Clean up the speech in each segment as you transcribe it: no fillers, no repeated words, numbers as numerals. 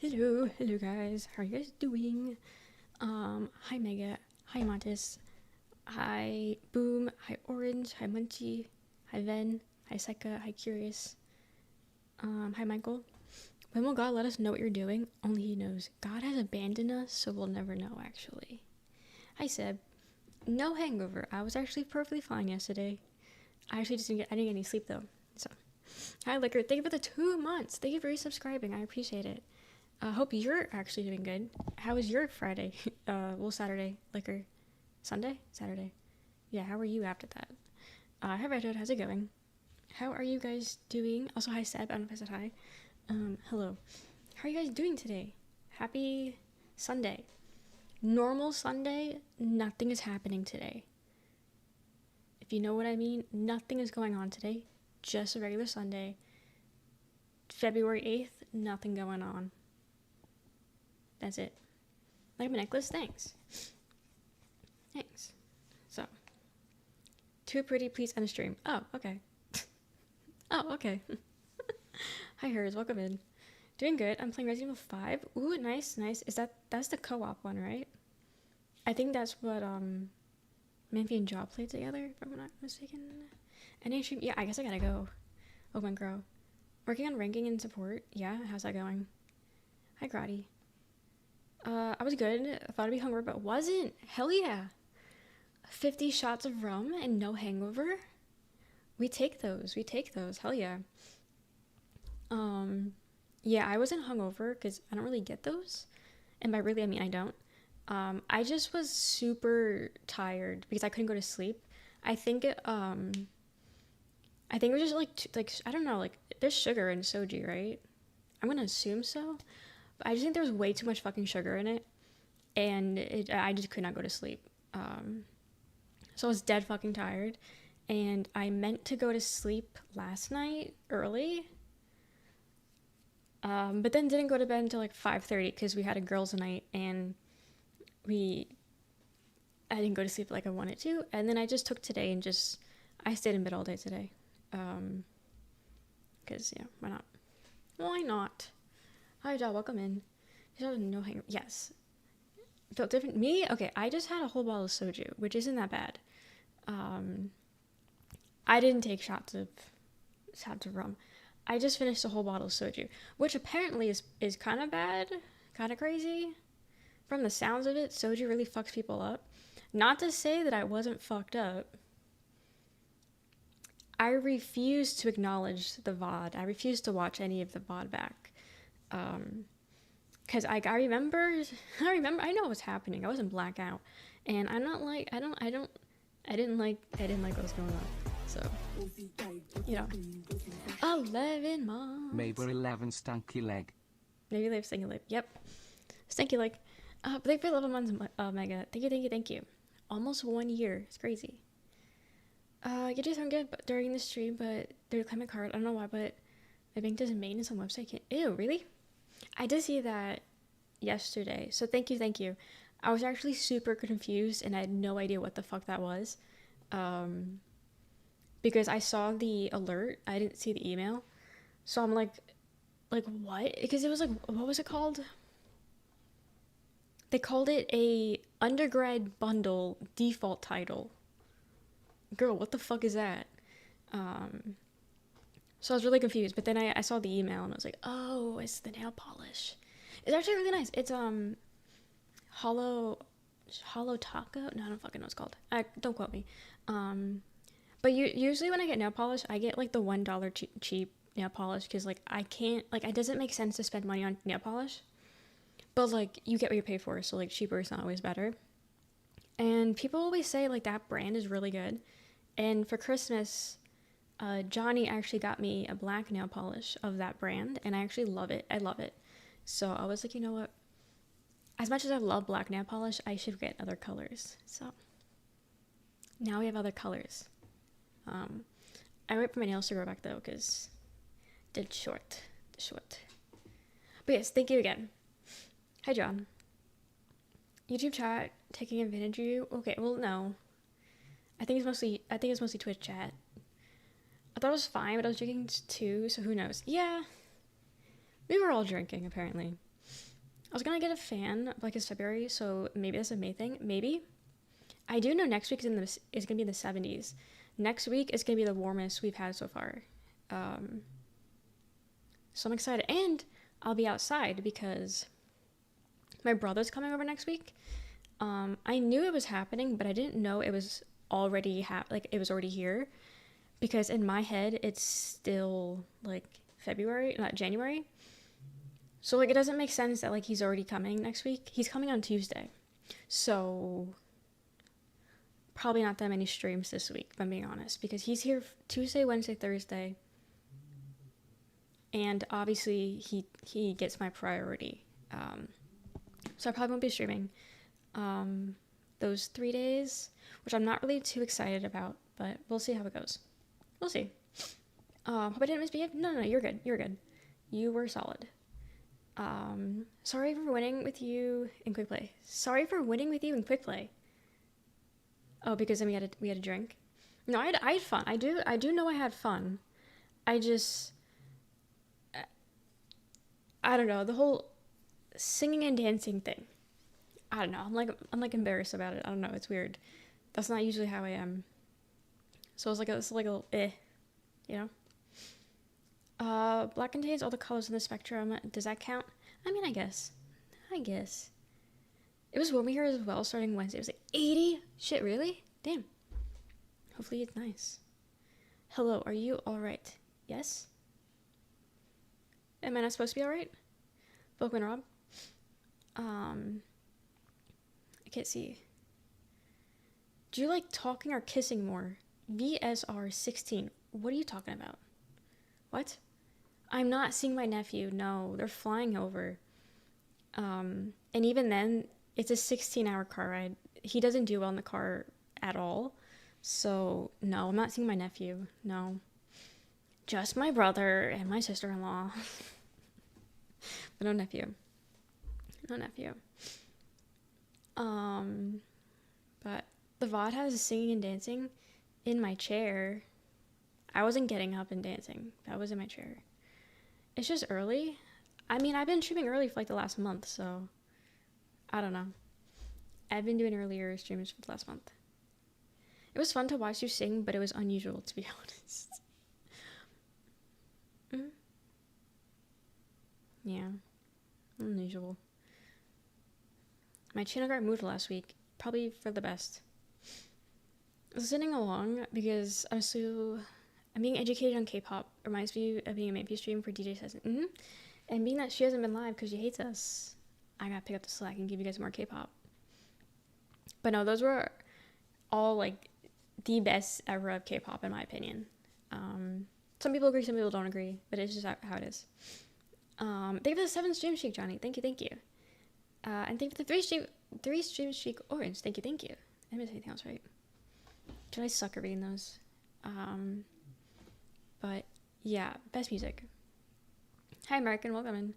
Hello guys. How are you guys doing? Hi Mega, hi Montes, hi Boom, hi Orange, hi Munchie, hi Ven, hi Seka, hi Curious, hi Michael. When will God let us know what you're doing? Only He knows. God has abandoned us, so we'll never know. Actually, hi Seb. No hangover. I was actually perfectly fine yesterday. I actually just I didn't get any sleep though. So, hi Liquor. Thank you for the 2 months. Thank you for resubscribing. I appreciate it. Hope you're actually doing good. How was your Friday? Saturday, Liquor, Sunday, Saturday. Yeah, how are you after that? Hi Redwood, how's it going? How are you guys doing? Also, hi Seb. I don't know if I said hi. Hello. How are you guys doing today? Happy Sunday. Normal Sunday. Nothing is happening today. If you know what I mean, nothing is going on today. Just a regular Sunday. February 8th, nothing going on. That's it. Like my necklace? Thanks. Thanks. So. Too pretty, please end the stream. Oh, okay. Oh, okay. Hi, Hers. Welcome in. Doing good. I'm playing Resident Evil 5. Ooh, nice, nice. That's the co-op one, right? I think that's what, Manfi and Jaw played together, if I'm not mistaken. Any stream? Yeah, I guess I gotta go. Oh, my girl. Working on ranking and support. Yeah, how's that going? Hi, Grotty. I was good. I thought I'd be hungover, but wasn't. Hell yeah. 50 shots of rum and no hangover? We take those. Hell yeah. Yeah, I wasn't hungover because I don't really get those. And by really, I mean I don't. I just was super tired because I couldn't go to sleep. I think it was just like I don't know, like there's sugar in soju, right? I'm gonna assume so. But I just think there's way too much fucking sugar in it, and I just could not go to sleep. So I was dead fucking tired, and I meant to go to sleep last night early. But then didn't go to bed until like 5:30 because we had a girls' night, and I didn't go to sleep like I wanted to, and then I just took today and I stayed in bed all day today. Because, yeah, why not? Why not? Hi, Joe, welcome in. You have no hangover. Yes. Felt different? Me? Okay, I just had a whole bottle of soju, which isn't that bad. I didn't take shots of rum. I just finished a whole bottle of soju, which apparently is kind of bad, kind of crazy. From the sounds of it, soju really fucks people up. Not to say that I wasn't fucked up. I refuse to acknowledge the VOD. I refuse to watch any of the VOD back. Cause I remember, I know what's happening. I wasn't blackout, and I'm not like, I didn't like what was going on. So, you know, 11 months. Maybe 11 stanky leg. Maybe they have stinky leg. Yep, stinky leg. But thank you for 11 months, Mega. Thank you. Almost 1 year. It's crazy. You do sound good during the stream, but there's a climate card. I don't know why, but my bank doesn't maintenance on website. Ew, really? I did see that yesterday. So thank you. I was actually super confused and I had no idea what the fuck that was. Because I saw the alert, I didn't see the email. So I'm like what? Because it was like, what was it called? They called it a undergrad bundle default title. Girl, what the fuck is that? So I was really confused, but then I saw the email and I was like, oh, it's the nail polish. It's actually really nice. It's hollow taco. No, I don't fucking know what it's called. Don't quote me. But usually when I get nail polish, I get like the $1 cheap nail polish because like I can't, like, it doesn't make sense to spend money on nail polish. But like you get what you pay for, so like cheaper is not always better. And people always say like that brand is really good. And for Christmas, Johnny actually got me a black nail polish of that brand, and I actually love it. I love it. So I was like, you know what? As much as I love black nail polish, I should get other colors. So now we have other colors. I wait for my nails to grow back though, because they're short. But yes, thank you again. Hi, John. YouTube chat taking advantage of you? Okay, well, no. I think it's mostly Twitch chat. I thought it was fine, but I was drinking too, so who knows? Yeah. We were all drinking, apparently. was gonna get a fan, like it's February, so maybe that's a May thing. Maybe. I do know next week is gonna be in the 70s. Next week is gonna be the warmest we've had so far. Um, so I'm excited, and I'll be outside because my brother's coming over next week. I knew it was happening, but I didn't know it was already it was already here, because in my head it's still like February, not January. So like it doesn't make sense that like he's already coming next week. He's coming on Tuesday. So probably not that many streams this week, if I'm being honest, because he's here Tuesday, Wednesday, Thursday. And obviously he gets my priority. So I probably won't be streaming those 3 days, which I'm not really too excited about, but we'll see how it goes. We'll see. Hope I didn't misbehave. No, you're good. You're good. You were solid. Sorry for winning with you in quick play. Sorry for winning with you in quick play. Oh, because then we had a drink. No, I had fun. I do know I had fun. I don't know, the whole singing and dancing thing. I don't know. I'm like embarrassed about it. I don't know. It's weird. That's not usually how I am. So it's like a you know. Black contains all the colors in the spectrum. Does that count? I mean, I guess. It was warmer here as well, starting Wednesday. It was like 80. Shit, really? Damn. Hopefully it's nice. Hello, are you alright? Yes? Am I not supposed to be alright? Bookman Rob? I can't see. Do you like talking or kissing more? VSR 16. What are you talking about? What? I'm not seeing my nephew. No, they're flying over. And even then, it's a 16-hour car ride. He doesn't do well in the car at all. So, no, I'm not seeing my nephew. No. Just my brother and my sister-in-law. But no nephew. No nephew. But the VOD has singing and dancing in my chair. I wasn't getting up and dancing. That was in my chair. It's just early. I mean, I've been streaming early for like the last month, so I don't know. I've been doing earlier streams for the last month. It was fun to watch you sing, but it was unusual, to be honest. Yeah, unusual. My channel got moved last week, probably for the best. Listening along because I'm being educated on K-pop. Reminds me of being a main stream for DJ Says. And being that she hasn't been live because she hates us, I gotta pick up the slack and give you guys more K-pop. But no, those were all like the best era of K-pop in my opinion. Some people agree, some people don't agree, but it's just how it is. Thank you for the 7 stream streak, Johnny. Thank you. And thank you for the 3 stream streak, Orange. Thank you. I didn't miss anything else, right? Did I suck at reading those? But yeah, best music. Hi, American, welcome in.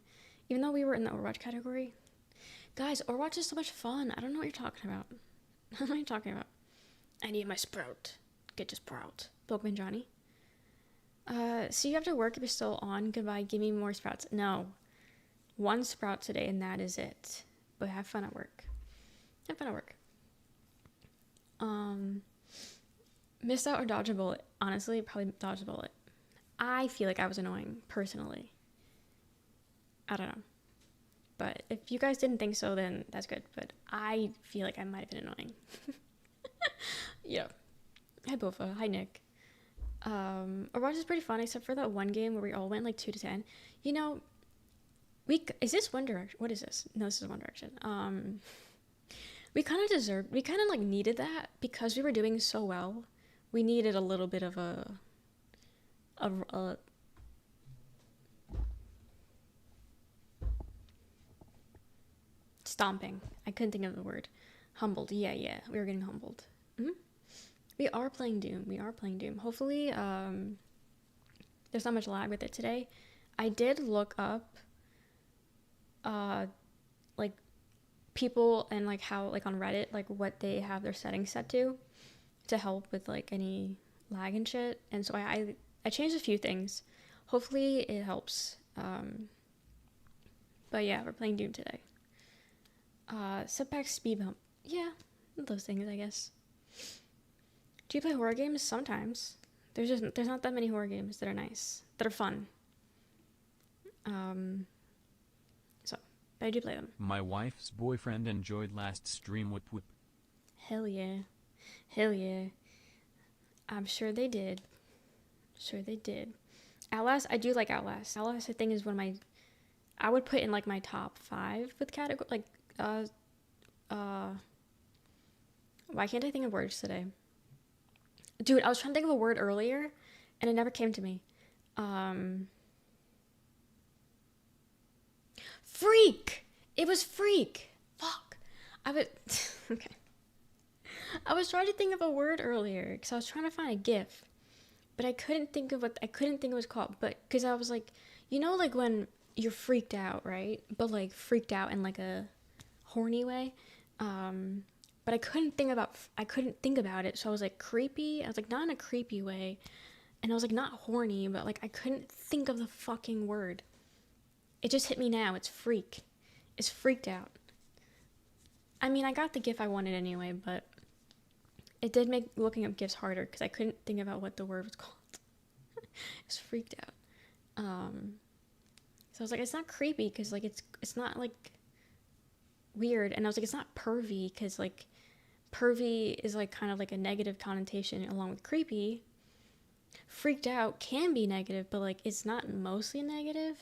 Even though we were in the Overwatch category, guys, Overwatch is so much fun. I don't know what you're talking about. What am I talking about? I need my sprout. Get your sprout. Pokemon Johnny. See you after work if you're still on. Goodbye. Give me more sprouts. No. 1 sprout today and that is it. But have fun at work. Missed out or dodge a bullet? Honestly, probably dodge a bullet. I feel like I was annoying, personally. I don't know. But if you guys didn't think so, then that's good. But I feel like I might have been annoying. Yeah. Hi, Bofa. Hi, Nick. Overwatch is pretty fun, except for that one game where we all went like 2 to 10. You know, is this One Direction? What is this? No, this is One Direction. We kind of like needed that because we were doing so well. We needed a little bit of a stomping. I couldn't think of the word. Humbled. Yeah. We were getting humbled. We are playing Doom. Hopefully, there's not much lag with it today. I did look up, like, people and, like, how, like, on Reddit, like, what they have their settings set to help with, like, any lag and shit. And so I changed a few things. Hopefully it helps. But yeah, we're playing Doom today. Setback, speed bump. Yeah, those things, I guess. Do you play horror games? Sometimes. There's not that many horror games that are nice, that are fun. Um, so, but I do play them. My wife's boyfriend enjoyed last stream. Whoop whoop. Hell yeah. Hell yeah. I'm sure they did. Sure they did. Outlast, I do like Outlast. Outlast, I think, is one of my... I would put in, like, my top 5 with category... Like, why can't I think of words today? Dude, I was trying to think of a word earlier, and it never came to me. Freak! It was freak! Fuck. Okay. I was trying to think of a word earlier, because I was trying to find a GIF. But I couldn't think of what it was called. But, because I was like, you know, like, when you're freaked out, right? But, like, freaked out in, like, a horny way. But I couldn't think about it, so I was like, creepy? I was like, not in a creepy way. And I was like, not horny, but like, I couldn't think of the fucking word. It just hit me now. It's freak. It's freaked out. I mean, I got the GIF I wanted anyway, but it did make looking up GIFs harder because I couldn't think about what the word was called. It's freaked out. So I was like, it's not creepy because like it's not like weird, and I was like, it's not pervy because like pervy is like kind of like a negative connotation along with creepy. Freaked out can be negative, but like it's not mostly negative.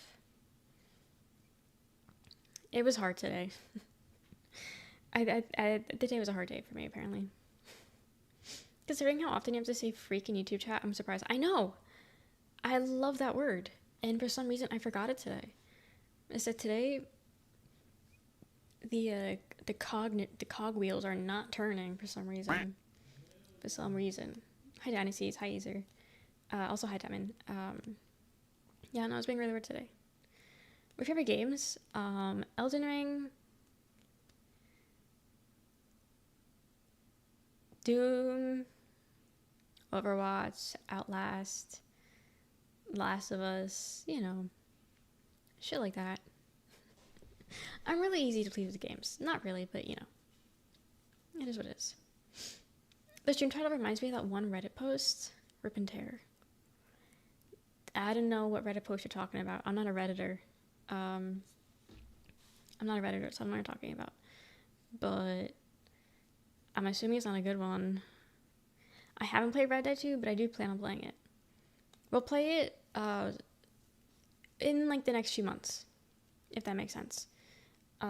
It was hard today. The day was a hard day for me, apparently. Considering how often you have to say freak in YouTube chat, I'm surprised. I know. I love that word. And for some reason, I forgot it today. I said today, the cog wheels are not turning for some reason. Hi, Dynasties. Hi, Easer. Also, hi, Diamond. Yeah, no, I was being really weird today. My favorite games? Elden Ring, Doom, Overwatch, Outlast, Last of Us, you know, shit like that. I'm really easy to please with games. Not really, but you know, it is what it is. The stream title reminds me of that one Reddit post, Rip and Tear. I don't know what Reddit post you're talking about. I'm not a Redditor. So I don't know what you're talking about. But I'm assuming it's not a good one. I haven't played Red Dead 2, but I do plan on playing it. We'll play it in like the next few months, if that makes sense. But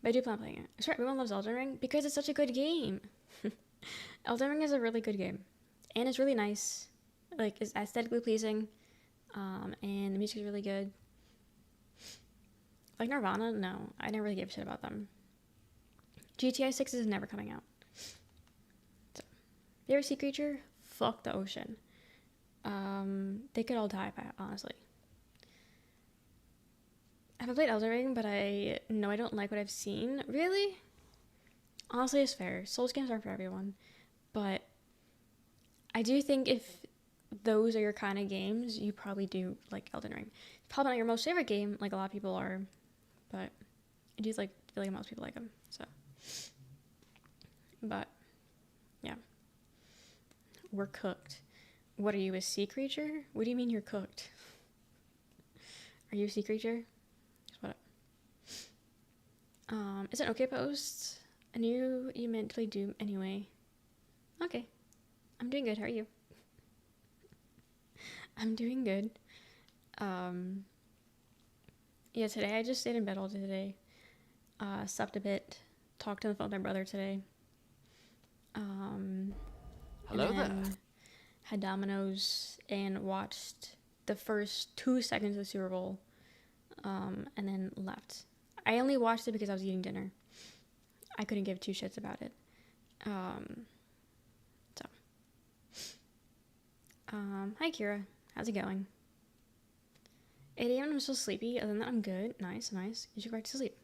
I do plan on playing it. I'm sure everyone loves Elden Ring because it's such a good game. Elden Ring is a really good game, and it's really nice. Like, it's aesthetically pleasing, and the music is really good. Like Nirvana, no, I never really gave a shit about them. GTA 6 is never coming out. So, favorite sea creature? Fuck the ocean. They could all die, honestly. I haven't played Elden Ring, but I know I don't like what I've seen. Really? Honestly, it's fair. Souls games aren't for everyone. But I do think if those are your kind of games, you probably do like Elden Ring. It's probably not your most favorite game, like a lot of people are, but I do feel like most people like them. So, but yeah, we're cooked. What are you, a sea creature? What do you mean you're cooked? Are you a sea creature? Just what up? Is it okay post? I knew you meant to play Doom anyway. Okay, I'm doing good. How are you? I'm doing good. Yeah, today I just stayed in bed all day today. Slept a bit. Talked on the phone with my brother today. Hello there. Had Domino's and watched the first 2 seconds of the Super Bowl. And then left. I only watched it because I was eating dinner. I couldn't give two shits about it. Hi Kira. How's it going? 8 a.m. I'm still sleepy. Other than that, I'm good. Nice. You should go back to sleep.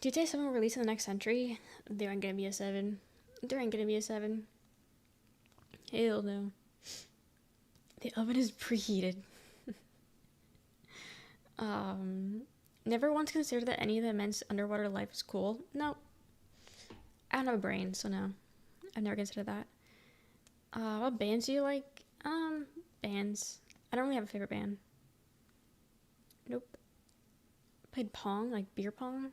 GTA 7 will release in the next century. There ain't gonna be a 7. Hell no. The oven is preheated. Never once considered that any of the men's underwater life is cool. No. I don't have a brain, so no. I've never considered that. What bands do you like? Bands. I don't really have a favorite band. Nope. Played pong, like beer pong.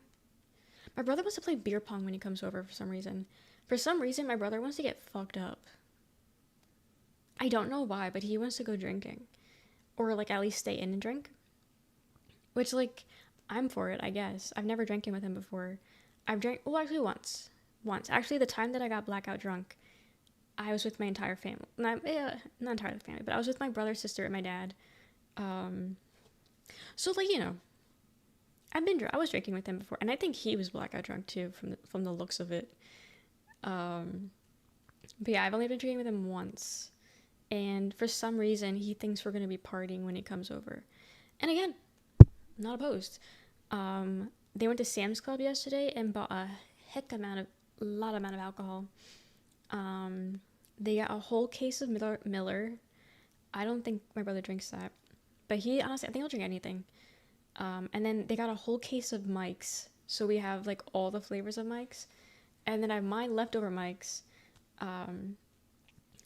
My brother wants to play beer pong when he comes over for some reason. For some reason, my brother wants to get fucked up. I don't know why, but he wants to go drinking. Or, like, at least stay in and drink. Which, like, I'm for it, I guess. I've never drank with him before. I've drank, well, actually once. Actually, the time that I got blackout drunk, I was with my entire family. Not entirely family, but I was with my brother, sister, and my dad. So, like, you know, I was drinking with him before, and I think he was blackout drunk too, from the looks of it. But yeah, I've only been drinking with him once, and for some reason, he thinks we're gonna be partying when he comes over. And again, not opposed. They went to Sam's Club yesterday and bought a lot amount of alcohol. They got a whole case of Miller. I don't think my brother drinks that, but he honestly, I think he'll drink anything. And then they got a whole case of Mike's, so we have like all the flavors of Mike's, and then I have my leftover Mike's, and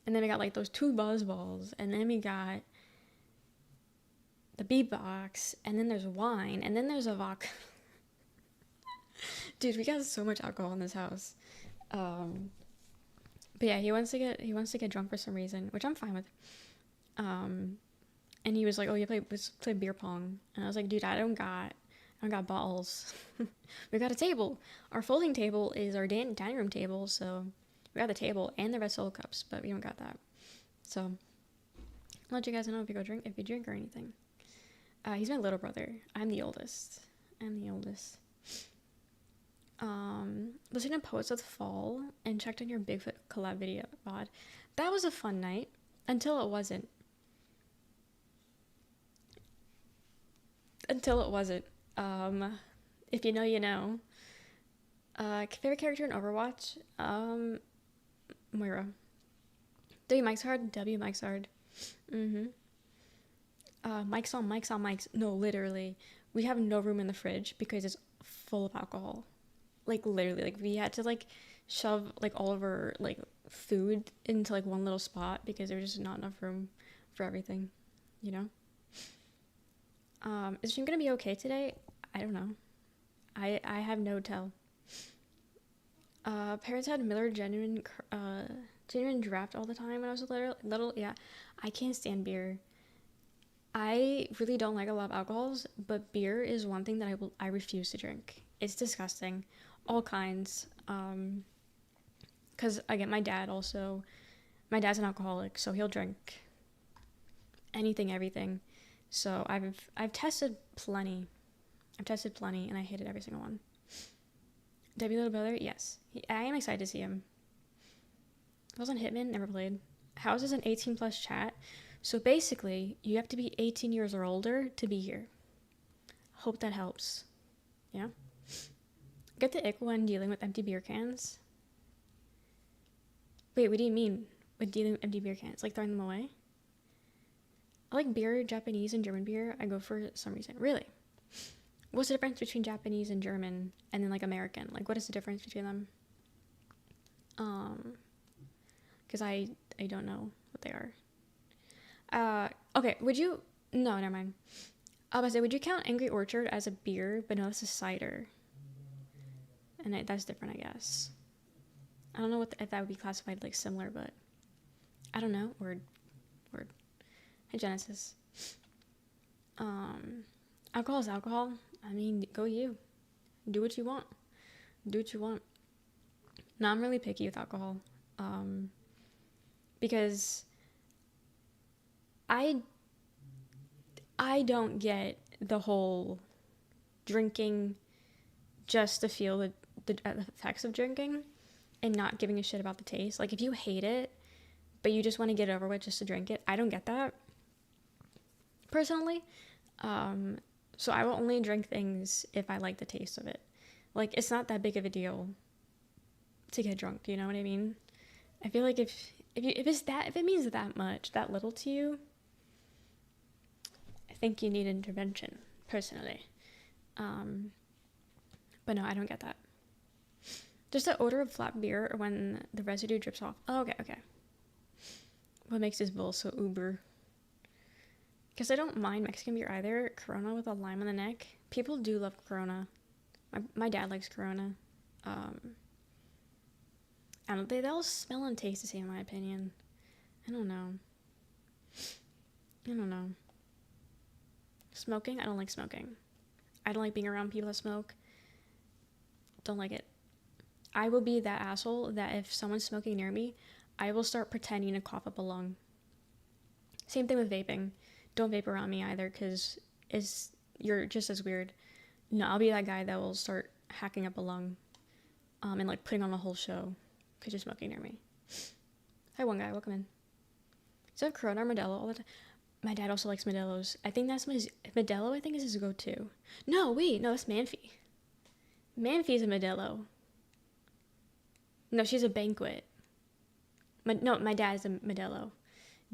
then we got like those 2 buzz balls, and then we got the beatbox, and then there's wine, and then there's a vodka. Dude, we got so much alcohol in this house. But yeah, he wants to get drunk for some reason, which I'm fine with. And he was like, "Oh, let's play beer pong." And I was like, "Dude, I don't got balls. We got a table. Our folding table is our dining room table, so we got the table and the red solo cups, but we don't got that. So I'll let you guys know if you drink or anything." He's my little brother. I'm the oldest. Listening to Poets of the Fall and checked on your Bigfoot collab video, VOD. That was a fun night until it wasn't. If you know, you know. Favorite character in Overwatch? Moira. W Mike's hard. Mike's on mics. No, literally. We have no room in the fridge because it's full of alcohol. Like, literally. Like, we had to, like, shove, like, all of our, like, food into, like, one little spot because there was just not enough room for everything, you know? Is stream gonna be okay today? I don't know. I have no tell. Parents had Miller genuine draft all the time when I was little. Yeah, I can't stand beer. I really don't like a lot of alcohols, but beer is one thing that I refuse to drink. It's disgusting, all kinds. Cause again, my dad's an alcoholic, so he'll drink anything, everything. So I've tested plenty. And I hated every single one. W Little Brother, yes. I am excited to see him. I was on Hitman, never played. House is an 18 plus chat. So basically, you have to be 18 years or older to be here. Hope that helps. Yeah? Get the ick when dealing with empty beer cans. Wait, what do you mean with dealing with empty beer cans? Like throwing them away? I like beer, Japanese and German beer. I go for some reason. Really? What's the difference between Japanese and German and then like American? Like what is the difference between them? Because I don't know what they are. Okay, no, never mind. I was about to say, would you count Angry Orchard as a beer, but no, it's a cider? And that's different, I guess. I don't know if that would be classified like similar, but I don't know. Word. Hey, Genesis. Alcohol is alcohol. I mean, go you. Do what you want. No, I'm really picky with alcohol. Because I don't get the whole drinking just to feel the effects of drinking and not giving a shit about the taste. Like, if you hate it, but you just want to get it over with just to drink it, I don't get that, personally. So I will only drink things if I like the taste of it. Like, it's not that big of a deal to get drunk, you know what I mean? I feel like if it means that much, that little to you, I think you need intervention, personally. But no, I don't get that. Just the odor of flat beer when the residue drips off. Oh, okay. What makes this bowl so uber? Because I don't mind Mexican beer either. Corona with a lime on the neck. People do love Corona. My dad likes Corona. I don't. They all smell and taste the same, in my opinion. I don't know. Smoking? I don't like smoking. I don't like being around people that smoke. Don't like it. I will be that asshole that if someone's smoking near me, I will start pretending to cough up a lung. Same thing with vaping. Don't vape around me either, because you're just as weird. No, I'll be that guy that will start hacking up a lung, and like putting on a whole show because you're smoking near me. Hi, one guy, welcome in. So Corona or Modelo all the time. My dad also likes Modelo's. I think that's Modelo. I think is his go-to. No, that's Manfi. Manfi's a Modelo. No, she's a Banquet. My dad's a Modelo.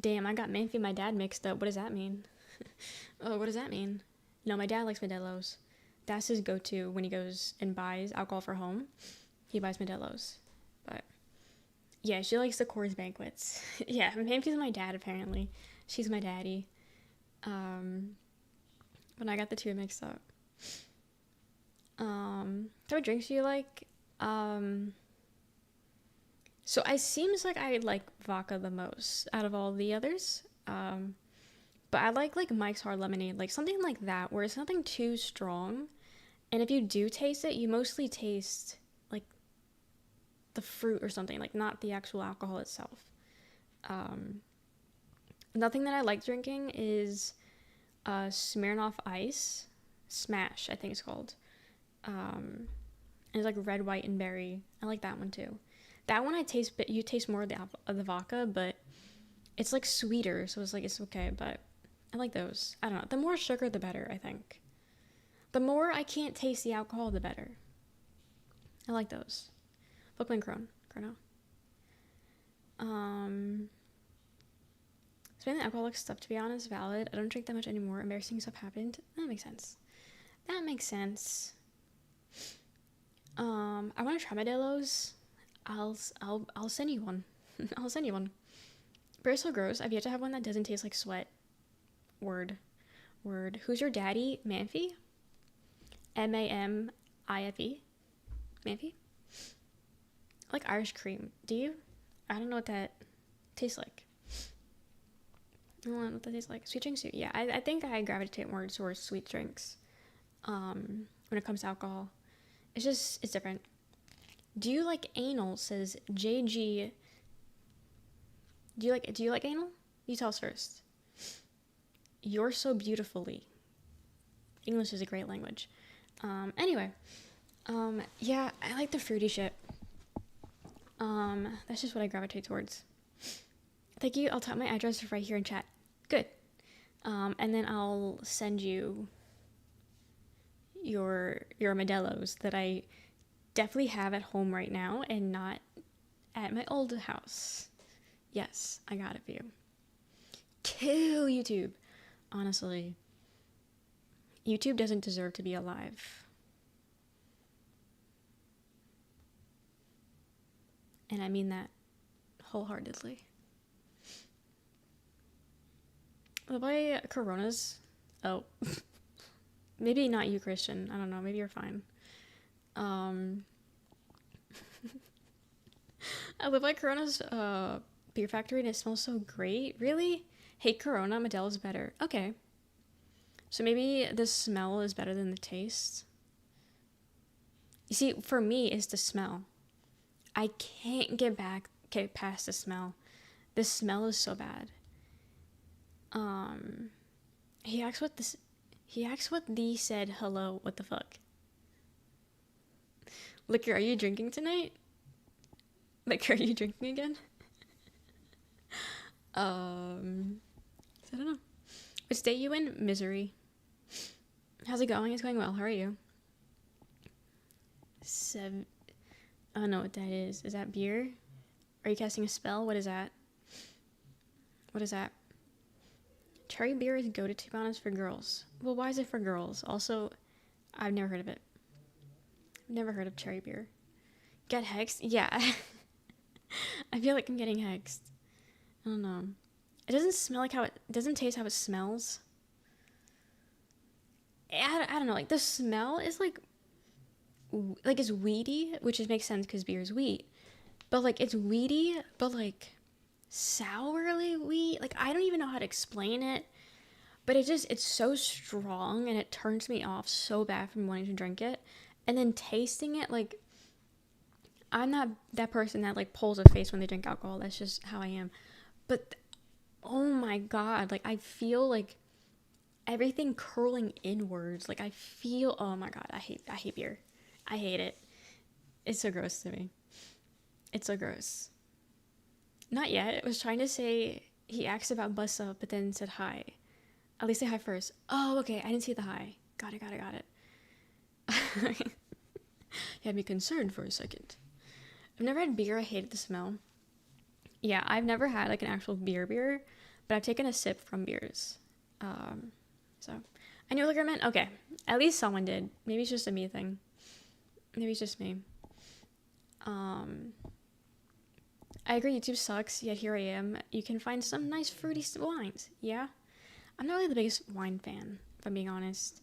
Damn, I got Manfi and my dad mixed up. What does that mean? Oh, what does that mean? No, my dad likes Modelo's. That's his go-to when he goes and buys alcohol for home. He buys Modelo's. But yeah, she likes the Coors Banquets. Yeah, Manfi's my dad apparently. She's my daddy. But I got the two mixed up. What drinks do you like? So it seems like I like vodka the most out of all the others. But I like Mike's Hard Lemonade, like something like that, where it's nothing too strong. And if you do taste it, you mostly taste like the fruit or something, like not the actual alcohol itself. Nothing that I like drinking is Smirnoff Ice Smash, I think it's called. And it's like red, white, and berry. I like that one too. That one you taste more of the vodka, but it's like sweeter, so it's okay. But I like those. I don't know. The more sugar, the better, I think. The more I can't taste the alcohol, the better. I like those. Bookman Chrono. Spending the alcoholic stuff, to be honest, valid. I don't drink that much anymore. Embarrassing stuff happened. That makes sense. I want to try Modelo's. I'll send you one. I'll send you one. Beer's so gross. I've yet to have one that doesn't taste like sweat. Word. Who's your daddy? Manfi? Mamifie? Manfi? I like Irish cream. Do you? I don't know what that tastes like. I don't know what that tastes like. Sweet drinks? Yeah, I think I gravitate more towards sweet drinks. When it comes to alcohol. It's different. Do you like anal? Says JG. Do you like anal? You tell us first. You're so beautifully. English is a great language. Anyway. Yeah, I like the fruity shit. That's just what I gravitate towards. Thank you. I'll type my address right here in chat. Good. And then I'll send you your Modelo's that I definitely have at home right now and not at my old house. Yes, I got it for you. Kill YouTube. Honestly, YouTube doesn't deserve to be alive. And I mean that wholeheartedly. The way Coronas. Oh. Maybe not you, Christian. I don't know. Maybe you're fine. I live by Corona's beer factory and it smells so great. Really? Hate Corona. Modelo's better. Okay. So maybe the smell is better than the taste. You see, for me, it's the smell. I can't get past the smell. The smell is so bad. He asked what thee said hello. What the fuck? Liquor, are you drinking tonight? Like, are you drinking again? I don't know. Which state you in? Misery. How's it going? It's going well. How are you? I don't know what that is. Is that beer? Are you casting a spell? What is that? Cherry beer is go-to, to be honest, for girls. Well, why is it for girls? Also, I've never heard of it. Never heard of cherry beer. Get hexed? Yeah. I feel like I'm getting hexed. I don't know. It doesn't smell like how it doesn't taste how it smells. I don't know. Like the smell is like it's weedy, which makes sense because beer is wheat. But like it's weedy, but like sourly wheat. Like I don't even know how to explain it. But it's so strong and it turns me off so bad from wanting to drink it. And then tasting it, like, I'm not that person that, like, pulls a face when they drink alcohol. That's just how I am. But, oh my God, like, I feel, like, everything curling inwards. Like, I feel, oh my God, I hate beer. I hate it. It's so gross to me. It's so gross. Not yet. I was trying to say, he asked about bus up, but then said hi. At least say hi first. Oh, okay. I didn't see the hi. Got it. You had me concerned for a second. I've never had beer. I hated the smell. Yeah, I've never had like an actual beer, but I've taken a sip from beers. So I knew liquor meant okay. At least someone did. Maybe it's just a me thing. Maybe it's just me. I agree. YouTube sucks. Yet here I am. You can find some nice fruity wines. Yeah. I'm not really the biggest wine fan, if I'm being honest.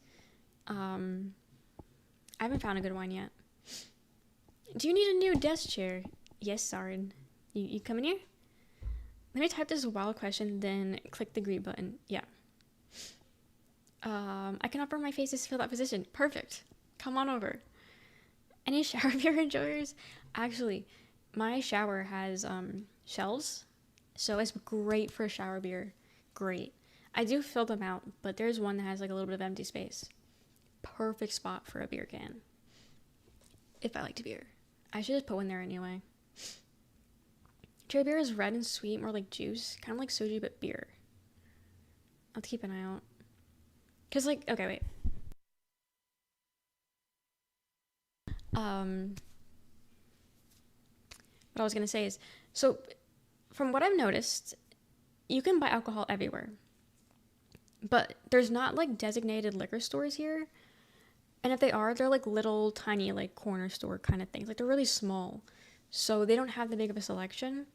I haven't found a good wine yet. Do you need a new desk chair? Yes, Sarin. You coming here? Let me type this wild question, then click the green button. Yeah. I can offer my faces to fill that position. Perfect. Come on over. Any shower beer enjoyers? Actually, my shower has shelves, so it's great for a shower beer. Great. I do fill them out, but there's one that has like a little bit of empty space. Perfect spot for a beer can. If I liked beer. I should just put one there anyway. Cherry beer is red and sweet, more like juice. Kind of like soju, but beer. I'll have to keep an eye out. Because like, okay, wait. What I was going to say is, so from what I've noticed, you can buy alcohol everywhere. But there's not like designated liquor stores here. And if they are, they're like little tiny like corner store kind of things. Like they're really small. So they don't have that big of a selection.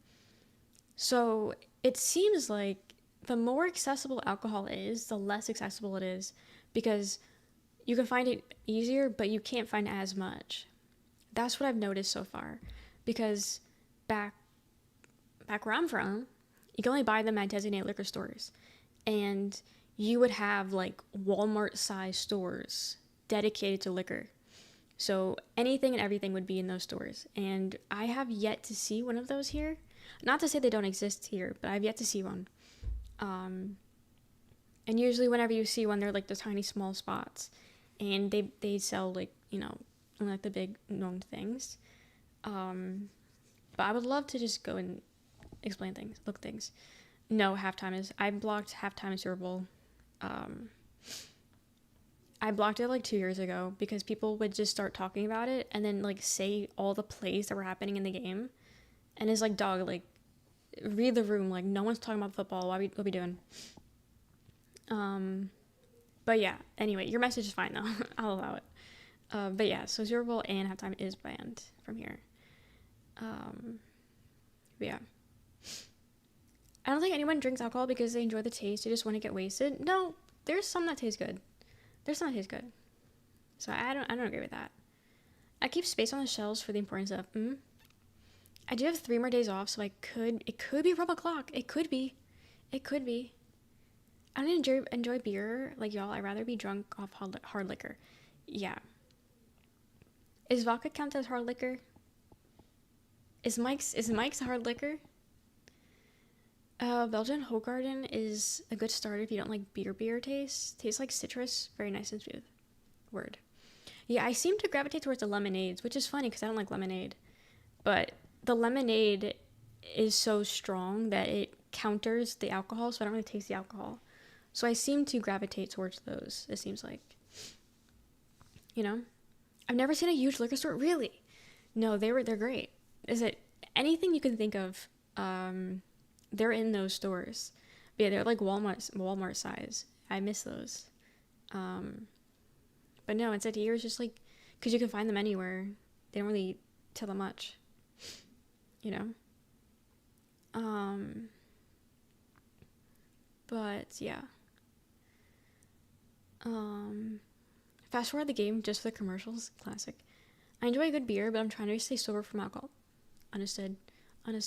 So it seems like the more accessible alcohol is, the less accessible it is. Because you can find it easier, but you can't find as much. That's what I've noticed so far. Because back where I'm from, you can only buy them at designated liquor stores. And you would have like Walmart-sized stores dedicated to liquor. So anything and everything would be in those stores. And I have yet to see one of those here. Not to say they don't exist here, but I've yet to see one. And usually whenever you see one, they're like the tiny small spots. And they sell like, you know, like the big known things. But I would love to just go and explain things, look things. No, I blocked halftime in Super Bowl. I blocked it like 2 years ago because people would just start talking about it and then like say all the plays that were happening in the game. And it's like, dog, like, read the room. Like, no one's talking about football. What we doing? But yeah, anyway, your message is fine though. I'll allow it. But yeah, so Super Bowl and halftime is banned from here. But yeah. I don't think anyone drinks alcohol because they enjoy the taste. They just want to get wasted. No, there's some that taste good. So I don't agree with that. I keep space on the shelves for the important stuff. I do have 3 more days off, so it could be rum o'clock. It could be. I don't enjoy beer like y'all. I'd rather be drunk off hard liquor. Yeah. Is vodka count as hard liquor? Is Mike's hard liquor? Belgian Hoegaarden is a good starter if you don't like beer taste. Tastes like citrus. Very nice and smooth. Word. Yeah, I seem to gravitate towards the lemonades, which is funny because I don't like lemonade. But the lemonade is so strong that it counters the alcohol, so I don't really taste the alcohol. So I seem to gravitate towards those, it seems like. You know? I've never seen a huge liquor store. Really? No, they're great. Is it anything you can think of? They're in those stores. But yeah, they're like Walmart size. I miss those. But But no, instead here it's just like, because you can find them anywhere. They don't really tell them much, you know? But yeah. Fast forward the game just for the commercials. Classic. I enjoy a good beer, but I'm trying to stay sober from alcohol. Understood. I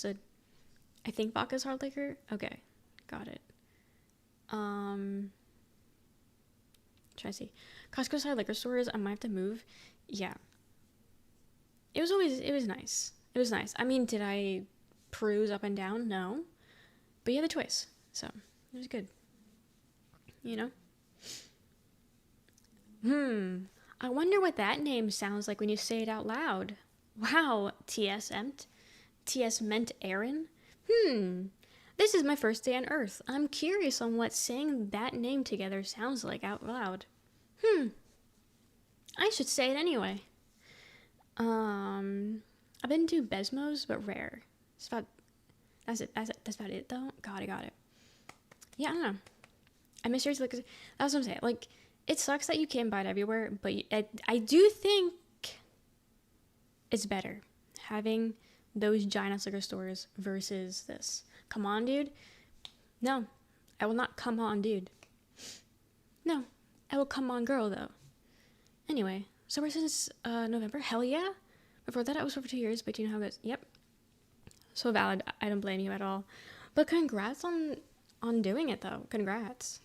think vodka's hard liquor. Okay, got it. Trying to see. Costco's hard liquor stores. I might have to move. Yeah. It was nice. It was nice. I mean, did I peruse up and down? No. But you had the choice. So, it was good. You know? I wonder what that name sounds like when you say it out loud. Wow, T.S. meant Aaron? This is my first day on Earth. I'm curious on what saying that name together sounds like out loud. I should say it anyway. I've been to Besmos, but rare. That's about it, though. Got it. Yeah, I don't know. I miss yours, because that's what I'm saying. Like, it sucks that you can't buy it everywhere, but I do think it's better having those giant liquor stores versus this. Come on, dude. No, I will not come on, dude. No, I will come on, girl, though. Anyway, sober since November. Hell yeah. Before that, I was for 2 years, but you know how it goes. Yep. So valid. I don't blame you at all. But congrats on doing it, though. Congrats.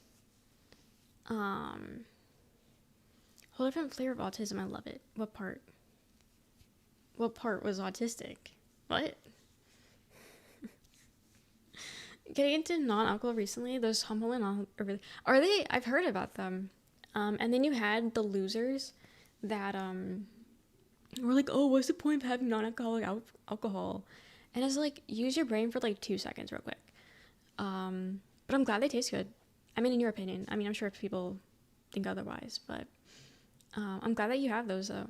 Whole different flavor of autism. I love it. What part? What part was autistic? What? Getting into non-alcohol recently. Those humble and are they? I've heard about them. And then you had the losers that were like, oh, what's the point of having non-alcoholic alcohol? And it's like, use your brain for like 2 seconds real quick. But I'm glad they taste good. I mean, in your opinion. I mean, I'm sure people think otherwise, but I'm glad that you have those, though.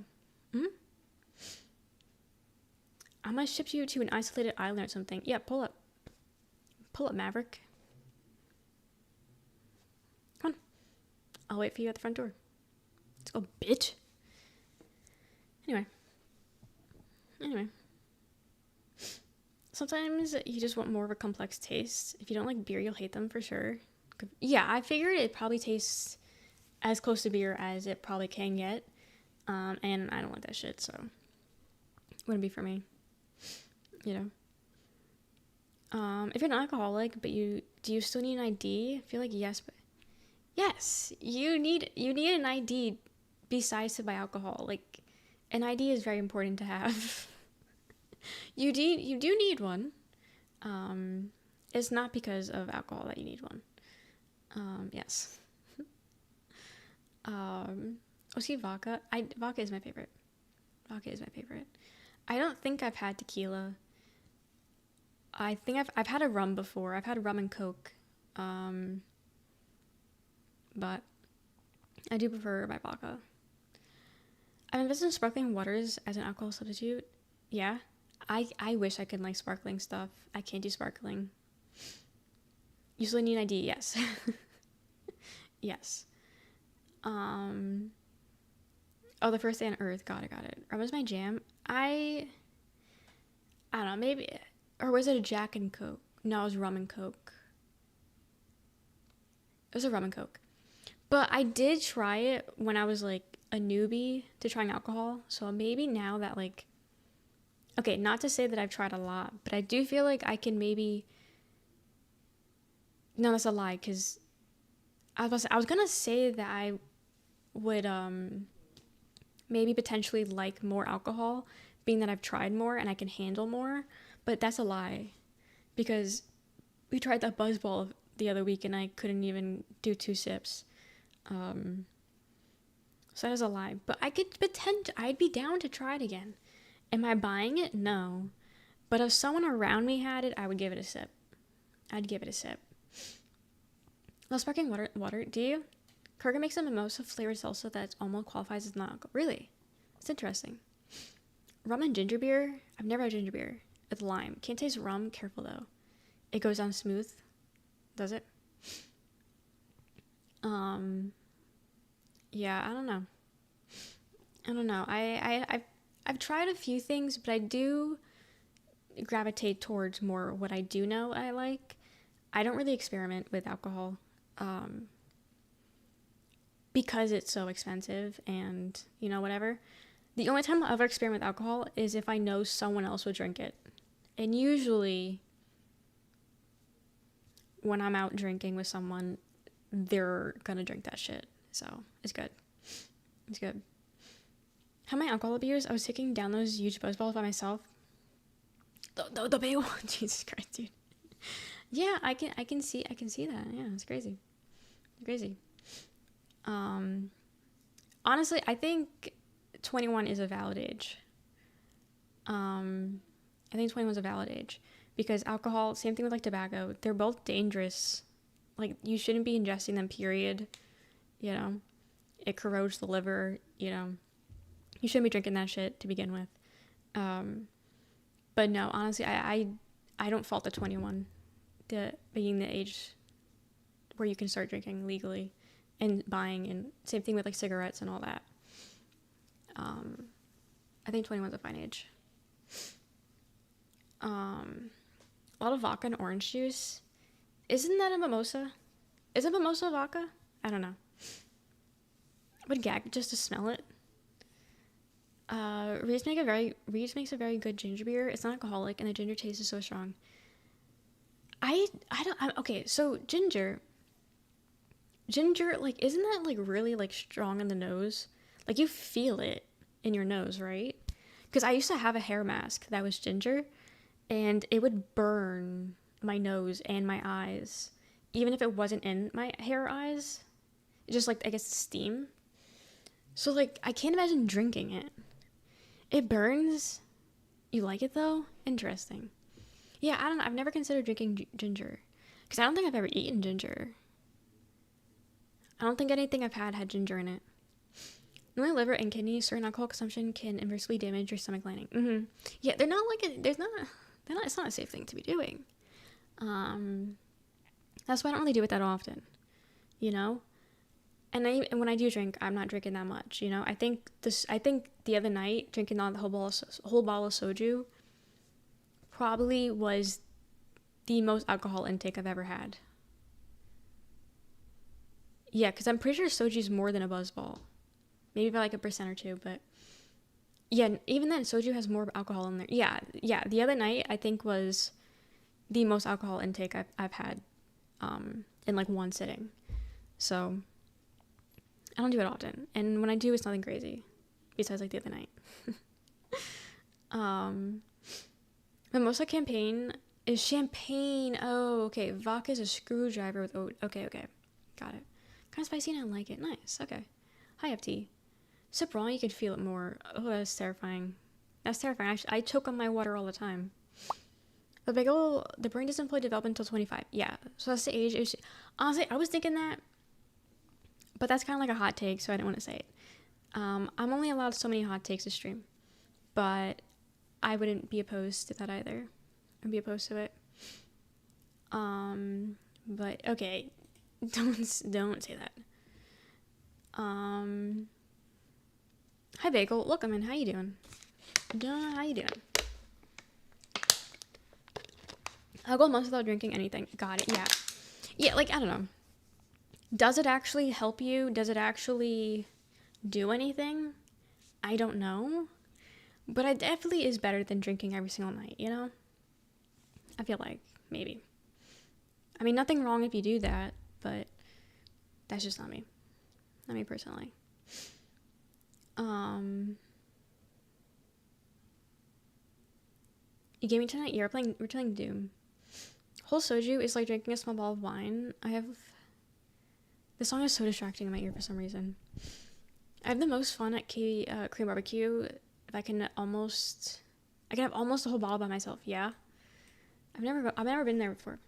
I might ship you to an isolated island or something. Yeah, pull up. Pull up, Maverick. Come on. I'll wait for you at the front door. Let's go, bitch. Anyway. Sometimes you just want more of a complex taste. If you don't like beer, you'll hate them for sure. Yeah, I figured it probably tastes as close to beer as it probably can get. And I don't like that shit, so it wouldn't be for me. You know? If you're an alcoholic, but do you still need an ID? I feel like yes, but yes, you need an ID besides to buy alcohol. Like, an ID is very important to have. You do need one. It's not because of alcohol that you need one. Yes. See, vodka. Vodka is my favorite. I don't think I've had tequila. I think I've had a rum before. I've had rum and Coke. But I do prefer my vodka. I've invested in sparkling waters as an alcohol substitute. Yeah. I wish I could like sparkling stuff. I can't do sparkling. You still need an ID, yes. Yes. Oh, the first day on Earth. Got it. Rum is my jam. I don't know, maybe, or was it a Jack and Coke? No, it was rum and Coke. It was a rum and Coke. But I did try it when I was like a newbie to trying alcohol. So maybe now that like, okay, not to say that I've tried a lot, but I do feel like I can maybe, no, that's a lie, because I was gonna say that I would maybe potentially like more alcohol, being that I've tried more and I can handle more, but that's a lie, because we tried that Buzzball the other week and I couldn't even do 2 sips. So that is a lie, but I'd be down to try it again. Am I buying it? No. But if someone around me had it, I would give it a sip. Well, sparkling water, do you? Kurgan makes a mimosa flavored salsa that almost qualifies as non-alcohol. Really? It's interesting. Rum and ginger beer? I've never had ginger beer. With lime. Can't taste rum. Careful, though. It goes down smooth. Does it? Yeah, I don't know. I don't know. I've tried a few things, but I do gravitate towards more what I do know I like. I don't really experiment with alcohol because it's so expensive and, you know, whatever. The only time I'll ever experiment with alcohol is if I know someone else would drink it. And usually when I'm out drinking with someone, they're gonna drink that shit. So it's good. It's good. How my alcohol abuse, I was taking down those huge buzz balls by myself. The big one. Jesus Christ, dude. Yeah, I can see that. Yeah, it's crazy. It's crazy. Honestly, I think 21 is a valid age. I think 21 is a valid age because alcohol, same thing with like tobacco, they're both dangerous. Like, you shouldn't be ingesting them, period. You know, it corrodes the liver, you know. You shouldn't be drinking that shit to begin with. But no, honestly, I don't fault the 21 being the age where you can start drinking legally and buying, and same thing with like cigarettes and all that. I think 21 is a fine age. A lot of vodka and orange juice. Isn't that a mimosa? Is a mimosa vodka? I don't know. I would gag just to smell it. Reed's makes a very good ginger beer. It's not alcoholic, and the ginger taste is so strong. Okay, so ginger, like, isn't that like really like strong in the nose? Like, you feel it in your nose, right? Because I used to have a hair mask that was ginger, and it would burn my nose and my eyes, even if it wasn't in my hair or eyes. Just like, I guess, steam. So like, I can't imagine drinking it. It burns. You like it though? Interesting. Yeah, I don't know. I've never considered drinking ginger because I don't think I've ever eaten ginger. I don't think anything I've had ginger in it. In my liver and kidneys, certain alcohol consumption can inversely damage your stomach lining. Yeah, they're not like it's not a safe thing to be doing. That's why I don't really do it that often, you know. And when I do drink, I'm not drinking that much, you know. I think the other night drinking the whole bottle of soju probably was the most alcohol intake I've ever had. Yeah, because I'm pretty sure soju's more than a buzzball. Maybe by like 1% or 2, but yeah, even then, soju has more alcohol in there. Yeah. The other night, I think, was the most alcohol intake I've had in like one sitting. So I don't do it often, and when I do, it's nothing crazy. Besides like the other night. Mimosa campaign is champagne. Oh, okay. Vodka is a screwdriver with oat. Okay, got it. Kind of spicy and I like it. Nice. Okay. Hi, FT. Sip wrong, you can feel it more. Oh, that's terrifying. That's terrifying. I choke on my water all the time. The brain doesn't fully develop until 25. Yeah, so that's the age. Honestly, I was thinking that, but that's kind of like a hot take, so I didn't want to say it. I'm only allowed so many hot takes to stream, but I wouldn't be opposed to that either. I'd be opposed to it. But okay, don't say that. Hi Bagel, look, I'm in. How you doing? How you doing? I'll go months without drinking anything. Got it. Yeah. Like, I don't know. Does it actually help you? Does it actually do anything? I don't know. But it definitely is better than drinking every single night, you know? I feel like, maybe. I mean, nothing wrong if you do that, but that's just not me. Not me personally. You gave me tonight. We're playing Doom. Whole soju is like drinking a small bottle of wine. The song is so distracting in my ear for some reason. I have the most fun at Korean barbecue if I can have almost a whole bottle by myself. Yeah, I've never been there before.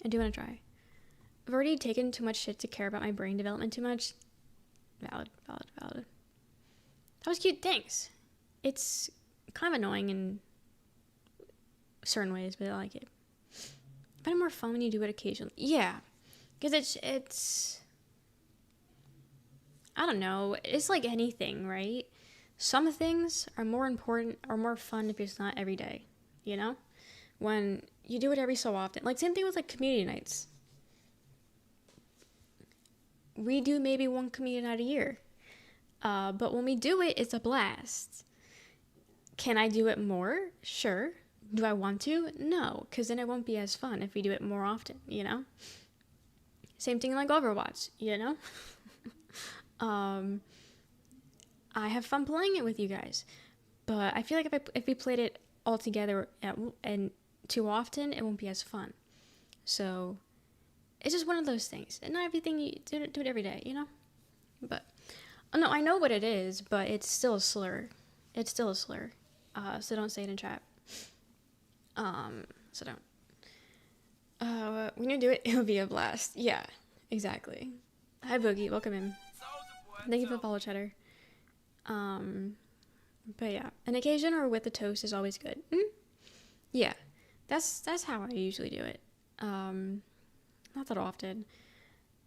I do want to try. I've already taken too much shit to care about my brain development too much. Valid. That was cute. Thanks. It's kind of annoying in certain ways, but I like it. I find it more fun when you do it occasionally. Yeah, because it's. I don't know. It's like anything, right? Some things are more important or more fun if it's not every day, you know? When you do it every so often. Like, same thing with like community nights. We do maybe one community night a year. But when we do it, it's a blast. Can I do it more? Sure. Do I want to? No, because then it won't be as fun if we do it more often, you know? Same thing like Overwatch, you know? I have fun playing it with you guys, but I feel like if we played it all together and too often, it won't be as fun. So it's just one of those things. And not everything you do it every day, you know? But no, I know what it is, but it's still a slur. It's still a slur. So don't say it in chat. So don't. When you do it, it'll be a blast. Yeah, exactly. Hi Boogie, welcome in. Thank you for the follow, Cheddar. But yeah, an occasion or with a toast is always good. Yeah, that's how I usually do it. Not that often,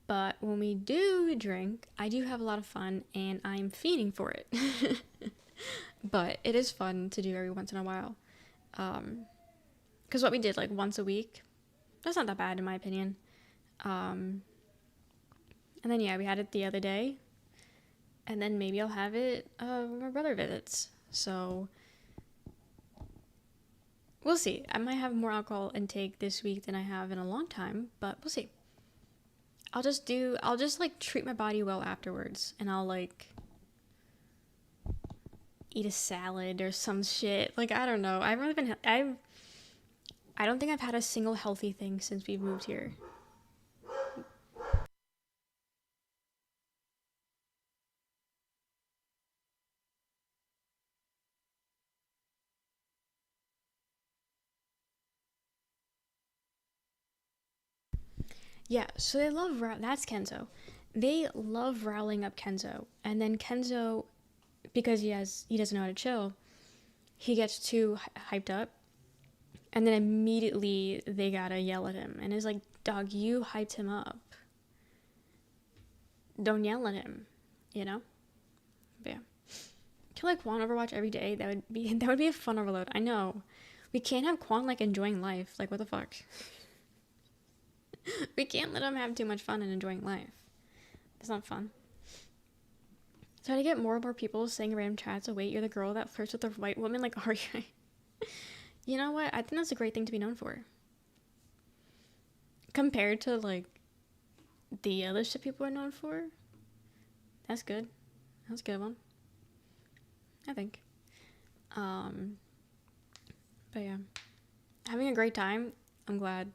but when we do drink, I do have a lot of fun, and I'm fiending for it. But it is fun to do every once in a while. Because what we did like once a week, that's not that bad in my opinion. And then yeah, we had it the other day, and then maybe I'll have it when my brother visits. So we'll see. I might have more alcohol intake this week than I have in a long time, but we'll see. I'll just like treat my body well afterwards, and I'll like eat a salad or some shit. Like, I don't know. I don't think I've had a single healthy thing since we've moved here. Yeah, so that's Kenzo. They love riling up Kenzo. And then Kenzo, because he doesn't know how to chill, he gets too hyped up. And then immediately they gotta yell at him. And it's like, dog, you hyped him up. Don't yell at him, you know? But yeah. Kill like Quan Overwatch every day. That would be a fun overload. I know. We can't have Quan like enjoying life. Like, what the fuck? We can't let him have too much fun and enjoying life. It's not fun. So to get more and more people saying in random chats, oh wait, you're the girl that flirts with a white woman, like, are you? You know what? I think that's a great thing to be known for. Compared to, like, the other shit people are known for. That's good. That's a good one. I think. But yeah. Having a great time. I'm glad.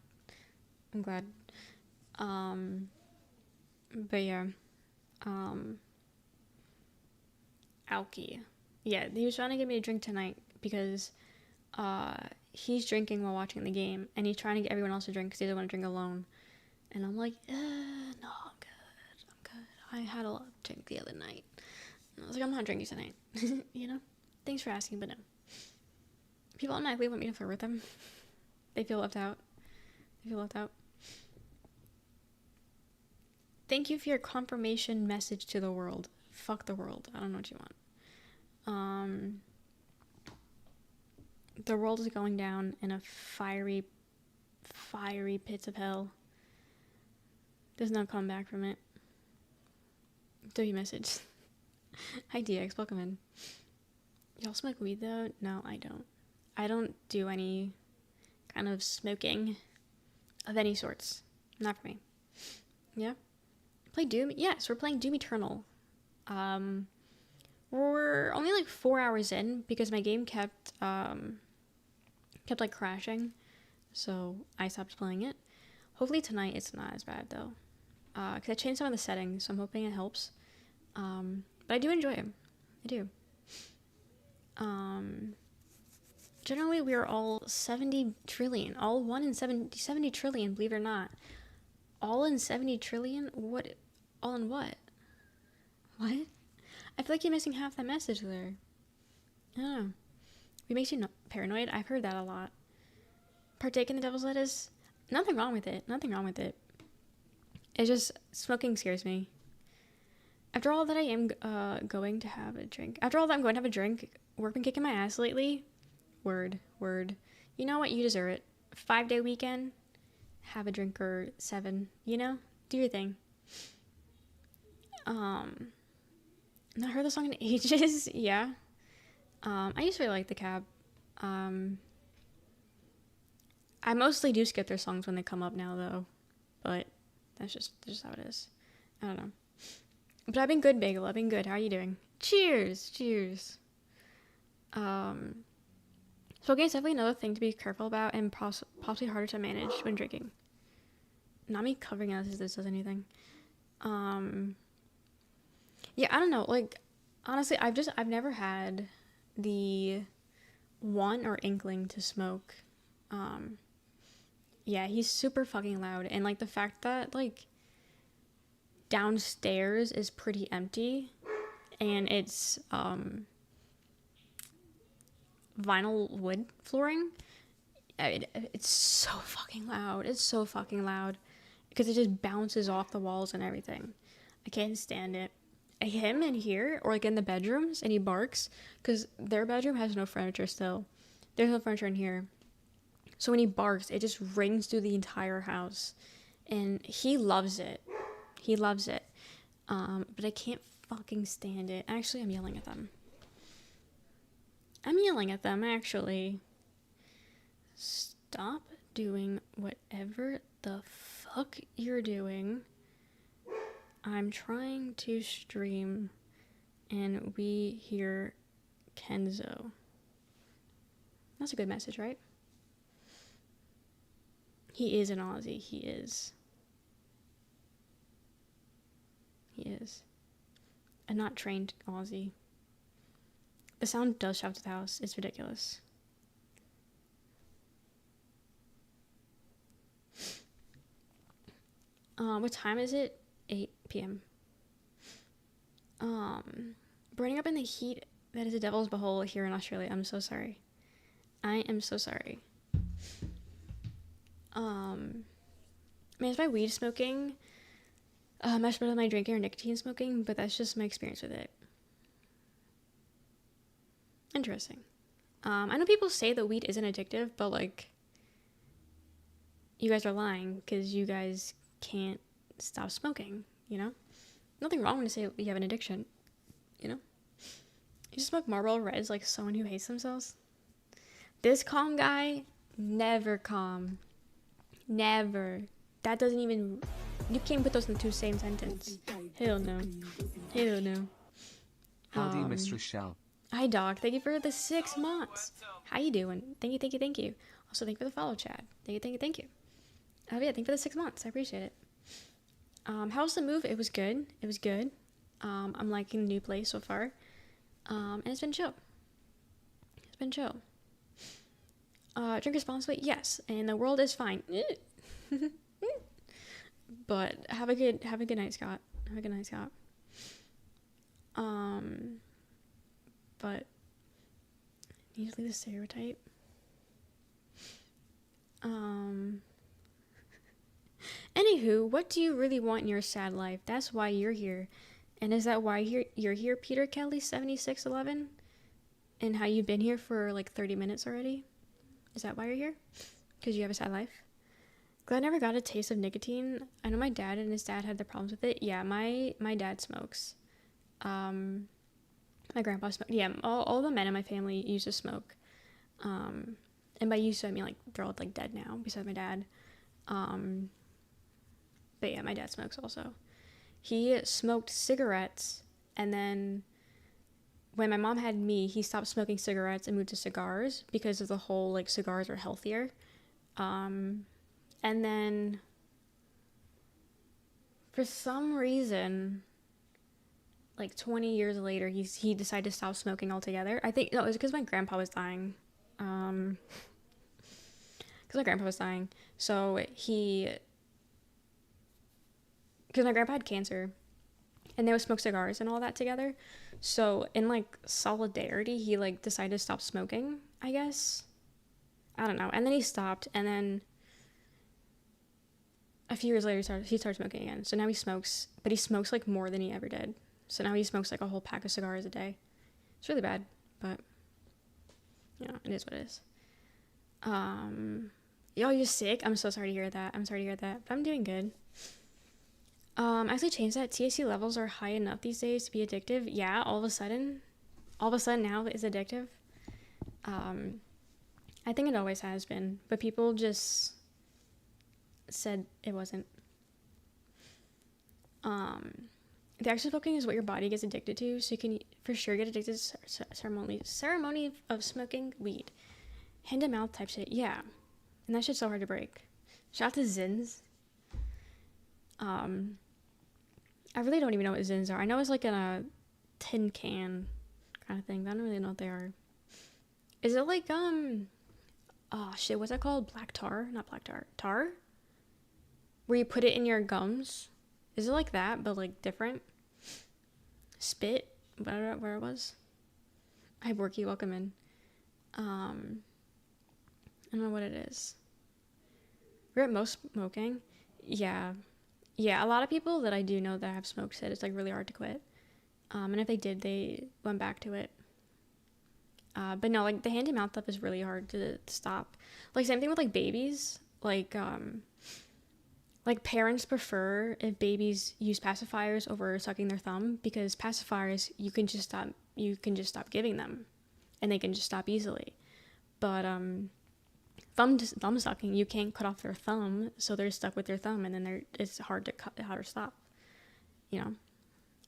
But yeah. Alki. Yeah, he was trying to get me a drink tonight because he's drinking while watching the game, and he's trying to get everyone else to drink because he doesn't want to drink alone. And I'm like, no, I'm good. I had a lot of drink the other night. And I was like, I'm not drinking tonight. You know? Thanks for asking, but no. People automatically want me to flirt with them. They feel left out. Thank you for your confirmation message to the world. Fuck the world. I don't know what you want. The world is going down in a fiery pits of hell. There's no comeback from it. W message. Hi DX, welcome in. Y'all smoke weed though? No, I don't. I don't do any kind of smoking of any sorts. Not for me. Yeah? Play Doom? Yes, we're playing Doom Eternal. We're only like 4 hours in because my game kept like crashing. So I stopped playing it. Hopefully tonight it's not as bad though. Because I changed some of the settings, so I'm hoping it helps. But I do enjoy it. I do. Generally, we are all 70 trillion. All 1 in 70 trillion, believe it or not. All in 70 trillion? What? All in what? What? I feel like you're missing half that message there. I don't know. It makes you paranoid. I've heard that a lot. Partake in the devil's lettuce? Nothing wrong with it. It's just, smoking scares me. After all that, I am going to have a drink. After all that, I'm going to have a drink. Work been kicking my ass lately. Word. You know what? You deserve it. 5-day weekend. Have a drink or 7. You know, do your thing. Not heard the song in ages. Yeah. I used to really like The Cab. I mostly do skip their songs when they come up now, though. But that's just how it is. I don't know. But I've been good, Bagel. I've been good. How are you doing? Cheers. So again, it's definitely another thing to be careful about and possibly harder to manage when drinking. Not me covering out as this does anything. Yeah, I don't know. Like, honestly, I've never had the want or inkling to smoke. Yeah, he's super fucking loud. And, like, the fact that, like, downstairs is pretty empty and it's, vinyl wood flooring. It's so fucking loud. It's so fucking loud. Because it just bounces off the walls and everything. I can't stand it. Him in here, or, like, in the bedrooms, and he barks. Because their bedroom has no furniture still. There's no furniture in here. So when he barks, it just rings through the entire house. And he loves it. But I can't fucking stand it. Actually, I'm yelling at them. Actually. Stop doing whatever the fuck you're doing. I'm trying to stream, and we hear Kenzo. That's a good message, right? He is an Aussie. He is. A not trained Aussie. The sound does shout to the house. It's ridiculous. What time is it? 8 p.m. Burning up in the heat that is a devil's behold here in Australia. I'm so sorry. I am so sorry. It's my weed smoking much better than my drinking or nicotine smoking, but that's just my experience with it. Interesting. I know people say that weed isn't addictive, but, like, you guys are lying because you guys can't stop smoking, you know? Nothing wrong when you say you have an addiction, you know? You just smoke Marlboro Reds like someone who hates themselves. This calm guy, never calm. Never. That doesn't even... You can't put those in the two same sentence. Hell no. Howdy, Miss Rochelle. Hi, Doc. Thank you for the 6 months. How you doing? Thank you. Also, thank you for the follow, Chad. Thank you. Oh, yeah, thank you for the 6 months. I appreciate it. How was the move? It was good. I'm liking the new place so far. And it's been chill. Drink responsibly? Yes. And the world is fine. But have a good night, Scott. But need to leave the stereotype. Anywho, what do you really want in your sad life? That's why you're here. And is that why you're here, Peter Kelly 7611? And how you've been here for like 30 minutes already? Is that why you're here? Because you have a sad life? Glad I never got a taste of nicotine. I know my dad and his dad had the problems with it. Yeah, my dad smokes. My grandpa smoked. Yeah, all the men in my family used to smoke. And by used to, I mean, like, they're all, like, dead now, besides my dad. But yeah, my dad smokes also. He smoked cigarettes, and then when my mom had me, he stopped smoking cigarettes and moved to cigars because of the whole, like, cigars are healthier. And then for some reason, like 20 years later, he decided to stop smoking altogether. I think, no, it was because my grandpa was dying. So because my grandpa had cancer, and they would smoke cigars and all that together. So in, like, solidarity, he, like, decided to stop smoking, I guess. I don't know. And then he stopped, and then a few years later, he started smoking again. So now he smokes, but he smokes, like, more than he ever did. So now he smokes like a whole pack of cigars a day. It's really bad, but you know, it is what it is. Yo, you're sick? I'm so sorry to hear that. But I'm doing good. I actually changed that. THC levels are high enough these days to be addictive. Yeah, all of a sudden now it's addictive. I think it always has been, but people just said it wasn't. The act of smoking is what your body gets addicted to, so you can for sure get addicted to ceremony of smoking weed. Hand to mouth type shit, yeah. And that shit's so hard to break. Shout out to Zins. I really don't even know what Zins are. I know it's like in a tin can kind of thing, but I don't really know what they are. Is it like, oh shit, what's that called? Black tar? Not black tar. Tar? Where you put it in your gums? Is it like that, but like different? Spit? Where it was? Hi, Borky, welcome in. I don't know what it is. We're at most smoking. Yeah, a lot of people that I do know that have smoked said it's like really hard to quit. And if they did, they went back to it. But no, like the hand to mouth stuff is really hard to stop. Like same thing with like babies. Like parents prefer if babies use pacifiers over sucking their thumb, because pacifiers you can just stop giving them, and they can just stop easily. But thumb sucking, you can't cut off their thumb, so they're stuck with their thumb, and then it's hard to stop. You know,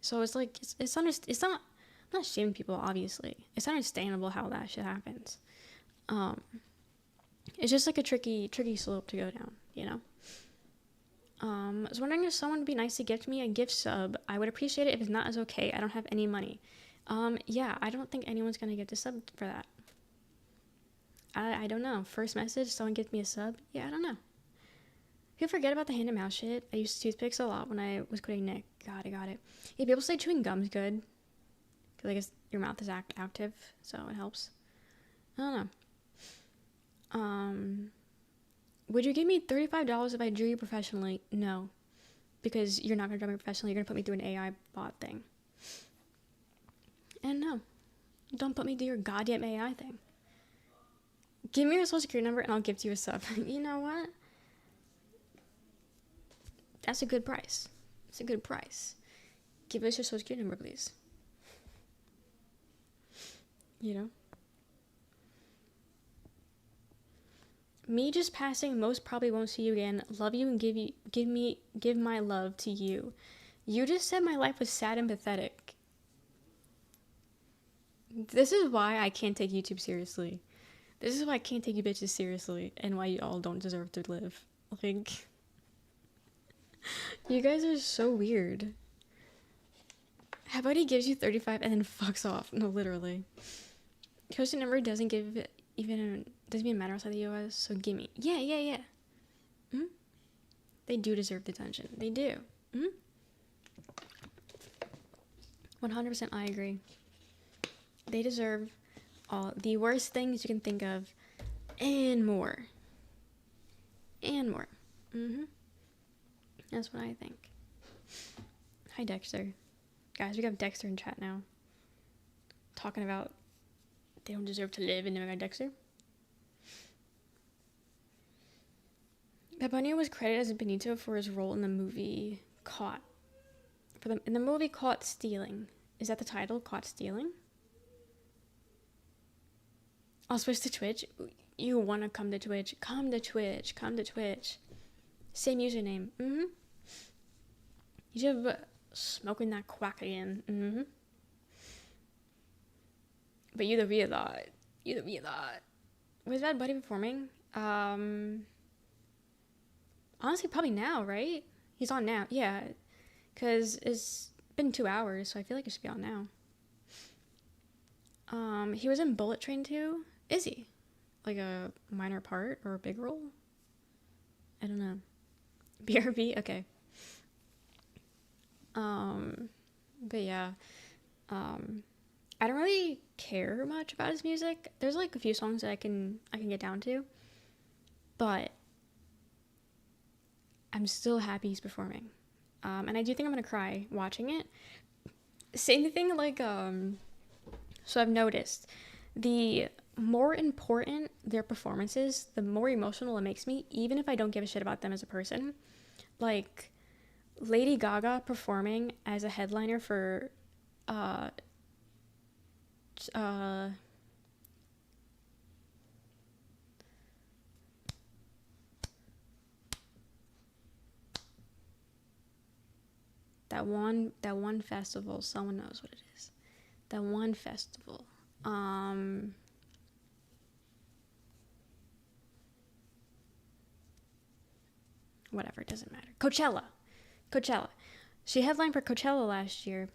so it's like it's not. I'm not shaming people, obviously. It's understandable how that shit happens. It's just like a tricky slope to go down, you know. I was wondering if someone would be nice to gift me a gift sub. I would appreciate it. If it's not, it's okay. I don't have any money. Yeah, I don't think anyone's gonna get a sub for that. I don't know. First message, someone gift me a sub? Yeah, I don't know. People forget about the hand and mouth shit. I used toothpicks a lot when I was quitting Nick. God, I got it. Yeah, people say chewing gum's good, because I guess your mouth is active, so it helps. I don't know. Would you give me $35 if I drew you professionally? No. Because you're not going to draw me professionally. You're going to put me through an AI bot thing. And no. Don't put me through your goddamn AI thing. Give me your social security number and I'll gift you a sub. You know what? That's a good price. It's a good price. Give us your social security number, please. You know? Me just passing, most probably won't see you again. Love you and give my love to you. You just said my life was sad and pathetic. This is why I can't take YouTube seriously. This is why I can't take you bitches seriously, and why you all don't deserve to live. Like, you guys are so weird. How about he gives you 35 and then fucks off? No, literally. Social number doesn't even matter outside the US, so gimme. Yeah. Mm-hmm. They do deserve the attention. They do. Mm-hmm. 100% I agree. They deserve all the worst things you can think of, and more. Mm-hmm. That's what I think. Hi, Dexter. Guys, we got Dexter in chat now. Talking about they don't deserve to live, and then we got Dexter. Bad Bunny was credited as Benito for his role in the movie Caught. In the movie Caught Stealing. Is that the title? Caught Stealing? I'll switch to Twitch. You want to come to Twitch? Come to Twitch. Same username. Mm-hmm. You should have smoking that quack again. Mm-hmm. But you the real lot. Was Bad Bunny performing? Honestly, probably now, right? He's on now. Yeah. Because it's been 2 hours, so I feel like it should be on now. He was in Bullet Train 2. Is he? Like a minor part or a big role? I don't know. BRB? Okay. But yeah. I don't really care much about his music. There's like a few songs that I can get down to. But I'm still happy he's performing. And I do think I'm gonna cry watching it. Same thing like so I've noticed the more important their performance is, the more emotional it makes me, even if I don't give a shit about them as a person. Like Lady Gaga performing as a headliner for uh uh that one festival, someone knows what it is. That one festival. Um Whatever, it doesn't matter. Coachella. She headlined for Coachella last year,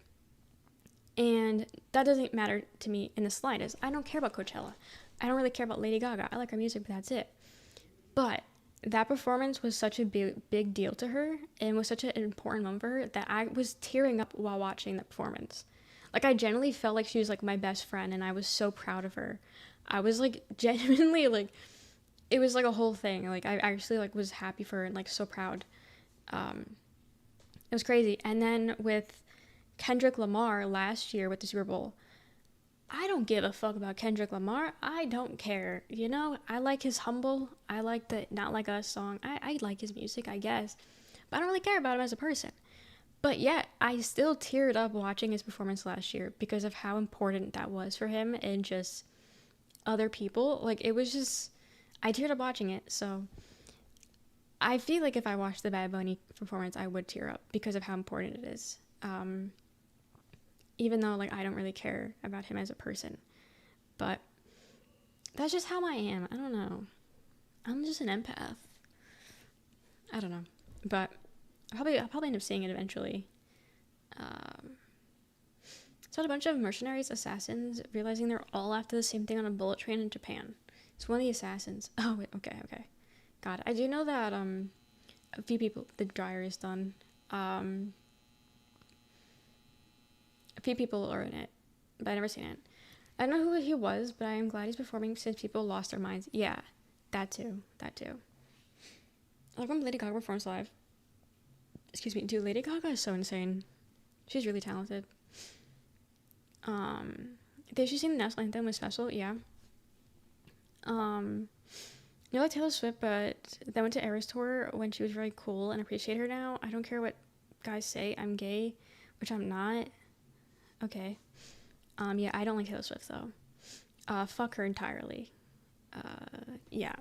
and that doesn't matter to me in the slightest. I don't care about Coachella. I don't really care about Lady Gaga. I like her music, but that's it. But that performance was such a big deal to her and was such an important moment for her that I was tearing up while watching that performance. Like, I genuinely felt like she was like my best friend, and I was so proud of her. I was like genuinely like, it was like a whole thing. Like, I actually like was happy for her and like so proud. It was crazy. And then with Kendrick Lamar last year with the Super Bowl, I don't give a fuck about Kendrick Lamar. I don't care. You know, I like his Humble. I like the Not Like Us song. I like his music, I guess. But I don't really care about him as a person. But yet, I still teared up watching his performance last year because of how important that was for him and just other people. Like, it was just, I teared up watching it. So I feel like if I watched the Bad Bunny performance, I would tear up because of how important it is. Even though like I don't really care about him as a person, but that's just how I am. I don't know. I'm just an empath. I don't know, but I'll probably end up seeing it eventually. It's about a bunch of mercenaries, assassins, realizing they're all after the same thing on a bullet train in Japan. It's one of the assassins. Oh wait, okay. God, I do know that a few people. The dryer is done. A few people are in it, but I've never seen it. I don't know who he was, but I am glad he's performing since people lost their minds. Yeah, that too. I love when Lady Gaga performs live. Excuse me, dude, Lady Gaga is so insane. She's really talented. Did you sing the national anthem was special? Yeah. You know, like Taylor Swift, but they went to Eras Tour when she was very cool and appreciate her now. I don't care what guys say. I'm gay, which I'm not. Okay. Yeah, I don't like Taylor Swift though. Fuck her entirely. Yeah.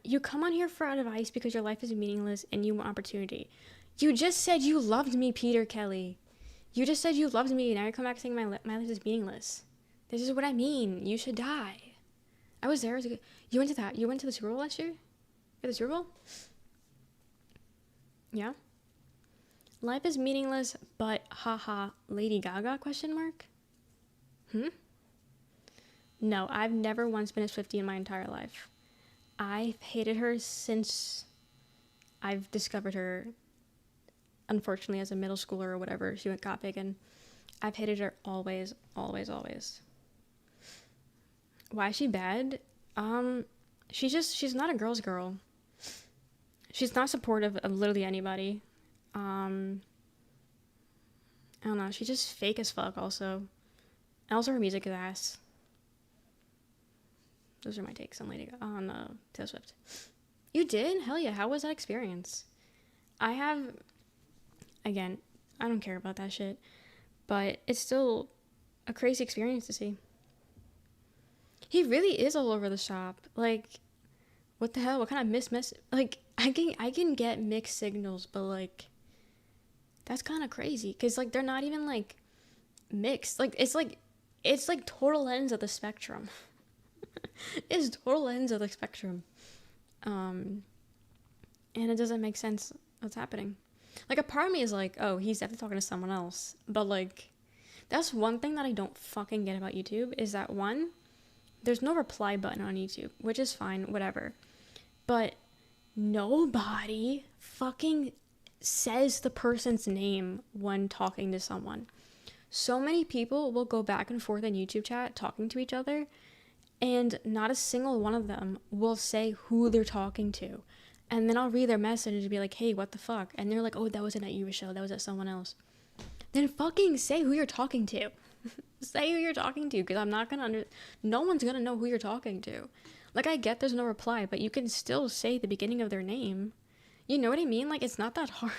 You come on here for advice because your life is meaningless and you want opportunity. You just said you loved me, Peter Kelly. You just said you loved me, now you come back saying my life is meaningless. This is what I mean. You should die. I was there. You went to that. You went to the Super Bowl last year? For the Super Bowl? Yeah. Life is meaningless, but haha, Lady Gaga, question mark? No, I've never once been a Swiftie in my entire life. I've hated her since I've discovered her, unfortunately, as a middle schooler or whatever. She got big, and I've hated her always. Why is she bad? She's not a girl's girl. She's not supportive of literally anybody. I don't know. She's just fake as fuck. Also, her music is ass. Those are my takes on Taylor Swift. You did? Hell yeah! How was that experience? Again, I don't care about that shit, but it's still a crazy experience to see. He really is all over the shop. Like, what the hell? What kind of like, I can get mixed signals, but like, that's kind of crazy because like they're not even like mixed. Like it's like total ends of the spectrum. It's total ends of the spectrum. And it doesn't make sense what's happening. Like, a part of me is like, oh, he's definitely talking to someone else. But like, that's one thing that I don't fucking get about YouTube is that one, there's no reply button on YouTube, which is fine, whatever. But nobody fucking says the person's name when talking to someone. So many people will go back and forth in YouTube chat talking to each other, and not a single one of them will say who they're talking to. And then I'll read their message and be like, hey, what the fuck? And they're like, oh, that wasn't at you, Rochelle. That was at someone else. Then fucking say who you're talking to. Say who you're talking to, because I'm not gonna no one's gonna know who you're talking to. Like, I get there's no reply, but you can still say the beginning of their name. You know what I mean? Like, it's not that hard.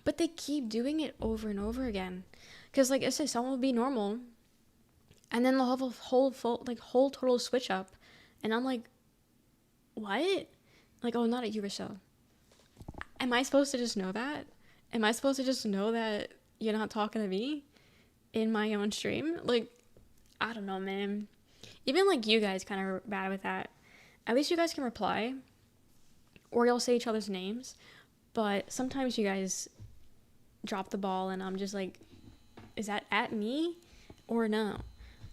But they keep doing it over and over again. Because, like I said, someone will be normal, and then they'll have a whole total switch up. And I'm like, what? Like, oh, not at you, Rochelle. Am I supposed to just know that? Am I supposed to just know that you're not talking to me in my own stream? Like, I don't know, man. Even, like, you guys kind of are bad with that. At least you guys can reply. Or you'll say each other's names. But sometimes you guys drop the ball and I'm just like, is that at me or no?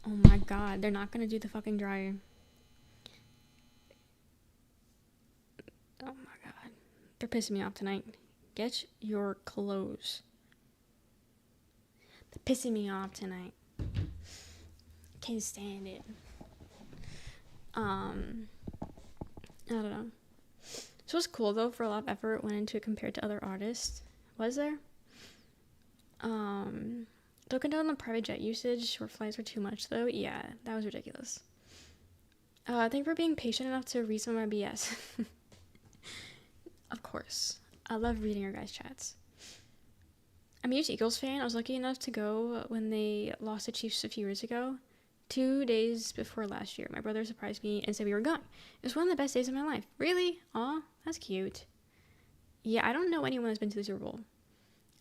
Oh my god, they're not gonna do the fucking dryer. Oh my god. They're pissing me off tonight. Get your clothes. They're pissing me off tonight. Can't stand it. I don't know. So it's cool though, for a lot of effort went into it compared to other artists. Was there? Don't condone the private jet usage. Short flights were too much though. Yeah, that was ridiculous. Thank you for being patient enough to read some of my BS. Of course. I love reading your guys' chats. I'm a huge Eagles fan. I was lucky enough to go when they lost the Chiefs a few years ago. 2 days before last year. My brother surprised me and said we were going. It was one of the best days of my life. Really? Aw, that's cute. Yeah, I don't know anyone that's been to the Super Bowl.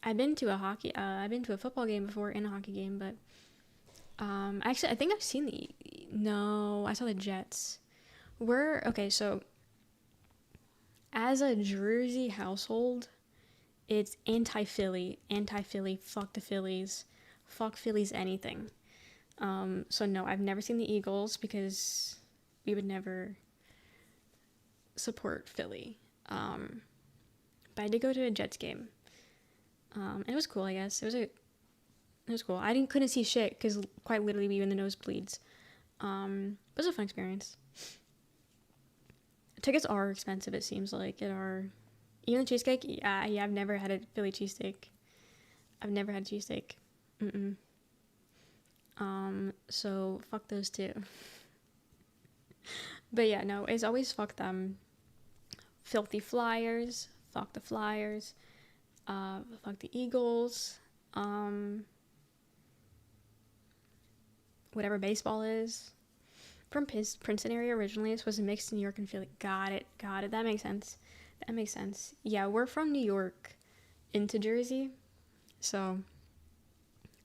I've been to a football game before and a hockey game, but actually I think I've seen no, I saw the Jets. Okay, so as a Jersey household, it's anti-Philly, fuck the Phillies, fuck Phillies anything. So no, I've never seen the Eagles because we would never support Philly. But I did go to a Jets game. And it was cool, I guess. It was cool. I couldn't see shit because quite literally we were in the nosebleeds. But it was a fun experience. Tickets are expensive, it seems like. Even the cheesesteak, yeah, I've never had a Philly cheesesteak. I've never had a cheesesteak. So fuck those two. But yeah, no, it's always fuck them. Filthy Flyers, fuck the Flyers. Fuck the Eagles. Whatever baseball is. From Princeton area originally. It's supposed to mix New York and Philly. Got it. That makes sense. Yeah, we're from New York into Jersey. So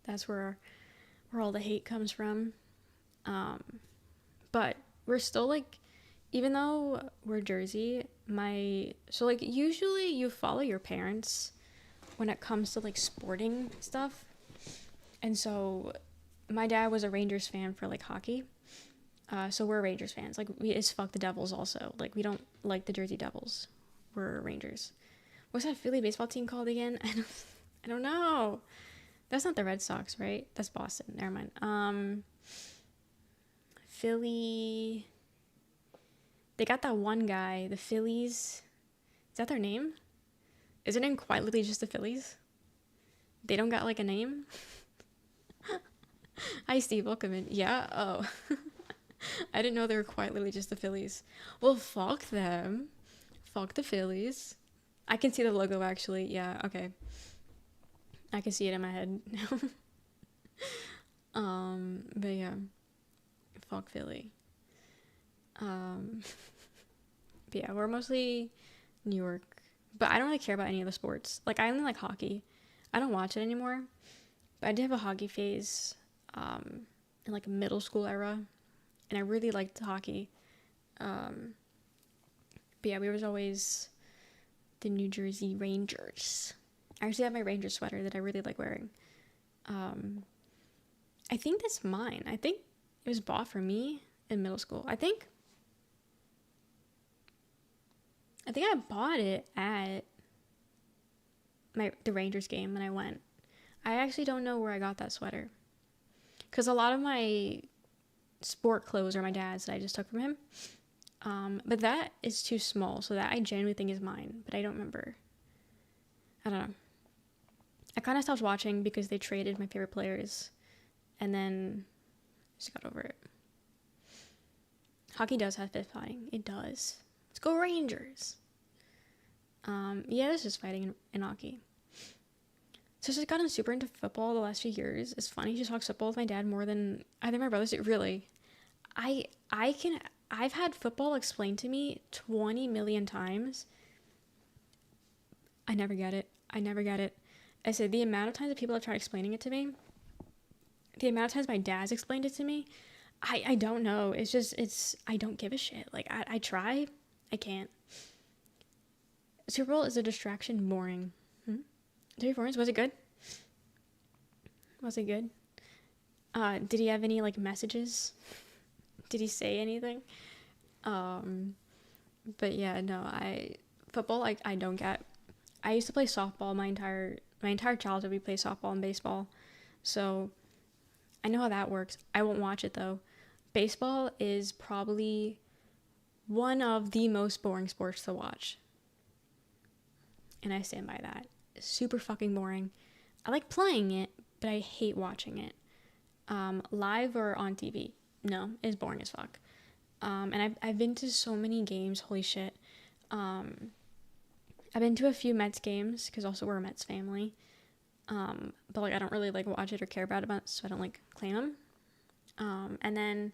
that's where all the hate comes from. But we're still like, even though we're Jersey, usually you follow your parents when it comes to like sporting stuff. And so my dad was a Rangers fan for like hockey. So we're Rangers fans. Like, it's fuck the Devils also. Like, we don't like the Jersey Devils. We're Rangers. What's that Philly baseball team called again? I don't know. That's not the Red Sox, right? That's Boston. Never mind. Philly. They got that one guy, the Phillies. Is that their name? Is their name quite literally just the Phillies? They don't got like a name? Hi, Steve. Welcome in. Yeah? Oh. I didn't know they were quite literally just the Phillies. Well, fuck them. Fuck the Phillies. I can see the logo actually. Yeah, okay. I can see it in my head now. But yeah. Fuck Philly. But yeah, we're mostly New York. But I don't really care about any of the sports. Like, I only like hockey. I don't watch it anymore. But I did have a hockey phase in like a middle school era. And I really liked hockey. But yeah, we was always the New Jersey Rangers. I actually have my Ranger sweater that I really like wearing. I think that's mine. I think it was bought for me in middle school. I think I bought it at the Rangers game when I went. I actually don't know where I got that sweater. Because a lot of my sport clothes are my dad's that I just took from him. But that is too small, so that I genuinely think is mine, but I don't remember. I don't know. I kind of stopped watching because they traded my favorite players, and then just got over it. Hockey does have fist fighting. It does. Let's go Rangers. Yeah, there's just fighting in hockey. So I've just gotten super into football the last few years. It's funny, she talks football with my dad more than either of my brothers do. Really. I've had football explained to me 20 million times. I never get it. I said the amount of times that people have tried explaining it to me, the amount of times my dad's explained it to me, I don't know. I don't give a shit. Like, I try, I can't. Super Bowl is a distraction, boring. 3 performance, was it good? Did he have any, like, messages? Did he say anything? But yeah, no, football, I don't get. I used to play softball my entire childhood. We played softball and baseball, so I know how that works. I won't watch it though. Baseball is probably one of the most boring sports to watch, and I stand by that. It's super fucking boring. I like playing it, but I hate watching it. Live or on TV. No, it's boring as fuck. And I've been to so many games. Holy shit. I've been to a few Mets games because also we're a Mets family. But like I don't really like watch it or care about it much, so I don't like claim them. And then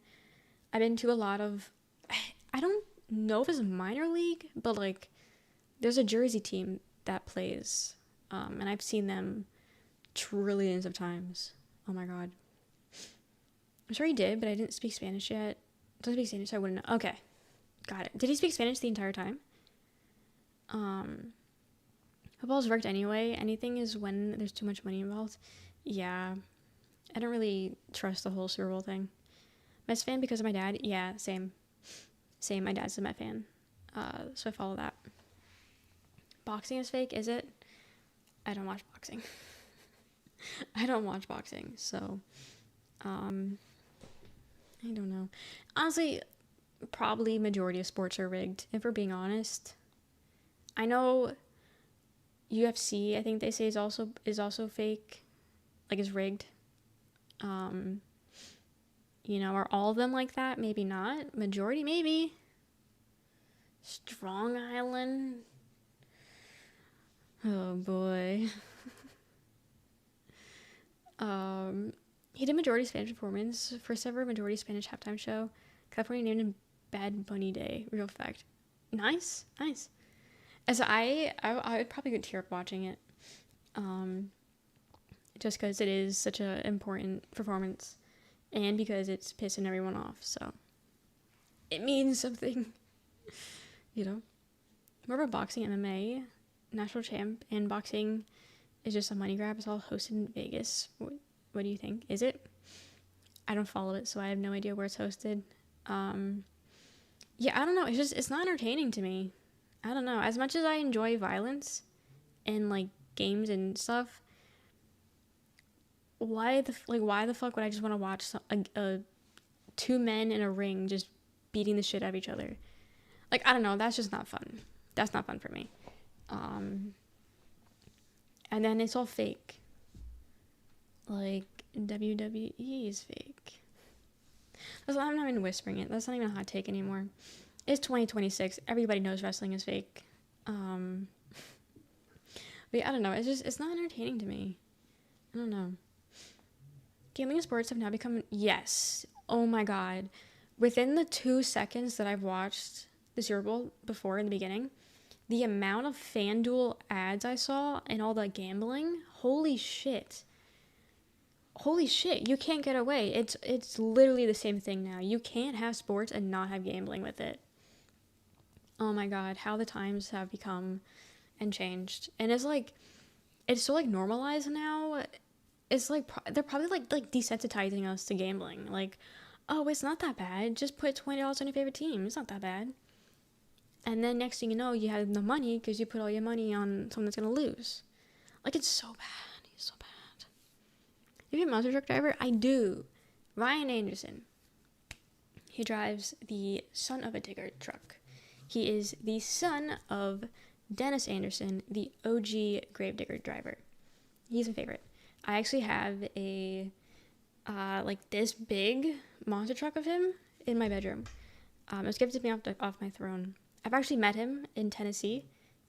I've been to a lot of, I don't know if it's minor league, but like there's a Jersey team that plays, and I've seen them trillions of times. Oh my god. I'm sure he did, but I didn't speak Spanish yet. Don't speak Spanish, so I wouldn't know. Okay, got it. Did he speak Spanish the entire time? Football's worked anyway. Anything is when there's too much money involved. Yeah, I don't really trust the whole Super Bowl thing. Mets fan because of my dad. Yeah, same. My dad's a Met fan, so I follow that. Boxing is fake, is it? I don't watch boxing. So, I don't know. Honestly, probably majority of sports are rigged, if we're being honest. I know UFC, I think they say is also fake, like is rigged. Are all of them like that? Maybe not. Majority, maybe. Strong Island. Oh boy. He did majority Spanish performance, first ever majority Spanish halftime show. California named him Bad Bunny Day. Real fact. Nice. As I would probably get tear up watching it, just because it is such an important performance, and because it's pissing everyone off. So it means something, More about boxing, MMA, national champ, and boxing is just a money grab. It's all hosted in Vegas. What do you think? Is it? I don't follow it, so I have no idea where it's hosted. Yeah, I don't know. It's not entertaining to me. I don't know. As much as I enjoy violence and like games and stuff, why the fuck would I just want to watch two men in a ring just beating the shit out of each other? Like, I don't know. That's just not fun. That's not fun for me. And then it's all fake. Like, WWE is fake. I'm not even whispering it. That's not even a hot take anymore. It's 2026. Everybody knows wrestling is fake. But yeah, I don't know. It's not entertaining to me. I don't know. Gambling and sports have now become, yes. Oh my god. Within the 2 seconds that I've watched the Super Bowl before in the beginning, the amount of FanDuel ads I saw and all the gambling, holy shit. You can't get away. It's literally the same thing now. You can't have sports and not have gambling with it. Oh my god, how the times have become and changed. And it's so like normalized now. It's like they're probably like desensitizing us to gambling. Like, oh, it's not that bad. Just put $20 on your favorite team. It's not that bad. And then next thing you know, you have no money because you put all your money on someone that's gonna lose. Like, it's so bad. It's so bad. You have a monster truck driver? I do. Ryan Anderson. He drives the son of a digger truck. He is the son of Dennis Anderson, the OG gravedigger driver. He's my favorite. I actually have a like this big monster truck of him in my bedroom. It was gifted to me off my throne. I've actually met him in Tennessee.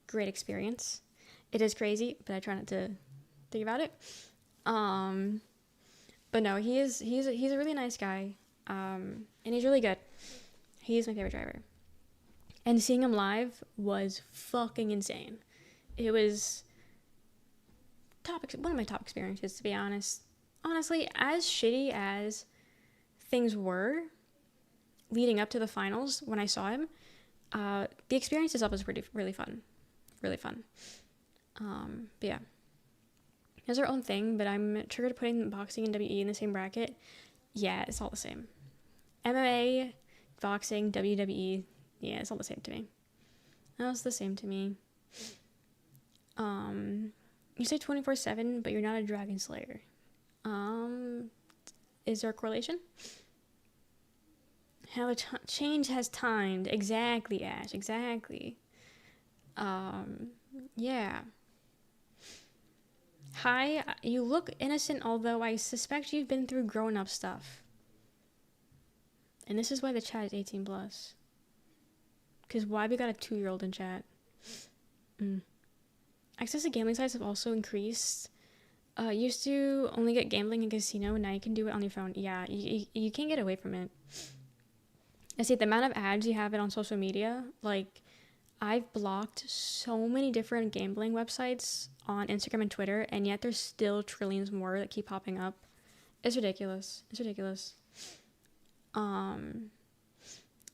Great experience. It is crazy, but I try not to think about it. But no, he's a really nice guy. And he's really good. He's my favorite driver. And seeing him live was fucking insane. It was one of my top experiences, to be honest. Honestly, as shitty as things were leading up to the finals when I saw him, the experience itself was really fun. Really fun. But yeah. He has their own thing, but I'm triggered putting boxing and WE in the same bracket. Yeah, it's all the same. MMA, boxing, WWE, yeah, it's all the same to me. It's the same to me. You say 24/7, but you're not a dragon slayer. Is there a correlation? How the change has timed. Exactly, Ash. Exactly. Yeah. Hi, you look innocent, although I suspect you've been through grown-up stuff. And this is why the chat is 18 plus. Because why we got a 2-year-old in chat? Access to gambling sites have also increased. Used to only get gambling in casino, now you can do it on your phone. Yeah, you can't get away from it. I see the amount of ads you have it on social media. Like, I've blocked so many different gambling websites on Instagram and Twitter, and yet there's still trillions more that keep popping up. It's ridiculous. It's ridiculous.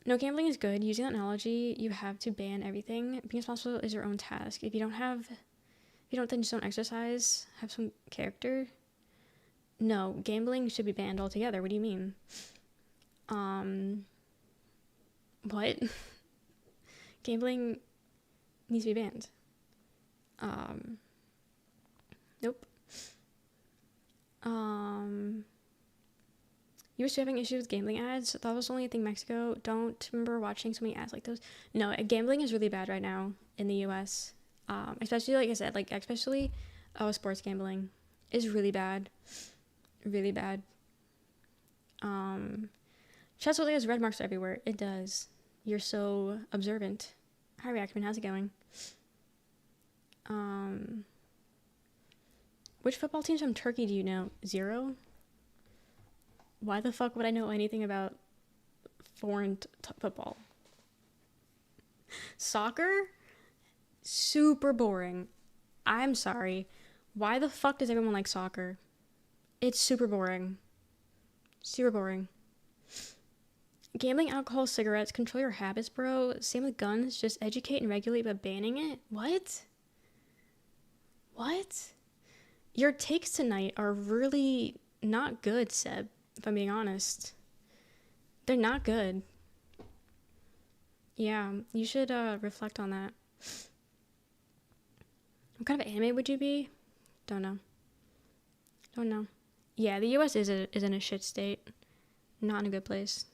No, gambling is good. Using that analogy, you have to ban everything. Being responsible is your own task. If you don't, then just don't exercise. Have some character. No, gambling should be banned altogether. What do you mean? What? Gambling needs to be banned. Nope. You were having issues with gambling ads? That was only a thing in Mexico. Don't remember watching so many ads like those. No, gambling is really bad right now in the US. Especially, like I said, especially sports gambling is really bad. Really bad. Chat really has red marks everywhere. It does. You're so observant. Hi, Reactman. How's it going? Which football teams from Turkey do you know? 0? Why the fuck would I know anything about foreign football? Soccer? Super boring. I'm sorry. Why the fuck does everyone like soccer? It's super boring. Super boring. Gambling, alcohol, cigarettes, control your habits, bro. Same with guns. Just educate and regulate, but banning it? What? What? Your takes tonight are really not good, Seb, if I'm being honest. They're not good. Yeah, you should reflect on that. What kind of anime would you be? Don't know. Don't know. Yeah, the US is in a shit state. Not in a good place.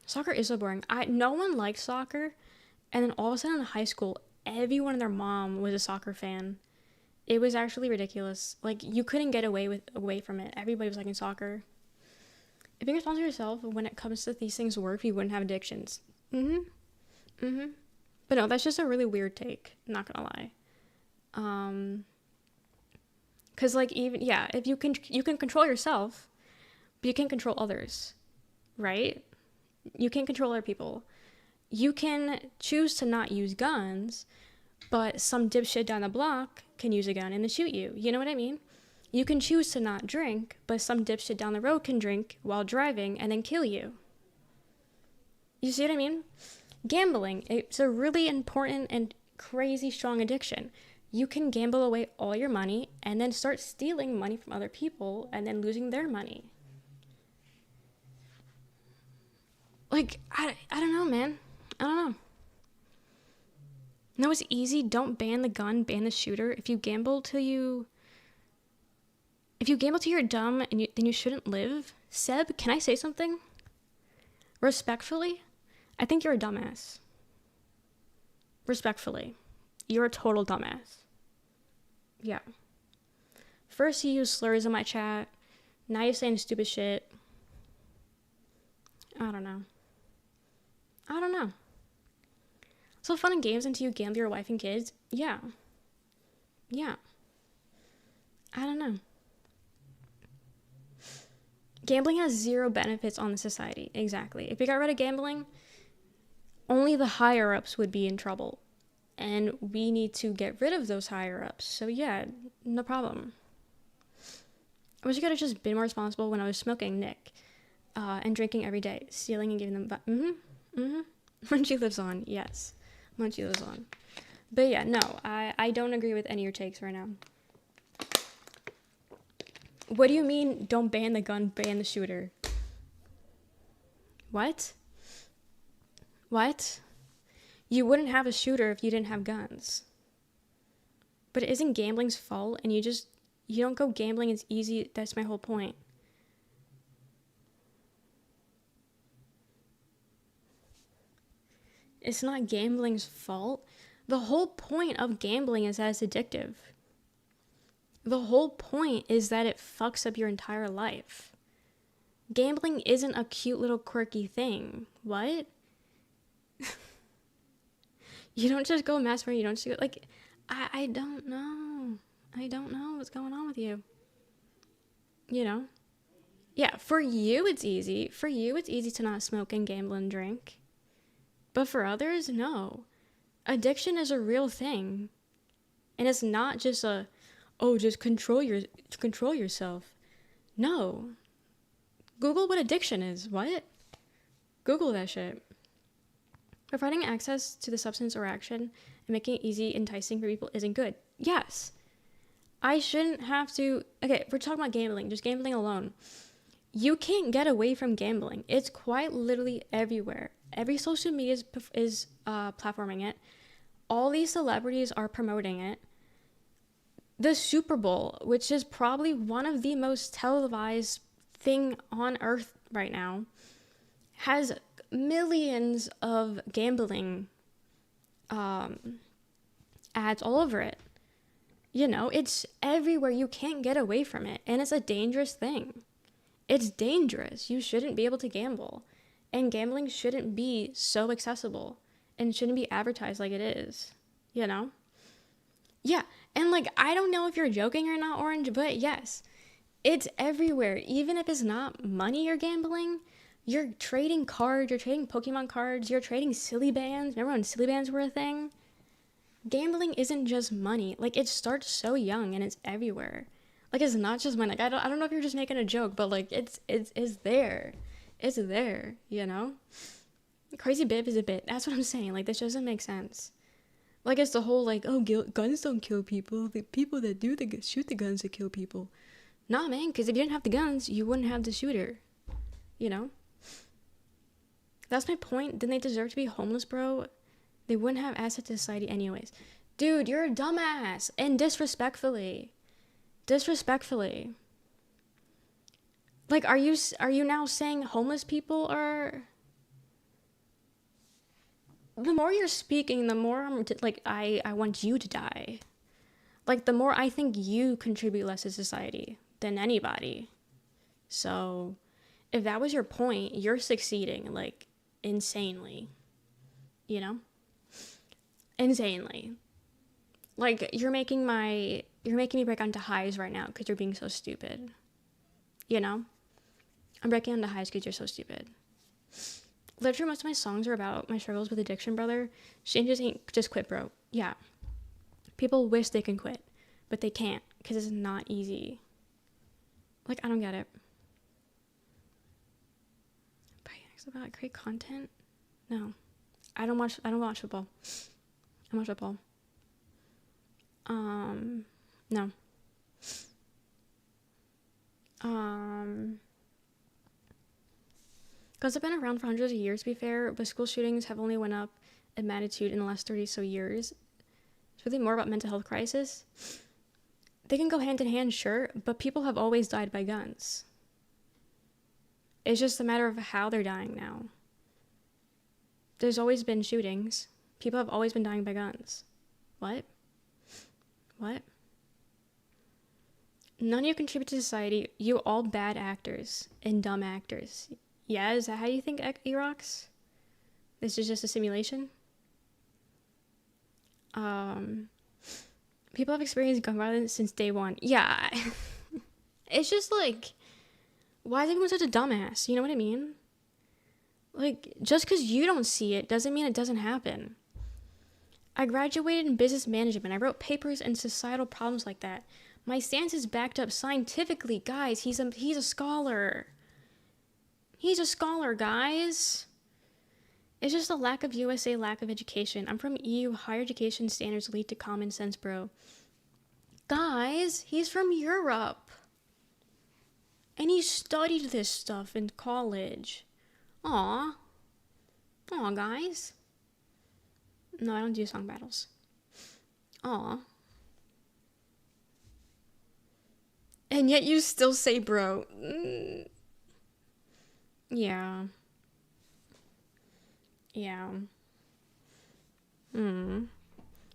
Soccer is so boring. No one liked soccer, and then all of a sudden in high school, everyone and their mom was a soccer fan. It was actually ridiculous. Like, you couldn't get away from it. Everybody was liking soccer. If being responsible for yourself when it comes to these things work, you wouldn't have addictions. But no, that's just a really weird take. Not gonna lie. Cause if you can control yourself, but you can't control others, right? You can't control other people. You can choose to not use guns, but some dipshit down the block can use a gun and then shoot you. You know what I mean? You can choose to not drink, but some dipshit down the road can drink while driving and then kill you. You see what I mean? Gambling, it's a really important and crazy strong addiction. You can gamble away all your money and then start stealing money from other people and then losing their money. Like, I don't know, man. I don't know. No, it's easy. Don't ban the gun, ban the shooter. If you gamble till you're dumb, then you shouldn't live. Seb, can I say something? Respectfully, I think you're a dumbass. Respectfully, you're a total dumbass. Yeah. First you use slurs in my chat, now you're saying stupid shit. I don't know. So fun and games until you gamble your wife and kids? Yeah. I don't know. Gambling has zero benefits on the society. Exactly. If we got rid of gambling, only the higher ups would be in trouble. And we need to get rid of those higher ups. So yeah, no problem. I wish I could have just been more responsible when I was smoking, Nick. And drinking every day. Stealing and giving them... Munchie lives on. Yes. Munchie lives on. But yeah, no. I don't agree with any of your takes right now. What do you mean, don't ban the gun, ban the shooter? What? You wouldn't have a shooter if you didn't have guns. But it isn't gambling's fault, and you don't go gambling, it's easy. That's my whole point. It's not gambling's fault. The whole point of gambling is that it's addictive. The whole point is that it fucks up your entire life. Gambling isn't a cute little quirky thing. What? You don't just go masturbate, you don't just go, like, I don't know. I don't know what's going on with you. You know? Yeah, for you it's easy. For you it's easy to not smoke and gamble and drink. But for others, no. Addiction is a real thing. And it's not just just control yourself. No. Google what addiction is. What? Google that shit. Providing access to the substance or action and making it easy, enticing for people isn't good. Yes. I shouldn't have to... Okay, we're talking about gambling. Just gambling alone. You can't get away from gambling. It's quite literally everywhere. Every social media is platforming it. All these celebrities are promoting it. The Super Bowl, which is probably one of the most televised thing on earth right now, has millions of gambling ads all over it. You know, it's everywhere. You can't get away from it. And it's a dangerous thing. It's dangerous. You shouldn't be able to gamble. And gambling shouldn't be so accessible. And shouldn't be advertised like it is. You know? Yeah. And like, I don't know if you're joking or not, Orange, but yes. It's everywhere. Even if it's not money you're gambling, you're trading cards, you're trading Pokemon cards, you're trading silly bands. Remember when silly bands were a thing? Gambling isn't just money. Like, it starts so young and it's everywhere. Like, it's not just money. Like, I don't know if you're just making a joke, but like, it's there. It's there, you know? Crazy bib is a bit. That's what I'm saying. Like, this doesn't make sense. Like, it's the whole, like, guns don't kill people. The people that do shoot the guns that kill people. Nah, man, because if you didn't have the guns, you wouldn't have the shooter. You know? That's my point. Didn't they deserve to be homeless, bro? They wouldn't have access to society anyways. Dude, you're a dumbass. And disrespectfully. Like, are you now saying homeless people are... The more you're speaking, the more I'm like, I want you to die. Like, the more I think you contribute less to society than anybody. So, if that was your point, you're succeeding, like, insanely. You know? Insanely. Like, you're making me break onto highs right now because you're being so stupid. You know? I'm breaking onto highs because you're so stupid. Literally, most of my songs are about my struggles with addiction, brother. Just quit, bro. Yeah. People wish they can quit, but they can't because it's not easy. Like, I don't get it. About great content? No. I don't watch football. I watch football. No. Guns have been around for hundreds of years, to be fair, but school shootings have only went up in magnitude in the last 30 so years. It's really more about mental health crisis. They can go hand in hand, sure, but people have always died by guns. It's just a matter of how they're dying now. There's always been shootings. People have always been dying by guns. What? What? None of you contribute to society. You all bad actors and dumb actors. Yeah, is that how you think Erox? This is just a simulation? People have experienced gun violence since day one. Yeah. It's just like, why is everyone such a dumbass? You know what I mean? Like, just because you don't see it doesn't mean it doesn't happen. I graduated in business management. I wrote papers in societal problems like that. My stance is backed up scientifically. Guys, he's a scholar. He's a scholar, guys. It's just a lack of USA, lack of education. I'm from EU. Higher education standards lead to common sense, bro. Guys, he's from Europe. And he studied this stuff in college. Aw, guys. No, I don't do song battles. Aw. And yet you still say bro. Yeah. Yeah.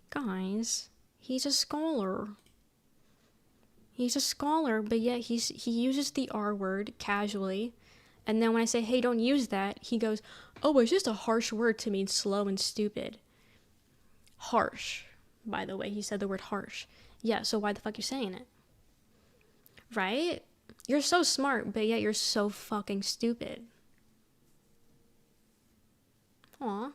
Guys, he's a scholar. He's a scholar, but yet he uses the R word casually. And then when I say, hey, don't use that, he goes, oh, it's just a harsh word to mean slow and stupid. Harsh. By the way, he said the word harsh. Yeah, so why the fuck you saying it? Right? You're so smart, but yet you're so fucking stupid. Aw.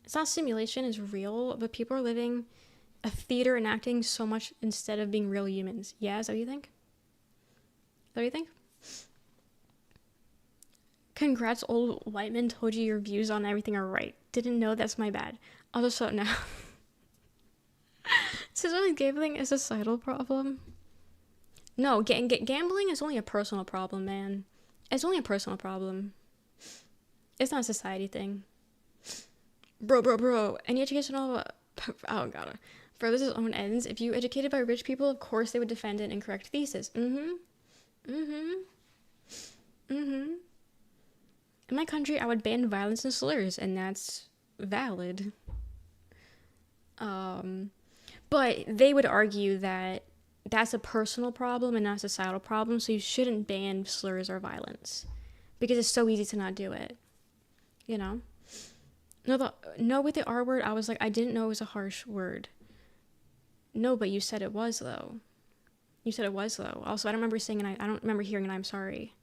It's not simulation, it's real, but people are living a theater and acting so much instead of being real humans. Yeah, is that what you think? Is that what you think? Congrats, old white man told you your views on everything are right. Didn't know, that's my bad. I'll just shut now. So really gambling is a societal problem? No, gambling is only a personal problem, man. It's only a personal problem. It's not a society thing. Bro. Any educational... Oh, God. Further his own ends. If you educated by rich people, of course they would defend an incorrect thesis. In my country, I would ban violence and slurs, and that's valid. But they would argue that that's a personal problem and not a societal problem, so you shouldn't ban slurs or violence. Because it's so easy to not do it. You know? No, with the R word, I was like, I didn't know it was a harsh word. No, but you said it was, though. Also, I don't remember saying I don't remember hearing an I'm sorry.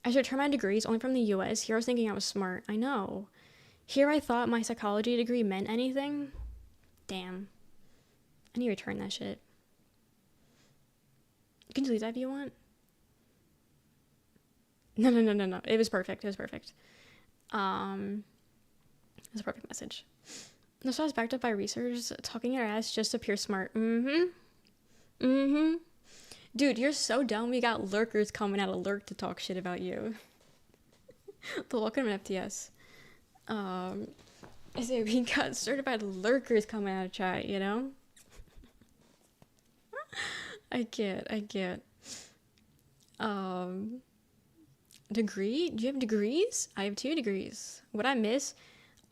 I should return my degrees only from the US. Here I was thinking I was smart. I know. Here I thought my psychology degree meant anything. Damn. I need to return that shit. You can delete that if you want. No. It was perfect. It was a perfect message. This was backed up by researchers. Talking your ass just to appear smart. Dude, you're so dumb. We got lurkers coming out of lurk to talk shit about you. The welcome to FTS. I say we got certified lurkers coming out of chat, you know? I get. Degree? Do you have degrees? I have 2 degrees. What I miss?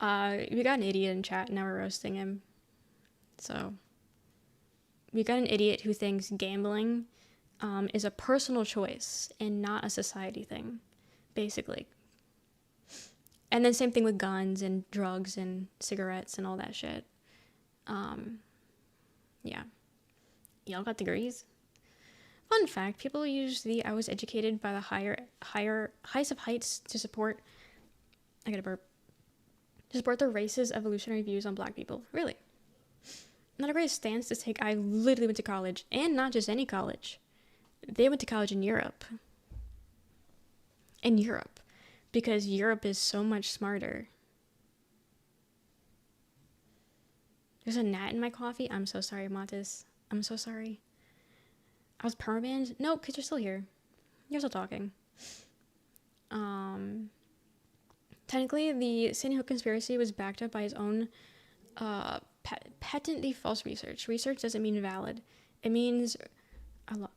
We got an idiot in chat, now we're roasting him. So, we got an idiot who thinks gambling is a personal choice and not a society thing, basically. And then same thing with guns and drugs and cigarettes and all that shit. Yeah. Y'all got degrees? Fun fact, people use the I was educated by the highest of heights to support the racist evolutionary views on black people. Really? Not a great stance to take. I literally went to college, and not just any college. They went to college in Europe. Because Europe is so much smarter. There's a gnat in my coffee. I'm so sorry, Matis. I'm so sorry. I was permabanned? No, because you're still here. You're still talking. Technically, the Sandy Hook conspiracy was backed up by his own patently false research. Research doesn't mean valid. It means a lot.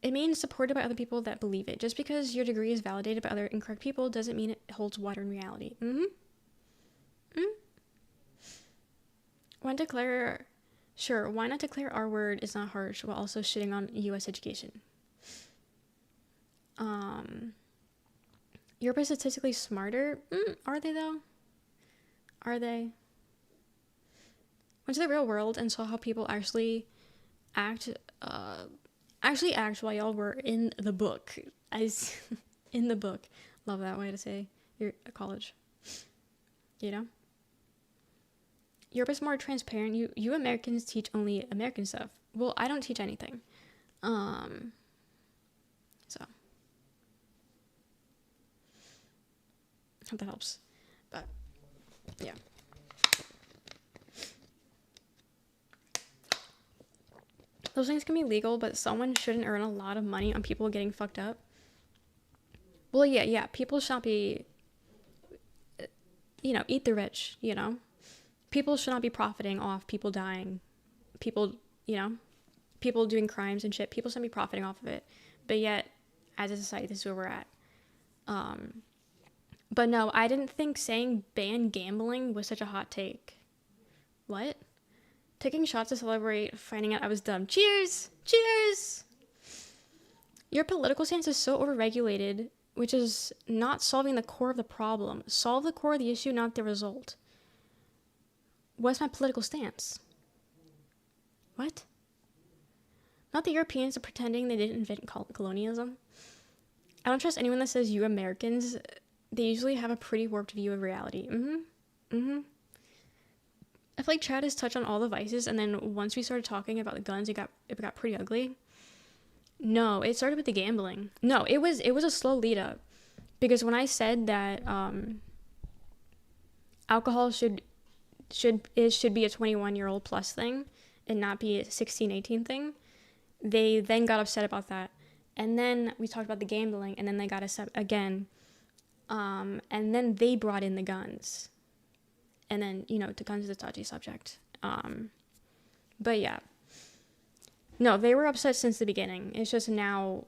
It means supported by other people that believe it. Just because your degree is validated by other incorrect people doesn't mean it holds water in reality. Why declare... Sure, why not declare our word is not harsh while also shitting on U.S. education? Europe is statistically smarter? Are they, though? Are they? Went to the real world and saw how people actually act while y'all were in the book. In the book. Love that way to say you're at college. You know? Europe is more transparent. You Americans teach only American stuff. Well, I don't teach anything. So. Hope that helps. But, yeah. Those things can be legal, but someone shouldn't earn a lot of money on people getting fucked up. Well, yeah. People should not be, eat the rich, People should not be profiting off people dying. People, people doing crimes and shit. People shouldn't be profiting off of it. But yet, as a society, this is where we're at. But no, I didn't think saying ban gambling was such a hot take. What? Taking shots to celebrate finding out I was dumb. Cheers! Cheers! Your political stance is so overregulated, which is not solving the core of the problem. Solve the core of the issue, not the result. What's my political stance? What? Not the Europeans are pretending they didn't invent colonialism. I don't trust anyone that says you Americans. They usually have a pretty warped view of reality. I feel like Chad has touched on all the vices, and then once we started talking about the guns, it got pretty ugly. No, it started with the gambling. No, it was a slow lead up, because when I said that alcohol should be a 21-year-old plus thing and not be a 16, 18 thing, they then got upset about that. And then we talked about the gambling, and then they got upset again. And then they brought in the guns. And then, the guns is a touchy subject. But yeah. No, they were upset since the beginning. It's just now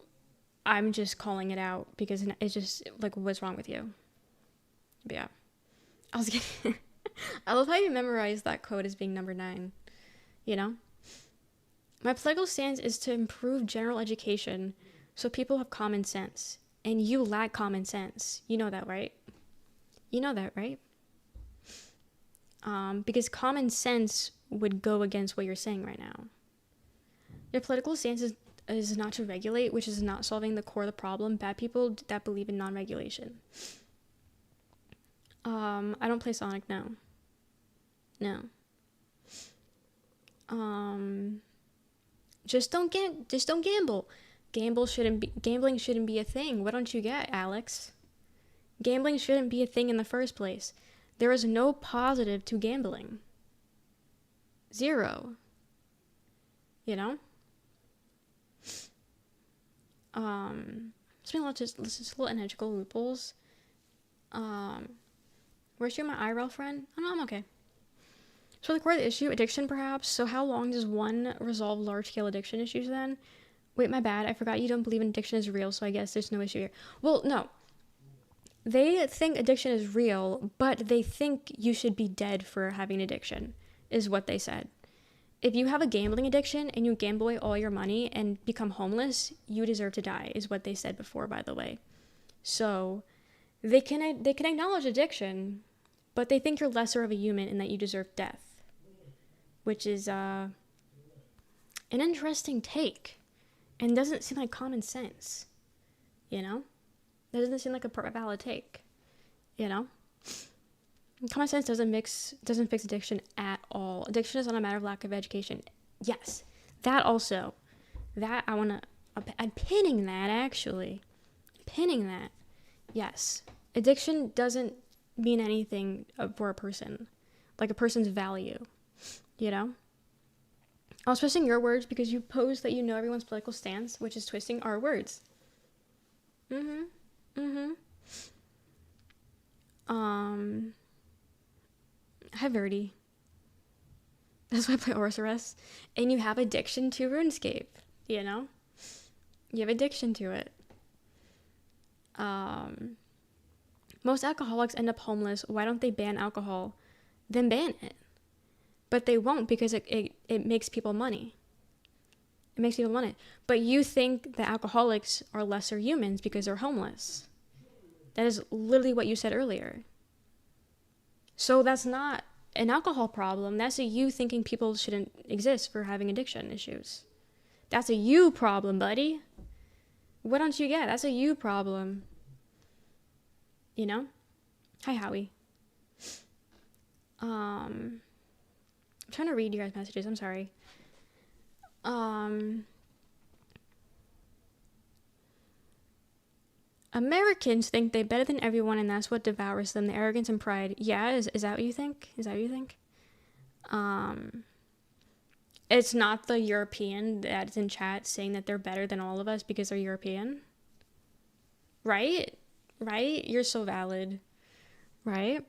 I'm just calling it out because it's just like, what's wrong with you? But yeah. I love how you memorized that quote as being number 9. My political stance is to improve general education so people have common sense. And you lack common sense. You know that, right? Because common sense would go against what you're saying right now. Your political stance is not to regulate, which is not solving the core of the problem. Bad people that believe in non-regulation. I don't play Sonic, no. Just don't gamble. Gambling shouldn't be a thing. What don't you get, Alex? Gambling shouldn't be a thing in the first place. There is no positive to gambling. 0. Something just little energetical loopholes. Where's my IRL friend? Oh, no, I'm okay. So the core of the issue, addiction perhaps. So how long does one resolve large-scale addiction issues then? Wait, my bad. I forgot you don't believe in addiction is real, so I guess there's no issue here. Well, no. They think addiction is real, but they think you should be dead for having addiction, is what they said. If you have a gambling addiction and you gamble away all your money and become homeless, you deserve to die, is what they said before, by the way. So they can acknowledge addiction, but they think you're lesser of a human and that you deserve death, which is an interesting take. And doesn't seem like common sense, That doesn't seem like a valid take, Common sense doesn't fix addiction at all. Addiction is not a matter of lack of education. Yes, that also. That I'm pinning that, actually. Pinning that. Yes. Addiction doesn't mean anything for a person. Like a person's value, I was twisting your words because you posed that you know everyone's political stance, which is twisting our words. Hi, Verdi. That's why I play Orus. And you have addiction to RuneScape, You have addiction to it. Most alcoholics end up homeless. Why don't they ban alcohol? Then ban it. But they won't because it makes people money. It makes people money. But you think that alcoholics are lesser humans because they're homeless. That is literally what you said earlier. So that's not an alcohol problem. That's a you thinking people shouldn't exist for having addiction issues. That's a you problem, buddy. What don't you get? That's a you problem. You know? Hi, Howie. I'm trying to read you guys' messages. I'm sorry. Americans think they're better than everyone, and that's what devours them, the arrogance and pride. Yeah, is that what you think? Is that what you think? It's not the European that's in chat saying that they're better than all of us because they're European. Right? Right? You're so valid. Right?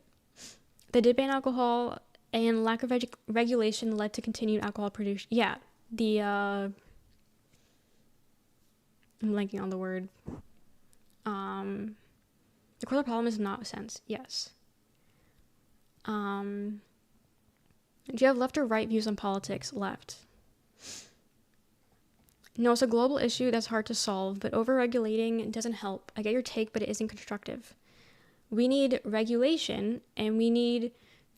They did ban alcohol, and lack of regulation led to continued alcohol production. Yeah, I'm blanking on the word. The core of the problem is not sense. Yes. Do you have left or right views on politics? Left. No, it's a global issue that's hard to solve, but over-regulating doesn't help. I get your take, but it isn't constructive. We need regulation, and we need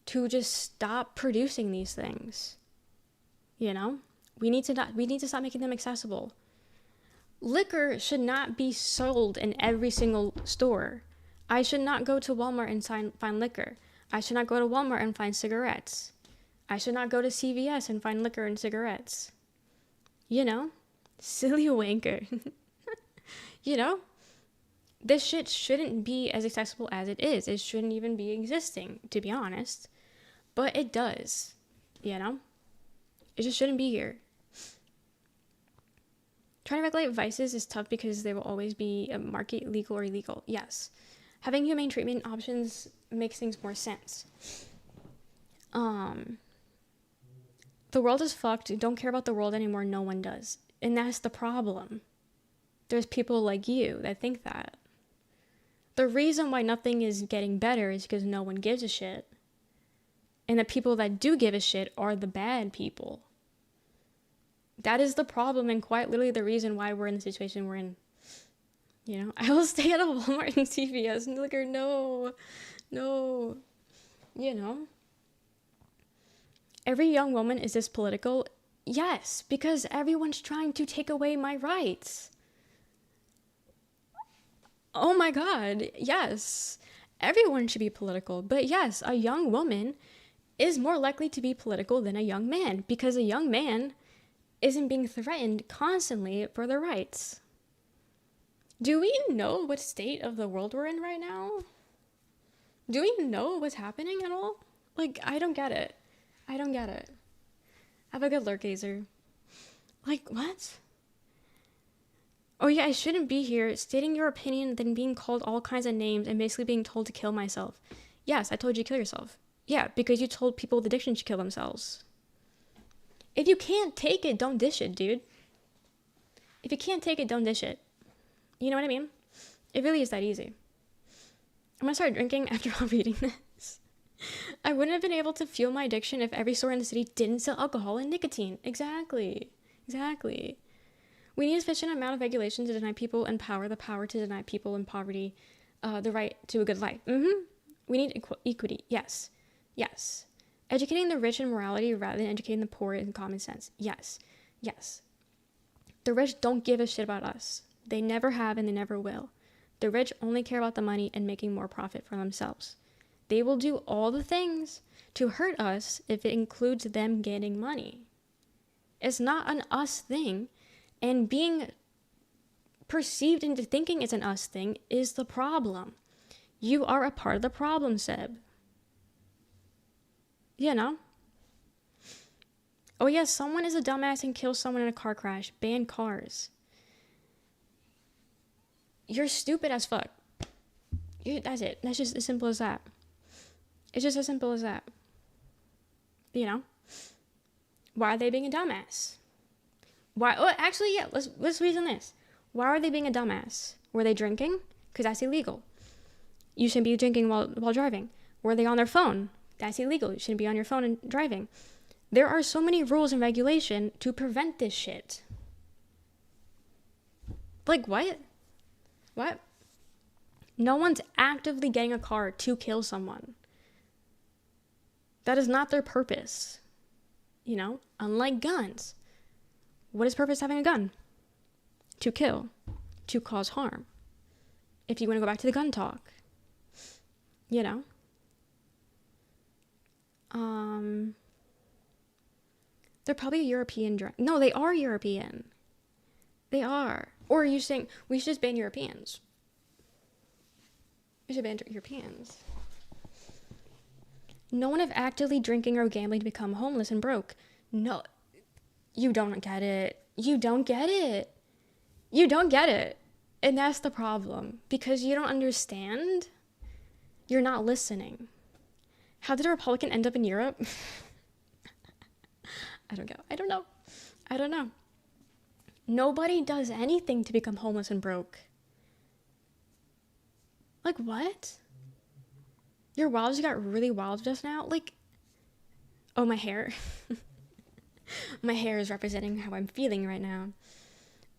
to just stop producing these things. You know? We need to stop making them accessible. Liquor should not be sold in every single store. I should not go to Walmart and find liquor. I should not go to Walmart and find cigarettes. I should not go to CVS and find liquor and cigarettes. You know? Silly wanker. You know? This shit shouldn't be as accessible as it is. It shouldn't even be existing, to be honest. But it does. You know? It just shouldn't be here. Trying to regulate vices is tough because there will always be a market, legal or illegal. Yes. Having humane treatment options makes things more sense. The world is fucked. Don't care about the world anymore. No one does. And that's the problem. There's people like you that think that. The reason why nothing is getting better is because no one gives a shit. And the people that do give a shit are the bad people. That is the problem and quite literally the reason why we're in the situation we're in. You know, I will stay at a Walmart and CVS and liquor. No. You know. Every young woman, is this political? Yes, because everyone's trying to take away my rights. Oh my God, yes. Everyone should be political. But yes, a young woman is more likely to be political than a young man because a young man isn't being threatened constantly for their rights. Do we know what state of the world we're in right now? Do we know what's happening at all? Like, I don't get it. Have a good lurk, Gazer. Like, what? Oh yeah, I shouldn't be here stating your opinion, then being called all kinds of names and basically being told to kill myself. Yes, I told you to kill yourself. Yeah, because you told people with addiction to kill themselves. If you can't take it, don't dish it, dude. If you can't take it, don't dish it. You know what I mean? It really is that easy. I'm gonna start drinking after all reading this. I wouldn't have been able to fuel my addiction if every store in the city didn't sell alcohol and nicotine. Exactly. We need a sufficient amount of regulation to deny people in power the power to deny people in poverty the right to a good life. We need equity. Yes. Educating the rich in morality rather than educating the poor in common sense. Yes. The rich don't give a shit about us. They never have and they never will. The rich only care about the money and making more profit for themselves. They will do all the things to hurt us if it includes them getting money. It's not an us thing, and being perceived into thinking it's an us thing is the problem. You are a part of the problem, Seb. You know? Oh yes, someone is a dumbass and kills someone in a car crash. Ban cars. You're stupid as fuck. That's it. That's just as simple as that. It's just as simple as that. You know? Why are they being a dumbass? Why? Oh, actually, yeah. Let's reason this. Why are they being a dumbass? Were they drinking? Because that's illegal. You shouldn't be drinking while driving. Were they on their phone? That's illegal. You shouldn't be on your phone and driving. There are so many rules and regulation to prevent this shit. Like, what? What? No one's actively getting a car to kill someone. That is not their purpose. You know? Unlike guns. What is the purpose of having a gun? To kill. To cause harm. If you want to go back to the gun talk. You know? They're probably a European drug. No, they are European. They are. Or are you saying we should just ban Europeans? We should ban Europeans. No one of actively drinking or gambling to become homeless and broke. No, you don't get it. You don't get it. You don't get it. And that's the problem. Because you don't understand. You're not listening. How did a Republican end up in Europe? I don't know. Nobody does anything to become homeless and broke. Like, what? Your wild just got really wild just now? Like, oh, my hair. My hair is representing how I'm feeling right now.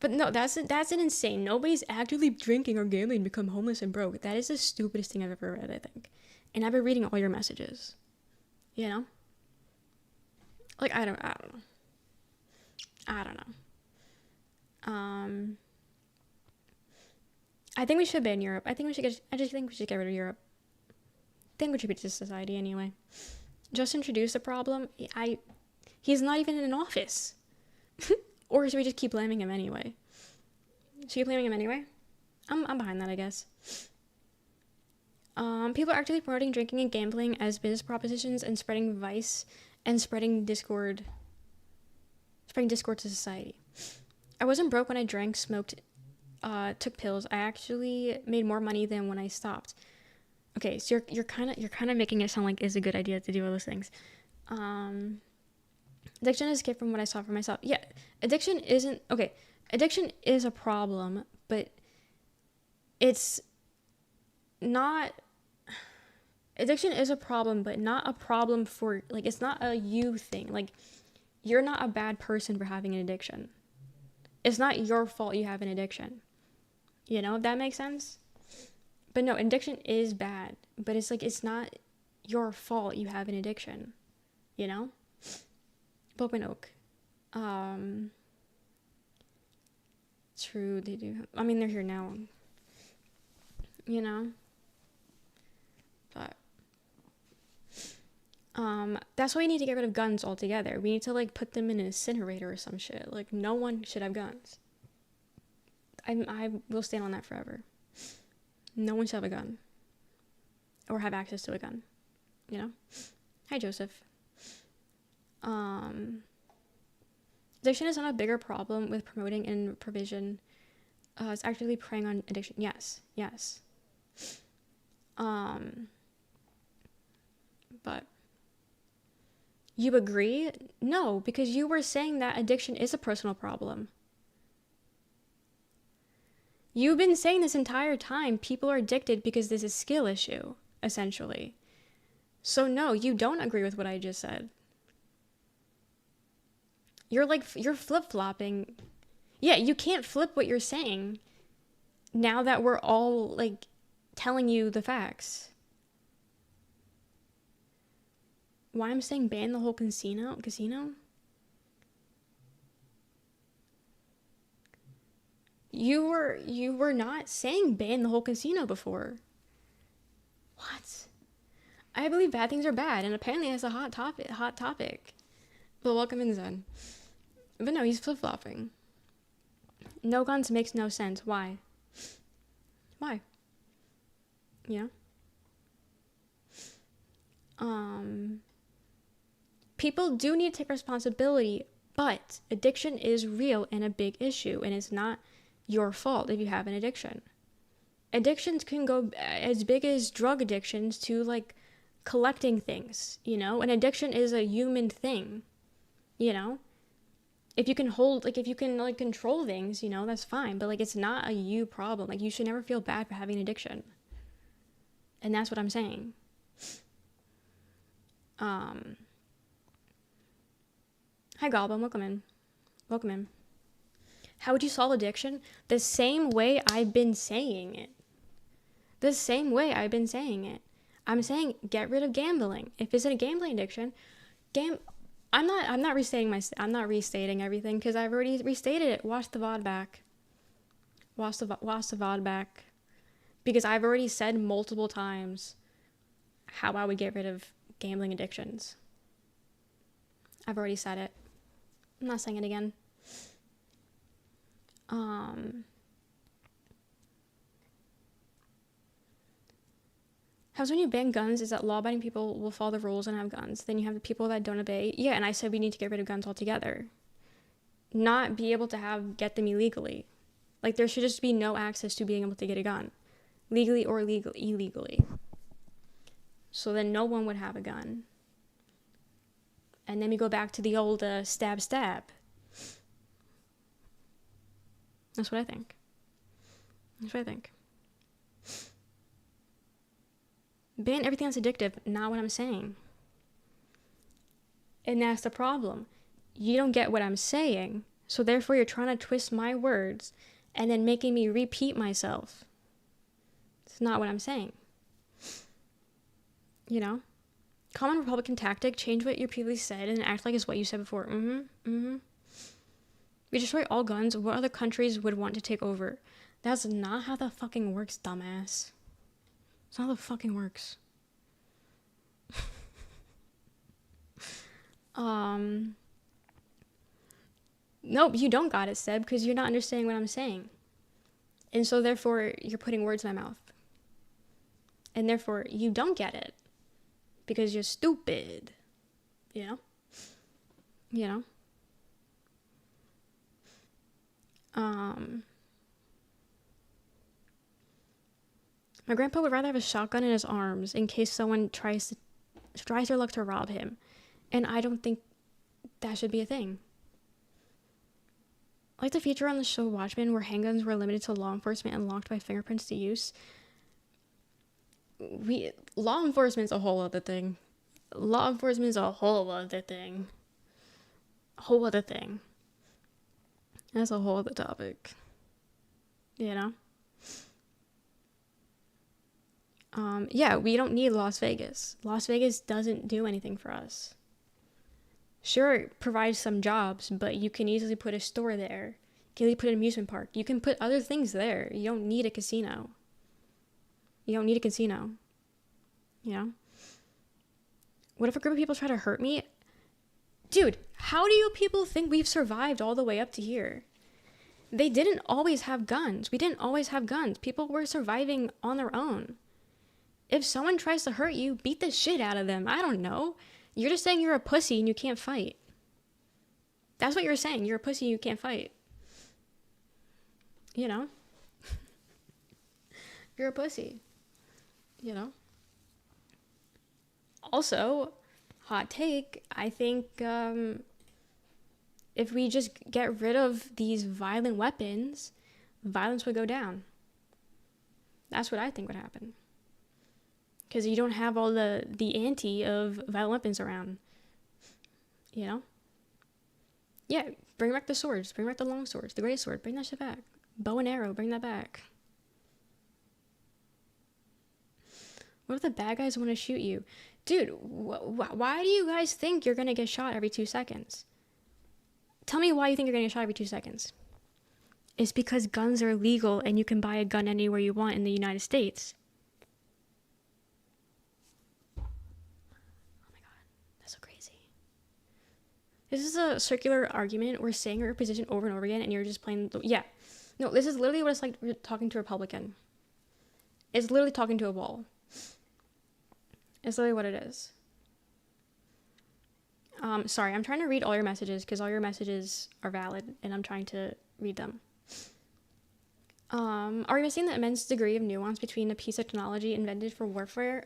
But no, that's an insane. Nobody's actively drinking or gambling to become homeless and broke. That is the stupidest thing I've ever read, I think. And I've been reading all your messages. You know? Like, I don't know. I think we should ban Europe. I just think we should get rid of Europe. I think we should be to society anyway. Just introduce the problem. He's not even in office. Or should we just keep blaming him anyway? Should we keep blaming him anyway? I'm behind that, I guess. People are actively promoting drinking and gambling as business propositions and spreading vice and spreading discord to society. I wasn't broke when I drank, smoked, took pills. I actually made more money than when I stopped. Okay, so you're kind of making it sound like it's a good idea to do all those things. Addiction is escape from what I saw for myself. Yeah, addiction is a problem, but it's not. Addiction is a problem, but not a problem for, like, it's not a you thing. Like, you're not a bad person for having an addiction. It's not your fault you have an addiction. You know, if that makes sense? But no, addiction is bad. But it's like, it's not your fault you have an addiction. You know? Bob and Oak. True, they do. I mean, they're here now. You know? But that's why we need to get rid of guns altogether. We need to, like, put them in an incinerator or some shit. Like, no one should have guns. I will stand on that forever. No one should have a gun. Or have access to a gun. You know? Hi, Joseph. Addiction is not a bigger problem with promoting and provision. It's actively preying on addiction. Yes. But you agree? No, because you were saying that addiction is a personal problem. You've been saying this entire time people are addicted because there's a skill issue, essentially. So no, you don't agree with what I just said. You're flip-flopping. Yeah, you can't flip what you're saying now that we're all, like, telling you the facts. Why I'm saying ban the whole casino? You were not saying ban the whole casino before. What? I believe bad things are bad, and apparently that's a hot topic. But welcome in, Zen. But no, he's flip-flopping. No guns makes no sense. Why? You know? People do need to take responsibility, but addiction is real and a big issue, and it's not your fault if you have an addiction. Addictions can go as big as drug addictions to, like, collecting things, you know? An addiction is a human thing, you know? If you can hold, like, if you can, like, control things, you know, that's fine. But, like, it's not a you problem. Like, you should never feel bad for having an addiction. And that's what I'm saying. Hi, Goblin. Welcome in. Welcome in. How would you solve addiction? The same way I've been saying it. The same way I've been saying it. I'm saying get rid of gambling. If it's a gambling addiction, I'm not restating everything because I've already restated it. Watch the VOD back. Watch the VOD back. Because I've already said multiple times how I would get rid of gambling addictions. I've already said it. I'm not saying it again. How's when you ban guns is that law-abiding people will follow the rules and have guns. Then you have the people that don't obey. Yeah, and I said we need to get rid of guns altogether. Not be able to get them illegally. Like, there should just be no access to being able to get a gun. Legally or illegally. So then no one would have a gun. And then we go back to the old stab. That's what I think. Ban everything that's addictive, not what I'm saying. And that's the problem. You don't get what I'm saying, so therefore you're trying to twist my words and then making me repeat myself. It's not what I'm saying. You know? Common Republican tactic, change what you previously said and act like it's what you said before. We destroy all guns, what other countries would want to take over? That's not how that fucking works, dumbass. It's not how that fucking works. Nope, you don't got it, Seb, because you're not understanding what I'm saying. And so therefore, you're putting words in my mouth. And therefore, you don't get it. Because you're stupid. You know? My grandpa would rather have a shotgun in his arms in case someone tries their luck to rob him. And I don't think that should be a thing. Like the feature on the show Watchmen where handguns were limited to law enforcement and locked by fingerprints to use. Law enforcement's a whole other thing. That's a whole other topic. You know? Yeah, we don't need Las Vegas. Las Vegas doesn't do anything for us. Sure, it provides some jobs, but you can easily put a store there. You can easily put an amusement park. You can put other things there. You don't need a casino. You know? What if a group of people try to hurt me? Dude, how do you people think we've survived all the way up to here? They didn't always have guns. We didn't always have guns. People were surviving on their own. If someone tries to hurt you, beat the shit out of them. I don't know. You're just saying you're a pussy and you can't fight. That's what you're saying. You're a pussy and you can't fight. You know? You're a pussy. You know? Also, hot take, I think if we just get rid of these violent weapons, violence would go down. That's what I think would happen. Because you don't have all the anti of violent weapons around. You know? Yeah, bring back the swords. Bring back the long swords. The great sword. Bring that shit back. Bow and arrow. Bring that back. What if the bad guys want to shoot you? Dude, why do you guys think you're going to get shot every 2 seconds? Tell me why you think you're going to get shot every 2 seconds. It's because guns are legal and you can buy a gun anywhere you want in the United States. This is a circular argument. We're saying your position over and over again, and you're just playing. Yeah. No, this is literally what it's like talking to a Republican. It's literally talking to a wall. It's literally what it is. Sorry, I'm trying to read all your messages because all your messages are valid, and I'm trying to read them. Are we missing the immense degree of nuance between a piece of technology invented for warfare,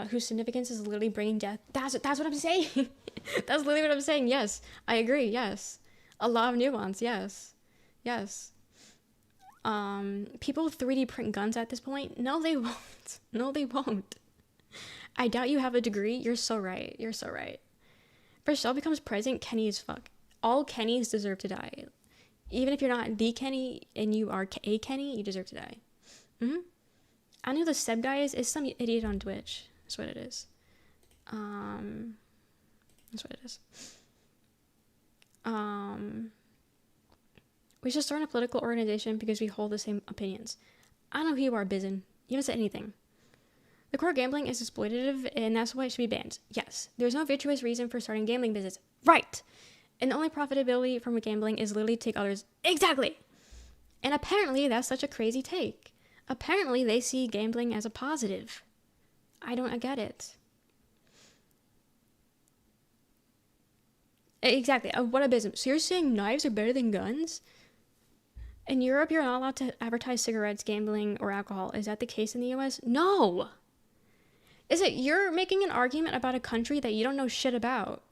whose significance is literally bringing death? That's what I'm saying. That's literally what I'm saying. Yes, I agree. Yes, A lot of nuance, yes. Yes. People 3D print guns at this point? No, they won't. No, they won't. I doubt you have a degree. You're so right. You're so right. If Rochelle becomes president, Kenny is fuck. All Kennys deserve to die. Even if you're not the Kenny and you are a Kenny, you deserve to die. I know the Seb guy is some idiot on Twitch. That's what it is. That's what it is. We should start a political organization because we hold the same opinions. I don't know who you are, Bizen. You haven't said anything. The core gambling is exploitative, and that's why it should be banned. Yes, there's no virtuous reason for starting gambling business. Right! And the only profitability from gambling is literally take others. Exactly! And apparently that's such a crazy take. Apparently they see gambling as a positive. I get it. Exactly. What a business. So you're saying knives are better than guns? In Europe, you're not allowed to advertise cigarettes, gambling, or alcohol. Is that the case in the US? No! Is it you're making an argument about a country that you don't know shit about?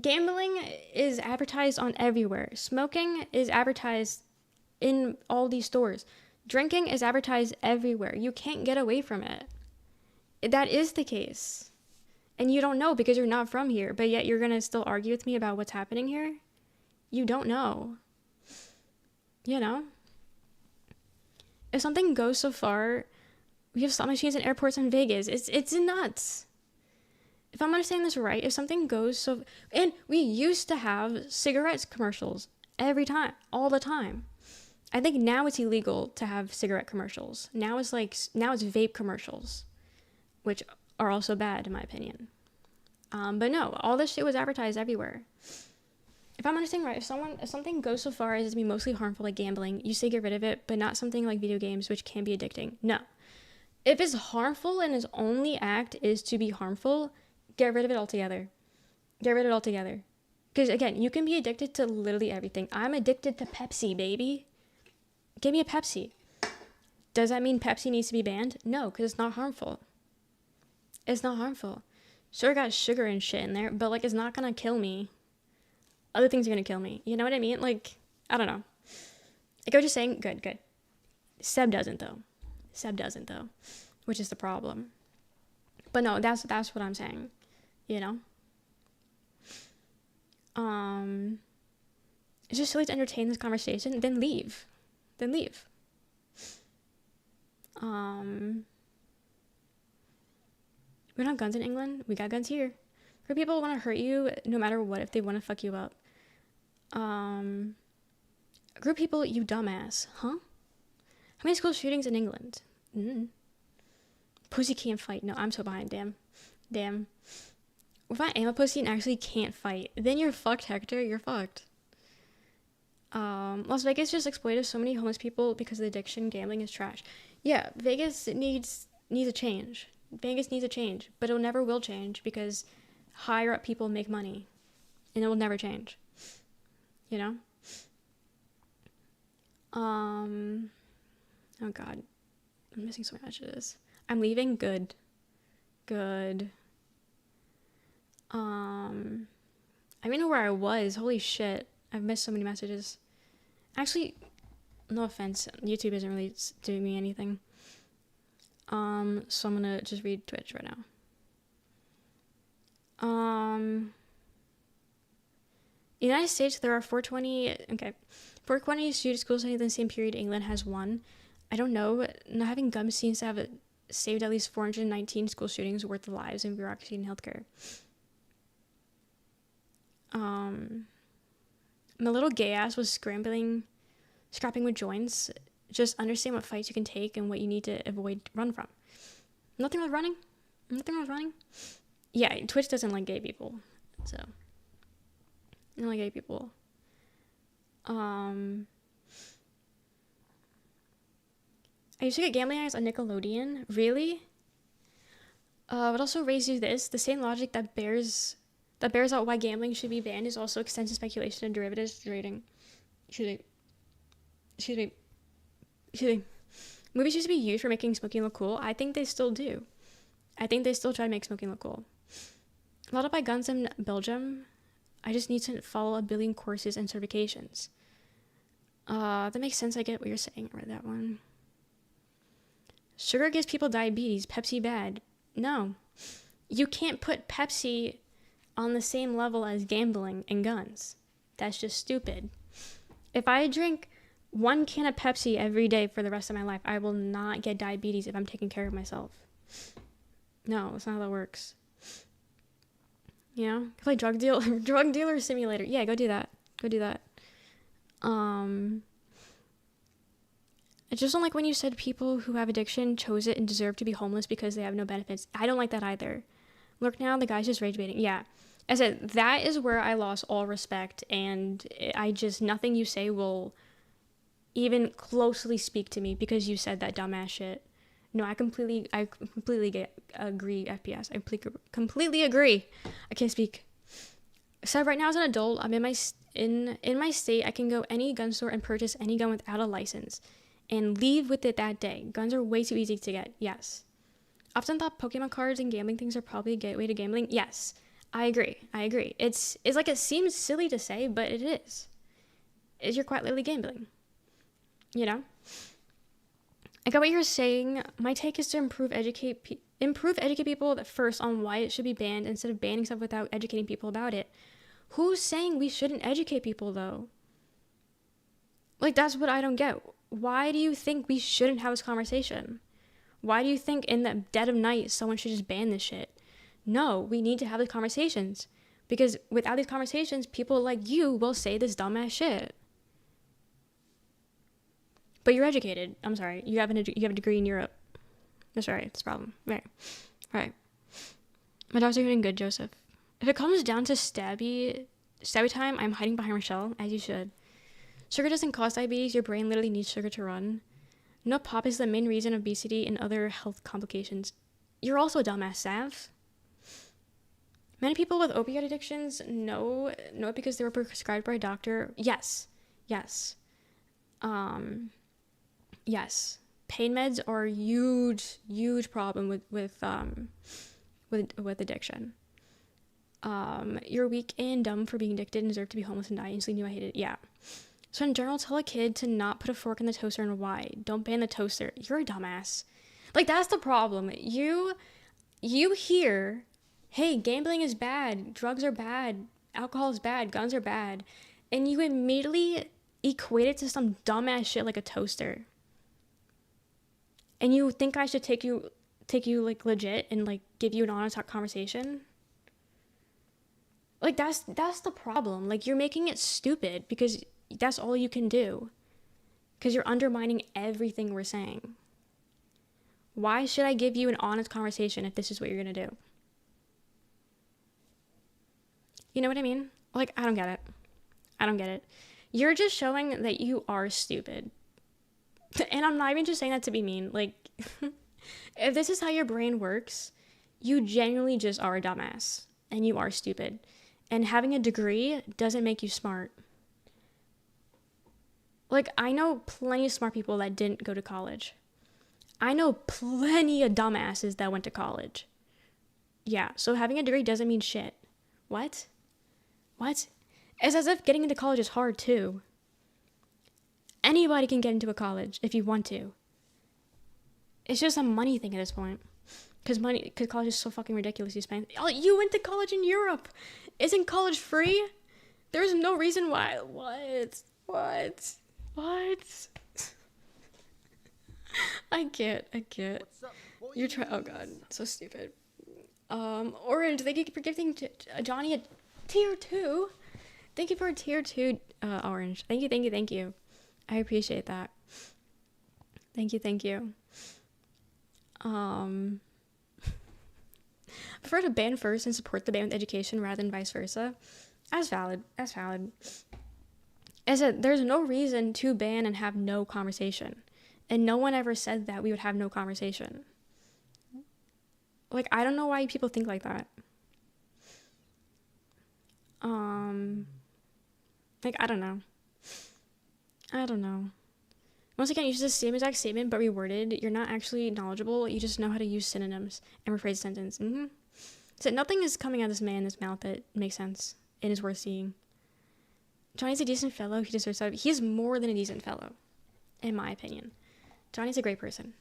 Gambling is advertised on everywhere. Smoking is advertised in all these stores. Drinking is advertised everywhere. You can't get away from it. That is the case. And you don't know because you're not from here, but yet you're going to still argue with me about what's happening here? You don't know. You know? If something goes so far, we have slot machines in airports in Vegas. It's nuts. If I'm understanding this right, if something goes so... And we used to have cigarettes commercials every time, all the time. I think now it's illegal to have cigarette commercials. Now it's vape commercials, which are also bad in my opinion. But no, all this shit was advertised everywhere. If I'm understanding right, if something goes so far as to be mostly harmful like gambling, you say get rid of it, but not something like video games, which can be addicting. No. If it's harmful and its only act is to be harmful, get rid of it altogether. Get rid of it altogether. Because again, you can be addicted to literally everything. I'm addicted to Pepsi, baby. Give me a Pepsi. Does that mean Pepsi needs to be banned? No, because it's not harmful. It's not harmful. Sure, got sugar and shit in there, but like it's not gonna kill me. Other things are gonna kill me. You know what I mean? Like, I don't know. Like I was just saying, good. Seb doesn't though. Which is the problem. But no, that's what I'm saying. You know? It's just silly to entertain this conversation, then leave. We don't have guns in England. We got guns here. For people want to hurt you no matter what if they want to fuck you up. A group of people, you dumbass. Huh? How many school shootings in England? Pussy can't fight. No, I'm so behind. Damn. If I am a pussy and actually can't fight, then you're fucked, Hector. You're fucked. Las Vegas just exploited so many homeless people because of the addiction. Gambling is trash. Yeah, Vegas needs a change. Vegas needs a change, but it never will change because higher up people make money, and it will never change. You know? Oh God, I'm missing so many messages. I'm leaving. Good. I don't know where I was. Holy shit. I've missed so many messages. Actually, no offense. YouTube isn't really doing me anything. So I'm gonna just read Twitch right now. United States, there are 420 shooting schools in the same period. England has one. I don't know. Not having guns seems to have saved at least 419 school shootings worth of lives in bureaucracy and healthcare. My little gay ass was scrapping with joints. Just understand what fights you can take and what you need to run from. Nothing was running. Yeah, Twitch doesn't like gay people. So, I don't like gay people. I used to get gambling eyes on Nickelodeon. Really? Would also raise you this. The same logic that bears out why gambling should be banned is also extensive speculation and derivatives trading. Excuse me. Movies used to be used for making smoking look cool. I think they still do. I think they still try to make smoking look cool. A lot of buy guns in Belgium. I just need to follow a billion courses and certifications. That makes sense. I get what you're saying. I read that one. Sugar gives people diabetes. Pepsi bad. No. You can't put Pepsi on the same level as gambling and guns. That's just stupid. If I drink 1 can of Pepsi every day for the rest of my life, I will not get diabetes if I'm taking care of myself. No, that's not how that works. You know? Play drug dealer simulator. Yeah, go do that. I just don't like when you said people who have addiction chose it and deserve to be homeless because they have no benefits. I don't like that either. Look now, the guy's just rage baiting. Yeah. I said, that is where I lost all respect, and nothing you say will even closely speak to me because you said that dumbass shit. No, I completely agree, FPS. I completely agree. I can't speak. So right now as an adult, I'm in my state, I can go any gun store and purchase any gun without a license and leave with it that day. Guns are way too easy to get. Yes. Often thought Pokemon cards and gambling things are probably a gateway to gambling. Yes. I agree. It's like, it seems silly to say, but it is. You're quite literally gambling. You know? I got what you're saying. My take is to educate people first on why it should be banned instead of banning stuff without educating people about it. Who's saying we shouldn't educate people, though? Like, that's what I don't get. Why do you think we shouldn't have this conversation? Why do you think in the dead of night someone should just ban this shit? No, we need to have these conversations. Because without these conversations, people like you will say this dumbass shit. But you're educated. I'm sorry. You have a degree in Europe. That's right. That's a problem. Right. My dogs are doing good, Joseph. If it comes down to stabby time, I'm hiding behind Rochelle, as you should. Sugar doesn't cause diabetes. Your brain literally needs sugar to run. No, pop is the main reason of obesity and other health complications. You're also a dumbass, Sav. Many people with opioid addictions know it because they were prescribed by a doctor. Yes. Yes. Pain meds are a huge problem with addiction. You're weak and dumb for being addicted and deserve to be homeless and die. Instantly knew I hated it. Yeah. So in general, tell a kid to not put a fork in the toaster and why. Don't ban the toaster. You're a dumbass. Like, that's the problem. You hear, hey, gambling is bad, drugs are bad, alcohol is bad, guns are bad, and you immediately equate it to some dumbass shit like a toaster. And you think I should take you like legit and like give you an honest conversation? Like, that's the problem. Like, you're making it stupid because that's all you can do. Because you're undermining everything we're saying. Why should I give you an honest conversation if this is what you're going to do? You know what I mean? Like, I don't get it. You're just showing that you are stupid. And I'm not even just saying that to be mean. Like, if this is how your brain works, you genuinely just are a dumbass. And you are stupid. And having a degree doesn't make you smart. Like, I know plenty of smart people that didn't go to college. I know plenty of dumbasses that went to college. Yeah, so having a degree doesn't mean shit. What? It's as if getting into college is hard, too. Anybody can get into a college if you want to. It's just a money thing at this point. Because college is so fucking ridiculous. Oh, you went to college in Europe. Isn't college free? There's no reason why. What? I can't. You're trying. Oh god, so stupid. Orange, thank you for gifting Johnny a tier 2. Thank you for a tier 2, Orange. Thank you. I appreciate that. Thank you. Prefer to ban first and support the ban with education rather than vice versa. That's valid. As I said, there's no reason to ban and have no conversation. And no one ever said that we would have no conversation. Like, I don't know why people think like that. Like, I don't know. Once again, use the same exact statement, but reworded. You're not actually knowledgeable. You just know how to use synonyms and rephrase a sentence. So nothing is coming out of this man's mouth that makes sense. and is worth seeing. Johnny's a decent fellow. He deserves that. He's more than a decent fellow, in my opinion. Johnny's a great person.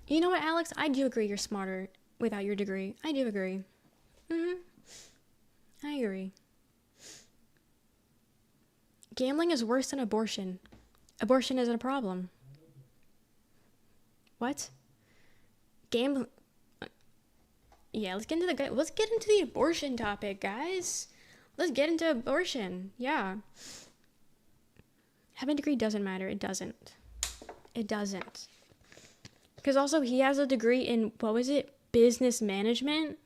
You know what, Alex? I do agree you're smarter without your degree. I do agree. I agree. Gambling is worse than abortion. Abortion isn't a problem. What? Gambling. Yeah, let's get into the abortion topic, guys. Let's get into abortion. Yeah. Having a degree doesn't matter. It doesn't. It doesn't. Because also he has a degree in, what was it? Business management?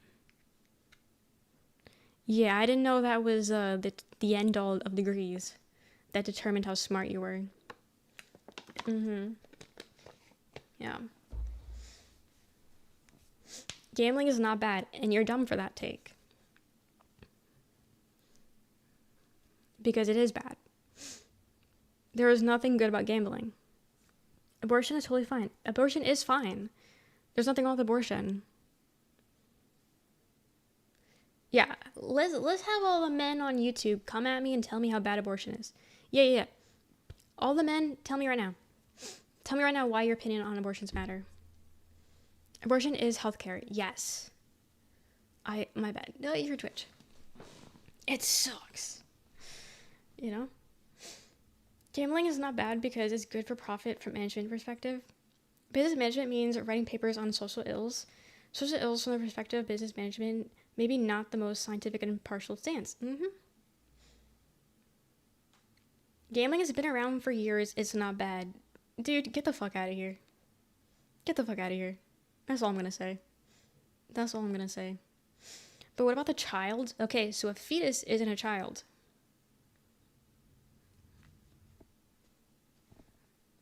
Yeah, I didn't know that was the end all of degrees that determined how smart you were. Yeah. Gambling is not bad, and you're dumb for that take. Because it is bad. There is nothing good about gambling. Abortion is totally fine. Abortion is fine. There's nothing wrong with abortion. Yeah, let's have all the men on YouTube come at me and tell me how bad abortion is. Yeah. All the men, tell me right now. Tell me right now why your opinion on abortions matter. Abortion is healthcare. Yes. My bad. No, you're Twitch. It sucks. You know? Gambling is not bad because it's good for profit from management perspective. Business management means writing papers on social ills. Social ills from the perspective of business management, maybe not the most scientific and impartial stance. Gambling has been around for years. It's not bad. Dude, get the fuck out of here. Get the fuck out of here. That's all I'm gonna say. That's all I'm gonna say. But what about the child? Okay, so a fetus isn't a child.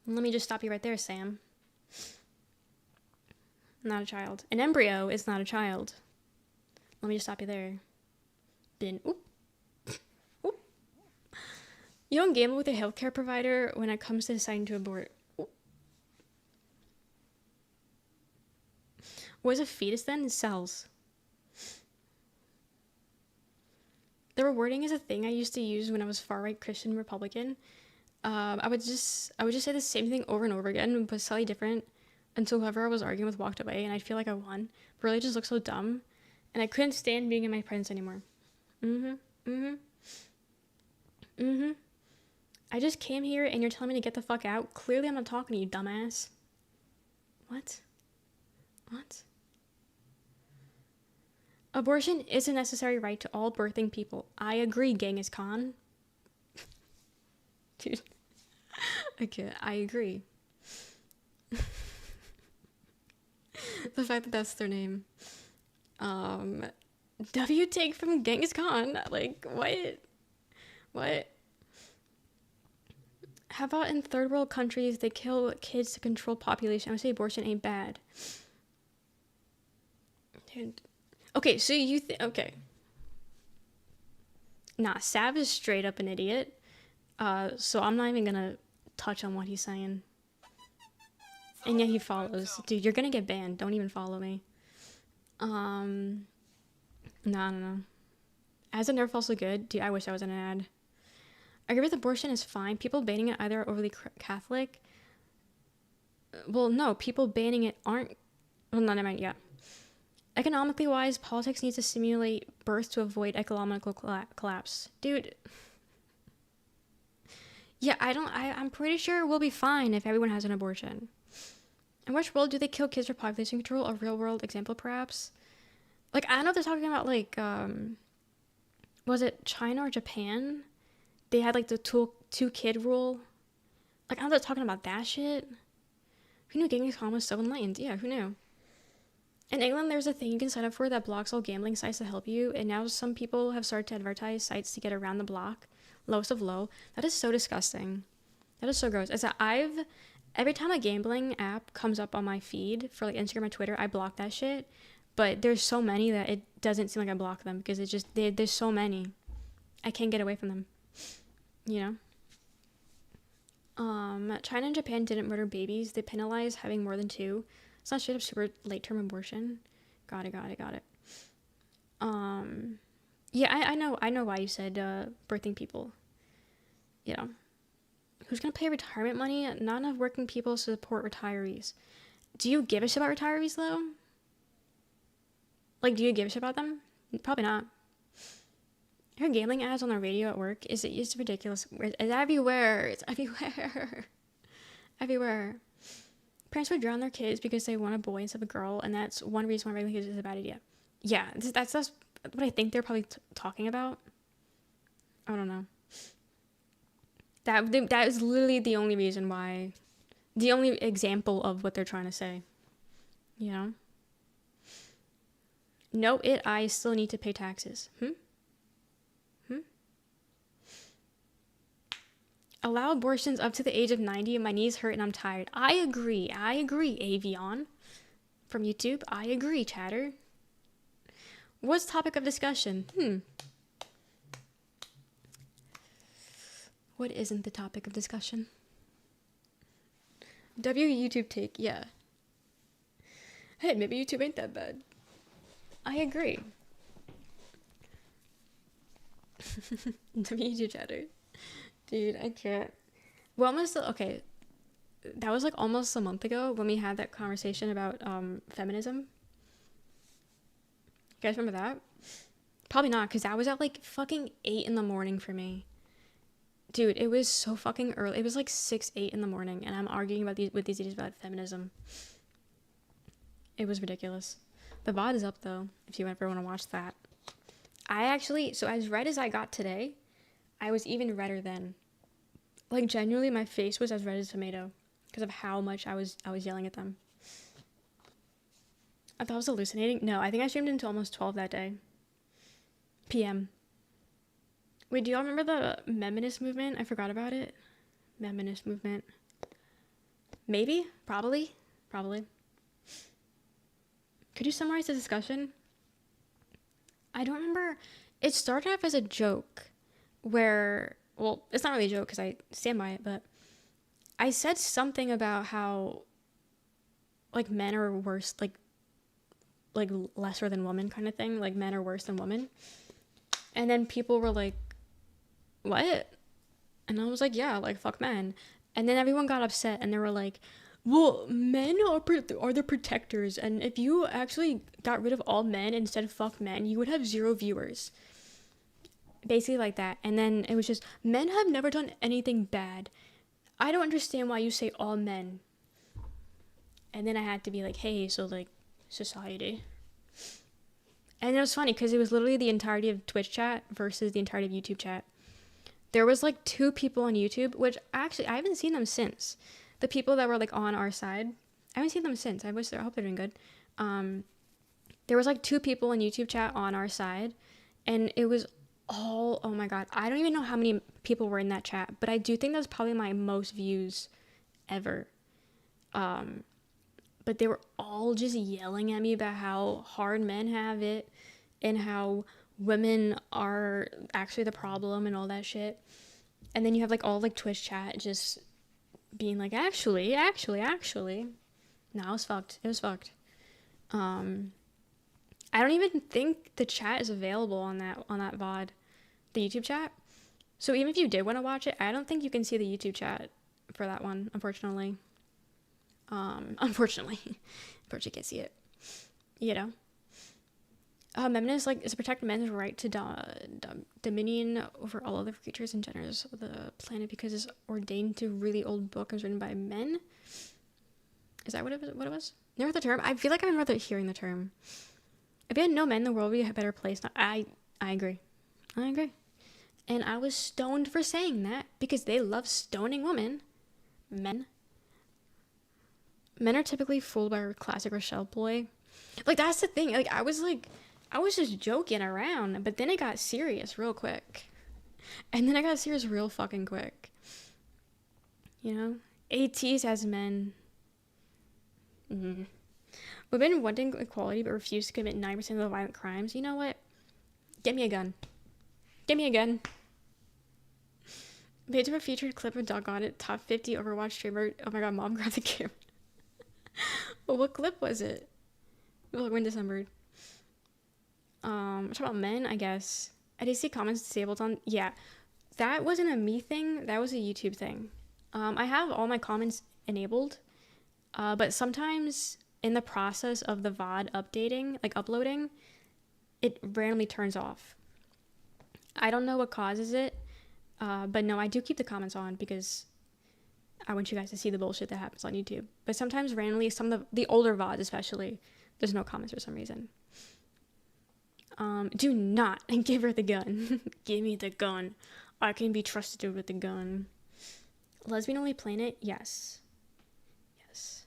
Let me just stop you right there, Sam. Not a child. An embryo is not a child. Let me just stop you there. Oop. You don't gamble with a healthcare provider when it comes to deciding to abort. Oop. What is a fetus then? Cells. The rewarding is a thing I used to use when I was far-right Christian Republican. I would just say the same thing over and over again, but slightly different, until whoever I was arguing with walked away, and I'd feel like I won. But really just looked so dumb, and I couldn't stand being in my presence anymore. I just came here, and you're telling me to get the fuck out? Clearly I'm not talking to you, dumbass. What? Abortion is a necessary right to all birthing people. I agree, Genghis Khan. Dude. Okay, I agree. The fact that that's their name. W take from Genghis Khan. Like, what? How about in third world countries, they kill kids to control population? I would say abortion ain't bad. Dude. Okay, so okay. Nah, Sav is straight up an idiot. So I'm not even gonna touch on what he's saying. And yet he follows. Dude, you're gonna get banned. Don't even follow me. No. As a nerf also good? Dude, I wish I was in an ad. I agree with abortion is fine. People banning it either are overly Catholic. Well, no. People banning it aren't... Well, no, never mind. Yeah. Economically wise, politics needs to stimulate birth to avoid economical collapse. Dude... Yeah, I'm pretty sure we'll be fine if everyone has an abortion. In which world do they kill kids for population control? A real world example, perhaps? Like, I don't know if they're talking about, like, was it China or Japan? They had, like, the two-kid rule. Like, I don't know if they're talking about that shit. Who knew Genghis Khan was so enlightened? Yeah, who knew? In England, there's a thing you can sign up for that blocks all gambling sites to help you, and now some people have started to advertise sites to get around the block. Lowest of low. That is so disgusting. That is so gross. It's that every time a gambling app comes up on my feed for like Instagram or Twitter, I block that shit. But there's so many that it doesn't seem like I block them because it's just there's so many. I can't get away from them. You know? China and Japan didn't murder babies. They penalized having more than two. It's not straight up super late term abortion. Got it. Yeah, I know why you said birthing people. You know, who's gonna pay retirement money? Not enough working people to support retirees. Do you give a shit about retirees though? Like, do you give a shit about them? Probably not. Her gambling ads on the radio at work is ridiculous. It's everywhere. It's everywhere. Everywhere. Parents would drown their kids because they want a boy instead of a girl, and that's one reason why raising kids is a bad idea. Yeah, that's what I think they're probably talking about. I don't know. That is literally the only reason why, the only example of what they're trying to say. You know? No, I still need to pay taxes. Allow abortions up to the age of 90. My knees hurt and I'm tired. I agree, Avion. From YouTube, I agree, chatter. What's topic of discussion? What isn't the topic of discussion? YouTube take, yeah. Hey, maybe YouTube ain't that bad. I agree. YouTube chatter. Dude, I can't. Well, okay. That was like almost a month ago when we had that conversation about feminism. You guys remember that? Probably not, because that was at like fucking 8 in the morning for me. Dude, it was so fucking early. It was like 6, 8 in the morning, and I'm arguing with these idiots about feminism. It was ridiculous. The VOD is up though, if you ever want to watch that. So as red as I got today, I was even redder then. Like, genuinely, my face was as red as a tomato because of how much I was yelling at them. I thought I was hallucinating. No, I think I streamed until almost 12 that day. PM. Wait, do y'all remember the feminist movement? I forgot about it. Feminist movement. Maybe? Probably. Could you summarize the discussion? I don't remember. It started off as a joke where, well, it's not really a joke because I stand by it, but I said something about how like men are worse, like lesser than women kind of thing, like men are worse than women. And then people were like, what? And I was like, yeah, like fuck men. And then everyone got upset and they were like, well, men are the protectors, and if you actually got rid of all men instead of fuck men, you would have 0 viewers. Basically like that. And then it was just, men have never done anything bad. I don't understand why you say all men. And then I had to be like, hey, so like society. And it was funny because it was literally the entirety of Twitch chat versus the entirety of YouTube chat. There was like 2 people on YouTube, which actually I haven't seen them since. The people that were like on our side, I haven't seen them since. I hope they're doing good. There was like 2 people in YouTube chat on our side, and it was all, oh my god, I don't even know how many people were in that chat, but I do think that's probably my most views ever. But they were all just yelling at me about how hard men have it and how women are actually the problem and all that shit. And then you have like all like Twitch chat just being like, actually. No, it was fucked. I don't even think the chat is available on that VOD, the YouTube chat. So even if you did want to watch it, I don't think you can see the YouTube chat for that one, unfortunately. Unfortunately, you can't see it. You know. Feminist is to protect men's right to dominion over all other creatures and genders of the planet because it's ordained to really old book and written by men. Is that what it was? Never heard the term. I feel like I remember hearing the term. If you had no men, the world would be a better place. I agree. And I was stoned for saying that because they love stoning women. Men are typically fooled by a classic Rochelle boy. Like, that's the thing. Like, I was just joking around, but then it got serious real quick. And then I got serious real fucking quick. You know? ATs as men. Women wanting equality but refuse to commit 9% of the violent crimes. You know what? Get me a gun. Made to a featured clip of Doggone It, top 50 Overwatch streamer. Oh my god, mom grabbed the camera. Well, what clip was it? Well, when December. Talk about men, I guess. I did see comments disabled on. Yeah, that wasn't a me thing. That was a YouTube thing. I have all my comments enabled, but sometimes in the process of the VOD updating, like uploading, it randomly turns off. I don't know what causes it, but no, I do keep the comments on because I want you guys to see the bullshit that happens on YouTube. But sometimes randomly, some of the older VODs especially, there's no comments for some reason. Do not give her the gun. Give me the gun. I can be trusted with the gun. Lesbian only planet? Yes. Yes.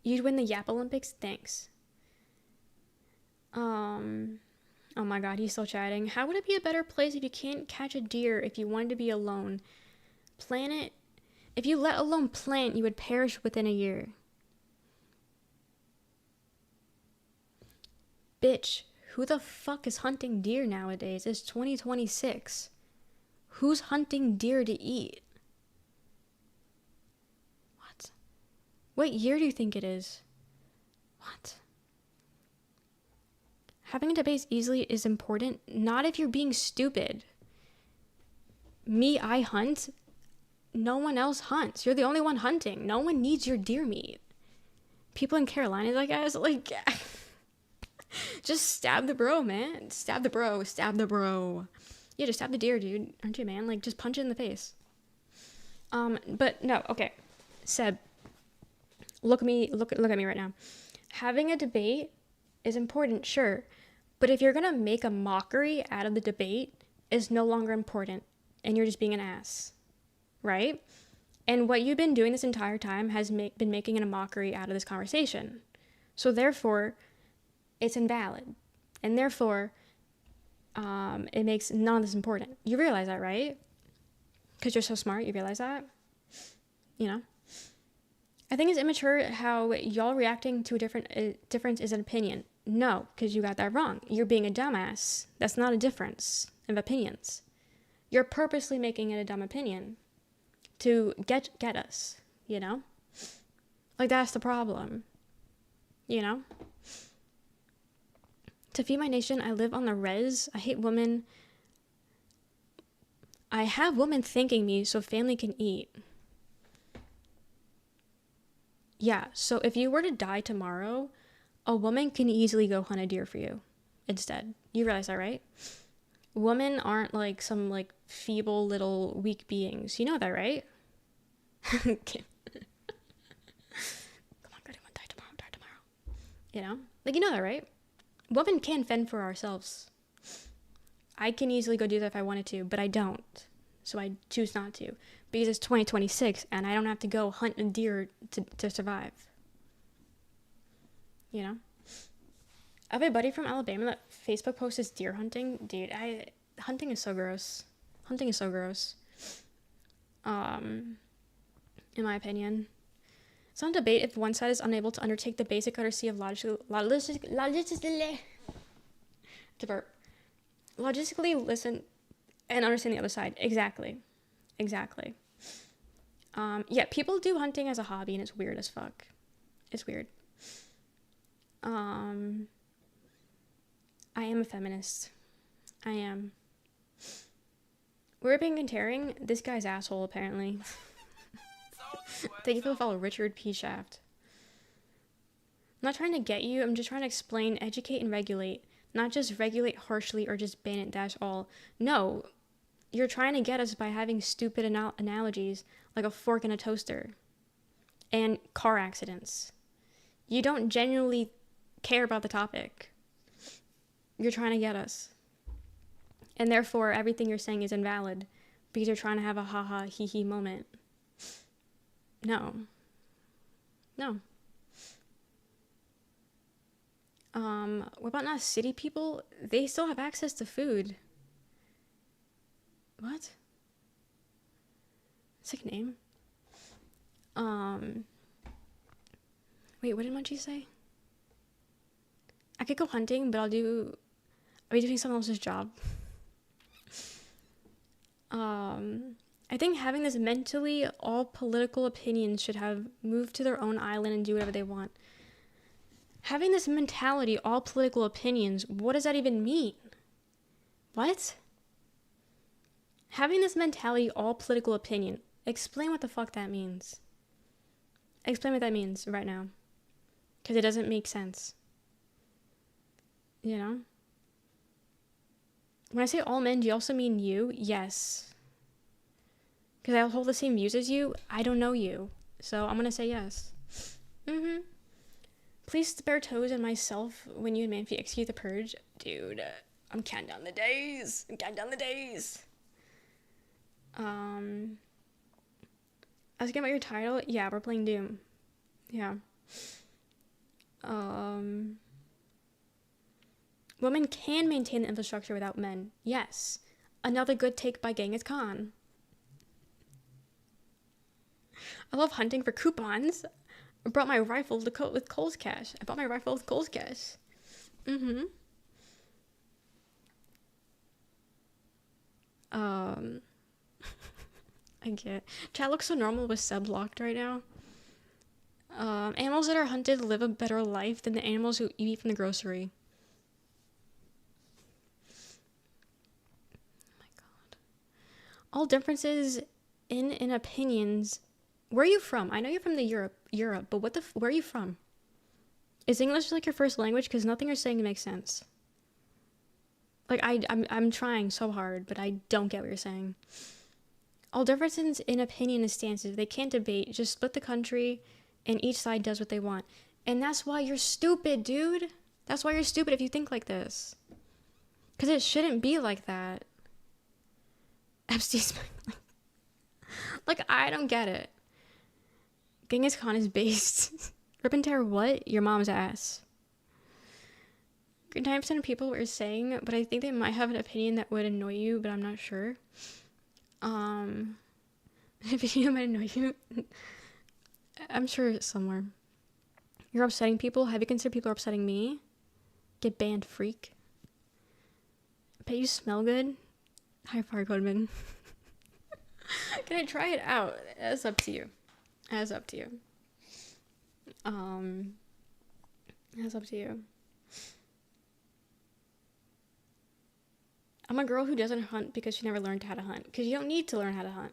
You'd win the Yap Olympics? Thanks. Oh my god, he's still chatting. How would it be a better place if you can't catch a deer if you wanted to be alone? Planet? If you let alone plant, you would perish within a year. Bitch, who the fuck is hunting deer nowadays? It's 2026. Who's hunting deer to eat? What? What year do you think it is? What? Having a debate easily is important, not if you're being stupid. Me, I hunt. No one else hunts. You're the only one hunting. No one needs your deer meat. People in Carolina, I guess, like... Just stab the bro, man. Stab the bro. Stab the bro. Yeah, just stab the deer, dude. Aren't you, man? Like, just punch it in the face. But no, okay. Seb, look at me right now. Having a debate is important, sure. But if you're gonna make a mockery out of the debate, it's no longer important. And you're just being an ass. Right? And what you've been doing this entire time has been making a mockery out of this conversation. So therefore... it's invalid. And therefore, it makes none of this important. You realize that, right? Because you're so smart, you realize that? You know? I think it's immature how y'all reacting to a difference is an opinion. No, because you got that wrong. You're being a dumbass. That's not a difference of opinions. You're purposely making it a dumb opinion to get us, you know? Like, that's the problem. You know? To feed my nation, I live on the res. I hate women. I have women thanking me so family can eat. Yeah, so if you were to die tomorrow, a woman can easily go hunt a deer for you instead. You realize that, right? Women aren't like some like feeble little weak beings. You know that, right? Okay. Come on, God, I want to die tomorrow. You know? Like, you know that, right? Women can fend for ourselves. I can easily go do that if I wanted to, but I don't. So I choose not to. Because it's 2026 and I don't have to go hunt a deer to survive. You know? I have a buddy from Alabama that Facebook posts his deer hunting. Dude, hunting is so gross. Hunting is so gross. In my opinion. It's not a debate if one side is unable to undertake the basic courtesy of logistically listen and understand the other side. Exactly. Yeah, people do hunting as a hobby and it's weird as fuck. It's weird. I am a feminist. I am. We're being tearing this guy's asshole apparently. Thank you for the follow, Richard P. Shaft. I'm not trying to get you, I'm just trying to explain, educate, and regulate. Not just regulate harshly or just ban it dash all. No, you're trying to get us by having stupid analogies like a fork in a toaster. And car accidents. You don't genuinely care about the topic. You're trying to get us. And therefore, everything you're saying is invalid because you're trying to have a ha-ha, hee-hee moment. No. What about not city people? They still have access to food. What? Sick name. Wait, what did Munchie say? I could go hunting, but I'll be doing someone else's job. I think having this mentally all political opinions should have moved to their own island and do whatever they want. Having this mentality, all political opinions, what does that even mean? What? Having this mentality, all political opinion. Explain what the fuck that means. Explain what that means right now. Because it doesn't make sense. You know? When I say all men, do you also mean you? Yes. Because I hold the same views as you. I don't know you. So I'm going to say yes. Mm-hmm. Please spare Toes and myself when you and Manfi execute the purge. Dude, I'm counting down the days. Asking about your title? Yeah, we're playing Doom. Yeah. Women can maintain the infrastructure without men. Yes. Another good take by Genghis Khan. I love hunting for coupons. I brought my rifle with Cole's cash. Mm-hmm. I get. Chat looks so normal with sub locked right now. Animals that are hunted live a better life than the animals who you eat from the grocery. Oh my god. All differences in opinions. Where are you from? I know you're from the Europe, but where are you from? Is English like your first language? Because nothing you're saying makes sense. Like I'm trying so hard, but I don't get what you're saying. All differences in opinion and stances, they can't debate. Just split the country, and each side does what they want. And that's why you're stupid, dude. That's why you're stupid if you think like this. Because it shouldn't be like that. Epstein's like, I don't get it. Genghis Khan is based. Rip and tear what? Your mom's ass. 9% of people were saying, but I think they might have an opinion that would annoy you, but I'm not sure. An opinion might annoy you. I'm sure it's somewhere. You're upsetting people? Have you considered people are upsetting me? Get banned, freak. Bet you smell good? Hi, Fire Goldman. Can I try it out? That's up to you. That's up to you. That's up to you. I'm a girl who doesn't hunt because she never learned how to hunt. Because you don't need to learn how to hunt.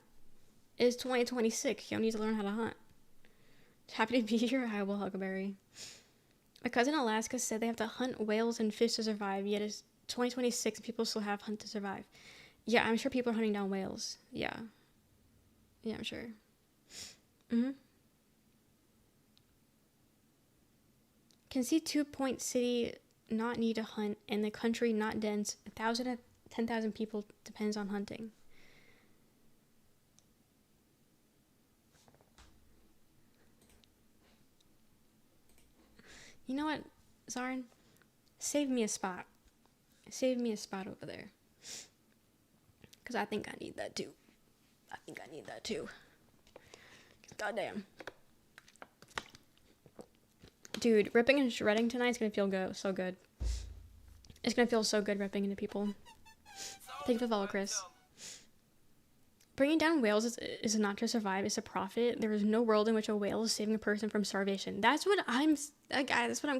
It's 2026. You don't need to learn how to hunt. Happy to be here. Hi, Will Huckleberry. My cousin in Alaska said they have to hunt whales and fish to survive, yet it's 2026 and people still have hunt to survive. Yeah, I'm sure people are hunting down whales. Yeah. Yeah, I'm sure. Mm-hmm. Can see 2-point city not need to hunt and the country not dense. 1,000 to 10,000 people depends on hunting. You know what, Zarin? Save me a spot. Save me a spot over there. Because I think I need that too. Goddamn. Dude, ripping and shredding tonight is going to feel so good. It's going to feel so good ripping into people. Thank you for the follow, Chris. Bringing down whales is not to survive, it's a profit. There is no world in which a whale is saving a person from starvation. That's what I'm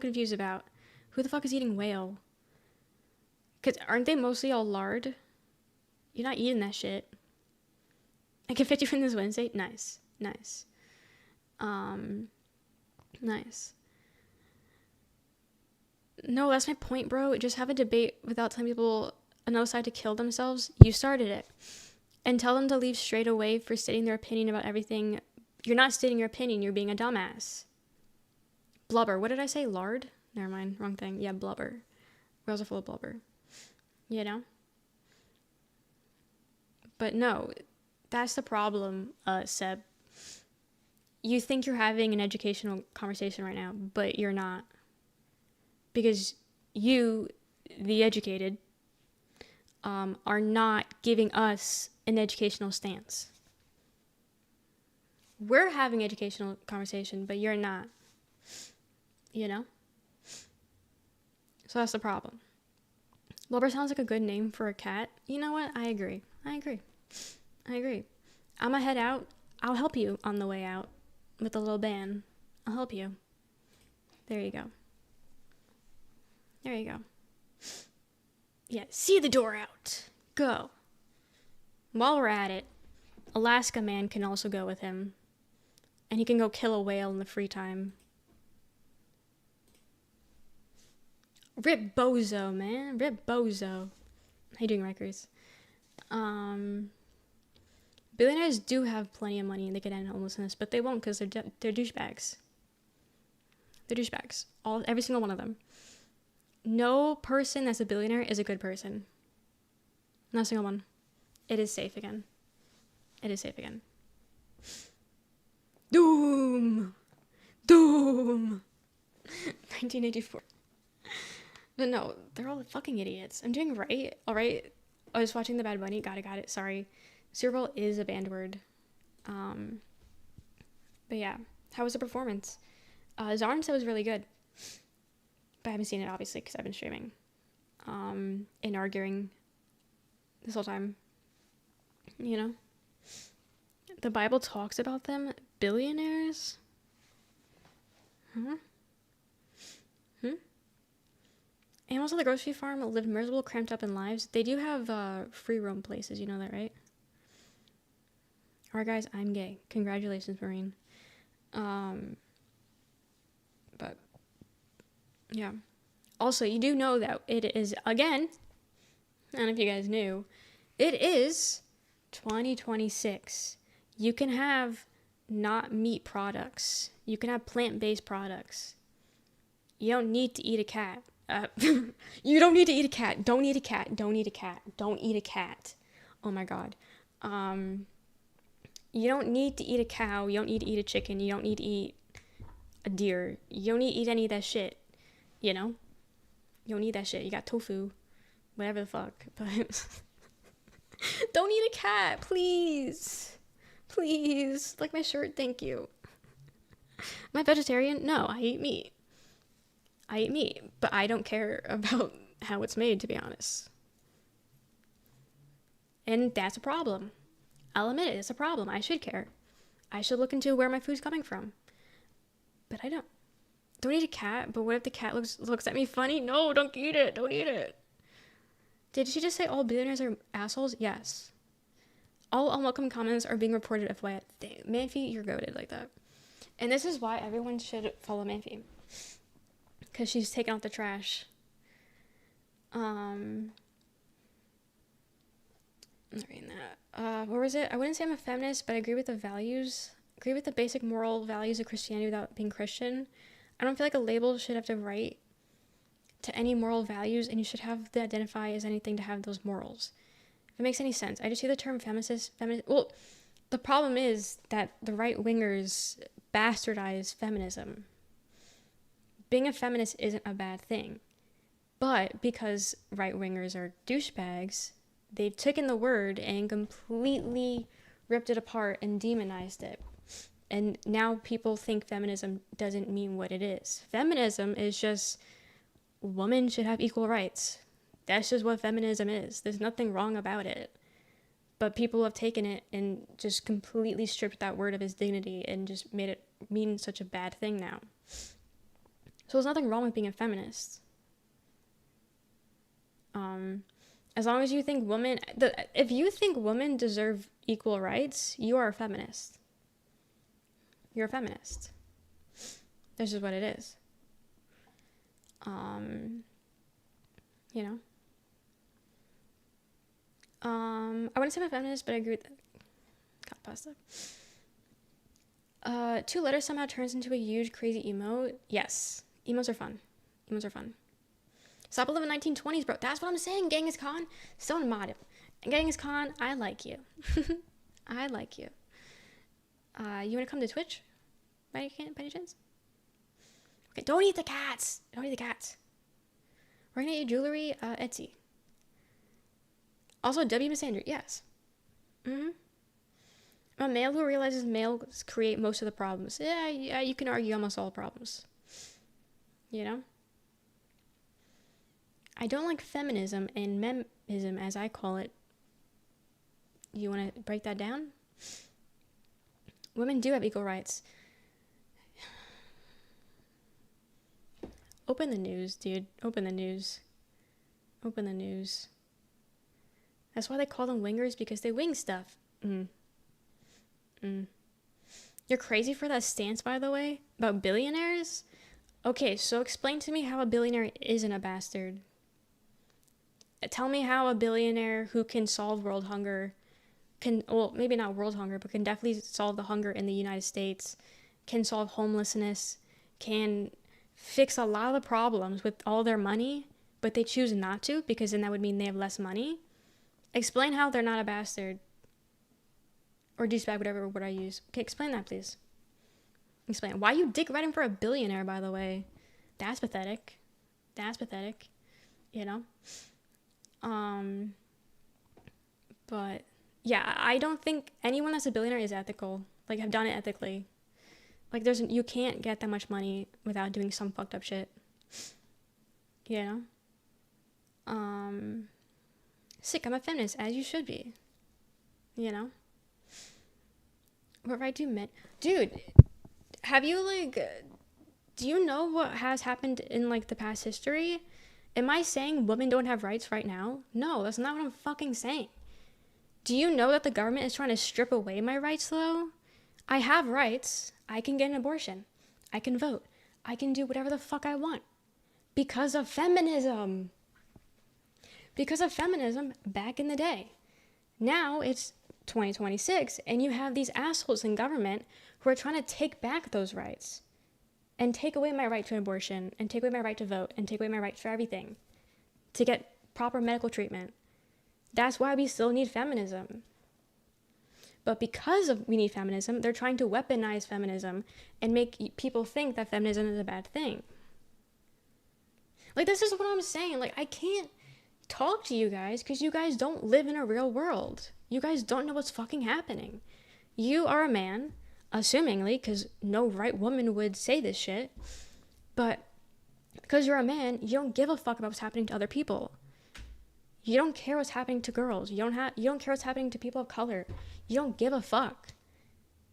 confused about. Who the fuck is eating whale? Because aren't they mostly all lard? You're not eating that shit. I can fit you in this Wednesday. Nice. Nice. No, that's my point, bro. Just have a debate without telling people another side to kill themselves. You started it. And tell them to leave straight away for stating their opinion about everything. You're not stating your opinion. You're being a dumbass. Blubber. What did I say? Lard? Never mind. Wrong thing. Yeah, blubber. Whales are full of blubber. You know? But no, that's the problem, Seb. You think you're having an educational conversation right now, but you're not. Because you, the educated, are not giving us an educational stance. We're having educational conversation, but you're not. You know? So that's the problem. Blubber sounds like a good name for a cat. You know what? I agree. I'ma head out. I'll help you on the way out with a little band. I'll help you. There you go. There you go. Yeah, see the door out. Go. While we're at it, Alaska Man can also go with him. And he can go kill a whale in the free time. Rip Bozo, man. Rip Bozo. How you doing, Rikers? Billionaires do have plenty of money and they can end homelessness, but they won't because they're douchebags. They're douchebags. Every single one of them. No person that's a billionaire is a good person. Not a single one. It is safe again. It is safe again. Doom! Doom! 1984. But no, they're all fucking idiots. I'm doing right. All right. I was watching the Bad Bunny. Got it. Sorry. Super Bowl is a banned word. But yeah. How was the performance? Zarn said it was really good. But I haven't seen it, obviously, because I've been streaming. And arguing this whole time. You know? The Bible talks about them. Billionaires? Animals at the grocery farm live miserable, cramped up in lives. They do have free roam places, you know that, right? Alright guys, I'm gay. Congratulations, Marine. But yeah. Also, you do know that it is, again, I don't know if you guys knew, it is 2026. You can have not meat products. You can have plant-based products. You don't need to eat a cat. You don't need to eat a cat. Don't eat a cat. Don't eat a cat. Don't eat a cat. Oh my god. You don't need to eat a cow. You don't need to eat a chicken. You don't need to eat a deer. You don't need to eat any of that shit. You know? You don't need that shit. You got tofu. Whatever the fuck. But don't eat a cat, please. Please. Like my shirt, thank you. Am I vegetarian? No, I eat meat. I eat meat, but I don't care about how it's made, to be honest. And that's a problem. I'll admit it, it's a problem. I should care. I should look into where my food's coming from. But I don't. Don't eat a cat, but what if the cat looks at me funny? No, don't eat it. Don't eat it. Did she just say all billionaires are assholes? Yes. All unwelcome comments are being reported FYI. Manfi, you're goated like that. And this is why everyone should follow Manfi. Because she's taking out the trash. I'm not reading that. What was it? I wouldn't say I'm a feminist, but I agree with the values. Agree with the basic moral values of Christianity without being Christian. I don't feel like a label should have to write to any moral values, and you should have to identify as anything to have those morals. If it makes any sense. I just see the term feminist. Well, the problem is that the right-wingers bastardize feminism. Being a feminist isn't a bad thing. But because right-wingers are douchebags, they've taken the word and completely ripped it apart and demonized it. And now people think feminism doesn't mean what it is. Feminism is just women should have equal rights. That's just what feminism is. There's nothing wrong about it. But people have taken it and just completely stripped that word of its dignity and just made it mean such a bad thing now. So there's nothing wrong with being a feminist. As long as you think if you think women deserve equal rights, you are a feminist. You're a feminist. That's just what it is. You know? I wouldn't say I'm a feminist, but I agree with that. Got pasta. 2 letters somehow turns into a huge, crazy emote. Yes. Emos are fun. Emos are fun. Stop living 1920s, bro. That's what I'm saying, Genghis Khan. So mod. Genghis Khan, I like you. I like you. You want to come to Twitch? By any chance? Okay, don't eat the cats. Don't eat the cats. We're gonna eat jewelry, Etsy. Also, W. Misandry, yes. A male who realizes males create most of the problems. Yeah, you can argue almost all problems. You know? I don't like feminism and memism, as I call it. You want to break that down? Women do have equal rights. Open the news, dude. Open the news. Open the news. That's why they call them wingers, because they wing stuff. You're crazy for that stance, by the way, about billionaires? Okay, so explain to me how a billionaire isn't a bastard. Tell me how a billionaire who can solve world hunger well, maybe not world hunger, but can definitely solve the hunger in the United States, can solve homelessness, can fix a lot of the problems with all their money, but they choose not to because then that would mean they have less money. Explain how they're not a bastard. Or douchebag, whatever word I use. Okay, explain that, please. Explain. Why are you dick riding for a billionaire, by the way? That's pathetic. That's pathetic. You know? But yeah, I don't think anyone that's a billionaire is ethical. Like, have done it ethically. Like, you can't get that much money without doing some fucked up shit. You know? Sick, I'm a feminist, as you should be. You know? What right do men... Dude, have you, like... Do you know what has happened in, like, the past history? Am I saying women don't have rights right now? No, that's not what I'm fucking saying. Do you know that the government is trying to strip away my rights, though? I have rights. I can get an abortion. I can vote. I can do whatever the fuck I want. Because of feminism. Because of feminism back in the day. Now it's 2026, and you have these assholes in government who are trying to take back those rights. And take away my right to an abortion, and take away my right to vote, and take away my right for everything. To get proper medical treatment. That's why we still need feminism. But because we need feminism, they're trying to weaponize feminism and make people think that feminism is a bad thing. Like, this is what I'm saying. Like, I can't talk to you guys because you guys don't live in a real world. You guys don't know what's fucking happening. You are a man, assumingly, because no right woman would say this shit. But because you're a man, you don't give a fuck about what's happening to other people. You don't care what's happening to girls. You don't care what's happening to people of color. You don't give a fuck.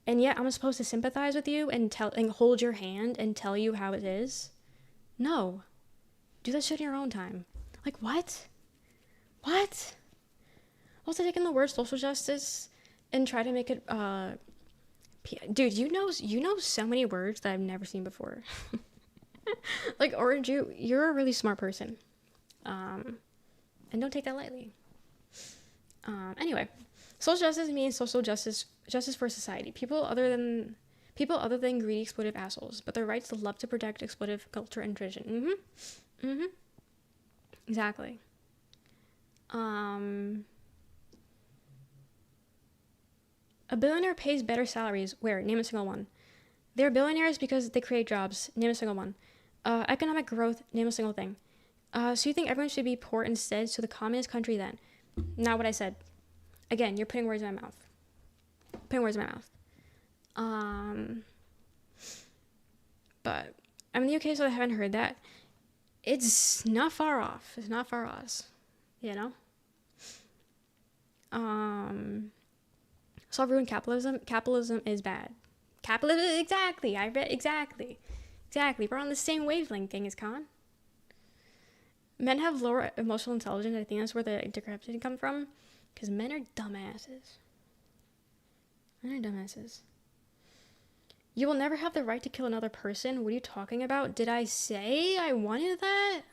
And yet I'm supposed to sympathize with you and hold your hand and tell you how it is? No. Do that shit in your own time. Like, what? What? Also taking the word social justice and try to make it dude, you know so many words that I've never seen before. Like, Orange, you're a really smart person. And don't take that lightly. Anyway, social justice means social justice for society. People other than greedy, exploitive assholes, but their rights to love to protect exploitive culture and tradition. Exactly. A billionaire pays better salaries. Where? Name a single one. They're billionaires because they create jobs. Name a single one. Economic growth. Name a single thing. So you think everyone should be poor instead? So the communist country then. Not what I said. Again, you're putting words in my mouth. But I'm in the UK, so I haven't heard that. It's not far off. It's not far off. You know? So I've ruined capitalism. Capitalism is bad. Capitalism, exactly. I read exactly. We're on the same wavelength, Genghis Khan. Men have lower emotional intelligence. I think that's where the discrepancy come from. Because men are dumbasses. You will never have the right to kill another person. What are you talking about? Did I say I wanted that?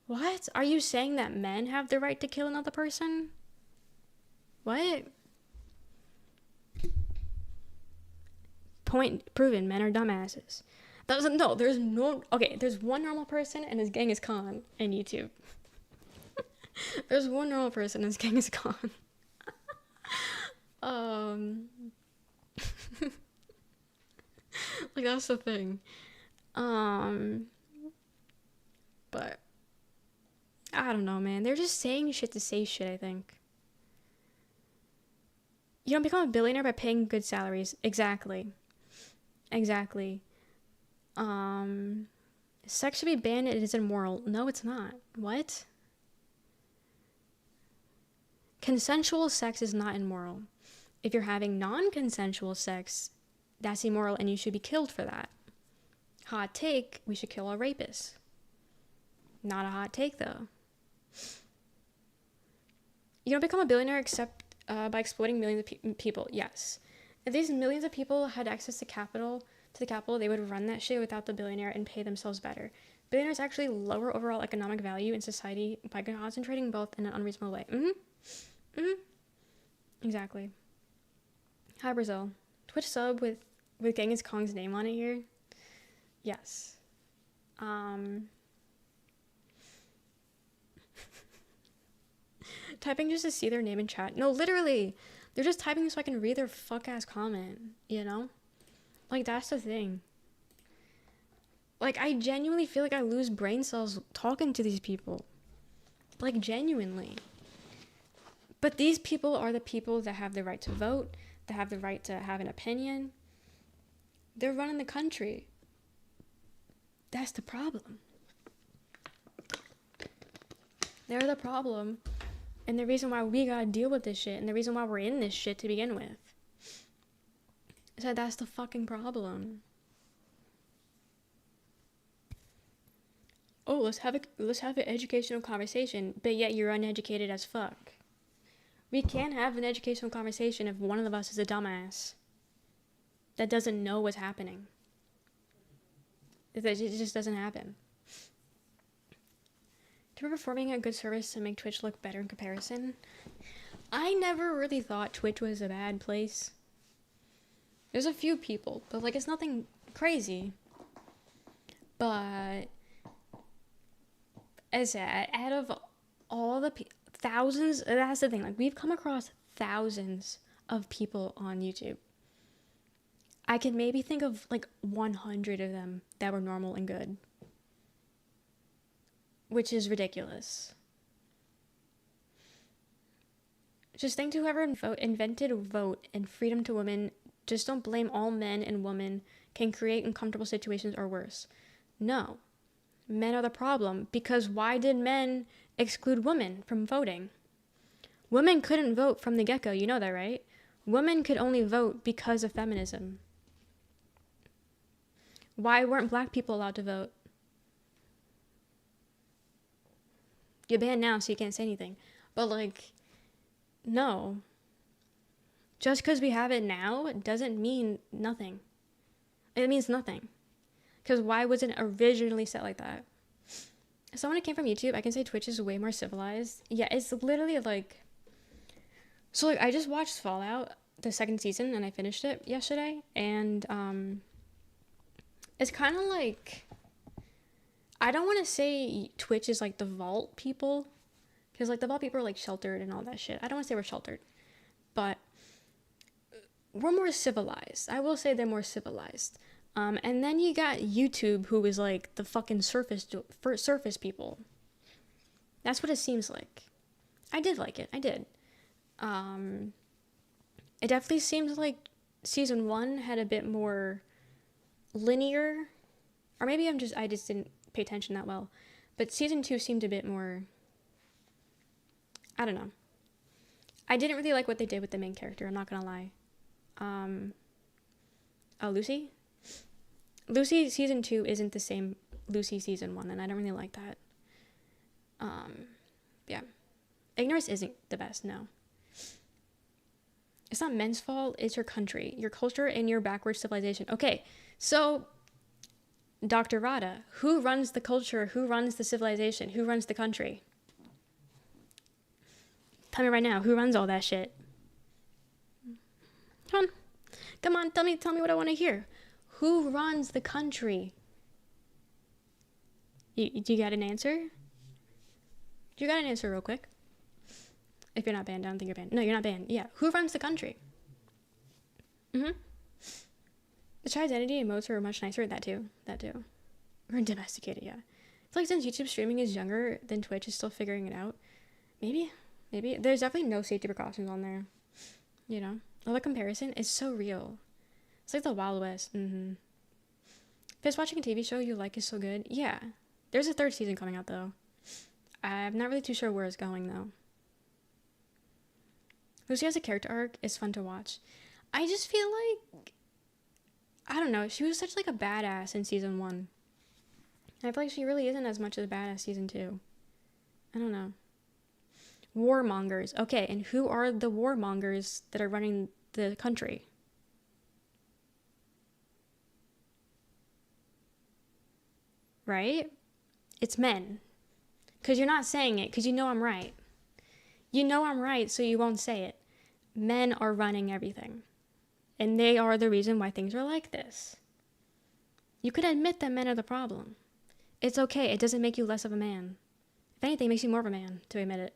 What? Are you saying that men have the right to kill another person? What? Point proven. Men are dumbasses. There's one normal person and his Genghis Khan in YouTube. There's one normal person and his Genghis Khan. Like, that's the thing. But I don't know, man. They're just saying shit to say shit, I think. You don't become a billionaire by paying good salaries. Exactly. Sex should be banned. It is immoral. No, it's not. What? Consensual sex is not immoral. If you're having non-consensual sex, that's immoral and you should be killed for that. Hot take, we should kill all rapists. Not a hot take, though. You don't become a billionaire except by exploiting millions of people. Yes. If these millions of people had access to the capital, they would run that shit without the billionaire and pay themselves better. Billionaires actually lower overall economic value in society by concentrating both in an unreasonable way. Exactly. Hi, Brazil. Twitch sub with Genghis Kong's name on it here. Yes. Typing just to see their name in chat. No, literally. They're just typing so I can read their fuck-ass comment, you know? Like, that's the thing. Like, I genuinely feel like I lose brain cells talking to these people. Like, genuinely. But these people are the people that have the right to vote, that have the right to have an opinion. They're running the country. That's the problem. They're the problem. And the reason why we gotta deal with this shit, and the reason why we're in this shit to begin with. Is that that's the fucking problem. Oh, let's have an educational conversation, but yet you're uneducated as fuck. We can't have an educational conversation if one of us is a dumbass that doesn't know what's happening. It just doesn't happen. Do you remember forming a good service to make Twitch look better in comparison? I never really thought Twitch was a bad place. There's a few people, but like it's nothing crazy. But as out of all the thousands, that's the thing. Like we've come across thousands of people on YouTube. I can maybe think of like 100 of them that were normal and good. Which is ridiculous. Just think to whoever invented vote and freedom to women, just don't blame all men and women can create uncomfortable situations or worse. No. Men are the problem, because why did men exclude women from voting? Women couldn't vote from the get-go, you know that, right? Women could only vote because of feminism. Why weren't black people allowed to vote? You're banned now, so you can't say anything. But, like, no. Just because we have it now doesn't mean nothing. It means nothing. Because why wasn't it originally set like that? Someone who came from YouTube, I can say Twitch is way more civilized. Yeah, it's literally, like... So, like, I just watched Fallout, the second season, and I finished it yesterday. And, it's kind of like... I don't want to say Twitch is like the vault people, because like the vault people are like sheltered and all that shit. I don't want to say we're sheltered, but we're more civilized. I will say they're more civilized. And then you got YouTube, who is like the fucking surface people. That's what it seems like. I did like it. I did. It definitely seems like season 1 had a bit more linear, or maybe I just didn't pay attention that well, but season 2 seemed a bit more, I don't know. I didn't really like what they did with the main character, I'm not gonna lie. Lucy season 2 isn't the same Lucy season 1, and I don't really like that. Yeah, ignorance isn't the best. No, it's not men's fault, it's your country, your culture, and your backward civilization. Okay, so Dr. Rada, who runs the culture? Who runs the civilization? Who runs the country? Tell me right now, who runs all that shit? Come on, tell me what I want to hear. Who runs the country? Do you got an answer? You got an answer real quick? If you're not banned, I don't think you're banned. No, you're not banned. Yeah, who runs the country? The chai identity emotes are much nicer. That too. Or domesticated, yeah. It's like since YouTube streaming is younger than Twitch is still figuring it out. Maybe. There's definitely no safety precautions on there. You know? All the comparison is so real. It's like the Wild West. If it's watching a TV show you like is so good. Yeah. There's a 3rd season coming out though. I'm not really too sure where it's going though. Lucy has a character arc. It's fun to watch. I just feel like I don't know. She was such like a badass in season 1. And I feel like she really isn't as much as a badass season 2. I don't know. Warmongers. Okay, and who are the warmongers that are running the country? Right? It's men. Because you're not saying it, because you know I'm right. You know I'm right, so you won't say it. Men are running everything. And they are the reason why things are like this. You can admit that men are the problem. It's okay. It doesn't make you less of a man. If anything, it makes you more of a man to admit it.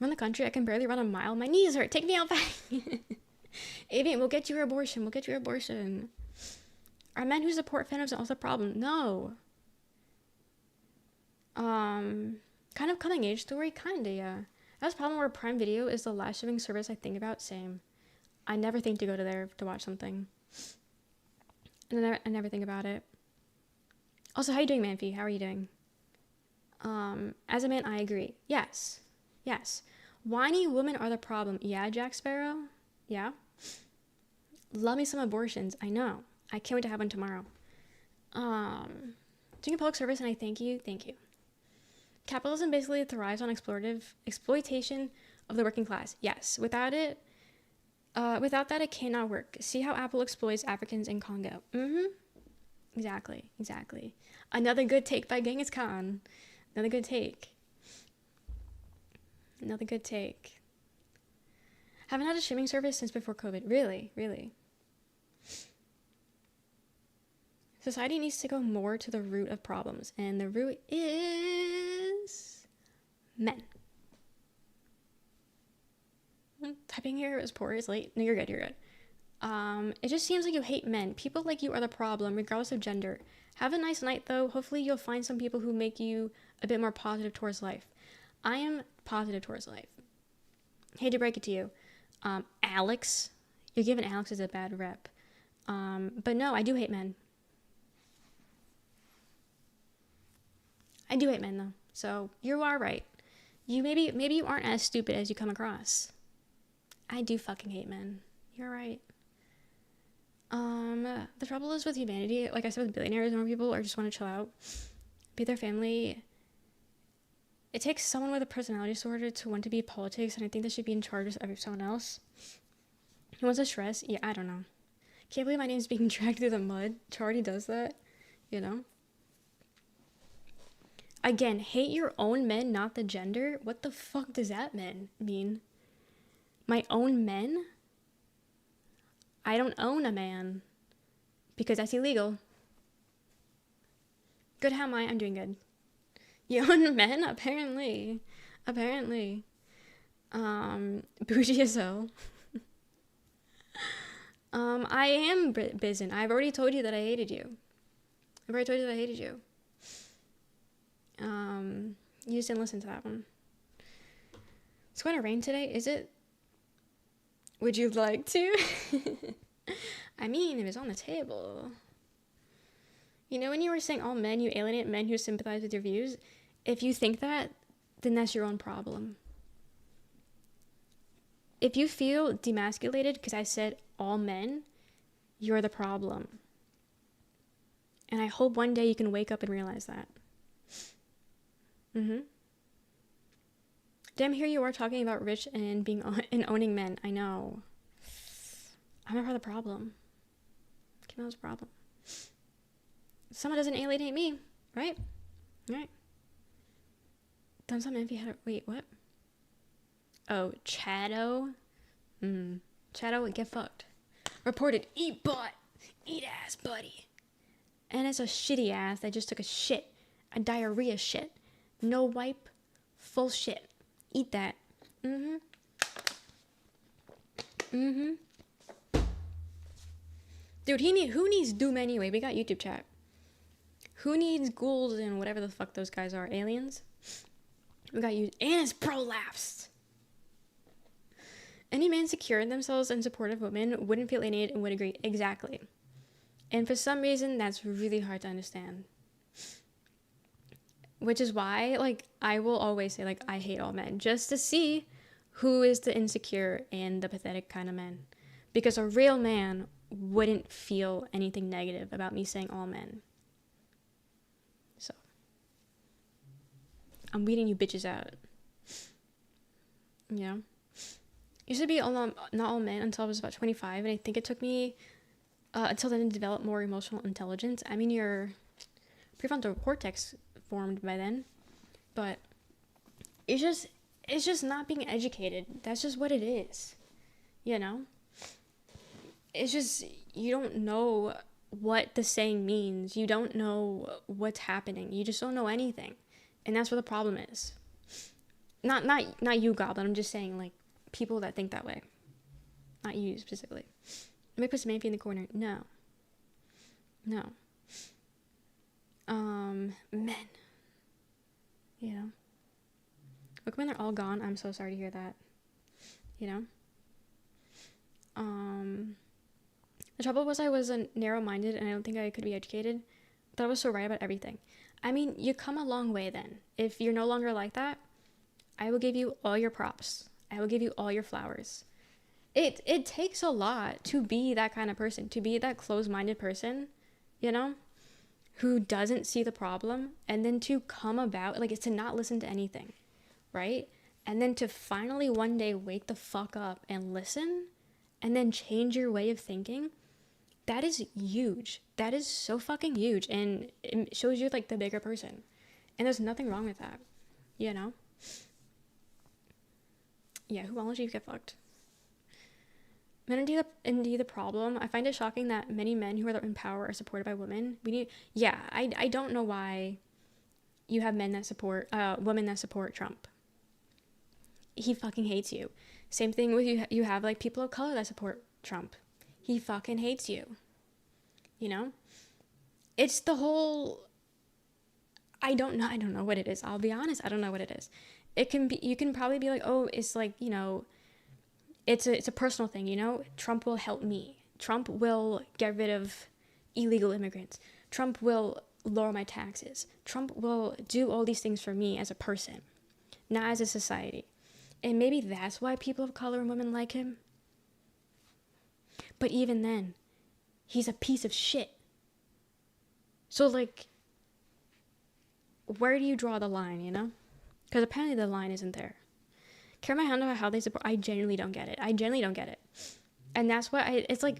Run the country. I can barely run a mile. My knees hurt. Take me out back. Avian, we'll get you your abortion. We'll get you your abortion. Are men who support fandoms also a problem? No. Kind of coming age story? Kinda, yeah. That's a problem where Prime Video is the last streaming service I think about. Same. I never think to go to there to watch something. And I never think about it. Also, how you doing, Manfi? How are you doing? As a man, I agree. Yes. Yes. Whiny women are the problem. Yeah, Jack Sparrow? Yeah. Love me some abortions. I know. I can't wait to have one tomorrow. Doing a public service, and I thank you. Thank you. Capitalism basically thrives on exploitation of the working class. Yes. Without that, it cannot work. See how Apple exploits Africans in Congo. Exactly. Another good take by Genghis Khan. Another good take. Haven't had a streaming service since before COVID. Really. Society needs to go more to the root of problems, and the root is men. Typing here is poor, it's late. No, you're good. It just seems like you hate men. People like you are the problem, regardless of gender. Have a nice night, though. Hopefully you'll find some people who make you a bit more positive towards life. I am positive towards life. Hate to break it to you. Alex. You're giving Alex a bad rep. But no, I do hate men. I do hate men, though. So you are right. Maybe you aren't as stupid as you come across. I do fucking hate men. You're right. The trouble is with humanity, like I said with billionaires, more people or just want to chill out, be their family. It takes someone with a personality disorder to want to be politics, and I think they should be in charge of someone else. Who wants to stress? Yeah, I don't know. Can't believe my name's being dragged through the mud. Charlie does that, you know? Again, hate your own men, not the gender? What the fuck does that mean? My own men? I don't own a man. Because that's illegal. Good, how am I? I'm doing good. You own men? Apparently. Bougie as hell. I am Bizen. I've already told you that I hated you. You just didn't listen to that one. It's going to rain today, is it? Would you like to? I mean, if it's on the table. You know, when you were saying all men, you alienate men who sympathize with your views. If you think that, then that's your own problem. If you feel demasculated because I said all men, you're the problem. And I hope one day you can wake up and realize that. Damn, here you are talking about rich and and owning men. I know. I'm not part of the problem. Kim L's problem. Someone doesn't alienate me, right? Right. Thumbs up if you had wait, what? Oh, Chado? Chado, get fucked. Reported, eat butt. Eat ass, buddy. And it's a shitty ass that just took a shit. A diarrhea shit. No wipe. Full shit. Eat that. Dude, who needs Doom anyway? We got YouTube chat. Who needs ghouls and whatever the fuck those guys are? Aliens? We got you. And it's prolapsed. Any man secure in themselves and supportive women wouldn't feel alienated and would agree. Exactly. And for some reason, that's really hard to understand. Which is why, like, I will always say, like, I hate all men. Just to see who is the insecure and the pathetic kind of men. because a real man wouldn't feel anything negative about me saying all men. So I'm weeding you bitches out. You know, used to be not all men until I was about 25, and I think it took me until then to develop more emotional intelligence. I mean, your prefrontal cortex formed by then, but it's just not being educated. That's just what it is, you know. It's just, you don't know what the saying means. You don't know what's happening. You just don't know anything, and that's what the problem is. Not you, Goblin. I'm just saying, like, people that think that way. Not you specifically. Let me put Samantha in the corner. No. Men. You know. Look, when they're all gone, I'm so sorry to hear that. You know. The trouble was I was narrow-minded, and I don't think I could be educated. But I was so right about everything. I mean, you come a long way then. If you're no longer like that, I will give you all your props. I will give you all your flowers. It takes a lot to be that kind of person, to be that closed-minded person, you know, who doesn't see the problem, and then to come about, like, it's to not listen to anything, right? And then to finally one day wake the fuck up and listen, and then change your way of thinking. That is huge. That is so fucking huge, and it shows you, like, the bigger person. And there's nothing wrong with that, you know? Yeah, who wants you to get fucked? Men are indeed the problem. I find it shocking that many men who are in power are supported by women. I don't know why you have women that support Trump. He fucking hates you. Same thing with you have, like, people of color that support Trump. He fucking hates you. You know? It's the whole, I don't know what it is. I'll be honest, I don't know what it is. You can probably be like, oh, it's like, you know, it's a personal thing, you know? Trump will help me. Trump will get rid of illegal immigrants. Trump will lower my taxes. Trump will do all these things for me as a person, not as a society. And maybe that's why people of color and women like him. But even then, he's a piece of shit. So, like, where do you draw the line, you know? Because apparently the line isn't there. Care my hand about how they support. I genuinely don't get it. And that's why it's like,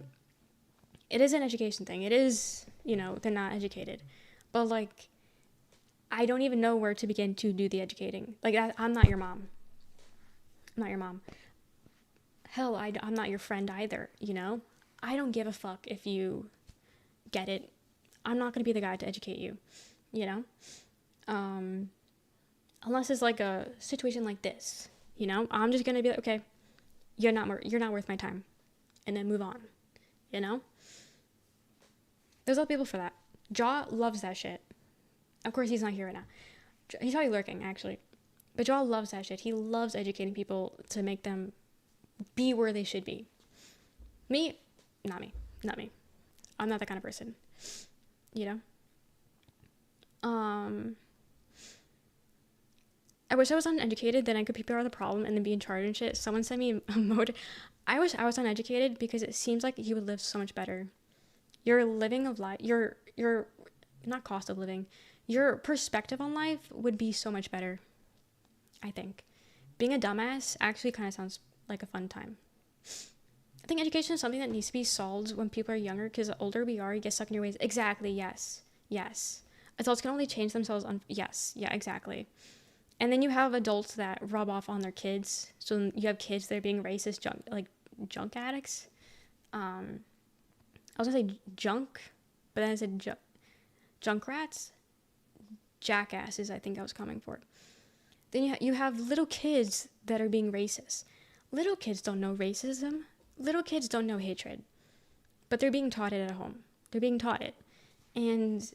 it is an education thing. It is, you know, they're not educated. But, like, I don't even know where to begin to do the educating. Like, I'm not your mom. I'm not your mom. Hell, I'm not your friend either, you know? I don't give a fuck if you get it. I'm not going to be the guy to educate you, you know? Unless it's like a situation like this, you know? I'm just going to be like, okay, you're not worth my time. And then move on, you know? There's other people for that. Jaw loves that shit. Of course, he's not here right now. He's probably lurking, actually. But Jaw loves that shit. He loves educating people to make them be where they should be. Me? Not me. I'm not that kind of person. You know? I wish I was uneducated, then I could figure out the problem and then be in charge and shit. Someone sent me a mode. I wish I was uneducated because it seems like you would live so much better. Your living of life, your not cost of living, your perspective on life would be so much better, I think. Being a dumbass actually kind of sounds like a fun time. I think education is something that needs to be solved when people are younger, because the older we are, you get stuck in your ways. Exactly, yes. Adults can only change themselves exactly. And then you have adults that rub off on their kids. So you have kids that are being racist, junk addicts. I was gonna say junk, but then I said junk rats. Jackasses, I think I was coming for. Then you have little kids that are being racist. Little kids don't know racism. Little kids don't know hatred. But they're being taught it at home. They're being taught it. And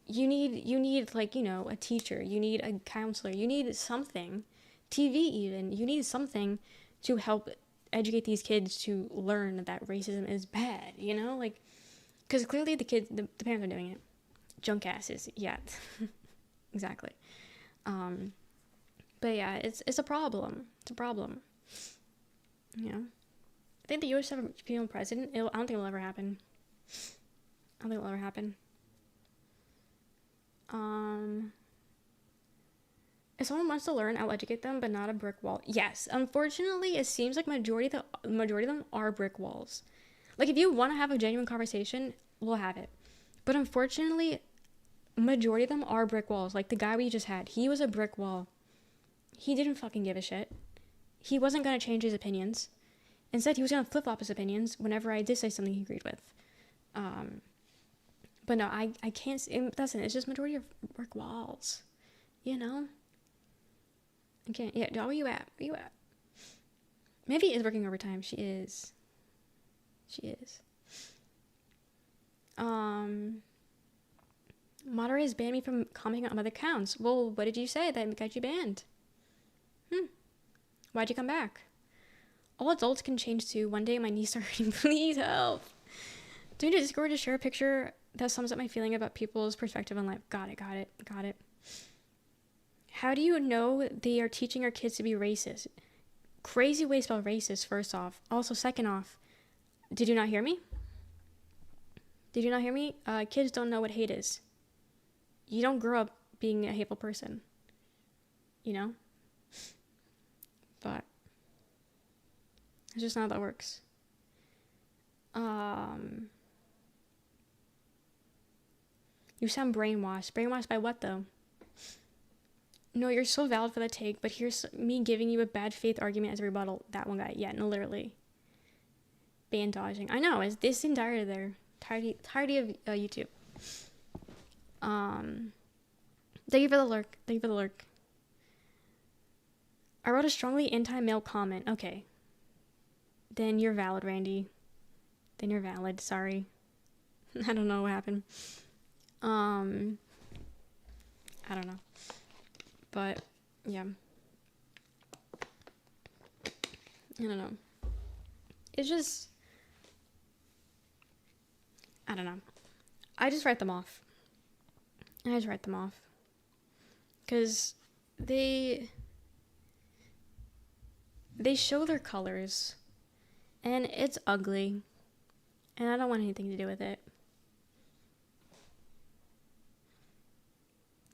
you need like, you know, a teacher. You need a counselor. You need something. TV even. You need something to help educate these kids to learn that racism is bad, you know? Like, because clearly the parents are doing it. Junk asses. Yeah. Exactly. But yeah, it's a problem. It's a problem. You know? I think the U.S. have a female president. I don't think it'll ever happen. I don't think it'll ever happen. If someone wants to learn, I'll educate them, but not a brick wall. Yes, unfortunately, it seems like majority of them are brick walls. Like, if you want to have a genuine conversation, we'll have it. But unfortunately, majority of them are brick walls. Like the guy we just had, he was a brick wall. He didn't fucking give a shit. He wasn't gonna change his opinions. Instead, he was gonna flip-flop his opinions whenever I did say something he agreed with. But no, I can't. Listen, it's just majority of brick walls. You know. I can't. Yeah, where you at? Where you at? Maybe is working overtime. She is. Moderators banned me from commenting on other accounts. Well, what did you say that got you banned? Why'd you come back? All adults can change too. One day my knees are hurting. Please help. Do you need Discord to share a picture that sums up my feeling about people's perspective on life? Got it. How do you know they are teaching our kids to be racist? Crazy way to spell racist, first off. Also, second off, did you not hear me? Kids don't know what hate is. You don't grow up being a hateful person. You know? But it's just not how that works. You sound brainwashed. Brainwashed by what, though? No, you're so valid for the take, but here's me giving you a bad faith argument as a rebuttal. That one guy. Yeah, no, literally. Bandaging. I know, it's this entirety there. Entirety of YouTube. Thank you for the lurk. I wrote a strongly anti-male comment. Okay. Then you're valid, Randy. Then you're valid. Sorry. I don't know what happened. I don't know. But, yeah. I don't know. It's just... I don't know. I just write them off. Because they show their colors. And it's ugly. And I don't want anything to do with it.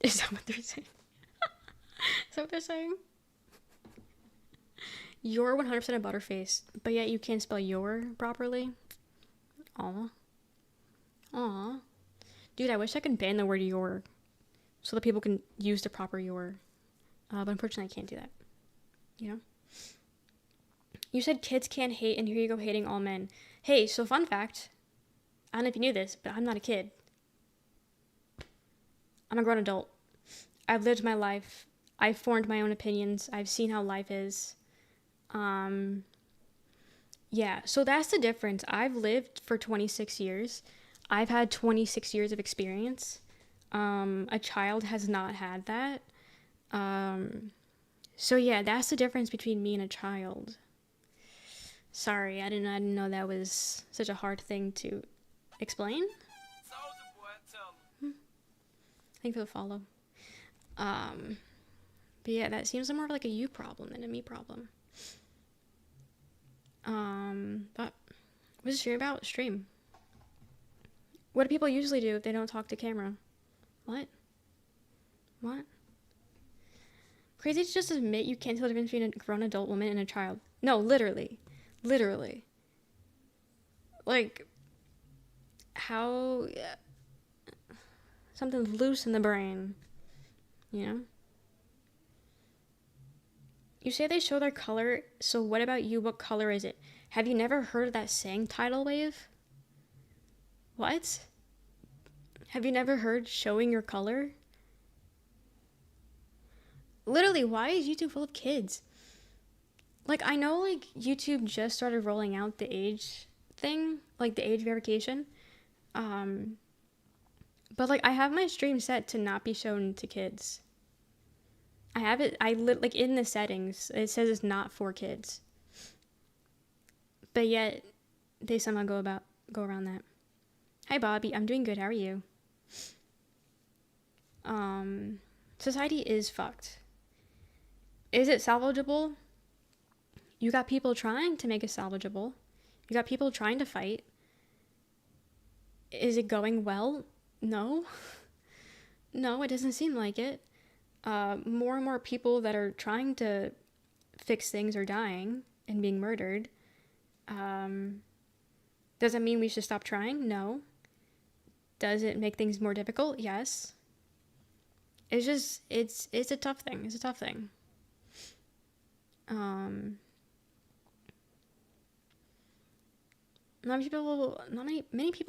Is that what they're saying? Is that what they're saying? You're 100% a butterface, but yet you can't spell your properly. Aw. Dude, I wish I could ban the word your so that people can use the proper your. But unfortunately I can't do that. You know? You said kids can't hate, and here you go hating all men. Hey, so fun fact. I don't know if you knew this, but I'm not a kid. I'm a grown adult. I've lived my life. I've formed my own opinions. I've seen how life is. Yeah, so that's the difference. I've lived for 26 years. I've had 26 years of experience. A child has not had that. So yeah, that's the difference between me and a child. Sorry, I didn't know that was such a hard thing to explain. Thank you for the follow. But yeah, that seems more of like a you problem than a me problem. But what's the stream about? Stream. What do people usually do if they don't talk to camera? What? Crazy to just admit you can't tell the difference between a grown adult woman and a child. No, literally. Like, how... something's loose in the brain. You know? You say they show their color, so what about you? What color is it? Have you never heard of that saying, tidal wave? What? Have you never heard showing your color? Literally, why is YouTube full of kids? Like, I know, like, YouTube just started rolling out the age thing, like, the age verification. But, like, I have my stream set to not be shown to kids. I have it, like, in the settings, it says it's not for kids. But yet, they somehow go around that. Hi, Bobby. I'm doing good. How are you? Society is fucked. Is it salvageable? You got people trying to make it salvageable. You got people trying to fight. Is it going well? No. No, it doesn't seem like it. More and more people that are trying to fix things are dying and being murdered. Does it mean we should stop trying? No. Does it make things more difficult? Yes. It's just, it's a tough thing. It's a tough thing. Many people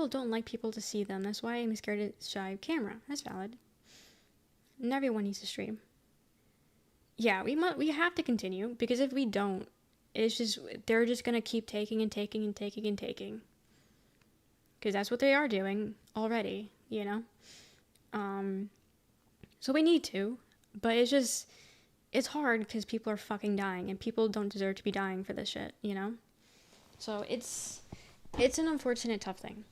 don't like people to see them. That's why I'm scared to shy of camera. That's valid. And everyone needs to stream. Yeah, we have to continue, because if we don't, it's just, they're just gonna keep taking and taking and taking and taking. Because that's what they are doing already, you know? So we need to, but it's hard because people are fucking dying, and people don't deserve to be dying for this shit, you know? So it's an unfortunate, tough thing.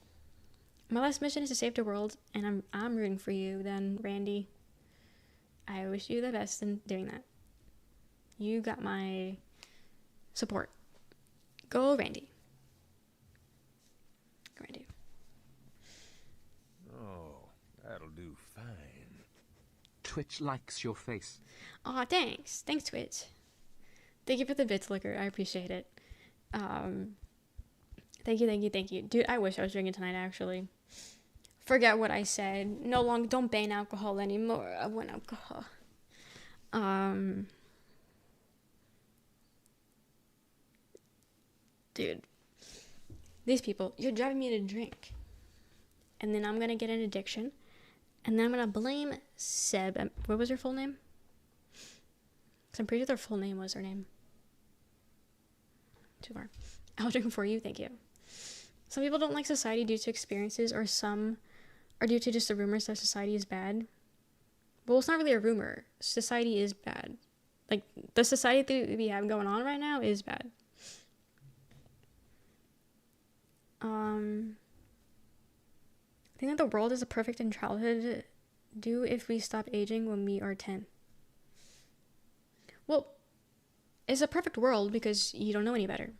My last mission is to save the world, and I'm rooting for you then, Randy. I wish you the best in doing that. You got my support. Go, Randy. Go, Randy. Oh, that'll do fine. Twitch likes your face. Aw, thanks. Thanks, Twitch. Thank you for the bits, Liquor. I appreciate it. Thank you. Dude, I wish I was drinking tonight, actually. Forget what I said. No longer, don't ban alcohol anymore. I want alcohol. Dude. These people, you're driving me to drink. And then I'm gonna get an addiction. And then I'm gonna blame Seb. What was her full name? Because I'm pretty sure their full name was her name. Too far. I'll drink for you, thank you. Some people don't like society due to experiences, or some are due to just the rumors that society is bad. Well, it's not really a rumor. Society is bad. Like, the society that we have going on right now is bad. I think that the world is a perfect in childhood do if we stop aging when we are 10. Well, it's a perfect world because you don't know any better.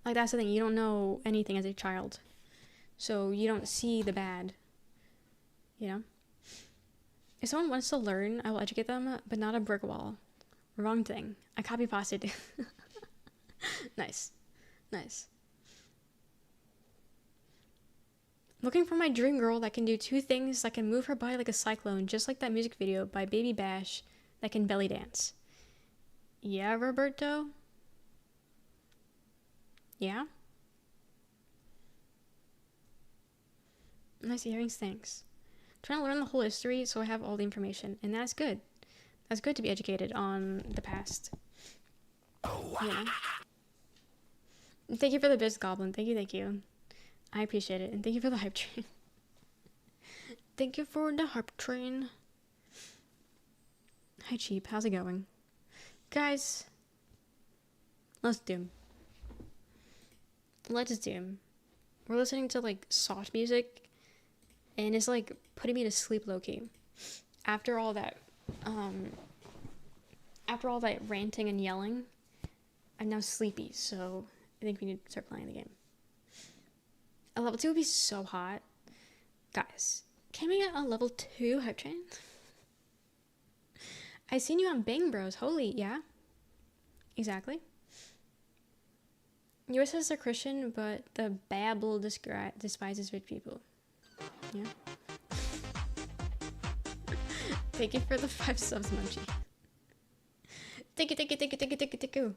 Like, that's the thing. You don't know anything as a child. So you don't see the bad. You know? If someone wants to learn, I will educate them, but not a brick wall. Wrong thing. I copy pasted. Nice. Looking for my dream girl that can do two things, that can move her body like a cyclone, just like that music video by Baby Bash, that can belly dance. Yeah, Roberto? Yeah? Nice earrings, thanks. I'm trying to learn the whole history so I have all the information, and that's good. That's good to be educated on the past. You know? Thank you for the biz, Goblin. Thank you. I appreciate it. And thank you for the hype train. Thank you for the hype train. Hi, Cheap. How's it going? Guys, let's doom. Let's doom. We're listening to, like, soft music, and it's, like, putting me to sleep low-key. After all that ranting and yelling, I'm now sleepy, so I think we need to start playing the game. A level 2 would be so hot. Guys, can we get a level 2 hype train? I seen you on Bang Bros. Holy, yeah. Exactly. US says they're Christian, but the Bible despises rich people. Yeah. Thank you for the 5 subs, Munchie. Thank you.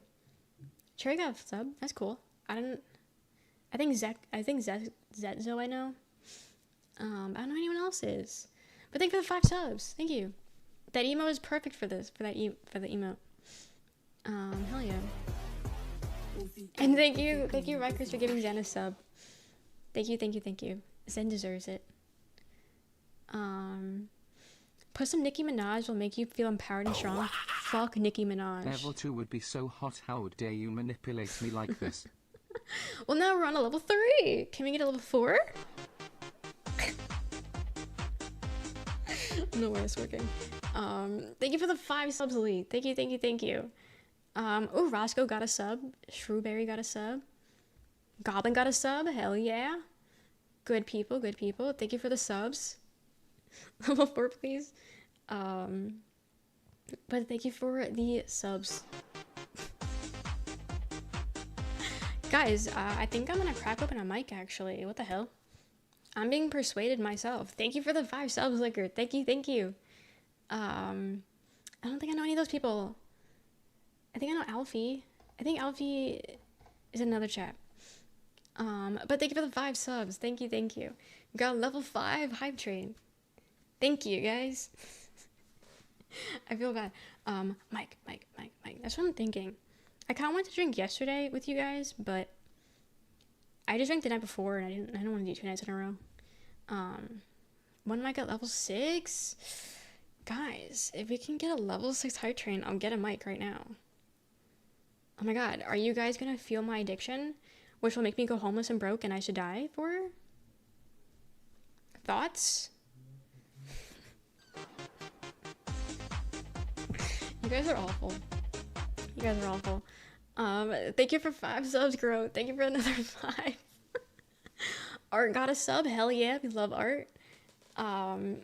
Cherry got a sub. That's cool. I think Zetzo I know. I don't know anyone else's. But thank you for the 5 subs. Thank you. That emo is perfect for this. For the emote. Hell yeah. And thank you, Rikers, for giving Zen a sub. Thank you. Zen deserves it. Put some Nicki Minaj will make you feel empowered and strong. Fuck Nicki Minaj. Level 2 would be so hot. How dare you manipulate me like this? Well, now we're on a level 3. Can we get a level 4? No way it's working. Thank you for the 5 subs, Lee. Thank you. Oh, Roscoe got a sub. Shrewberry got a sub. Goblin got a sub. Hell yeah. Good people, good people. Thank you for the subs. Level 4, please. But thank you for the subs. Guys, I think I'm gonna crack open a mic actually. What the hell? I'm being persuaded myself. Thank you for the 5 subs, Liquor. Thank you, thank you. I don't think I know any of those people. I think I know Alfie. I think Alfie is another chap. But thank you for the 5 subs. Thank you, thank you. Got level 5 hype train. Thank you, guys. I feel bad. Mike. That's what I'm thinking. I kind of wanted to drink yesterday with you guys, but I just drank the night before, and I don't want to do 2 nights in a row. When am I at level 6? Guys, if we can get a level 6 hype train, I'll get a mic right now. Oh my god, are you guys gonna feel my addiction? Which will make me go homeless and broke and I should die for? Thoughts? You guys are awful. You guys are awful. Thank you for 5 subs, Grow. Thank you for another 5. Art got a sub. Hell yeah, we love Art. Thank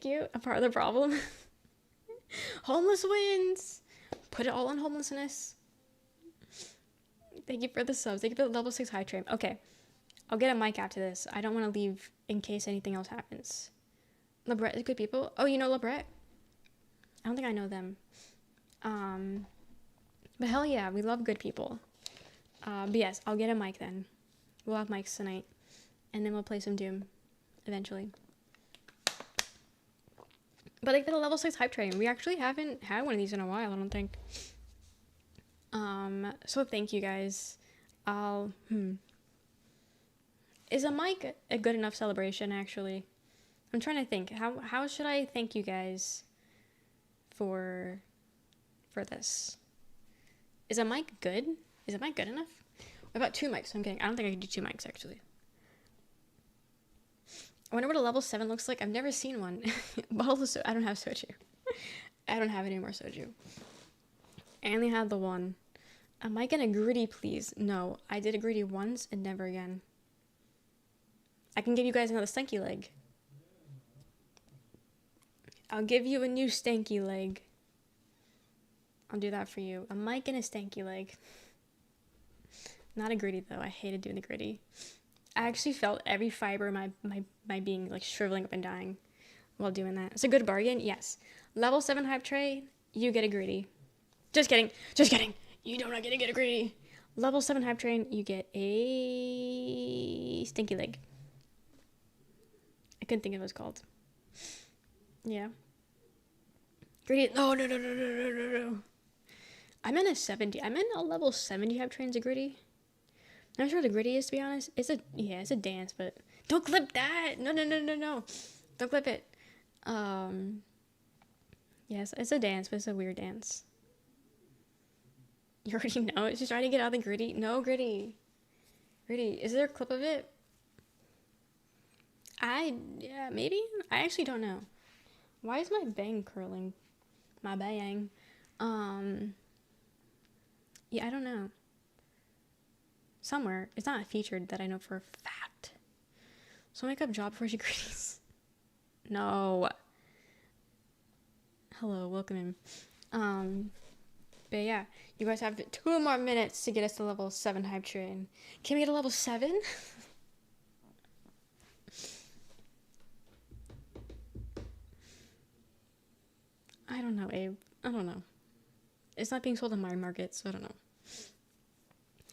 you. A part of the problem. Homeless wins. Put it all on homelessness. Thank you for the subs. Thank you for the level 6 high train. Okay. I'll get a mic after this. I don't want to leave in case anything else happens. Lebret is good people. Oh, you know Lebret? I don't think I know them. But hell yeah, we love good people. But yes, I'll get a mic then. We'll have mics tonight. And then we'll play some Doom. Eventually. But like for the level 6 hype train, we actually haven't had one of these in a while, I don't think. So thank you guys. Is a mic a good enough celebration actually? I'm trying to think. How should I thank you guys for this? Is a mic good? Is a mic good enough? What about 2 mics? I'm kidding. I don't think I can do 2 mics actually. I wonder what a level 7 looks like. I've never seen one. I don't have soju. I don't have any more soju. I only had the one. Am I gonna gritty, please? No, I did a gritty once and never again. I can give you guys another stanky leg. I'll give you a new stanky leg. I'll do that for you. A mic and a stanky leg. Not a gritty though. I hated doing the gritty. I actually felt every fiber of my being like shriveling up and dying while doing that. It's a good bargain, yes. Level 7 hype trade, you get a greedy. Just kidding. You do not get a greedy. Level 7 hype train, you get a stinky leg. I couldn't think of what it's called. Yeah. Greedy. No. I'm in a 70. I'm in a level 70 hype trains of gritty. I'm not sure what the gritty is, to be honest. It's a dance, but don't clip that. No. Don't clip it. Yes, it's a dance, but it's a weird dance. You already know it. She's trying to get out of the gritty. No, gritty. Is there a clip of it? Yeah, maybe? I actually don't know. Why is my bang curling? My bang. Yeah, I don't know. Somewhere. It's not featured that I know for a fact. So make up job before she greets. No. Hello, welcome in. But yeah, you guys have 2 more minutes to get us to level 7 hype train. Can we get a level 7? I don't know, Abe. I don't know. It's not being sold in my market, so I don't know.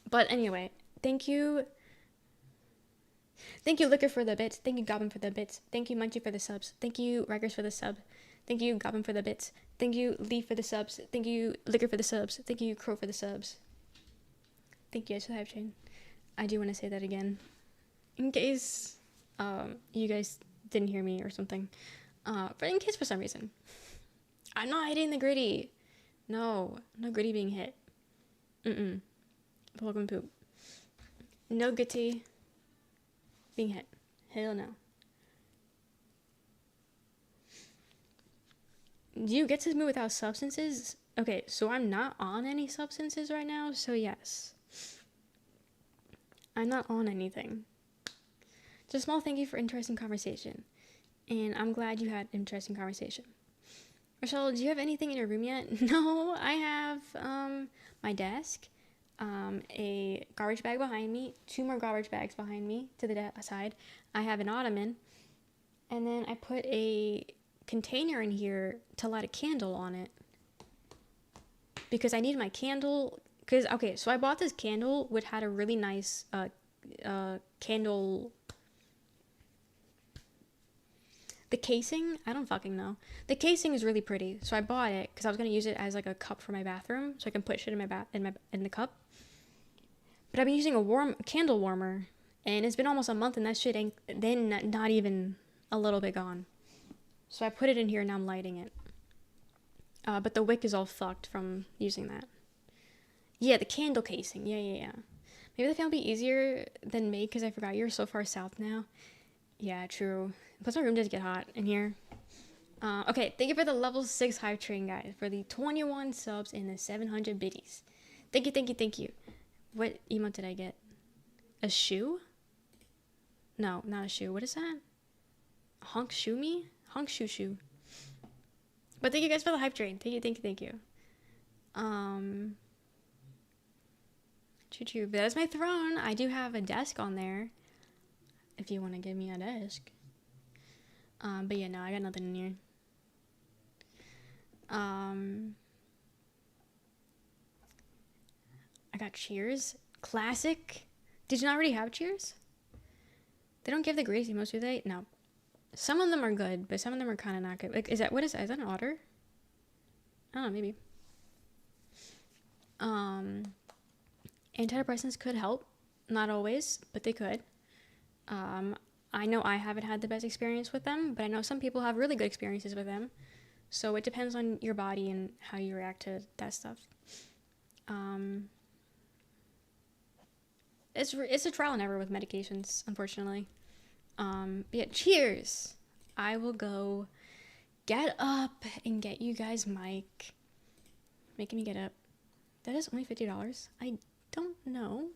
But anyway, thank you. Thank you, Liquor, for the bits. Thank you, Goblin, for the bits. Thank you, Munchie, for the subs. Thank you, Rikers, for the sub. Thank you, Goblin, for the bits. Thank you, Leaf, for the subs. Thank you, Liquor, for the subs. Thank you, Crow, for the subs. Thank you guys for the hype chain. I do want to say that again. In case you guys didn't hear me or something. But in case for some reason. I'm not hitting the gritty. No gritty being hit. Welcome poop. No gritty being hit. Hell no. Do you get to move without substances? Okay, so I'm not on any substances right now, so yes. I'm not on anything. Just a small thank you for interesting conversation. And I'm glad you had interesting conversation. Rochelle, do you have anything in your room yet? No, I have my desk, a garbage bag behind me, 2 more garbage bags behind me to the side. I have an ottoman, and then I put a container in here to light a candle on it. Because I need my candle, because, okay, so I bought this candle which had a really nice candle. The casing, I don't fucking know. The casing is really pretty, so I bought it because I was gonna use it as like a cup for my bathroom, so I can put shit in my in the cup. But I've been using a candle warmer, and it's been almost a month, and that shit ain't then not even a little bit gone. So I put it in here, and now I'm lighting it. But the wick is all fucked from using that. Yeah, the candle casing. Yeah. Maybe the fan will be easier than me because I forgot you're so far south now. Yeah, true. Plus my room does get hot in here. Okay, thank you for the level 6 Hive Train, guys. For the 21 subs and the 700 biddies. Thank you. What emote did I get? A shoe? No, not a shoe. What is that? Honk shoe me? Honk shoe. But thank you guys for the Hive Train. Thank you. Choo. But that's my throne. I do have a desk on there. If you want to give me a desk. But yeah, no, I got nothing in here. I got Cheers. Classic. Did you not already have Cheers? They don't give the Gracie most, do they? No. Some of them are good, but some of them are kind of not good. Like, is that an otter? I don't know, maybe. Antidepressants could help. Not always, but they could. I know I haven't had the best experience with them, but I know some people have really good experiences with them. So it depends on your body and how you react to that stuff. It's a trial and error with medications, unfortunately. But yeah, cheers! I will go get up and get you guys mic. Making me get up. That is only $50. I don't know.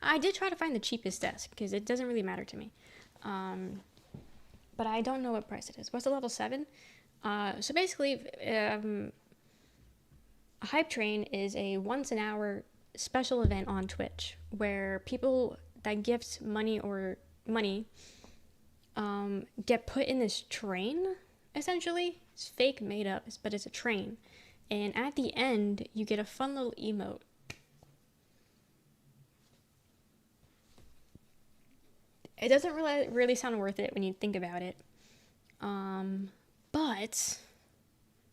I did try to find the cheapest desk because it doesn't really matter to me. But I don't know what price it is. What's the level 7? So basically, a Hype Train is a once an hour special event on Twitch where people that gift money get put in this train, essentially. It's fake made up, but it's a train. And at the end, you get a fun little emote. It doesn't really sound worth it when you think about it. But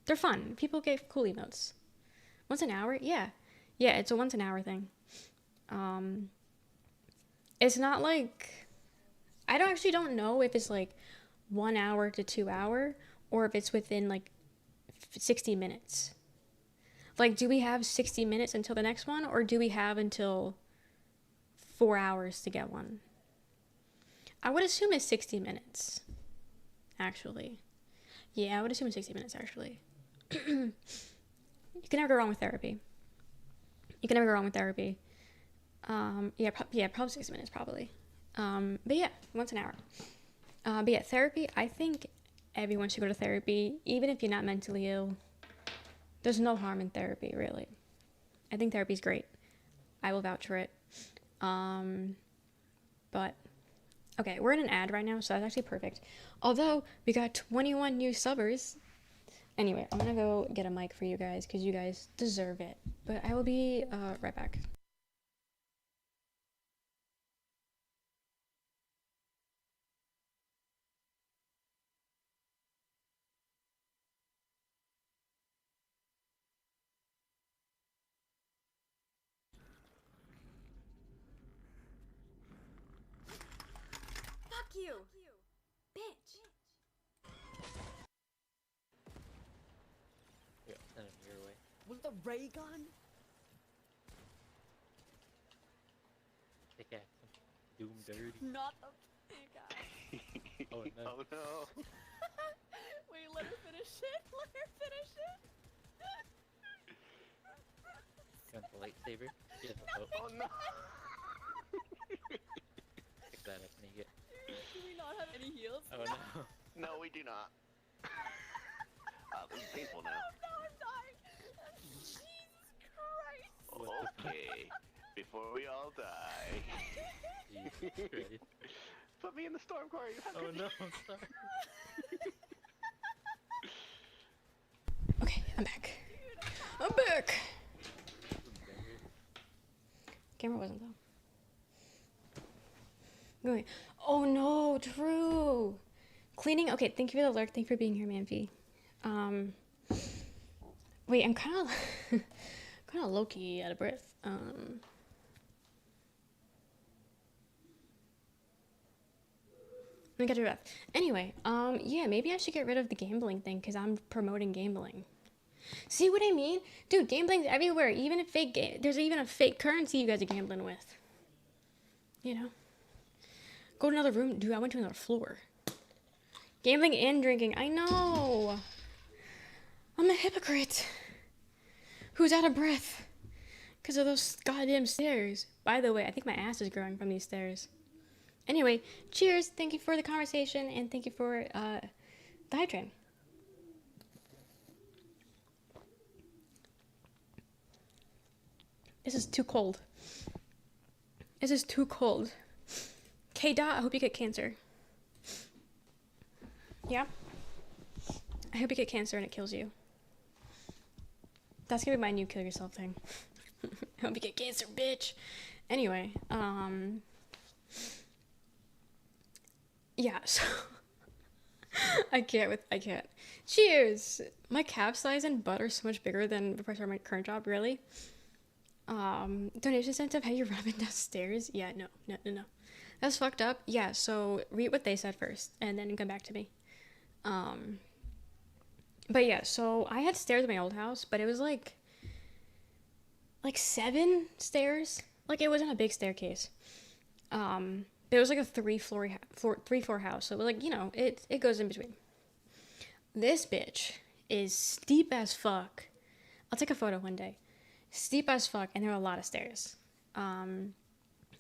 they're fun. People get cool emotes. Once an hour? Yeah, it's a once an hour thing. It's not like... I don't know if it's like 1 hour to 2 hour or if it's within like 60 minutes. Like, do we have 60 minutes until the next one, or do we have until 4 hours to get one? I would assume it's 60 minutes, actually. Yeah, I would assume it's 60 minutes, actually. You can never go wrong with therapy. Probably 6 minutes, probably. But yeah, once an hour. But yeah, therapy, I think everyone should go to therapy, even if you're not mentally ill. There's no harm in therapy, really. I think therapy's great. I will vouch for it. But, okay, we're in an ad right now, so that's actually perfect. Although, we got 21 new subbers. Anyway, I'm gonna go get a mic for you guys, because you guys deserve it. But I will be right back. Fuck you! Bitch! Yeah, send him your way. Was the ray gun? Take axe. Do him dirty. Not the pickaxe. Oh no. Oh no. Wait, let her finish it. Let her finish it. You want the lightsaber? Yeah, Oh no! pick that up, Niga. Do we not have any heals? Oh no. No, we do not. This is painful now. No, I'm dying. Jesus Christ. What the Okay, before we all die. Jesus Christ. Put me in the storm car, you have Oh to- no, I'm sorry. Okay, I'm back. I'm back. Camera wasn't though. Going. Oh no, Drew. Cleaning. Okay, thank you for the lurk. Thank you for being here, Manfi. Wait, I'm kind of, kind of low key out of breath. Let me get your breath. Anyway, yeah, maybe I should get rid of the gambling thing because I'm promoting gambling. See what I mean? Dude, gambling's everywhere. Even a fake game. There's even a fake currency you guys are gambling with. You know? Go to another room. Dude, I went to another floor. Gambling and drinking. I know. I'm a hypocrite. Who's out of breath? Because of those goddamn stairs. By the way, I think my ass is growing from these stairs. Anyway, cheers. Thank you for the conversation. And thank you for the hype train. This is too cold. This is too cold. K-Dot, I hope you get cancer. Yeah? I hope you get cancer and it kills you. That's gonna be my new kill yourself thing. I hope you get cancer, bitch. Anyway, yeah, so I can't. Cheers! My calf size and butt are so much bigger than before I started my current job, really. Donation incentive, how you rubbing downstairs? Yeah, no. That's fucked up. Yeah, so read what they said first and then come back to me. But yeah, so I had stairs in my old house, but it was like 7 stairs. Like it wasn't a big staircase. It was like a three floor house. So it was like, you know, it goes in between. This bitch is steep as fuck. I'll take a photo one day. Steep as fuck, and there are a lot of stairs. And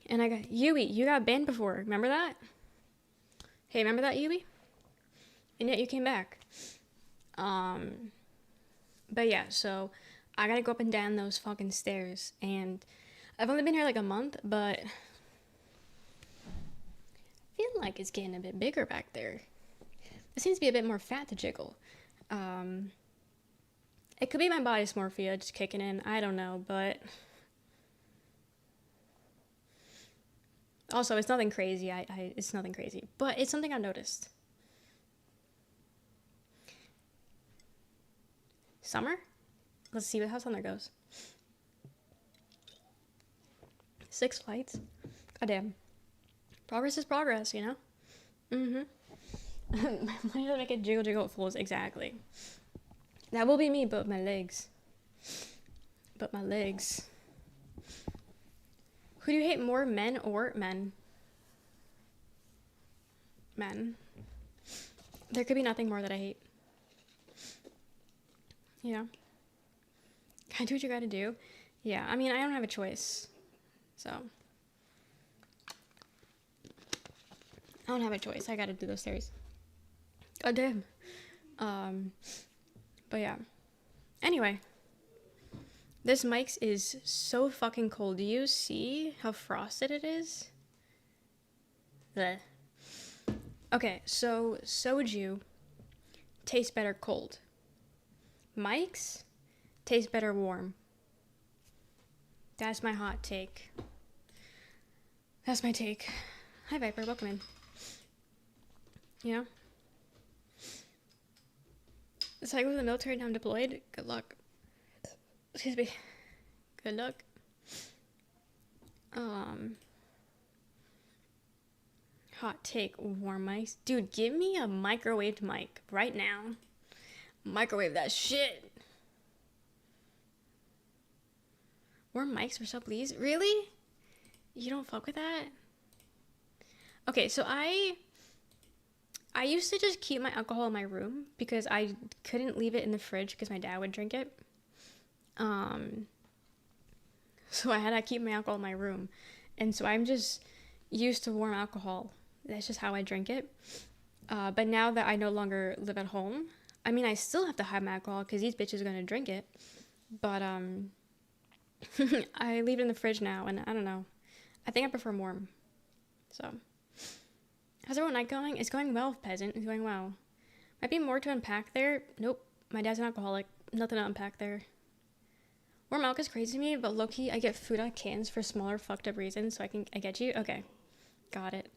I got Yui. You got banned before. Remember that? Hey, remember that, Yui? And yet you came back. But yeah, so I gotta go up and down those fucking stairs, and I've only been here like a month, but I feel like it's getting a bit bigger back there. There seems to be a bit more fat to jiggle. It could be my body dysmorphia just kicking in. I don't know, but also it's nothing crazy. It's nothing crazy, but it's something I noticed. Summer? Let's see how summer goes. 6 flights? Goddamn. Progress is progress, you know? Mm-hmm. Why did I make it jiggle at fools? Exactly. That will be me, but my legs. But my legs. Who do you hate more, men or men? Men. There could be nothing more that I hate. You know? Gotta do what you gotta do. Yeah, I mean, I don't have a choice. So. I don't have a choice. I gotta do those stairs. God damn. But yeah. Anyway. This mic is so fucking cold. Do you see how frosted it is? Blech. Okay, so soju tastes better cold. Mics taste better warm. That's my hot take. That's my take. Hi Viper, welcome in. You know? It's like with the military, now I'm deployed. Good luck. Excuse me. Good luck. Hot take, warm mics. Dude, give me a microwaved mic right now. Microwave that shit. Warm mics for so please. Really? You don't fuck with that? Okay, so I used to just keep my alcohol in my room because I couldn't leave it in the fridge because my dad would drink it. So I had to keep my alcohol in my room. And so I'm just used to warm alcohol. That's just how I drink it. But now that I no longer live at home, I mean, I still have to hide my alcohol because these bitches are going to drink it. But I leave it in the fridge now, and I don't know. I think I prefer warm. So, how's everyone night going? It's going well, peasant. It's going well. Might be more to unpack there. Nope. My dad's an alcoholic. Nothing to unpack there. Warm milk is crazy to me, but low-key, I get food out of cans for smaller fucked up reasons, so I get you? Okay. Got it.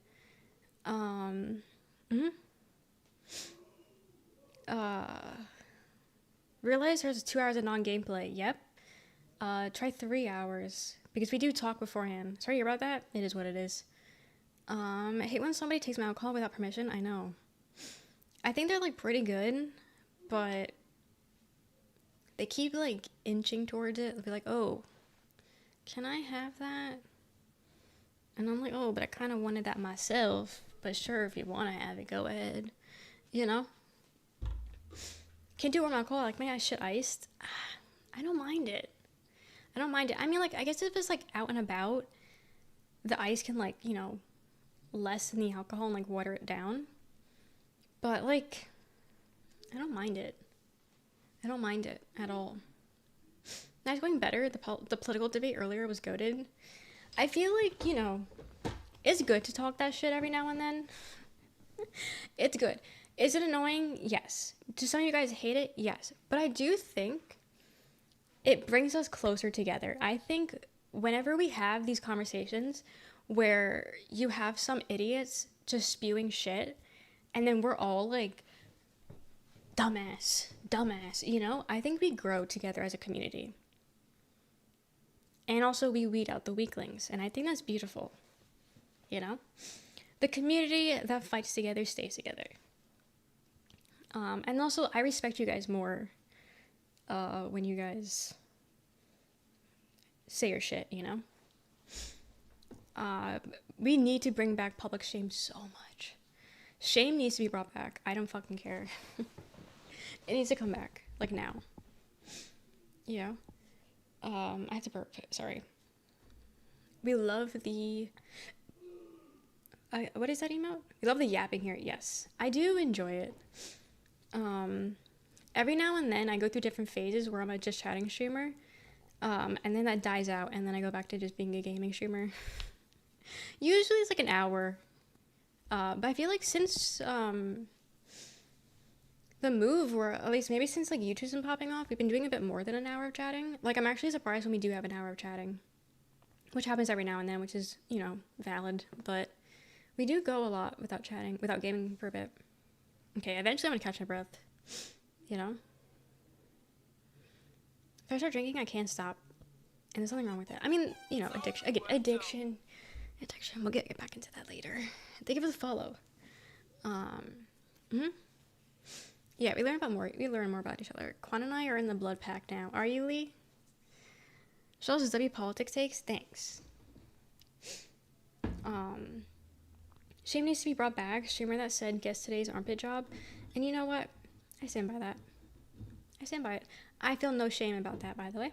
Realize there's 2 hours of non-gameplay. Yep. Try 3 hours, because we do talk beforehand. Sorry about that. It is what it is. I hate when somebody takes my alcohol without permission. I know. I think they're, like, pretty good, but they keep, like, inching towards it. They'll be like, oh, can I have that? And I'm like, oh, but I kind of wanted that myself. But sure, if you want to have it, go ahead. You know? Can't do warm alcohol. Like, my shit iced. I don't mind it. I don't mind it. I mean, like, I guess if it's, like, out and about, the ice can, like, you know, lessen the alcohol and, like, water it down. But, like, I don't mind it. I don't mind it at all. Now it's going better. The political debate earlier was goated. I feel like, you know, it's good to talk that shit every now and then. It's good. Is it annoying? Yes. Do some of you guys hate it? Yes. But I do think it brings us closer together. I think whenever we have these conversations where you have some idiots just spewing shit, and then we're all like, dumbass, you know? I think we grow together as a community. And also we weed out the weaklings, and I think that's beautiful. You know? The community that fights together stays together. And also, I respect you guys more when you guys say your shit, you know? We need to bring back public shame so much. Shame needs to be brought back. I don't fucking care. It needs to come back. Like, now. Yeah. I have to burp. Sorry. We love the... what is that emote? We love the yapping here. Yes. I do enjoy it. Every now and then I go through different phases where I'm a just chatting streamer. And then that dies out, and then I go back to just being a gaming streamer. Usually it's like an hour. But I feel like since the move, or at least maybe since like YouTube's been popping off, we've been doing a bit more than an hour of chatting. Like, I'm actually surprised when we do have an hour of chatting, which happens every now and then, which is, you know, valid. But we do go a lot without chatting, without gaming for a bit. Okay, eventually I'm gonna catch my breath. You know? If I start drinking, I can't stop. And there's something wrong with it. I mean, you know, addiction. We'll get back into that later. Thank you for the follow. Yeah, we learn more about each other. Quan and I are in the blood pack now. Are you, Lee? Shell's W politics takes? Thanks. Shame needs to be brought back. Streamer that said, guess today's armpit job. And you know what? I stand by that. I stand by it. I feel no shame about that, by the way.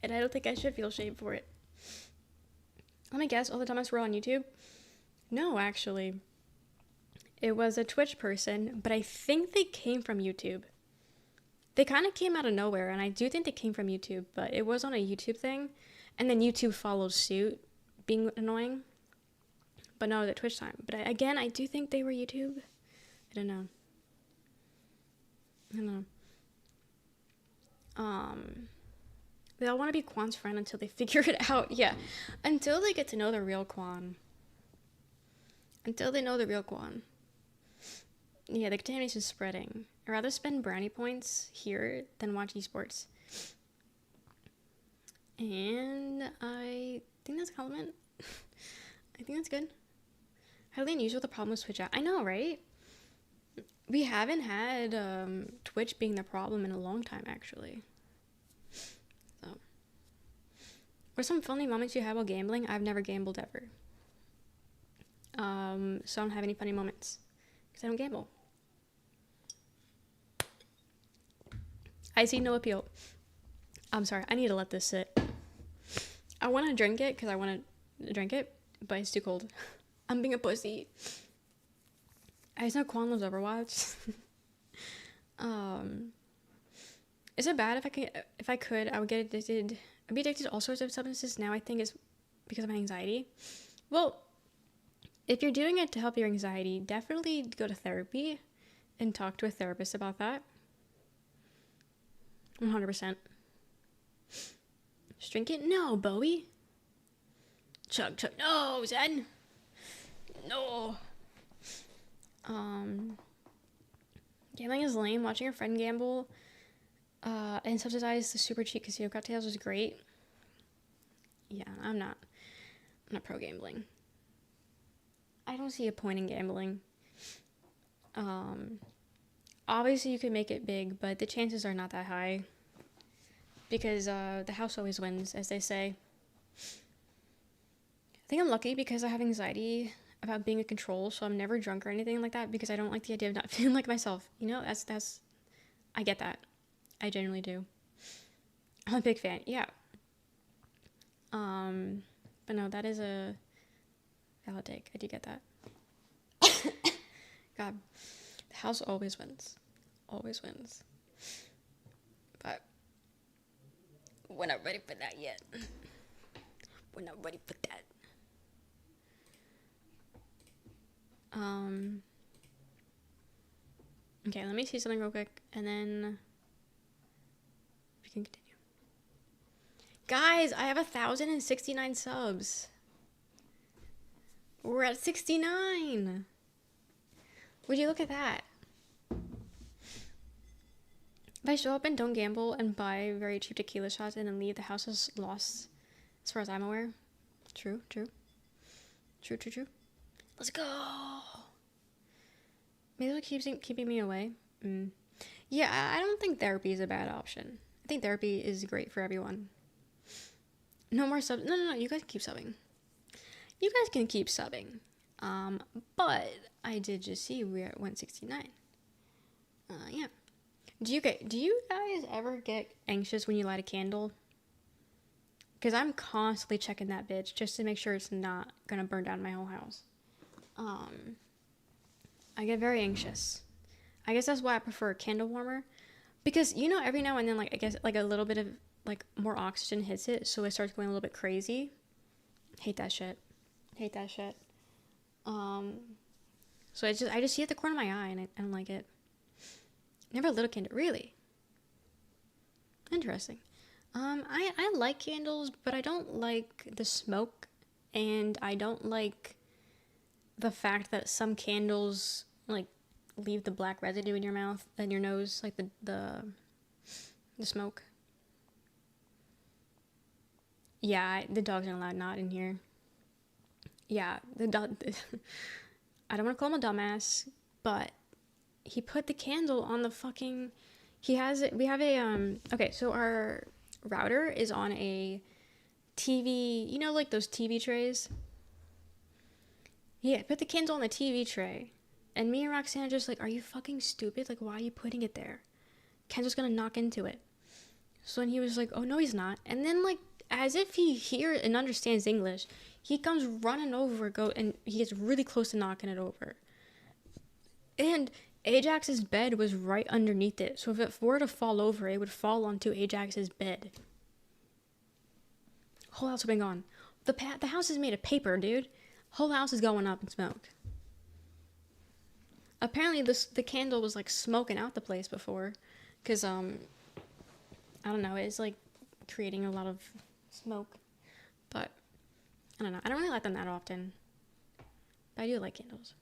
And I don't think I should feel shame for it. Let me guess, all the dumbass were on YouTube? No, actually. It was a Twitch person, but I think they came from YouTube. They kind of came out of nowhere, and I do think they came from YouTube, but it was on a YouTube thing, and then YouTube followed suit, being annoying. But no, the Twitch time. But again, I do think they were YouTube. I don't know. They all want to be Quan's friend until they figure it out. Yeah, until they get to know the real Quan. Until they know the real Quan. Yeah, the contamination is spreading. I'd rather spend brownie points here than watch esports. And I think that's a compliment. I think that's good. Highly unusual, the problem with Twitch out. I know, right? We haven't had Twitch being the problem in a long time, actually. So, what are some funny moments you have while gambling? I've never gambled ever. So I don't have any funny moments because I don't gamble. I see no appeal. I'm sorry, I need to let this sit. I want to drink it because I want to drink it, but it's too cold. I'm being a pussy. I just know Quan loves Overwatch. Is it bad if I could, I would get addicted. I'd be addicted to all sorts of substances now. I think it's because of my anxiety. Well, if you're doing it to help your anxiety, definitely go to therapy and talk to a therapist about that. 100%. Just drink it? No, Bowie. Chug, chug. No, Zen. No. Gambling is lame. Watching your friend gamble and subsidize the super cheap casino cocktails was great. Yeah, I'm not pro gambling. I don't see a point in gambling. Obviously you could make it big, but the chances are not that high. Because the house always wins, as they say. I think I'm lucky because I have anxiety about being in control, so I'm never drunk or anything like that because I don't like the idea of not feeling like myself. You know, that's I get that. I genuinely do. I'm a big fan. Yeah. But no, that is a valid take. I do get that. God, the house always wins. Always wins. But we're not ready for that yet. We're not ready for that. Okay, let me see something real quick, and then we can continue. Guys, I have 1,069 subs. We're at 69. Would you look at that? If I show up and don't gamble and buy very cheap tequila shots and then leave, the house is lost, as far as I'm aware. True. Let's go. Maybe it'll keep keeping me away. Yeah, I don't think therapy is a bad option. I think therapy is great for everyone. No more subs. No. You guys can keep subbing. You guys can keep subbing. But I did just see we're at 169. Yeah. Do you guys ever get anxious when you light a candle? Because I'm constantly checking that bitch just to make sure it's not gonna burn down my whole house. I get very anxious. I guess that's why I prefer a candle warmer. Because, you know, every now and then, like, I guess, like, a little bit of, like, more oxygen hits it, so it starts going a little bit crazy. Hate that shit. So I just see it at the corner of my eye, and I don't like it. Never lit a candle. Really? Interesting. I like candles, but I don't like the smoke, and I don't like the fact that some candles, like, leave the black residue in your mouth and your nose, like the smoke. Yeah, the dogs aren't allowed not in here. Yeah, the dog. I don't want to call him a dumbass, but he put the candle on the fucking. He has it. We have a Okay, so our router is on a TV. You know, like those TV trays. Yeah, put the candle on the TV tray. And me and Roxanne are just like, are you fucking stupid? Like, why are you putting it there? Kendall's gonna knock into it. So then he was like, oh no, he's not. And then, like, as if he hears and understands English, he comes running over, and he gets really close to knocking it over. And Ajax's bed was right underneath it. So if it were to fall over, it would fall onto Ajax's bed. Whole house would have been gone. The house is made of paper, dude. Whole house is going up in smoke. Apparently the candle was like smoking out the place before, because I don't know, it's like creating a lot of smoke. But I don't know, I don't really like them that often, but I do like candles.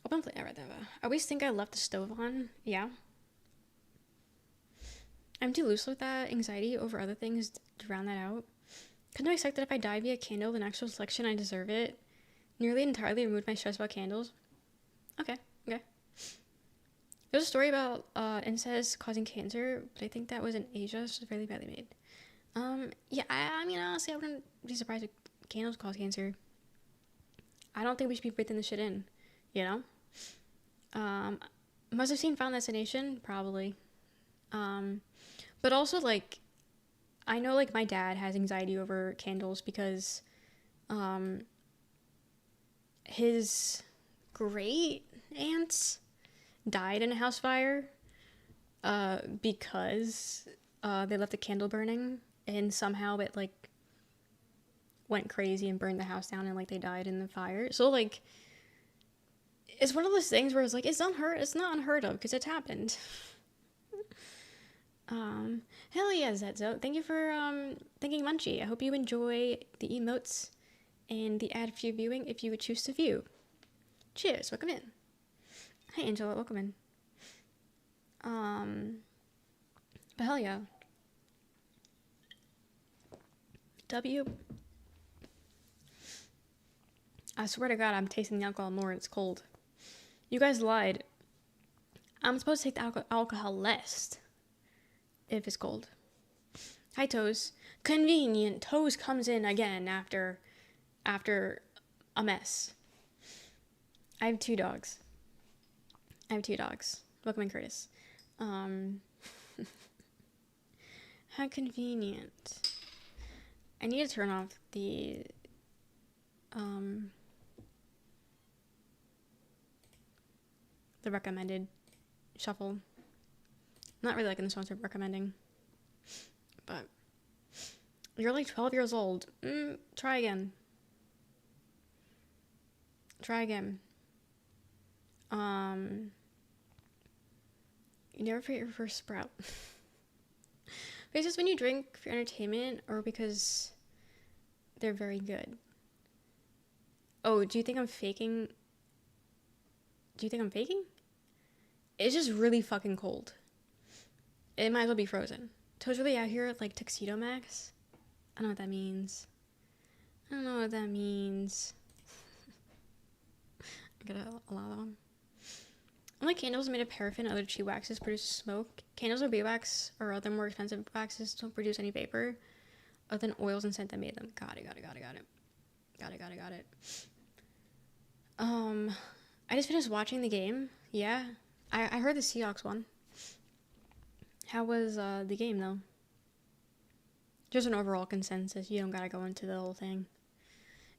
Open plate. I read that. I always think I left the stove on. Yeah, I'm too loose with that anxiety over other things to round that out. Couldn't I expect that if I die via candle, the next selection I deserve it? Nearly entirely removed my stress about candles. Okay. There's a story about incest causing cancer, but I think that was in Asia, so it's fairly badly made. Yeah, I mean, honestly, I wouldn't be surprised if candles cause cancer. I don't think we should be breathing this shit in, you know? Must have seen Final Destination, probably. But also, like, I know, like, my dad has anxiety over candles because his great aunts died in a house fire because they left a candle burning, and somehow it, like, went crazy and burned the house down, and, like, they died in the fire. So, like, it's one of those things where it's like, it's not unheard of because it's happened. Hell yeah, Zetzo. Thank you for thanking Munchie. I hope you enjoy the emotes and the ad for your viewing if you would choose to view. Cheers, welcome in. Hi Angela, welcome in. But hell yeah. W. I swear to God, I'm tasting the alcohol more. It's cold. You guys lied. I'm supposed to take the alcohol less if it's cold. Hi, Toes. Convenient. Toes comes in again after a mess. I have 2 dogs. Welcome in, Curtis. How convenient. I need to turn off the recommended shuffle. Not really liking this one, so recommending. But you're like 12 years old. Try again. You never forget your first sprout. But it's just when you drink for entertainment or because they're very good. Oh, do you think I'm faking? It's just really fucking cold. It might as well be frozen. Toad's really out here like Tuxedo Max. I don't know what that means. I gotta allow that one. Unlike candles made of paraffin and other cheap waxes produce smoke, candles or beeswax or other more expensive waxes don't produce any vapor other than oils and scent that made them. Got it. I just finished watching the game. Yeah. I heard the Seahawks won. How was the game, though? Just an overall consensus. You don't gotta go into the whole thing.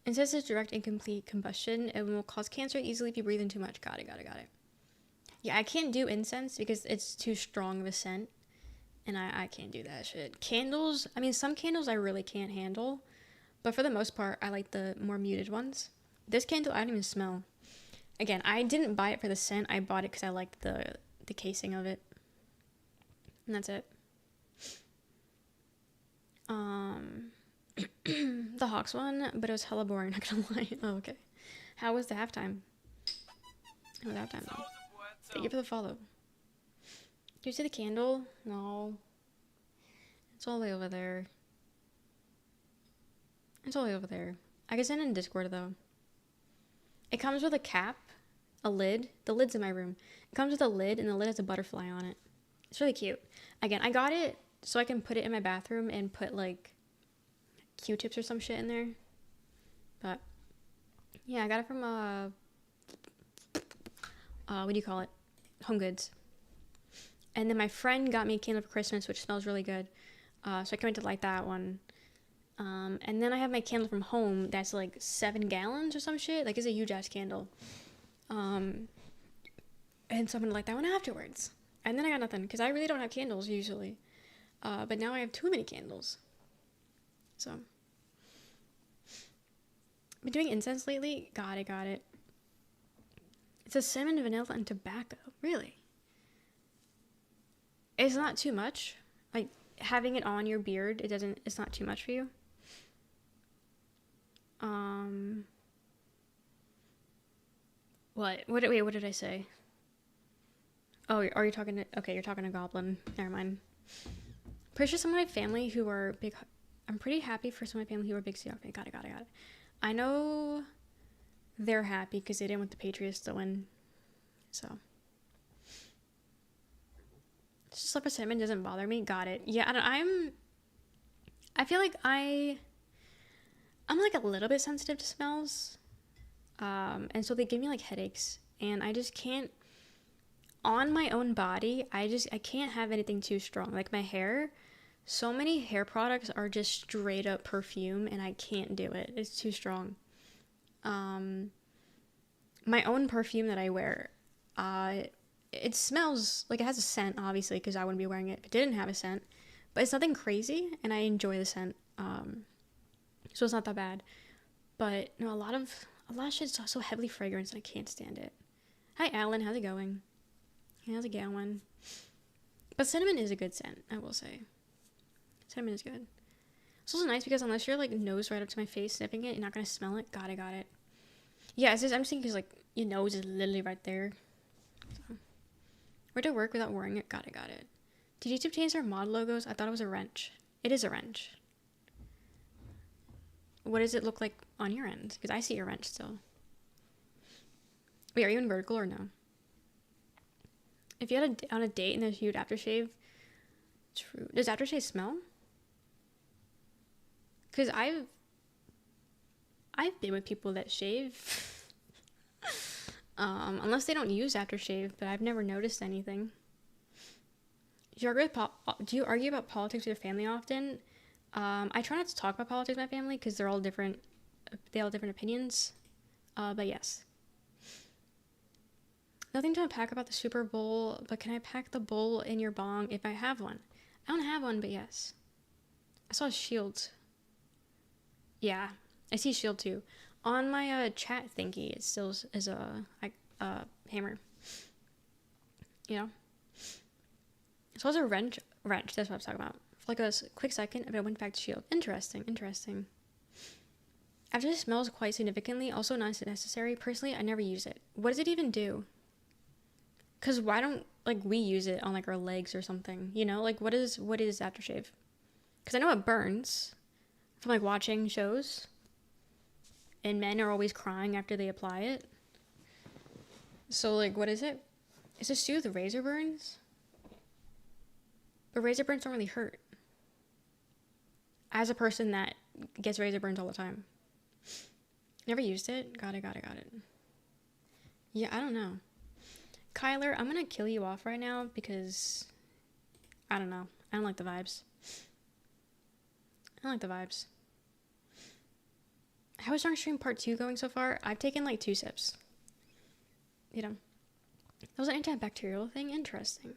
Incense is direct and complete combustion. It will cause cancer easily if you breathe in too much. Got it. Yeah, I can't do incense because it's too strong of a scent. And I can't do that shit. Candles, I mean, some candles I really can't handle. But for the most part, I like the more muted ones. This candle, I don't even smell. Again, I didn't buy it for the scent. I bought it because I liked the casing of it. And that's it. The Hawks one, but it was hella boring, not gonna lie. Oh, okay. How was the halftime? Though? Thank you for the follow. Do you see the candle? No. It's all the way over there. I can send it in Discord, though. It comes with a cap, a lid. The lid's in my room. It comes with a lid, and the lid has a butterfly on it. It's really cute. Again, I got it so I can put it in my bathroom and put, like, Q-tips or some shit in there. But, yeah, I got it from, what do you call it? Home Goods. And then my friend got me a candle for Christmas, which smells really good. So I can't wait to light that one. And then I have my candle from home that's like 7 gallons or some shit. Like, it's a huge ass candle. And so I'm gonna light that one afterwards. And then I got nothing, because I really don't have candles usually. But now I have too many candles. So. Been doing incense lately? Got it. It's a cinnamon, vanilla, and tobacco. Really? It's not too much. Like, having it on your beard, it's not too much for you. What did I say? Oh, are you talking to, okay, you're talking to Goblin. Never mind. Pretty sure some of my family who are big, I'm pretty happy for some of my family who are big Seahawks. Got it. I know they're happy because they didn't want the Patriots to win. So. Slipper cinnamon doesn't bother me. Got it. Yeah, I feel like I'm like a little bit sensitive to smells. And so they give me like headaches, and I just can't on my own body, I can't have anything too strong. Like my hair, so many hair products are just straight up perfume, and I can't do it. It's too strong. My own perfume that I wear, it smells like it has a scent, obviously, because I wouldn't be wearing it if it didn't have a scent. But it's nothing crazy, and I enjoy the scent. So it's not that bad. But no, a lot of shit's so heavily fragranced, and I can't stand it. Hi, Alan. How's it going? How's it going? But cinnamon is a good scent, I will say. Cinnamon is good. It's also nice because unless you're like nose right up to my face sniffing it, you're not gonna smell it. I got it. Yeah, I'm just thinking because like your nose is literally right there. So. Where to work without wearing it? Got it. Did YouTube change their mod logos? I thought it was a wrench. It is a wrench. What does it look like on your end? Because I see a wrench still. Wait, are you in vertical or no? If you had on a date and there's huge aftershave, true. Does aftershave smell? Because I've been with people that shave. Unless they don't use aftershave, but I've never noticed anything. Do you argue about politics with your family often? I try not to talk about politics with my family because they're all different. They all have different opinions. But yes. Nothing to unpack about the Super Bowl, but can I pack the bowl in your bong if I have one? I don't have one, but yes. I saw a shield. Yeah, I see shield too. On my chat thingy, it still is a hammer. You know? So it was a wrench, that's what I was talking about. For like a quick second, but I went back to shield. Interesting. After it smells quite significantly, also not necessary. Personally, I never use it. What does it even do? Because why don't, like, we use it on, like, our legs or something, you know? Like, what is aftershave? Because I know it burns from, like, watching shows. And men are always crying after they apply it. So, like, what is it? Is it to soothe razor burns? But razor burns don't really hurt. As a person that gets razor burns all the time. Never used it? Got it. Yeah, I don't know. Kyler, I'm gonna kill you off right now because I don't know. I don't like the vibes. How is Strong Stream Part 2 going so far? I've taken like 2 sips. You know. That was an antibacterial thing? Interesting.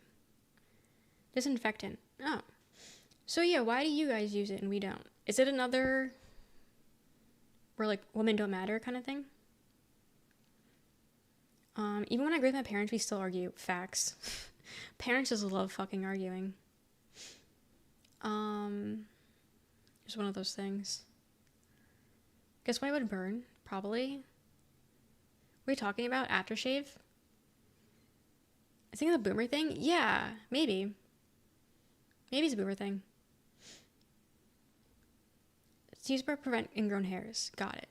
Disinfectant. Oh. So yeah, why do you guys use it and we don't? Is it another where like women don't matter kind of thing? Even when I agree with my parents, we still argue. Facts. Parents just love fucking arguing. It's one of those things. Guess why it would burn? Probably. Were you talking about aftershave? I think the boomer thing? Yeah, maybe. Maybe it's a boomer thing. It's used to prevent ingrown hairs. Got it.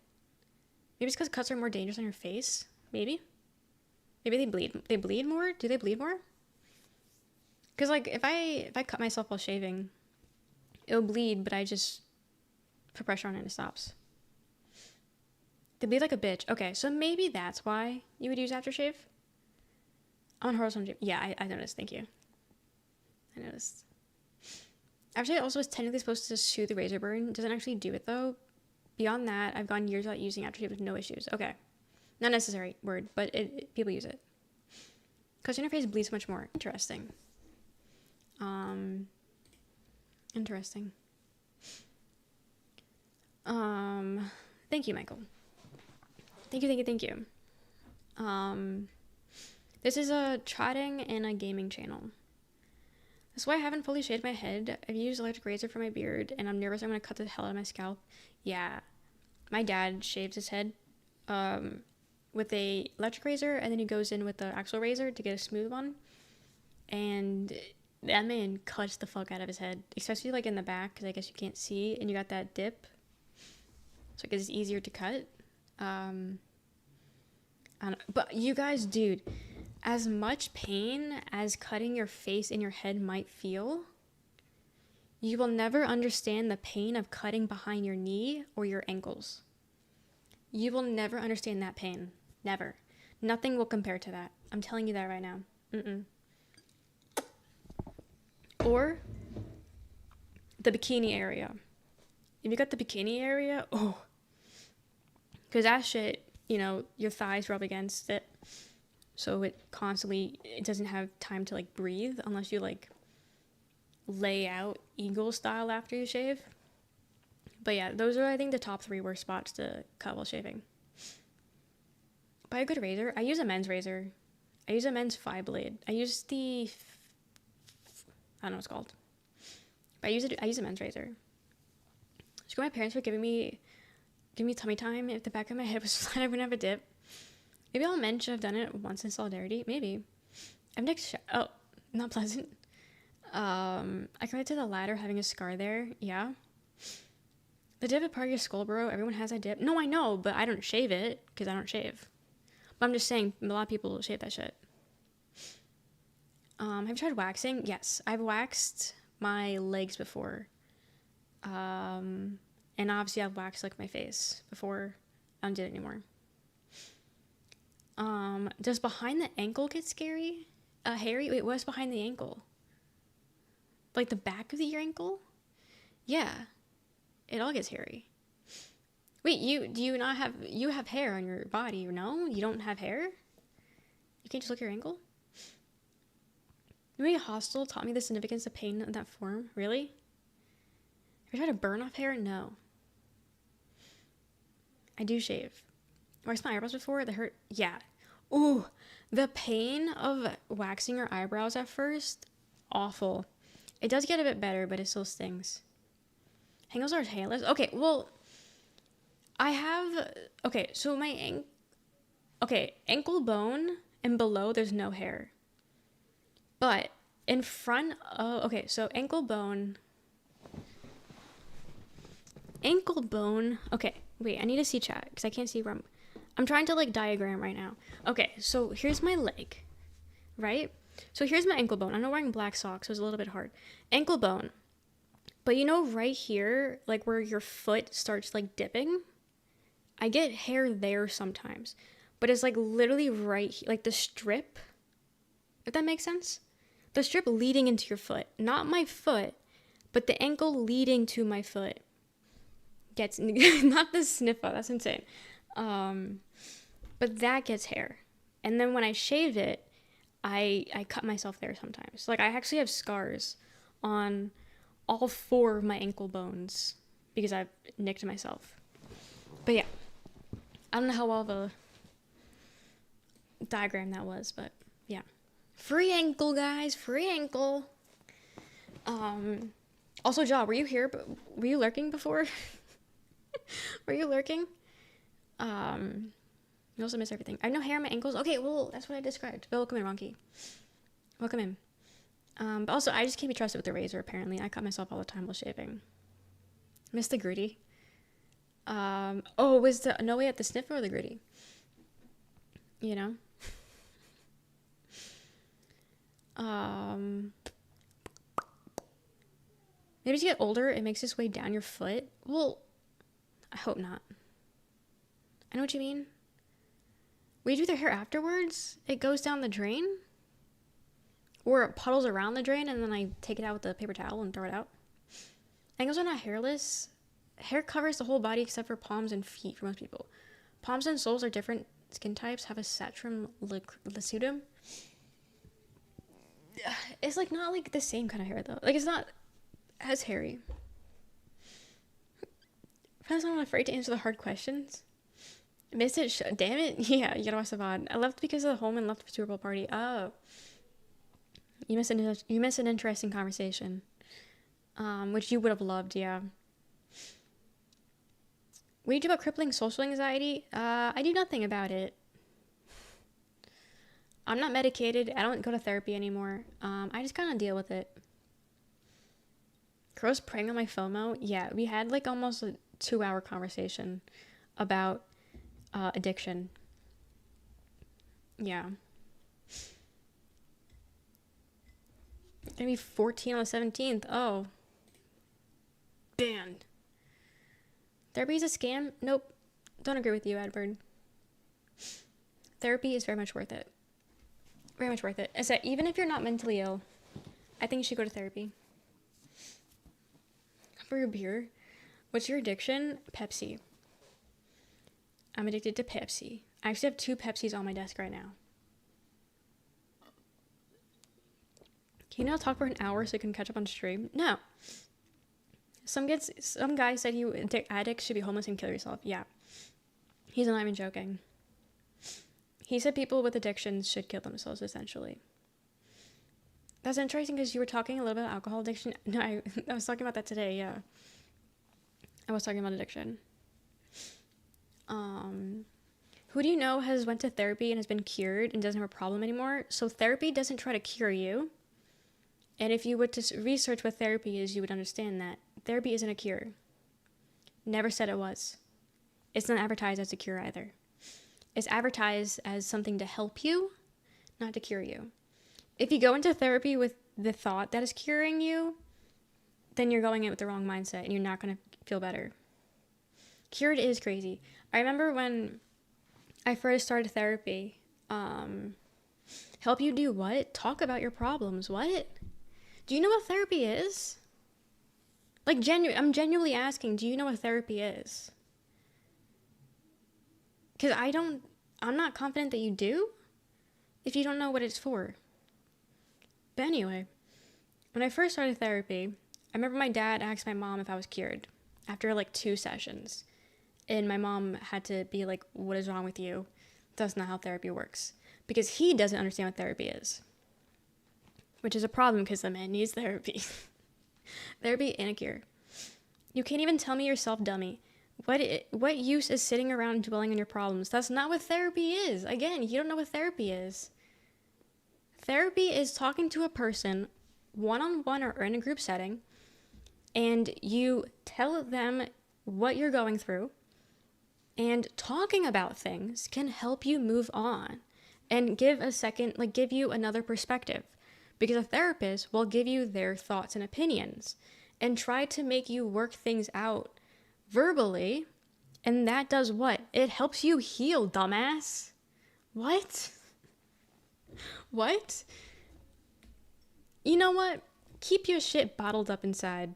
Maybe it's because cuts are more dangerous on your face? Maybe? Maybe they bleed. They bleed more? Do they bleed more? Because, like, if I cut myself while shaving, it'll bleed, but I just put pressure on it and it stops. They bleed like a bitch. Okay, so maybe that's why you would use aftershave? On horizontal shave. Yeah, I noticed. Thank you. I noticed. Aftershave also is technically supposed to soothe the razor burn. Doesn't actually do it, though. Beyond that, I've gone years without using aftershave with no issues. Okay. Not necessary word, but people use it. Because your face bleeds much more. Interesting. Interesting. Thank you, Michael. Thank you. This is a chatting and a gaming channel. That's why I haven't fully shaved my head. I've used electric razor for my beard, and I'm nervous I'm gonna cut the hell out of my scalp. Yeah. My dad shaves his head, with a electric razor, and then he goes in with the actual razor to get a smooth one. And that man cuts the fuck out of his head, especially like in the back, because I guess you can't see, and you got that dip, so I guess it's easier to cut. I don't know. But you guys, dude, as much pain as cutting your face and your head might feel, you will never understand the pain of cutting behind your knee or your ankles. You will never understand that pain. Never. Nothing will compare to that. I'm telling you that right now. Or the bikini area. If you got the bikini area, oh, because that shit, you know, your thighs rub against it, so it doesn't have time to like breathe unless you like lay out eagle style after you shave. But yeah, those are I think the top 3 worst spots to cut while shaving. Buy a good razor. I use a men's razor. I use a men's 5-blade. I use the I don't know what it's called. But I use a men's razor. Just my parents were giving me tummy time if the back of my head was flat. I wouldn't have a dip. Maybe all men should have done it once in solidarity. Maybe. Oh, not pleasant. I compared to the latter, having a scar there. Yeah. The dip is part of your skull, bro. Everyone has a dip. No, I know, but I don't shave it because I don't shave. But I'm just saying, a lot of people shave that shit. Have you tried waxing? Yes, I've waxed my legs before. And obviously I've waxed like my face before. I don't do it anymore. Does behind the ankle get scary? Hairy? Wait, what's behind the ankle? Like the back of your ankle? Yeah. It all gets hairy. Wait, you have hair on your body, no? You don't have hair? You can't just look at your ankle? Maybe a hostel taught me the significance of pain in that form. Really? Have you tried to burn off hair? No. I do shave. Waxed my eyebrows before. They hurt. Yeah. Ooh, the pain of waxing your eyebrows at first, awful. It does get a bit better, but it still stings. Hangles are hairless. Okay, well, I have. Okay, so my ankle bone and below there's no hair, but in front of so ankle bone. Okay, wait, I need to see chat because I can't see where I'm trying to like diagram right now. Okay, so here's my leg, right? So here's my ankle bone. I'm not wearing black socks, so it's a little bit hard. Ankle bone. But you know right here, like where your foot starts like dipping, I get hair there sometimes. But it's like literally right here, like the strip, if that makes sense. The strip leading into your foot. Not my foot, but the ankle leading to my foot. Gets, not the sniffer, that's insane. But that gets hair. And then when I shaved it, I cut myself there sometimes. Like I actually have scars on all 4 of my ankle bones because I've nicked myself. But yeah, I don't know how well of a diagram that was, but yeah. Free ankle, guys, free ankle. Also, Ja, were you here? Were you lurking before? Were you lurking? You also miss everything. I have no hair on my ankles. Okay, well, that's what I described. Welcome in, Ronky. Welcome in. But also, I just can't be trusted with the razor, apparently. I cut myself all the time while shaving. Miss the gritty. Was the no way at the sniffer or the gritty? You know? Maybe as you get older, it makes its way down your foot. Well, I hope not. I know what you mean. When you do their hair afterwards, it goes down the drain? Or it puddles around the drain and then I take it out with a paper towel and throw it out? Ankles are not hairless. Hair covers the whole body except for palms and feet for most people. Palms and soles are different skin types, have a satrum lucidum. It's like not like the same kind of hair though. Like it's not as hairy. I'm not afraid to answer the hard questions. Missed it. Damn it. Yeah, you gotta watch the VOD. I left because of the home and left for Super Bowl party. Oh. You missed an interesting conversation. Which you would have loved, yeah. What do you do about crippling social anxiety? I do nothing about it. I'm not medicated. I don't go to therapy anymore. I just kind of deal with it. Crow's preying on my FOMO. Yeah, we had like almost a 2-hour conversation about addiction. Yeah. Gonna be 14 on the 17th. Oh. Banned. Therapy is a scam? Nope. Don't agree with you, Edward. Therapy is very much worth it. Very much worth it. I said, even if you're not mentally ill, I think you should go to therapy. For your beer, what's your addiction? Pepsi. I'm addicted to Pepsi. I actually have 2 Pepsis on my desk right now. Can you not talk for an hour so you can catch up on stream? No. Some guy said you addicts should be homeless and kill yourself. Yeah. He's not even joking. He said people with addictions should kill themselves, essentially. That's interesting because you were talking a little bit about alcohol addiction. No, I was talking about that today, yeah. I was talking about addiction. Who do you know has went to therapy and has been cured and doesn't have a problem anymore? So therapy doesn't try to cure you. And if you were to research what therapy is, you would understand that therapy isn't a cure. Never said it was. It's not advertised as a cure either. It's advertised as something to help you, not to cure you. If you go into therapy with the thought that is curing you, then you're going in with the wrong mindset and you're not going to feel better. Cured is crazy. I remember when I first started therapy, help you do what? Talk about your problems. What? Do you know what therapy is? Like, I'm genuinely asking, do you know what therapy is? Because I'm not confident that you do if you don't know what it's for. But anyway, when I first started therapy, I remember my dad asked my mom if I was cured after like 2 sessions. And my mom had to be like, what is wrong with you? That's not how therapy works. Because he doesn't understand what therapy is. Which is a problem because the man needs therapy. Therapy and a cure. You can't even tell me yourself, dummy. What use is sitting around dwelling on your problems? That's not what therapy is. Again, you don't know what therapy is. Therapy is talking to a person one-on-one or in a group setting, and you tell them what you're going through, and talking about things can help you move on and give you another perspective, because a therapist will give you their thoughts and opinions and try to make you work things out verbally, and that does what? It helps you heal, dumbass. What? What? You know what? Keep your shit bottled up inside.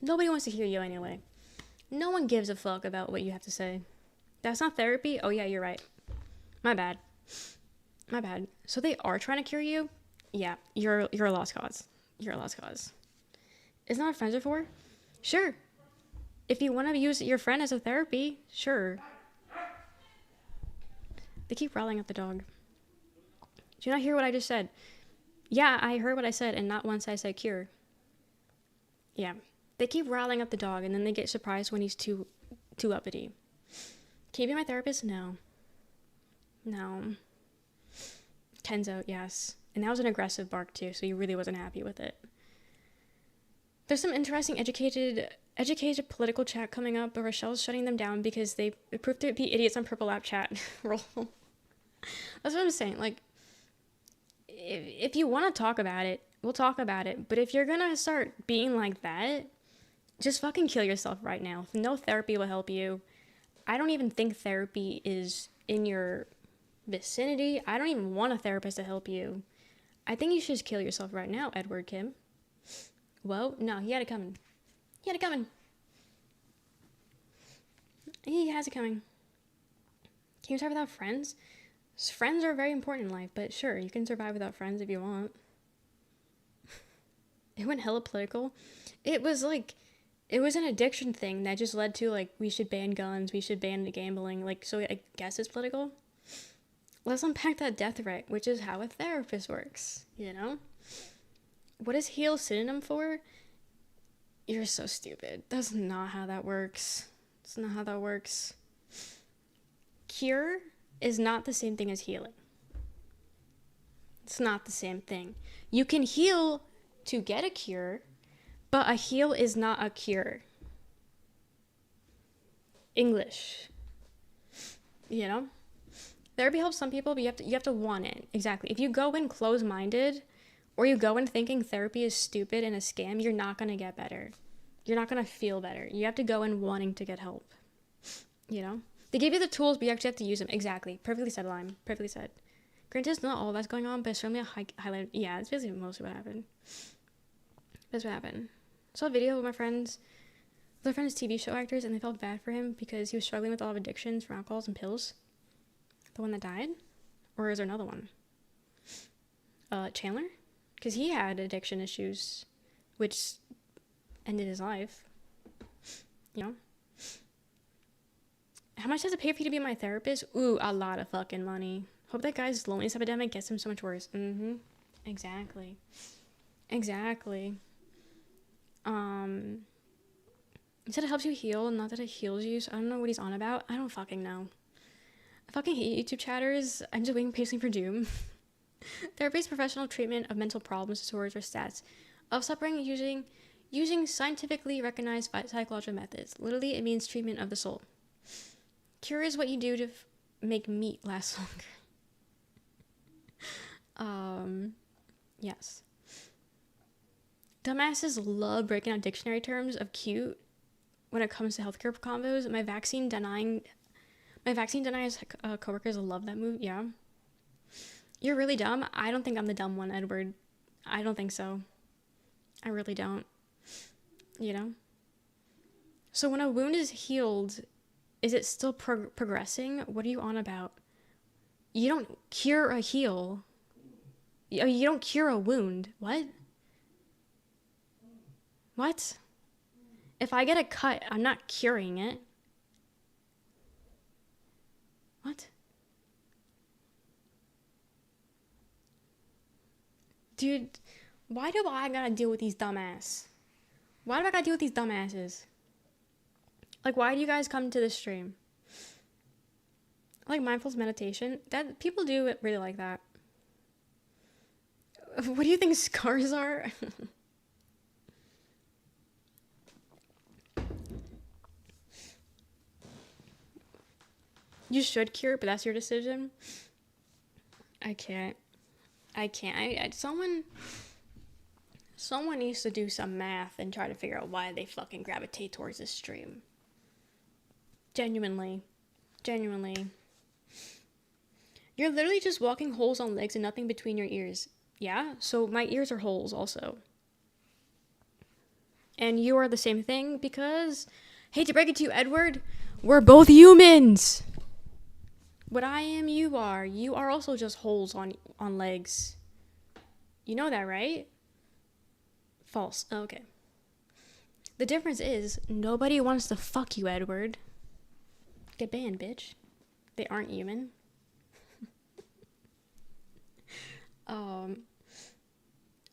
Nobody wants to hear you anyway. No one gives a fuck about what you have to say. That's not therapy? Oh yeah, you're right. My bad. So they are trying to cure you? Yeah, you're a lost cause. You're a lost cause. Isn't that what friends are for? Sure. If you want to use your friend as a therapy, sure. They keep riling up the dog. Do you not hear what I just said? Yeah, I heard what I said, and not once I said cure. Yeah. They keep riling up the dog, and then they get surprised when he's too uppity. Can you be my therapist? No. Kenzo, yes. And that was an aggressive bark, too, so he really wasn't happy with it. There's some interesting educated political chat coming up, but Rochelle's shutting them down because they proved to be idiots on Purple App chat. Roll. That's what I'm saying. Like, if you want to talk about it, we'll talk about it. But if you're gonna start being like that, just fucking kill yourself right now. No therapy will help you. I don't even think therapy is in your vicinity. I don't even want a therapist to help you. I think you should just kill yourself right now, Edward Kim. Well, no, he had it coming. He has it coming. Can you survive without friends? Friends are very important in life, but sure, you can survive without friends if you want. It went hella political. It was an addiction thing that just led to, like, we should ban guns, we should ban the gambling, like, so I guess it's political. Let's unpack that death threat, which is how a therapist works, you know? What is heal synonym for? You're so stupid. That's not how that works. It's not how that works. Cure is not the same thing as healing. It's not the same thing. You can heal to get a cure, but a heal is not a cure. English. You know? Therapy helps some people, but you have to want it. Exactly. If you go in closed-minded, or you go in thinking therapy is stupid and a scam, you're not going to get better. You're not going to feel better. You have to go in wanting to get help. You know? They give you the tools, but you actually have to use them. Exactly. Perfectly said, Lime. Perfectly said. Granted, it's not all that's going on, but it's certainly a highlight. Yeah, it's basically mostly what happened. That's what happened. I saw a video with my friends, TV show actors, and they felt bad for him because he was struggling with a lot of addictions from alcohols and pills. The one that died? Or is there another one? Chandler? Because he had addiction issues, which ended his life. You know? How much does it pay for you to be my therapist? Ooh, a lot of fucking money. Hope that guy's loneliness epidemic gets him so much worse. Exactly. He said it helps you heal, not that it heals you, so I don't know what he's on about. I don't fucking know. I fucking hate YouTube chatters. I'm just waiting patiently for doom. Therapy is professional treatment of mental problems, disorders, or stats of suffering using scientifically recognized psychological methods. Literally, it means treatment of the soul. Cure is what you do to make meat last longer. Yes. Dumbasses love breaking out dictionary terms of cute when it comes to healthcare combos. My vaccine denying coworkers love that move. Yeah. You're really dumb. I don't think I'm the dumb one, Edward. I don't think so. I really don't. You know? So when a wound is healed, is it still progressing? What are you on about? You don't cure a heal. You don't cure a wound. What? What? If I get a cut, I'm not curing it. What? Dude, why do I gotta deal with these dumbasses? Why do I gotta deal with these dumbasses? Like, why do you guys come to this stream? Like mindfulness meditation? That people do really like that. What do you think scars are? You should cure, but that's your decision. I can't. Someone needs to do some math and try to figure out why they fucking gravitate towards this stream. Genuinely. You're literally just walking holes on legs and nothing between your ears. Yeah? So my ears are holes also. And you are the same thing because, hate to break it to you, Edward, we're both humans. What I am, you are. You are also just holes on legs. You know that, right? False. Oh, okay. The difference is, nobody wants to fuck you, Edward. Get banned, bitch. They aren't human.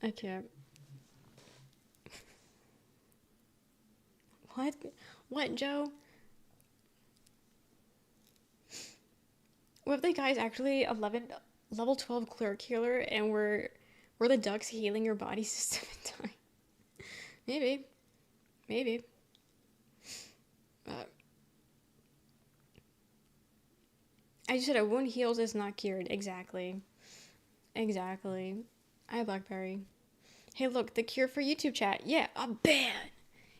Okay. What, Joe? What if the guy's actually level 12 cleric healer and we're the ducks healing your body system in time? Maybe. I just said a wound heals is not cured. Exactly. Hi, Blackberry. Hey, look, the cure for YouTube chat. Yeah, I'm banned.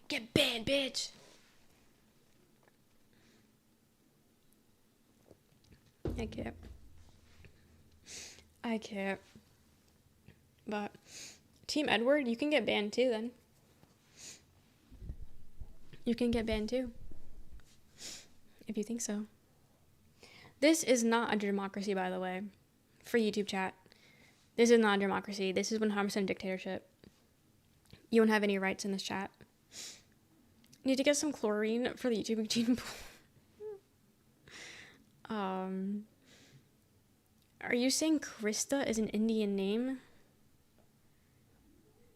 Get banned, bitch. I can't. But Team Edward, you can get banned too then. You can get banned too. If you think so. This is not a democracy, by the way. For YouTube chat. This is not a democracy. This is 100% dictatorship. You don't have any rights in this chat. Need to get some chlorine for the YouTube gene pool. Are you saying Krista is an Indian name?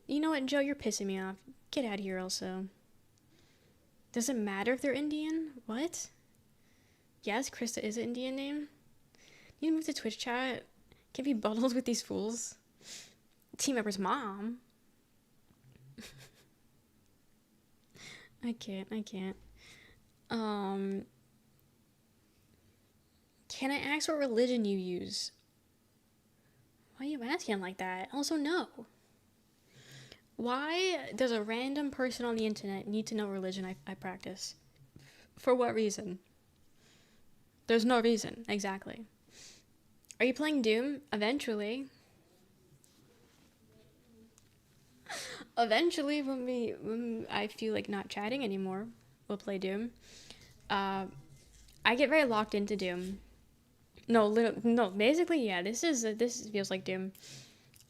You know what, Joe? You're pissing me off. Get out of here also. Does it matter if they're Indian? What? Yes, Krista is an Indian name. You need to move to Twitch chat. Can't be bundled with these fools. Team member's mom. I can't. Can I ask what religion you use? Why are you asking like that? Also, no. Why does a random person on the internet need to know what religion I practice? For what reason? There's no reason, exactly. Are you playing Doom? Eventually. Eventually, when I feel like not chatting anymore, we'll play Doom. I get very locked into Doom. No, basically, yeah, this feels like Doom.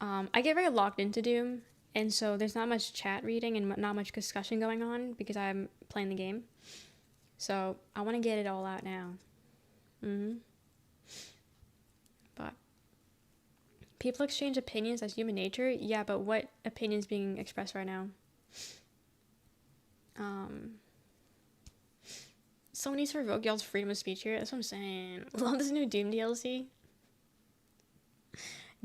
I get very locked into Doom, and so there's not much chat reading and not much discussion going on because I'm playing the game. So I want to get it all out now. But people exchange opinions. That's human nature. Yeah, but what opinions being expressed right now? Someone needs to revoke y'all's freedom of speech here. That's what I'm saying. Love this new Doom DLC.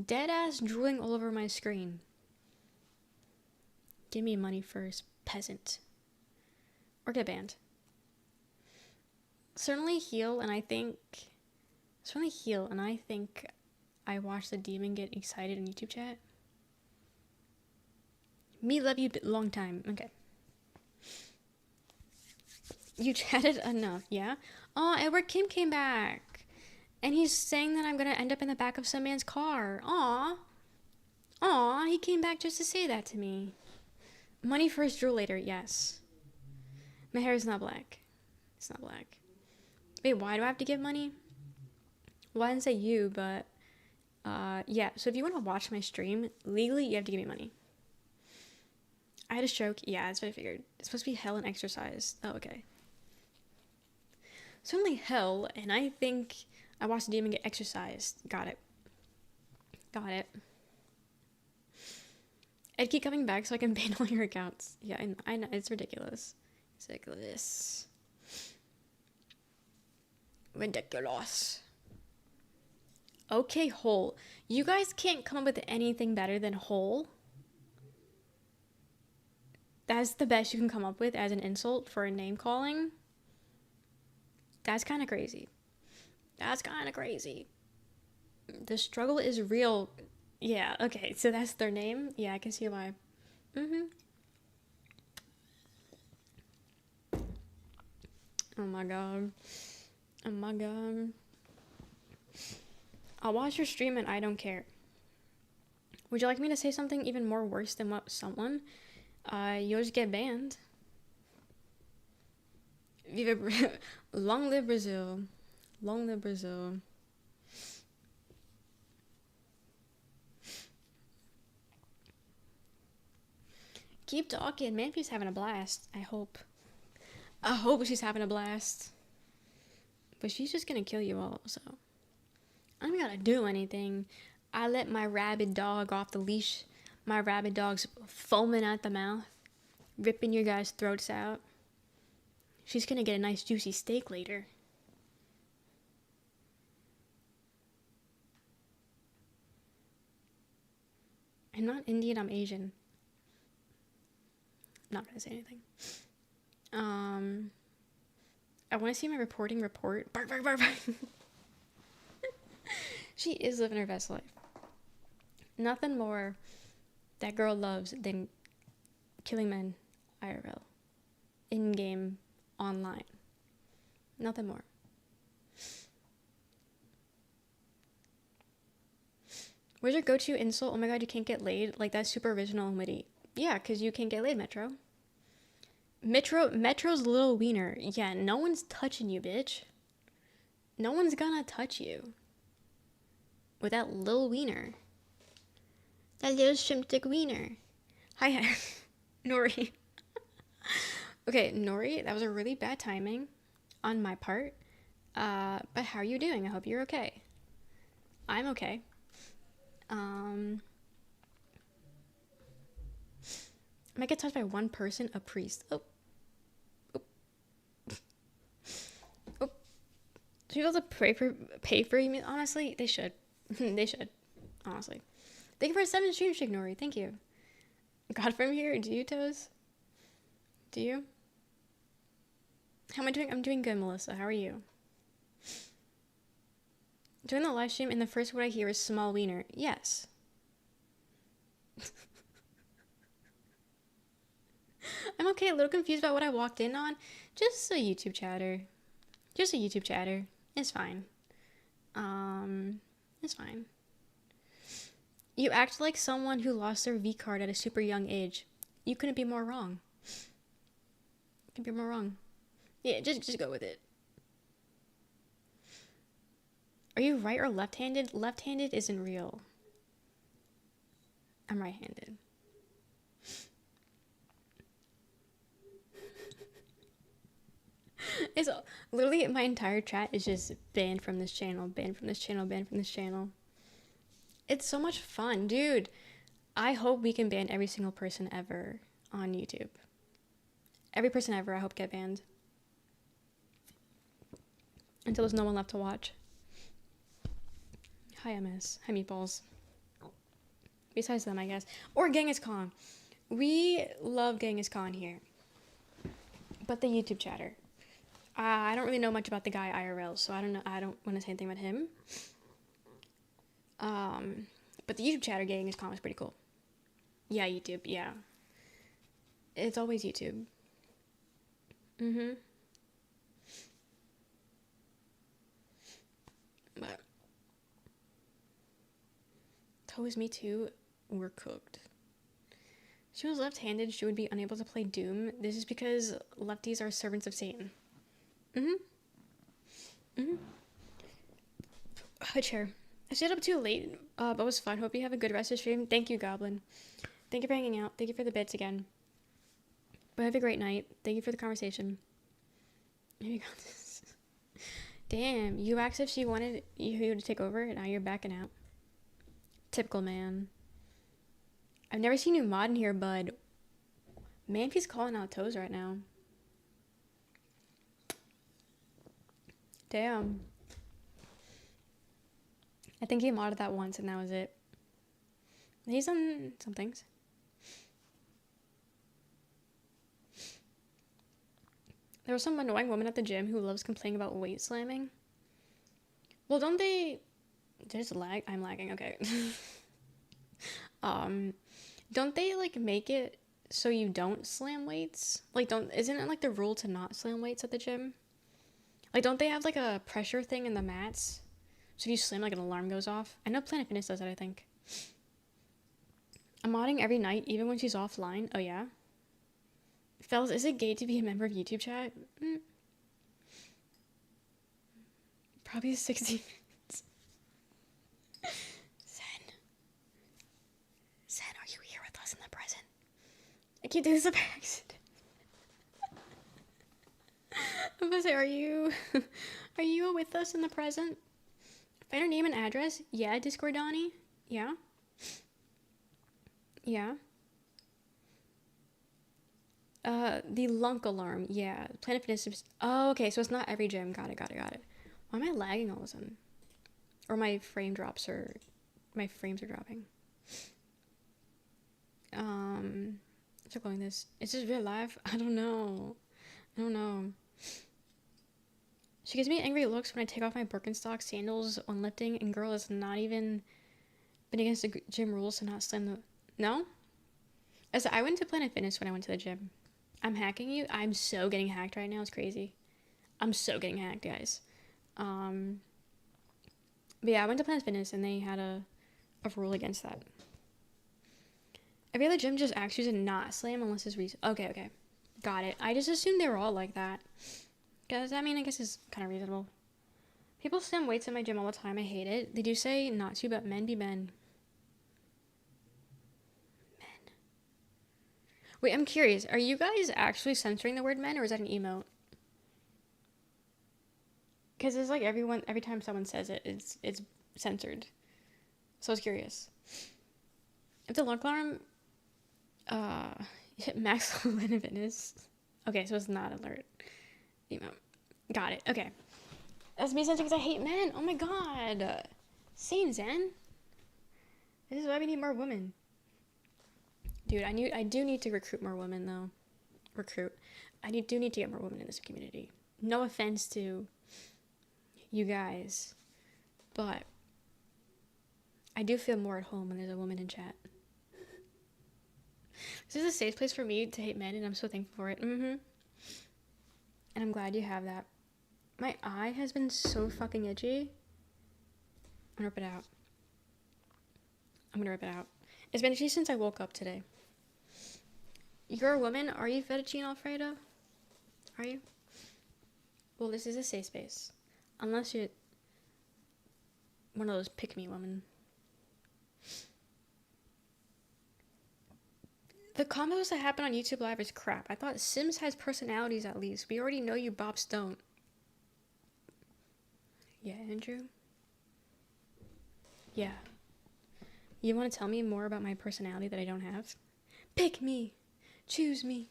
Deadass drooling all over my screen. Give me money first, peasant. Or get banned. Certainly heal, and I think I watched the demon get excited in YouTube chat. Me love you long time. Okay. You chatted enough, yeah? Oh, Edward Kim came back. And he's saying that I'm gonna end up in the back of some man's car. Aw, he came back just to say that to me. Money first, drool later, yes. My hair is not black. It's not black. Wait, why do I have to give money? Well, I didn't say you, but yeah, so if you want to watch my stream, legally you have to give me money. I had a stroke. Yeah, that's what I figured. It's supposed to be hell and exercise. Oh, okay. Certainly hell, and I think I watched the demon get exercised. Got it. Ed, keep coming back so I can ban all your accounts. Yeah, I know. It's ridiculous. Ridiculous. Okay, hole. You guys can't come up with anything better than hole? That's the best you can come up with as an insult for a name calling? That's kind of crazy. The struggle is real. Yeah, okay, so that's their name? Yeah, I can see why. Oh my god. I'll watch your stream and I don't care. Would you like me to say something even more worse than what someone? You'll just get banned. Long live Brazil. Long live Brazil. Keep talking. Manfy's having a blast. I hope she's having a blast. But she's just gonna kill you all, so. I don't gotta do anything. I let my rabid dog off the leash. My rabid dog's foaming at the mouth, ripping your guys' throats out. She's gonna get a nice juicy steak later. I'm not Indian, I'm Asian. Not gonna say anything. I want to see my report. Bark, bark, bark, bark. She is living her best life. Nothing more that girl loves than killing men IRL. In-game, online. Nothing more. Where's your go-to insult? Oh my god, you can't get laid? Like, that's super original and witty. Yeah, because you can't get laid, Metro. Metro's little wiener. Yeah, no one's touching you, bitch. No one's gonna touch you. With that little wiener. That little shrimp dick wiener. Hi, Nori. Okay, Nori, that was a really bad timing on my part. But how are you doing? I hope you're okay. I'm okay. I might get touched by one person, a priest. Oh. Should people have to pay for you? Honestly, they should. They should. Honestly. Thank you for a 7 stream streak, Nori. Thank you. God from here, do you, Toes? Do you? How am I doing? I'm doing good, Melissa. How are you? During the live stream, and the first word I hear is small wiener. Yes. I'm okay, a little confused about what I walked in on. Just a YouTube chatter. It's fine. It's fine. You act like someone who lost their V card at a super young age. You couldn't be more wrong. Couldn't be more wrong. Yeah, just go with it. Are you right or left-handed? Left-handed isn't real. I'm right-handed. It's literally my entire chat is just banned from this channel, banned from this channel, banned from this channel. It's so much fun, dude. I hope we can ban every single person ever on YouTube. Every person ever, I hope, get banned. Until there's no one left to watch. Hi, MS. Hi, Meatballs. Besides them, I guess. Or Genghis Khan. We love Genghis Khan here. But the YouTube chatter. I don't really know much about the guy IRL, so I don't know. I don't want to say anything about him. But the YouTube chatter Genghis Khan was pretty cool. Yeah, YouTube. Yeah. It's always YouTube. But Toes Me Too were cooked. She was left-handed. She would be unable to play Doom. This is because lefties are servants of Satan. Hi, chair. I stayed up too late, but it was fun. Hope you have a good rest of the stream. Thank you, Goblin. Thank you for hanging out. Thank you for the bits again. But have a great night. Thank you for the conversation. Here you go. Damn, you asked if she wanted you to take over, and now you're backing out. Typical man. I've never seen you mod in here, bud. Man, if he's calling out Toes right now. Damn. I think he modded that once, and that was it. He's done some things. There was some annoying woman at the gym who loves complaining about weight slamming. Well, don't they... There's lag? I'm lagging, okay. Don't they, like, make it so you don't slam weights? Like, isn't it, like, the rule to not slam weights at the gym? Like, don't they have, like, a pressure thing in the mats? So if you slam, like, an alarm goes off? I know Planet Fitness does that, I think. I'm modding every night, even when she's offline. Oh, yeah? Fellas, is it gay to be a member of YouTube chat? Probably 60 minutes. Zen, are you here with us in the present? I can't do this by accident. I'm gonna say, are you with us in the present? Find her name and address? Yeah, Discord Donnie? Yeah? Yeah? The lunk alarm. Yeah. Planet Fitness. Oh, okay. So it's not every gym. Got it. Why am I lagging all of a sudden? Or my frame drops or my frames are dropping. Still going this. Is this real life? I don't know. She gives me angry looks when I take off my Birkenstock sandals when lifting, and girl, it's not even been against the gym rules to not slam the... No? As I went to Planet Fitness when I went to the gym. I'm hacking you? I'm so getting hacked right now. It's crazy. I'm so getting hacked, guys. But yeah, I went to Planet Fitness and they had a rule against that. Every other gym just asks you to not slam unless it's Okay. Got it. I just assumed they were all like that. Because, I mean, I guess it's kind of reasonable. People slam weights in my gym all the time. I hate it. They do say not to, but men be men. Wait, I'm curious. Are you guys actually censoring the word men, or is that an emote? Because it's like every time someone says it, it's censored. So I was curious. If the alarm hit max level fitness. Okay, so it's not alert. Emote. Got it. Okay. That's me censoring because I hate men. Oh my god. Same, Zen. This is why we need more women. Dude, I do need to recruit more women, though. I do need to get more women in this community. No offense to you guys, but I do feel more at home when there's a woman in chat. This is a safe place for me to hate men, and I'm so thankful for it. And I'm glad you have that. My eye has been so fucking itchy. I'm gonna rip it out. I'm gonna rip it out. It's been actually since I woke up today. You're a woman? Are you fettuccine Alfredo? Are you? Well, this is a safe space. Unless you're one of those pick-me women. The combos that happen on YouTube Live is crap. I thought Sims has personalities at least. We already know you Bob Stone. Yeah, Andrew? Yeah. You want to tell me more about my personality that I don't have? Pick me! Choose me!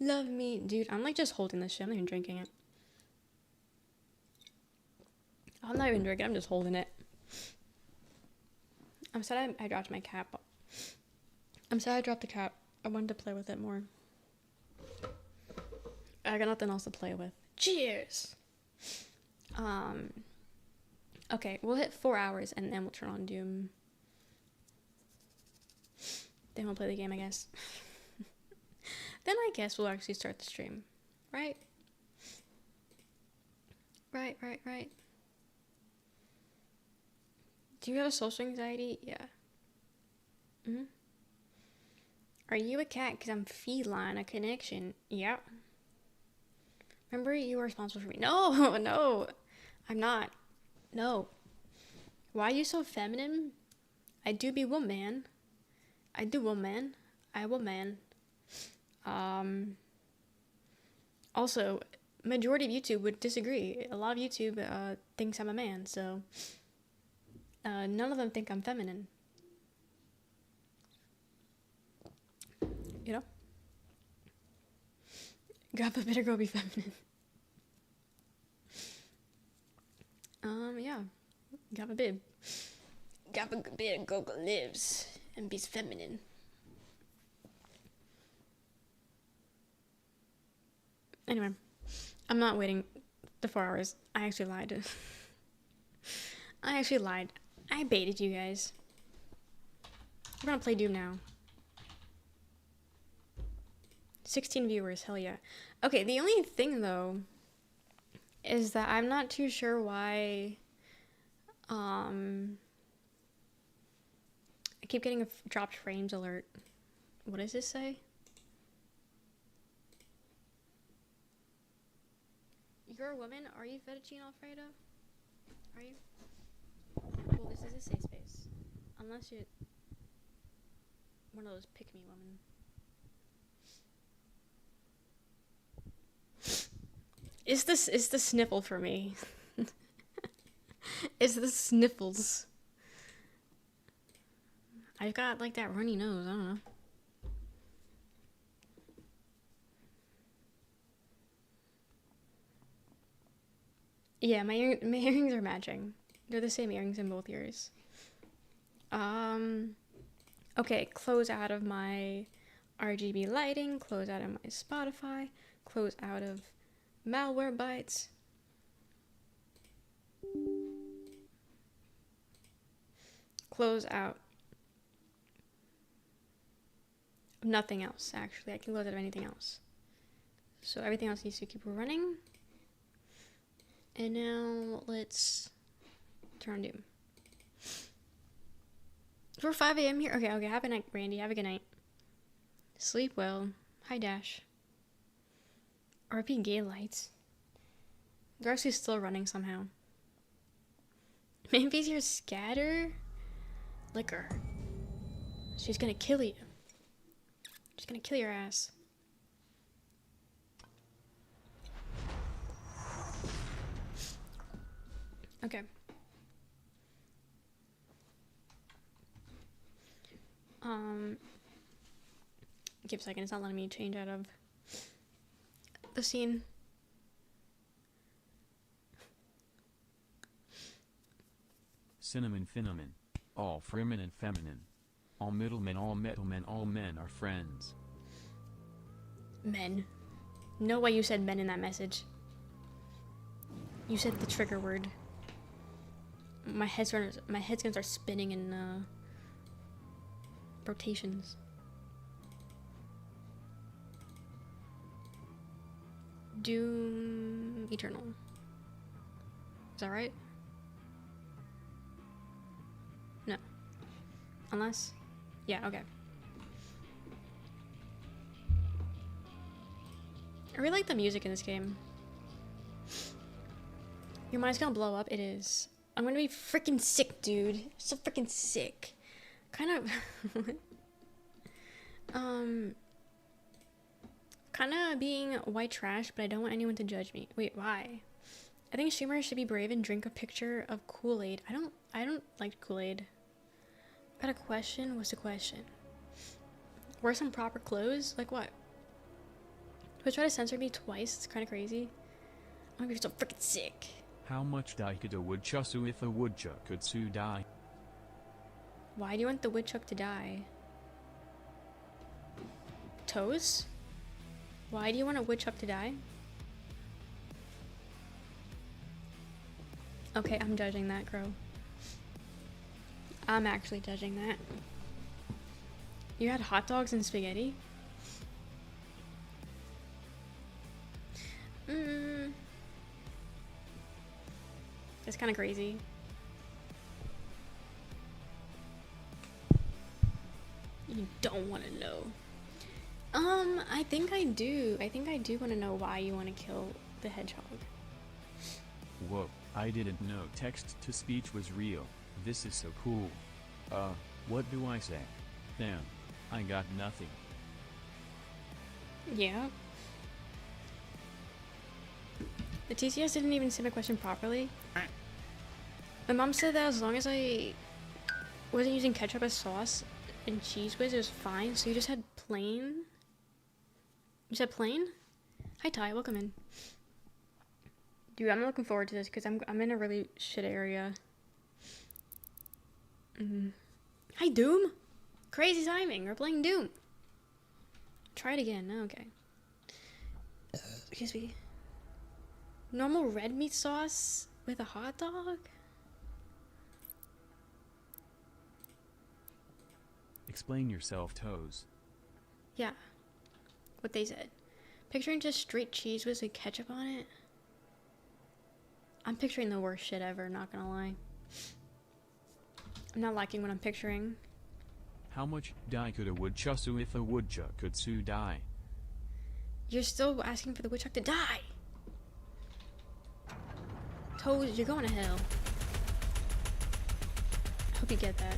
Love me! Dude, I'm like just holding this shit. I'm not even drinking it. I'm not even drinking, I'm just holding it. I'm sad I dropped my cap. I'm sad I dropped the cap. I wanted to play with it more. I got nothing else to play with. Cheers! Okay, we'll hit 4 hours and then we'll turn on Doom. Then we'll play the game, I guess. Then I guess we'll actually start the stream. Right? Right. Do you have social anxiety? Yeah. Mm-hmm. Are you a cat? Because I'm feline. A connection. Yeah. Remember, you are responsible for me. No, no. I'm not. No. Why are you so feminine? I do be woman. I do woman. I woman. Also, majority of YouTube would disagree. A lot of YouTube thinks I'm a man, so none of them think I'm feminine. You know? Grandpa better go be feminine. Yeah. Grandpa bib. Grandpa better go lives and be feminine. Anyway, I'm not waiting the 4 hours. I actually lied. I baited you guys. We're gonna play Doom now. 16 viewers, hell yeah. Okay, the only thing though is that I'm not too sure why I keep getting a dropped frames alert. What does this say? You're a woman? Are you fettuccine Alfredo? Are you? Well, this is a safe space. Unless you're one of those pick-me women. It's the sniffle for me. It's the sniffles. I've got like that runny nose, I don't know. Yeah, my earrings are matching. They're the same earrings in both ears. Okay, close out of my RGB lighting, close out of my Spotify, close out of Malwarebytes. Close out. Nothing else, actually. I can close out of anything else. So everything else needs to keep running. And now let's turn on Doom. We're 5 a.m. here. Okay, have a night, Randy. Have a good night. Sleep well. Hi, Dash. RP gay lights. They're actually still running somehow. Maybe it's your scatter? Liquor. She's gonna kill you. She's gonna kill your ass. Okay. Give a second, it's not letting me change out of the scene. Cinnamon Finnamin. All freemen and feminine. All middlemen, all metalmen, all men are friends. Men. No way you said men in that message. You said the trigger word. My head's gonna start spinning in rotations. Doom Eternal. Is that right? Unless? Yeah, okay. I really like the music in this game. Your mind's gonna blow up. It is. I'm gonna be freaking sick, dude. So freaking sick. Kind of. Kind of being white trash, but I don't want anyone to judge me. Wait, why? I think streamers should be brave and drink a picture of Kool-Aid. I don't like Kool-Aid. Got a question? What's the question? Wear some proper clothes? Like what? Who try to censor me twice? It's kind of crazy. I'm gonna be so freaking sick. How much die could a woodchuck sue if a woodchuck could sue die? Why do you want the woodchuck to die? Toes? Why do you want a woodchuck to die? Okay, I'm judging that, Crow. I'm actually judging that. You had hot dogs and spaghetti? That's kind of crazy. You don't want to know. I think I do. I think I do want to know why you want to kill the hedgehog. Whoa, I didn't know text-to-speech was real. This is so cool. What do I say? Damn, I got nothing. Yeah. The TCS didn't even say my question properly. My mom said that as long as I wasn't using ketchup as sauce and cheese whiz, it was fine. So you just had plain? You said plain? Hi Ty, welcome in. Dude, I'm looking forward to this because I'm in a really shit area. Hi Doom! Crazy timing, we're playing Doom. Try it again, okay. Excuse me. Normal red meat sauce with a hot dog? Explain yourself, Toes. Yeah. What they said. Picturing just straight cheese with some ketchup on it? I'm picturing the worst shit ever, not gonna lie. I'm not liking what I'm picturing. How much die could a woodchuck sue if a woodchuck could sue die? You're still asking for the woodchuck to die! Toes, you're going to hell. I hope you get that.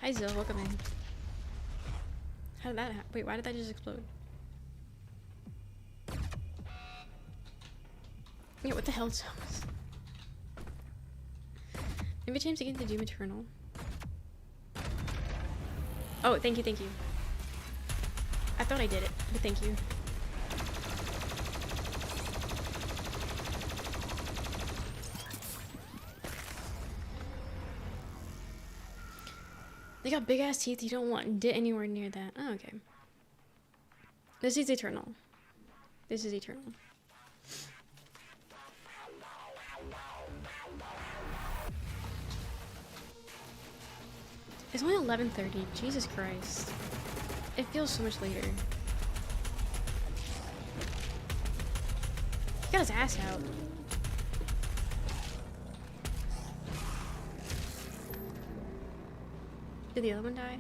Hi Zill, welcome in. How did that happen? Wait, why did that just explode? Yeah, what the hell, Thomas? Maybe James again to Doom Eternal. Oh, thank you, thank you. I thought I did it, but thank you. They got big ass teeth. You don't want dit anywhere near that. Oh, okay. This is eternal. This is eternal. It's only 11:30. Jesus Christ. It feels so much later. He got his ass out. Did the other one die?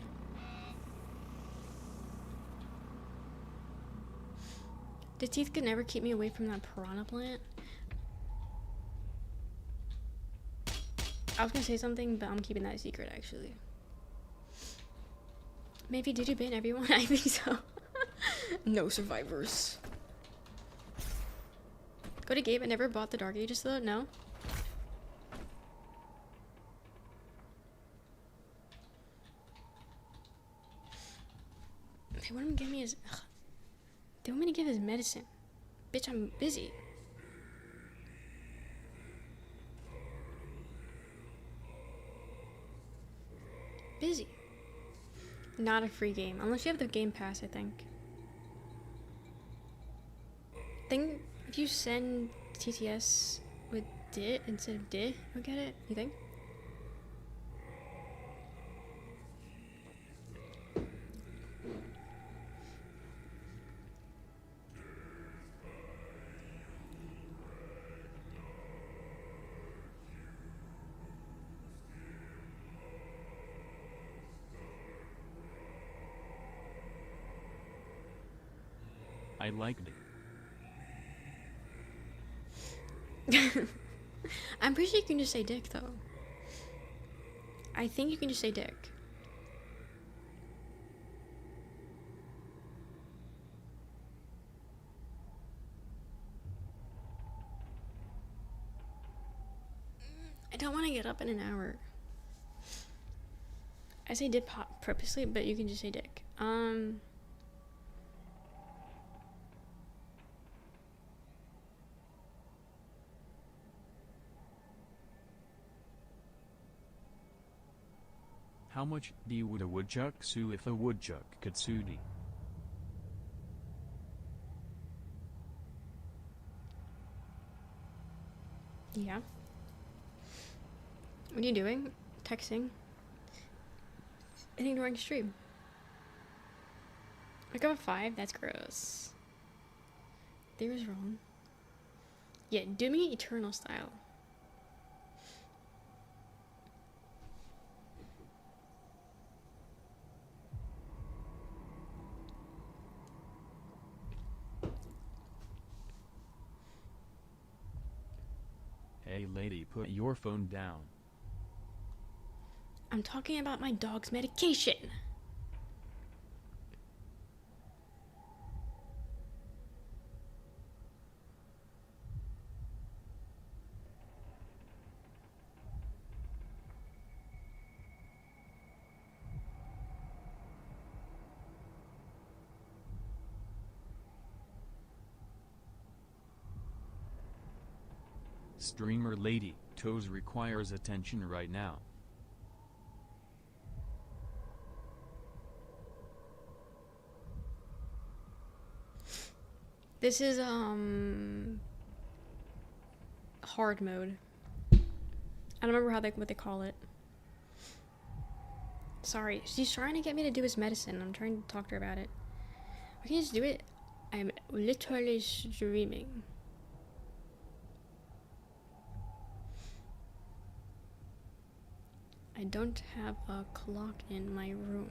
The teeth could never keep me away from that piranha plant. I was gonna say something, but I'm keeping that a secret actually. Maybe did you ban everyone? I think so. No survivors. Go to Gabe. I never bought the Dark Ages though. No. They want him to give me his. Ugh. They want me to give his medicine. Bitch, I'm busy. Busy. Not a free game. Unless you have the Game Pass, I think. If you send TTS with DIT instead of DIT, you'll get it? You think? I liked it. I'm pretty sure you can just say dick, though. I think you can just say dick. I don't want to get up in an hour. I say dip hop purposely, but you can just say dick. How much would a woodchuck sue if a woodchuck could sue thee? Yeah. What are you doing? Texting? And ignoring stream. I got a 5? That's gross. They was wrong. Yeah, do me eternal style. Hey lady, put your phone down. I'm talking about my dog's medication. Streamer lady, toes requires attention right now. This is hard mode. I don't remember what they call it. Sorry, she's trying to get me to do his medicine. I'm trying to talk to her about it. We can just do it. I'm literally streaming. I don't have a clock in my room.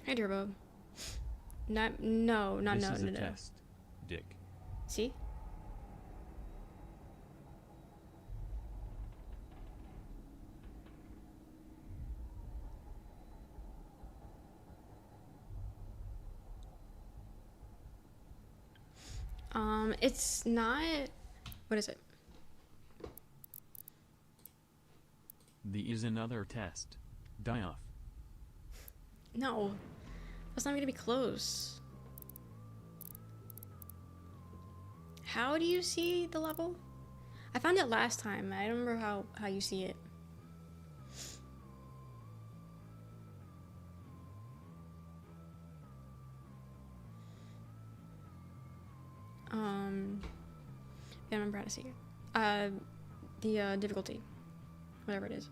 Hi, Turbo. No. This is a test. Dick. See? It's not... What is it? The is another test. Die off. No. That's not gonna be close. How do you see the level? I found it last time. I don't remember how you see it. I don't remember how to see it. The difficulty. Whatever it is.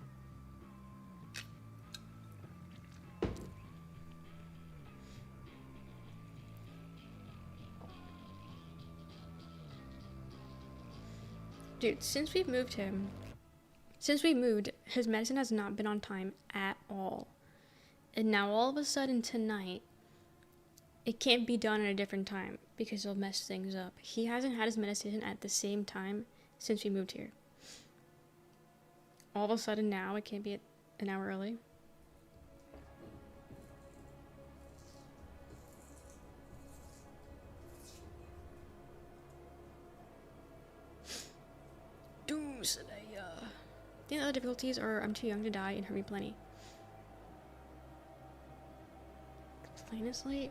Dude, since we moved, his medicine has not been on time at all. And now all of a sudden tonight, it can't be done at a different time because it'll mess things up. He hasn't had his medicine at the same time since we moved here. All of a sudden now, it can't be at an hour early. The other difficulties are I'm too young to die and hurt me plenty. Honestly,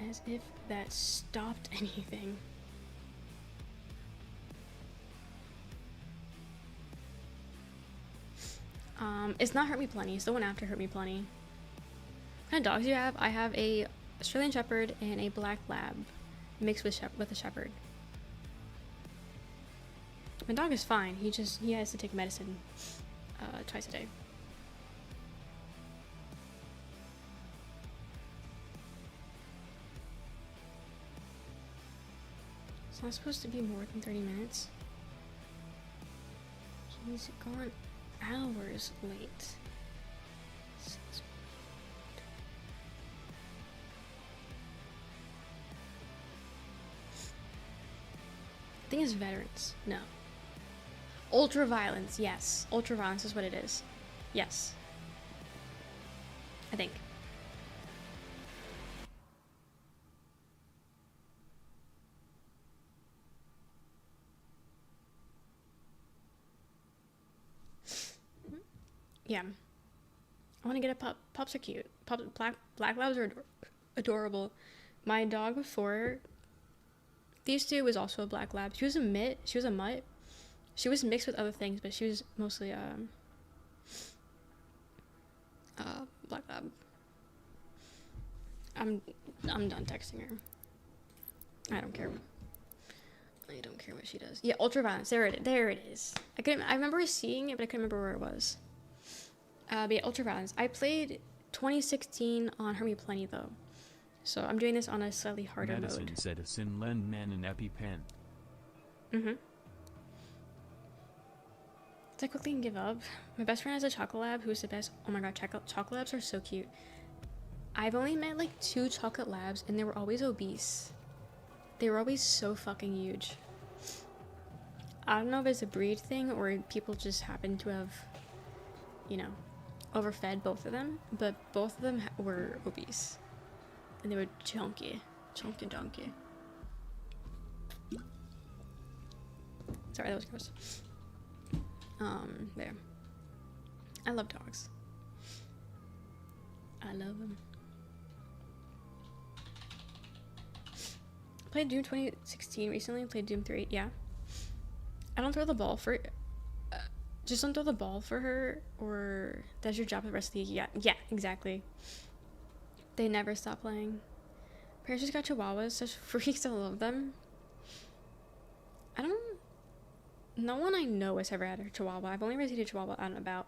as if that stopped anything. It's not Hurt Me Plenty, it's the one after Hurt Me Plenty. What kind of dogs do you have? I have a Australian Shepherd and a Black Lab mixed with a Shepherd. My dog is fine, he has to take medicine twice a day. It's not supposed to be more than 30 minutes. He's gone hours late. think it's veterans. No. Ultra violence. Yes. Ultra violence is what it is. Yes. I think. Yeah. I want to get a pup. Pups are cute. Black labs are adorable. My dog before these two was also a black lab. She was a mitt. She was a mutt. She was mixed with other things, but she was mostly black lab. I'm done texting her. I don't care. I don't care what she does. Yeah, ultraviolence. There it is. I remember seeing it, but I couldn't remember where it was. But yeah, ultraviolence. I played 2016 on Hermie Plenty though, so I'm doing this on a slightly harder Medicine mode. Citizen lend men an EpiPen. Mm-hmm. I quickly can give up. My best friend has a chocolate lab who's the best. Oh my god, chocolate labs are so cute. I've only met like 2 chocolate labs and they were always obese. They were always so fucking huge. I don't know if it's a breed thing or people just happen to have, you know, overfed both of them, but both of them were obese. And they were chunky. Chunky donkey. Sorry, that was gross. There. I love dogs. I love them. Played Doom 2016 recently. Played Doom 3. Yeah. I don't throw the ball for. Just don't throw the ball for her, or that's your job the rest of the. Yeah, exactly. They never stop playing. Parents just got chihuahuas. Such freaks. I love them. No one I know has ever had a chihuahua. I've only ever seen a chihuahua out and about.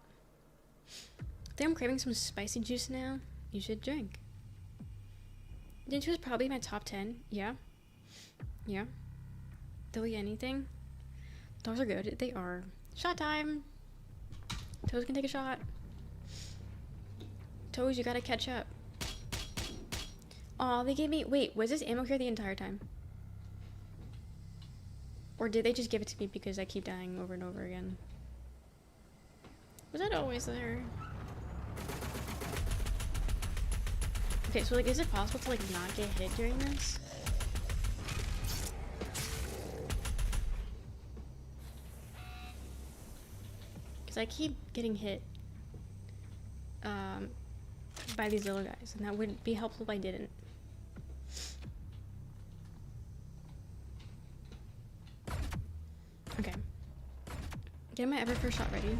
I think I'm craving some spicy juice now. You should drink. Ninja was probably my top 10. Yeah. Yeah. They'll eat anything. Dogs are good. They are. Shot time. Toes can take a shot. Toes, you gotta catch up. Aw, they gave me... Wait, was this ammo here the entire time? Or did they just give it to me because I keep dying over and over again? Was that always there? Okay, so like, is it possible to like not get hit during this? Because I keep getting hit by these little guys, and that would be helpful if I didn't. Okay. Get my ever first shot ready.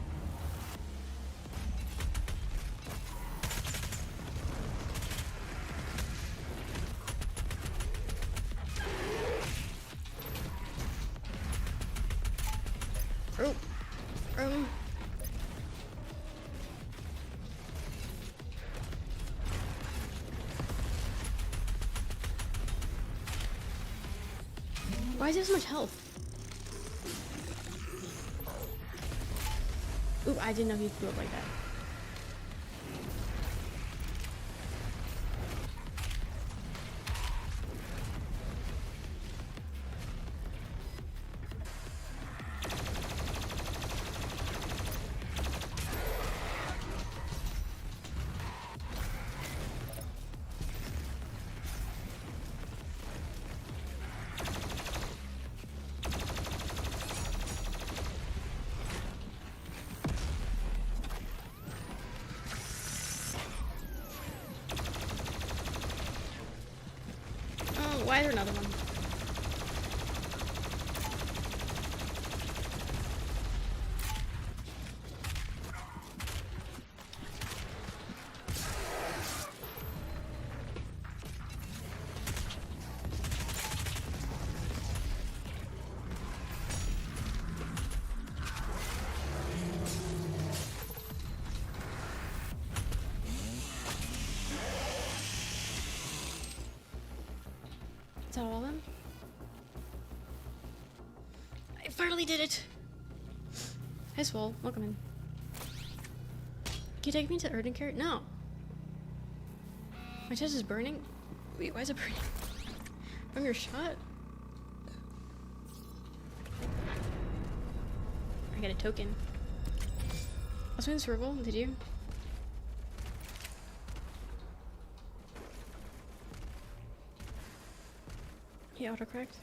Oh. Why is there so much health? Ooh, I didn't know he blew up like that. Why is there another one? Is that all of them? I finally did it! Hi, Swole. Welcome in. Can you take me to urgent care? No. My chest is burning? Wait, why is it burning? From your shot? get a token. I was in the circle, did you? He autocorrect.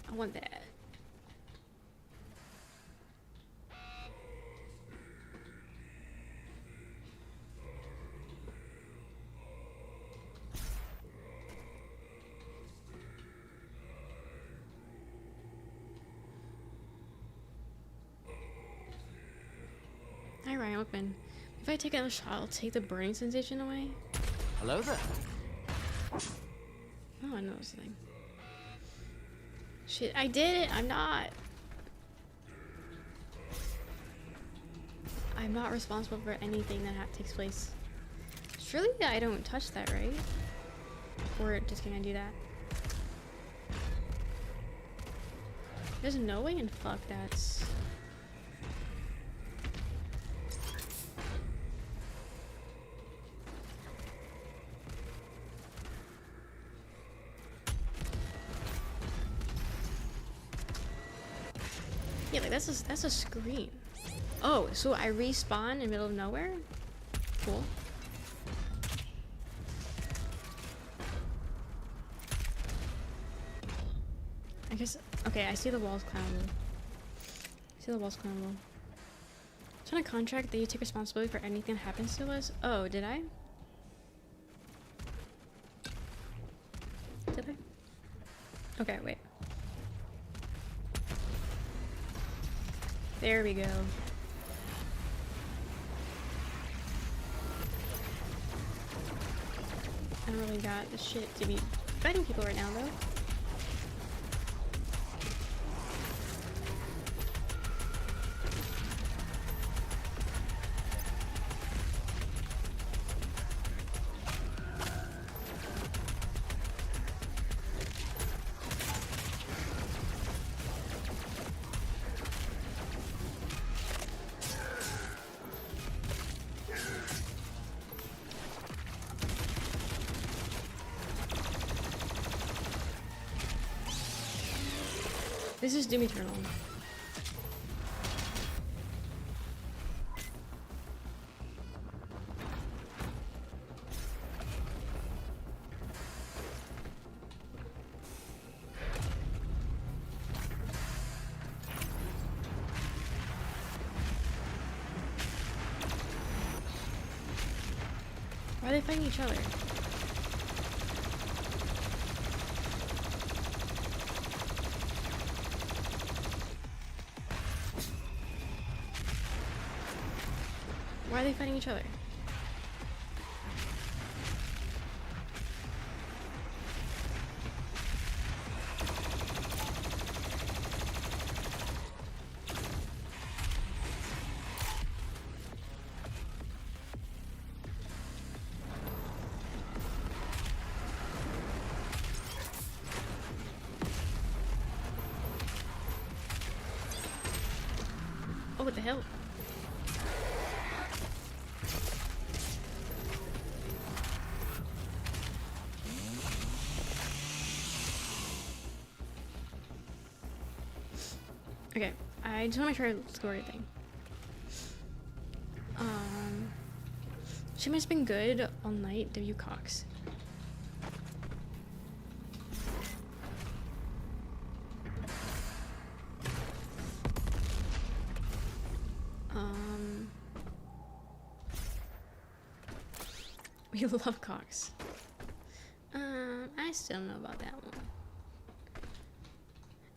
I want that. Hi Ryan Oakman. If I take another shot, I'll take the burning sensation away. Hello there. Oh, I know this thing. Shit, I did it! I'm not responsible for anything that takes place. Surely I don't touch that, right? Or just can I do that? There's no way in fuck that's... Yeah, like that's a screen. Oh, so I respawn in the middle of nowhere? Cool. I guess, okay, I see the walls climbable. I see the walls climbable. Sign a contract that you take responsibility for anything that happens to us. Oh, did I? Did I? Okay, wait. There we go. I don't really got the shit to be fighting people right now, though. This is Doom Eternal. Why are they fighting each other? Why are they fighting each other? Oh, what the hell? Okay, I just want to make sure I score everything. She must have been good all night, W. Cox. We love Cox. I still don't know about that one.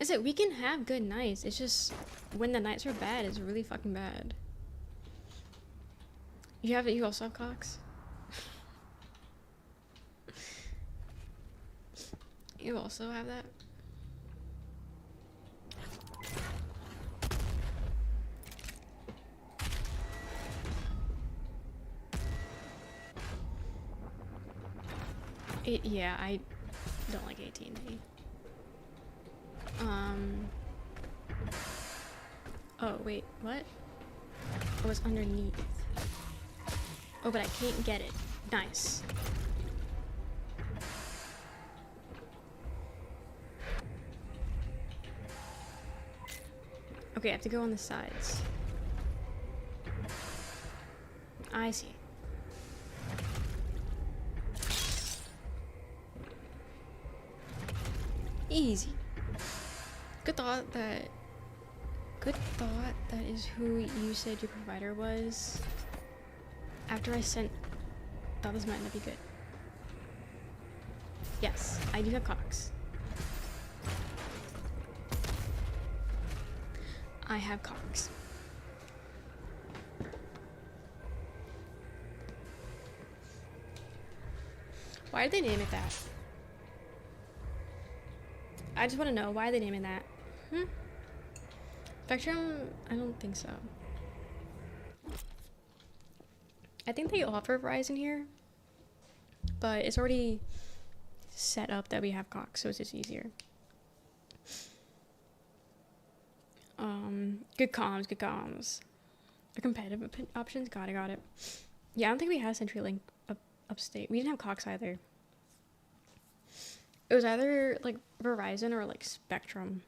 I said we can have good nights. It's just when the nights are bad, it's really fucking bad. You have it. You also have Cox. You also have that. Yeah, I don't like AT&T. Oh, wait, what? Oh, it's underneath. Oh, but I can't get it. Nice. Okay, I have to go on the sides. I see. Easy. Good thought that... Good thought that is who you said your provider was. After I sent... Thought this might not be good. Yes, I do have cocks. I have cocks. Why did they name it that? I just want to know why they naming that. Spectrum? I don't think so. I think they offer Verizon here, but it's already set up that we have cocks, so it's just easier. Good comms, good comms. The competitive options, got it. Yeah, I don't think we had CenturyLink upstate. We didn't have Cox either. It was either like Verizon or like Spectrum.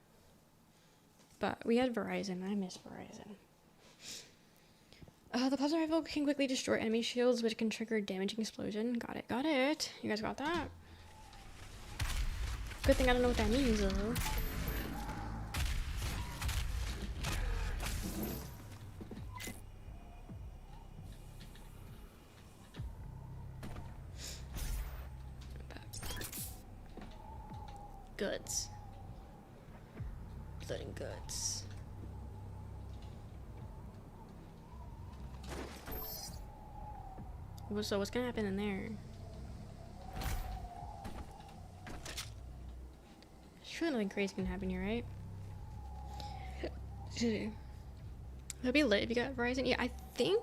But we had Verizon. I miss Verizon. The plasma rifle can quickly destroy enemy shields, which can trigger a damaging explosion. Got it. You guys got that? Good thing I don't know what that means though. Goods. Blood and guts. So what's gonna happen in there? Surely nothing crazy can happen here, right? That'd be lit if you got Verizon. Yeah, I think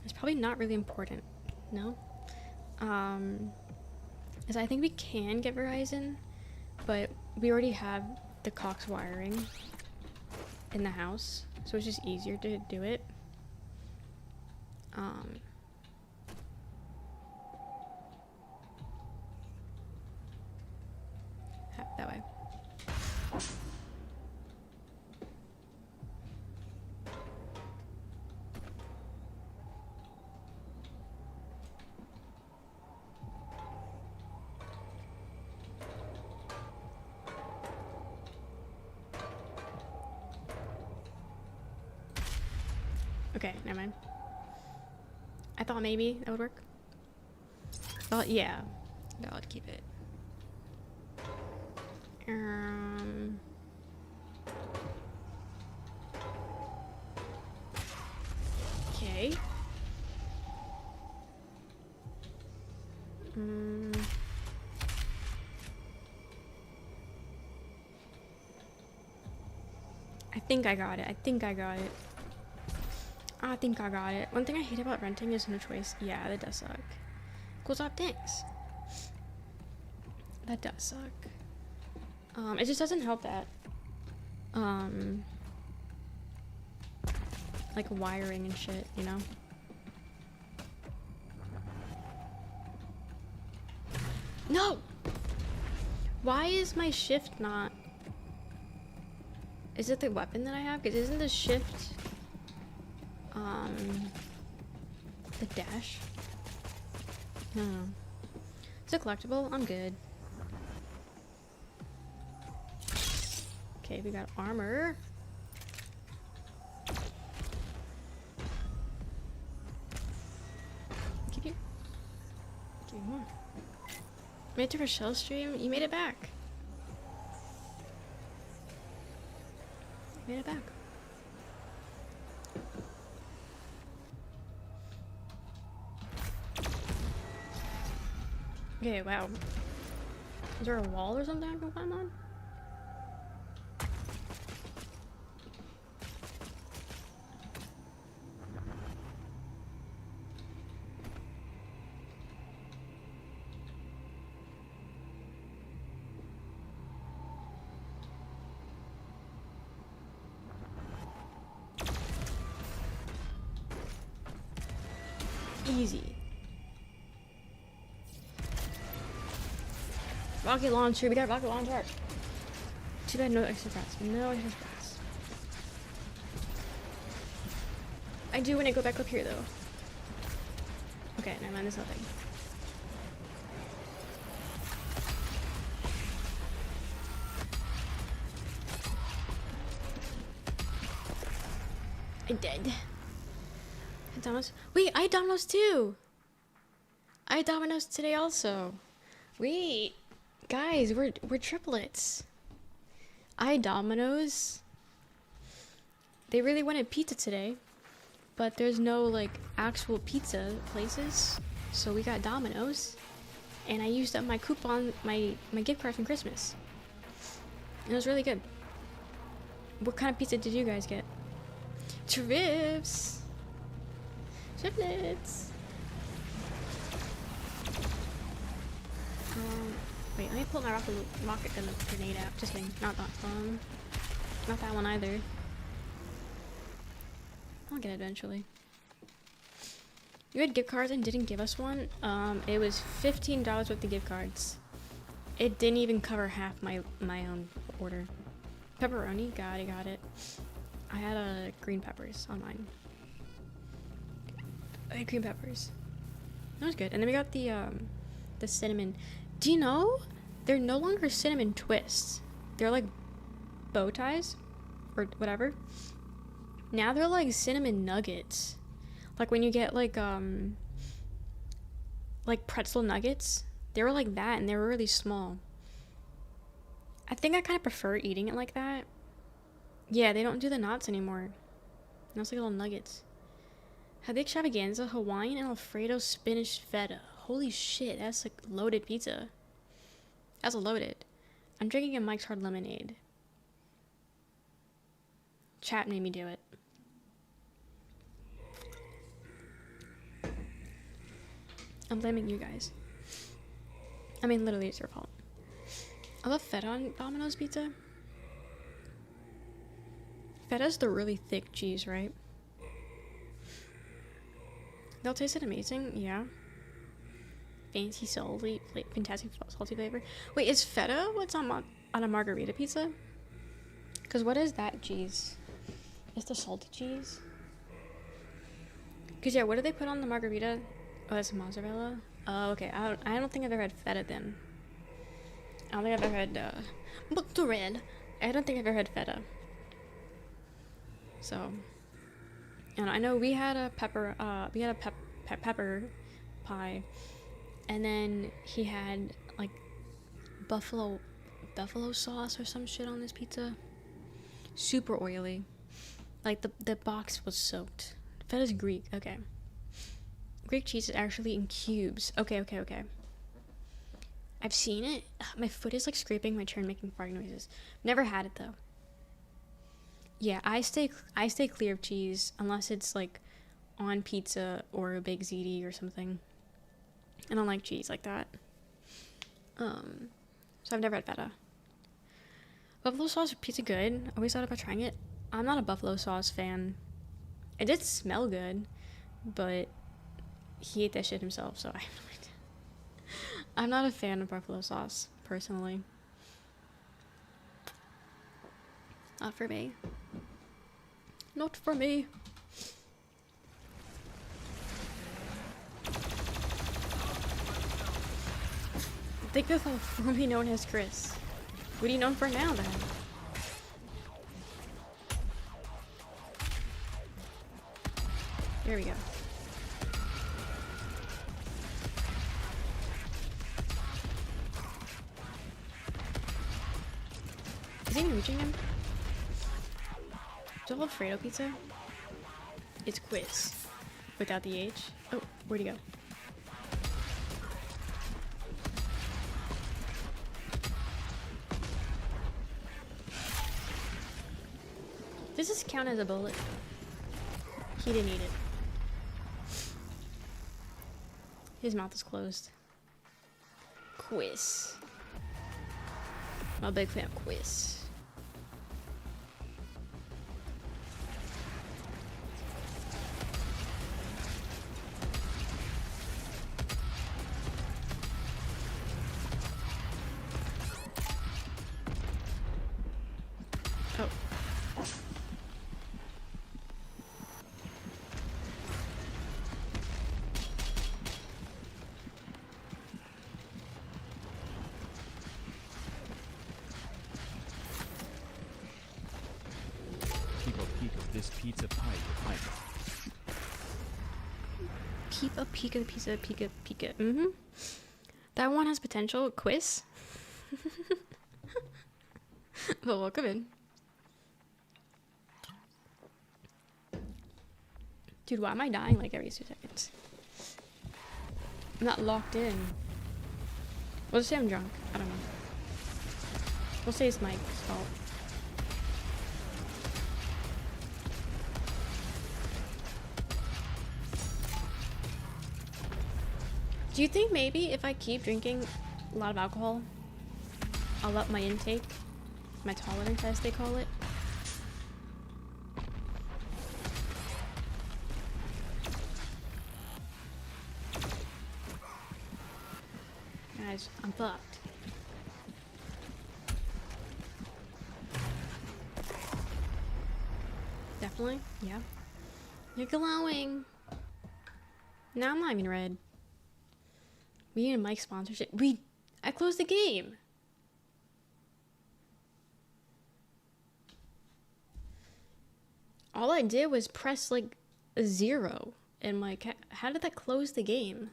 it's probably not really important. No? Is I think we can get Verizon, but we already have the Cox wiring in the house, so it's just easier to do it. That way. Okay, never mind. I thought maybe that would work. But yeah, that would keep it. Okay. I think I got it. I think I got it. One thing I hate about renting is no choice. Yeah, that does suck. Close off, thanks. That does suck. It just doesn't help that. Like wiring and shit, you know? No! Why is my shift not... Is it the weapon that I have? Because isn't the shift... the dash? No. It's a collectible? I'm good. Okay, we got armor. Give me more. Made it to our shell stream? You made it back. You made it back. Okay, wow. Is there a wall or something I can climb on? Easy. Rocket launcher. We got rocket launcher. Too bad no extra press. No extra press. I do when I go back up here though. Okay, never mind. There's nothing. I did. Domino's. Wait, I had Domino's too. I had Domino's today also. Wait, guys, we're triplets. I had Domino's. They really wanted pizza today, but there's no like actual pizza places, so we got Domino's, and I used up my coupon, my gift card from Christmas. It was really good. What kind of pizza did you guys get? Trips. Triplets. Wait, let me pull my rocket gun grenade out. Just kidding. Not that one. Not that one either. I'll get it eventually. You had gift cards and didn't give us one? It was $15 worth of gift cards. It didn't even cover half my own order. Pepperoni? Got it. I had green peppers on mine. I had green peppers. That was good. And then we got the cinnamon. Do you know? They're no longer cinnamon twists. They're like bow ties or whatever. Now they're like cinnamon nuggets. Like when you get like pretzel nuggets, they were like that and they were really small. I think I kind of prefer eating it like that. Yeah, they don't do the knots anymore. Now it's like little nuggets. Had the extravaganza, Hawaiian and Alfredo spinach feta. Holy shit, that's like loaded pizza. That's loaded. I'm drinking a Mike's Hard Lemonade. Chat made me do it. I'm blaming you guys. I mean, literally, it's your fault. I love feta on Domino's pizza. Feta's the really thick cheese, right? They'll taste it amazing, yeah. Fantastic salty flavor. Wait, is feta what's on a margarita pizza? Because what is that cheese? It's the salty cheese? Because yeah, what do they put on the margarita? Oh, that's mozzarella? Oh, okay. I don't think I've ever had feta then. I don't think I've ever had, mozzarella. I don't think I've ever had feta. So, and I know we had a pepper pie, and then he had like buffalo sauce or some shit on this pizza. Super oily. Like the box was soaked. Feta's Greek. Okay. Greek cheese is actually in cubes. Okay. I've seen it. My foot is like scraping my chair and making farting noises. Never had it though. Yeah, I stay clear of cheese unless it's like on pizza or a big ziti or something. I don't like cheese like that. So I've never had feta. Buffalo sauce pizza good. Always thought about trying it. I'm not a buffalo sauce fan. It did smell good, but he ate that shit himself, so I have no idea. I'm not a fan of buffalo sauce, personally. Not for me. Not for me. Think of how formerly known as Chris. What are you known for now, then? There we go. Is he even reaching him? Do you have Alfredo pizza? It's Quiz. Without the H. Oh, where'd he go? Does this count as a bullet? He didn't eat it. His mouth is closed. Quiz. I'm a big fan of Quiz. pizza pie. Pizza, pizza, pika. Mm-hmm. That one has potential. Quiz. But welcome in. Dude, why am I dying like every 2 seconds? I'm not locked in. We'll just say I'm drunk. I don't know. We'll say it's Mike's fault. Do you think maybe if I keep drinking a lot of alcohol, I'll up my intake? My tolerance, as they call it? Guys, I'm fucked. Definitely, yeah. You're glowing. Now I'm not even red. We need a mic sponsorship. I closed the game. All I did was press like a 0 and like, how did that close the game?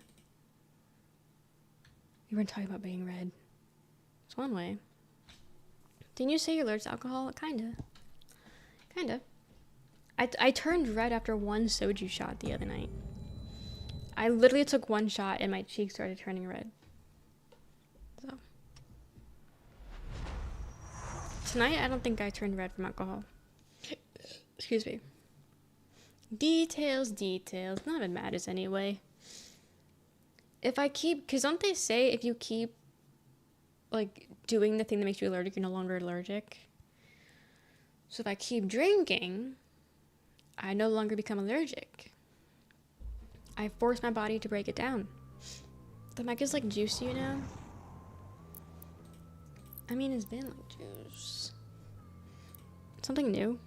You weren't talking about being red. It's one way. Didn't you say you're allergic to alcohol? Kinda. I turned red after one soju shot the other night. I literally took one shot and my cheeks started turning red. So. Tonight, I don't think I turned red from alcohol. Excuse me. Details. None of it matters anyway. If I keep, because don't they say if you keep, like, doing the thing that makes you allergic, you're no longer allergic? So if I keep drinking, I no longer become allergic. I force my body to break it down. The mic is like juicy, you know? I mean, it's been like juice. Something new.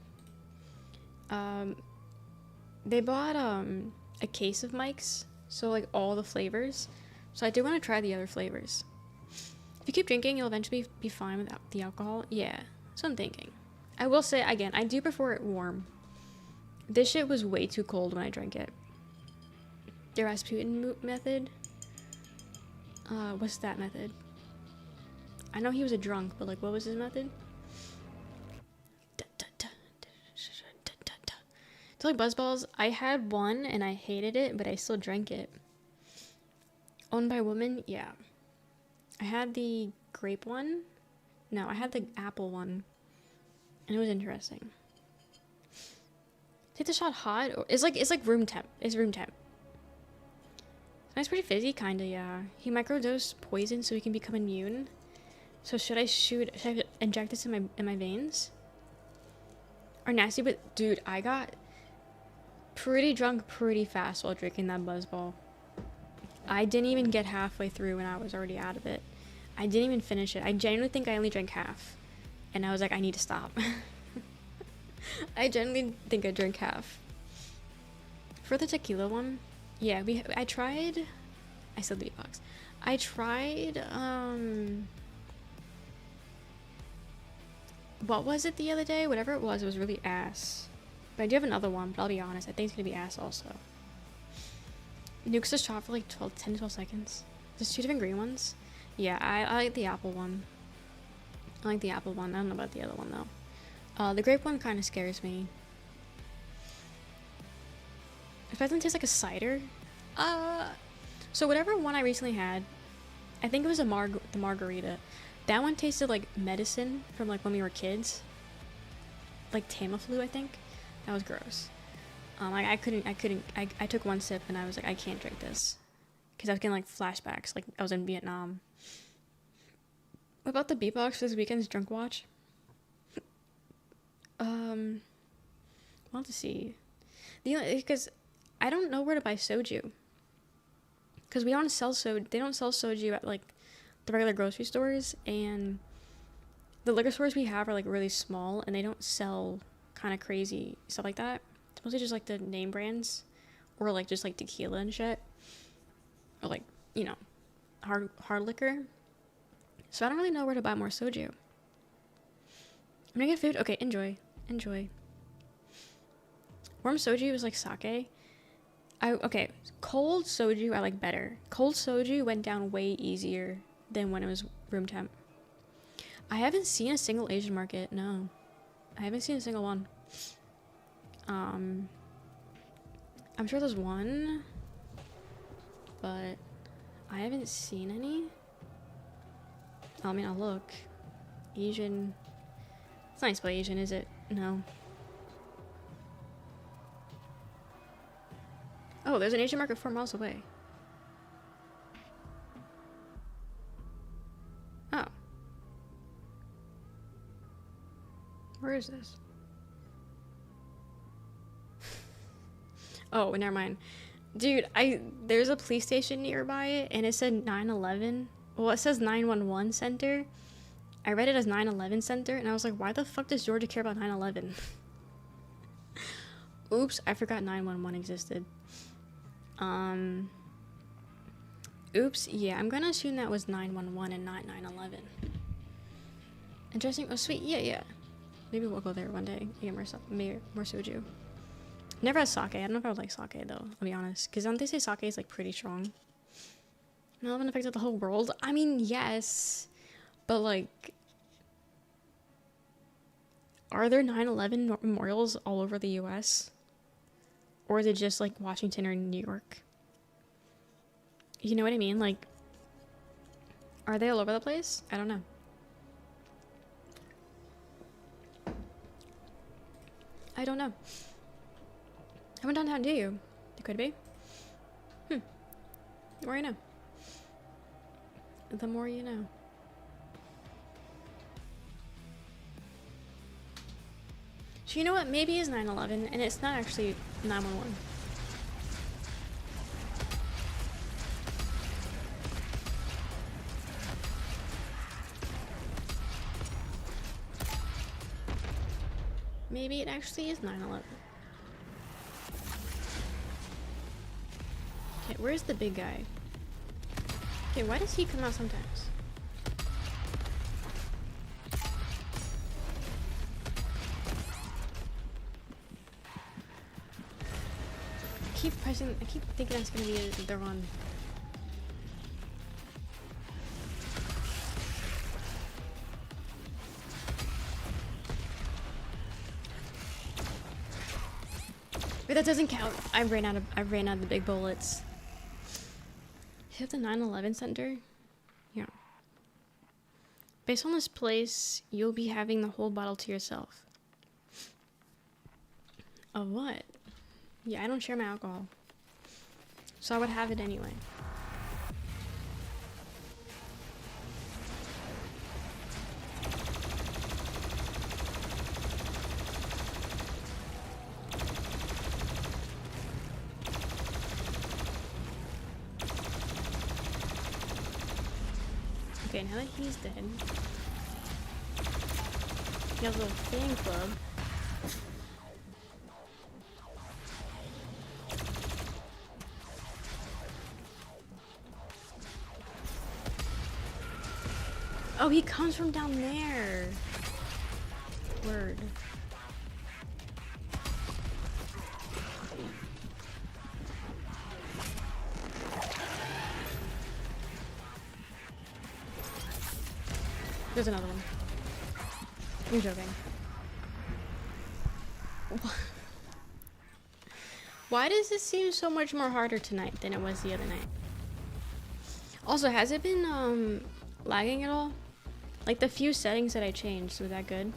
They bought a case of mics, so like all the flavors. So I do want to try the other flavors. If you keep drinking, you'll eventually be fine without the alcohol. Yeah, that's what I'm thinking. I will say again, I do prefer it warm. This shit was way too cold when I drank it. The Rasputin method. What's that method? I know he was a drunk, but like, what was his method? It's like Buzzballs. I had one and I hated it, but I still drank it. Owned by a woman? Yeah. I had the grape one. No, I had the apple one. And it was interesting. Take the shot hot? Or it's like room temp. It's room temp. It's pretty fizzy, kinda, yeah. He microdosed poison so he can become immune. So should I inject this in my veins? Or nasty, but dude, I got pretty drunk pretty fast while drinking that Buzzball. I didn't even get halfway through and I was already out of it. I didn't even finish it. I genuinely think I only drank half. And I was like, I need to stop. I genuinely think I drank half. For the tequila one, yeah, I tried. I said the beatbox. I tried. What was it the other day? Whatever it was really ass. But I do have another one. But I'll be honest, I think it's gonna be ass also. Nukes the shot for like 10 to 12 seconds. There's 2 different green ones. Yeah, I like the apple one. I like the apple one. I don't know about the other one though. The grape one kind of scares me. It doesn't taste like a cider. So whatever one I recently had, I think it was the margarita. That one tasted like medicine from like when we were kids. Like Tamiflu, I think. That was gross. I took one sip and I was like, I can't drink this. Because I was getting like flashbacks, like I was in Vietnam. What about the beatbox for this weekend's drunk watch? We'll have to see. Because I don't know where to buy soju. Because they don't sell soju at like the regular grocery stores, and the liquor stores we have are like really small and they don't sell kind of crazy stuff like that. It's mostly just like the name brands or like just like tequila and shit, or like, you know, hard liquor. So I don't really know where to buy more soju. I'm gonna get food. Okay, enjoy. Warm soju was like sake. Okay, cold soju I like better. Cold soju went down way easier than when it was room temp. I haven't seen a single Asian market. No, I haven't seen a single one. I'm sure there's one, but I haven't seen any. I mean, I'll look. Asian. It's not spell Asian, is it? No. Oh, there's an Asian market 4 miles away. Oh. Where is this? Oh, never mind. Dude, there's a police station nearby it, and it said 911. Well, it says 911 center. I read it as 911 center, and I was like, why the fuck does Georgia care about 911? Oops, I forgot 911 existed. Oops, yeah, I'm gonna assume that was 911 and not 911. Interesting. Oh, sweet. Yeah. Maybe we'll go there one day and get more soju. Never had sake. I don't know if I would like sake, though, I'll be honest. Because don't they say sake is, like, pretty strong? 9/11 affected the whole world? I mean, yes. But, like, are there 9/11 memorials all over the U.S.? Or is it just, like, Washington or New York? You know what I mean? Like, are they all over the place? I don't know. I don't know. Haven't done downtown, do you? It could be. The more you know. The more you know. So you know what? Maybe it's 9/11 and it's not actually 911. Maybe it actually is 9/11. Okay, where's the big guy? Okay, why does he come out sometimes? I keep thinking that's gonna be the run. Wait, that doesn't count. I ran out of the big bullets. Hit the 9/11 center? Yeah. Based on this place, you'll be having the whole bottle to yourself. Of what? Yeah, I don't share my alcohol. So I would have it anyway. Okay, now that he's dead, he has a little fan club. Oh, he comes from down there. Word. There's another one. You're joking. Why does this seem so much more harder tonight than it was the other night? Also, has it been lagging at all? Like the few settings that I changed, was that good?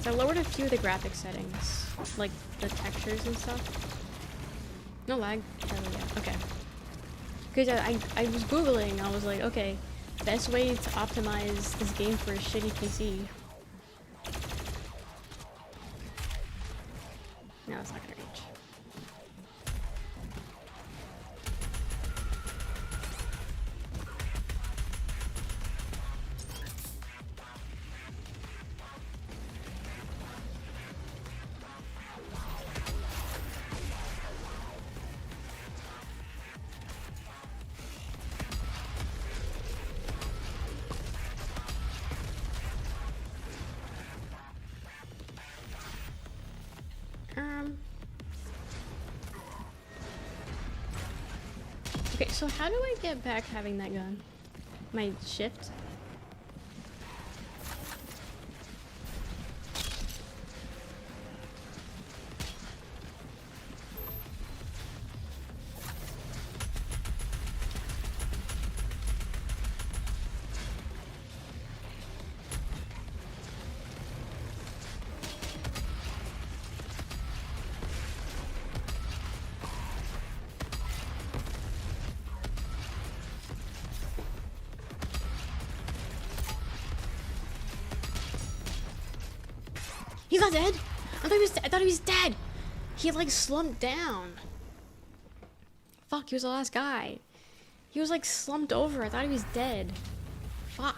So I lowered a few of the graphic settings, like the textures and stuff. No lag? Hell yeah. Okay. Because I was googling, I was like, okay, best way to optimize this game for a shitty PC. No, it's not gonna reach. So how do I get back having that gun? My shift? He's not dead? I thought he was dead. He like slumped down. Fuck, he was the last guy. He was like slumped over. I thought he was dead. Fuck.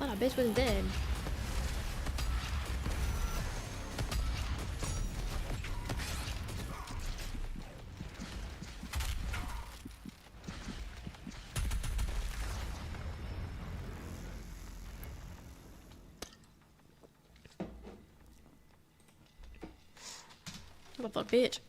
I thought a bitch was dead. What the fuck, bitch?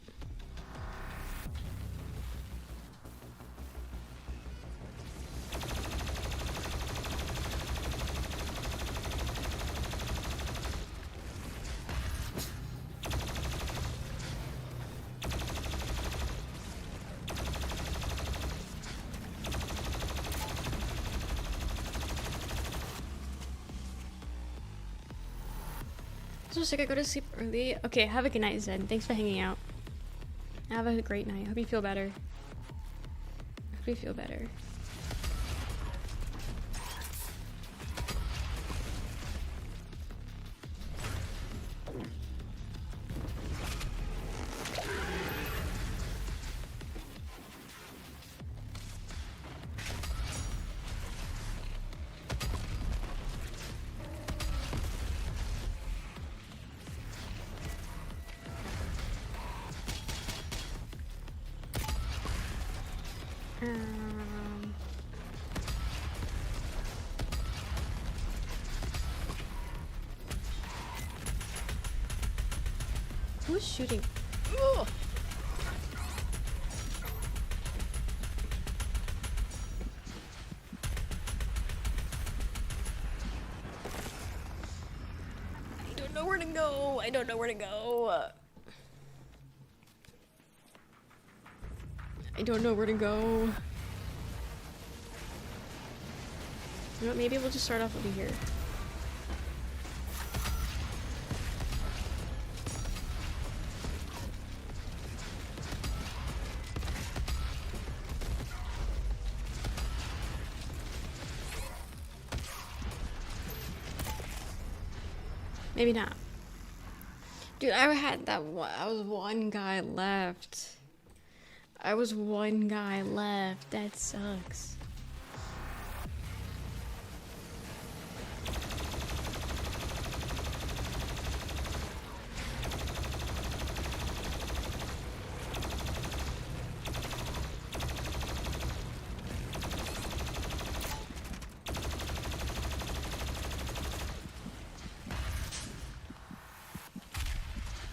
So sick, I go to sleep early. Okay, have a good night, Zed. Thanks for hanging out. Have a great night. Hope you feel better. Hope you feel better. Who's shooting? Ugh. I don't know where to go. I don't know where to go. I don't know where to go. You know what, maybe we'll just start off over here. Maybe not. Dude, I had that one. I was one guy left. I was one guy left. That sucks.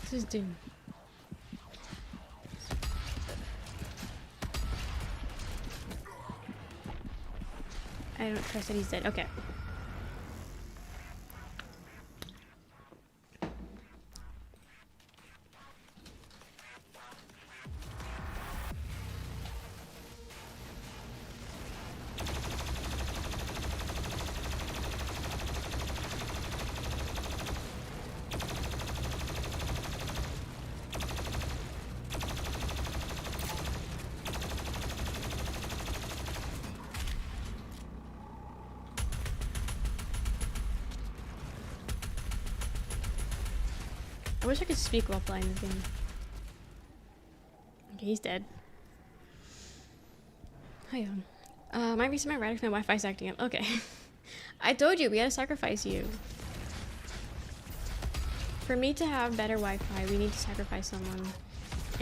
This is Doom. I don't trust that he's dead. Okay. I wish I could speak while playing this game. Okay, he's dead. Hi, my reason my router, my Wi-Fi's acting up. Okay. I told you, we gotta sacrifice you. For me to have better Wi-Fi, we need to sacrifice someone.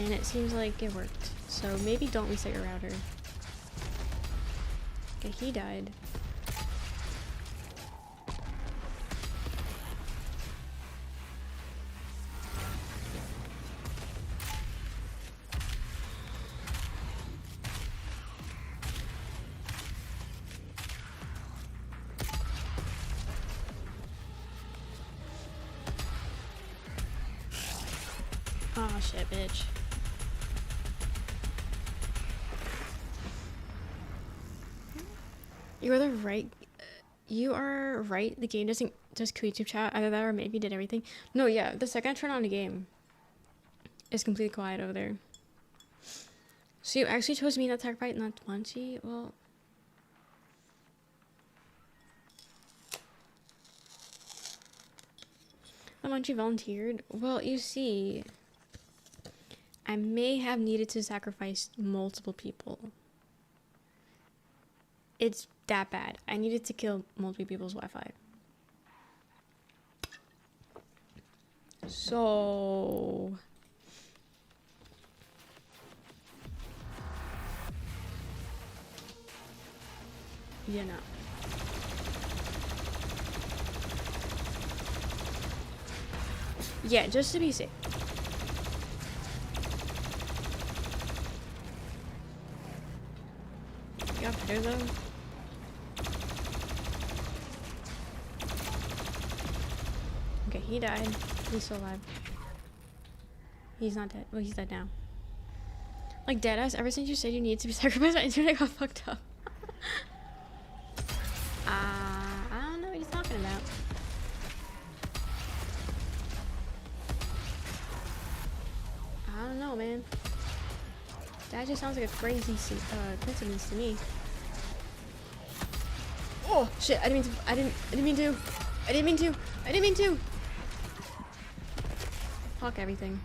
And it seems like it worked. So maybe don't reset your router. Okay, he died. Oh shit, bitch. You are the right. You are right. The game doesn't just kill YouTube chat. Either that or maybe did everything. No, yeah. The second I turn on the game, it's completely quiet over there. So you actually chose me, not Tech Bite, not Munchie? Well. The Munchie volunteered? Well, you see. I may have needed to sacrifice multiple people. It's that bad. I needed to kill multiple people's Wi-Fi. So... you know. Yeah, just to be safe. You got better though? Okay, he died. He's still alive. He's not dead. Well, he's dead now. Like, deadass, ever since you said you needed to be sacrificed, my internet got fucked up. I don't know what he's talking about. I don't know, man. That just sounds like a crazy coincidence to me. Oh shit! I didn't mean to. Fuck everything.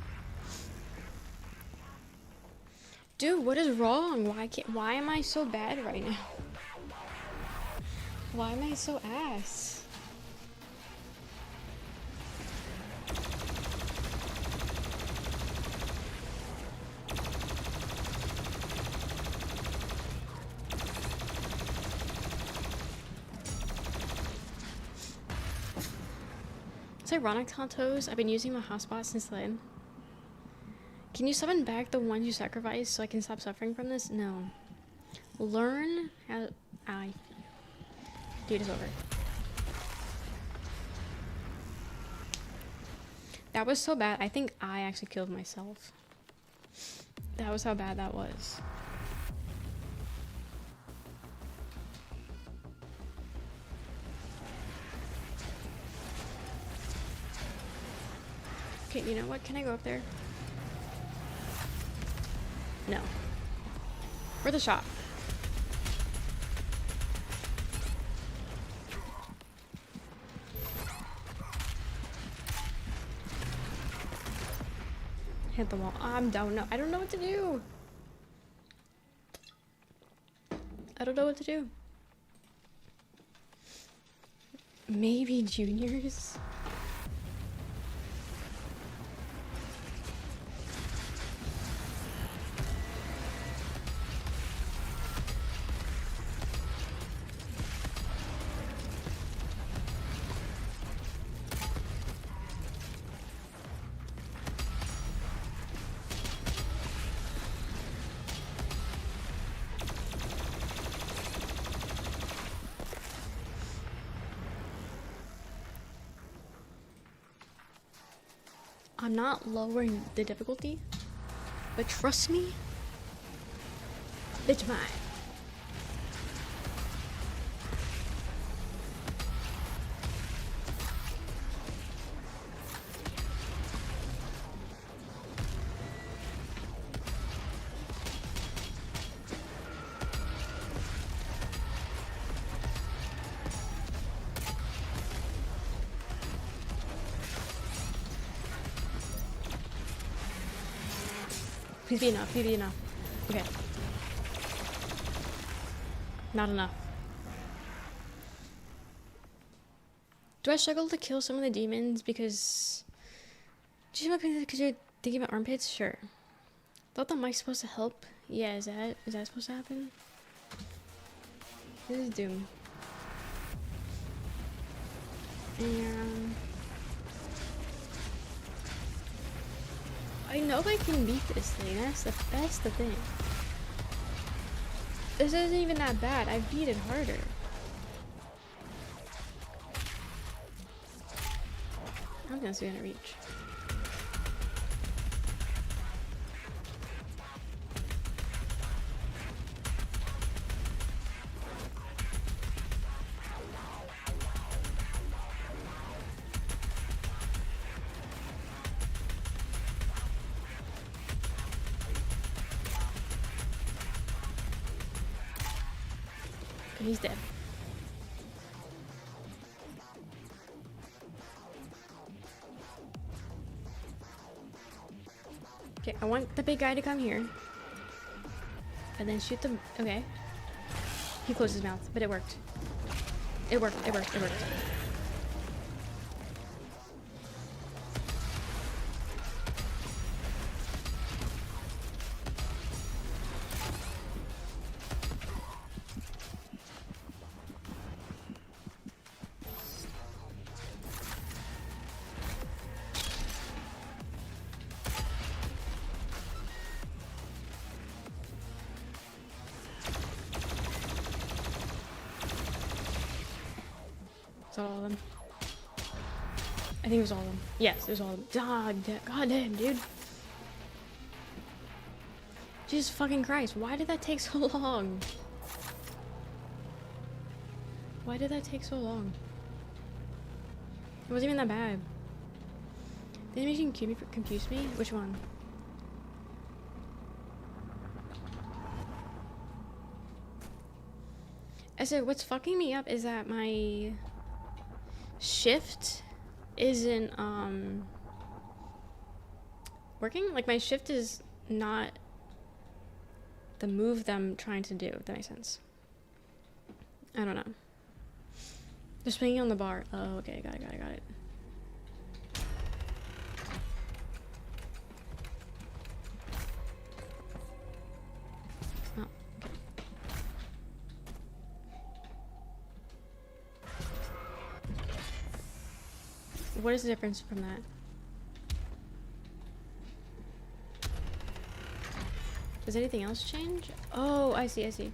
Dude, what is wrong? Why am I so bad right now? Why am I so ass? It's ironic, Tontos. I've been using my hotspot since then. Can you summon back the ones you sacrificed so I can stop suffering from this? No. Learn how... Dude, it's over. That was so bad. I think I actually killed myself. That was how bad that was. Okay, you know what? Can I go up there? No. Where's the shop? Hit the wall. I don't know. I don't know what to do. I don't know what to do. Maybe juniors? I'm not lowering the difficulty, but trust me, bitch mine. Please be enough, please be enough. Okay. Not enough. Do I struggle to kill some of the demons because... Do you see my because you're thinking about armpits? Sure. Thought the mic's supposed to help. Yeah, is that supposed to happen? This is Doom. And... I know I can beat this thing. That's the thing. This isn't even that bad. I beat it harder. I'm gonna reach. He's dead. Okay, I want the big guy to come here. And then shoot them. Okay. He closed his mouth, but it worked. It worked, it worked, it worked. Is that all of them? I think it was all of them. Yes, it was all of them. God damn, dude. Jesus fucking Christ, why did that take so long? Why did that take so long? It wasn't even that bad. The animation confused me? Which one? I said, what's fucking me up is that my shift isn't working. Like my shift is not the move that I'm trying to do, if that makes sense. I don't know. They're swinging on the bar. Oh, okay, got it. Oh, okay. What is the difference from that? Does anything else change? Oh, I see.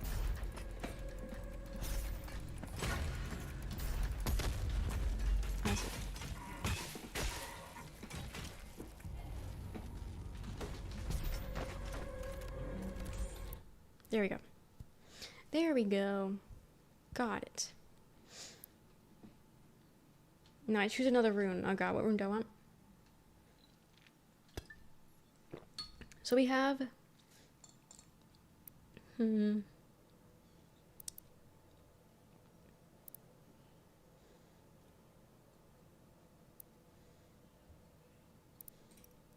There we go. Got it. Now I choose another rune. Oh god, what rune do I want? So we have...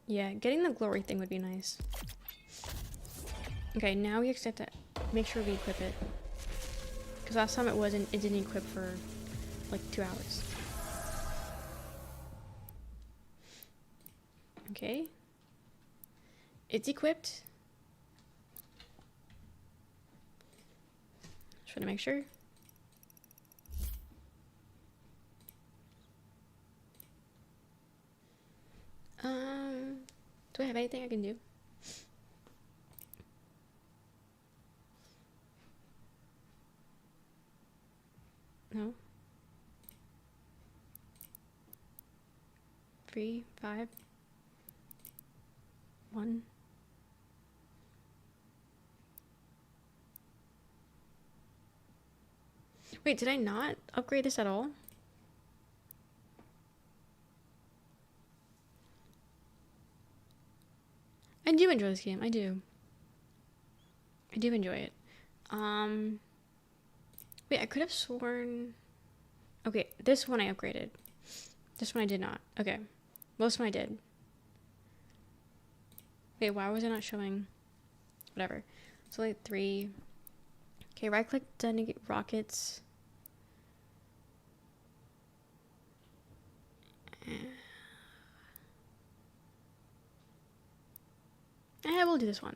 Yeah, getting the glory thing would be nice. Okay, now we just have to make sure we equip it. Because last time it didn't equip for like 2 hours. Okay. It's equipped. Just want to make sure. Do I have anything I can do? No. 3, 5, 1. Wait, did I not upgrade this at all? I do enjoy this game. I do enjoy it. Wait, I could have sworn... Okay, this one I upgraded. This one I did not. Okay. Well, this one I did. Wait, why was it not showing? Whatever. So, like, 3. Okay, right-click to negate rockets. We'll do this one.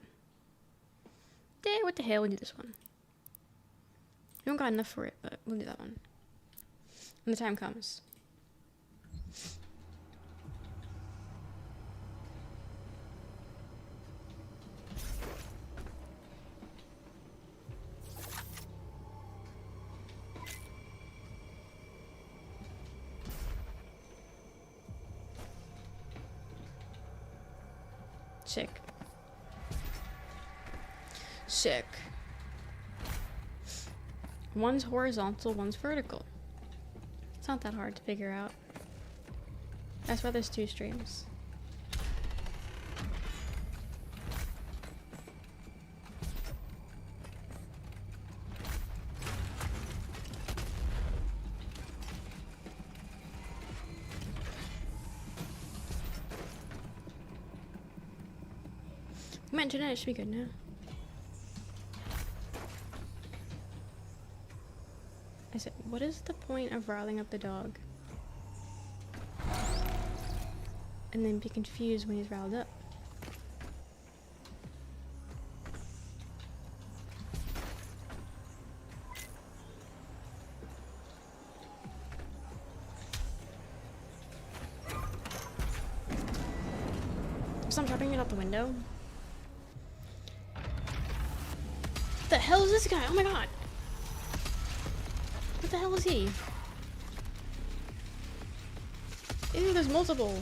Yeah, what the hell, we'll do this one. We don't got enough for it, but we'll do that one. When the time comes. Sick. Sick. One's horizontal, one's vertical. It's not that hard to figure out. That's why there's 2 streams. My internet should be good now. I said, what is the point of riling up the dog? And then be confused when he's riled up. So I'm dropping it out the window. What the hell is this guy? Oh my god! What the hell is he? Ew, there's multiple.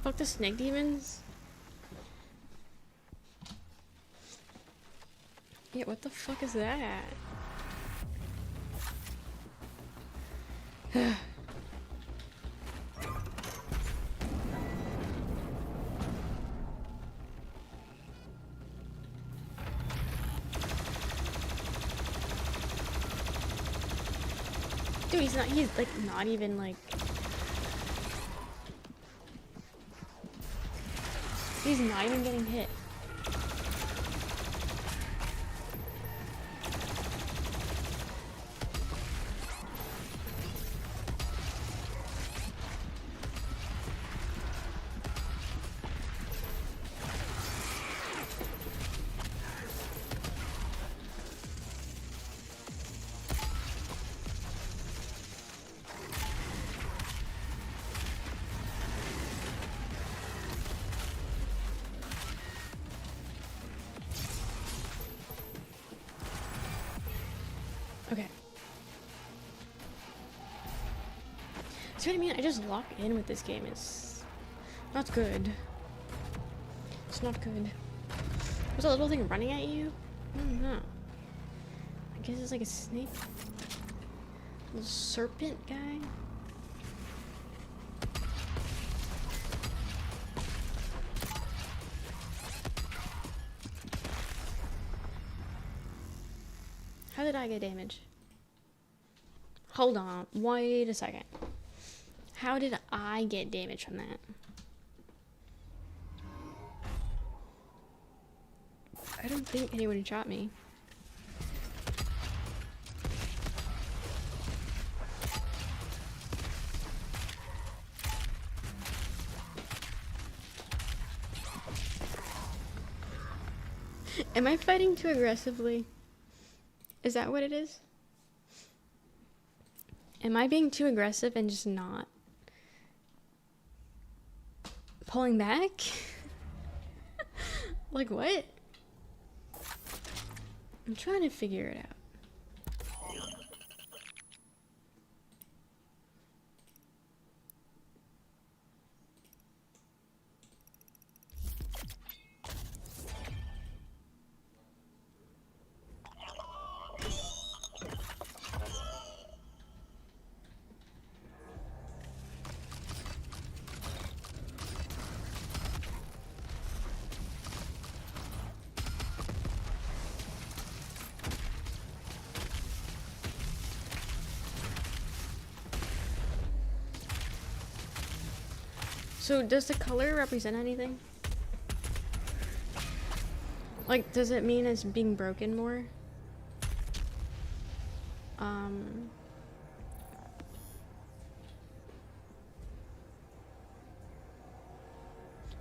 Fuck the snake demons. Yeah, what the fuck is that? Dude, he's like not even like. He's not even getting hit. Okay. See what I mean? I just lock in with this game. It's not good. It's not good. There's a little thing running at you? I don't know. I guess it's like a snake. Little serpent guy. How did I get damage? Hold on, wait a second. How did I get damage from that? I don't think anyone shot me. Am I fighting too aggressively? Is that what it is? Am I being too aggressive and just not pulling back? Like what? I'm trying to figure it out. So does the color represent anything? Like, does it mean it's being broken more?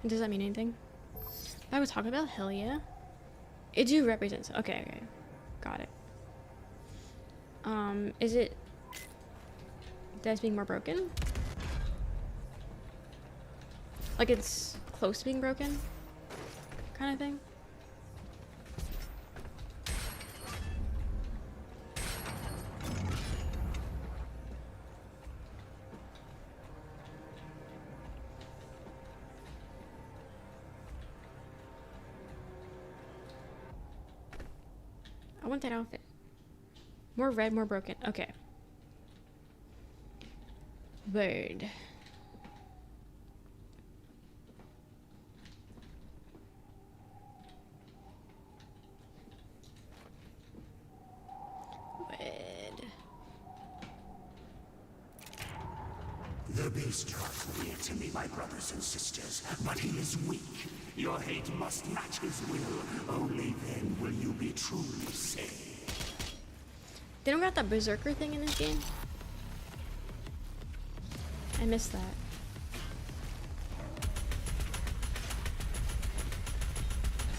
Does that mean anything? I was talking about, hell yeah. It do represents. Okay, okay. Got it. Is it that's being more broken? Like it's close to being broken? Kind of thing? I want that outfit. More red, more broken. Okay. Bird. The beast draws near to me, my brothers and sisters, but he is weak. Your hate must match his will. Only then will you be truly saved. They don't got that berserker thing in this game? I missed that.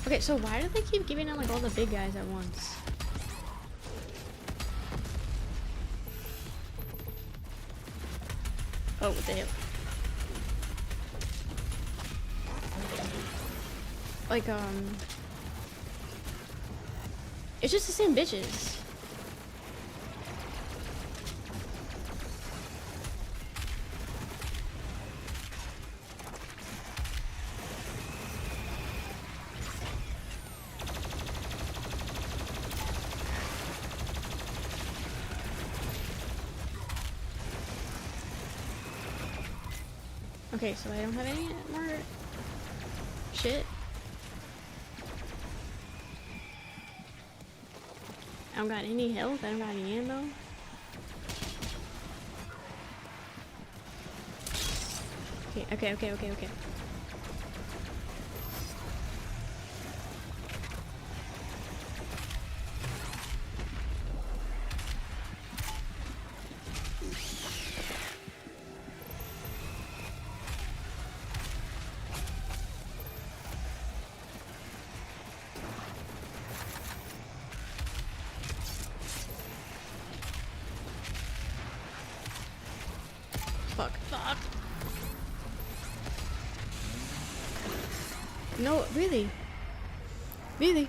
Okay, so why do they keep giving out like all the big guys at once? Oh, what the hell? Like, it's just the same bitches. Okay, so I don't have any more shit. I don't got any health, I don't got any ammo. Okay. Fuck. No, really? Really?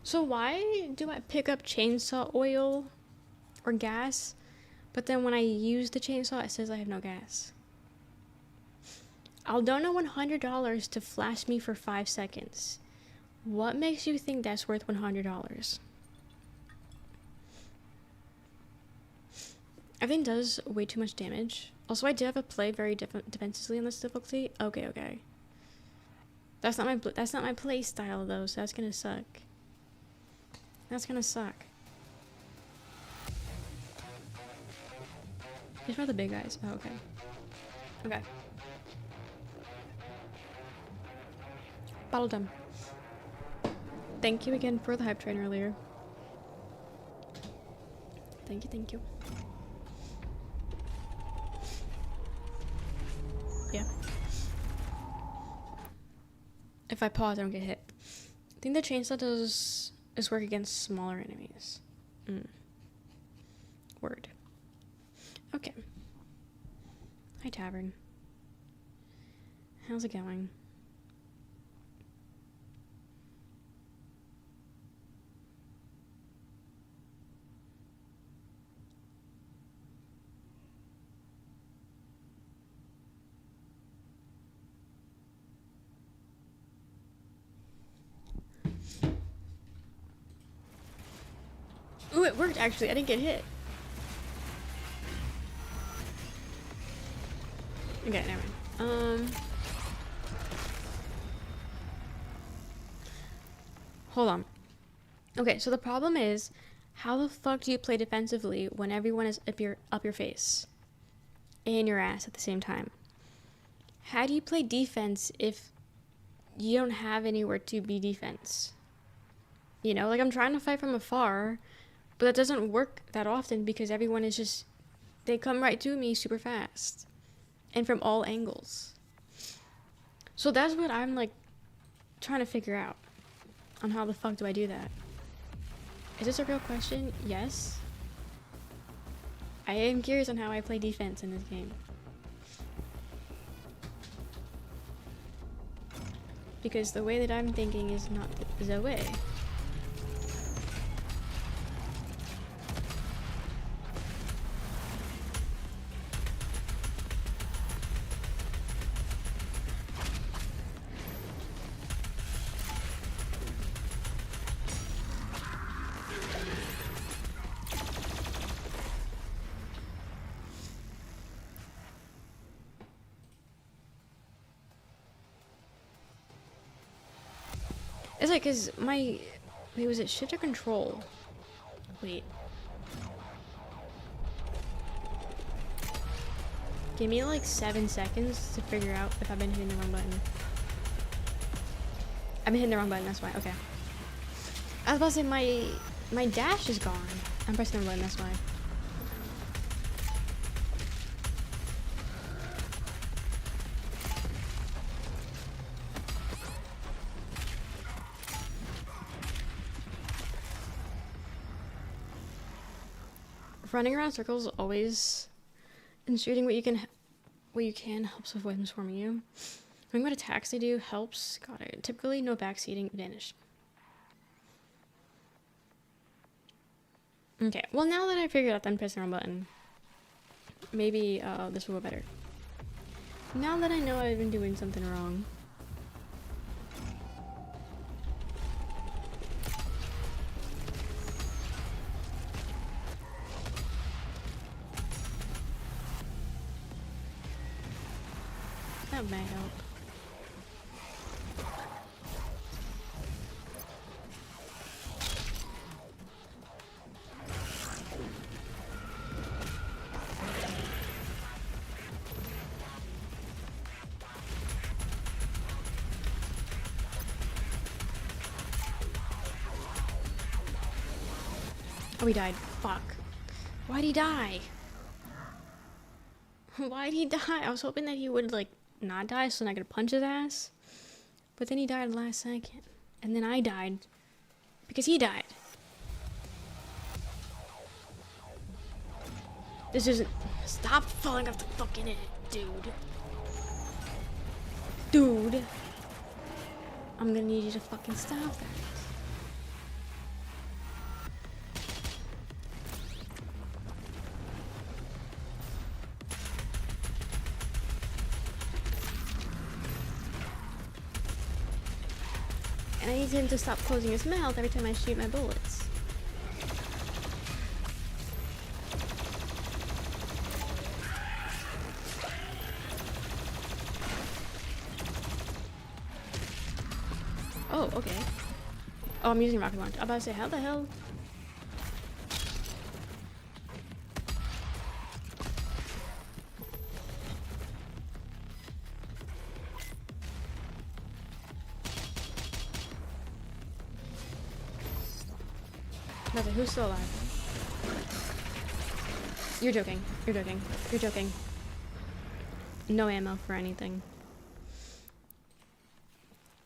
So why do I pick up chainsaw oil or gas, but then when I use the chainsaw, it says I have no gas? I'll donate $100 to flash me for 5 seconds. What makes you think that's worth $100? Everything does way too much damage. Also, I did have to play very defensively in this difficulty. Okay. That's not my play style though, so that's gonna suck. That's gonna suck. These are the big guys. Oh, okay. Okay. Bottle dumb. Thank you again for the hype train earlier. Thank you. Yeah. If I pause, I don't get hit. I think the chainsaw does work against smaller enemies. Word. Okay. Hi, Tavern. How's it going? Ooh, it worked actually. I didn't get hit. Okay, never mind. Hold on. Okay, so the problem is, how the fuck do you play defensively when everyone is up your face and your ass at the same time? How do you play defense if you don't have anywhere to be defense? You know, like I'm trying to fight from afar, but that doesn't work that often because everyone is just, they come right to me super fast and from all angles. So that's what I'm like trying to figure out on how the fuck do I do that. Is this a real question? Yes. I am curious on how I play defense in this game. Because the way that I'm thinking is not the way. It's like, cause my, wait, was it shift or control? Wait. Give me like 7 seconds to figure out if I've been hitting the wrong button. I've been hitting the wrong button, that's why. Okay. I was about to say my dash is gone. I'm pressing the wrong button, that's why. Running around circles always, and shooting what you can helps avoid them swarming you. Knowing what attacks they do helps. Got it. Typically, no backseating advantage. Okay. Well, now that I figured out that I'm pressing the wrong button, maybe this will go better. Now that I know I've been doing something wrong. That might help. Oh, he died. Fuck. Why'd he die? Why'd he die? I was hoping that he would, like, not die so I could punch his ass. But then he died at the last second. And then I died. Because he died. This isn't... Stop falling off the fucking edge, dude. Dude. I'm gonna need you to fucking stop that. And I need him to stop closing his mouth every time I shoot my bullets. Oh, okay. Oh, I'm using rocket launch. I'm about to say, how the hell? Nothing. Who's still alive? You're joking. You're joking. You're joking. No ammo for anything.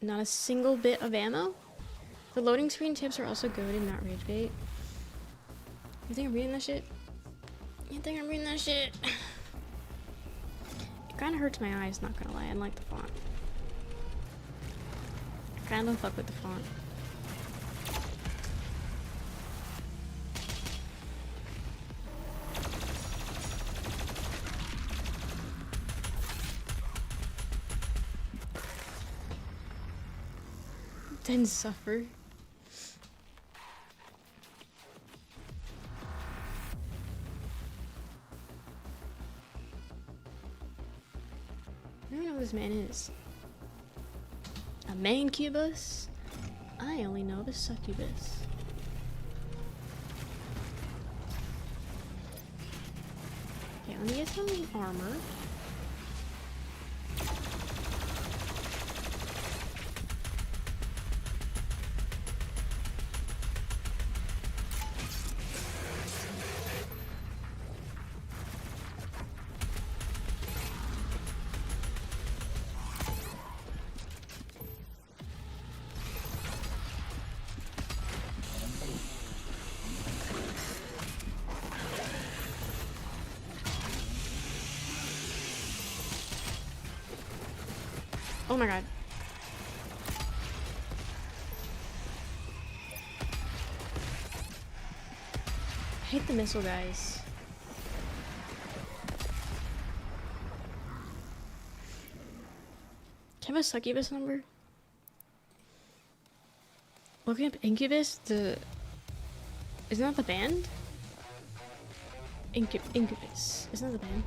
Not a single bit of ammo? The loading screen tips are also good and not rage bait. You think I'm reading that shit? You think I'm reading that shit? It kinda hurts my eyes, not gonna lie. I don't like the font. I kinda don't fuck with the font. Then suffer. I don't know who this man is. A mancubus? I only know the succubus. Okay, let me get some armor. Oh my god. I hate the missile guys. Can I have a succubus number? Looking up Incubus, isn't that the band? Incubus. Isn't that the band?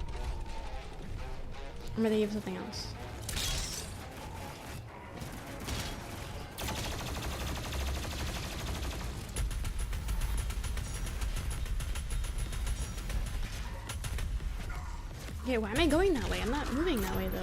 Or are they give something else? Okay, why am I going that way? I'm not moving that way though.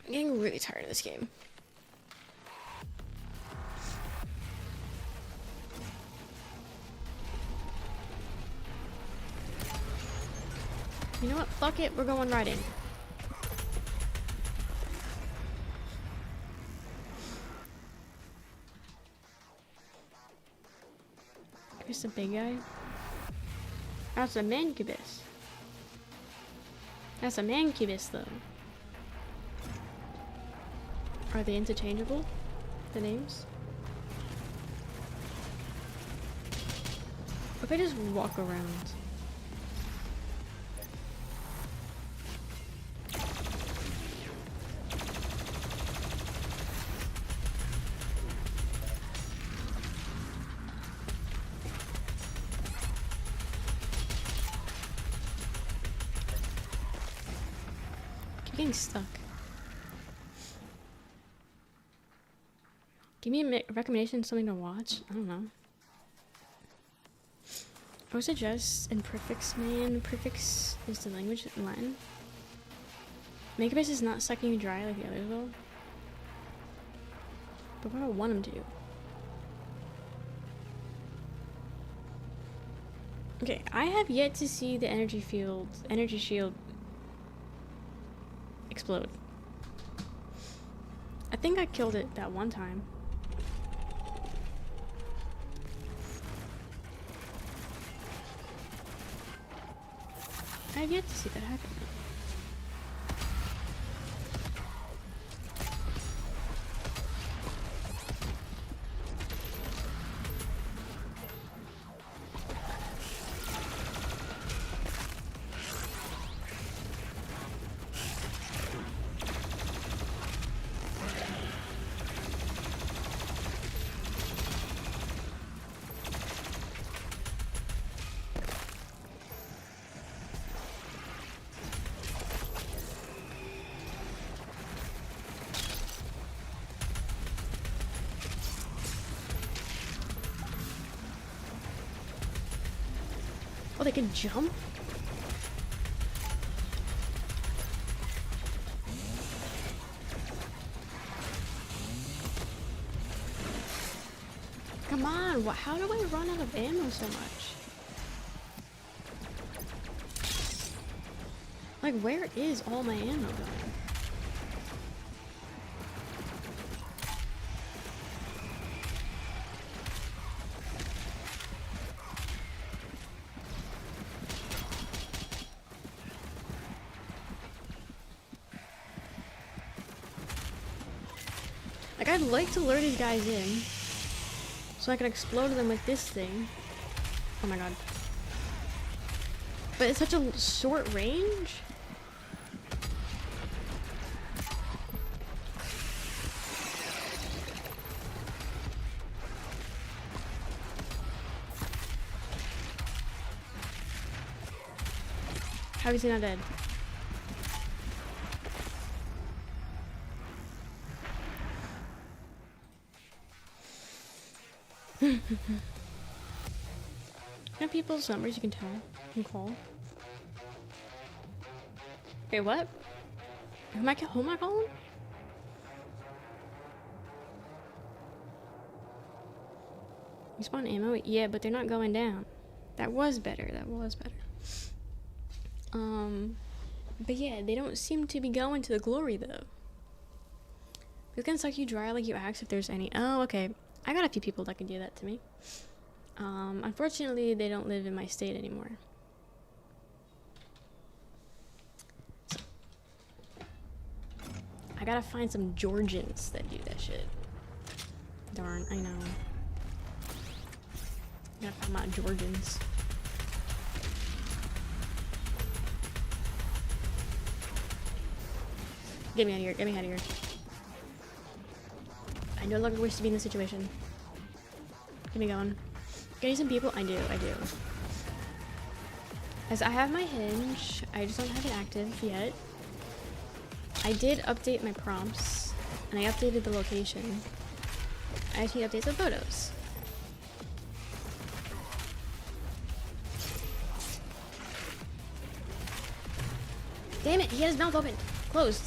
I'm getting really tired of this game. You know what? Fuck it, we're going riding. Here's the big guy. That's a mancubus. That's a mancubus though. Are they interchangeable? The names? What if I just walk around? Keep getting stuck. Give me a recommendation, something to watch. I don't know. I would suggest Imperfects, man. Imperfects is the language in Latin. Makerbase is not sucking you dry like the others will. But what do I want him to do? Okay, I have yet to see the energy shield explode. I think I killed it that one time. I have yet to see that happen. Oh, they can jump? Come on, how do I run out of ammo so much? Like, where is all my ammo going? Like, I'd like to lure these guys in so I can explode them with this thing. Oh my god. But it's such a short range. How is he not dead? Have people's numbers you can tell. You can call. Wait, what? Who am I calling? You spawn ammo? Yeah, but they're not going down. That was better. But yeah, they don't seem to be going to the glory though. It's gonna suck you dry like you asked if there's any. Oh, okay. I got a few people that can do that to me. Unfortunately, they don't live in my state anymore. So, I gotta find some Georgians that do that shit. Darn, I know. I gotta find my Georgians. Get me out of here, I no longer wish to be in this situation. Get me going. Getting some people? I do. As I have my hinge, I just don't have it active yet. I did update my prompts, and I updated the location. I just need to update the photos. Damn it, he had his mouth open. Closed.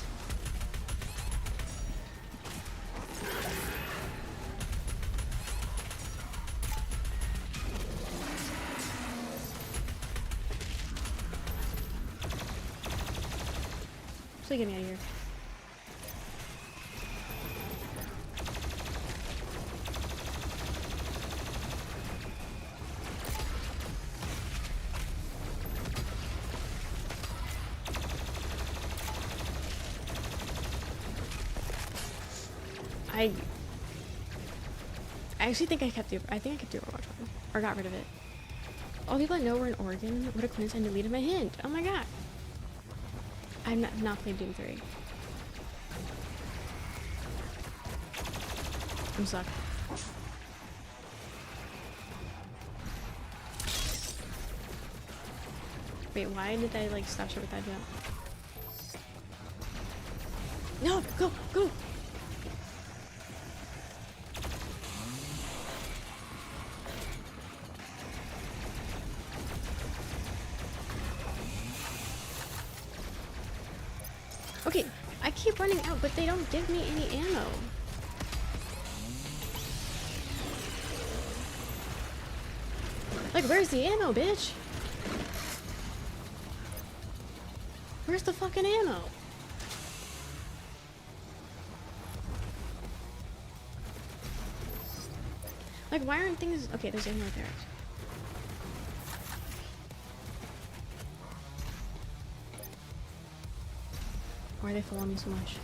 Please get me out of here. I actually think I kept the Overwatch one. Or got rid of it. All the people I know were in Oregon. What a coincidence, I deleted my hint. Oh my god. I've not played Doom 3. I'm stuck. Wait, why did I like stop short with that jump? No! Go! Go! Okay, I keep running out, but they don't give me any ammo. Like, where's the ammo, bitch? Where's the fucking ammo? Like, why aren't things... Okay, there's ammo right there. Why are they following me so much?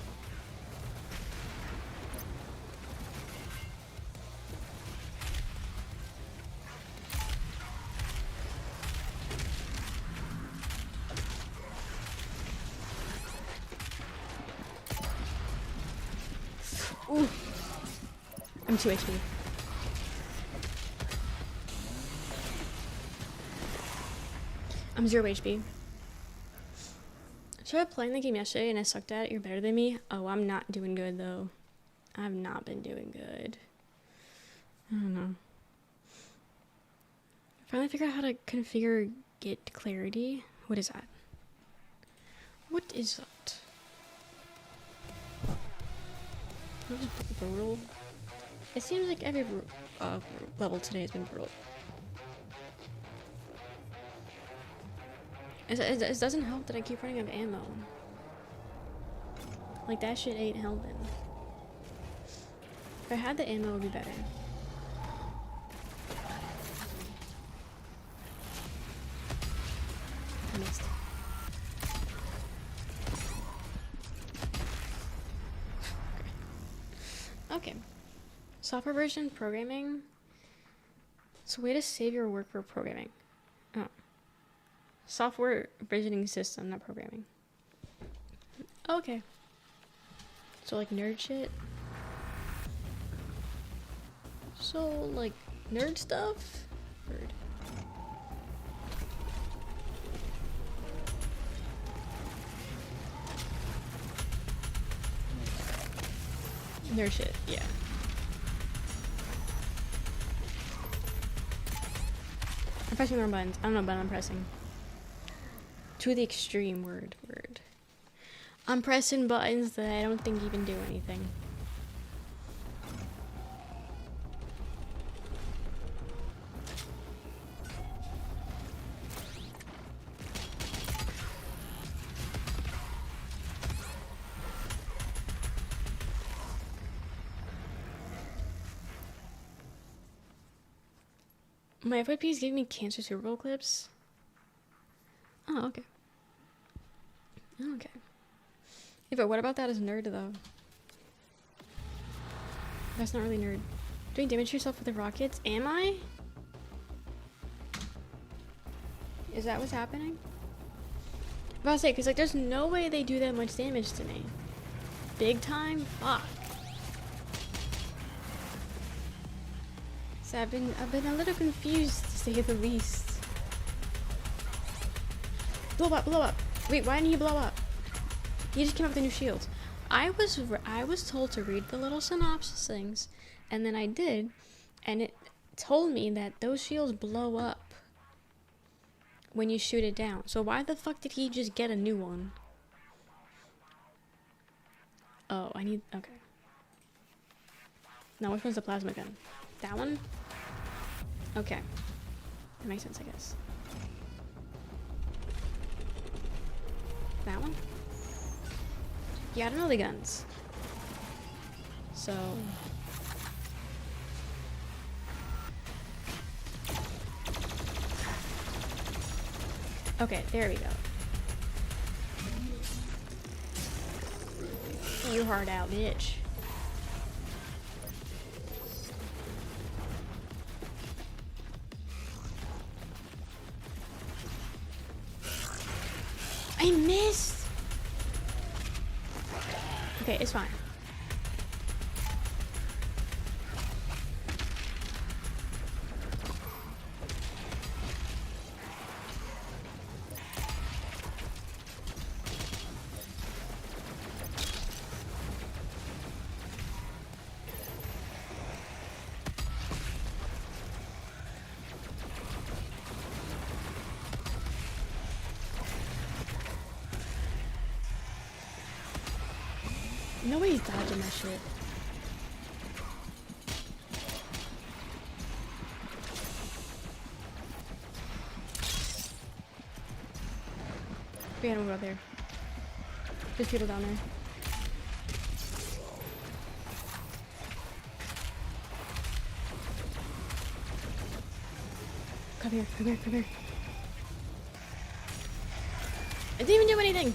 Ooh. I'm 2 HP. I'm 0 HP. I started playing the game yesterday and I sucked at it. You're better than me. Oh, I'm not doing good though. I've not been doing good. I don't know. I finally figured out how to configure get clarity. What is that? What is that? That was brutal. It seems like every level today has been brutal. It doesn't help that I keep running out of ammo. Like, that shit ain't helping. If I had the ammo, it would be better. I missed. Okay. Software version programming. It's a way to save your work for programming. Oh. Software visioning system, not programming. Okay. So like nerd shit. So like nerd stuff? Nerd. Nerd shit, yeah. I'm pressing the wrong buttons. I don't know what button I'm pressing. To the extreme word. I'm pressing buttons that I don't think even do anything. My FYP is giving me cancer Super Bowl clips. Oh, okay. Okay. Yeah, but what about that as nerd, though? That's not really nerd. Doing damage to yourself with the rockets? Am I? Is that what's happening? I was about to say, because, like, there's no way they do that much damage to me. Big time? Fuck. So I've been a little confused to say the least. Blow up, blow up. Wait, why didn't he blow up? He just came up with a new shield. I was told to read the little synopsis things, and then I did, and it told me that those shields blow up when you shoot it down. So why the fuck did he just get a new one? Oh, I need, okay. Now which one's the plasma gun? That one? Okay. That makes sense, I guess. That one? Yeah, I don't know the guns. So... okay, there we go. You hard out, bitch. I missed! Okay, it's fine. Nobody's dodging that shit. We gotta move out there. There's people down there. Come here, come here, come here. I didn't even do anything!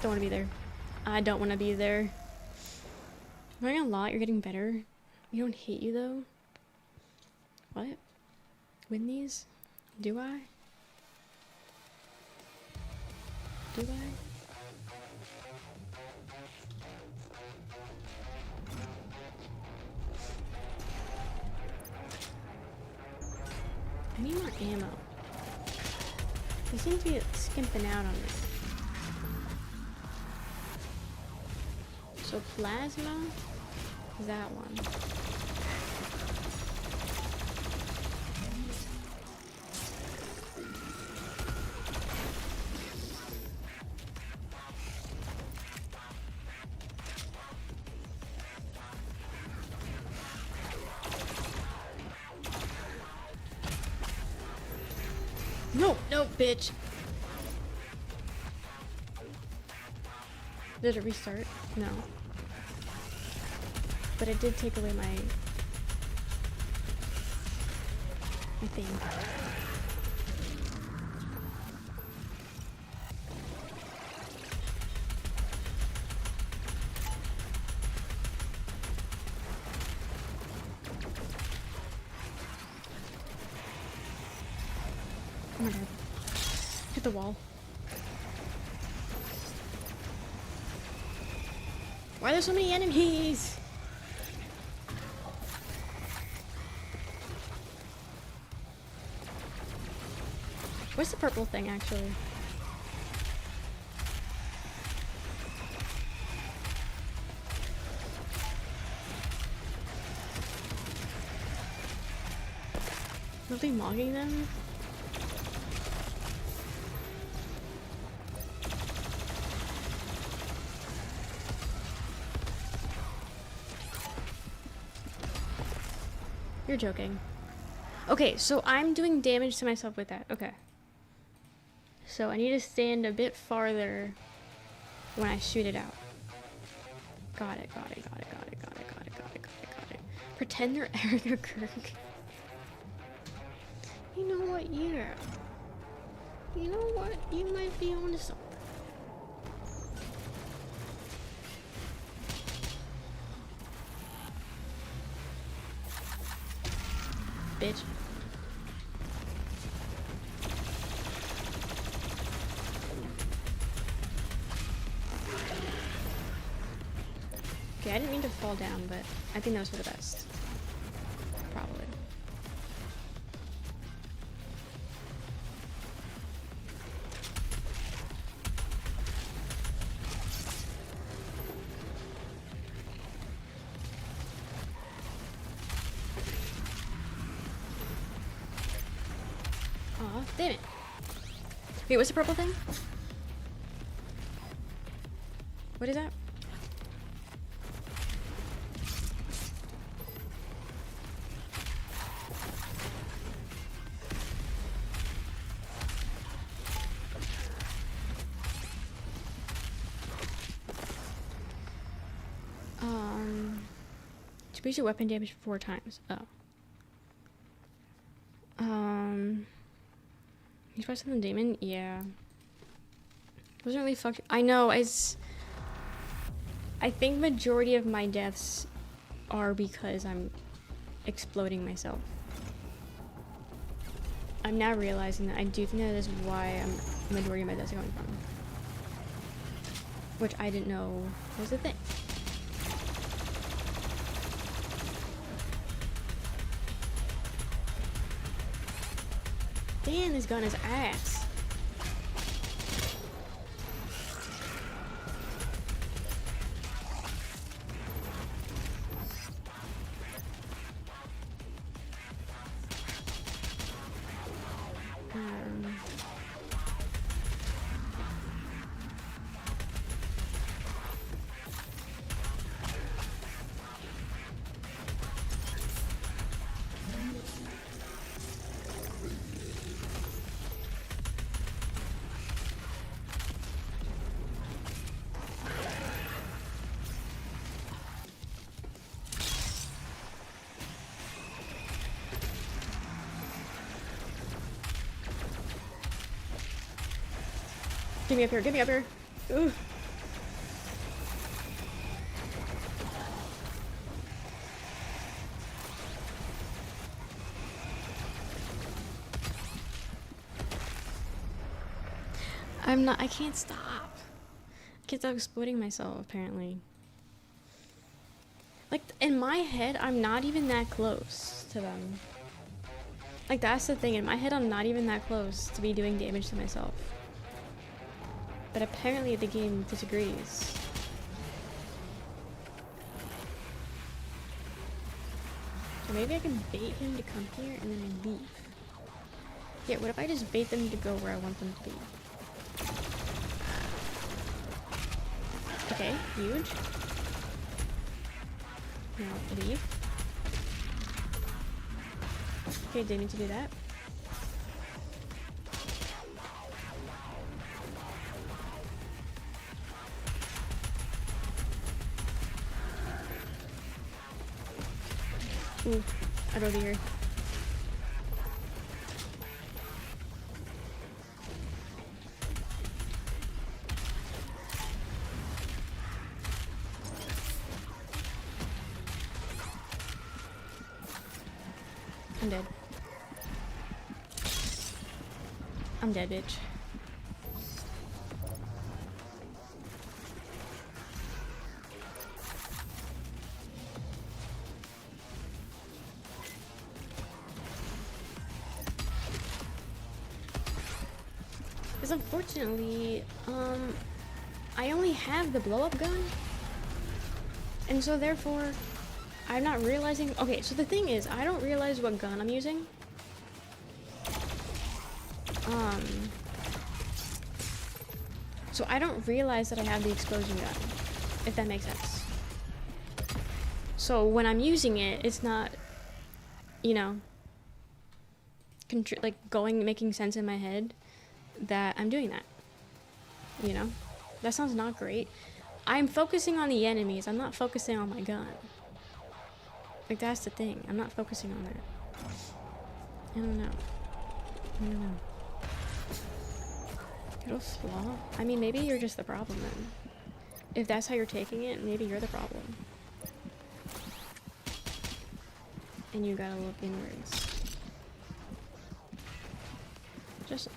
Don't want to be there. I don't want to be there. I'm running a lot. You're getting better. You don't hate you though. What? Win these? Do I? Do I? I need more ammo. They seem to be skimping out on me. So plasma is that one. No, no, bitch. Did it restart? No. But it did take away my thing. Oh my god. Hit the wall. Why are there so many enemies? Where's the purple thing, actually? Are they mogging them? You're joking. Okay, so I'm doing damage to myself with that. Okay. So I need to stand a bit farther when I shoot it out. Got it, got it, got it, got it, got it, got it, got it, got it, got it. Pretend you're Erica Kirk. You know what, yeah. You know what, you might be onto something. Bitch. Okay, I didn't mean to fall down, but I think that was for the best. Probably. Aw, damn it. Wait, what's the purple thing? What is that? To boost your weapon damage 4 times. Oh. You supposed to the demon? Yeah. Wasn't really fucked. I know, I think majority of my deaths are because I'm exploding myself. I'm now realizing that I do think that is why majority of my deaths are coming from. Which I didn't know was a thing. Damn, this gun is ass. Get me up here, get me up here. Ooh. I can't stop. I can't stop exploding myself, apparently. Like, in my head, I'm not even that close to them. Like, that's the thing. In my head, I'm not even that close to be doing damage to myself. But apparently the game disagrees. So maybe I can bait him to come here and then I leave. Yeah, what if I just bait them to go where I want them to be? Okay, huge. Now leave. Okay, didn't need to do that. Ooh, I'd over here. I'm dead. I'm dead, bitch. Because unfortunately, I only have the blow-up gun. And so therefore, I'm not realizing... Okay, so the thing is, I don't realize what gun I'm using. So I don't realize that I have the explosion gun, if that makes sense. So when I'm using it, it's not, you know, like making sense in my head that I'm doing that. You know? That sounds not great. I'm focusing on the enemies, I'm not focusing on my gun. Like, that's the thing. I'm not focusing on that. I don't know. It'll flaw? I mean, maybe you're just the problem then. If that's how you're taking it, maybe you're the problem. And you gotta look inwards. Just...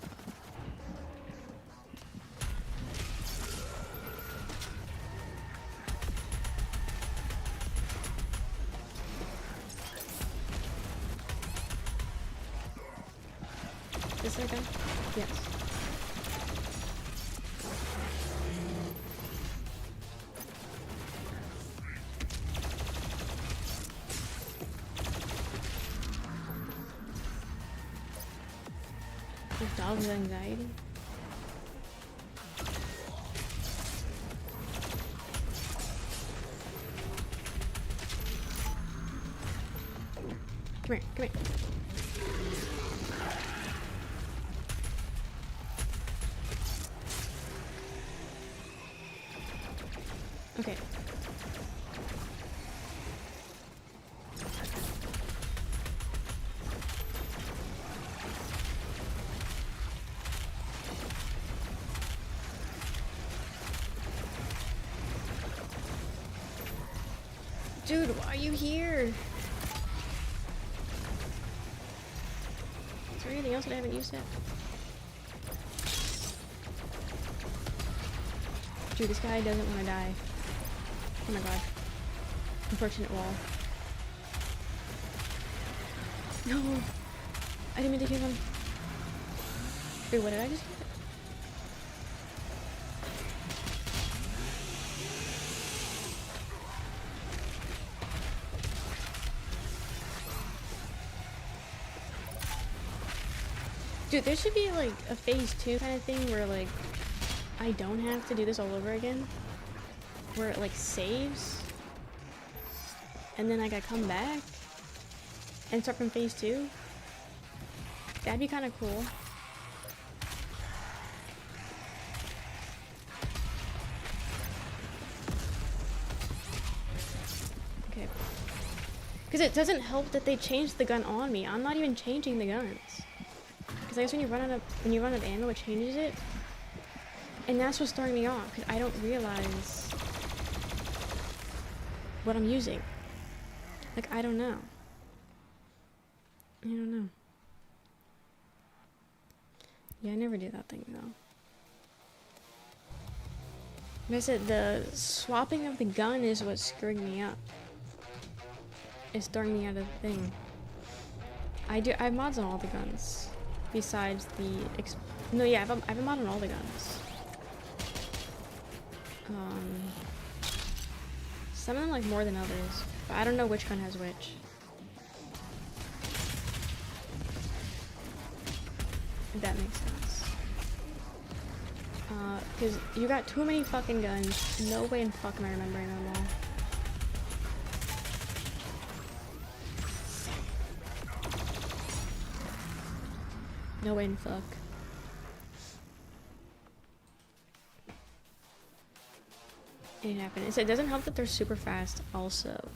this their gun? Yes. The dog with anxiety? Come here, come here. Okay. Dude, why are you here? Is there anything else that I haven't used yet? Dude, this guy doesn't want to die. Oh my god. Unfortunate wall. No! I didn't mean to kill him. Wait, what did I just get? Dude, there should be like a phase 2 kind of thing where like I don't have to do this all over again. Where it like saves. And then like I come back and start from phase 2. That'd be kind of cool. Okay. Because it doesn't help that they changed the gun on me. I'm not even changing the guns. Because I guess when you run out of ammo, it changes it. And that's what's throwing me off, because I don't realize what I'm using. Like, I don't know. I don't know. Yeah, I never do that thing, though. Like I said, the swapping of the gun is what's screwing me up. It's throwing me out of the thing. I have mods on all the guns. Besides the... No, yeah, I have a mod on all the guns. Some of them like more than others, but I don't know which gun has which. If that makes sense. Because you got too many fucking guns. No way in fuck am I remembering them all. No way in fuck. It happened. So it doesn't help that they're super fast also.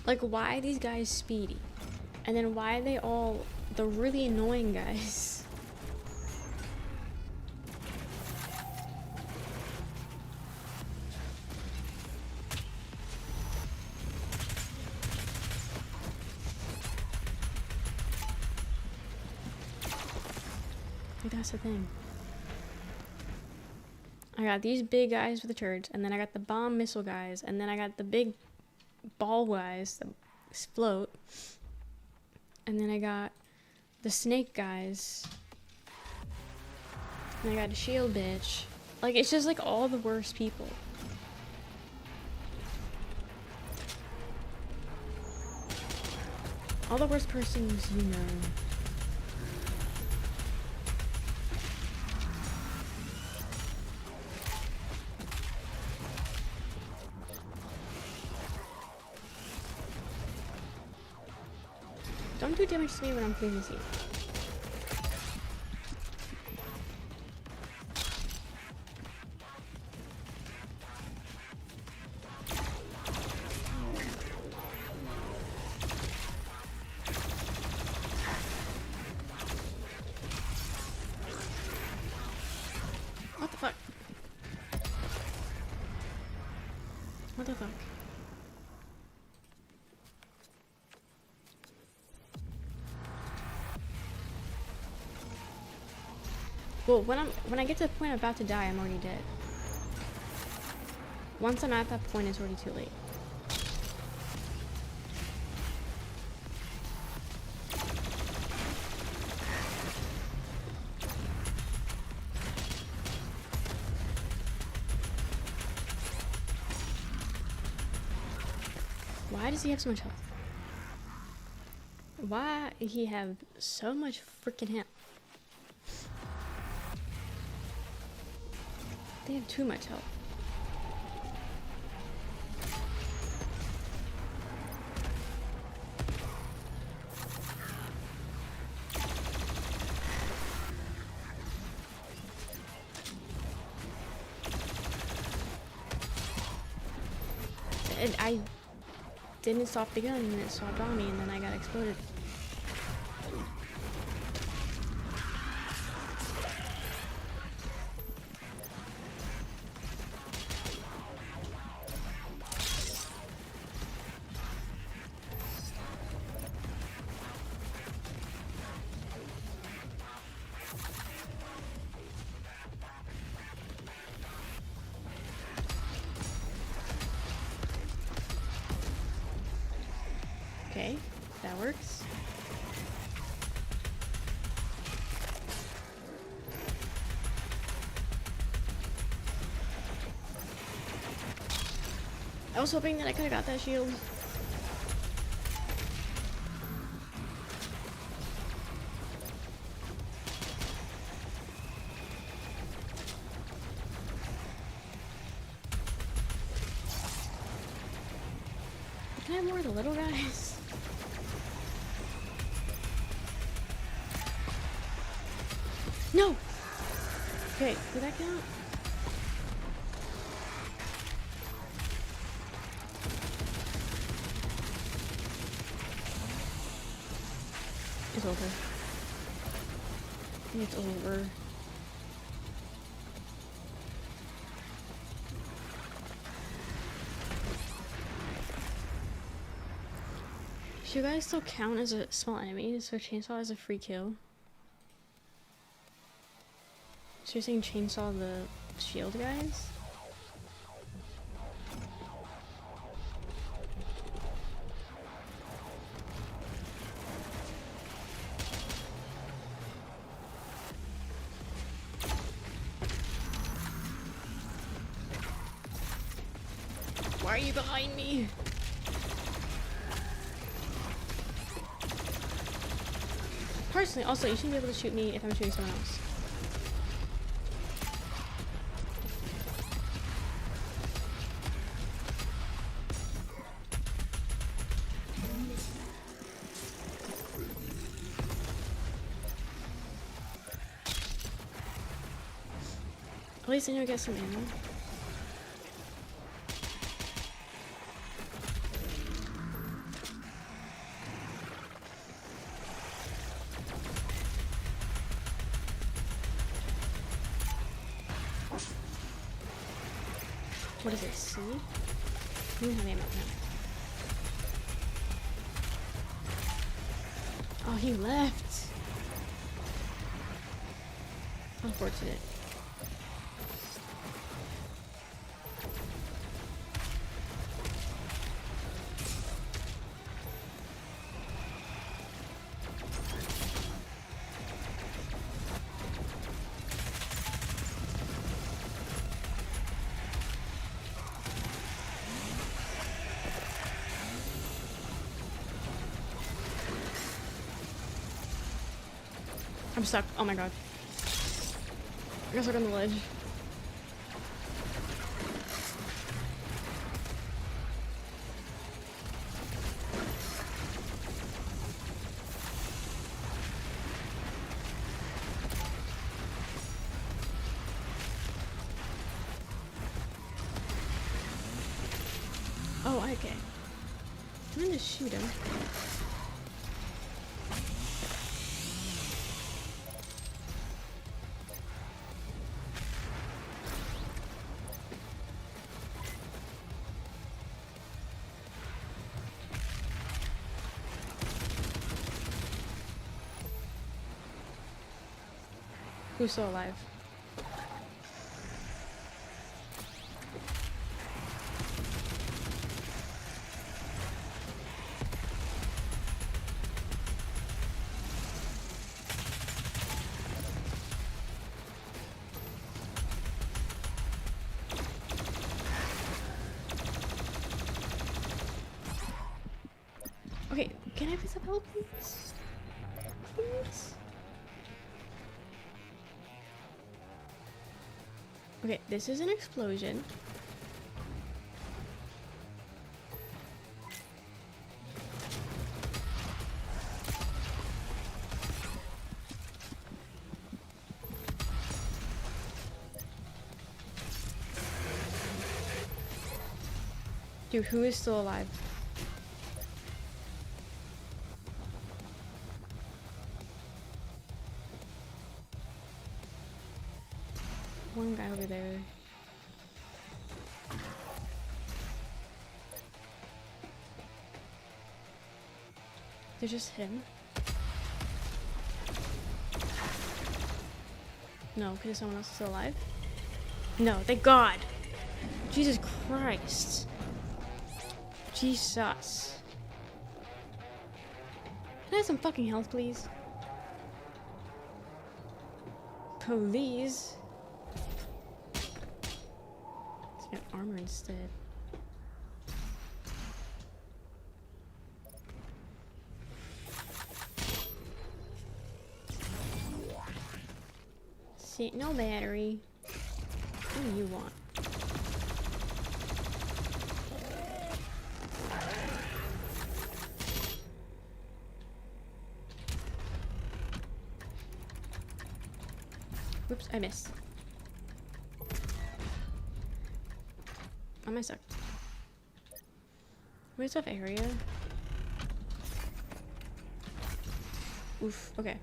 Like, why are these guys speedy? And then why are they all the really annoying guys? Like, that's the thing. I got these big guys with the turrets, and then I got the bomb missile guys, and then I got the big ball guys that explode, and then I got the snake guys, and I got a shield bitch. Like, it's just like all the worst people. All the worst persons you know. Don't do damage to me when I'm cleaning the scene. What the fuck? What the fuck? Well, when I get to the point I'm about to die, I'm already dead. Once I'm at that point, it's already too late. Why does he have so much health? Why he have so much freaking health? They have too much health. And I didn't stop the gun and it stopped on me and then I got exploded. Okay, that works. I was hoping that I could have got that shield. Can I have more of the little guys? No! Okay, did that count? It's over. It's over. Should you guys still count as a small enemy, so chainsaw is a free kill? So you're saying chainsaw the shield guys? Why are you behind me? Personally, also, you shouldn't be able to shoot me if I'm shooting someone else. At least I know I get some ammo. What is it, C? You don't have ammo now. Oh, he left! Unfortunate. I'm stuck. Oh my god. I got stuck on the ledge. Oh, okay. I'm gonna shoot him. Who's still alive? Can I have some help, please? Please? Okay, this is an explosion. Dude, who is still alive? One guy over there. They're just him? No, because someone else is still alive? No, thank God! Jesus Christ. Jesus. Can I have some fucking health, please? Please. Let's get armor instead. See, no battery. What do you want? Oops, I missed. I might suck. Where's that area? Oof, okay.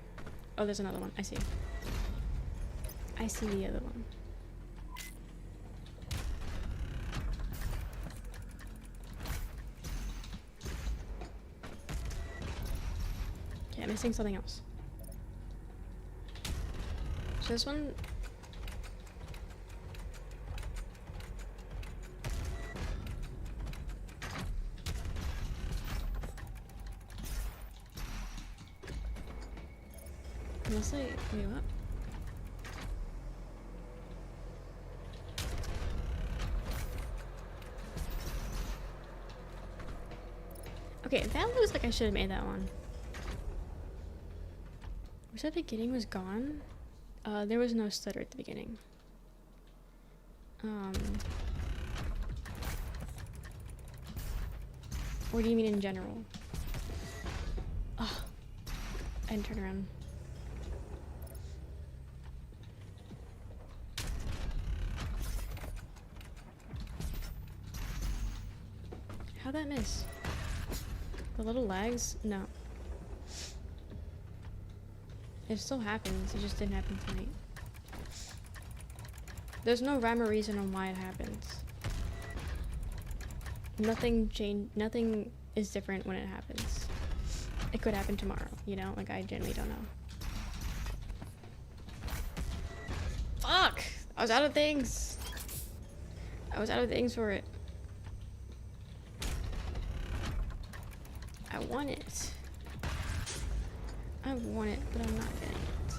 Oh, there's another one. I see. I see the other one. Okay, I'm missing something else. So this one... Unless I... Wait, what? Okay, that looks like I should have made that one. Was that beginning was gone? There was no stutter at the beginning. Or do you mean in general? Oh, I didn't turn around. How'd that miss? The little lags? No. It still happens, it just didn't happen tonight. There's no rhyme or reason on why it happens. Nothing is different when it happens. It could happen tomorrow, you know? Like, I genuinely don't know. Fuck! I was out of things! I was out of things for it. I want it. I want it, but I'm not getting it.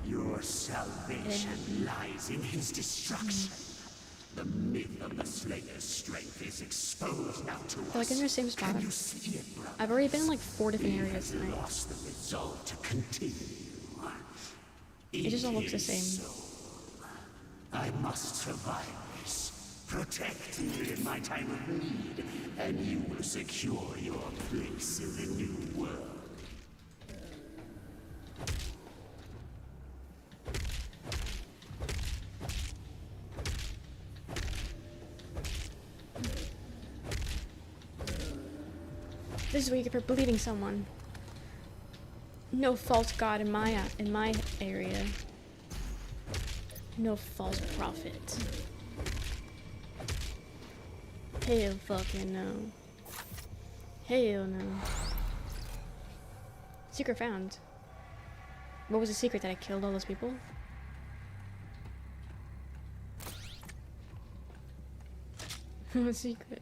Your salvation lies in his destruction. The myth of the Slayer's strength is exposed now to us. They're like in the same spot. Can you see it, brother? I've already been in like 4 different He areas has tonight. lost the resolve to continue. It just all looks the same. I must survive this. Protect me in my time of need, and you will secure your place in the new world. This is what you get for believing someone. No false god in my area. No false prophet. Hell fucking no. Hell no. Secret found. What was the secret, that I killed all those people? What secret?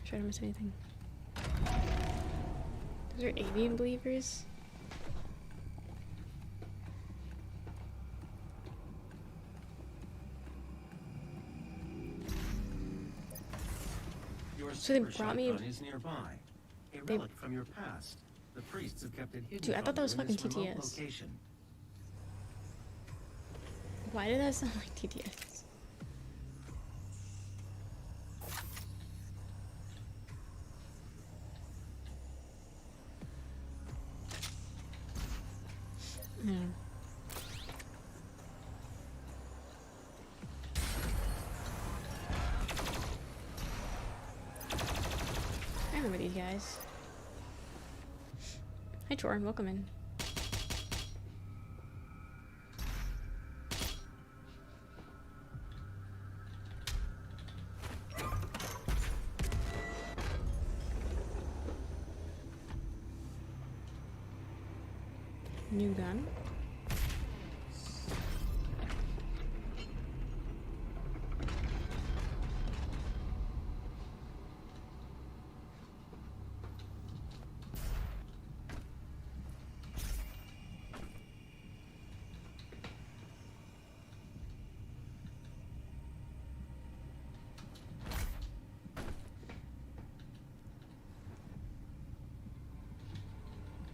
Try to miss anything. Those are avian believers. Your So they brought me. is nearby. A They- relic from your past. The priests have kept it hidden. Dude, I from thought that was you in this fucking remote TTS. location. Why did that sound like TTS? Yeah. I remember these guys. Hi Jordan, welcome in. New gun.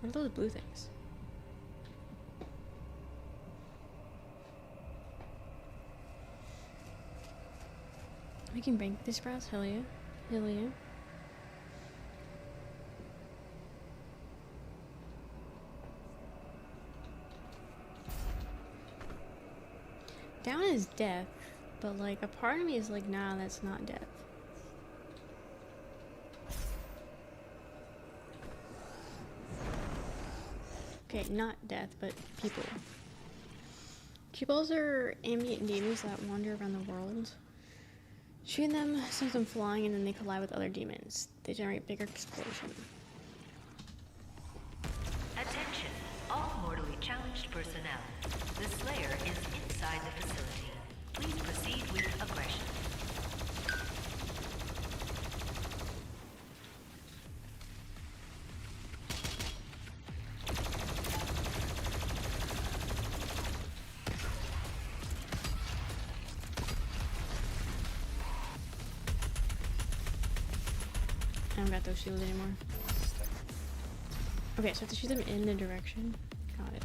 What are those blue things? We can bank these sprouts? Hell yeah. Hell yeah. Down is death, but like a part of me is like, nah, that's not death. Okay, not death, but people. Cubals are ambient demons that wander around the world. Shooting them sends them flying and then they collide with other demons. They generate bigger explosion. Attention, all mortally challenged personnel. The Slayer is inside the facility. Please proceed with aggression. I don't got those shields anymore. Okay, so I have to shoot them in the direction. Got it.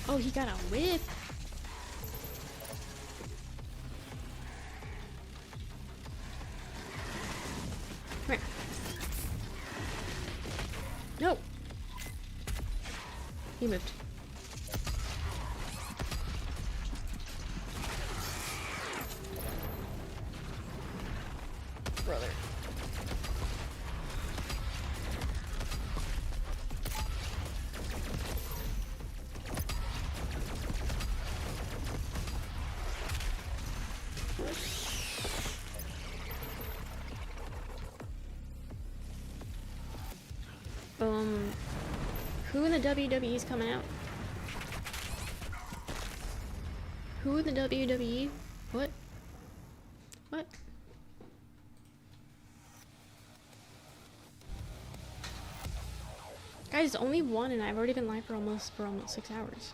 Oh, he got a whip. Come here. No. He moved. Brother. Who in the WWE is coming out? Who in the WWE? What? What? Guys, only one and I've already been live for almost 6 hours.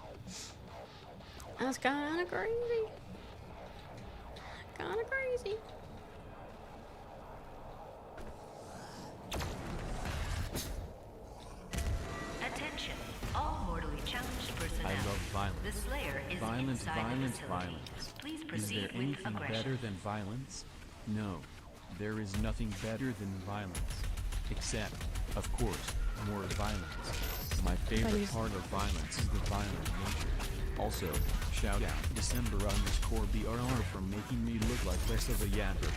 That's kinda crazy. Kinda crazy. Attention, all mortally challenged personnel. I love violence. The Slayer is Violence, inside violence, the facility. violence. Please Is proceed there with anything aggression. better than violence? No. There is nothing better than violence. Except, of course, more violence. My favorite Violence. part of violence is the violent nature. Also, shout out December_BRR for making me look like less of a yapper.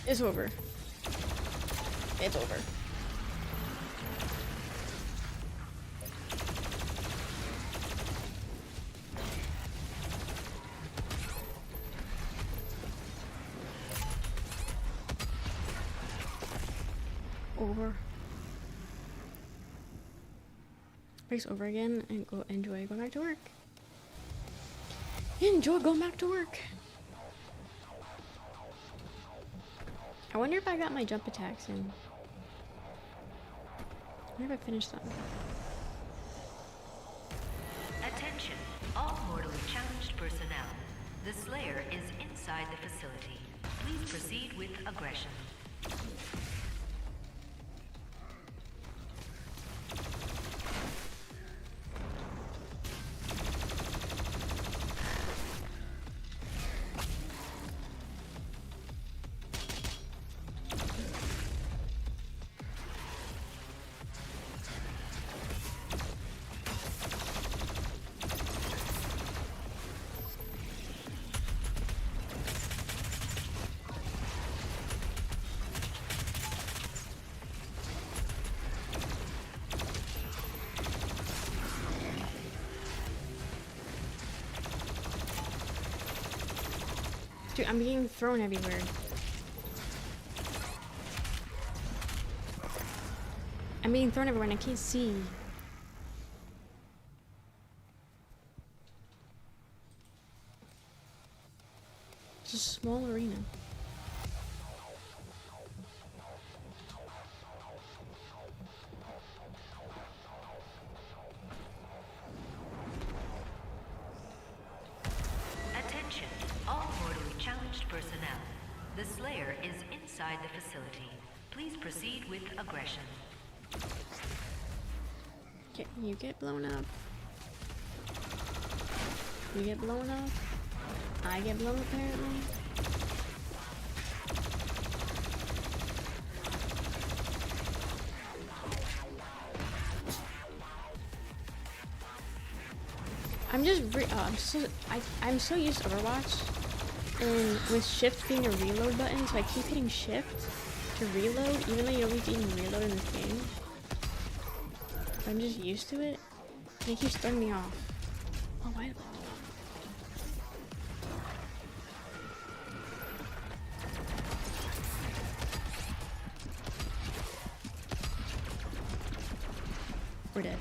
It's over. It's over. Over. Race over again and go enjoy going back to work. Enjoy going back to work. I wonder if I got my jump attacks in. I wonder if I finished them. Attention, all mortally challenged personnel. The Slayer is inside the facility. Please proceed with aggression. Dude, I'm being thrown everywhere. I'm being thrown everywhere and I can't see. It's a small arena. Attention, all mortally challenged personnel. The Slayer is inside the facility. Please proceed with aggression. Okay, you get blown up. You get blown up. I get blown apparently. I'm so used to Overwatch, and with shift being a reload button, so I keep hitting shift to reload, even though you don't need to even reload in this game. I'm just used to it, and it keeps throwing me off. Oh, why? We're dead.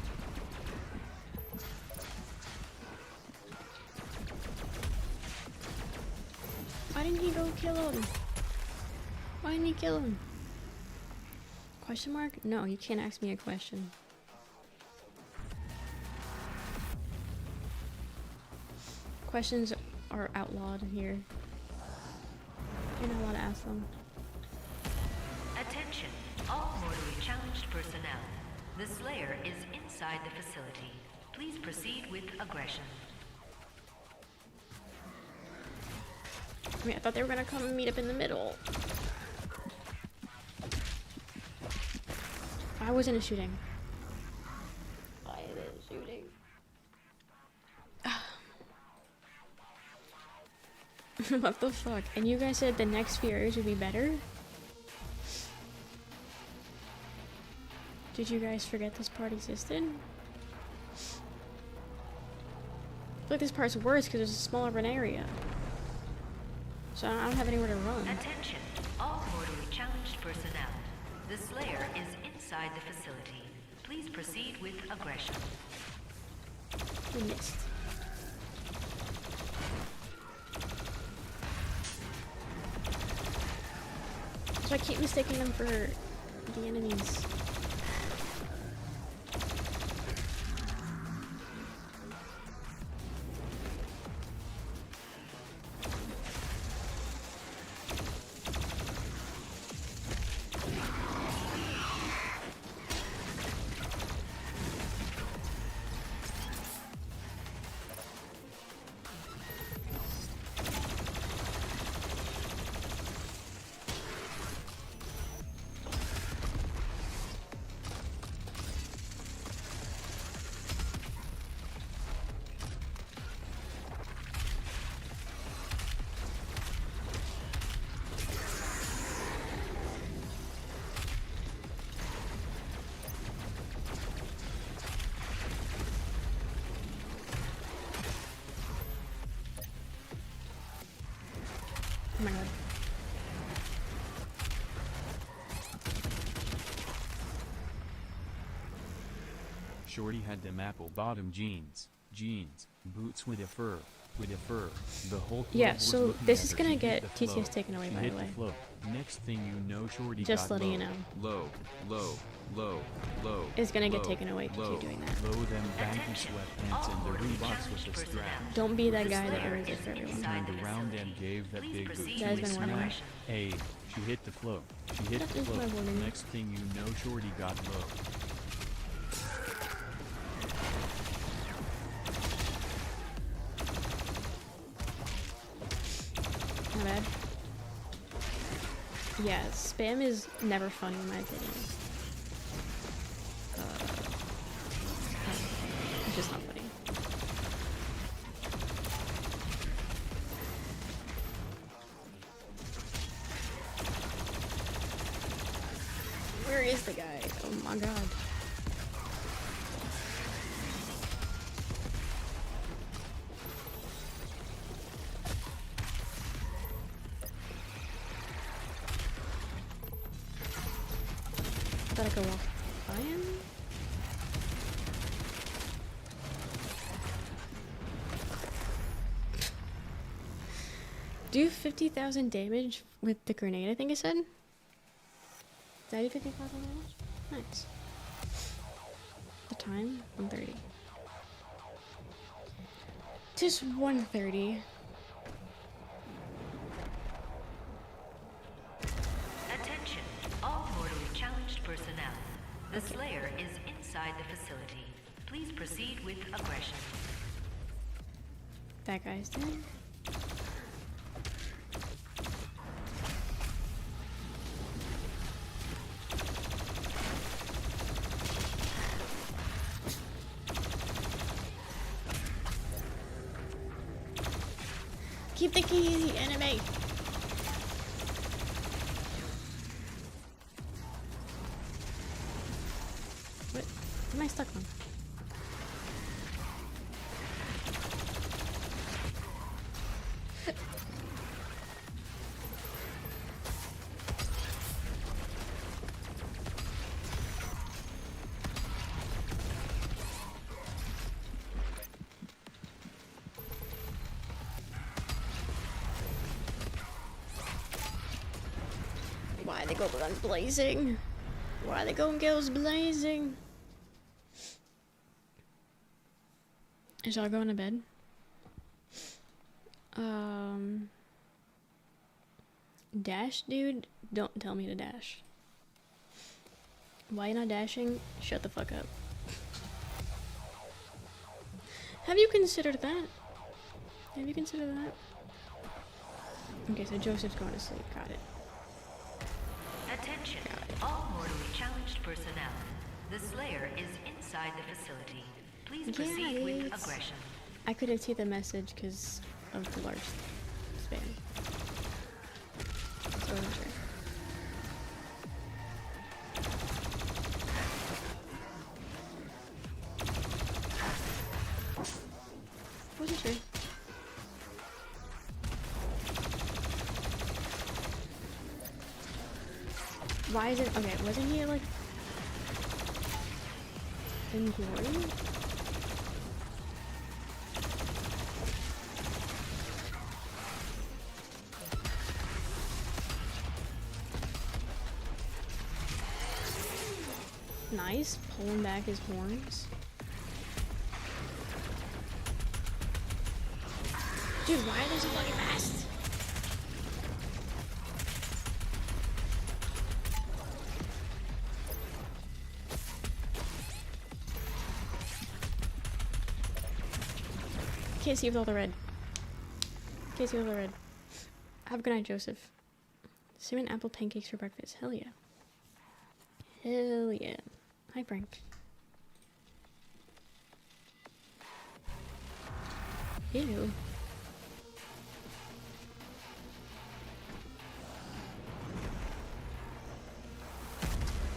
Why didn't he go kill him? Why didn't he kill him? Question mark? No, you can't ask me a question. Questions are outlawed here. You're not allowed to ask them. Attention, all mortally challenged personnel. The Slayer is inside the facility. Please proceed with aggression. I mean, I thought they were gonna come and meet up in the middle. Why wasn't it shooting? Why is it shooting? What the fuck? And you guys said the next few areas would be better? Did you guys forget this part existed? I feel like this part's worse because it's a smaller of an area. So I don't have anywhere to run. Attention, all mortally challenged personnel. The Slayer is inside the facility. Please proceed with aggression. We missed. So I keep mistaking them for the enemies. my god. Shorty had them apple bottom jeans, boots with a fur, The whole club Yeah, was so looking this at is her. gonna She hit get the flow. TTS taken away, She by hit the way. flow. Next thing you know, Shorty Just got letting you low, know. low. It's gonna get low, taken away if you low, keep doing that. Low them baggy sweatpants and the Reeboks with the strap. Don't be that With the guy that strap. ruins it for everyone. Turned around and gave that big boot. proceed That has to a been warning. smack. Hey, she hit the flow. She hit That the is flow. my warning. Next thing you know, Shorty got low. Not bad. Yeah, spam is never funny in my opinion. It's just not funny. Where is the guy? Oh my god. Thought I could walk by him? Do 50,000 damage with the grenade, I think it said? Did I do 50,000 damage? Nice. The time? 1:30. Just 1:30. Attention, all mortally challenged personnel. The Slayer is inside the facility. Please proceed with aggression. That guy's dead. Keep the keys, enemy! What am I stuck on? Why they go guns blazing? Why they go girls blazing? Shall I go into bed? Dash, dude? Don't tell me to dash. Why you not dashing? Shut the fuck up. Have you considered that? Have you considered that? Okay, so Joseph's going to sleep. Got it. Attention, all mortally challenged personnel. The Slayer is inside the facility. Please proceed with Yes. aggression. I couldn't see the message because of the large span. So I wasn't sure. Wasn't sure. Why is it okay? Wasn't he like in glory? Nice, pulling back his horns. Dude, why are they so fucking fast? Can't see with all the red. Can't see with all the red. Have a good night, Joseph. Cinnamon apple pancakes for breakfast. Hell yeah. Hell yeah. Hi, Frank. Ew.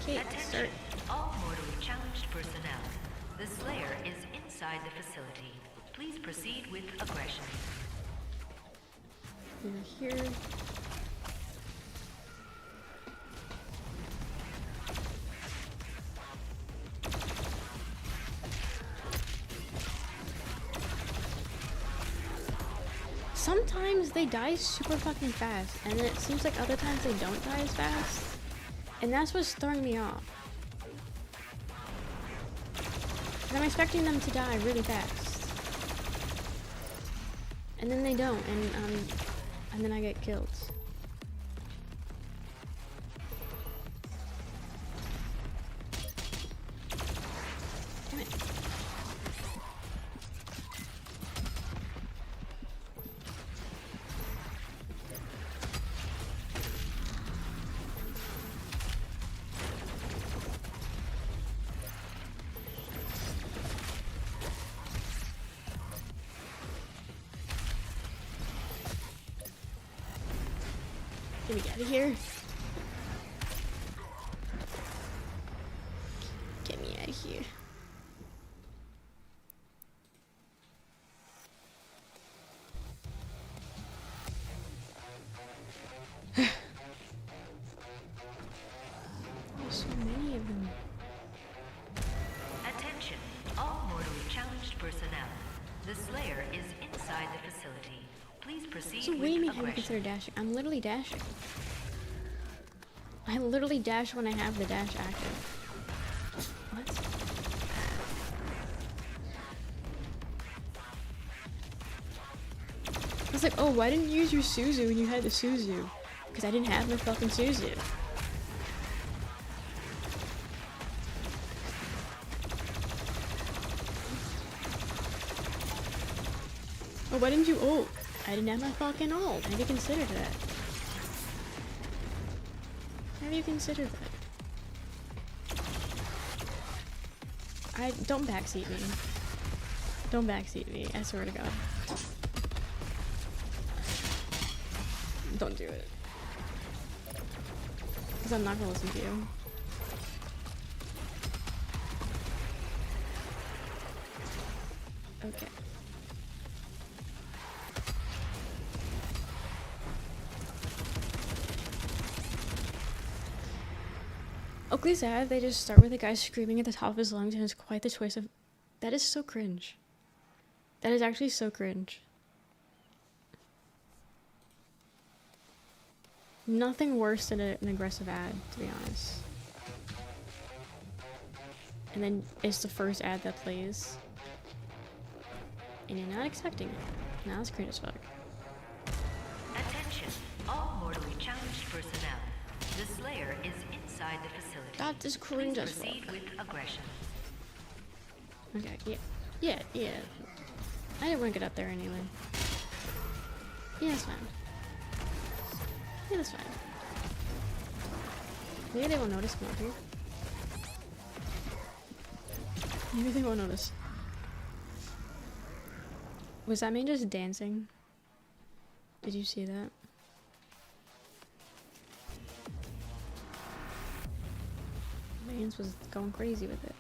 Okay, Attention, start. all mortally challenged personnel. The Slayer is inside the facility. Please proceed with aggression. Over here. sometimes they die super fucking fast, and then it seems like other times they don't die as fast. And that's what's throwing me off. And I'm expecting them to die really fast. And then they don't, and then I get killed. Damn it. Get me out of here. Get me out of here. There's so many of them. Attention, all mortally challenged personnel. The Slayer is inside the facility. Please proceed So what do with you mean how do you aggression. consider dashing? I'm literally dashing. I literally dash when I have the dash active. What? I was like, oh, why didn't you use your Suzu when you had the Suzu? Because I didn't have the fucking Suzu. Oh, why didn't you ult? I didn't have my fucking ult. Have you considered that? Have you considered that? Don't backseat me. Don't backseat me, I swear to God. Don't do it. Because I'm not gonna listen to you. Okay. Oakley sad, they just start with a guy screaming at the top of his lungs and it's quite the choice of... That is so cringe. That is actually so cringe. Nothing worse than an aggressive ad, to be honest. And then it's the first ad that plays. And you're not expecting it. Now it's cringe as fuck. Attention, all mortally challenged personnel. The Slayer is inside the facility. That is cringe Please as fuck. proceed with aggression. Okay, yeah. I didn't want to get up there anyway. Yeah, that's fine. Yeah, that's fine. Maybe they won't notice me up here. Maybe they won't notice. Was that man just dancing? Did you see that? Mans was going crazy with it.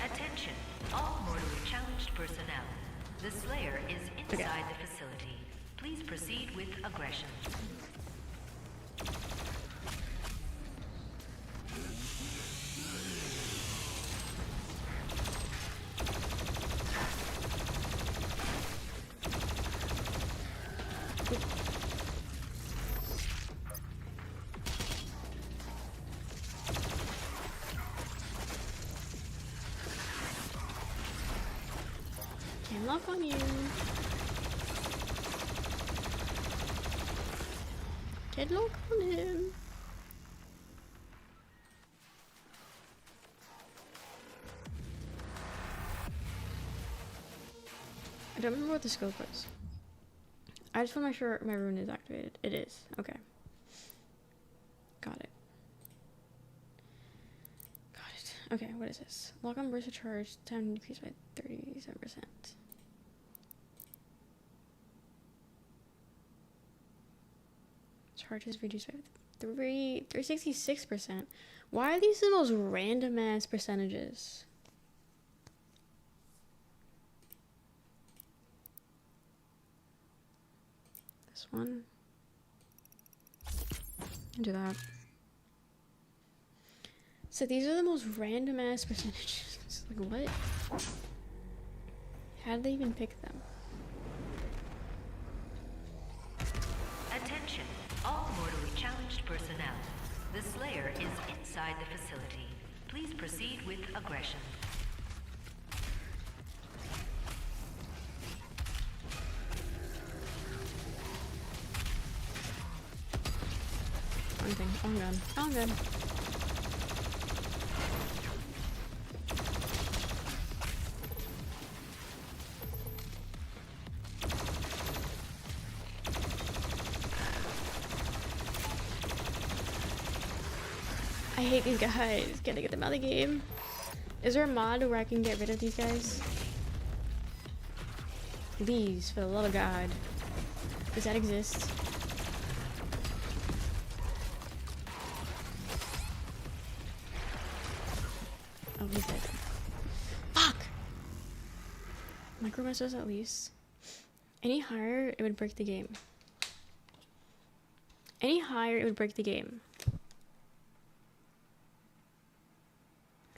Attention, all mortally challenged personnel. The Slayer is inside the facility. Please proceed with aggression. Can't lock on you. Can't lock on him. I don't remember what the scope was. I just want to make sure my rune is activated. It is. Okay. Got it. Okay, what is this? Lock on burst of charge, time decreased by 37%. Charge is reduced by 366%. Why are these the most random ass percentages? This one. Do that. So these are the most random ass percentages. Like, what? How did they even pick them? Attention, all mortally challenged personnel. The Slayer is inside the facility. Please proceed with aggression. Wrong thing. Wrong gun. Wrong gun. I hate these guys. Gotta get them out of the game. Is there a mod where I can get rid of these guys? Please, for the love of God. Does that exist? Oh, he's dead. Fuck! Micromasters at least. Any higher, it would break the game. Any higher, it would break the game.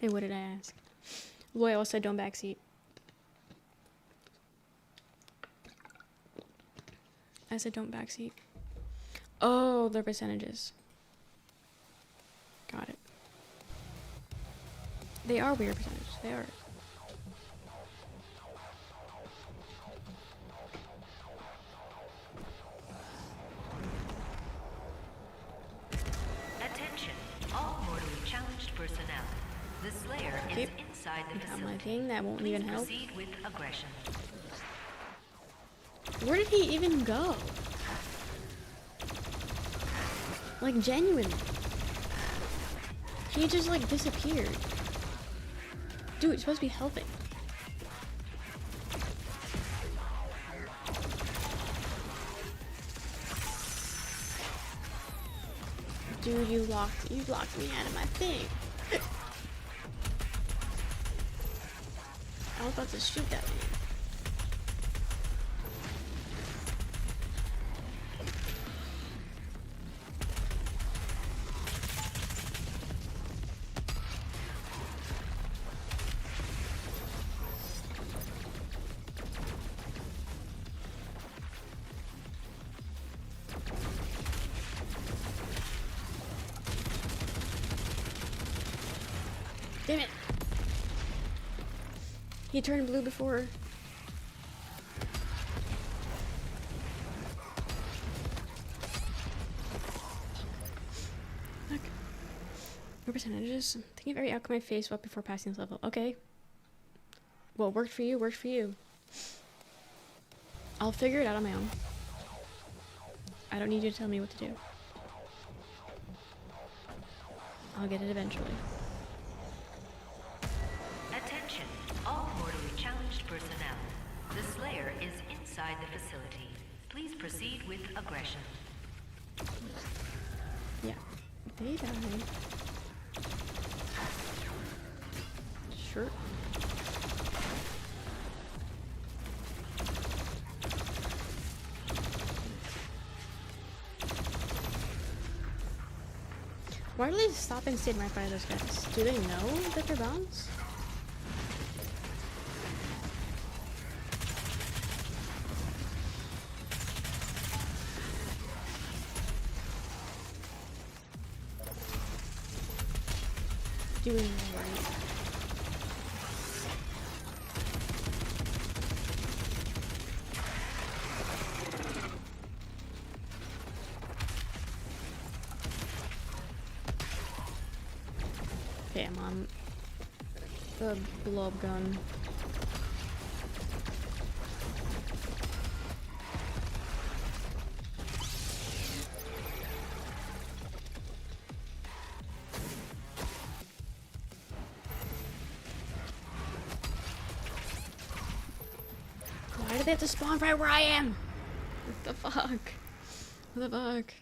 Hey, what did I ask? Loyal said don't backseat. I said don't backseat. Oh, the percentages. Got it. They are weird percentages. They are. Attention, all mortally challenged personnel. The Slayer is Keep inside the got my facility. thing that won't Please even help. proceed with aggression. Where did he even go? Like, genuinely. He just, like, disappeared. Dude, you're supposed to be helping. Dude, you locked me out of my thing. I was about to shoot that man. Damn it! He turned blue before. Look. What percentages? I'm thinking of every outcome I face up before passing this level. Okay. What worked for you, worked for you. I'll figure it out on my own. I don't need you to tell me what to do. I'll get it eventually. Attention, all mortally challenged personnel. The Slayer is inside the facility. Please proceed with aggression. Yeah. They died. Sure. Why do they stop and stand right by those guys? Do they know that they're bounds? Doing right. Okay, I'm on the blob gun. Why do they have to spawn right where I am? What the fuck? What the fuck?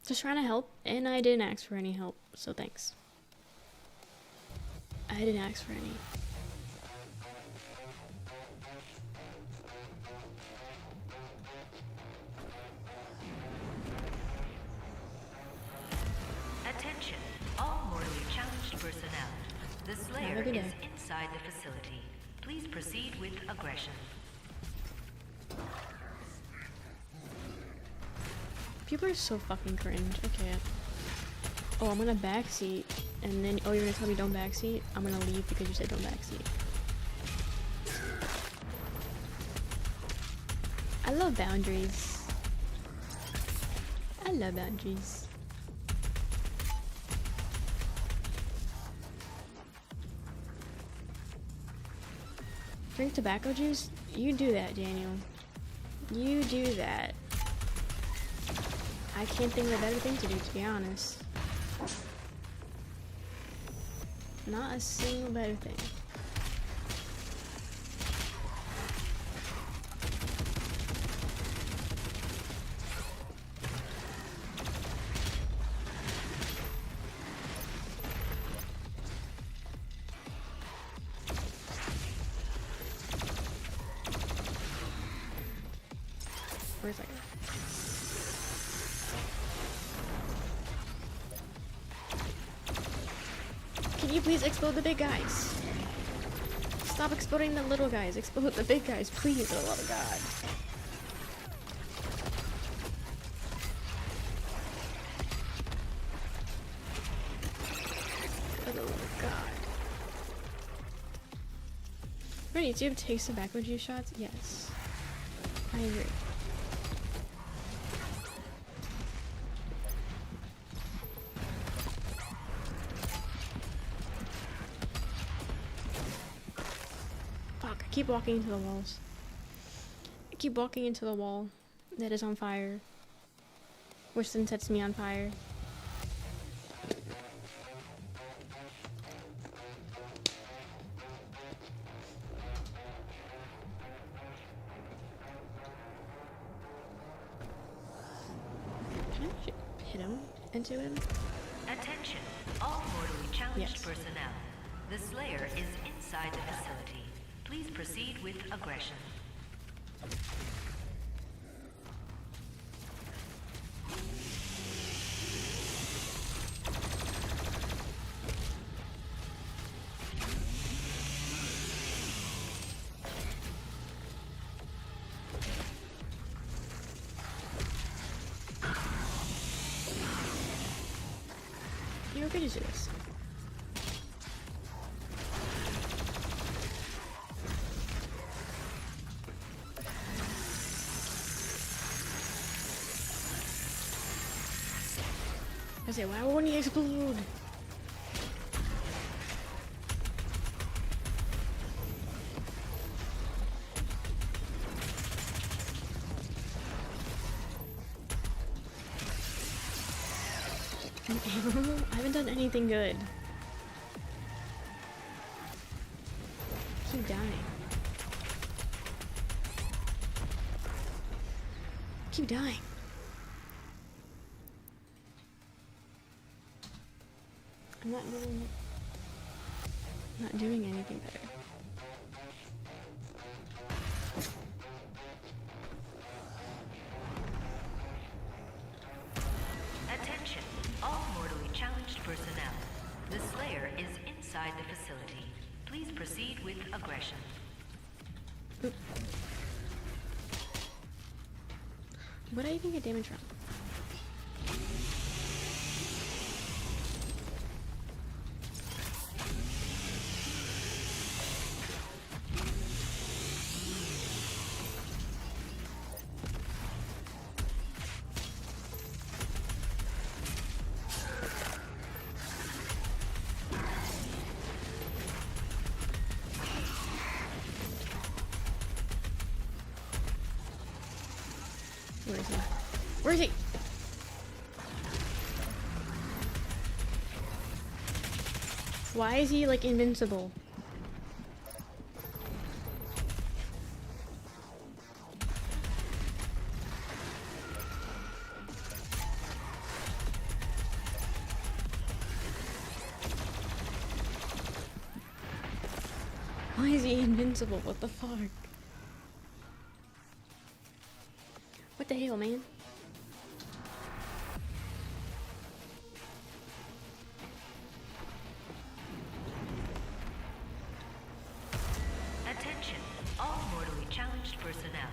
Just trying to help, and I didn't ask for any help, so thanks. I didn't ask for any. Attention, all mortally challenged personnel. The Have a Slayer good is day. inside the facility. Please proceed with aggression. People are so fucking cringe. Okay. Oh, I'm gonna backseat, and then you're gonna tell me don't backseat. I'm gonna leave because you said don't backseat. I love boundaries. I love boundaries. Drink tobacco juice? You do that, Daniel. You do that. I can't think of a better thing to do, to be honest. Not a single better thing. Where's that guy? Can you please explode the big guys? Stop exploding the little guys. Explode the big guys, please, for the love of God. For the love of God. Ready, do you have taste tobacco juice shots? Yes. I agree. Fuck, I keep walking into the walls. I keep walking into the wall that is on fire, which then sets me on fire. Can I hit him? Into him? Attention, all mortally challenged Yes. personnel. The Slayer is inside the facility. Please proceed with aggression. You're okay to do this. I say, why won't he explode? I haven't done anything good. Keep dying. Keep dying. I'm not doing anything better. Attention, all mortally challenged personnel. The Slayer is inside the facility. Please proceed with aggression. Oop. What did I even get damage from? Where is he? Where is he? Why is he like invincible? Why is he invincible? What the fuck? What the hell, man? personnel.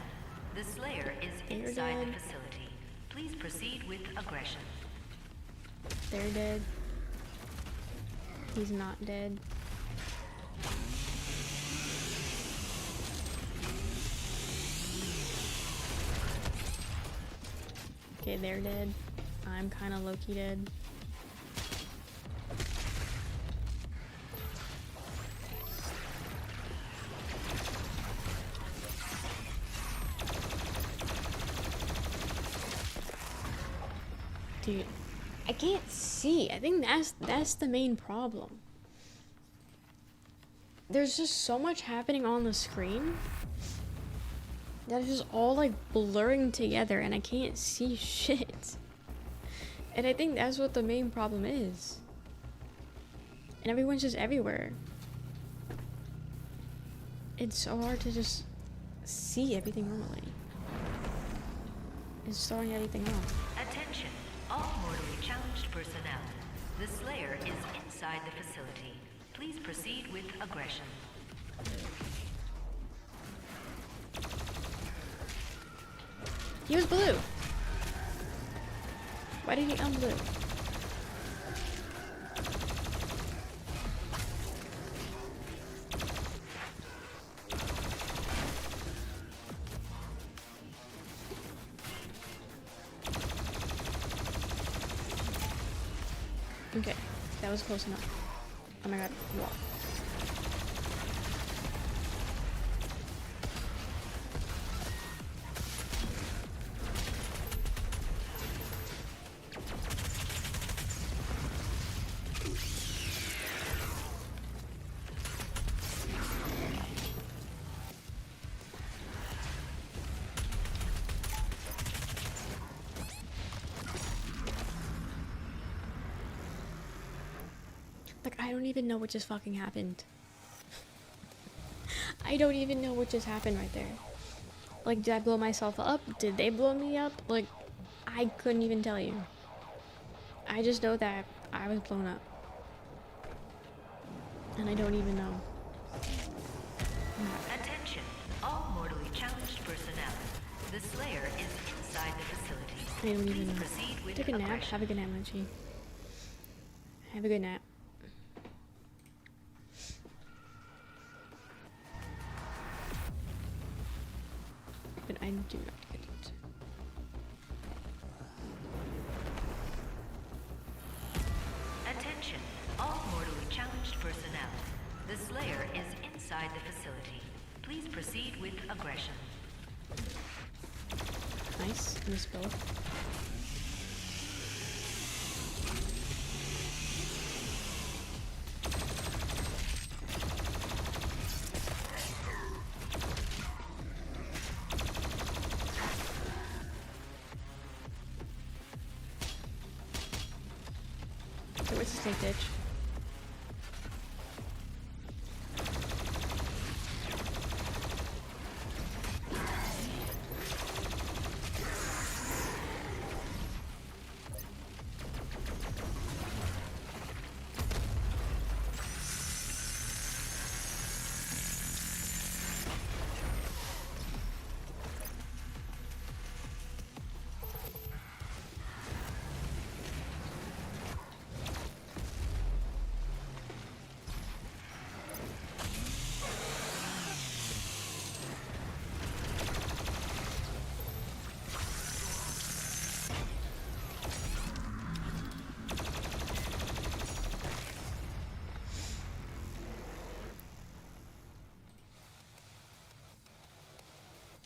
The Slayer is They're inside dead. the facility. Please proceed with aggression. They're dead. He's not dead. Okay, they're dead. I'm kind of low-key dead. Dude, I can't see. I think that's the main problem. There's just so much happening on the screen that is just all like blurring together and I can't see shit. And I think that's what the main problem is. And everyone's just everywhere. It's so hard to just see everything normally. It's throwing everything off. Attention, all mortally challenged personnel. The Slayer is inside the facility. Please proceed with aggression. He was blue. Why did he unblue? Okay, that was close enough. Oh my god, wall. Like, I don't even know what just fucking happened. I don't even know what just happened right there. Like, did I blow myself up? Did they blow me up? Like, I couldn't even tell you. I just know that I was blown up. And I don't even know. Attention, all mortally challenged personnel. The Slayer is inside the facility. I don't even Please know. proceed with Take a nap. aggression. Have a good nap, Munchie. Have a good nap. But I do not get it. Attention, all mortally challenged personnel. The Slayer is inside the facility. Please proceed with aggression. Nice. Miss both. Okay, where's the snake ditch?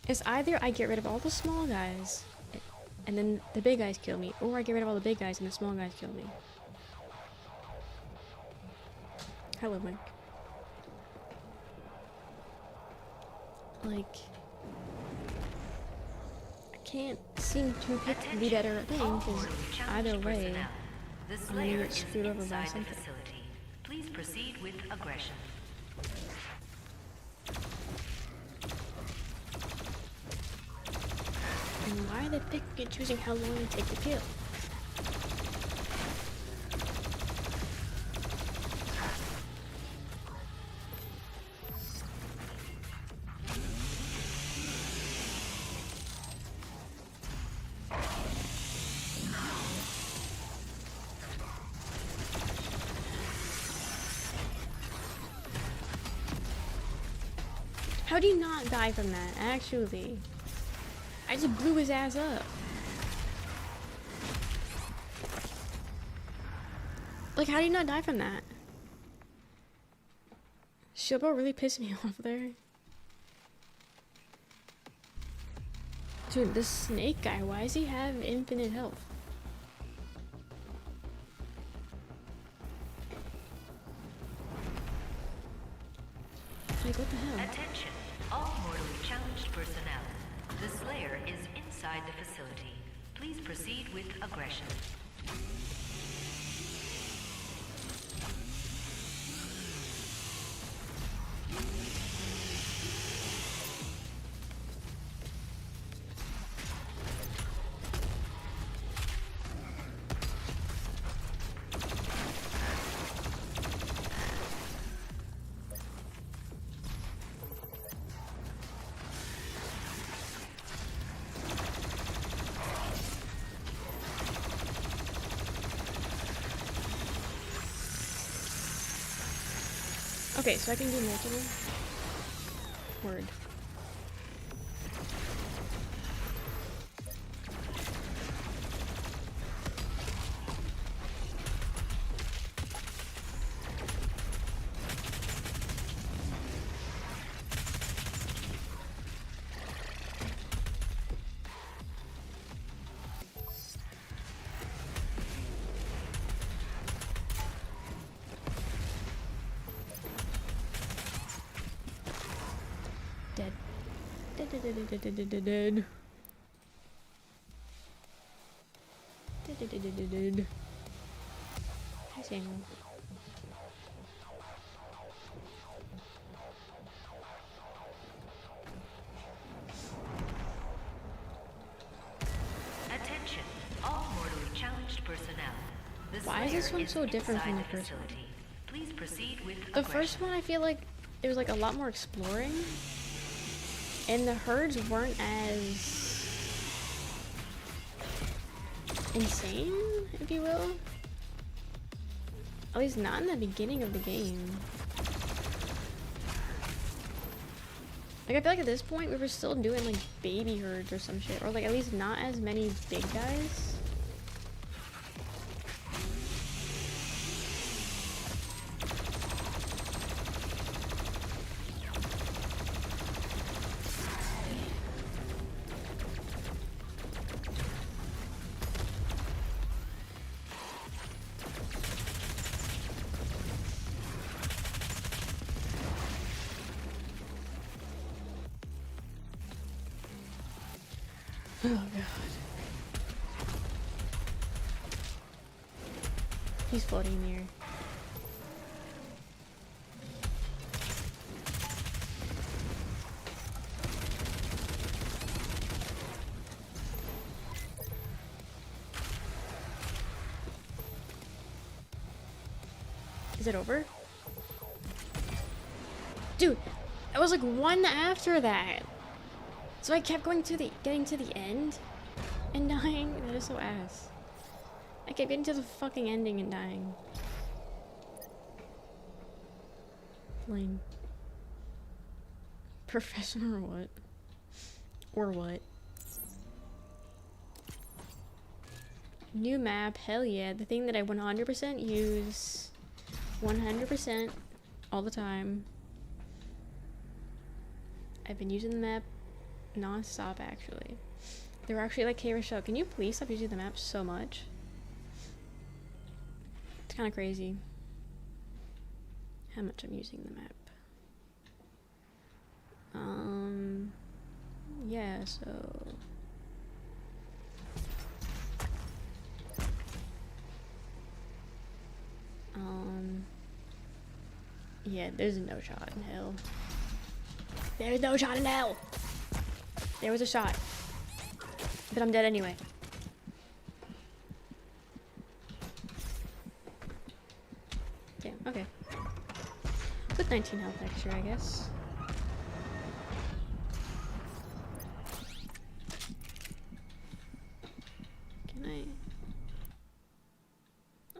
It's either I get rid of all the small guys, and then the big guys kill me, or I get rid of all the big guys and the small guys kill me. Hello, Mike. Like, I can't seem to pick the better thing, All because mortally either challenged way, personnel. The I'm gonna Slayer get is screwed over by inside the something. facility. Please proceed with aggression. And why are they picking and choosing how long to take the kill? How do you not die from that, actually? I just blew his ass up. Like, how do you not die from that? Shibo really pissed me off there. Dude, the snake guy, why does he have infinite health? Like, what the hell? Attention, all mortally challenged personnel. The Slayer is inside the facility. Please proceed with aggression. Okay, so I can do multiple. Word. Dead. Dead. Hi, Samuel. Attention, all mortally challenged personnel. The Why is this Slayer one so different from the inside first one? facility. Please proceed with The aggression. first one, I feel like it was like a lot more exploring, and the herds weren't as insane, if you will. At least not in the beginning of the game. Like, I feel like at this point we were still doing like baby herds or some shit, or like at least not as many big guys. Oh god. He's floating in the air. Is it over? Dude, it was like one after that. So I kept getting to the end and dying. That is so ass. I kept getting to the fucking ending and dying. Lame. Professional or what? Or what? New map, hell yeah. The thing that I 100% use. 100% all the time. I've been using the map non-stop, actually. They were actually like, hey Rochelle, can you please stop using the map so much? It's kind of crazy how much I'm using the map. Yeah, so yeah, there's no shot in hell. There's no shot in hell. There was a shot. But I'm dead anyway. Damn, okay. With 19 health extra, I guess. Can I?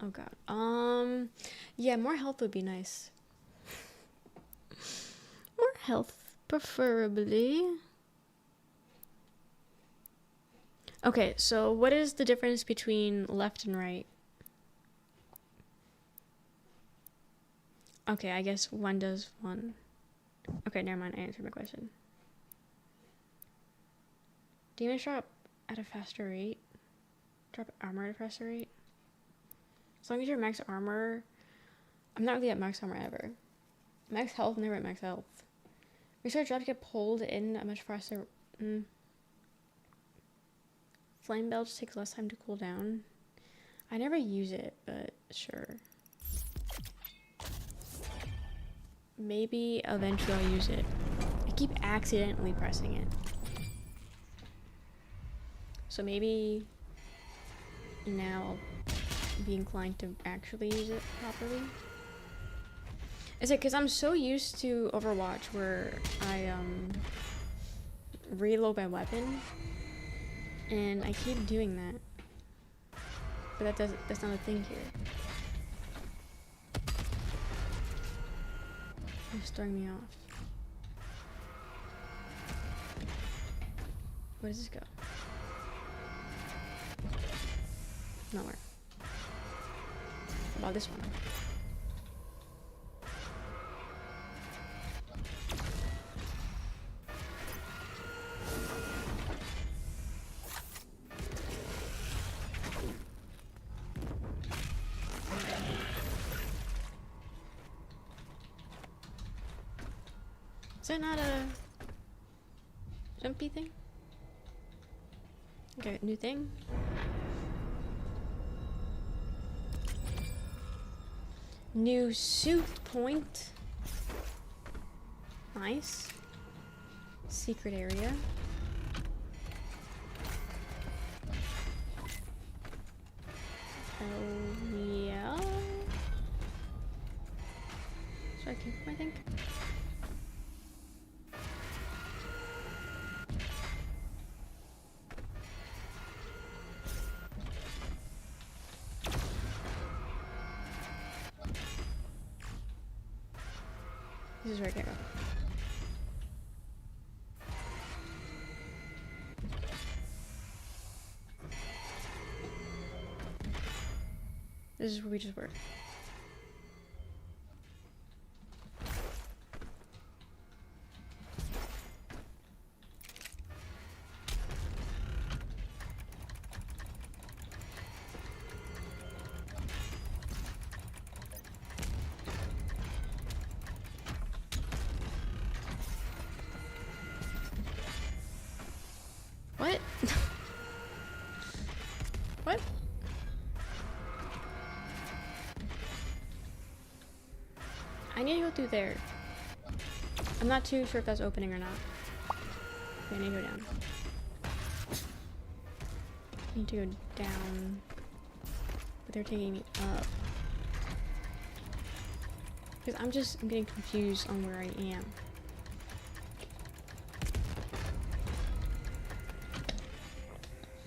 Oh god. Yeah, more health would be nice. More health Preferably. Okay, so what is the difference between left and right? Okay, I guess one does one. Okay, never mind. I answered my question. Demons drop at a faster rate. Drop armor at a faster rate. As long as you're max armor. I'm not really at max armor ever. Max health, never at max health. Restart drops get pulled in a much faster. Flame Belch takes less time to cool down. I never use it, but sure. Maybe eventually I'll use it. I keep accidentally pressing it. So maybe now I'll be inclined to actually use it properly. Is it because I'm so used to Overwatch where I reload my weapon and I keep doing that. But that's not a thing here. It's throwing me off. Where does this go? Nowhere. How about this one? Is that not a jumpy thing? Okay, new thing. New suit point. Nice. Secret area. Oh, yeah. So I came from, I think. This is where I can't go. This is where we just were. What? What? I need to go through there. I'm not too sure if that's opening or not. Okay, I need to go down. I need to go down. But they're taking me up. Because I'm getting confused on where I am.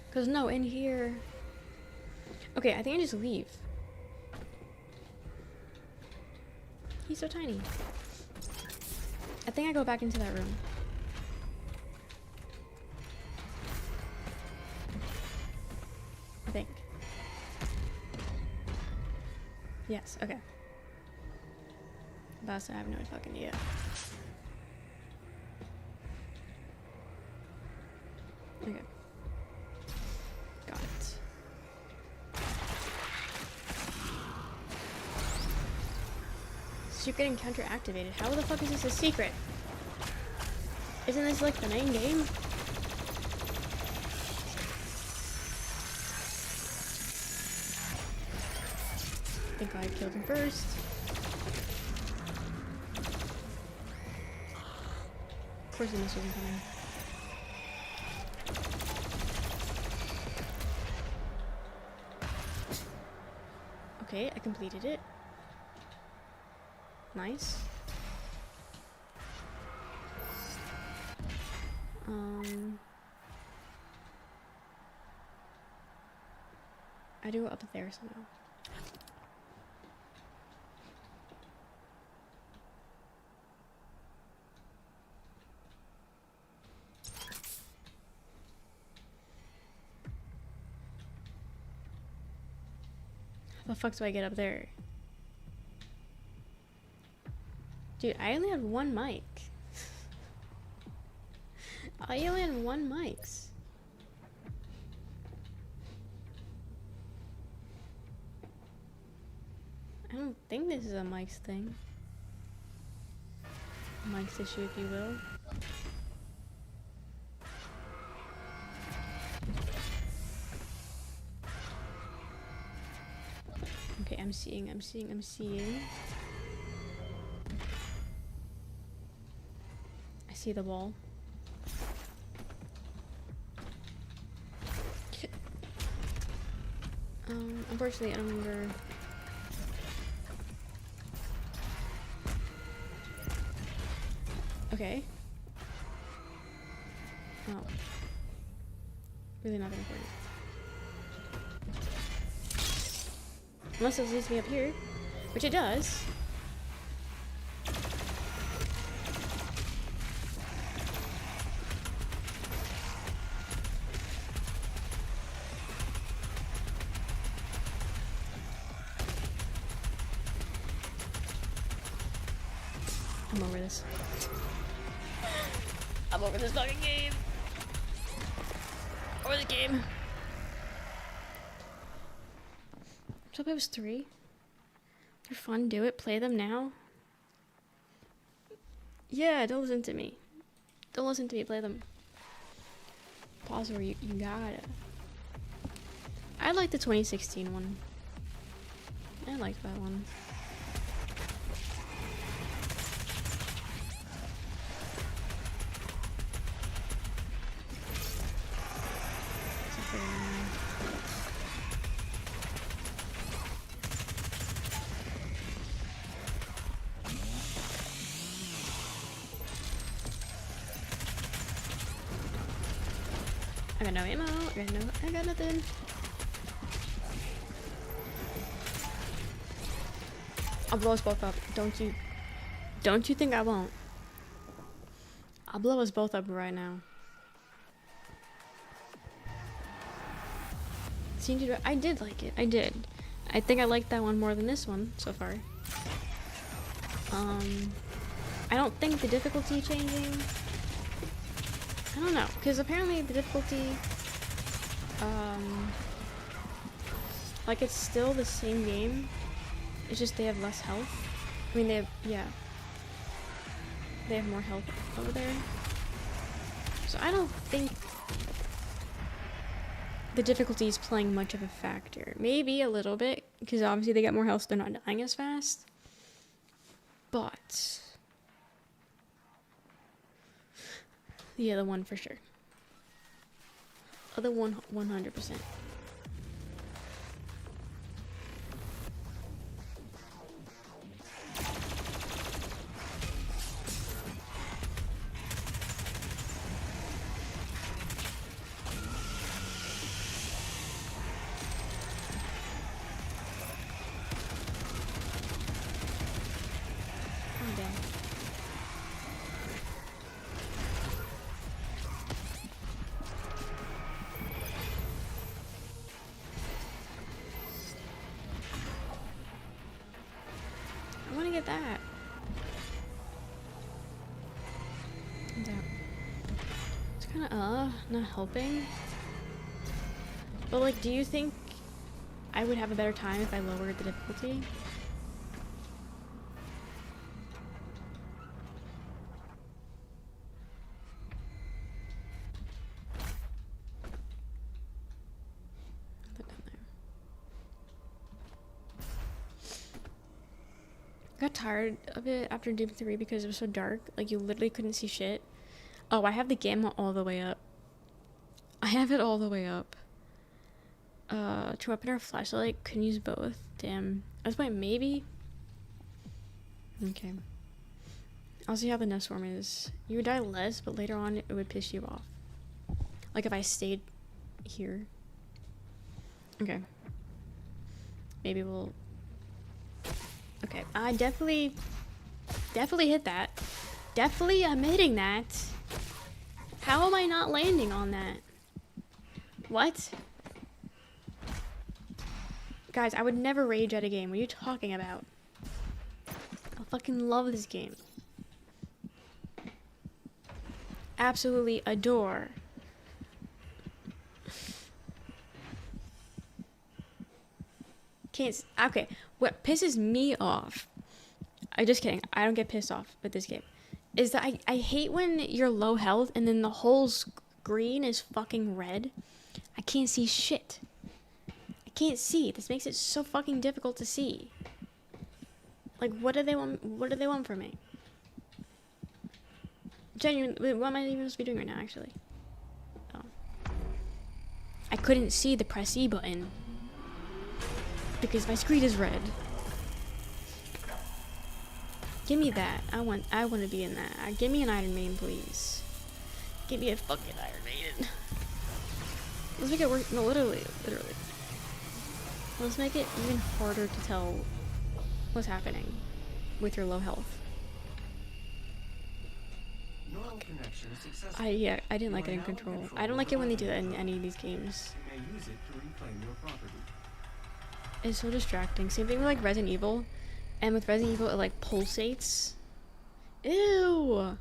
Because no, in here... Okay, I think I just leave. He's so tiny. I think I go back into that room. I think. Yes, okay. Boss, I have no fucking idea. Okay. Got it. Secret encounter activated. How the fuck is this a secret? Isn't this like the main game? I think I killed him first. Of course the missile wasn't coming. Okay, I completed it. Nice. I do it up there somehow. the fuck do I get up there? Dude, I only had one mic. I only had one mics. I don't think this is a mics thing. Mics issue, if you will. Okay, I'm seeing. I see the wall. Unfortunately, I don't remember. Okay. Oh. Really not that important. Unless it leads me up here, which it does. I'm over this. I'm over this fucking game. Over the game. So it was 3. They're fun. Do it. Play them now. Yeah, don't listen to me. Don't listen to me. Play them. Pause where you gotta. I like the 2016 one. I liked that one. I got no ammo. I got nothing. I'll blow us both up. Don't you think I won't? I'll blow us both up right now. I did like it. I did. I think I liked that one more than this one so far. I don't think the difficulty changing. I don't know, because apparently the difficulty, like it's still the same game. It's just they have less health. I mean, they have more health over there. So I don't think the difficulty is playing much of a factor. Maybe a little bit, because obviously they get more health, so they're not dying as fast. But the other one for sure. Other one, 100%. Oh, damn. I want to get that. It's kind of not helping. But like, do you think I would have a better time if I lowered the difficulty? Put that there. I got tired of it after Doom 3 because it was so dark. Like, you literally couldn't see shit. Oh, I have the gamma all the way up. I have it all the way up. To weapon or flashlight, couldn't use both. Damn. That's why maybe. Okay. I'll see how the next form is. You would die less, but later on it would piss you off. Like if I stayed here. Okay. Maybe we'll. Okay. I definitely hit that. Definitely I'm hitting that. How am I not landing on that? What? Guys, I would never rage at a game. What are you talking about? I fucking love this game. Absolutely adore. Okay, what pisses me off, I just kidding, I don't get pissed off with this game, is that I hate when you're low health and then the whole screen is fucking red. I can't see shit. I can't see. This makes it so fucking difficult to see. Like, what do they want from me? Genuinely, what am I even supposed to be doing right now, actually? Oh. I couldn't see the press E button. Because my screen is red. Give me that. I want to be in that. Give me an Iron Maiden, please. Give me a fucking Iron Maiden. Let's make it work. No, literally. Let's make it even harder to tell what's happening with your low health. Neural connection successful. I didn't like it in Control. I don't like it when they do that in any of these games. You may use it to reclaim your property. It's so distracting. Same thing with like Resident Evil. And with Resident Evil, it like pulsates. Ew!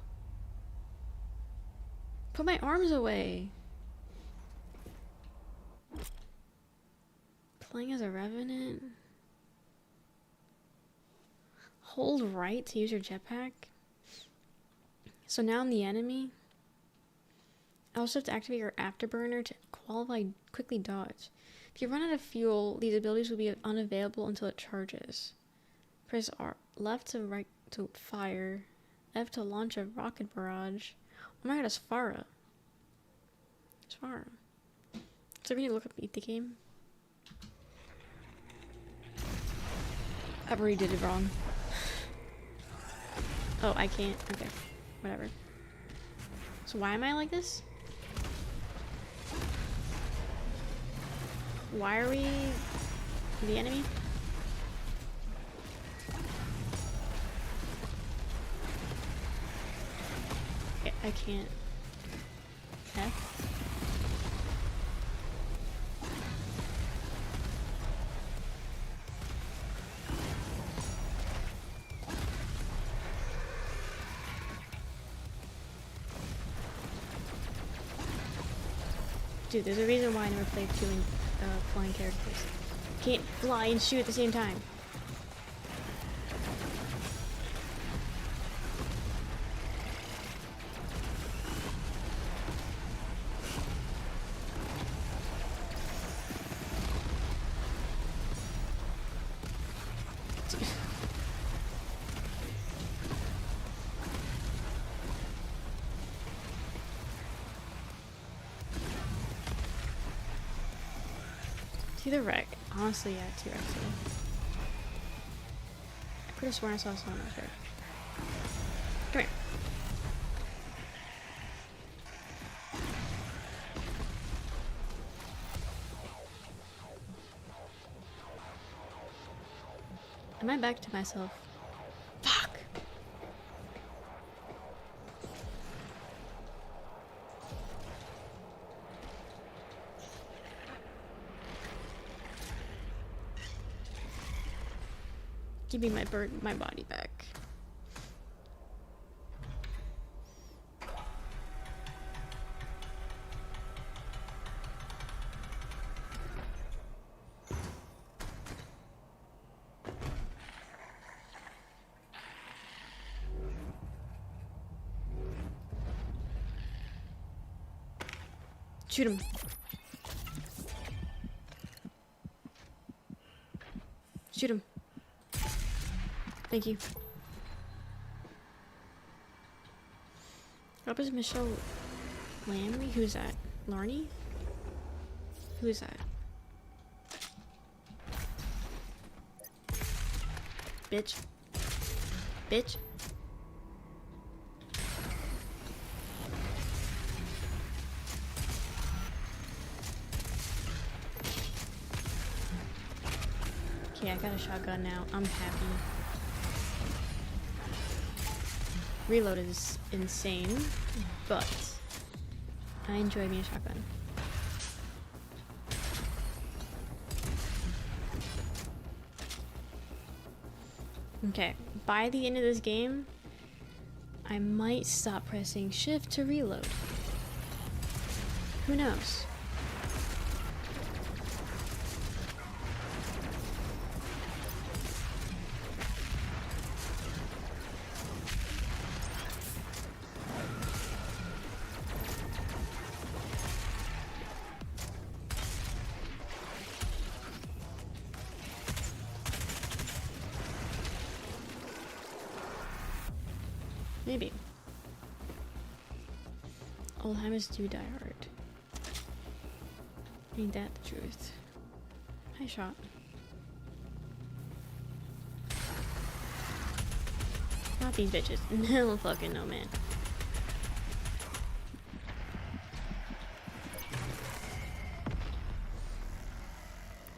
Put my arms away. Playing as a Revenant. Hold right to use your jetpack. So now I'm the enemy. I also have to activate your afterburner to qualify quickly dodge. If you run out of fuel, these abilities will be unavailable until it charges. Press R, left to right to fire, F to launch a rocket barrage. Oh my god, it's Farah. It's Farah. So we need to look up Beat the Game. I already did it wrong. Oh, I can't. Okay, whatever. So why am I like this? Why are we the enemy? I can't. F? Dude, there's a reason why I never played two flying characters. Can't fly and shoot at the same time. To the wreck. Honestly, yeah, to wreck too. I could have sworn I saw someone out there. Come here. Am I back to myself? Fuck! Give me my body back. Shoot him. Shoot him. Thank you. What is Michelle Lamley? Who's that? Larney? Who is that? Bitch. Bitch. Okay, I got a shotgun now. I'm happy. Reload is insane, but I enjoy me a shotgun. Okay, by the end of this game, I might stop pressing shift to reload. Who knows? Maybe. Oldtimers do die hard. Ain't that the truth? Hi, shot. Not these bitches. No fucking no, man.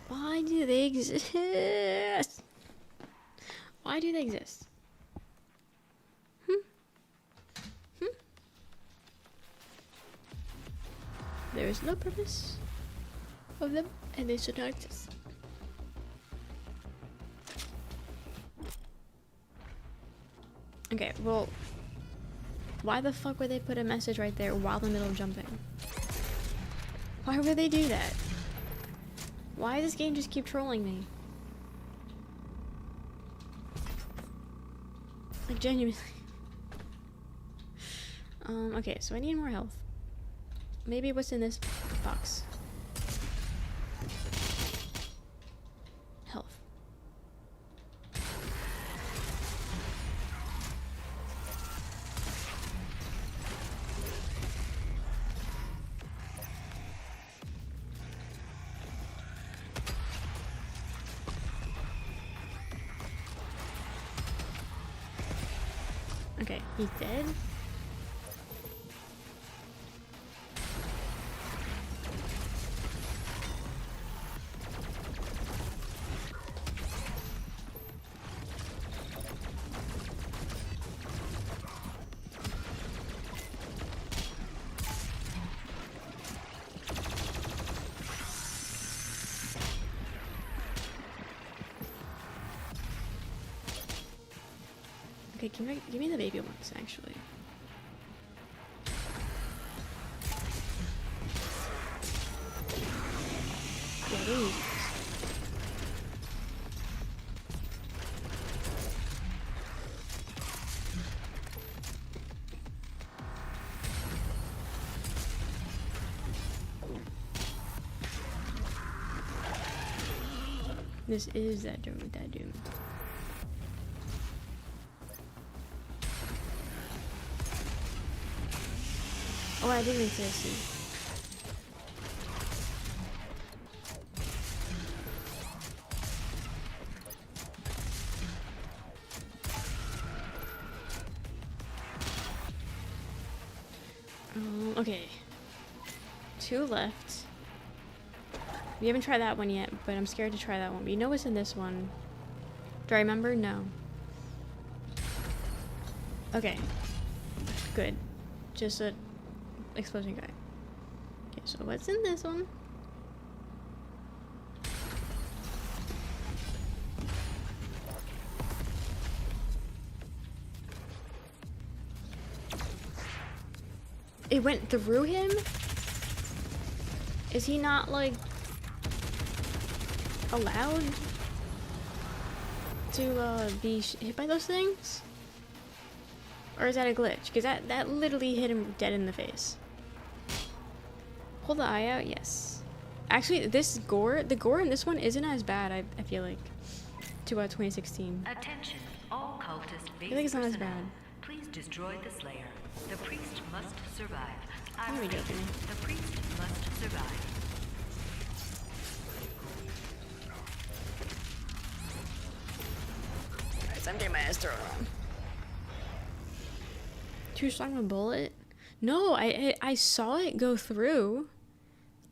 Why do they exist? Why do they exist? There is no purpose of them, and they should not exist. Okay, well, why the fuck would they put a message right there while in the middle of jumping? Why would they do that? Why does this game just keep trolling me? Like, genuinely. Okay, so I need more health. Maybe what's in this box? Health. Okay, he's dead. Okay, give me the baby ones, actually. Yeah, they need this. This is that doom. Oh, I didn't say C. Okay. 2 left. We haven't tried that one yet, but I'm scared to try that one. But you know what's in this one? Do I remember? No. Okay. Good. Just a explosion guy. Okay, so what's in this one? It went through him? Is he not, like, allowed to be hit by those things? Or is that a glitch? Because that literally hit him dead in the face. Pull the eye out? Yes. Actually, the gore in this one isn't as bad, I feel like, to 2016. Attention, all cultist base I think it's not as personnel. bad. Please destroy the Slayer. The priest must survive. I There we go, repeat, Jimmy. the priest must survive. Alright, so I'm getting my ass thrown on. Too strong of a bullet? No, I saw it go through.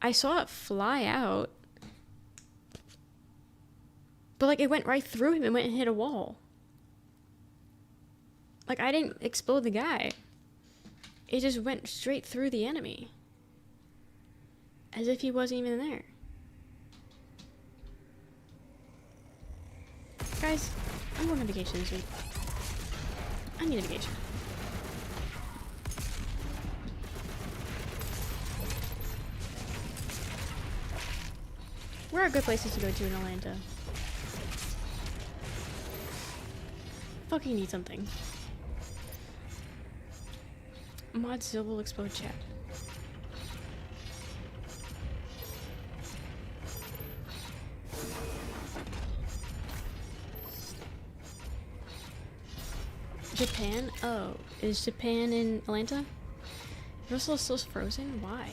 I saw it fly out. But, like, it went right through him and went and hit a wall. Like, I didn't explode the guy. It just went straight through the enemy. As if he wasn't even there. Guys, I'm going on vacation this week. I need a vacation. Where are good places to go to in Atlanta? Fucking need something. Modzilla will explode chat. Japan? Oh, is Japan in Atlanta? Russell still frozen? Why?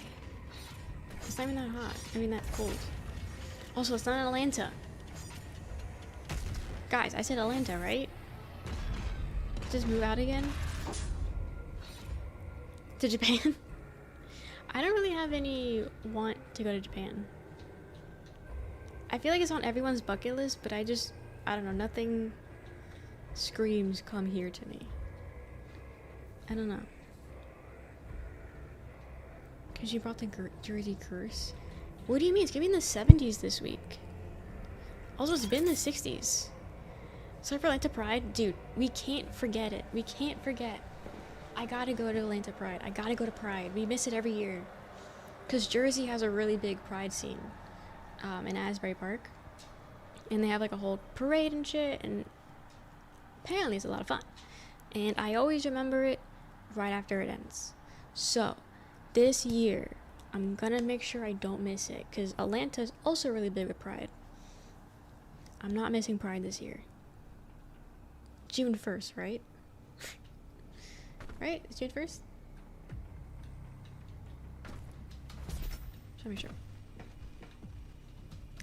It's not even that hot. I mean that cold. Also, it's not in Atlanta. Guys, I said Atlanta, right? Just move out again? To Japan? I don't really have any want to go to Japan. I feel like it's on everyone's bucket list, but I don't know, nothing screams come here to me. I don't know. Because you brought the Jersey curse? What do you mean? It's gonna be in the 70s this week. Also, it's been in the 60s. Sorry for Atlanta Pride. Dude, we can't forget it. We can't forget. I gotta go to Atlanta Pride. I gotta go to Pride. We miss it every year. Because Jersey has a really big Pride scene in Asbury Park. And they have like a whole parade and shit. And apparently it's a lot of fun. And I always remember it right after it ends. So, this year, I'm gonna make sure I don't miss it. Because Atlanta's also really big with Pride. I'm not missing Pride this year. June 1st, right? Right? It's June 1st? Just make sure.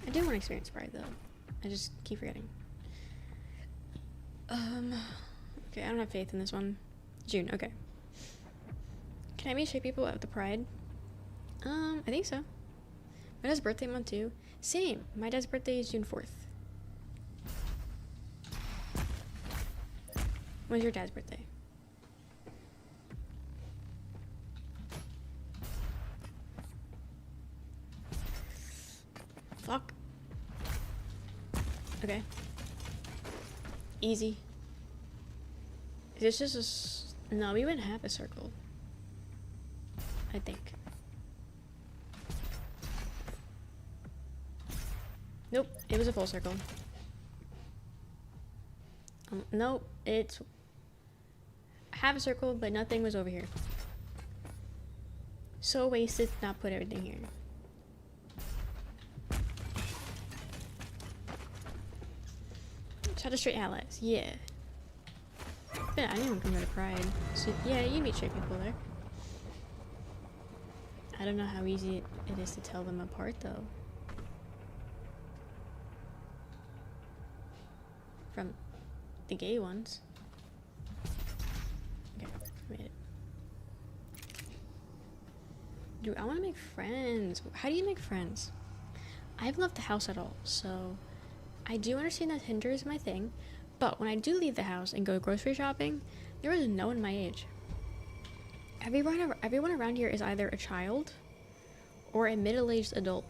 I do want to experience Pride though. I just keep forgetting. Okay, I don't have faith in this one. June, okay. Can I meet straight people at the Pride? I think so. My dad's birthday month too. Same. My dad's birthday is June 4th. When's your dad's birthday? Fuck. Okay. Easy. Is this just a... No, we went half a circle. I think. Nope, it was a full circle. Nope, it's half a circle, but nothing was over here. So wasted to not put everything here. Shout out to straight allies, yeah. Yeah, I didn't even come to Pride. So yeah, you meet straight people there. I don't know how easy it is to tell them apart though. From the gay ones. Okay, made it. Dude, I want to make friends. How do you make friends? I haven't left the house at all, so I do understand that Tinder is my thing, but when I do leave the house and go grocery shopping, there is no one my age. Everyone around here is either a child or a middle-aged adult.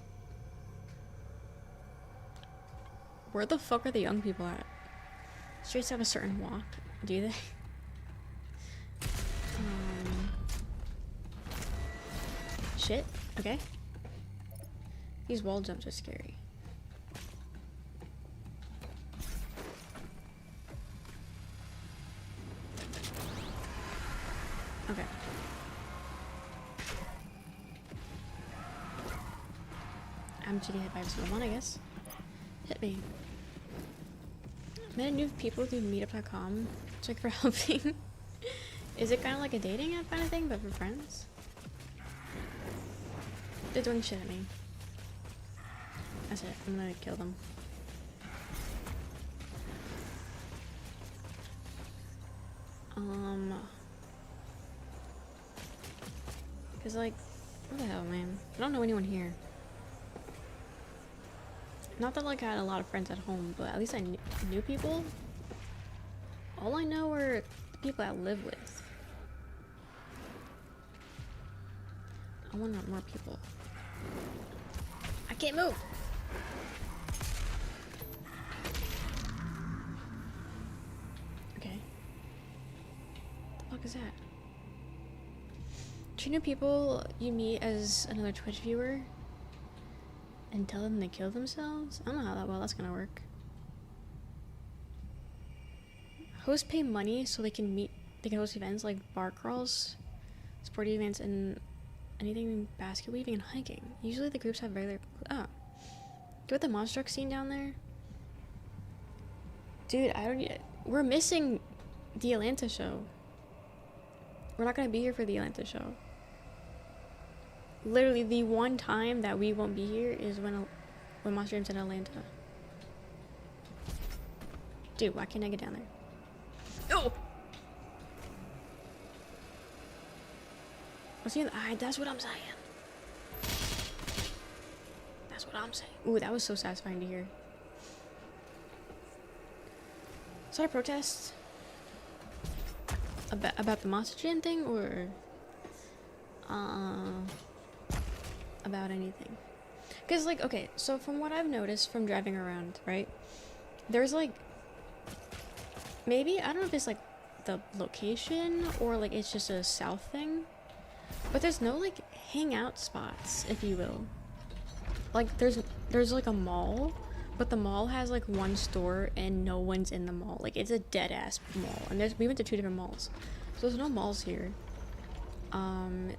Where the fuck are the young people at? Streets have a certain walk, do they? Shit, okay. These wall jumps are scary. Okay. I'm GD hit by episode 1, I guess. Hit me. Met new people through meetup.com. Check for helping. Is it kind of like a dating app kind of thing, but for friends? They're doing shit at me. That's it. I'm gonna kill them. Cause like, what the hell, man? I don't know anyone here. Not that like I had a lot of friends at home, but at least I knew people. All I know are the people I live with. I want more people. I can't move. fuck is that? Do you know people you meet as another Twitch viewer and tell them to kill themselves? I don't know how that well that's gonna work. Hosts pay money so they can host events like bar crawls, sporting events, and anything basket weaving and hiking. Usually the groups have regular. Oh, do the monster truck scene down there, dude. I don't. We're missing the Atlanta show. We're not gonna be here for the Atlanta show. Literally, the one time that we won't be here is when Monster Jam's in Atlanta. Dude, why can't I get down there? Oh! Was he in the eye? That's what I'm saying. That's what I'm saying. Ooh, that was so satisfying to hear. Is that a protest? About the Monster Jam thing, or about anything? Because, like, okay, so from what I've noticed from driving around, right, there's like, maybe, I don't know if it's like the location or like it's just a south thing, but there's no like hangout spots, if you will. Like there's like a mall, but the mall has like one store and no one's in the mall. Like it's a dead ass mall, and we went to 2 different malls, so there's no malls here.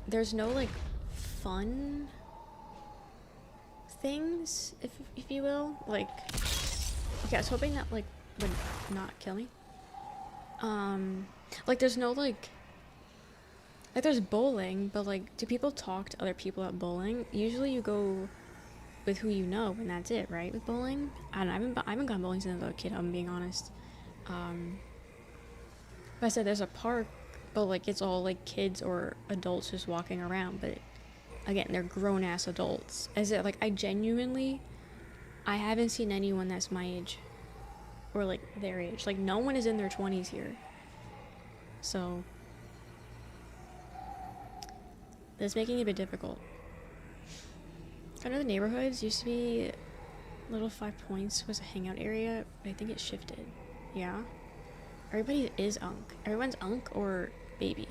There's no like fun things, if you will. Like, okay, I was hoping that like would not kill me. Like there's no like there's bowling, but like, do people talk to other people at bowling? Usually you go with who you know, and that's it, right? With bowling, I don't know, I haven't gone bowling since I was a kid, I'm being honest. But I said there's a park, but like it's all like kids or adults just walking around, but again, they're grown-ass adults. As it, like, I haven't seen anyone that's my age or like their age. Like no one is in their 20s here, so that's making it a bit difficult. I know the neighborhoods used to be Little 5 Points was a hangout area, but I think it shifted. Yeah, everybody is unk. Everyone's unk or baby.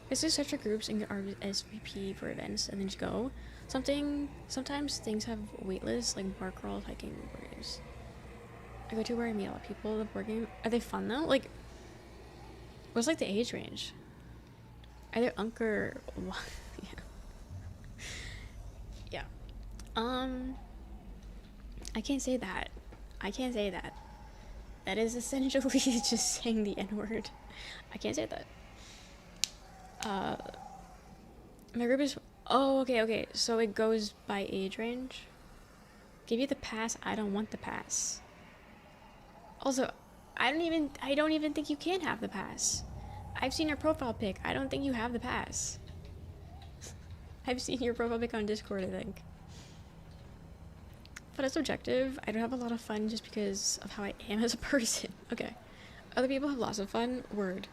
It's just search for groups and get RSVP for events and then just go. Sometimes things have waitlists like bar crawls, hiking, board games. I go to where I meet a lot of people. The board game, are they fun though? Like, what's like the age range? Are they unk or what? Yeah. I can't say that. That is essentially just saying the N-word. I can't say that. My group is, oh, okay, so it goes by age range. Give you the pass, I don't want the pass. Also, I don't even think you can have the pass. I've seen your profile pic, I don't think you have the pass. I've seen your profile pic on Discord, I think. But it's objective. I don't have a lot of fun just because of how I am as a person. Okay. Other people have lots of fun. Word.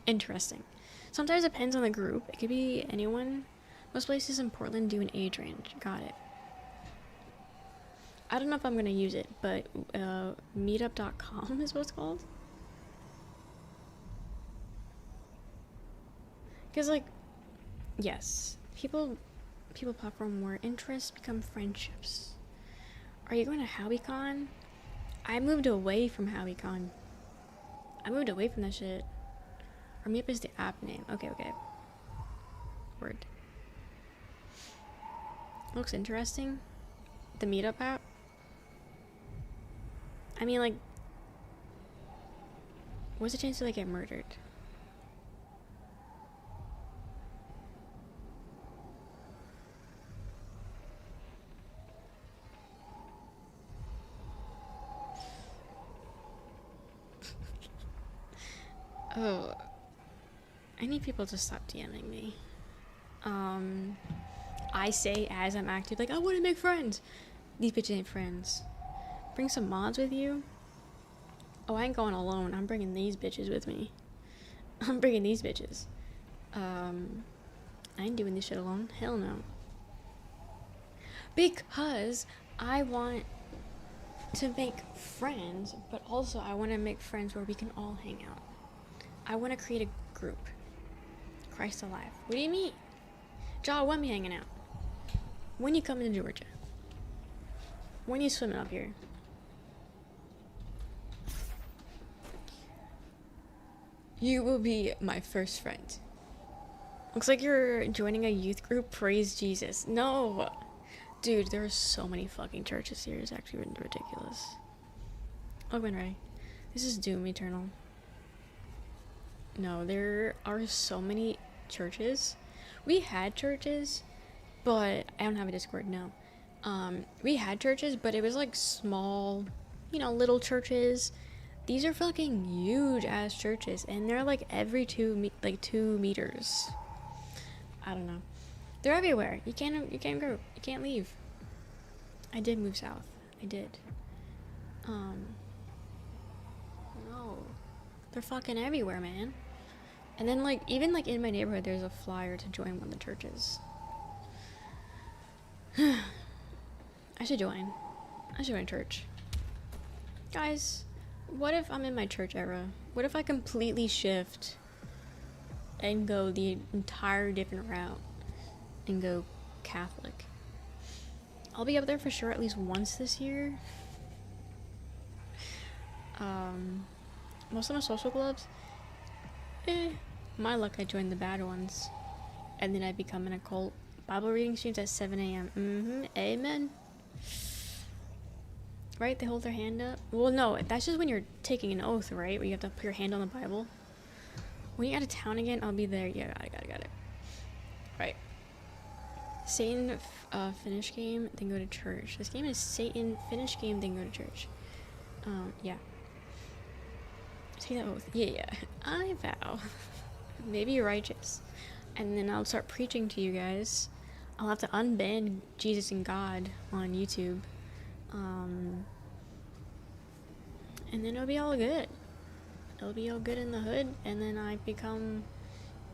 Interesting. Sometimes it depends on the group. It could be anyone. Most places in Portland do an age range. Got it. I don't know if I'm gonna use it, but meetup.com is what it's called. Because, like, yes, people platform where interests become friendships. Are you going to HowieCon? I moved away from HowieCon. I moved away from that shit. Or Meetup is the app name. Okay. Word. Looks interesting. The Meetup app. I mean, like, what's the chance to like get murdered? Oh, I need people to stop DMing me. I say as I'm active, like, I want to make friends. These bitches ain't friends. Bring some mods with you. Oh, I ain't going alone. I'm bringing these bitches with me. I'm bringing these bitches. I ain't doing this shit alone. Hell no. Because I want to make friends, but also I want to make friends where we can all hang out. I want to create a group. Christ alive. What do you mean? Y'all want me hanging out. When you coming to Georgia? When you swimming up here? You will be my first friend. Looks like you're joining a youth group. Praise Jesus. No! Dude, there are so many fucking churches here. It's actually ridiculous. Open Ray. This is Doom Eternal. No, there are so many churches. We had churches, but I don't have a Discord now. We had churches, but it was like small, you know, little churches. These are fucking huge ass churches, and they're like every 2 meters. I don't know. They're everywhere. You can't go. You can't leave. I did move south. I did. No. They're fucking everywhere, man. And then like even like in my neighborhood, there's a flyer to join one of the churches. I should join. I should join church. Guys, what if I'm in my church era? What if I completely shift and go the entire different route and go Catholic? I'll be up there for sure at least once this year. Most of my social clubs, my luck, I joined the bad ones. And then I become an occult. Bible reading streams at 7 a.m. Amen. Right? They hold their hand up. Well, no, that's just when you're taking an oath, right? Where you have to put your hand on the Bible. When you're out of town again, I'll be there. Yeah, got it. Right. Satan, finish game, then go to church. This game is Satan, finish game, then go to church. Yeah. Take that oath. Yeah. I vow. Maybe you're righteous. And then I'll start preaching to you guys. I'll have to unban Jesus and God on YouTube. And then it'll be all good. It'll be all good in the hood, and then I become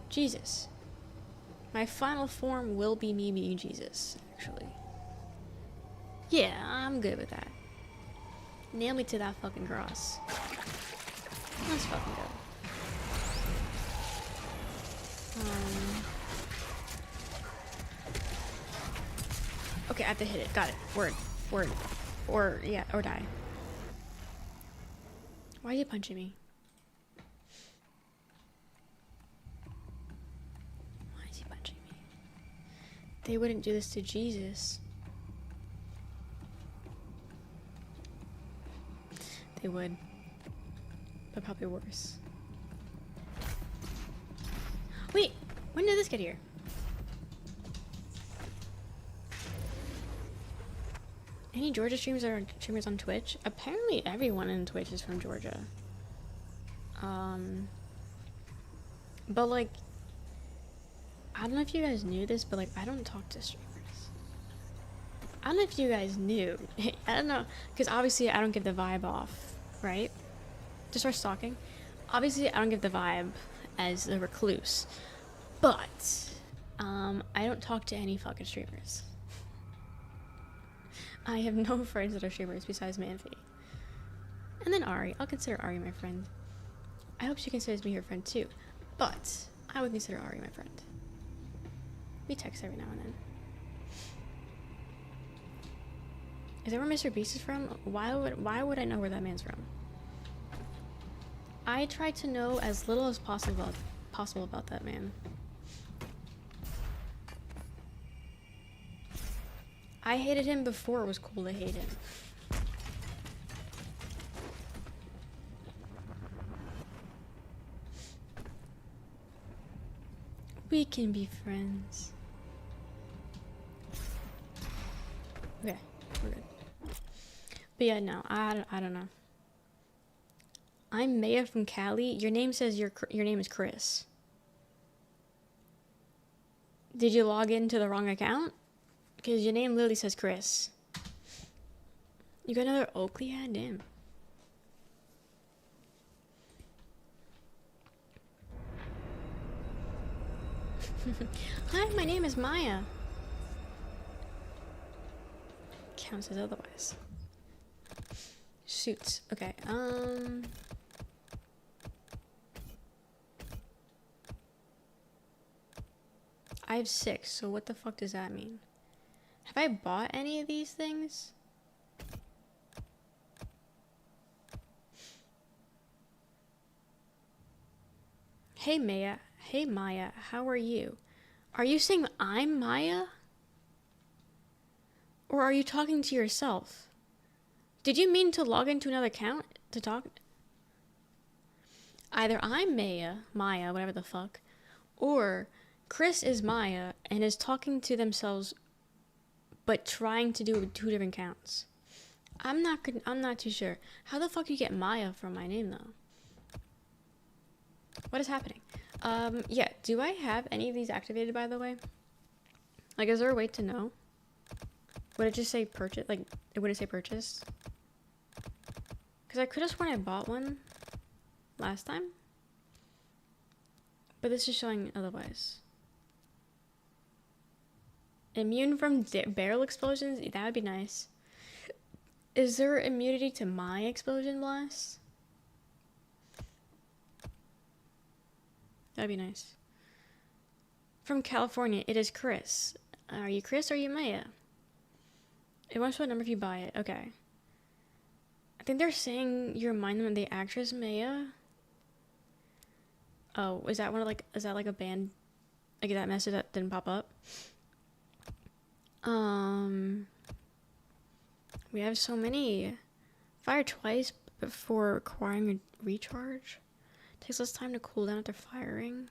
Jesus. My final form will be me being Jesus, actually. Yeah, I'm good with that. Nail me to that fucking cross. Let's fucking go. Okay, I have to hit it. Got it. Word. Or, yeah, or die. Why are you punching me? Why is he punching me? They wouldn't do this to Jesus. They would. But probably worse. Wait! When did this get here? Any Georgia streamers are streamers on Twitch? Apparently everyone in Twitch is from Georgia. But like, I don't know if you guys knew this, but like, I don't talk to streamers. I don't know if you guys knew. I don't know, because obviously I don't give the vibe off, right? To start stalking. Obviously I don't give the vibe as a recluse. But, I don't talk to any fucking streamers. I have no friends that are streamers besides Manfi. And then Ari. I'll consider Ari my friend. I hope she considers me her friend too. But I would consider Ari my friend. We text every now and then. Is that where Mr. Beast is from? Why would I know where that man's from? I try to know as little as possible about that man. I hated him before it was cool to hate him. We can be friends. Okay, we're good. But yeah, no, I don't know. I'm Maya from Cali. Your name says your name is Chris. Did you log into the wrong account? Because your name literally says Chris. You got another Oakley hat? Damn. Hi, my name is Maya. Count says otherwise. suits. Okay, I have 6, so what the fuck does that mean? Have I bought any of these things? Hey Maya. Hey Maya, how are you? Are you saying I'm Maya? Or are you talking to yourself? Did you mean to log into another account to talk? Either I'm Maya, whatever the fuck, or Chris is Maya and is talking to themselves but trying to do it with 2 different accounts. I'm not too sure. How the fuck do you get Maya from my name though? What is happening? Yeah, do I have any of these activated, by the way? Like, is there a way to know? Would it just say purchase? Like, it wouldn't say purchase? Because I could have sworn I bought one last time. But this is showing otherwise. Immune from barrel explosions? That would be nice. Is there immunity to my explosion blast? That'd be nice. From California, it is Chris. Are you Chris or are you Maya? It wants to what number if you buy it. Okay. I think they're saying you remind them of the actress Maya. Oh, is that one of like, is that like a band? Like that message that didn't pop up? We have so many. Fire twice before requiring a recharge. Takes less time to cool down after firing.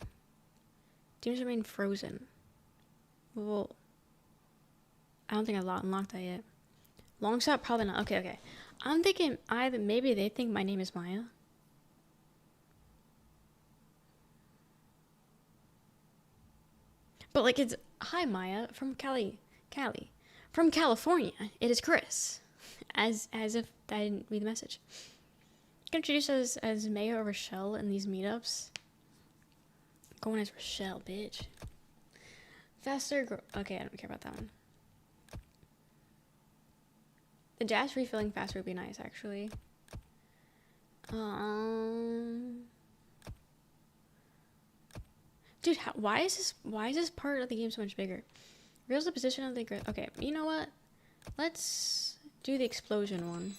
Demons remain frozen. Well, I don't think I unlocked that yet. Long shot, probably not. Okay. I'm thinking either maybe they think my name is Maya. But like it's hi Maya from Cali. From California. It is Chris. As if I didn't read the message. Get introduced as Maya or Rochelle in these meetups. Going as Rochelle, bitch. Faster okay, I don't care about that one. The jazz refilling faster would be nice, actually. Dude, why is this part of the game so much bigger? Reveals the position of the grid. Okay, you know what? Let's do the explosion one.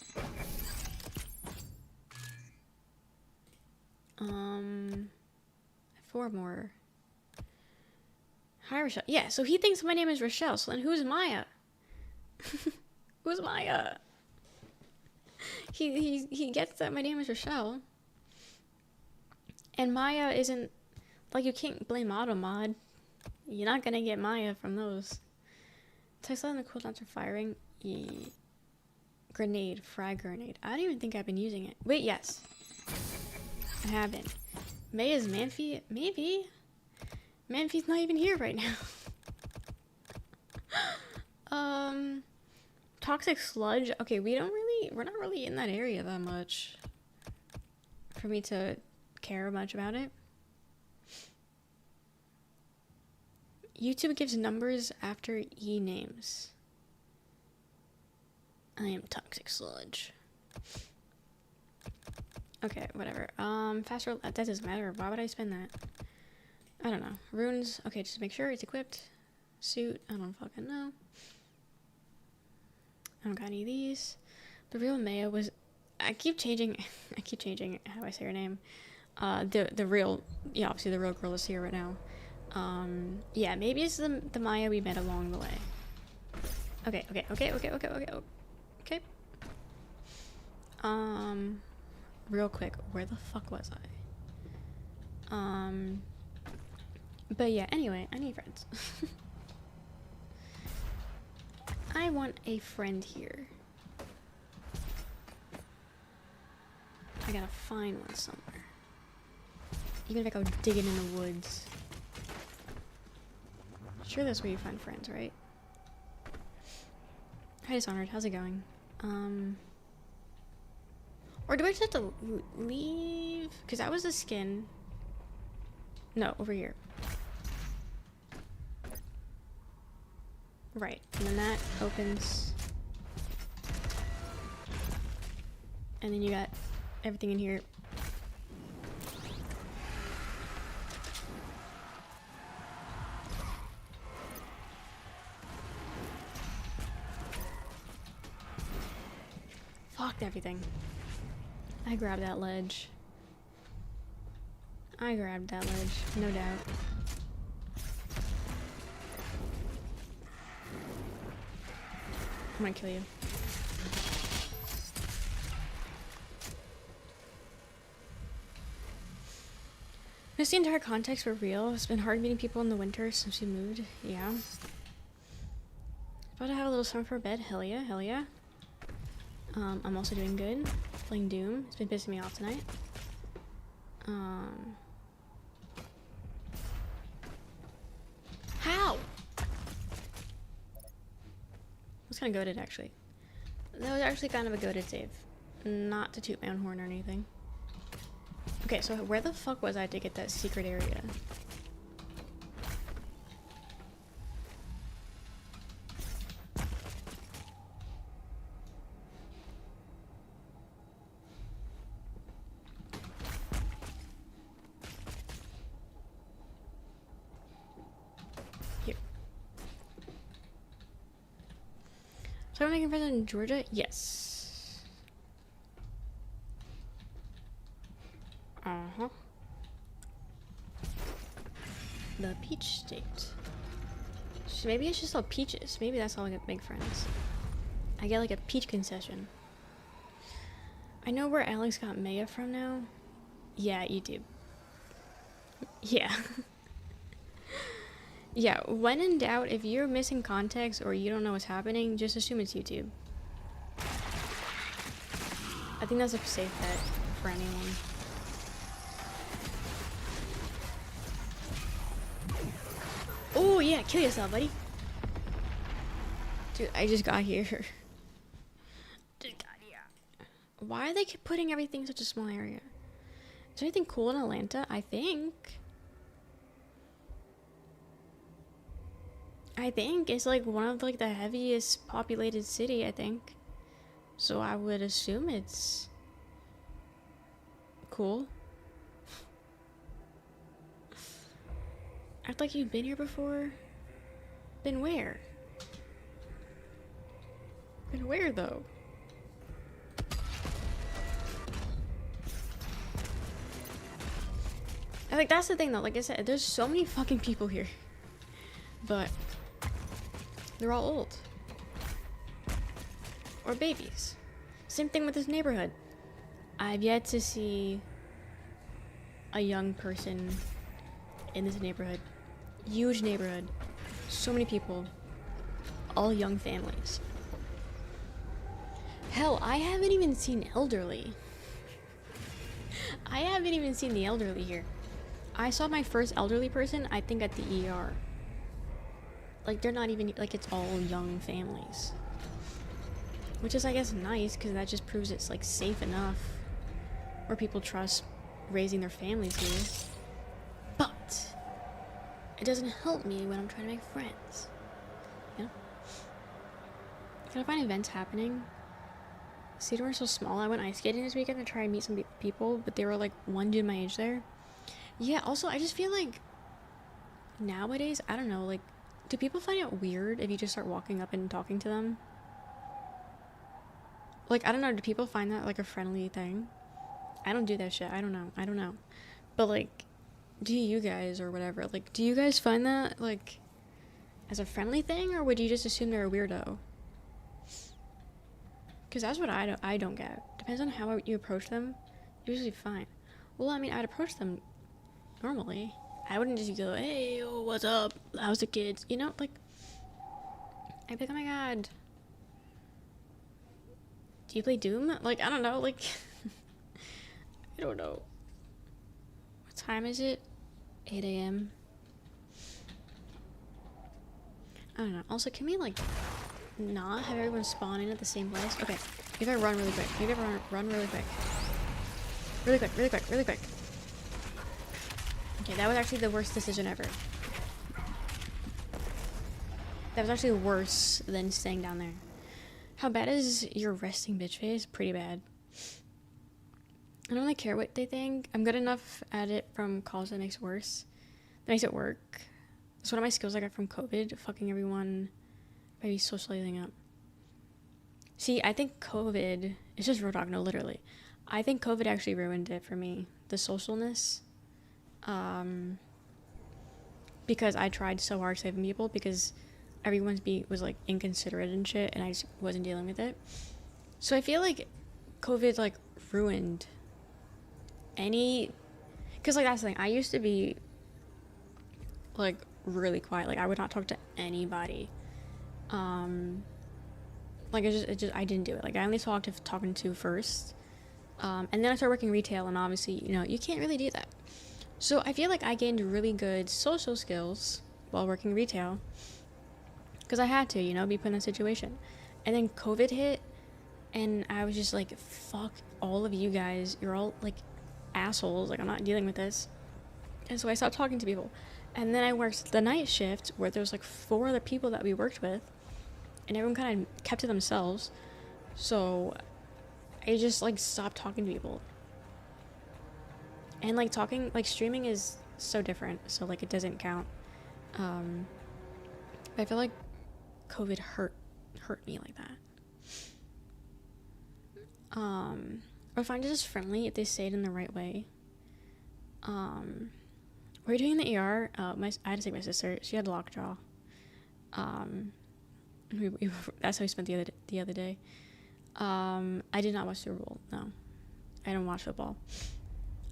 4 more. Hi, Rochelle. Yeah, so he thinks my name is Rochelle. So then who's Maya? Who's Maya? He gets that my name is Rochelle. And Maya isn't... Like, you can't blame Automod. You're not gonna get Maya from those. Tesla and the cooldowns are firing. Grenade. Frag grenade. I don't even think I've been using it. Wait, yes. I haven't. Maya's Manfi? Maybe. Manfi's not even here right now. Toxic sludge. Okay, we're not really in that area that much for me to care much about it. YouTube gives numbers after names. I am toxic sludge. Okay, whatever. Faster, that doesn't matter. Why would I spend that? I don't know. Runes. Okay, just make sure it's equipped. Suit. I don't fucking know. I don't got any of these. The real Maya was... I keep changing how I say her name. The real... Yeah, obviously the real girl is here right now. Yeah, maybe it's the Maya we met along the way. Okay. Real quick, where the fuck was I? But yeah, anyway, I need friends. I want a friend here. I gotta find one somewhere. Even if I go digging in the woods. Sure, that's where you find friends, right? Hi, Dishonored. How's it going? Or do I just have to leave? Because that was the skin. No, over here. Right. And then that opens. And then you got everything in here. Fucked everything. I grabbed that ledge. I grabbed that ledge, no doubt. I'm gonna kill you. Is the entire context for real? It's been hard meeting people in the winter since we moved. Yeah. About to have a little summer for bed. Hell yeah, hell yeah. I'm also doing good. Playing Doom. It's been pissing me off tonight. How? That's kind of goated, actually. That was actually kind of a goated save. Not to toot my own horn or anything. Okay, so where the fuck was I to get that secret area? Here. So I'm making friends in Georgia? Yes. Uh-huh. The peach state. So maybe it's just all peaches. Maybe that's how I get big friends. I get like a peach concession. I know where Alex got Maya from now. Yeah, YouTube. Yeah. Yeah, when in doubt, if you're missing context or you don't know what's happening, just assume it's YouTube. I think that's a safe bet for anyone. Oh yeah, kill yourself, buddy. Dude, I just got here. Just got here. Why are they keep putting everything in such a small area? Is there anything cool in Atlanta? I think it's like one of like the heaviest populated city, I think. So I would assume it's cool. Act like you've been here before. Been where? Been where though? I think that's the thing though, like I said, there's so many fucking people here. But they're all old. Or babies. Same thing with this neighborhood. I've yet to see a young person in this neighborhood. Huge neighborhood. So many people. All young families. Hell, I haven't even seen elderly. I haven't even seen the elderly here. I saw my first elderly person, I think, at the ER. Like, they're not even, like, it's all young families. Which is, I guess, nice, because that just proves it's, like, safe enough. Where people trust raising their families here. But it doesn't help me when I'm trying to make friends. You know? Can I find events happening? Cedar's so small. I went ice skating this weekend to try and meet some people, but they were like one dude my age there. Yeah, also, I just feel like nowadays, I don't know, like, do people find it weird if you just start walking up and talking to them? Like, I don't know, do people find that like a friendly thing? I don't do that shit. I don't know. But like, do you guys or whatever, like, do you guys find that like as a friendly thing, or would you just assume they're a weirdo? Because that's what I don't get. Depends on how you approach them. Usually fine. Well, I mean, I'd approach them normally. I wouldn't just go, hey, yo, what's up? How's the kids? You know, like, I'd be like, oh my god. Do you play Doom? Like, I don't know, like, I don't know. What time is it? 8 a.m. I don't know. Also, can we, like, not have everyone spawn in at the same place? Okay, maybe I run really quick. Maybe I run really quick. Really quick. Okay, that was actually the worst decision ever. That was actually worse than staying down there. How bad is your resting bitch face? Pretty bad. I don't really care what they think. I'm good enough at it from college that makes it worse. That makes it work. It's one of my skills I got from COVID, fucking everyone by socializing up. See, I think COVID, it's just real talk, no, literally. I think COVID actually ruined it for me, the socialness. Because I tried so hard saving people because everyone's was like inconsiderate and shit, and I just wasn't dealing with it. So I feel like COVID like ruined any, because like that's the thing, I used to be like really quiet, like I would not talk to anybody. Like it just I didn't do it. Like I only talking to first, and then I started working retail, and obviously you can't really do that. So I feel like I gained really good social skills while working retail because I had to be put in that situation. And then COVID hit, and I was just like, fuck all of you guys, you're all like assholes, like I'm not dealing with this. And so I stopped talking to people. And then I worked the night shift where there was like 4 other people that we worked with, and everyone kind of kept to themselves. So I just like stopped talking to people. And like streaming is so different, so like it doesn't count. But I feel like COVID hurt me like that. Or I find it just friendly if they say it in the right way. We're doing the ER. I had to take my sister. She had lockjaw. That's how we spent the other day. I did not watch Super Bowl. No, I don't watch football.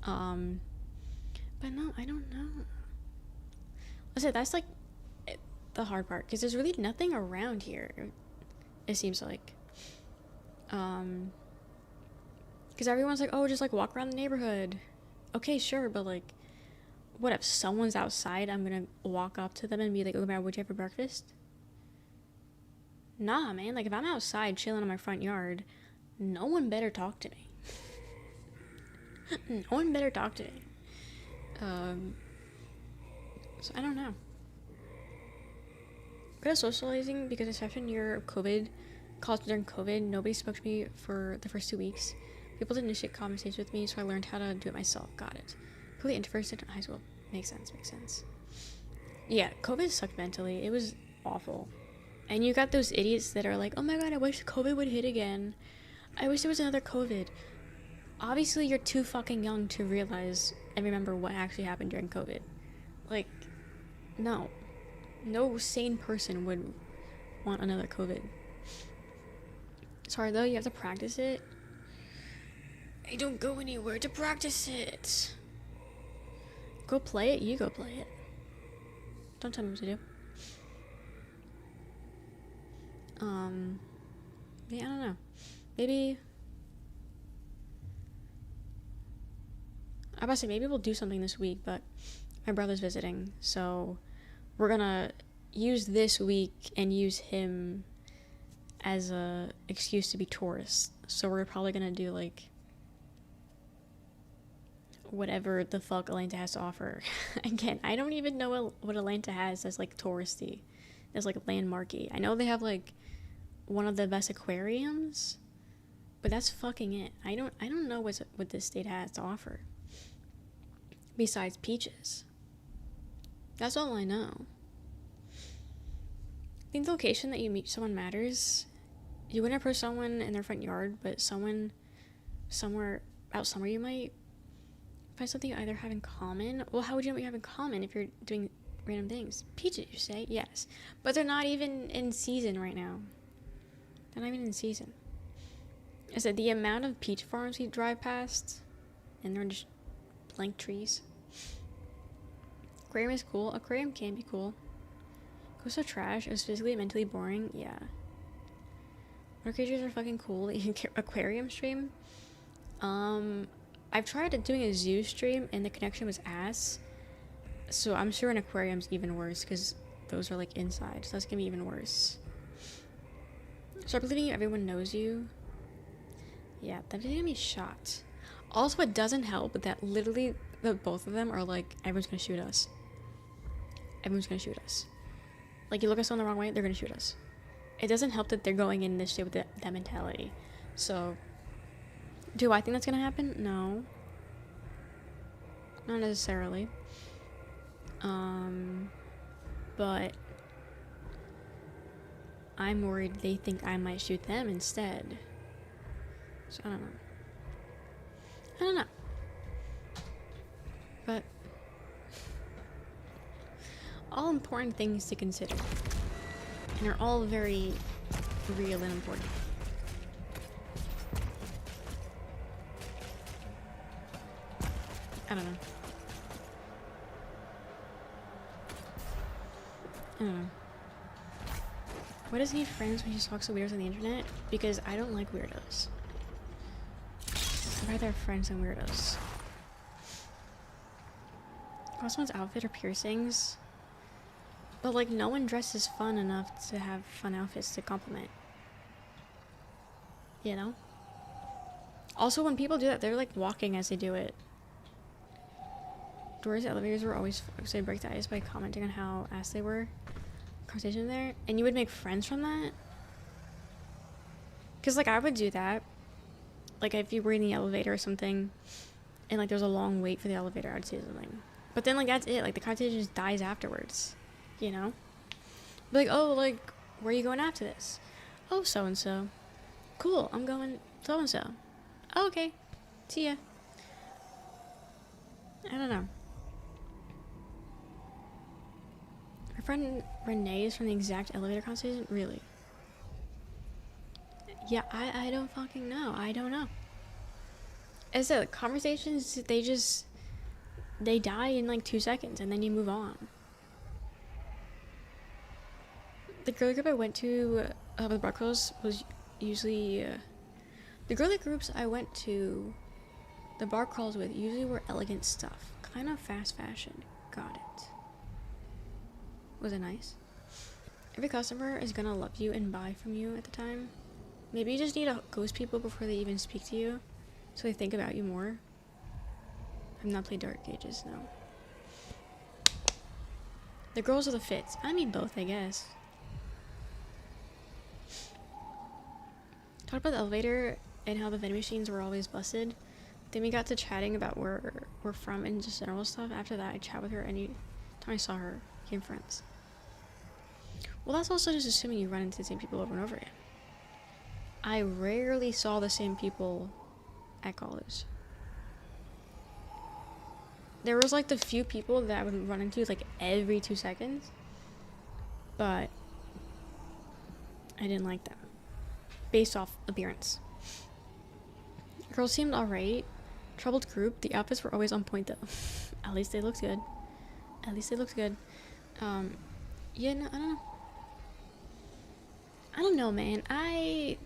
But no, I don't know. Listen, that's like the hard part because there's really nothing around here. It seems like. Because everyone's like, oh, just like walk around the neighborhood. Okay, sure, but like, what if someone's outside? I'm gonna walk up to them and be like, oh man, would you have for breakfast? Nah, man. Like if I'm outside chilling in my front yard, no one better talk to me. No one better talk to me. So I don't know. Good at socializing because especially in year of COVID, college during COVID, nobody spoke to me for the first 2 weeks. People didn't initiate conversations with me, so I learned how to do it myself. Got it. Completely introverted in high school. Makes sense. Yeah, COVID sucked mentally. It was awful. And you got those idiots that are like, oh my god, I wish COVID would hit again. I wish there was another COVID. Obviously, you're too fucking young to realize and remember what actually happened during COVID. Like, no. No sane person would want another COVID. Sorry, though, you have to practice it. I don't go anywhere to practice it. Go play it, you go play it. Don't tell me what to do. Yeah, I don't know. Maybe I was about to say maybe we'll do something this week, but my brother's visiting, so we're gonna use this week and use him as a excuse to be tourists. So we're probably gonna do like whatever the fuck Atlanta has to offer. Again, I don't even know what Atlanta has that's like touristy, that's like landmarky. I know they have like one of the best aquariums, but that's fucking it. I don't know what this state has to offer besides peaches. That's all I know. I think the location that you meet someone matters. You wouldn't approach someone in their front yard, but someone somewhere you might find something you either have in common. Well, how would you know what you have in common if you're doing random things? Peaches, you say? Yes. But they're not even in season right now. They're not even in season. I said the amount of peach farms we drive past, and they're just blank trees. Aquarium is cool. Aquarium can be cool. Coastal trash. It was physically and mentally boring. Yeah. Water creatures are fucking cool. Aquarium stream. I've tried doing a zoo stream and the connection was ass. So I'm sure an aquarium's even worse because those are like inside. So that's gonna be even worse. Start believing everyone knows you. Yeah, that is gonna be shot. Also, it doesn't help that literally both of them are like, everyone's gonna shoot us. Everyone's gonna shoot us. Like, you look at someone the wrong way, they're gonna shoot us. It doesn't help that they're going in this shit with that mentality. So, Do I think that's gonna happen? No. Not necessarily. But I'm worried they think I might shoot them instead. So I don't know. I don't know. But all important things to consider. And they're all very real and important. I don't know. I don't know. Why does he need friends when he just talks to weirdos on the internet? Because I don't like weirdos. I'd rather have friends than weirdos. Call someone's outfit or piercings. But like, no one dresses fun enough to have fun outfits to compliment. You know? Also, when people do that, they're like walking as they do it. Doors to elevators were always so break the ice by commenting on how ass they were. Conversation there, and you would make friends from that. Cause like I would do that. Like if you were in the elevator or something, and like there's a long wait for the elevator, I'd say something. But then like that's it. Like the conversation just dies afterwards. You know? Be like, oh, like where are you going after this? Oh, so and so. Cool. I'm going so and so. Oh, okay. See ya. I don't know. My friend Renee is from the exact elevator conversation? Really? Yeah, I don't fucking know. I don't know. As I said, conversations, they die in like 2 seconds and then you move on. The girly group I went to with bar girls was usually, the girly groups I went to, the bar crawls with usually were elegant stuff. Kind of fast fashion. Got it. Was it nice? Every customer is gonna love you and buy from you at the time. Maybe you just need to ghost people before they even speak to you, so they think about you more. I've not played Dark Ages, no. The girls are the fits. I mean both, I guess. Talked about the elevator and how the vending machines were always busted. Then we got to chatting about where we're from and just general stuff. After that, I chat with her any time I saw her. Became friends. Well, that's also just assuming you run into the same people over and over again. I rarely saw the same people at college. There was like the few people that I would run into like every 2 seconds, but I didn't like them based off appearance. Girls seemed alright. Troubled group. The outfits were always on point though. At least they looked good. At least they looked good. Yeah, no, I don't know. I don't know, man. I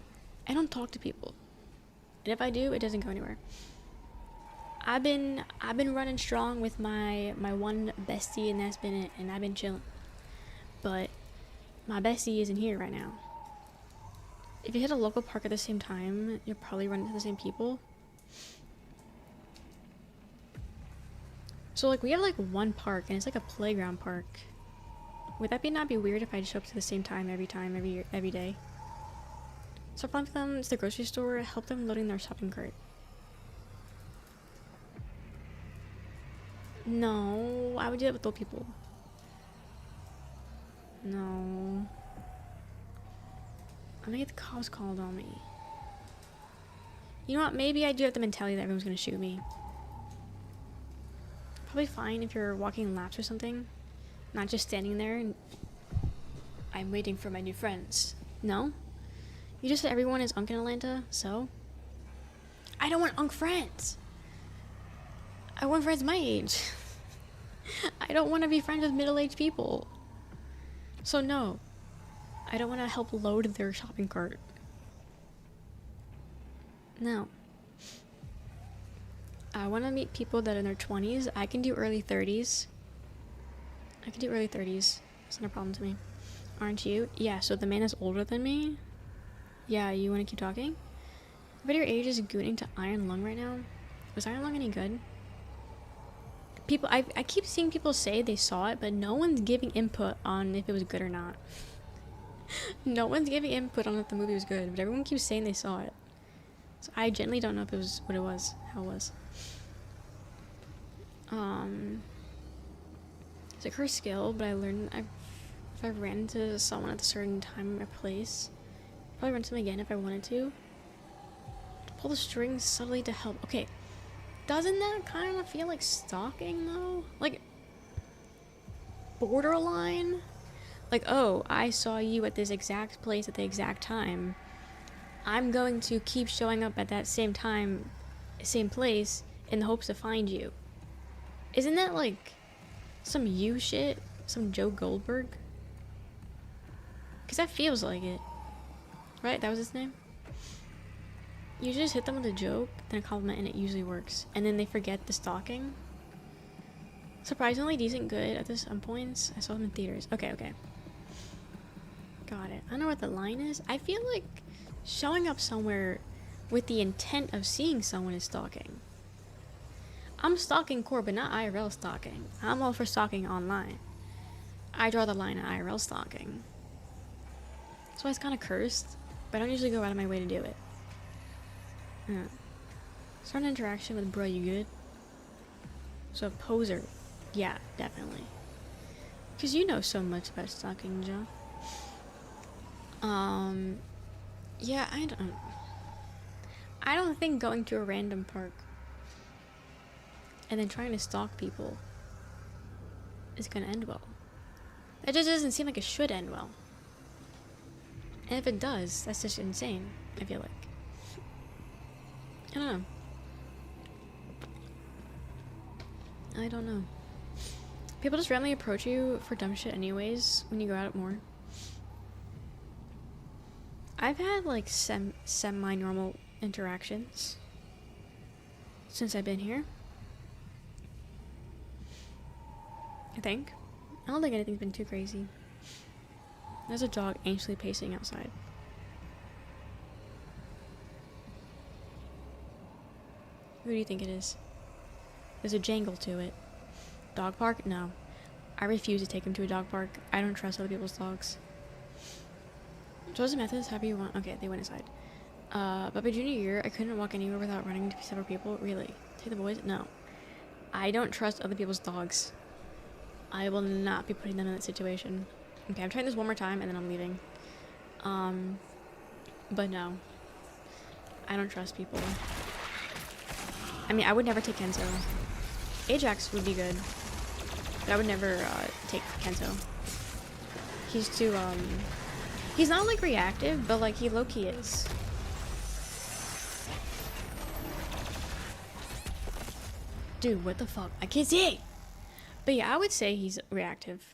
don't talk to people. And if I do, it doesn't go anywhere. I've been running strong with my one bestie, and that's been it, and I've been chilling. But my bestie isn't here right now. If you hit a local park at the same time, you'll probably run into the same people. So like we have like one park, and it's like a playground park. Would that not be weird if I show up to the same time every day? So fun for them to the grocery store, help them loading their shopping cart. No, I would do that with old people. No. I'm gonna get the cops called on me. You know what, maybe I do have the mentality that everyone's gonna shoot me. Probably fine if you're walking laps or something. Not just standing there and I'm waiting for my new friends. No? You just said everyone is Unk in Atlanta, so? I don't want Unk friends! I want friends my age. I don't want to be friends with middle-aged people. So no. I don't want to help load their shopping cart. No. I want to meet people that are in their 20s. I can do early 30s. I can do early 30s. It's not a problem to me. Aren't you? Yeah, so the man is older than me? Yeah, you want to keep talking? But your age is gooning to Iron Lung right now. Was Iron Lung any good? People, I keep seeing people say they saw it, but no one's giving input on if it was good or not. No one's giving input on if the movie was good, but everyone keeps saying they saw it. So I genuinely don't know if it was what it was, how it was. It's like her skill, but I learned if I ran into someone at a certain time or place, I'd probably run into them again if I wanted to. Pull the strings subtly to help. Okay, doesn't that kind of feel like stalking though? Like borderline? Like, oh, I saw you at this exact place at the exact time. I'm going to keep showing up at that same time, same place, in the hopes to find you. Isn't that like some you shit? Some Joe Goldberg? Because that feels like it. Right? That was his name? You just hit them with a joke, then a compliment, and it usually works. And then they forget the stalking. Surprisingly decent good at this points. I saw them in theaters. Okay. Got it. I don't know what the line is. I feel like showing up somewhere with the intent of seeing someone is stalking. I'm stalking core, but not IRL stalking. I'm all for stalking online. I draw the line at IRL stalking. That's why it's kind of cursed, but I don't usually go out of my way to do it. Yeah. Start an interaction with bro, you good? So poser. Yeah, definitely. Because you know so much about stalking, Joe. Yeah, I don't think going to a random park and then trying to stalk people is gonna end well. That just doesn't seem like it should end well. And if it does, that's just insane, I feel like. I don't know. People just randomly approach you for dumb shit anyways when you go out more. I've had like semi-normal interactions since I've been here. I think. I don't think anything's been too crazy. There's a dog anxiously pacing outside. Who do you think it is? There's a jangle to it. Dog park? No. I refuse to take him to a dog park. I don't trust other people's dogs. Choose the methods, however you want. Okay, they went inside. But by junior year, I couldn't walk anywhere without running into several people. Really? Take the boys? No. I don't trust other people's dogs. I will not be putting them in that situation. Okay, I'm trying this one more time and then I'm leaving. But no. I don't trust people. I mean, I would never take Kenzo. Ajax would be good. But I would never, take Kenzo. He's too, he's not, like, reactive, but, like, he low-key is. Dude, what the fuck? I can't see! But yeah, I would say he's reactive.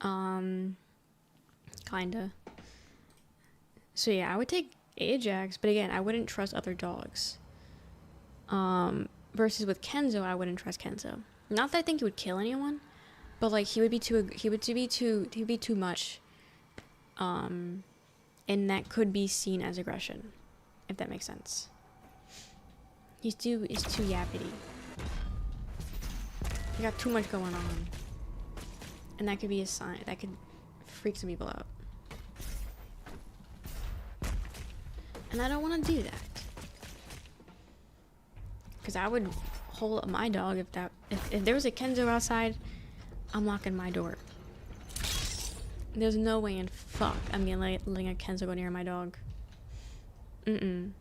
Kinda. So yeah, I would take Ajax, but again, I wouldn't trust other dogs. Versus with Kenzo, I wouldn't trust Kenzo. Not that I think he would kill anyone, but like he would be too much. And that could be seen as aggression, if that makes sense. He's too yappity. He got too much going on. And that could be a sign. That could freak some people out. And I don't want to do that. Because I would hold up my dog if there was a Kenzo outside, I'm locking my door. There's no way in fuck I'm letting a Kenzo go near my dog. Aren't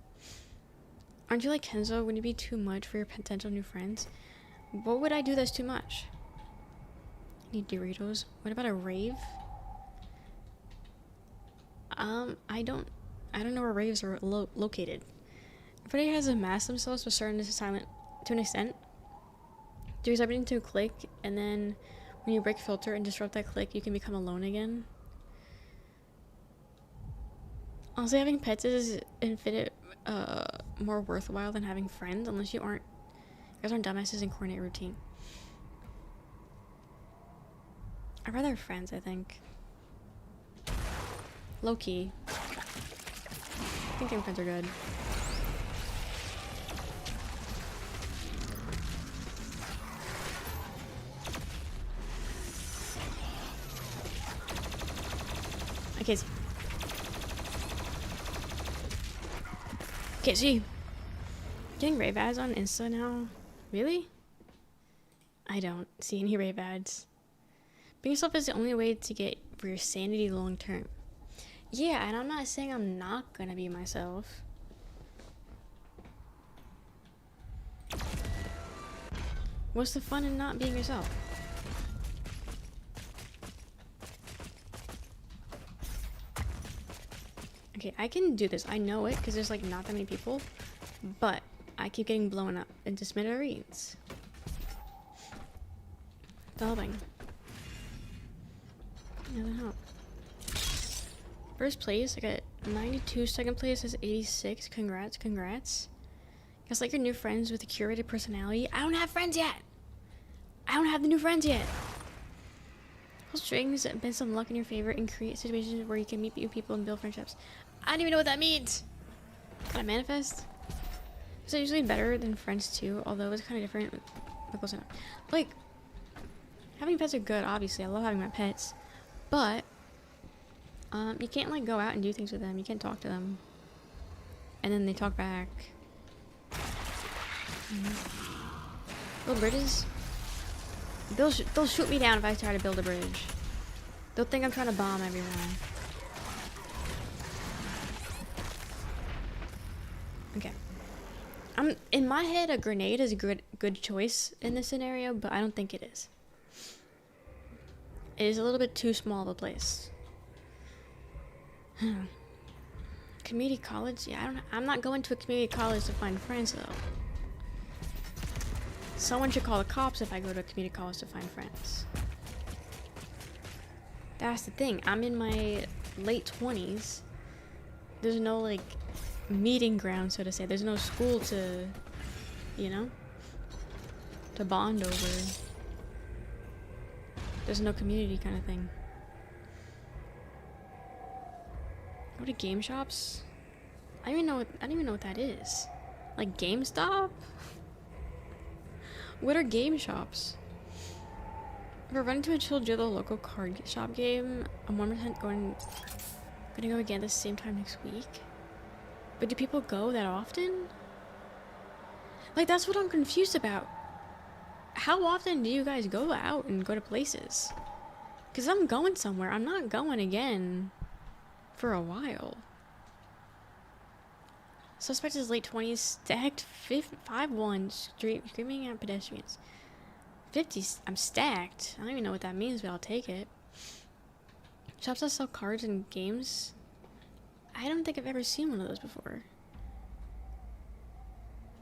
you like Kenzo? Would you be too much for your potential new friends? What would I do that's too much? Need Doritos? What about a rave? I don't know where raves are located. Everybody has to mask themselves to to an extent. There's everything to a click, and then when you break filter and disrupt that click, you can become alone again. Honestly, having pets is infinite more worthwhile than having friends, unless you guys aren't dumbasses and coordinate routine. I'd rather have friends, I think. Low-key. I think friends are good. Okay. Okay, see. Getting rave ads on Insta now? Really? I don't see any rave ads. Being yourself is the only way to get for your sanity long term. Yeah, and I'm not saying I'm not gonna be myself. What's the fun in not being yourself? Okay, I can do this. I know it because there's like not that many people, but I keep getting blown up into smithereens. Helping. Doesn't help. First place, I got 92. Second place is 86. Congrats, congrats. Guess like your new friends with a curated personality. I don't have friends yet. I don't have the new friends yet. Pull strings, bend some luck in your favor, and create situations where you can meet new people and build friendships. I don't even know what that means. Can I manifest? Is it usually better than friends too? Although it's kind of different. But close enough. Like, having pets are good, obviously. I love having my pets. But, you can't like go out and do things with them. You can't talk to them. And then they talk back. Build bridges? They'll shoot me down if I try to build a bridge. They'll think I'm trying to bomb everyone. Okay. In my head, a grenade is a good choice in this scenario, but I don't think it is. It is a little bit too small of a place. Community college? Yeah, I'm not going to a community college to find friends though. Someone should call the cops if I go to a community college to find friends. That's the thing. I'm in my late 20s. There's no like meeting ground, so to say. There's no school to, you know, to bond over. There's no community kind of thing. Go to game shops? I don't even know what that is. Like GameStop? What are game shops? If I run into a chill Jill, the local card shop game, I'm 1% gonna go again at the same time next week. But do people go that often? Like, that's what I'm confused about. How often do you guys go out and go to places? Because I'm going somewhere. I'm not going again for a while. Suspect is late 20s, stacked 5-1, screaming at pedestrians. 50, I'm stacked. I don't even know what that means, but I'll take it. Shops that sell cards and games. I don't think I've ever seen one of those before.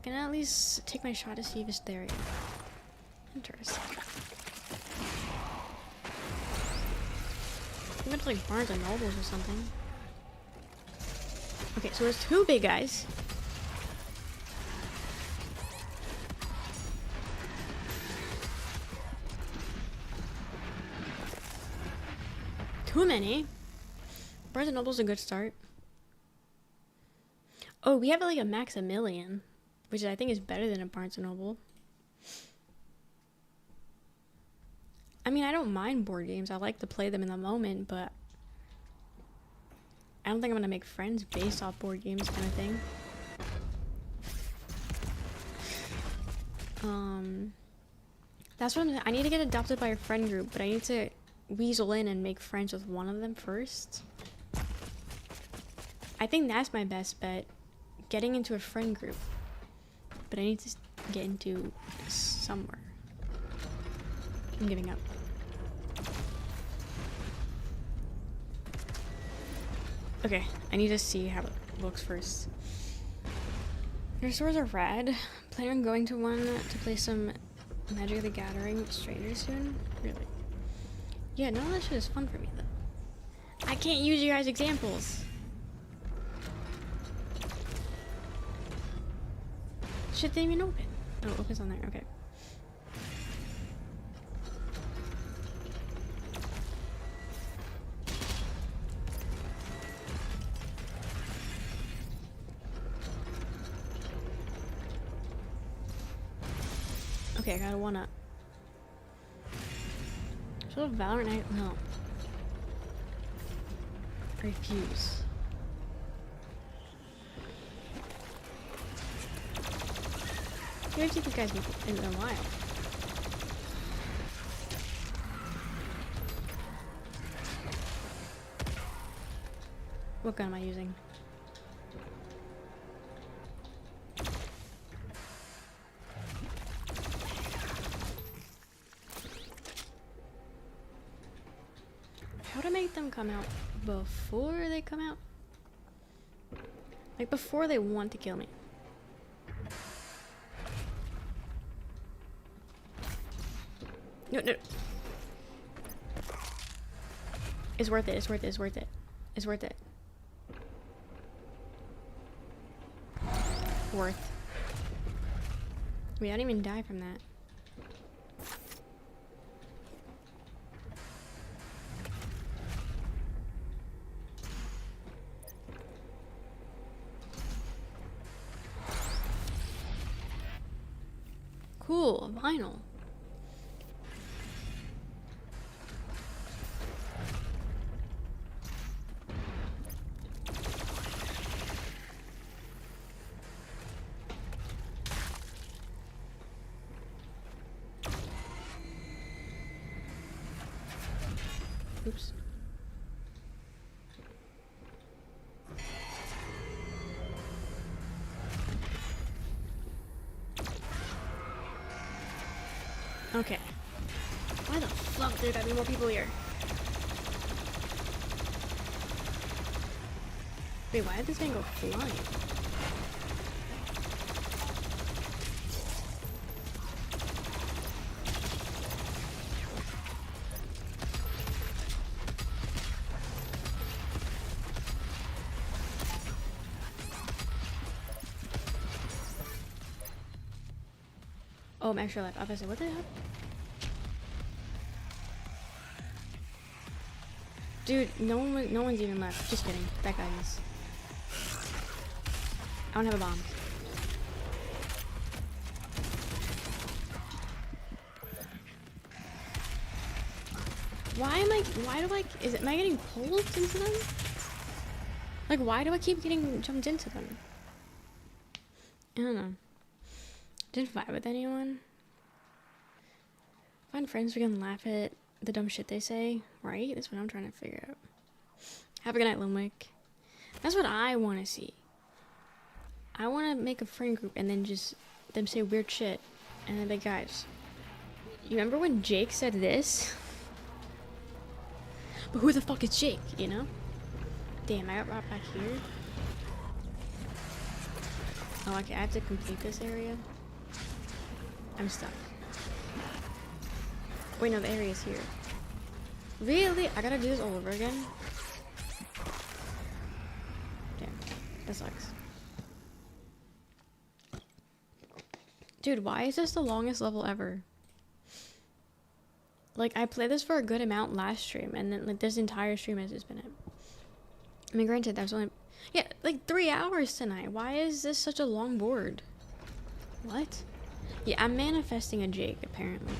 Can I at least take my shot to see if it's there yet? Interesting. I went to like Barnes and Nobles or something. Okay, so there's two big guys. Too many. Barnes and Noble's a good start. Oh, we have like a Maximilian, which I think is better than a Barnes and Noble. I mean, I don't mind board games. I like to play them in the moment, but I don't think I'm gonna make friends based off board games kind of thing. That's what I need to get adopted by a friend group, but I need to weasel in and make friends with one of them first. I think that's my best bet, getting into a friend group. But I need to get into somewhere. I'm giving up. Okay, I need to see how it looks first. Your stores are rad. Planning on going to one to play some Magic the Gathering with strangers soon? Really? Yeah, no, that shit is fun for me though. I can't use your guys' examples. Shit didn't even open. Oh, it opens on there, okay. Okay, I got a 1-up. Should have Valorant Night? No. I refuse. You haven't seen these guys in a while. What gun am I using? How to make them come out before they come out? Like before they want to kill me. No, no. It's worth it, it's worth it, it's worth it. It's worth it. Worth. Wait, I didn't even die from that. Cool, vinyl. Oops. Okay. Why the fuck there gotta be more people here? Wait, why did this thing go flying? Oh, I'm extra life. Obviously, what the hell? Dude, no one's even left. Just kidding. That guy is. I don't have a bomb. Am I getting pulled into them? Like, why do I keep getting jumped into them? I don't know. Didn't fight with anyone. Find friends we can laugh at the dumb shit they say, right? That's what I'm trying to figure out. Have a good night, Limwick. That's what I want to see. I want to make a friend group and then just them say weird shit. And then be like, guys, you remember when Jake said this? But who the fuck is Jake, you know? Damn, I got brought back here. Oh, okay, I have to complete this area. I'm stuck. Wait, no, the area's here. Really? I gotta do this all over again? Damn, that sucks. Dude, why is this the longest level ever? Like, I played this for a good amount last stream, and then, like, this entire stream has just been it. I mean, granted, that was only... Yeah, like, 3 hours tonight. Why is this such a long board? What? Yeah, I'm manifesting a Jake, apparently.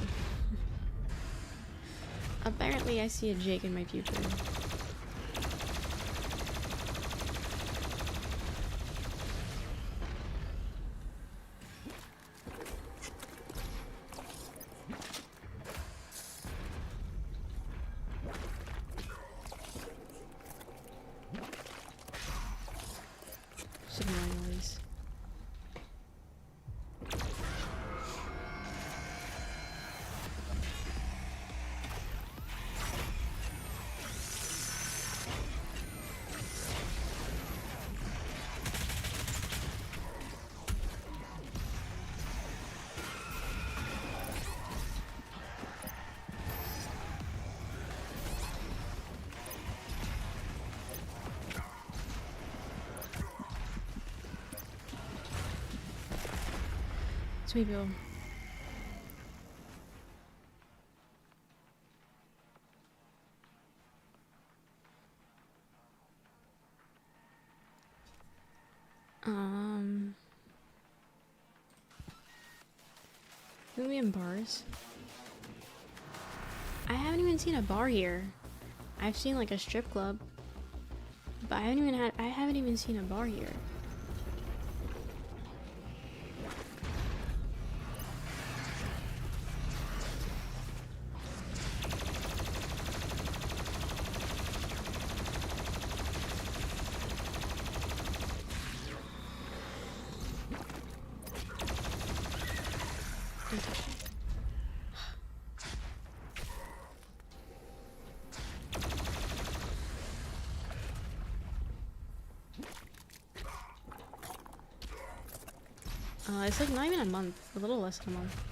Apparently, I see a Jake in my future. Some annoying noise. Sweet Bill. Movie and bars. I haven't even seen a bar here. I've seen like a strip club, but I haven't even seen a bar here. Don't touch it. It's like not even a month, a little less than a month.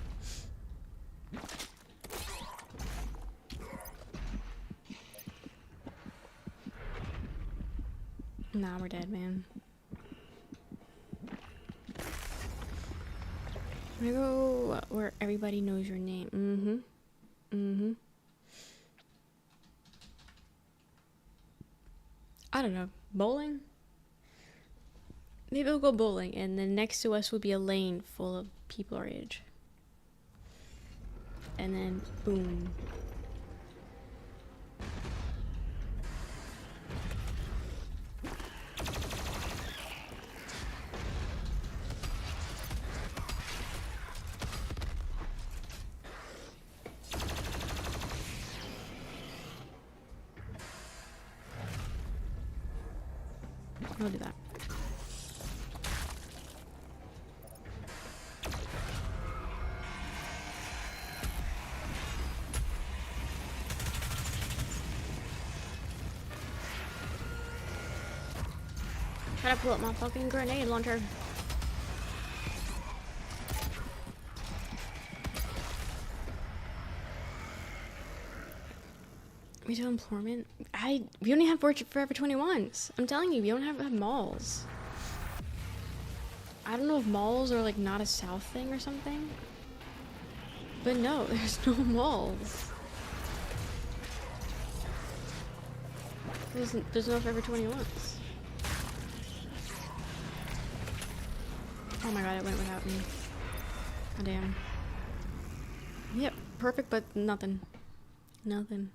Nah, we're dead, man. I'm gonna go where everybody knows your name. I don't know. Bowling? Maybe we'll go bowling, and then next to us will be a lane full of people our age. And then, boom. I'll do that. Try to pull up my fucking grenade launcher. We do employment? We only have Forever 21s. I'm telling you, we don't have malls. I don't know if malls are like not a South thing or something. But no, there's no malls. There's no Forever 21s. Oh my god, it went without me. Oh damn. Yep, perfect, but nothing. Nothing.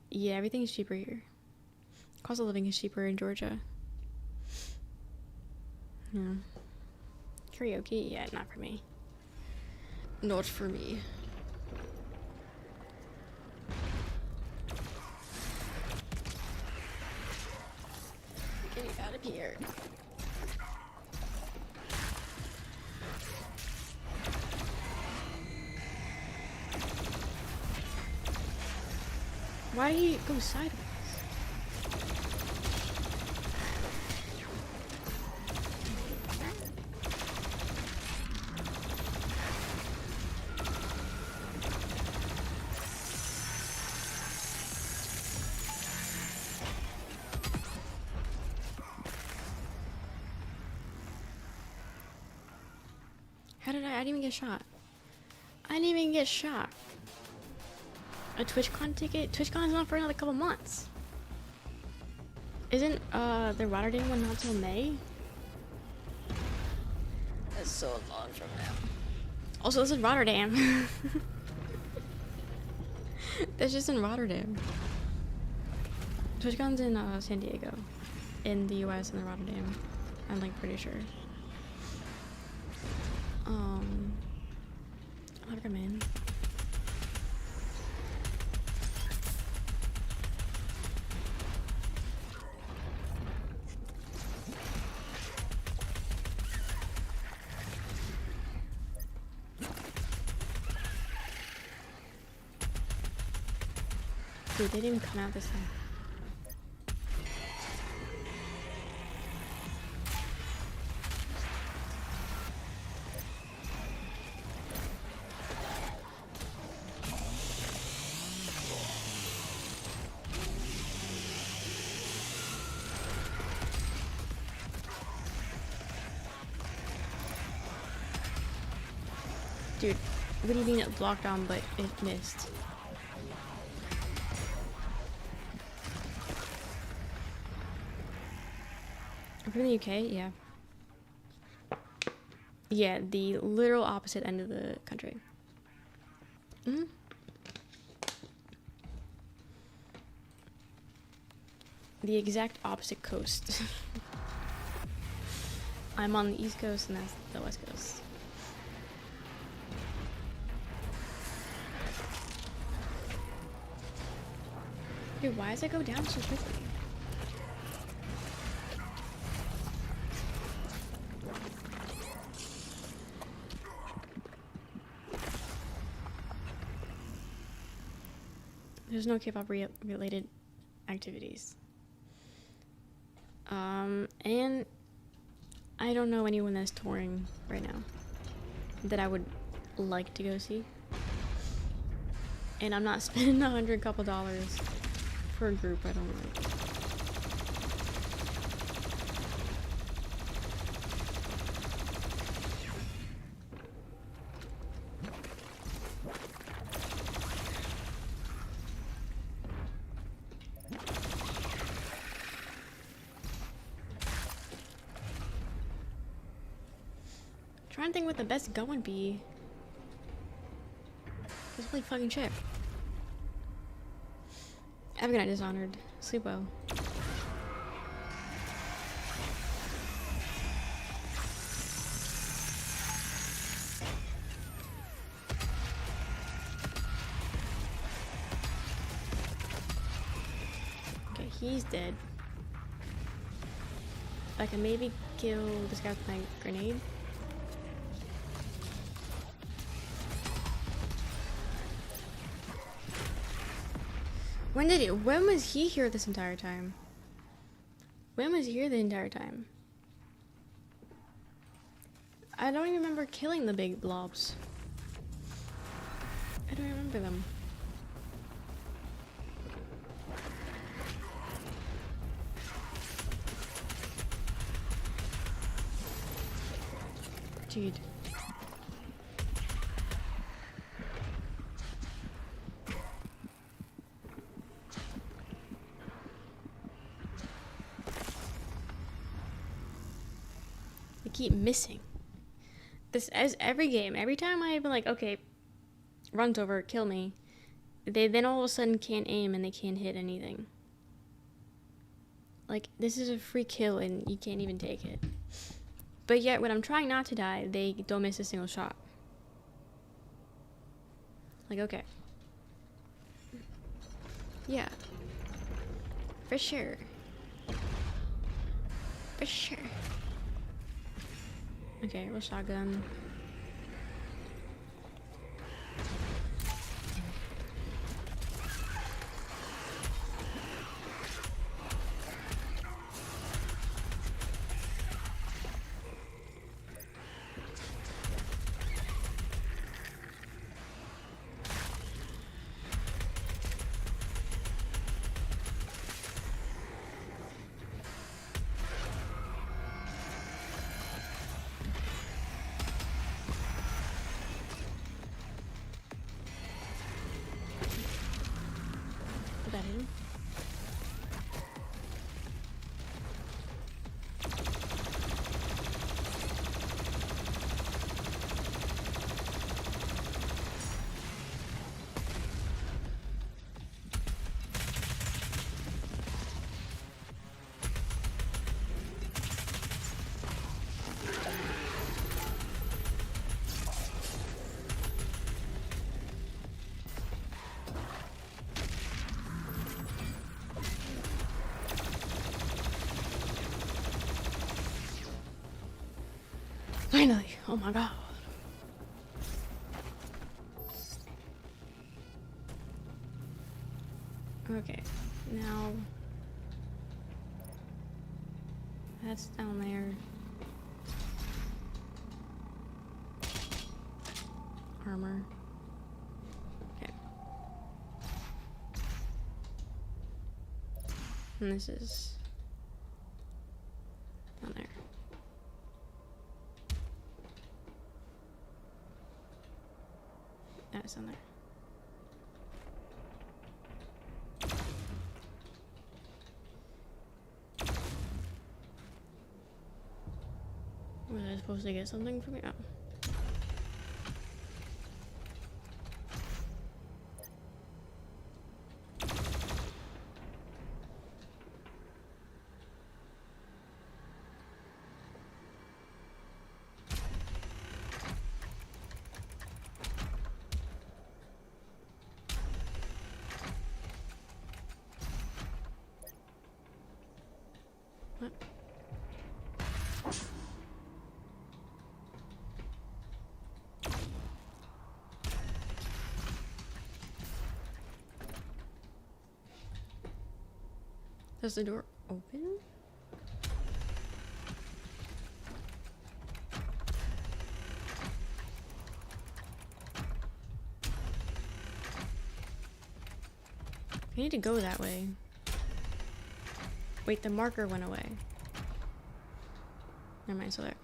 Yeah, everything is cheaper here. Cost of living is cheaper in Georgia. Yeah. Karaoke? Yeah, not for me. Not for me. Get out of here. Why do you go sideways? How did I didn't even get shot. I didn't even get shot. A TwitchCon ticket? TwitchCon is not for another couple months. Isn't the Rotterdam one not till May? That's so long from now. Also, this is Rotterdam. That's just in Rotterdam. TwitchCon's in San Diego, in the US, in the Rotterdam. I'm like pretty sure. I'll recommend. Dude, they didn't even come out this time. Dude, what do you mean it blocked on but it missed? From the UK, yeah. Yeah, the literal opposite end of the country. The exact opposite coast. I'm on the East Coast and that's the West Coast. Dude, why does it go down so quickly? There's no K-pop related activities. And I don't know anyone that's touring right now that I would like to go see. And I'm not spending $100 for a group I don't like. Trying to think what the best gun would be. Just play fucking chip. Have a good night, Dishonored. Sleep well. Okay, he's dead. I can maybe kill this guy with my grenade. When was he here this entire time? When was he here the entire time? I don't even remember killing the big blobs. I don't remember them. Dude. Keep missing. This as every game. Every time I've been like, okay, runs over, kill me. They then all of a sudden can't aim and they can't hit anything. Like, this is a free kill and you can't even take it. But yet when I'm trying not to die, they don't miss a single shot. Like, okay. Yeah. For sure. For sure. Okay, we'll shotgun. Put that in. Finally! Oh my god. Okay, now that's down there. Armor. Okay. And this is down there. That's on there. Was I supposed to get something from it? Oh. What? Does the door open? I need to go that way. Wait, the marker went away. Never mind, so there.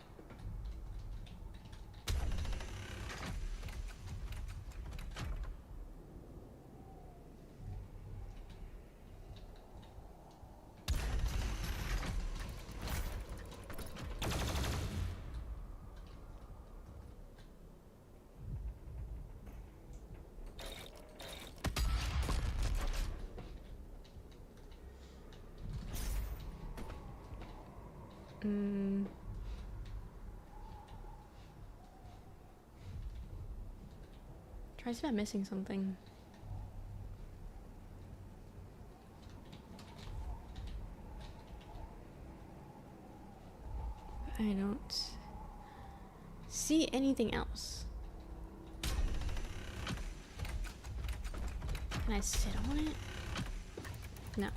Try to see if I'm missing something. I don't see anything else. Can I sit on it? No.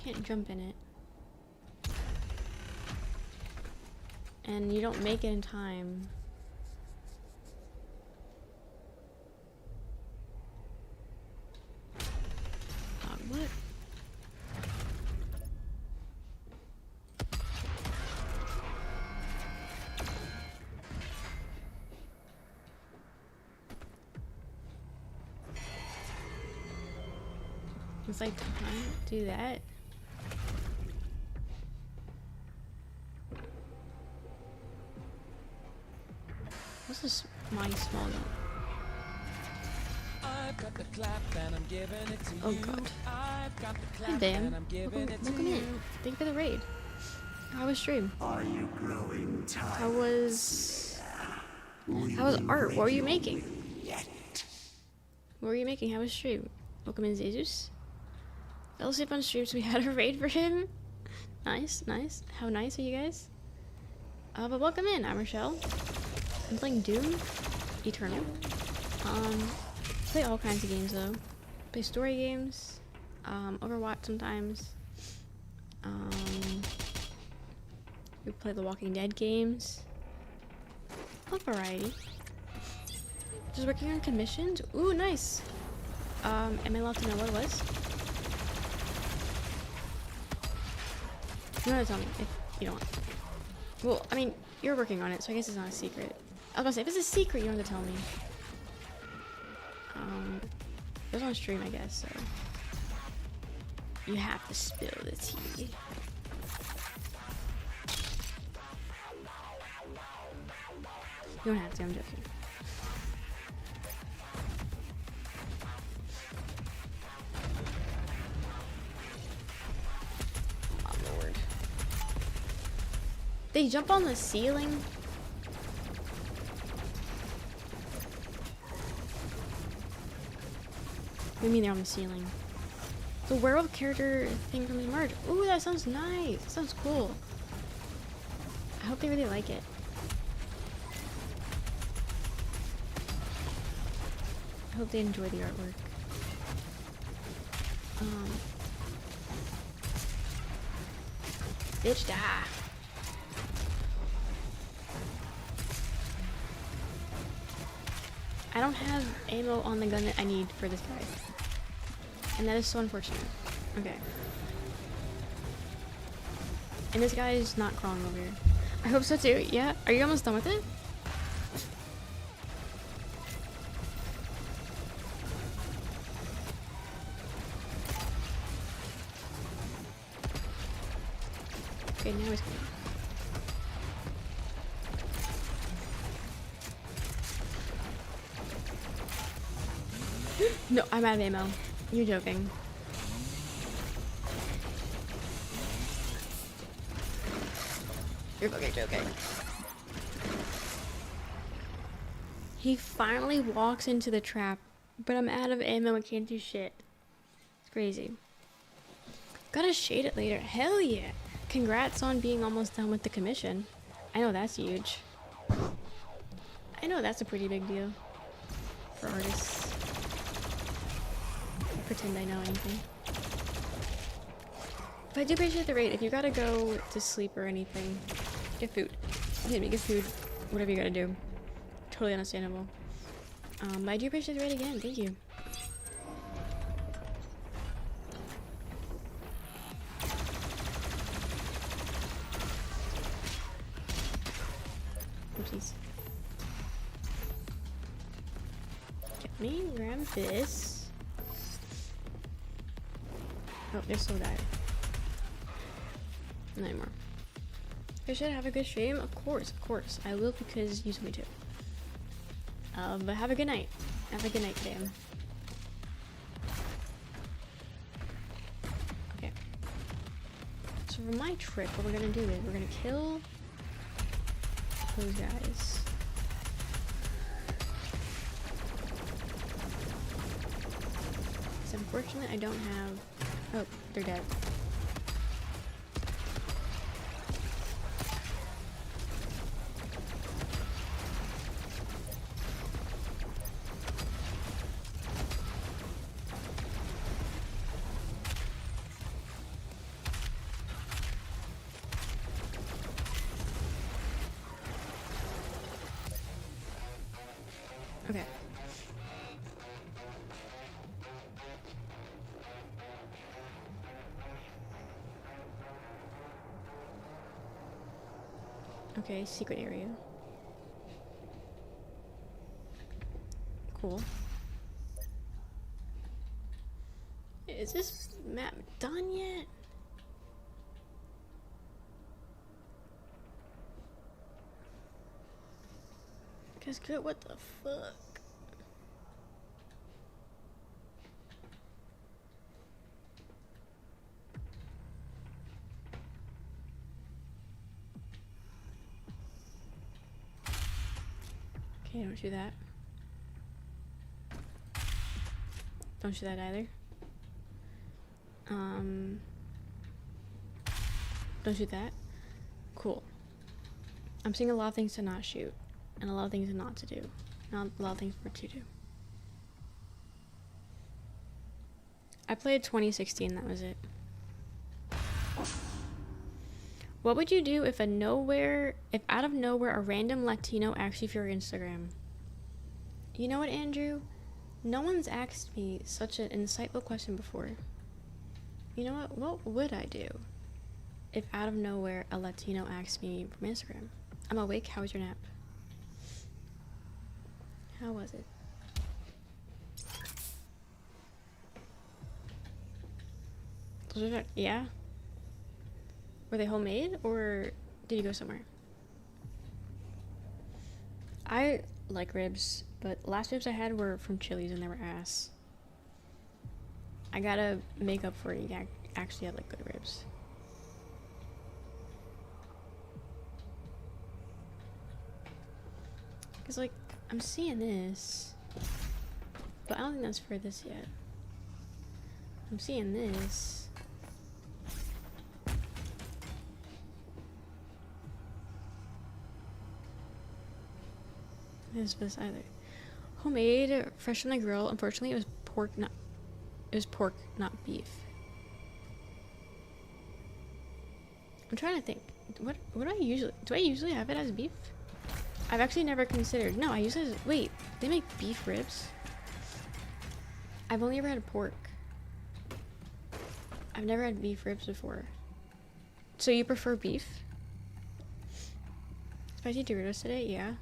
Can't jump in it. And you don't make it in time. What? It's like time to do that. What's this my small note? Oh god. Hi Dan. Welcome in. Thank you for the raid. How was stream? Are you growing tired? How was art? What were you making? What were you making? How was stream? Welcome in Jesus. Fell asleep on stream so we had a raid for him. Nice, nice. How nice are you guys? But welcome in, I'm Rochelle. I'm playing Doom Eternal. Play all kinds of games though. Play story games, Overwatch sometimes. We play the Walking Dead games. A variety. Just working on commissions. Ooh, nice. Am I allowed to know what it was? You don't have to tell me if you don't want. Well, I mean, you're working on it, so I guess it's not a secret. I was gonna say, if it's a secret, you don't have to tell me. It was on stream, I guess, so you have to spill the tea. You don't have to, I'm joking. Oh lord. They jump on the ceiling? What do you mean they're on the ceiling? The werewolf character thing from the merge. Ooh, that sounds nice. That sounds cool. I hope they really like it. I hope they enjoy the artwork. Bitch, die. I don't have ammo on the gun that I need for this guy. And that is so unfortunate. Okay. And this guy is not crawling over here. I hope so too. Yeah? Are you almost done with it? Okay, now he's coming. No, I'm out of ammo. You're joking. You're fucking joking. He finally walks into the trap, but I'm out of ammo and can't do shit. It's crazy. Gotta shade it later. Hell yeah. Congrats on being almost done with the commission. I know that's huge. I know that's a pretty big deal for artists. Pretend I know anything. But I do appreciate the raid. If you gotta go to sleep or anything, get food. Get food. Whatever you gotta do. Totally understandable. But I do appreciate the raid again. Thank you. Oopsies. Get me, grab this. Oh, this will die. Not anymore. I should have a good stream? Of course. I will because you told me to. But have a good night. Have a good night, fam. Okay. So for my trick, what we're gonna do is we're gonna kill those guys. So unfortunately I don't have... Oh, they're dead. Okay. Okay, secret area. Cool. Is this map done yet? Cause good, what the fuck? Okay, don't shoot that. Don't shoot that either. Don't shoot that. Cool. I'm seeing a lot of things to not shoot. And a lot of things not to do. Not a lot of things for to do. I played 2016, that was it. What would you do if if out of nowhere a random Latino asked you for your Instagram? You know what, Andrew? No one's asked me such an insightful question before. You know what? What would I do if out of nowhere a Latino asked me for my Instagram? I'm awake. How was your nap? How was it? Yeah? Were they homemade or did you go somewhere? I like ribs, but last ribs I had were from Chili's and they were ass. I gotta make up for it. You actually have like good ribs. Cause like, I'm seeing this, but I don't think that's for this yet. I'm seeing this. This was either homemade, fresh from the grill. Unfortunately, it was pork, not beef. I'm trying to think. What do I usually have it as beef? I've actually never considered. No, I usually wait. They make beef ribs. I've only ever had pork. I've never had beef ribs before. So you prefer beef? Spicy Doritos today? Yeah.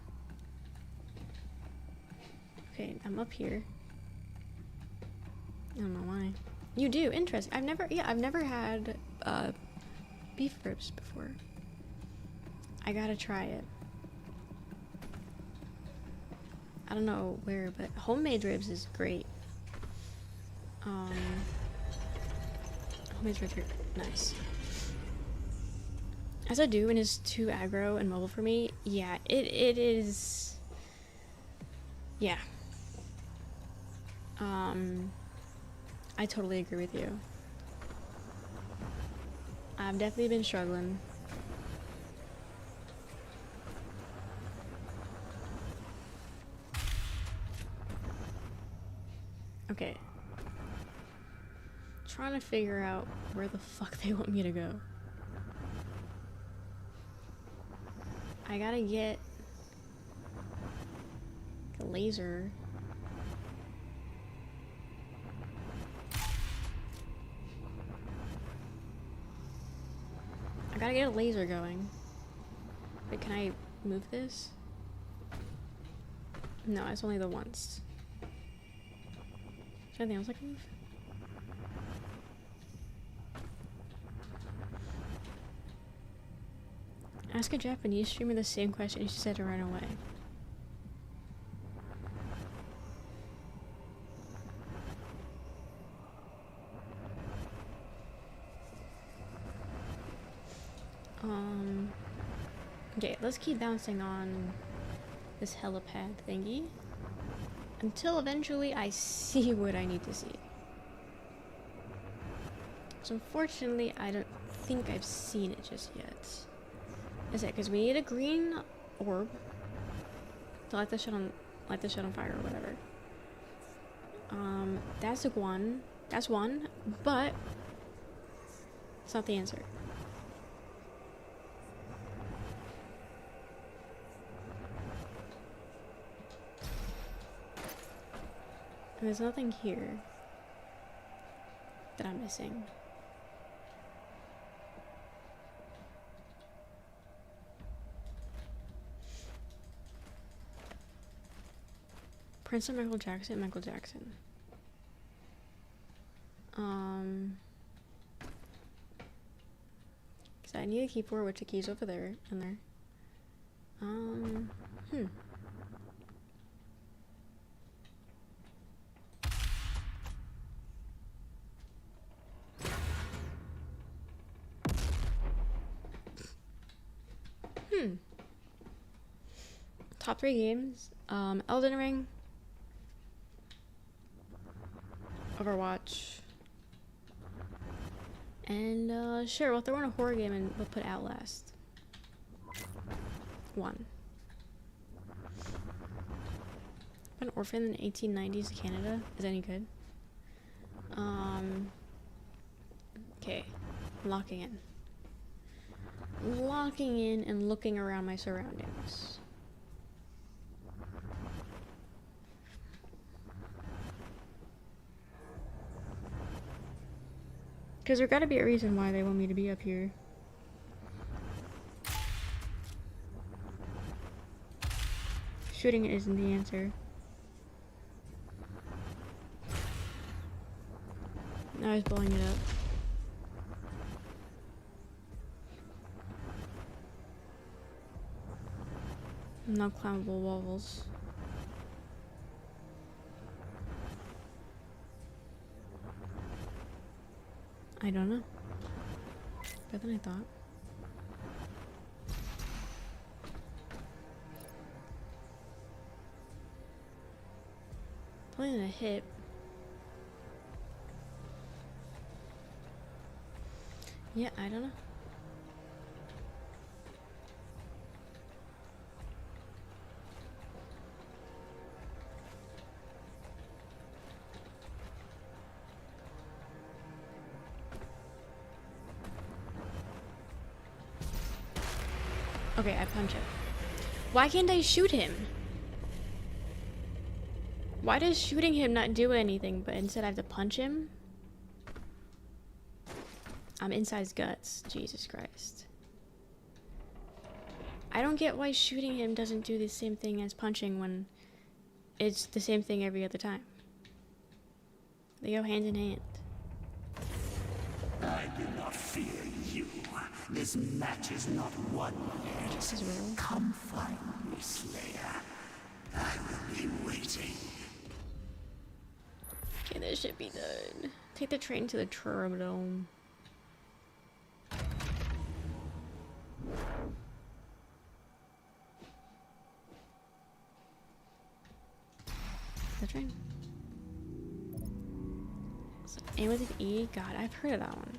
Okay, I'm up here. I don't know why. You do? Interesting. I've never had beef ribs before. I gotta try it. I don't know where, but homemade ribs is great. Homemade ribs are nice. As I do when it's too aggro and mobile for me, yeah, it is. Yeah. I totally agree with you. I've definitely been struggling. trying to figure out where the fuck they want me to go. I gotta get a laser. I gotta get a laser going. Wait, can I move this? No, it's only the once. Is there anything else I can move? Ask a Japanese streamer the same question she said to run away. Okay, let's keep bouncing on this helipad thingy until eventually I see what I need to see. So unfortunately, I don't think I've seen it just yet. Is it because we need a green orb to light the shit on fire or whatever? That's a one. That's one, but it's not the answer. And there's nothing here that I'm missing. Prince of Michael Jackson, Michael Jackson. Cause I need a keyboard, which the key's over there, in there. Top 3 games. Elden Ring. Overwatch. And, sure, we'll throw in a horror game and we'll put Outlast. 1. An orphan in the 1890s Canada is any good? Okay. Locking in. Locking in and looking around my surroundings. Because there gotta be a reason why they want me to be up here. Shooting it isn't the answer. Now he's blowing it up. No climbable walls. I don't know. Better than I thought. Probably gonna hit. Yeah, I don't know. Okay, I punch him. Why can't I shoot him? Why does shooting him not do anything, but instead I have to punch him? I'm inside his guts. Jesus Christ. I don't get why shooting him doesn't do the same thing as punching when it's the same thing every other time. They go hand in hand. I do not fear you. This match is not won yet. This is real. Come find me, Slayer. I will be waiting. Okay, this should be done. Take the train to the Turbodome. The train. So, aim with an E? God, I've heard of that one.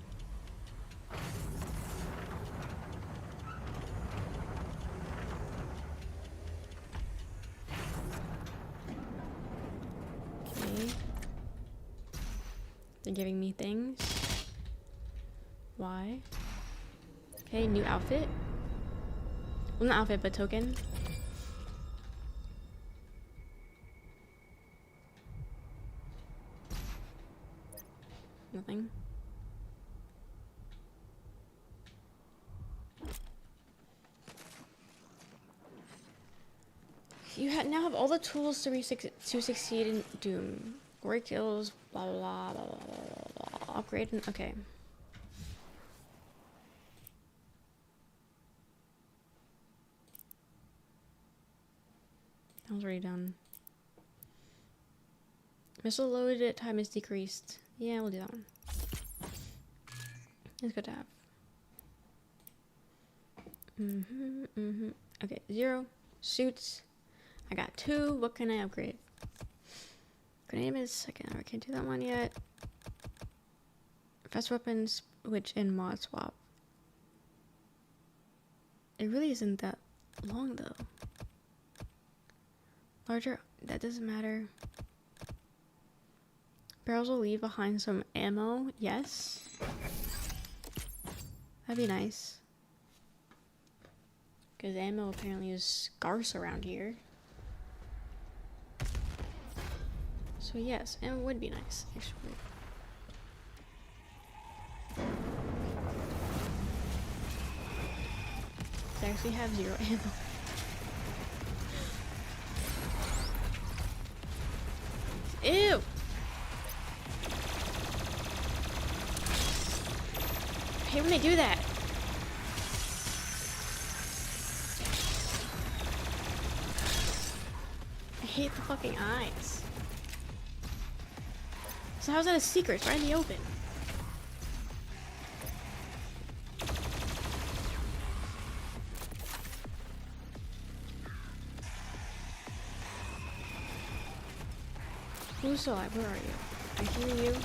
Okay. They're giving me things. Why? Okay, new outfit. Well, not outfit, but token. Nothing. You now have all the tools to succeed in Doom. Great kills, blah blah blah blah blah blah blah. Upgrade and okay. That was already done. Missile load time is decreased. Yeah, we'll do that one. It's good to have. Okay, 0. Suits. I got 2. What can I upgrade? Grenade is I can't do that one yet. Fast weapons, which in mod swap. It really isn't that long though. Larger, that doesn't matter. Barrels will leave behind some ammo. Yes. That'd be nice. Because ammo apparently is scarce around here. So yes, ammo would be nice, actually. I actually have 0 ammo. Ew! I hate when they do that. I hate the fucking eyes. So how's that a secret? It's right in the open. Who's alive? Where are you? I hear you.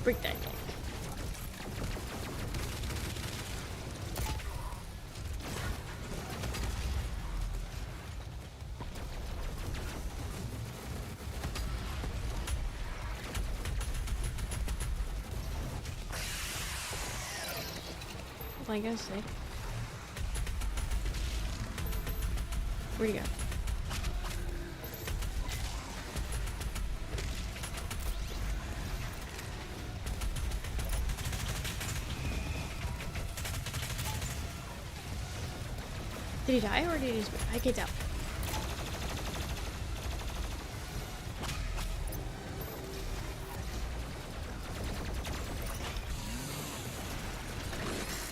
Break that neck. Well, I guess so. Where'd he go? Did he die or did he just... I can't tell.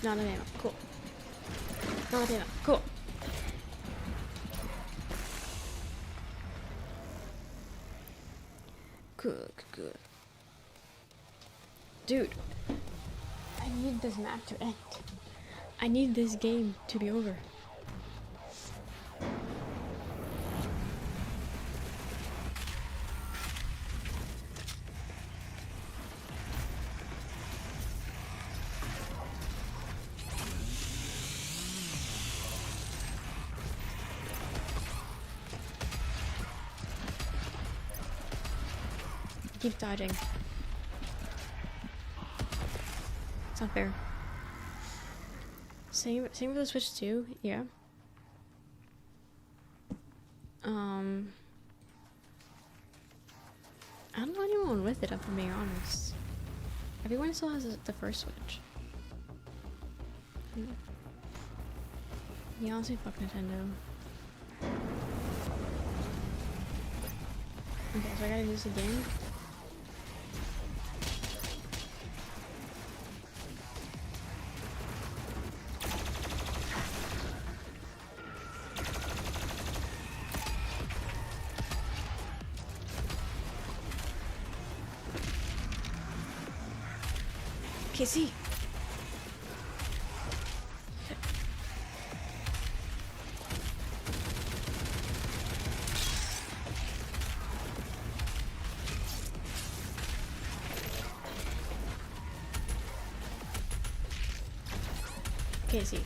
Not an ammo. Cool. Not an ammo. Cool. Good, good. Dude. I need this map to end. I need this game to be over. Keep dodging. It's not fair. Same with the Switch too, yeah. I don't know anyone with it, if I'm being honest. Everyone still has the first Switch. Yeah, honestly, fuck Nintendo. Okay, so I gotta do this again. Okay, see. can't see.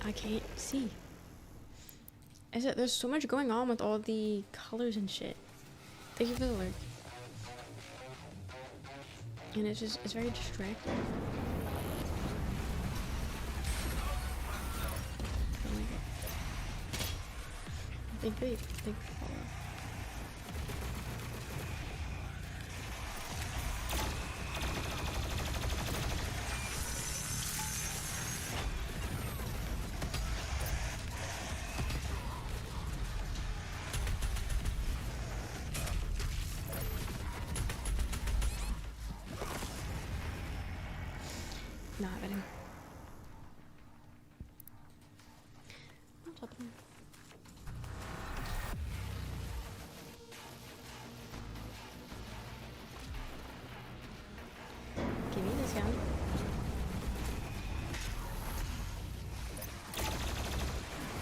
I can't see. Is it? There's so much going on with all the colors and shit. Thank you for the lurk. And it's very distracting. Oh my god. They fall off. Not happening. What's happening? Give me this gun.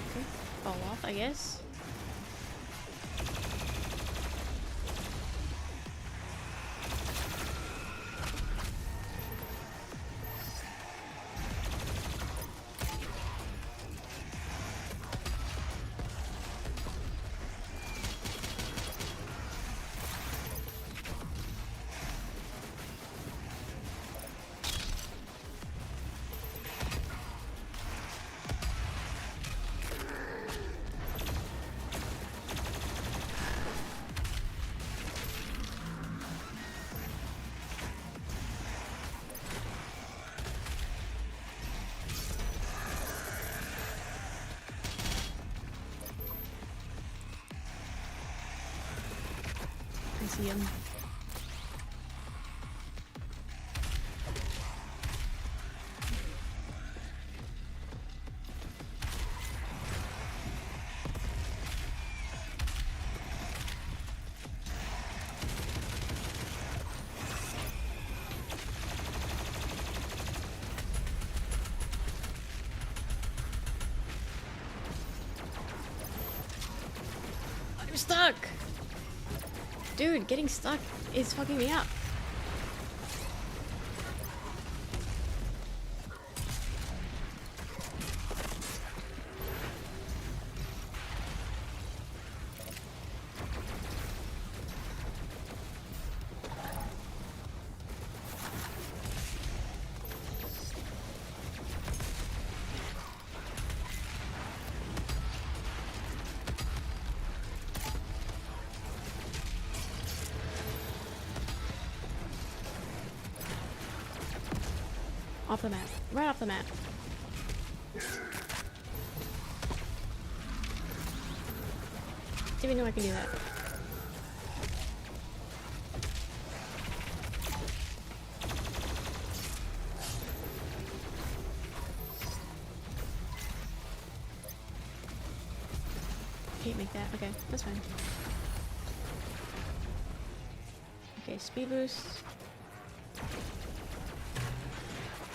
Okay. Fall off, I guess. I see him. I'm stuck! Dude, getting stuck is fucking me up. Off the map. Right off the map. Didn't even know I could do that. Can't make that. Okay, that's fine. Okay, speed boost.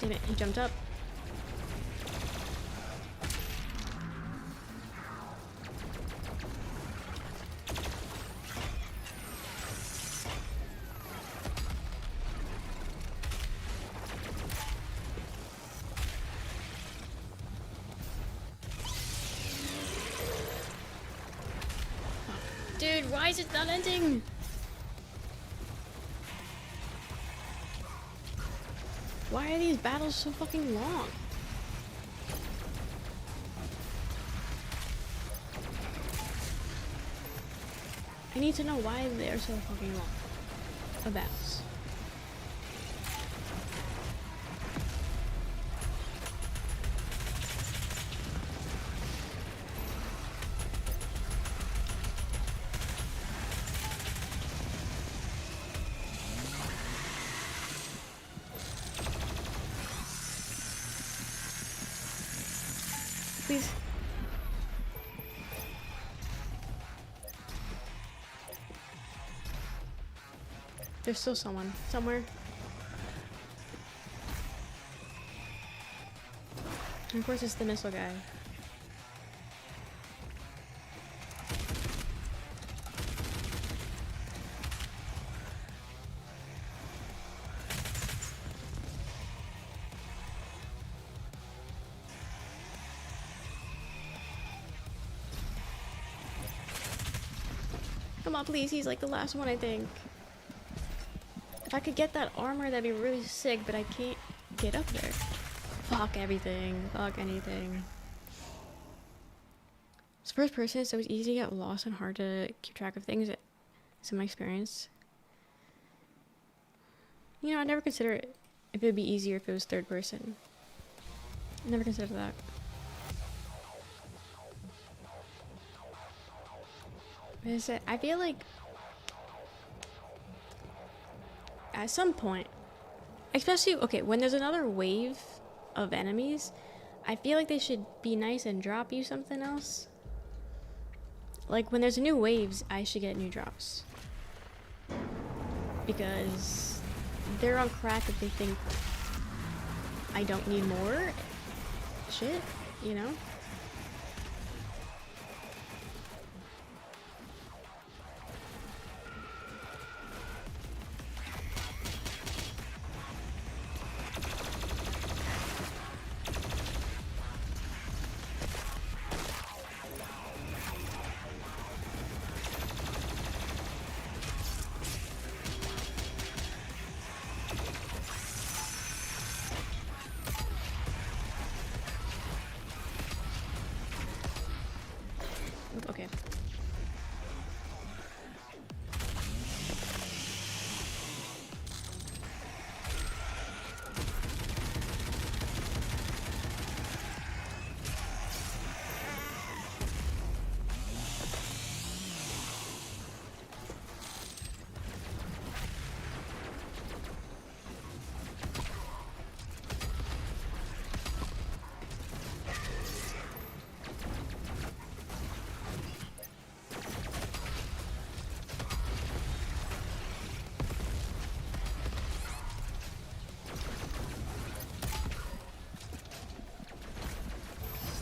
Damn it, he jumped up. Dude, why is it not ending? Why are these battles so fucking long? I need to know why they're so fucking long. The battles. Please. There's still someone somewhere. And of course it's the missile guy. Come on, please. He's like the last one, I think. If I could get that armor, that'd be really sick, but I can't get up there. Fuck everything. Fuck anything. It's first person, so it's easy to get lost and hard to keep track of things. It's in my experience. You know, I never consider it if it would be easier if it was third person. I never considered that. I feel like at some point, especially, okay, when there's another wave of enemies, I feel like they should be nice and drop you something else. Like, when there's new waves, I should get new drops. Because they're on crack if they think I don't need more shit, you know? Okay.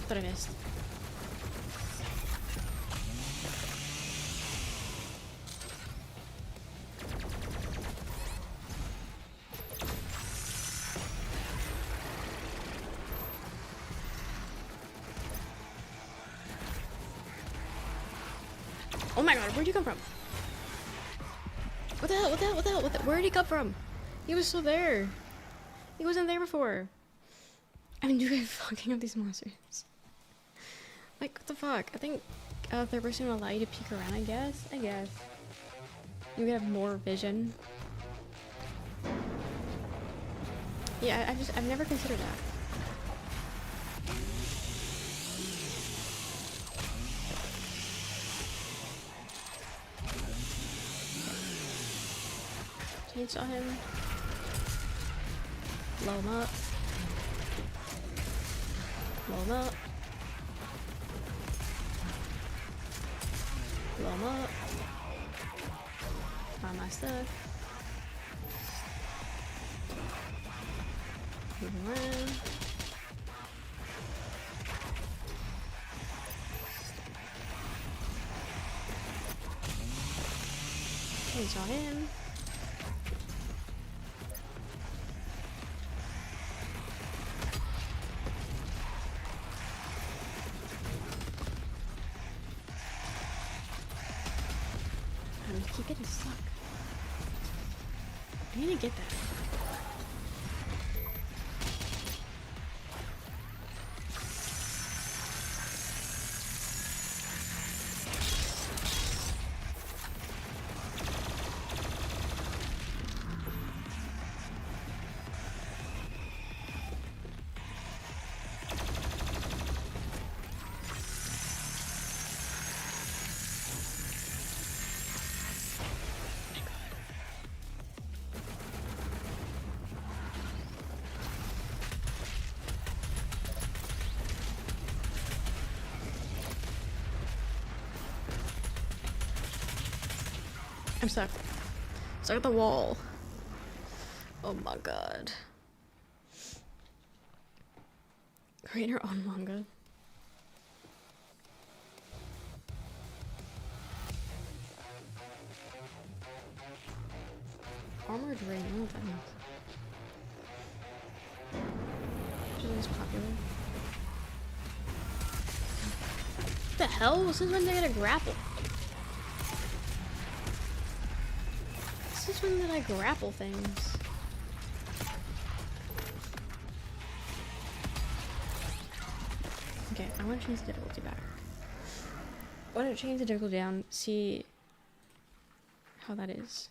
Thought I missed. Oh my god, where'd you come from? What the hell? What the hell? What the hell? Where'd he come from? He was still there. He wasn't there before. I mean, dude, I'm fucking up these monsters. Like, what the fuck? I think third person will allow you to peek around, I guess. You have more vision. Yeah, I've never considered that. Chainsaw him. Blow him up. Blow him up. Blow him up. Find my stuff. Move him around. Chainsaw him. I keep getting stuck. I need to get that. I'm stuck. Stuck at the wall. Oh my god. Create her own manga. Armored ring, I don't know what that means. Which is popular. What the hell? Since when did I get a grapple? Since when did I grapple things? Okay, I want to change the difficulty back. I want to change the difficulty down, see how that is.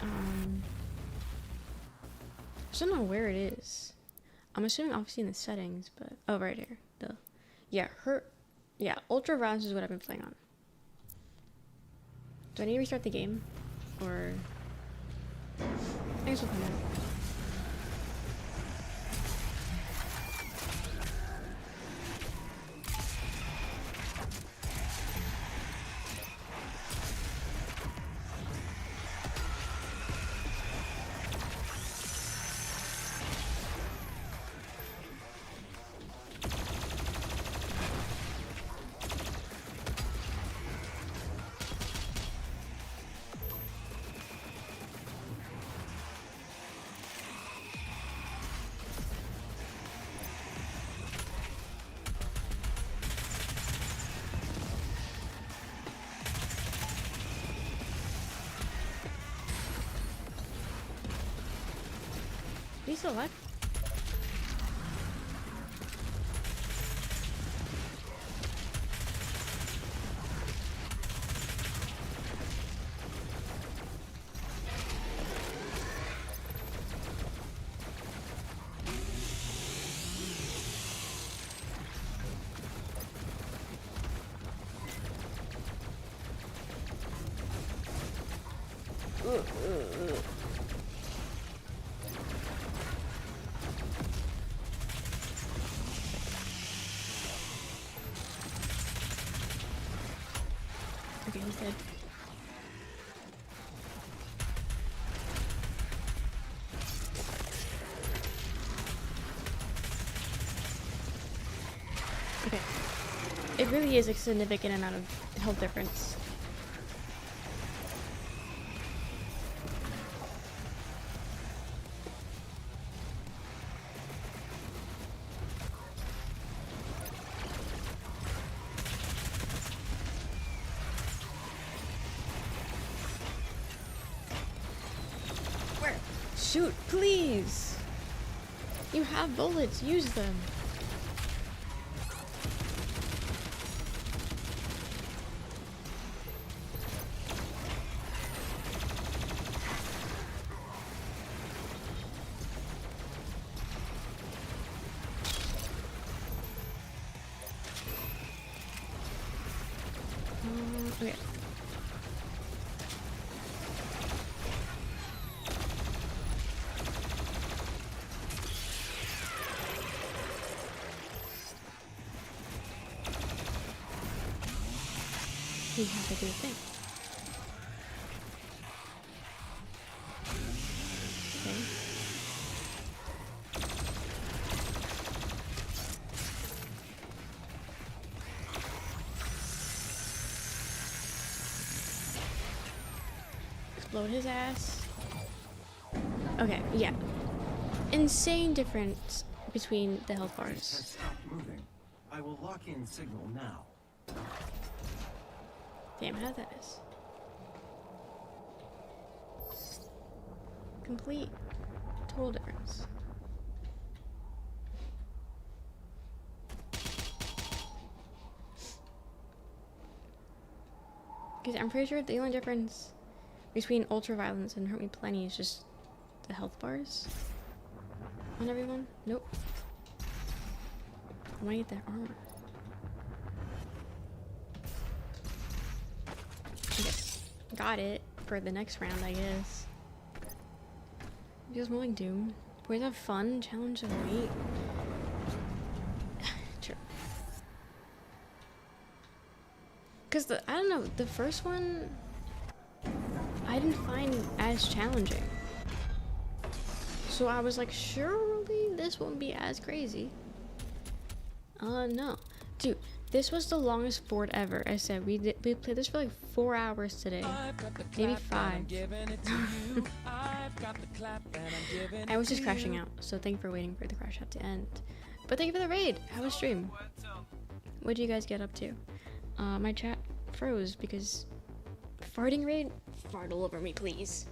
I just don't know where it is. I'm assuming obviously in the settings, but oh, right here. Yeah, ultra violence is what I've been playing on. Do I need to restart the game, or I guess we'll find out. Are you still alive? Okay, he's dead. Okay. It really is a significant amount of health difference. Shoot, please! You have bullets, use them! Okay. You have to do a thing. Okay. Explode his ass. Okay, yeah. Insane difference between the health bars. Stop moving. I will lock in signal now. Damn, how that is. Complete total difference. Because I'm pretty sure the only difference between ultra violence and hurt me plenty is just the health bars on everyone. Nope. I want to get that armor. Okay. Got it for the next round, I guess. Just moving Doom. Boys have fun. Challenge of weight. True. Because I don't know, the first one I didn't find as challenging. So I was like, surely this won't be as crazy. No. Dude, this was the longest board ever. I said we played this for like 4 hours today. Maybe 5. I was just crashing out, so thank you for waiting for the crash out to end. But thank you for the raid. How was stream? What did you guys get up to? My chat froze because Farting raid? Fart all over me, please.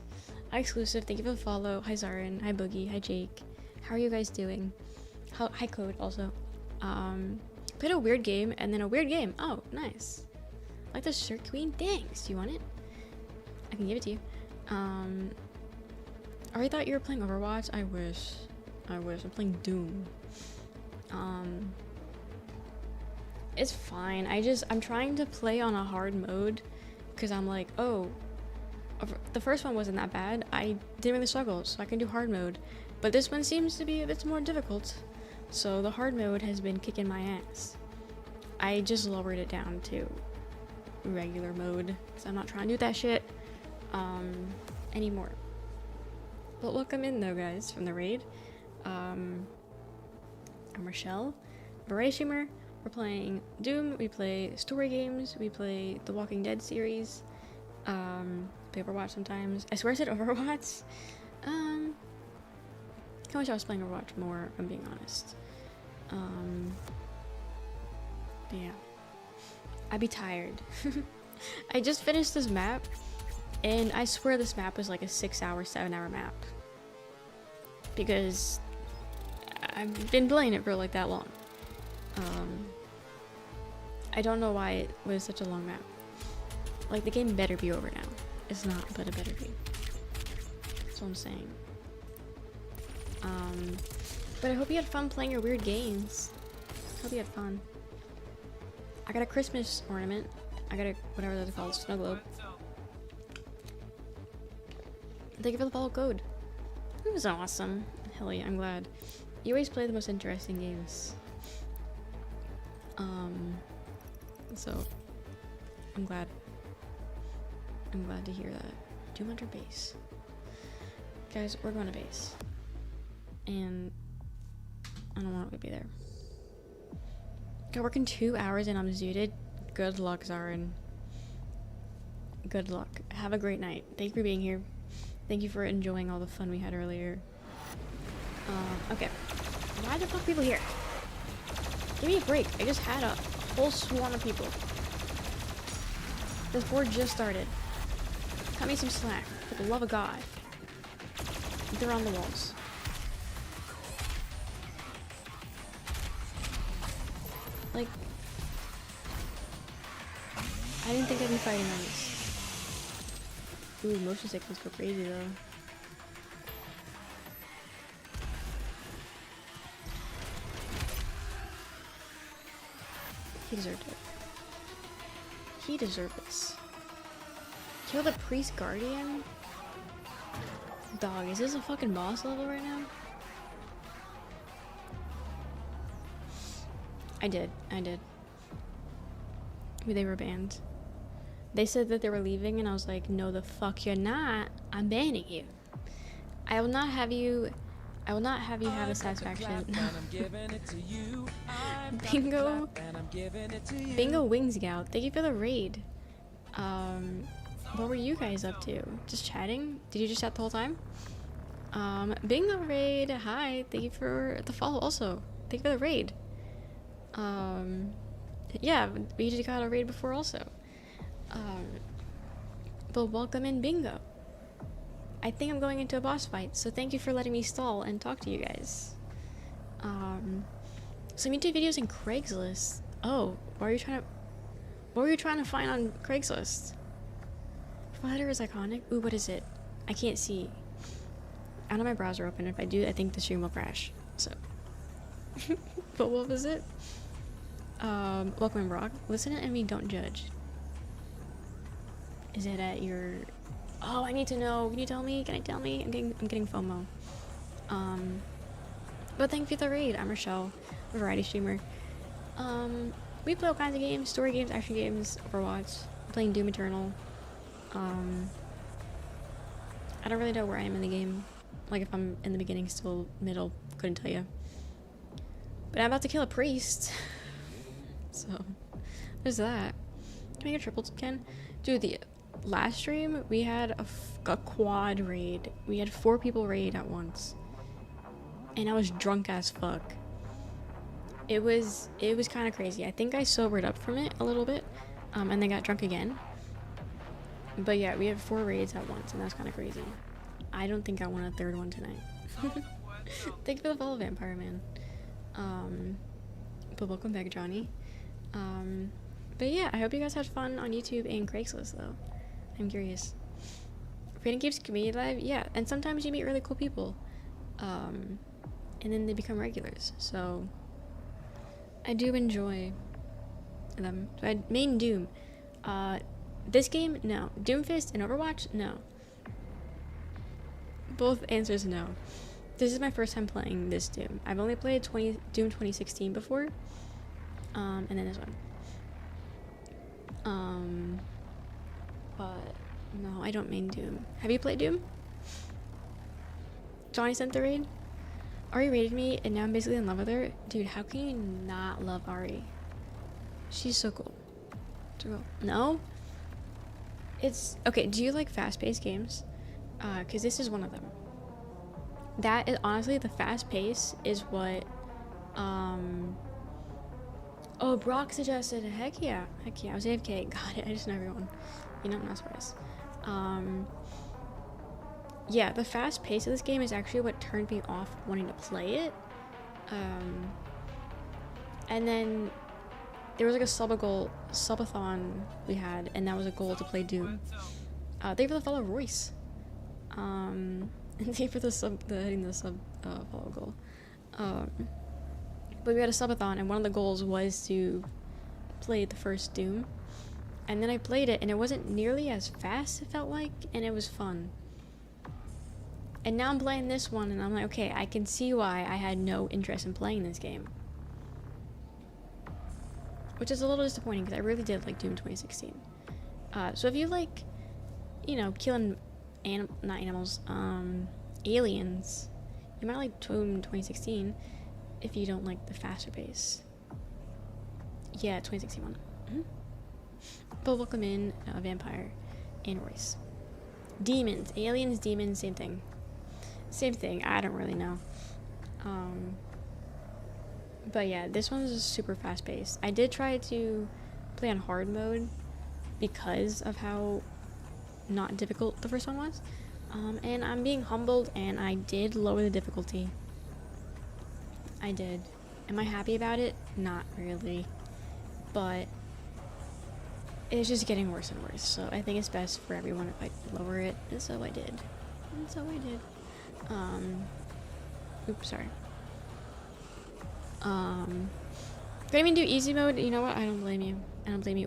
Hi exclusive, thank you for the follow. Hi Zarin, hi Boogie, hi Jake. How are you guys doing? Hi Code also. Played a weird game and then a weird game. Oh, nice. Like the shirt queen? Thanks. Do you want it? I can give it to you. I already thought you were playing Overwatch. I wish. I'm playing Doom. It's fine. I'm trying to play on a hard mode because I'm like, oh, the first one wasn't that bad. I didn't really struggle, so I can do hard mode. But this one seems to be a bit more difficult. So the hard mode has been kicking my ass. I just lowered it down to regular mode because I'm not trying to do that shit anymore. But welcome in though, guys, from the raid. I'm Rochelle, variety streamer. We're playing Doom, we play story games, we play the Walking Dead series, play Overwatch sometimes. I swear I said Overwatch. I wish I was playing Overwatch more, if I'm being honest. But yeah. I'd be tired. I just finished this map, and I swear this map was like a 6-hour, 7-hour map. Because I've been playing it for like that long. I don't know why it was such a long map. Like, the game better be over now. It's not, but it better be. That's what I'm saying. But I hope you had fun playing your weird games. Hope you had fun. I got a Christmas ornament. I got a, whatever that's called, snow globe. Thank you for the follow code. It was awesome. Hell yeah, I'm glad. You always play the most interesting games. So I'm glad to hear that. Doom Hunter base. Guys, we're going to base. And I don't want to be there. Got working 2 hours and I'm zooted. Good luck, Zarin. Good luck. Have a great night. Thank you for being here. Thank you for enjoying all the fun we had earlier. Okay. Why the fuck are people here? Give me a break. I just had a whole swarm of people. This board just started. Cut me some slack. For the love of God. They're on the walls. Like, I didn't think I'd be fighting on this. Ooh, motion sickness go crazy though. He deserved it. He deserved this. Kill the priest guardian? Dog, is this a fucking boss level right now? I did. They were banned. They said that they were leaving and I was like, no the fuck you're not. I'm banning you. I will not have you have the satisfaction. Bingo Wings Gout, thank you for the raid. What were you guys up to? Just chatting? Did you just chat the whole time? Bingo raid, hi, thank you for the follow also. Thank you for the raid. Yeah, we just got a raid before also. But welcome in Bingo. I think I'm going into a boss fight, so thank you for letting me stall and talk to you guys. Some YouTube videos in Craigslist. Oh, what were you trying to find on Craigslist? Flatter is iconic. Ooh, what is it? I can't see. I don't have my browser open. If I do, I think the stream will crash. So, but what was it? Welcome in Brock. Listen to enemy, don't judge. Is it at your? Oh, I need to know. Can you tell me? Can I tell me? I'm getting FOMO. But thank you for the raid. I'm Rochelle, a variety streamer. We play all kinds of games: story games, action games, Overwatch. I'm playing Doom Eternal. I don't really know where I am in the game. Like if I'm in the beginning, still middle, couldn't tell you. But I'm about to kill a priest. So, there's that. Can I get a triple Ken? Dude, the last stream, we had a quad raid. We had 4 people raid at once. And I was drunk as fuck. It was kind of crazy. I think I sobered up from it a little bit. And then got drunk again. But yeah, we have 4 raids at once, and that's kind of crazy. I don't think I want a 3rd one tonight. Thank you for the follow, Vampire Man. But welcome back, Johnny. But yeah, I hope you guys had fun on YouTube and Craigslist, though. I'm curious. Creating keeps community alive, yeah, and sometimes you meet really cool people. And then they become regulars, so I do enjoy them. So I main Doom. This game, no. Doomfist and Overwatch, no. Both answers no. This is my first time playing this Doom. I've only played Doom 2016 before, and then this one. But no, I don't main Doom. Have you played Doom? Johnny sent the raid. Ari raided me, and now I'm basically in love with her. Dude, how can you not love Ari? She's so cool. So cool. No? It's okay. Do you like fast-paced games? Because this is one of them. That is honestly, the fast pace is what. Oh, Brock suggested. Heck yeah, I was AFK. Got it. I just know everyone. You know, I'm not surprised. Yeah, the fast pace of this game is actually what turned me off wanting to play it. And then there was like a subathon we had, and that was a goal to play Doom. Thank you for the follow, Royce. And thank you for the follow goal. But we had a subathon, and one of the goals was to play the first Doom. And then I played it, and it wasn't nearly as fast, it felt like, and it was fun. And now I'm playing this one, and I'm like, okay, I can see why I had no interest in playing this game. Which is a little disappointing, because I really did like Doom 2016. So if you like, you know, killing not animals, aliens, you might like Doom 2016 if you don't like the faster pace. Yeah, 2016 one. But welcome in, Vampire and Royce. Demons, aliens, demons, same thing. Same thing, I don't really know. But yeah, this one's super fast paced. I did try to play on hard mode because of how not difficult the first one was. And I'm being humbled, and I did lower the difficulty. I did. Am I happy about it? Not really. But it's just getting worse and worse. So I think it's best for everyone if I lower it. And so I did. Oops, sorry. Gonna even do easy mode. You know what? I don't blame you.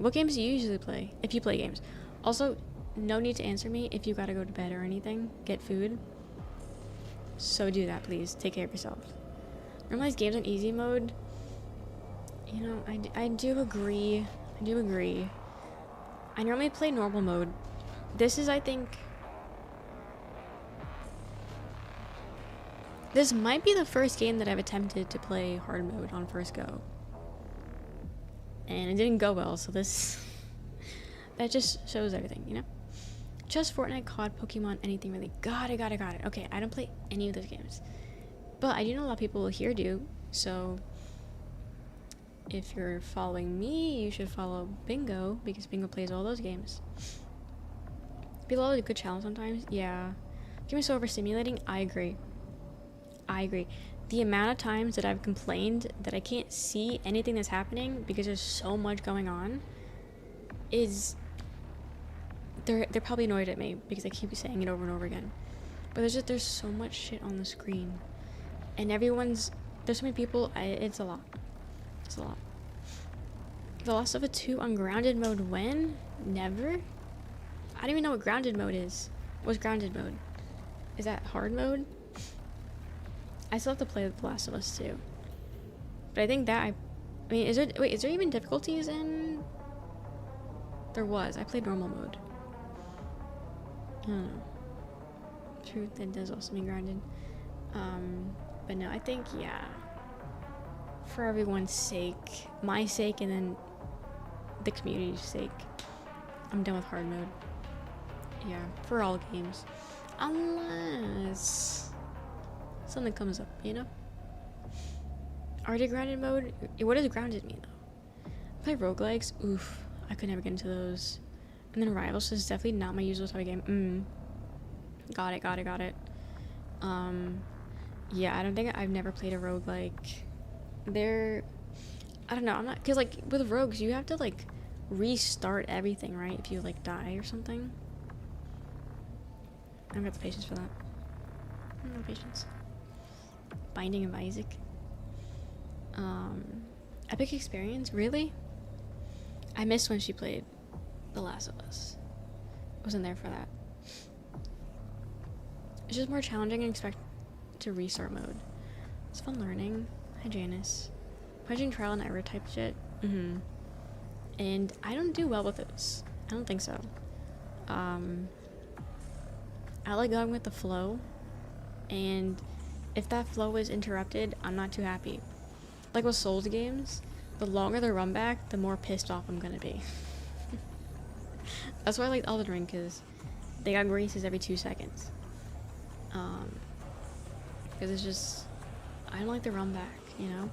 What games do you usually play? If you play games. Also, no need to answer me if you gotta go to bed or anything. Get food. So do that, please. Take care of yourself. Normalize games on easy mode. You know, I do agree. I normally play normal mode. This is, I think... This might be the first game that I've attempted to play hard mode on first go. And it didn't go well, so this... that just shows everything, you know? Just Fortnite, COD, Pokemon, anything really. Got it. Okay, I don't play any of those games. But I do know a lot of people here do, so... If you're following me, you should follow Bingo, because Bingo plays all those games. Below a good challenge sometimes, yeah. Game is so overstimulating, I agree. The amount of times that I've complained that I can't see anything that's happening because there's so much going on is... They're probably annoyed at me because I keep saying it over and over again. But there's so much shit on the screen. And there's so many people, it's a lot. The Last of Us 2 on grounded mode when? Never? I don't even know what grounded mode is. What's grounded mode? Is that hard mode? I still have to play The Last of Us 2. But I think that I mean, is there even difficulties in... There was. I played normal mode. I don't know. True, that does also mean grounded. But no, I think, yeah. For everyone's sake, my sake, and then the community's sake, I'm done with hard mode. Yeah, for all games. Unless something comes up, you know? Already grounded mode? What does grounded mean, though? Play roguelikes? Oof, I could never get into those. And then Rivals is definitely not my usual type of game. Got it. Yeah, I don't think I've never played a roguelike. I don't know, I'm not, because like with rogues you have to like restart everything, right, if you like die or something. I don't got the patience for that. No patience. Binding of Isaac. Epic experience, really? I missed when she played The Last of Us. Wasn't there for that. It's just more challenging and expect to restart mode. It's fun learning. Hi Janice. Punching trial and error type shit. And I don't do well with those. I don't think so. I like going with the flow, and if that flow is interrupted, I'm not too happy. Like with Souls games, the longer the run back, the more pissed off I'm gonna be. That's why I like Elden Ring, because they got graces every 2 seconds. Because it's just, I don't like the run back, you know?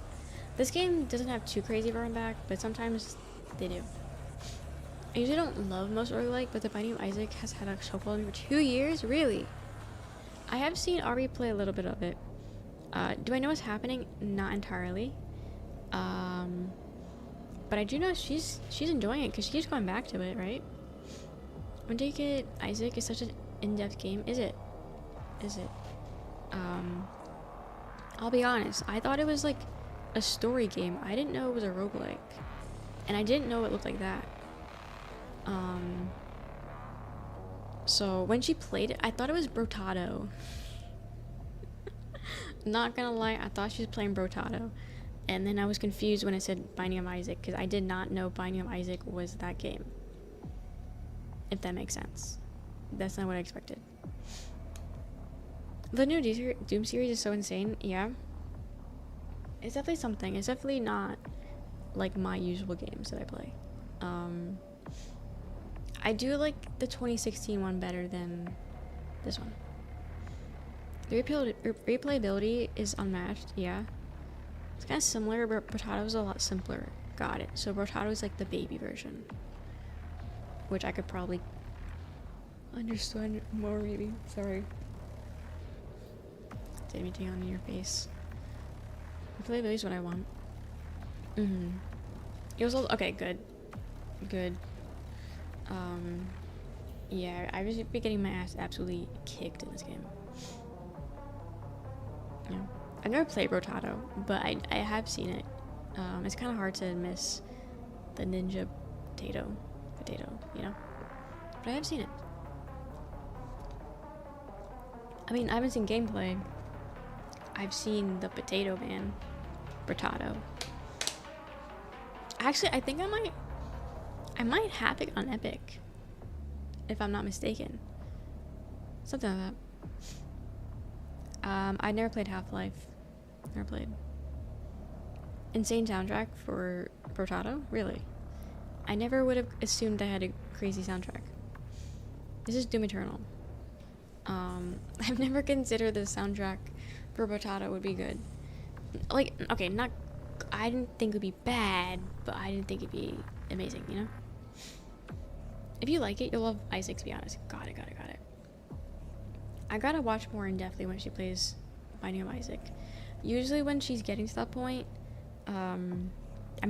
This game doesn't have too crazy of a run back, but sometimes they do. I usually don't love most roguelike, but The Binding of Isaac has had a show quality for 2 years? Really? I have seen Ari play a little bit of it. Do I know what's happening? Not entirely. But I do know she's enjoying it, because she keeps going back to it, right? When Take It, Isaac is such an in-depth game. Is it? I'll be honest, I thought it was like a story game. I didn't know it was a roguelike. And I didn't know it looked like that. So when she played it, I thought it was Brotato. Not gonna lie, I thought she was playing Brotato. And then I was confused when it said Binding of Isaac, because I did not know Binding of Isaac was that game. If that makes sense. That's not what I expected. The new Doom series is so insane, yeah. It's definitely something. It's definitely not like my usual games that I play. I do like the 2016 one better than this one. The replayability is unmatched, yeah. It's kind of similar, but Brotato's a lot simpler. Got it. So Brotato is like the baby version, which I could probably understand more, maybe. Sorry. Didn't mean to on your face. Replayability is what I want. It was all okay. Good. Yeah, I was be getting my ass absolutely kicked in this game. Yeah, I've never played Brotato, but I have seen it. It's kind of hard to miss the ninja potato, you know. But I have seen it. I mean, I haven't seen gameplay. I've seen the Potato Man, Brotato. Actually, I think I might have it on Epic, if I'm not mistaken. Something like that. I never played Half-Life. Never played. Insane soundtrack for Brotato? Really? I never would have assumed I had a crazy soundtrack. This is Doom Eternal. I've never considered the soundtrack for Brotato would be good. Like, okay, I didn't think it would be bad, but I didn't think it'd be amazing, you know? If you like it, you'll love Isaac, to be honest. Got it. I gotta watch more in depthly when she plays Binding of Isaac. Usually when she's getting to that point, I'm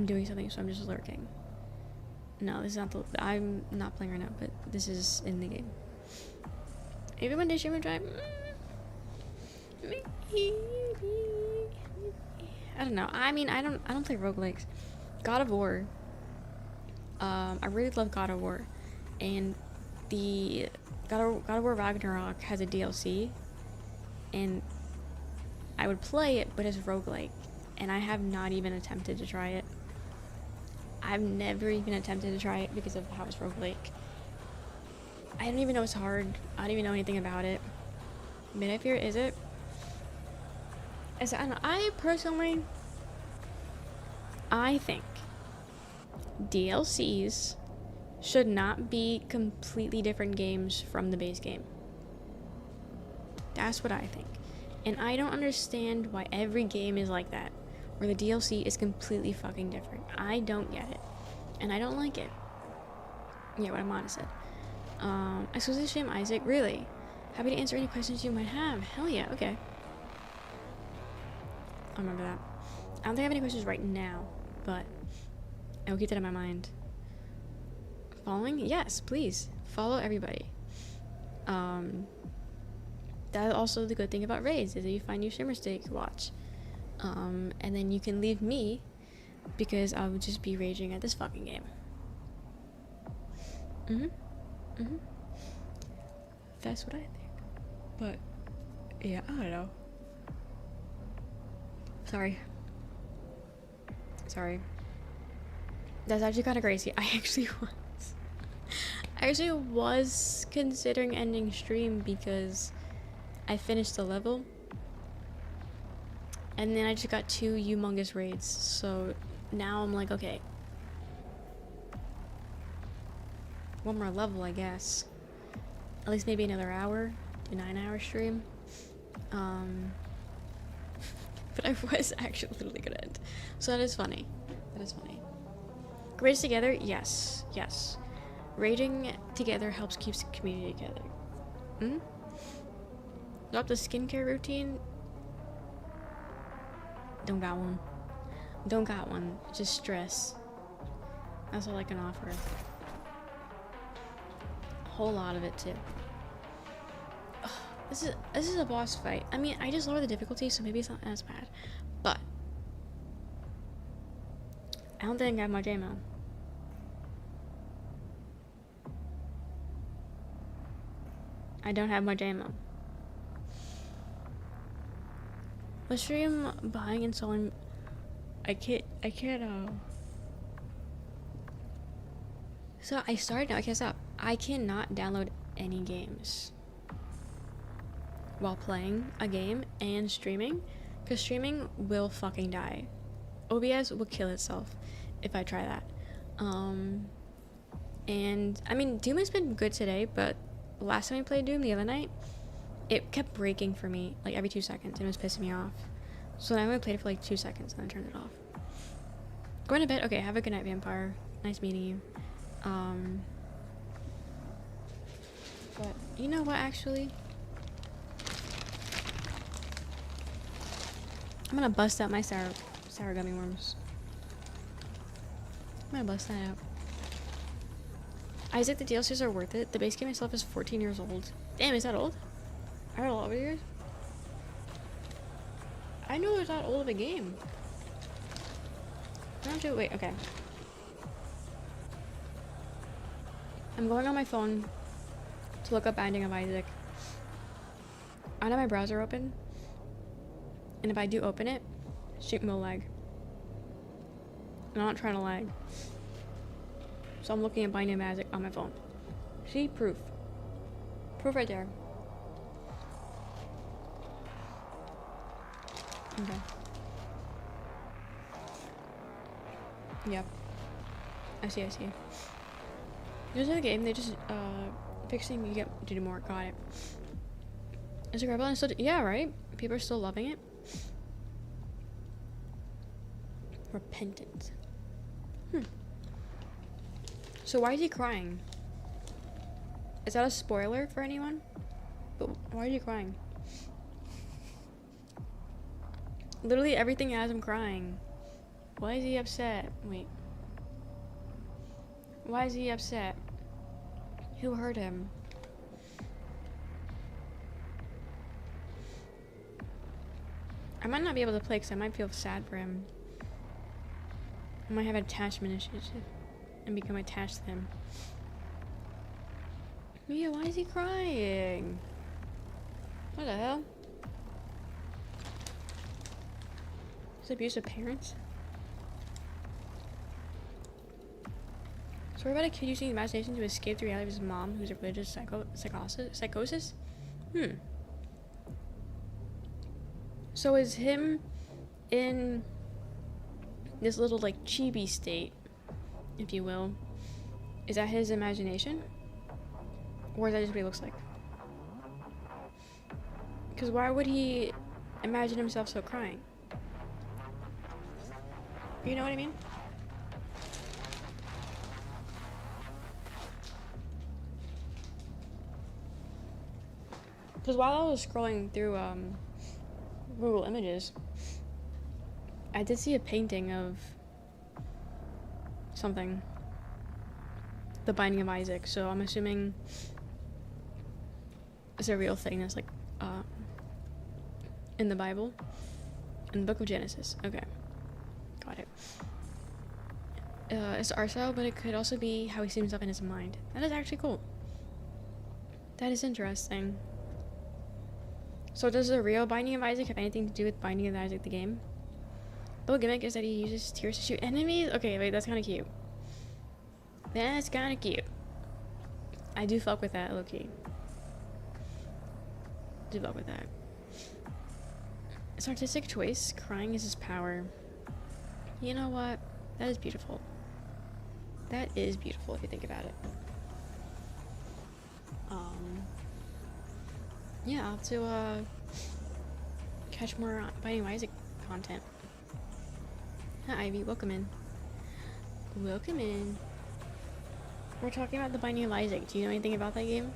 doing something, so I'm just lurking. No, this is not I'm not playing right now, but this is in the game. Maybe one day she will try. I don't know. I mean, I don't play roguelikes. God of War. I really love God of War, and the God of War Ragnarok has a DLC, and I would play it, but it's roguelike, and I have not even attempted to try it. I've never even attempted to try it because of how it's roguelike. I don't even know it's hard. I don't even know anything about it. Midnight Fear, is it? I don't know. I personally, I think DLCs should not be completely different games from the base game. That's what I think. And I don't understand why every game is like that, where the DLC is completely fucking different. I don't get it. And I don't like it. Yeah, what Amanda said. Exclusive stream, Isaac. Really? Happy to answer any questions you might have. Hell yeah. Okay. I'll remember that. I don't think I have any questions right now, but I'll keep that in my mind. Following? Yes, please. Follow everybody. That's also the good thing about raids, is that you find new streamers to watch. And then you can leave me, because I would just be raging at this fucking game. That's what I think. But, yeah, I don't know. Sorry. That's actually kind of crazy. I actually was considering ending stream because I finished the level. And then I just got 2 humongous raids. So now I'm like, okay. One more level, I guess. At least maybe another hour. A 9-hour stream. But I was actually literally gonna end. So that is funny. Raids together? Yes. Raiding together helps keep the community together. Drop the skincare routine? Don't got one. Just stress. That's all I can offer. A whole lot of it too. Ugh, this is a boss fight. I mean, I just lowered the difficulty, so maybe it's not as bad. But I don't think I have much ammo. I don't have much ammo. Let's stream buying and selling. I can't, So I started, no, I can't stop. I cannot download any games while playing a game and streaming, because streaming will fucking die. OBS will kill itself if I try that. And I mean, Doom has been good today, but last time I played Doom the other night, it kept breaking for me like every 2 seconds, and it was pissing me off. So I only played it for like 2 seconds and then turned it off. Going to bed. Okay, have a good night, Vampire. Nice meeting you. But you know what, actually? I'm gonna bust out my sour gummy worms. I'm gonna bust that out. Isaac, the DLCs are worth it. The base game itself is 14 years old. Damn, is that old? I heard a lot of years. I know it's not old of a game. I don't have to wait. Okay. I'm going on my phone to look up Binding of Isaac. I have my browser open, and if I do open it, shoot will lag. And I'm not trying to lag. So I'm looking at Binding of Isaac on my phone. See? Proof. Proof right there. Okay. Yep. I see. There's another game, they just, fixing, you get to do more. Got it. Is it Rebel and still, yeah, right? People are still loving it. Repentant. So why is he crying? Is that a spoiler for anyone? But why are you crying? Literally everything has him crying. Why is he upset? Wait. Why is he upset? Who hurt him? I might not be able to play because I might feel sad for him. I might have attachment issues and become attached to him. Mia, why is he crying? What the hell? Is it abuse of parents? So we're about a kid using imagination to escape the reality of his mom, who's a religious psychosis? So is him in this little like chibi state, if you will, is that his imagination? Or is that just what he looks like? Because why would he imagine himself so crying? You know what I mean? Because while I was scrolling through Google Images, I did see a painting of something. The Binding of Isaac. So I'm assuming it's a real thing that's like in the Bible. In the book of Genesis. Okay. Got it. It's art style, but it could also be how he sees himself in his mind. That is actually cool. That is interesting. So does the real Binding of Isaac have anything to do with Binding of Isaac the game? The whole gimmick is that he uses tears to shoot enemies? Okay, wait, that's kind of cute. That's kind of cute. I do fuck with that, low-key. Do fuck with that. It's an artistic choice. Crying is his power. You know what? That is beautiful. That is beautiful if you think about it. Yeah, I'll have to catch more Binding of Isaac content. Hi Ivy, welcome in. Welcome in. We're talking about the Binding of Isaac. Do you know anything about that game?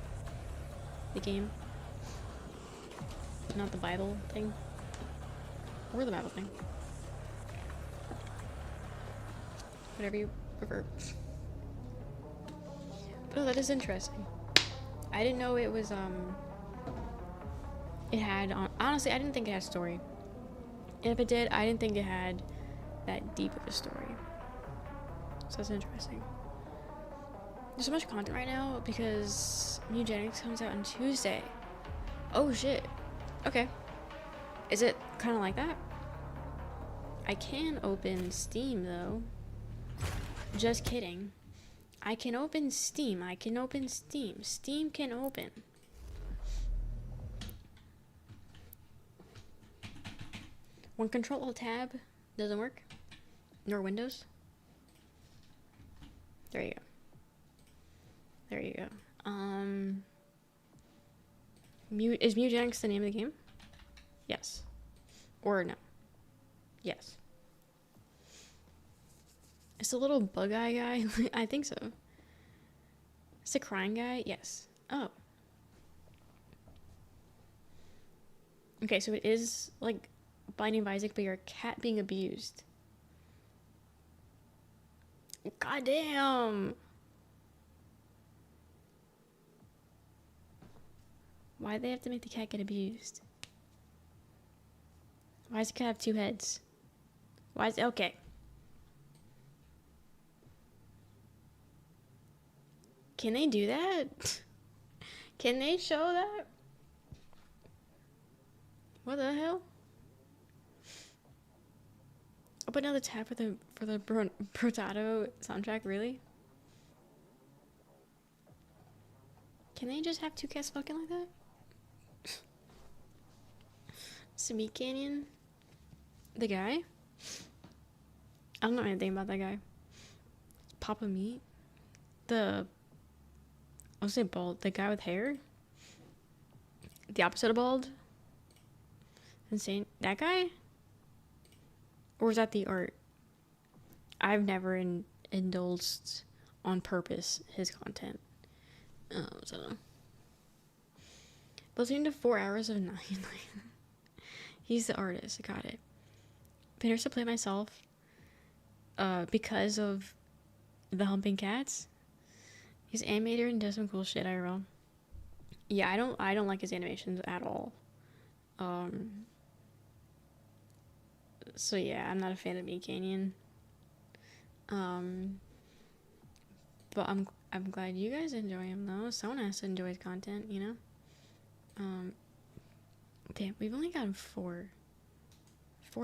The game? Not the Bible thing? Or the Bible thing? Whatever you prefer. Oh, that is interesting. I didn't know it was, it had, honestly, I didn't think it had a story. And if it did, I didn't think it had that deep of a story. So that's interesting. There's so much content right now because Eugenics comes out on Tuesday. Oh shit. Okay. Is it kind of like that? I can open Steam though. Just kidding. I can open Steam. I can open Steam. Steam can open. When Control-Alt-Tab doesn't work, nor Windows. There you go. There you go. Is Mutagenics the name of the game? Yes. Or no? Yes. It's a little bug eye guy. I think so. It's a crying guy? Yes. Oh. Okay, so it is like Binding of Isaac, but you're a cat being abused. God damn. Why'd they have to make the cat get abused? Why does the cat have two heads? Why is it okay? Can they do that? Can they show that? What the hell? Open another tab for the Brotato soundtrack, really? Can they just have two cats fucking like that? Sweet Canyon? The guy? I don't know anything about that guy. Papa Meat? I'll say bald. The guy with hair? The opposite of bald? Insane. That guy? Or is that the art? I've never indulged on purpose his content. Oh, I don't know. Listening to 4 hours of 9. He's the artist. I got it. Finished to play myself. Because of the humping cats. He's animated and does some cool shit, IRL. Yeah, I don't like his animations at all. So yeah, I'm not a fan of Meat Canyon. But I'm glad you guys enjoy him though. Someone has to enjoy his content, you know? Damn, we've only gotten 4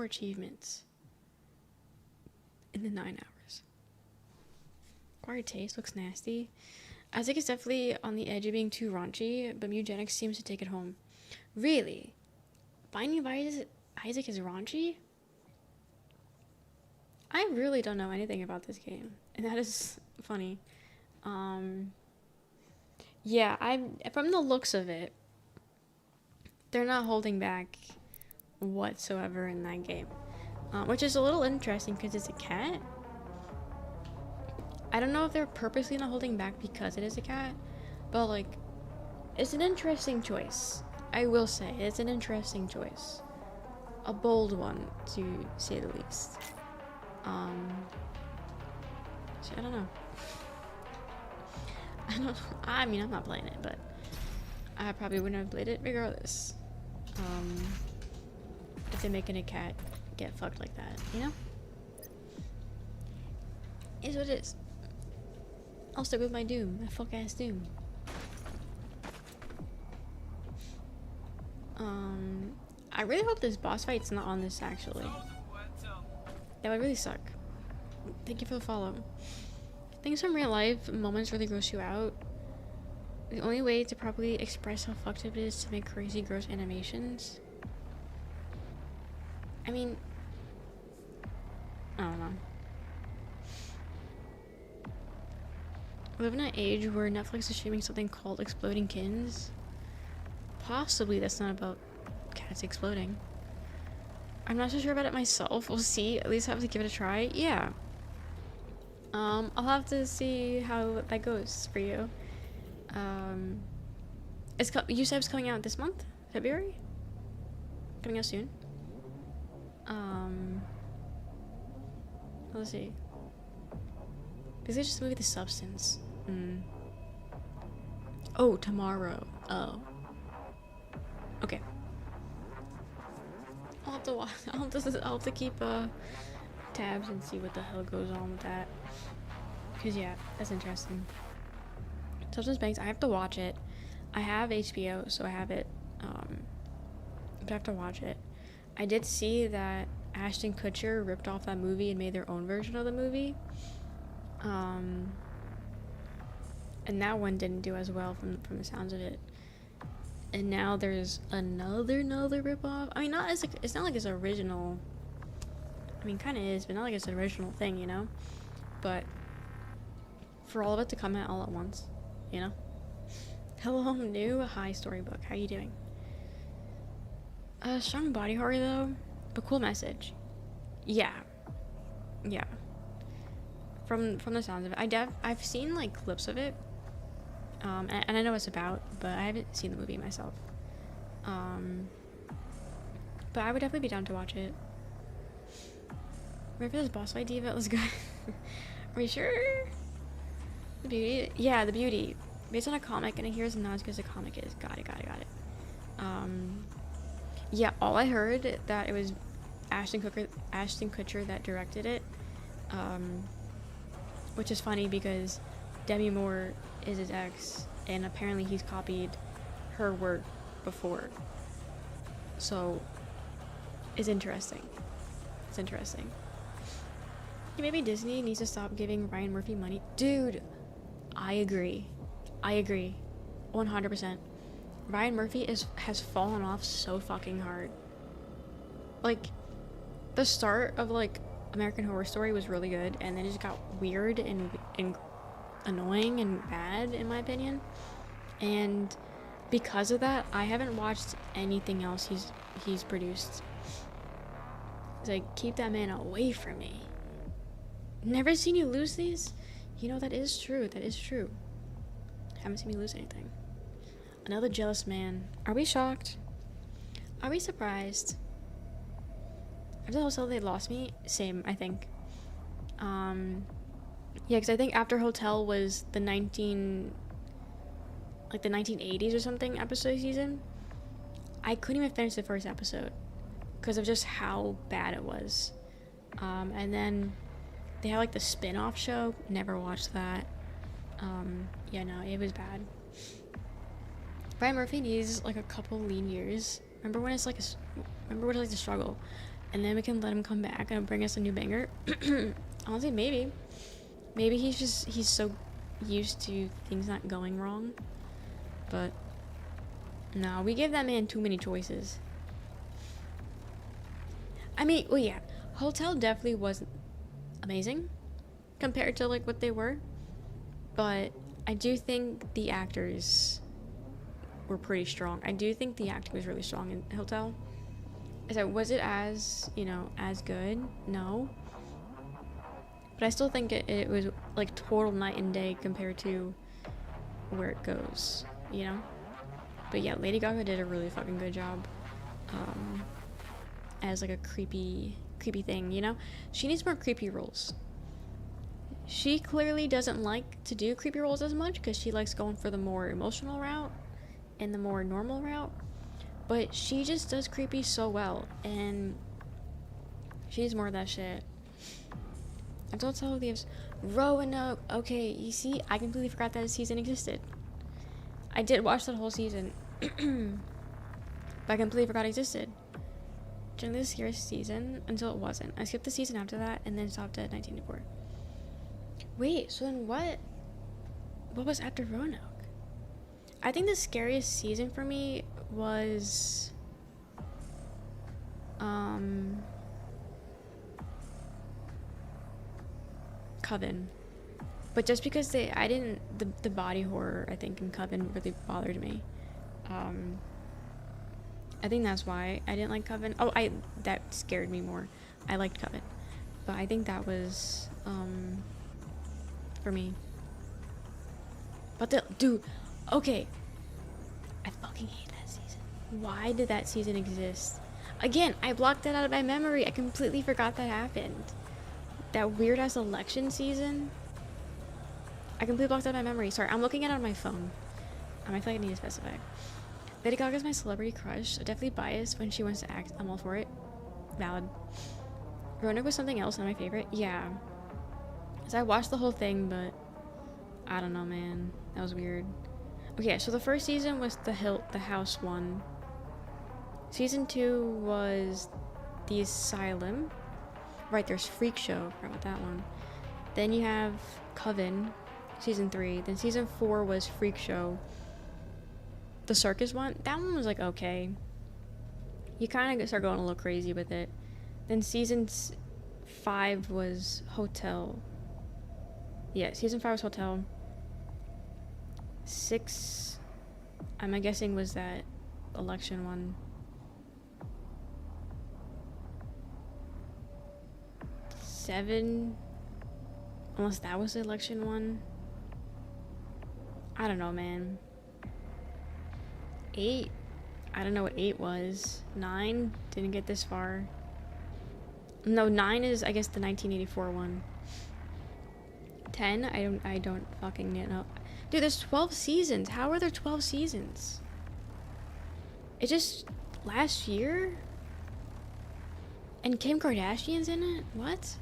achievements in the 9 hours. Acquired taste looks nasty. Isaac is definitely on the edge of being too raunchy, but Mutagenics seems to take it home. Really? Binding of Isaac is raunchy? I really don't know anything about this game, and that is funny. Yeah, from the looks of it, they're not holding back whatsoever in that game, which is a little interesting because it's a cat. I don't know if they're purposely not holding back because it is a cat, but like, it's an interesting choice. I will say it's an interesting choice, a bold one to say the least. So I don't know. I mean, I'm not playing it, but I probably wouldn't have played it regardless. If they're making a cat get fucked like that, you know? Is what it is. I'll stick with my Doom, my fuck ass Doom. I really hope this boss fight's not on this actually. That would really suck. Thank you for the follow. I think some real life moments really gross you out. The only way to properly express how fucked up it is to make crazy gross animations. I mean, I don't know. We live in an age where Netflix is streaming something called Exploding Kittens. Possibly that's not about cats exploding. I'm not so sure about it myself. We'll see. At least have to give it a try. Yeah. I'll have to see how that goes for you. You said it's coming out this month? February? Coming out soon? Let's see. Is it just a movie The Substance? Oh, tomorrow. Oh. Okay. I'll have to watch. I'll have to keep tabs and see what the hell goes on with that. Cause yeah, that's interesting. Substance Banks. I have to watch it. I have HBO, so I have it. But I have to watch it. I did see that Ashton Kutcher ripped off that movie and made their own version of the movie. And that one didn't do as well from the sounds of it. And now there's another ripoff. I mean, it's not like it's original. I mean, kind of is, but not like it's an original thing, you know. But for all of it to come out all at once, you know. Hello, I'm new. Hi, Storybook. How you doing? Strong body horror though, but cool message. Yeah. From the sounds of it, I've seen like clips of it. And I know what it's about, but I haven't seen the movie myself. But I would definitely be down to watch it. Ready for this boss fight, Diva? Let's go. Are we sure? The Beauty? Yeah, The Beauty. Based on a comic, and here's not as good as a comic is. Got it. Yeah, all I heard that it was Ashton Kutcher that directed it. Which is funny because Demi Moore is his ex, and apparently he's copied her work before. So, it's interesting. Maybe Disney needs to stop giving Ryan Murphy money. Dude, I agree. 100%. Ryan Murphy has fallen off so fucking hard. Like, the start of, like, American Horror Story was really good, and then it just got weird and annoying and bad, in my opinion. And because of that, I haven't watched anything else he's produced. It's like, keep that man away from me. Never seen you lose these? You know, that is true. Haven't seen me lose anything. Another jealous man. Are we shocked? Are we surprised? After Hotel they lost me? Same, I think. Yeah, because I think after Hotel was the 1980s or something episode season. I couldn't even finish the first episode because of just how bad it was. And then they had like the spin-off show. Never watched that. Yeah, no, it was bad. Ryan Murphy needs like a couple lean years. Remember when it's like the struggle, and then we can let him come back and bring us a new banger. Honestly, maybe he's so used to things not going wrong. But no, we gave that man too many choices. I mean, well, yeah, Hotel definitely wasn't amazing compared to like what they were, but I do think the actors were pretty strong. I do think the acting was really strong in Hotel. Was it as, as good? No. But I still think it was like total night and day compared to where it goes, you know? But yeah, Lady Gaga did a really fucking good job as like a creepy thing, you know? She needs more creepy roles. She clearly doesn't like to do creepy roles as much because she likes going for the more emotional route and the more normal route. But she just does creepy so well, and she needs more of that shit. I don't tell Leaves. Roanoke. Okay, you see, I completely forgot that season existed. I did watch that whole season, but I completely forgot it existed. Generally, the scariest season until it wasn't. I skipped the season after that and then stopped at 1984. Wait, so then what was after Roanoke? I think the scariest season for me was Coven. But just because the body horror, I think, in Coven really bothered me. I think that's why I didn't like Coven. Oh, that scared me more. I liked Coven. But I think that was for me. But dude, okay. I fucking hate that season. Why did that season exist? Again, I blocked that out of my memory. I completely forgot that happened. That weird ass election season. I completely blocked out my memory. Sorry, I'm looking at it on my phone. I feel like I need to specify. Lady Gaga's my celebrity crush. Definitely biased when she wants to act. I'm all for it. Valid. Roanoke was something else, not my favorite. Yeah. So I watched the whole thing, but I don't know, man. That was weird. Okay, so the first season was the house one. Season 2 was the asylum. Right, there's Freak Show. Forgot about that one. Then you have Coven, season 3. Then season 4 was Freak Show. The circus one, that one was like okay. You kind of start going a little crazy with it. Then season 5 was Hotel. Yeah, season 5 was Hotel. 6, I'm guessing, was that election one. 7, unless that was the election one. I don't know, man. 8, I don't know what 8 was. 9, didn't get this far. No, 9 is, I guess, the 1984 one. 10, I don't fucking know. Dude, there's 12 seasons. How are there 12 seasons? It just last year? And Kim Kardashian's in it? What?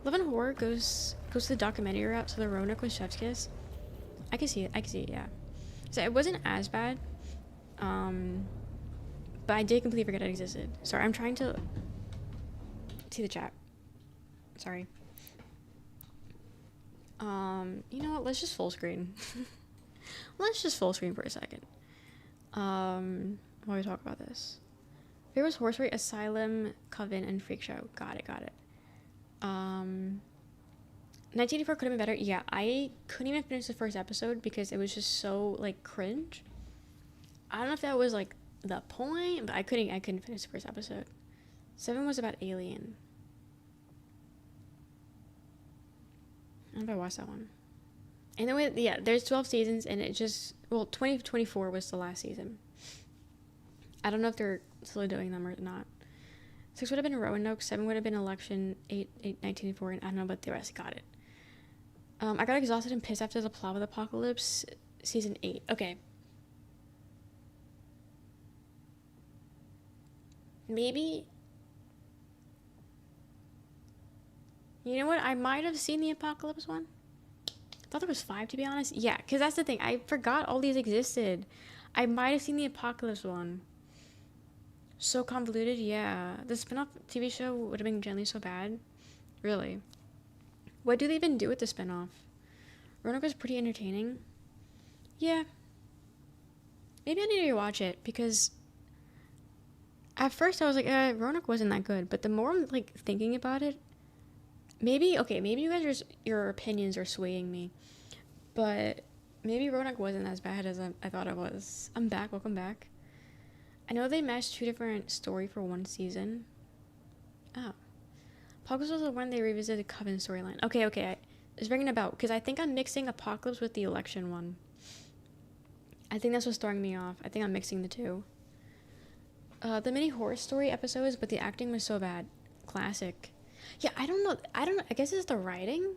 Love and Horror goes to the documentary route, so the Roanoke was Chef's Kiss. I can see it, yeah. So it wasn't as bad. But I did completely forget it existed. Sorry, I'm trying to see the chat. Sorry. You know what? Let's just full screen. Let's just full screen for a second. While we talk about this. There was Horse Rate, Asylum, Coven, and Freak Show. Got it. 1984 could have been better. Yeah, I couldn't even finish the first episode because it was just so, like, cringe. I don't know if that was, like, the point, but I couldn't finish the first episode. 7 was about Alien. I don't know if I watched that one. And then, yeah, there's 12 seasons, and it just, well, 2024 was the last season. I don't know if they're still doing them or not. 6 would have been Roanoke, 7 would have been Election, 8 1984, and I don't know about the rest. Got it. I got exhausted and pissed after the plot with Apocalypse, season 8. Okay. Maybe. You know what? I might have seen the Apocalypse one. I thought there was 5, to be honest. Yeah, because that's the thing. I forgot all these existed. I might have seen the Apocalypse one. So convoluted, yeah. The spin-off TV show would have been generally so bad. Really. What do they even do with the spin-off? Roanoke was pretty entertaining. Yeah. Maybe I need to rewatch it, because at first I was like, Roanoke wasn't that good. But the more I'm, like, thinking about it, maybe you guys, your opinions are swaying me. But maybe Roanoke wasn't as bad as I thought it was. I'm back. Welcome back. I know they matched 2 different story for 1 season. Oh. Apocalypse was the one they revisited the Coven storyline. Okay. It's ringing a bell, because I think I'm mixing Apocalypse with the election one. I think that's what's throwing me off. I think I'm mixing the two. The mini horror story episodes, but the acting was so bad. Classic. Yeah, I don't know. I guess it's the writing.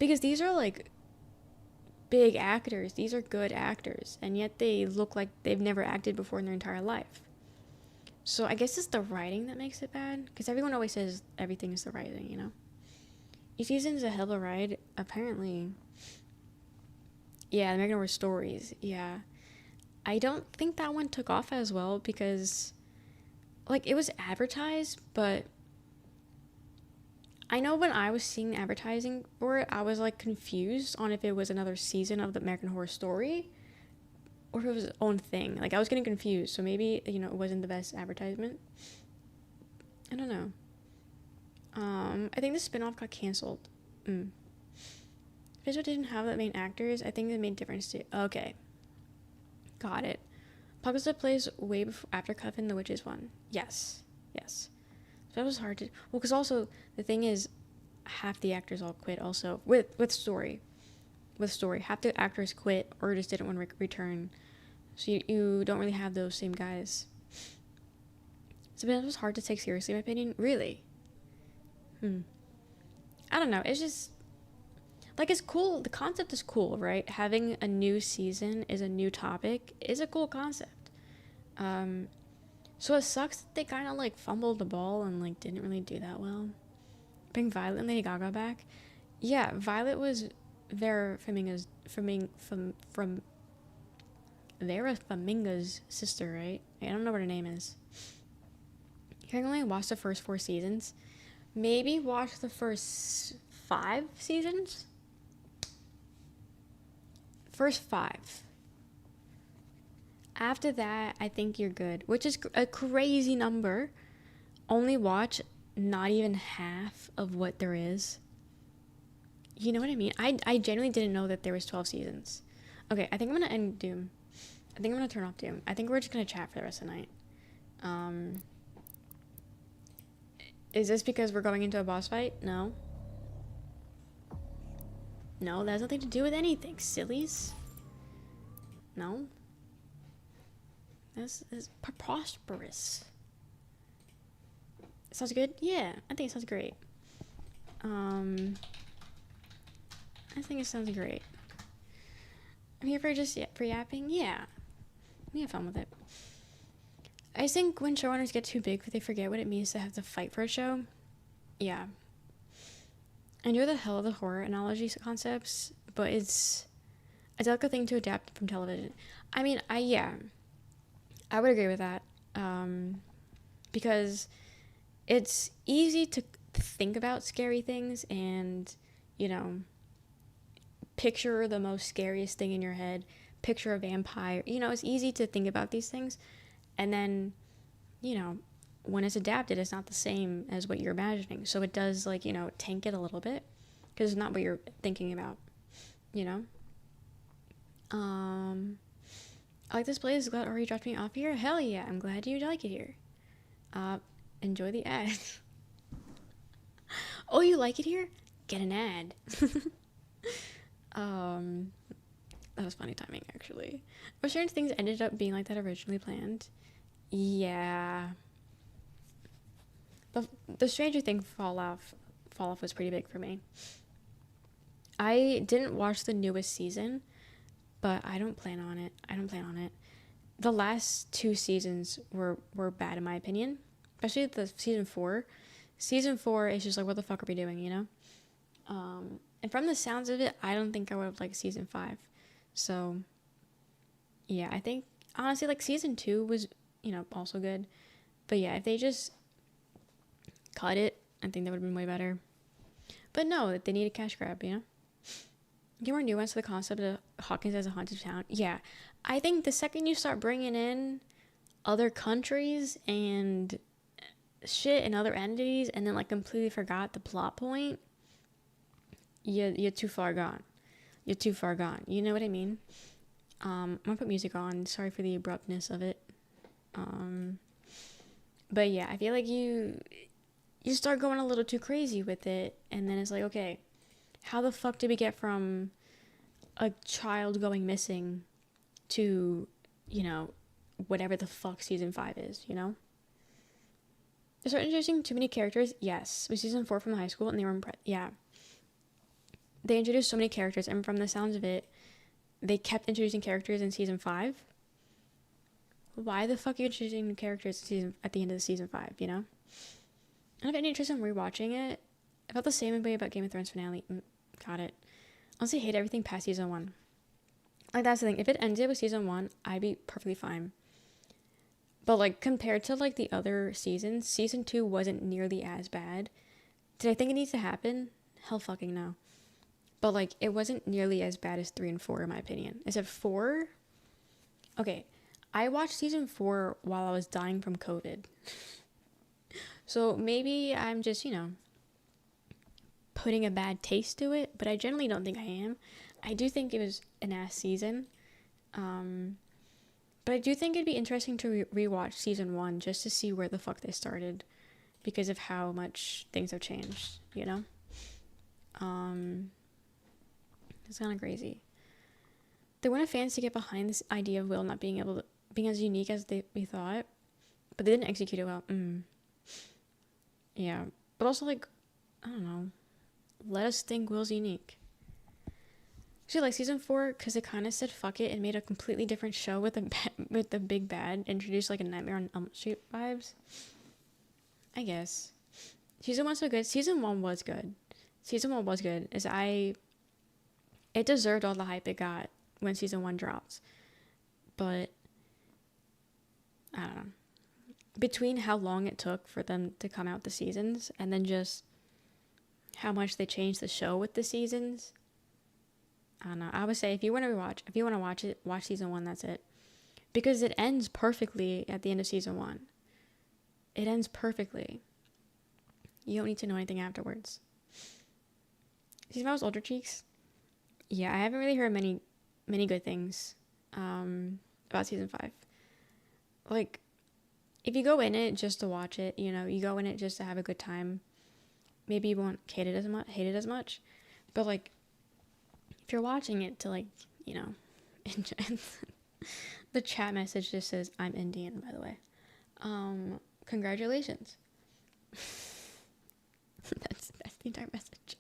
Because these are like big actors. These are good actors. And yet they look like they've never acted before in their entire life. So I guess it's the writing that makes it bad. Because everyone always says everything is the writing, you know? Each season's a hell of a ride. Apparently. Yeah, American Horror Stories. Yeah. I don't think that one took off as well because, like, it was advertised, but I know when I was seeing advertising for it, I was, like, confused on if it was another season of the American Horror Story or if it was its own thing. Like, I was getting confused, so maybe, you know, it wasn't the best advertisement. I don't know. I think the spinoff got canceled. Facebook didn't have the main actors. I think they made difference too. Okay. Got it. Apocalypse plays way before, after Coven the Witches one. Yes. Yes. So that was hard to... Well, because also, the thing is, half the actors all quit also. With story. With story. Half the actors quit or just didn't want to return. So you don't really have those same guys. So it was hard to take seriously, in my opinion. Really? I don't know. It's just... Like, it's cool. The concept is cool, right? Having a new season is a new topic is a cool concept. So it sucks that they kind of, like, fumbled the ball and, like, didn't really do that well. Bring Violet and Lady Gaga back. Yeah, Violet was Vera Farmiga's sister, right? I don't know what her name is. You can only watch the first 4 seasons. Maybe watch the first 5 seasons? First 5. After that, I think you're good, which is a crazy number. Only watch not even half of what there is. You know what I mean? I genuinely didn't know that there was 12 seasons. Okay, I think I'm gonna end Doom. I think I'm gonna turn off Doom. I think we're just gonna chat for the rest of the night. Is this because we're going into a boss fight? No. No, that has nothing to do with anything, sillies. No. That's preposterous. Sounds good? Yeah, I think it sounds great. I think it sounds great. I'm here for just for yapping? Yeah. We have fun with it. I think when showrunners get too big, they forget what it means to have to fight for a show. Yeah. I enjoy the hell of the horror analogy concepts, but it's a delicate thing to adapt from television. I mean, I would agree with that. Because it's easy to think about scary things and, you know, picture the most scariest thing in your head, picture a vampire. You know, it's easy to think about these things. And then, you know, when it's adapted, it's not the same as what you're imagining. So it does, like, you know, tank it a little bit because it's not what you're thinking about, you know? I like this place. Glad Ori dropped me off here. Hell yeah, I'm glad you like it here. Enjoy the ad. Oh, you like it here? Get an ad. That was funny timing, actually. But certain things ended up being like that originally planned. Yeah. The Stranger Things fall off was pretty big for me. I didn't watch the newest season, but I don't plan on it. The last 2 seasons were bad in my opinion, especially the season 4. Season 4 is just like, what the fuck are we doing, you know? And from the sounds of it, I don't think I would have liked season 5. So, yeah, I think, honestly, like, season 2 was, you know, also good. But yeah, if they just cut it, I think that would have been way better. But no, they need a cash grab, you know? Get more nuance to the concept of Hawkins as a haunted town. Yeah, I think the second you start bringing in other countries and shit and other entities and then, like, completely forgot the plot point, you're too far gone. You're too far gone. You know what I mean? I'm gonna put music on. Sorry for the abruptness of it. But yeah, I feel like you start going a little too crazy with it, and then it's like, okay, how the fuck did we get from a child going missing to, you know, whatever the fuck season 5 is, you know? They started introducing too many characters, yes. With season 4 from the high school, and they were yeah. They introduced so many characters, and from the sounds of it, they kept introducing characters in season 5. Why the fuck are you introducing characters at the end of the season 5, you know? I don't have any interest in rewatching it. I felt the same way about Game of Thrones finale. Got it. Honestly, hate everything past season 1. Like, that's the thing. If it ended with season 1, I'd be perfectly fine. But, like, compared to, like, the other seasons, season 2 wasn't nearly as bad. Did I think it needs to happen? Hell fucking no. But, like, it wasn't nearly as bad as 3 and 4, in my opinion. Is it 4? Okay. I watched season 4 while I was dying from COVID. So, maybe I'm just, you know, putting a bad taste to it. But I generally don't think I am. I do think it was an ass season. But I do think it'd be interesting to rewatch season 1 just to see where the fuck they started, because of how much things have changed, you know? It's kind of crazy. They wanted fans to get behind this idea of Will not being able to, being as unique as we thought, but they didn't execute it well. Yeah, but also, like, I don't know, let us think Will's unique. Actually, like season 4, because it kind of said fuck it and made a completely different show with the big bad, introduced like a Nightmare on Elm Street vibes. I guess season 1's so good. Season 1 was good. Season 1 was good. It deserved all the hype it got when season 1 dropped. But I don't know. Between how long it took for them to come out the seasons, and then just how much they changed the show with the seasons, I don't know. I would say if you want to watch it, watch season 1. That's it, because it ends perfectly at the end of season 1. It ends perfectly. You don't need to know anything afterwards. Season 5 was Older Cheeks. Yeah, I haven't really heard many good things about season 5. Like, if you go in it just to watch it, you know, you go in it just to have a good time, maybe you won't hate it as much. But, like, if you're watching it to, like, you know, enjoy the chat message just says, I'm Indian, by the way. Congratulations. that's the entire message.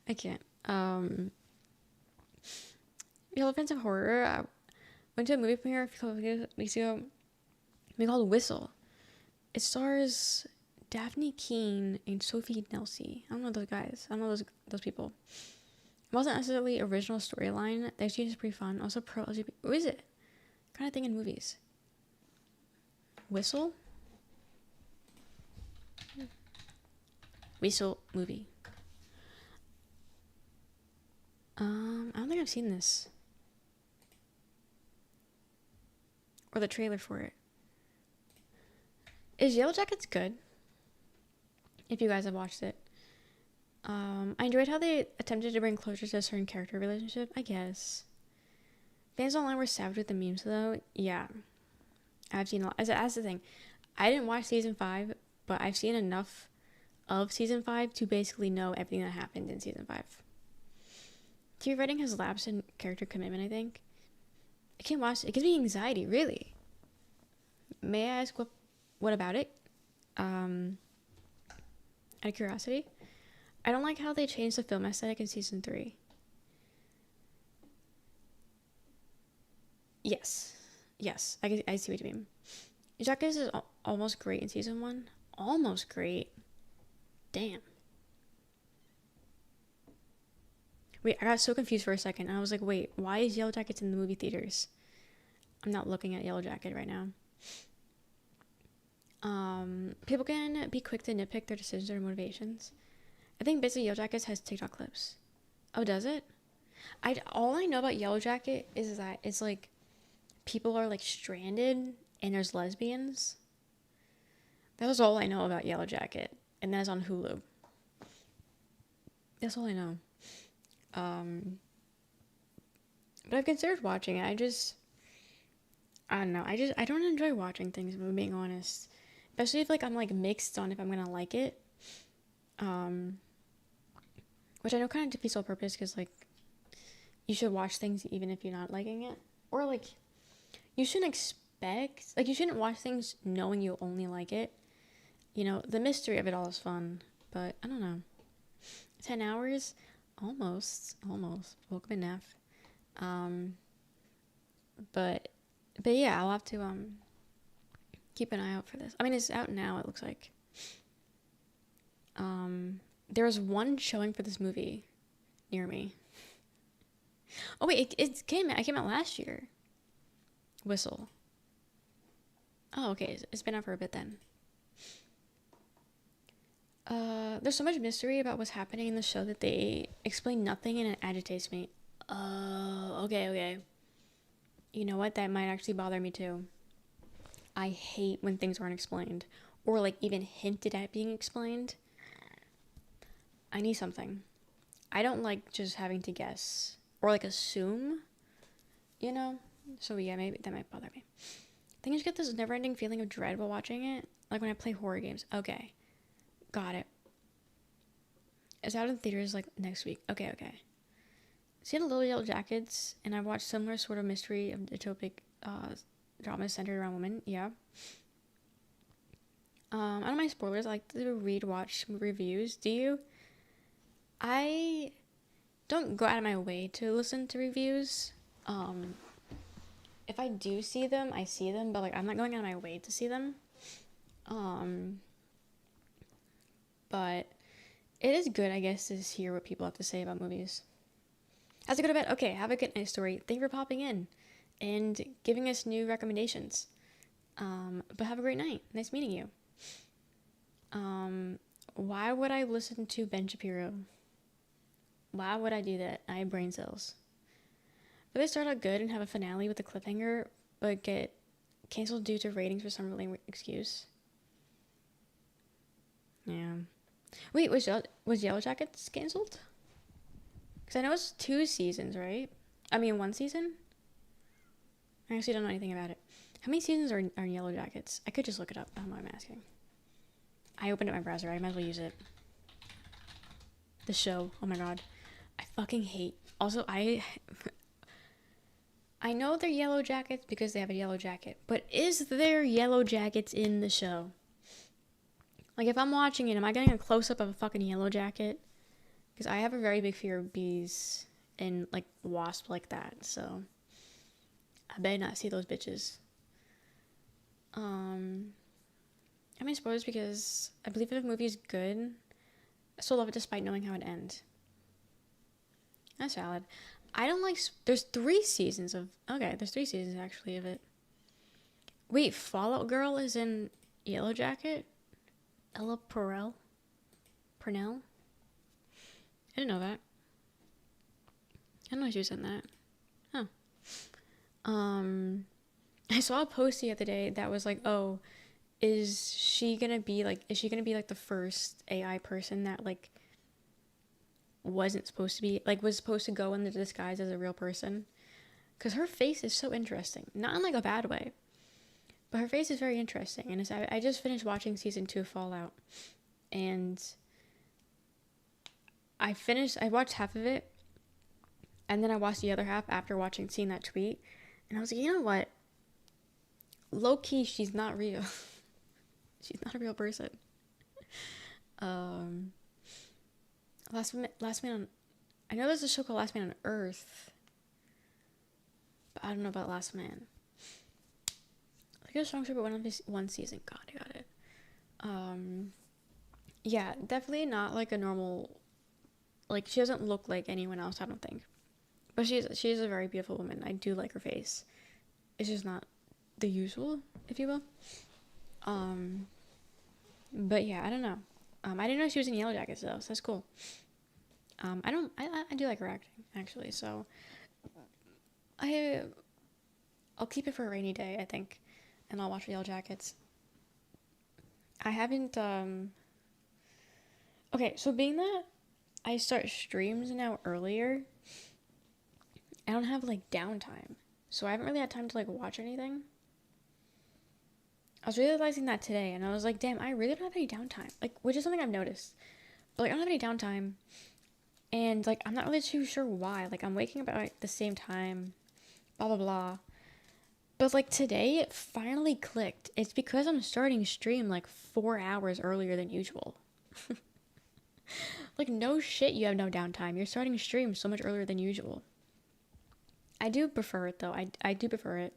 I can't. Elephants of Horror. I went to a movie premiere a couple weeks ago. Movie called Whistle. It stars Daphne Keane and Sophie Nelsie. I don't know those guys. I don't know those people. It wasn't necessarily original storyline. The exchange is pretty fun. Also pro LGBT. What is it? Kind of thing in movies. Whistle movie. I don't think I've seen this. Or the trailer for it. Is Yellow Jackets good? If you guys have watched it. I enjoyed how they attempted to bring closure to a certain character relationship, I guess. Fans online were savage with the memes, though. Yeah. I've seen a lot. That's the thing. I didn't watch season 5, but I've seen enough of season 5 to basically know everything that happened in season 5. TV writing has lapsed in character commitment, I think. I can't watch it. It gives me anxiety, really. May I ask what about it? Out of curiosity. I don't like how they changed the film aesthetic in season 3. Yes. I see what you mean. Jacques is almost great in season 1. Almost great. Damn. Wait, I got so confused for a second. I was like, wait, why is Yellow Jackets in the movie theaters? I'm not looking at Yellow Jacket right now. People can be quick to nitpick their decisions or motivations. I think basically Yellow Jackets has TikTok clips. Oh, does it? All I know about Yellow Jacket is that it's like people are like stranded and there's lesbians. That was all I know about Yellow Jacket, and that's on Hulu. That's all I know. But I've considered watching it. I don't know. I don't enjoy watching things, if I'm being honest. Especially if like I'm like mixed on if I'm gonna like it. Which I know kind of defeats all purpose, because like you should watch things even if you're not liking it. or like, you shouldn't expect, like, you shouldn't watch things knowing you'll only like it. You know, the mystery of it all is fun, but I don't know. 10 hours? Almost. Welcome in, Naf. But yeah, I'll have to, keep an eye out for this. I mean, it's out now, it looks like. There was one showing for this movie near me. Oh wait, it came out last year. Whistle. Oh, okay, it's been out for a bit then. There's so much mystery about what's happening in the show that they explain nothing, and it agitates me. Oh, okay. You know what? That might actually bother me too. I hate when things aren't explained, or like even hinted at being explained. I need something. I don't like just having to guess or like assume, you know? So yeah, maybe that might bother me. I think I just get this never-ending feeling of dread while watching it, like when I play horror games. Okay, got it. It's out in theaters like next week. Okay. Seen Little Yellow Jackets, and I've watched similar sort of mystery of dystopic dramas centered around women. Yeah. I don't mind spoilers. I like to watch reviews. Do you? I don't go out of my way to listen to reviews. If I do see them, I see them, but like I'm not going out of my way to see them. But it is good, I guess, to hear what people have to say about movies. As I go to bed, okay, have a good night, story. Thank you for popping in and giving us new recommendations. But have a great night. Nice meeting you. Why would I listen to Ben Shapiro? Why would I do that? I have brain cells. But they start out good and have a finale with a cliffhanger, but get canceled due to ratings for some lame excuse. Yeah. Wait, was Yellow Jackets canceled? Because I know it's 2 seasons, right? I mean, 1 season? I actually don't know anything about it. How many seasons are in Yellow Jackets? I could just look it up. I don't know why I'm asking. I opened up my browser. I might as well use it. The show. Oh my god. I fucking hate. Also, I know they're Yellow Jackets because they have a yellow jacket. But is there Yellow Jackets in the show? Like, if I'm watching it, am I getting a close-up of a fucking yellow jacket? Because I have a very big fear of bees and, like, wasps like that. So, I better not see those bitches. I mean, spoilers because I believe if a movie is good, I still love it despite knowing how it ends. That's valid. I don't like... There's 3 seasons of... Okay, there's 3 seasons, actually, of it. Wait, Fallout Girl is in Yellow Jacket? Ella Purnell? I didn't know that. I didn't know she was in that. Oh. I saw a post the other day that was like, oh... Is she gonna be like the first AI person that like wasn't supposed to be like was supposed to go in the disguise as a real person? Because her face is so interesting, not in like a bad way, but her face is very interesting. And I just finished watching season 2 of Fallout, and I watched half of it, and then I watched the other half after seeing that tweet, and I was like, you know what? Low key, she's not real. She's not a real person. Last Man on... I know there's a show called Last Man on Earth, but I don't know about Last Man. I think a strong show, but one season. God, I got it. Yeah, definitely not like a normal... Like, she doesn't look like anyone else, I don't think. But she is a very beautiful woman. I do like her face. It's just not the usual, if you will. But yeah, I don't know. I didn't know she was in Yellow Jackets though, so that's cool. I do like her acting, actually, so I'll keep it for a rainy day, I think, and I'll watch Yellow Jackets. I haven't, okay, so being that I start streams now earlier, I don't have, like, downtime, so I haven't really had time to, like, watch anything. I was realizing that today, and I was like, damn, I really don't have any downtime. Like, which is something I've noticed. But, like, I don't have any downtime. And, like, I'm not really too sure why. Like, I'm waking up at, like, the same time. Blah, blah, blah. But like today, it finally clicked. It's because I'm starting stream like 4 hours earlier than usual. Like, no shit, you have no downtime. You're starting stream so much earlier than usual. I do prefer it though. I do prefer it.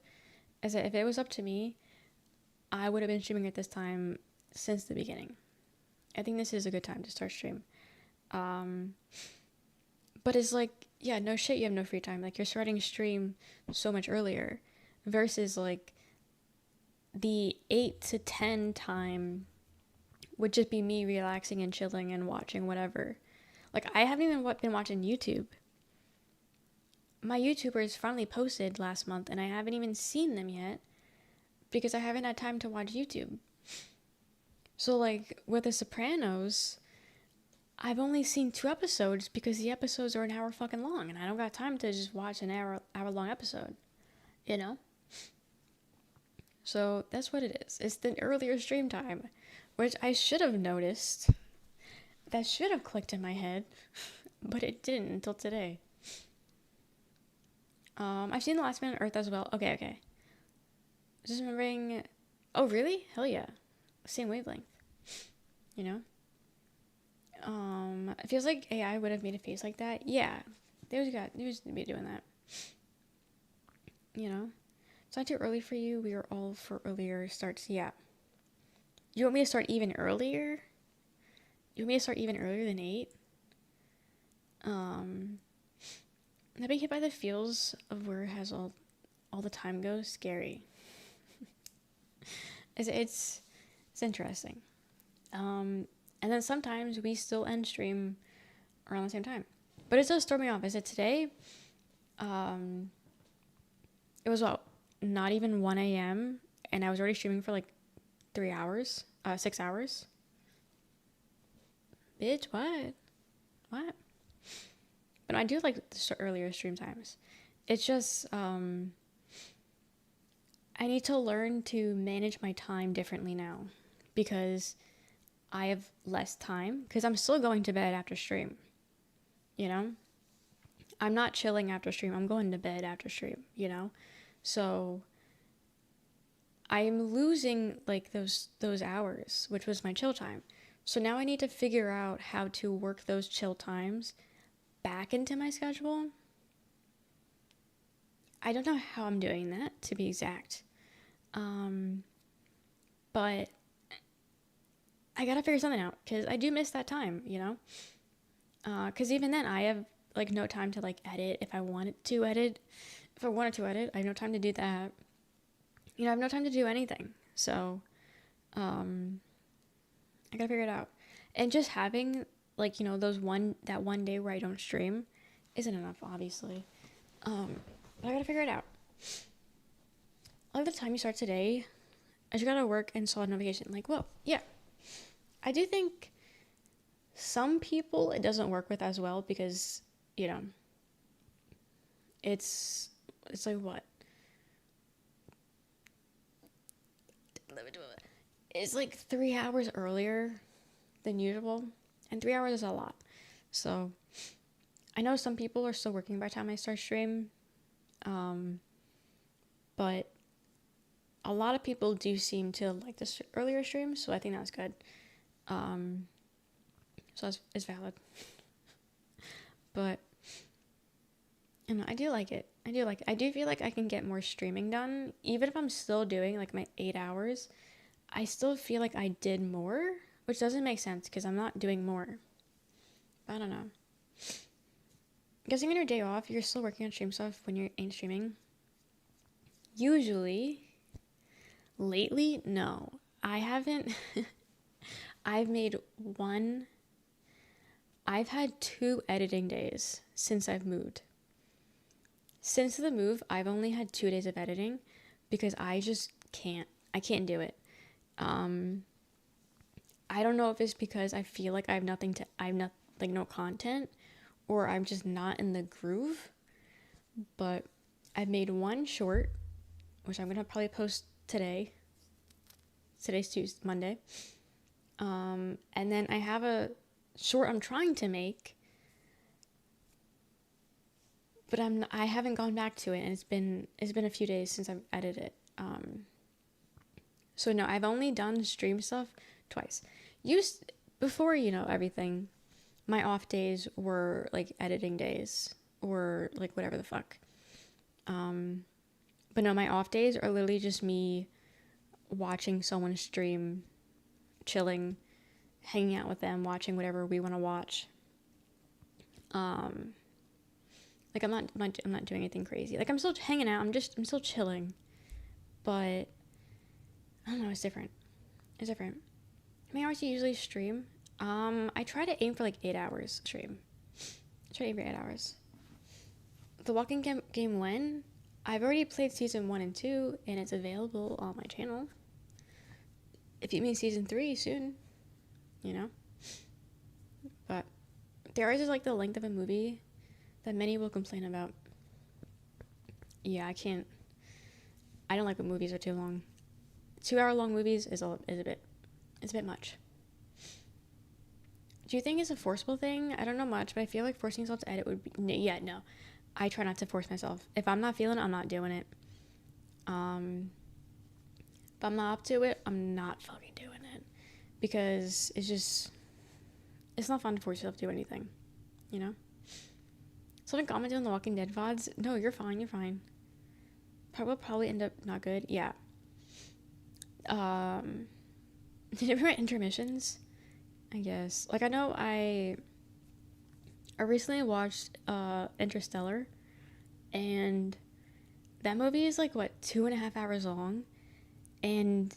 As if it was up to me, I would have been streaming at this time since the beginning. I think this is a good time to start stream. But it's like, yeah, no shit, you have no free time. Like, you're starting stream so much earlier versus like the 8 to 10 time would just be me relaxing and chilling and watching whatever. Like, I haven't even been watching YouTube. My YouTubers finally posted last month and I haven't even seen them yet because I haven't had time to watch YouTube. So like with The Sopranos, I've only seen 2 episodes because the episodes are an hour fucking long and I don't got time to just watch an hour long episode, you know? So that's what it is. It's the earlier stream time, which I should have noticed. That should have clicked in my head, but it didn't until today. I've seen The Last Man on Earth as well. Okay. Just remembering... Oh, really? Hell yeah. Same wavelength. You know? It feels like AI would have made a face like that. Yeah. They was be doing that. You know? It's not too early for you. We are all for earlier starts. Yeah. You want me to start even earlier? You want me to start even earlier than 8? Not being hit by the feels of where it has all the time goes. Scary. It's interesting. And then sometimes we still end stream around the same time. But it does throw me off. Is it today? It was not even 1 a.m. and I was already streaming for like 6 hours. Bitch, what? But I do like the earlier stream times. It's just, I need to learn to manage my time differently now because I have less time because I'm still going to bed after stream, you know? I'm not chilling after stream. I'm going to bed after stream, you know? So I'm losing like those hours, which was my chill time. So now I need to figure out how to work those chill times back into my schedule. I don't know how I'm doing that, to be exact. But I gotta figure something out because I do miss that time, you know? Because even then I have like no time to like edit if I wanted to edit. If I wanted to edit, I have no time to do that. You know, I have no time to do anything. So, I gotta figure it out. And just having like, you know, that one day where I don't stream isn't enough, obviously. But I gotta figure it out. I like the time you start today. I just gotta work and saw a notification. Like, whoa, yeah. I do think some people it doesn't work with as well because, you know, it's like what? It's like 3 hours earlier than usual. And 3 hours is a lot. So I know some people are still working by the time I start stream. But a lot of people do seem to like this earlier stream, so I think that's good. So it's valid. But you know, I do like it. I do feel like I can get more streaming done. Even if I'm still doing like my 8 hours, I still feel like I did more, which doesn't make sense because I'm not doing more. I don't know. Guessing on your day off, you're still working on stream stuff when you ain't streaming? Usually. Lately, no. I haven't. I've had 2 editing days since I've moved. Since the move, I've only had 2 days of editing because I just can't. I can't do it. I don't know if it's because I feel like I'm not like no content or I'm just not in the groove, but I've made 1 short, which I'm gonna probably post today. Today's Tuesday, Monday. And then I have a short I'm trying to make but I haven't gone back to it, and it's been a few days since I've edited it. So no, I've only done stream stuff twice. Before, everything, my off days were like editing days or like whatever the fuck. But no, my off days are literally just me watching someone stream, chilling, hanging out with them, watching whatever we want to watch. Like I'm not doing anything crazy. Like I'm still hanging out. I'm still chilling, but I don't know. It's different. It's different. How many hours do you usually stream? I try to aim for like 8 hours stream. I try to aim for 8 hours. The walking game when? I've already played season 1 and 2, and it's available on my channel. If you mean season 3 soon, But there is just like the length of a movie that many will complain about. Yeah, I don't like when movies are too long. 2-hour long movies is a bit much. Do you think it's a forcible thing? I don't know much, but I feel like forcing yourself to edit would be... No. I try not to force myself. If I'm not feeling it, I'm not doing it. If I'm not up to it, I'm not fucking doing it. Because it's not fun to force yourself to do anything. Someone commented on the Walking Dead VODs. No, you're fine. Probably end up not good. Yeah. Did you ever write intermissions? I guess. Like, I know I recently watched Interstellar, and that movie is like, what, 2.5 hours long? And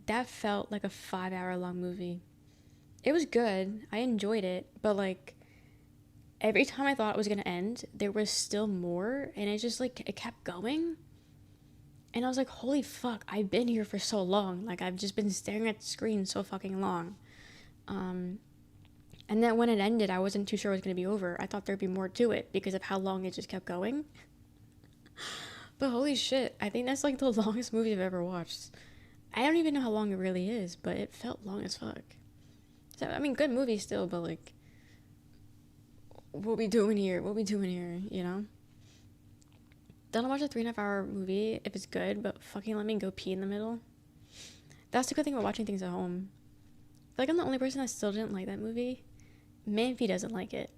that felt like a 5-hour long movie. It was good. I enjoyed it, but like, every time I thought it was gonna end, there was still more, and it just like, it kept going. And I was like, holy fuck, I've been here for so long. Like, I've just been staring at the screen so fucking long. And then when it ended, I wasn't too sure it was going to be over. I thought there'd be more to it because of how long it just kept going. But holy shit, I think that's like the longest movie I've ever watched. I don't even know how long it really is, but it felt long as fuck. So, I mean, good movie still, but like, what we doing here? Don't watch a 3.5 hour movie if it's good, but fucking let me go pee in the middle. That's the good thing about watching things at home. I feel like I'm the only person that still didn't like that movie. Manfi doesn't like it.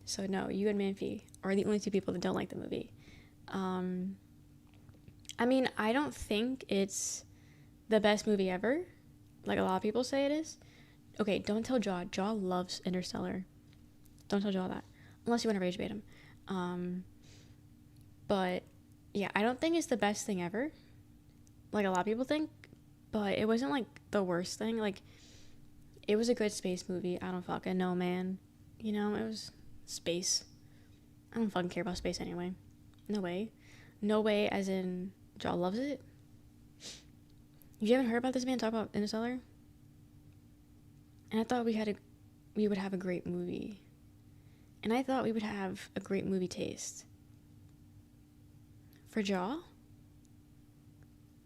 So no, you and Manfi are the only two people that don't like the movie. I mean, I don't think it's the best movie ever, like a lot of people say it is. Okay, don't tell Jaw. Jaw loves Interstellar. Don't tell Jaw that. Unless you want to rage bait him. But yeah, I don't think it's the best thing ever, like a lot of people think, but it wasn't like the worst thing. Like, it was a good space movie. I don't fucking know, man. It was space. I don't fucking care about space anyway. No way. No way, as in, Jaw loves it. You haven't heard about this man talk about Interstellar? And I thought we would have a great movie. And I thought we would have a great movie taste. For Jaw?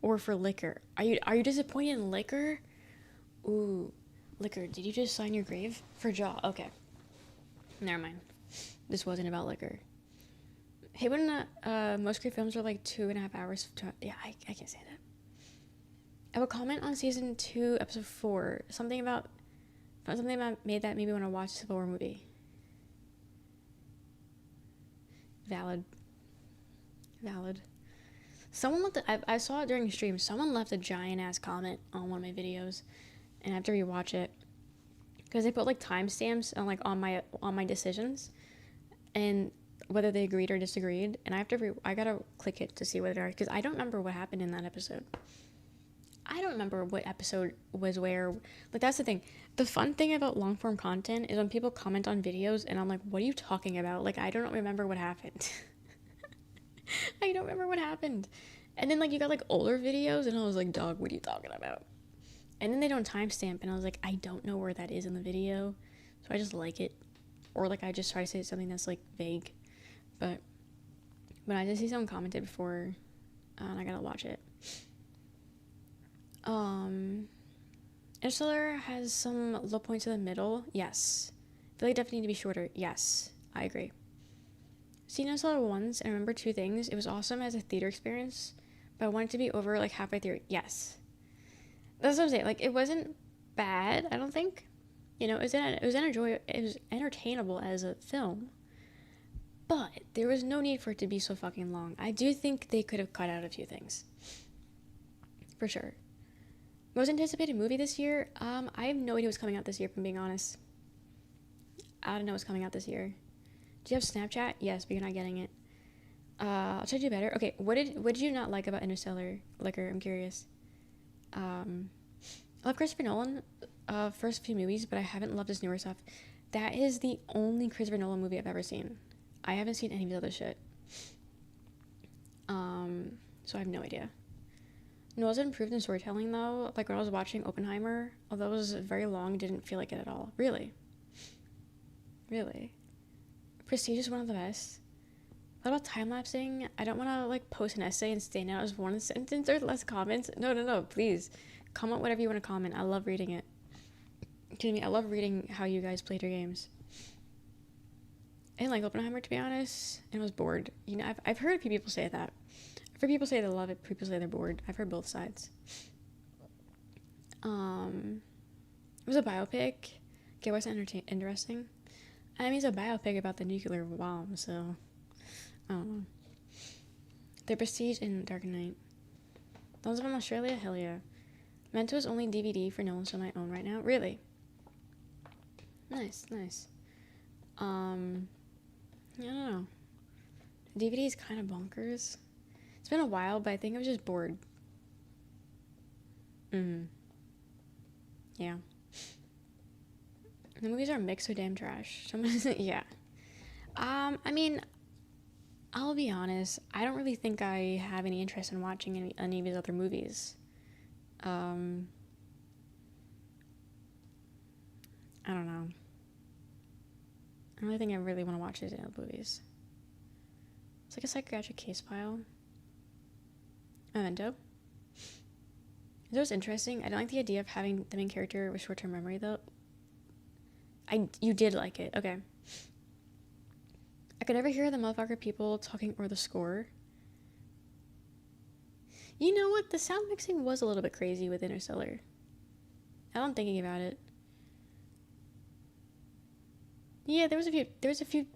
Or for Liquor? Are you disappointed in Liquor? Ooh, Liquor, did you just sign your grave? For Jaw, okay. Never mind. This wasn't about Liquor. Hey, when most great films are like 2.5 hours. Yeah, I can't say that. I will comment on season 2, episode 4. Something about made that made me want to watch a Civil War movie. Valid. Someone left I saw it during the stream. Someone left a giant ass comment on one of my videos, and I have to rewatch it because they put like timestamps on my decisions and whether they agreed or disagreed, and I gotta click it to see what they are, because I don't remember what happened in that episode. I don't remember what episode was where. Like, that's the thing. The fun thing about long form content is when people comment on videos and I'm like, what are you talking about? Like, I don't remember what happened. I don't remember what happened. And then, like, you got, like, older videos, and I was like, dog, what are you talking about? And then they don't timestamp, and I was like, I don't know where that is in the video, so I just like it. Or, like, I just try to say something that's, like, vague. But I just see someone commented before, and I gotta watch it. Interstellar has some low points in the middle. Yes. I feel like it definitely need to be shorter. Yes. I agree. seen Interstellar once, and I remember two things. It was awesome as a theater experience, but I wanted to be over like halfway through. Yes, that's what I'm saying. Like, it wasn't bad, I don't think. You know, it was entertainable as a film, but there was no need for it to be so fucking long. I do think they could have cut out a few things, for sure. Most anticipated movie this year? I have no idea what's coming out this year, if I'm being honest. I don't know what's coming out this year. Do you have Snapchat? Yes, but you're not getting it. I'll try to do better. Okay, what did you not like about Interstellar? Liquor, I'm curious. I love Christopher Nolan, first few movies, but I haven't loved his newer stuff. That is the only Christopher Nolan movie I've ever seen. I haven't seen any of his other shit. So I have no idea. Nolan's improved in storytelling though. Like when I was watching Oppenheimer, although it was very long, didn't feel like it at all. Really. Prestige is one of the best. What about time-lapsing? I don't want to like post an essay and stand out as one sentence or less comments. No, please. Comment whatever you want to comment. I love reading it. Excuse me, I love reading how you guys played your games. I didn't like Oppenheimer, to be honest, and I was bored. You know, I've heard a few people say that. I've heard people say they love it, people say they're bored. I've heard both sides. It was a biopic. Okay, what's interesting? I mean, it's a biopic about the nuclear bomb, so I don't know. The Prestige and Dark Knight. Those from Australia? Hell yeah. Mento's only DVD for Nolan, so I own right now. Really? Nice. I don't know. DVD is kind of bonkers. It's been a while, but I think I was just bored. Yeah. The movies are mixed so damn trash. Yeah. I mean, I'll be honest. I don't really think I have any interest in watching any of his other movies. I don't know. I don't really think I really want to watch his other movies. It's like a psychiatric case file. Memento. It was interesting. I don't like the idea of having the main character with short-term memory, though. You did like it. Okay. I could never hear the motherfucker people talking or the score. You know what? The sound mixing was a little bit crazy with Interstellar. Now I'm thinking about it. Yeah, there was a few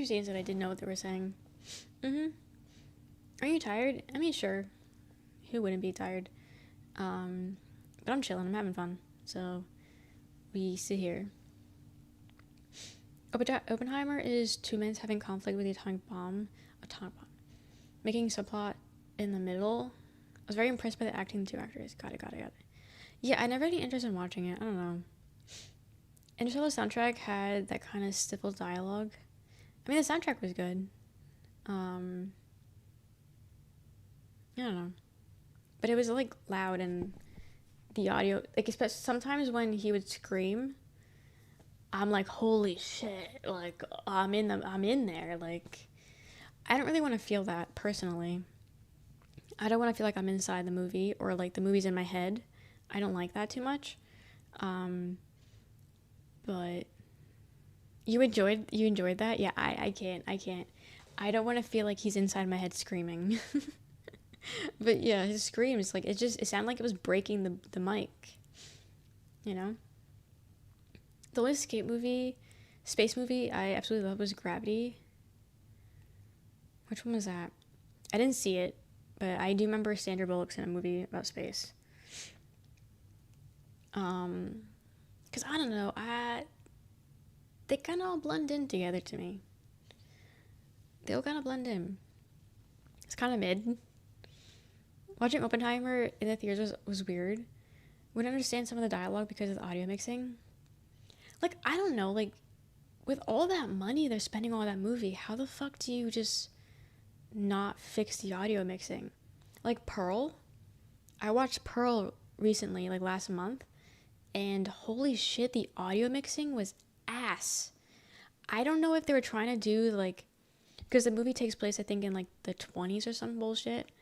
scenes that I didn't know what they were saying. Are you tired? I mean, sure. Who wouldn't be tired? But I'm chilling. I'm having fun. So we sit here. Oppenheimer is two men having conflict with the atomic bomb, making subplot in the middle. I was very impressed by the acting of the two actors. Got it. Yeah, I never had any interest in watching it. I don't know. Interstellar soundtrack had that kind of stifled dialogue. I mean, the soundtrack was good. I don't know. But it was like loud, and the audio, like especially sometimes when he would scream, I'm like, holy shit, like I'm in there. Like, I don't really want to feel that personally. I don't want to feel like I'm inside the movie or like the movie's in my head. I don't like that too much. But you enjoyed that? Yeah, I can't. I don't want to feel like he's inside my head screaming. But yeah, his screams, like it sounded like it was breaking the mic. You know? The only space movie I absolutely loved was Gravity. Which one was that? I didn't see it, but I do remember Sandra Bullock's in a movie about space. Cause I don't know, they kind of all blend in together to me. They all kind of blend in. It's kind of mid. Watching Oppenheimer in the theaters was weird. Wouldn't understand some of the dialogue because of the audio mixing. Like, I don't know, like, with all that money they're spending on that movie, how the fuck do you just not fix the audio mixing? Like, Pearl? I watched Pearl recently, like last month, and holy shit, the audio mixing was ass. I don't know if they were trying to do, like, because the movie takes place, I think, in, like, the 20s or some bullshit.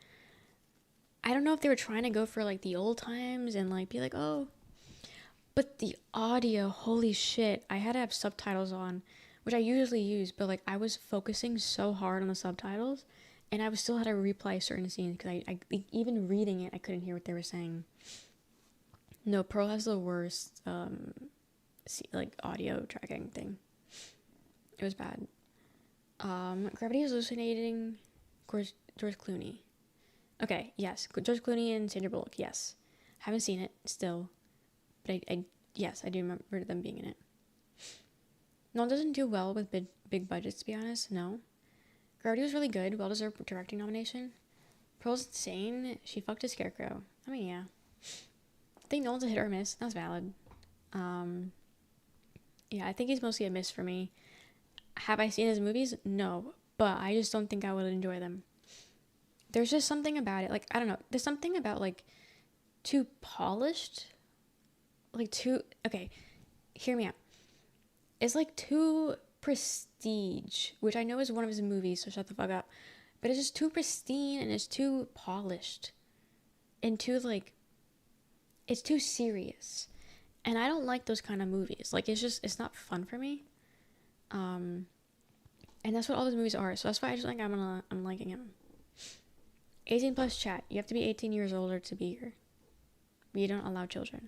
I don't know if they were trying to go for, like, the old times and, like, be like, oh. But the audio, holy shit. I had to have subtitles on, which I usually use, but like I was focusing so hard on the subtitles, and I was still had to replay certain scenes because I even reading it, I couldn't hear what they were saying. No, Pearl has the worst like audio tracking thing. It was bad. Gravity is hallucinating. George Clooney. Okay, yes, George Clooney and Sandra Bullock. Yes, haven't seen it still, but yes, I do remember them being in it. No, it doesn't do well with big budgets, to be honest. No, Gravity was really good, well deserved directing nomination. Pearl's insane. She fucked a scarecrow. I mean, yeah. I think Nolan's a hit or miss. That's valid. Yeah, I think he's mostly a miss for me. Have I seen his movies? No, but I just don't think I would enjoy them. There's just something about it. Like, I don't know. There's something about, like, too polished. Like, too... Okay, hear me out. It's, like, too prestige, which I know is one of his movies, so shut the fuck up. But it's just too pristine, and it's too polished. And too, like... It's too serious. And I don't like those kind of movies. Like, it's not fun for me. And that's what all those movies are. So that's why I just think I'm liking him. 18 plus chat. You have to be 18 years older to be here. We don't allow children.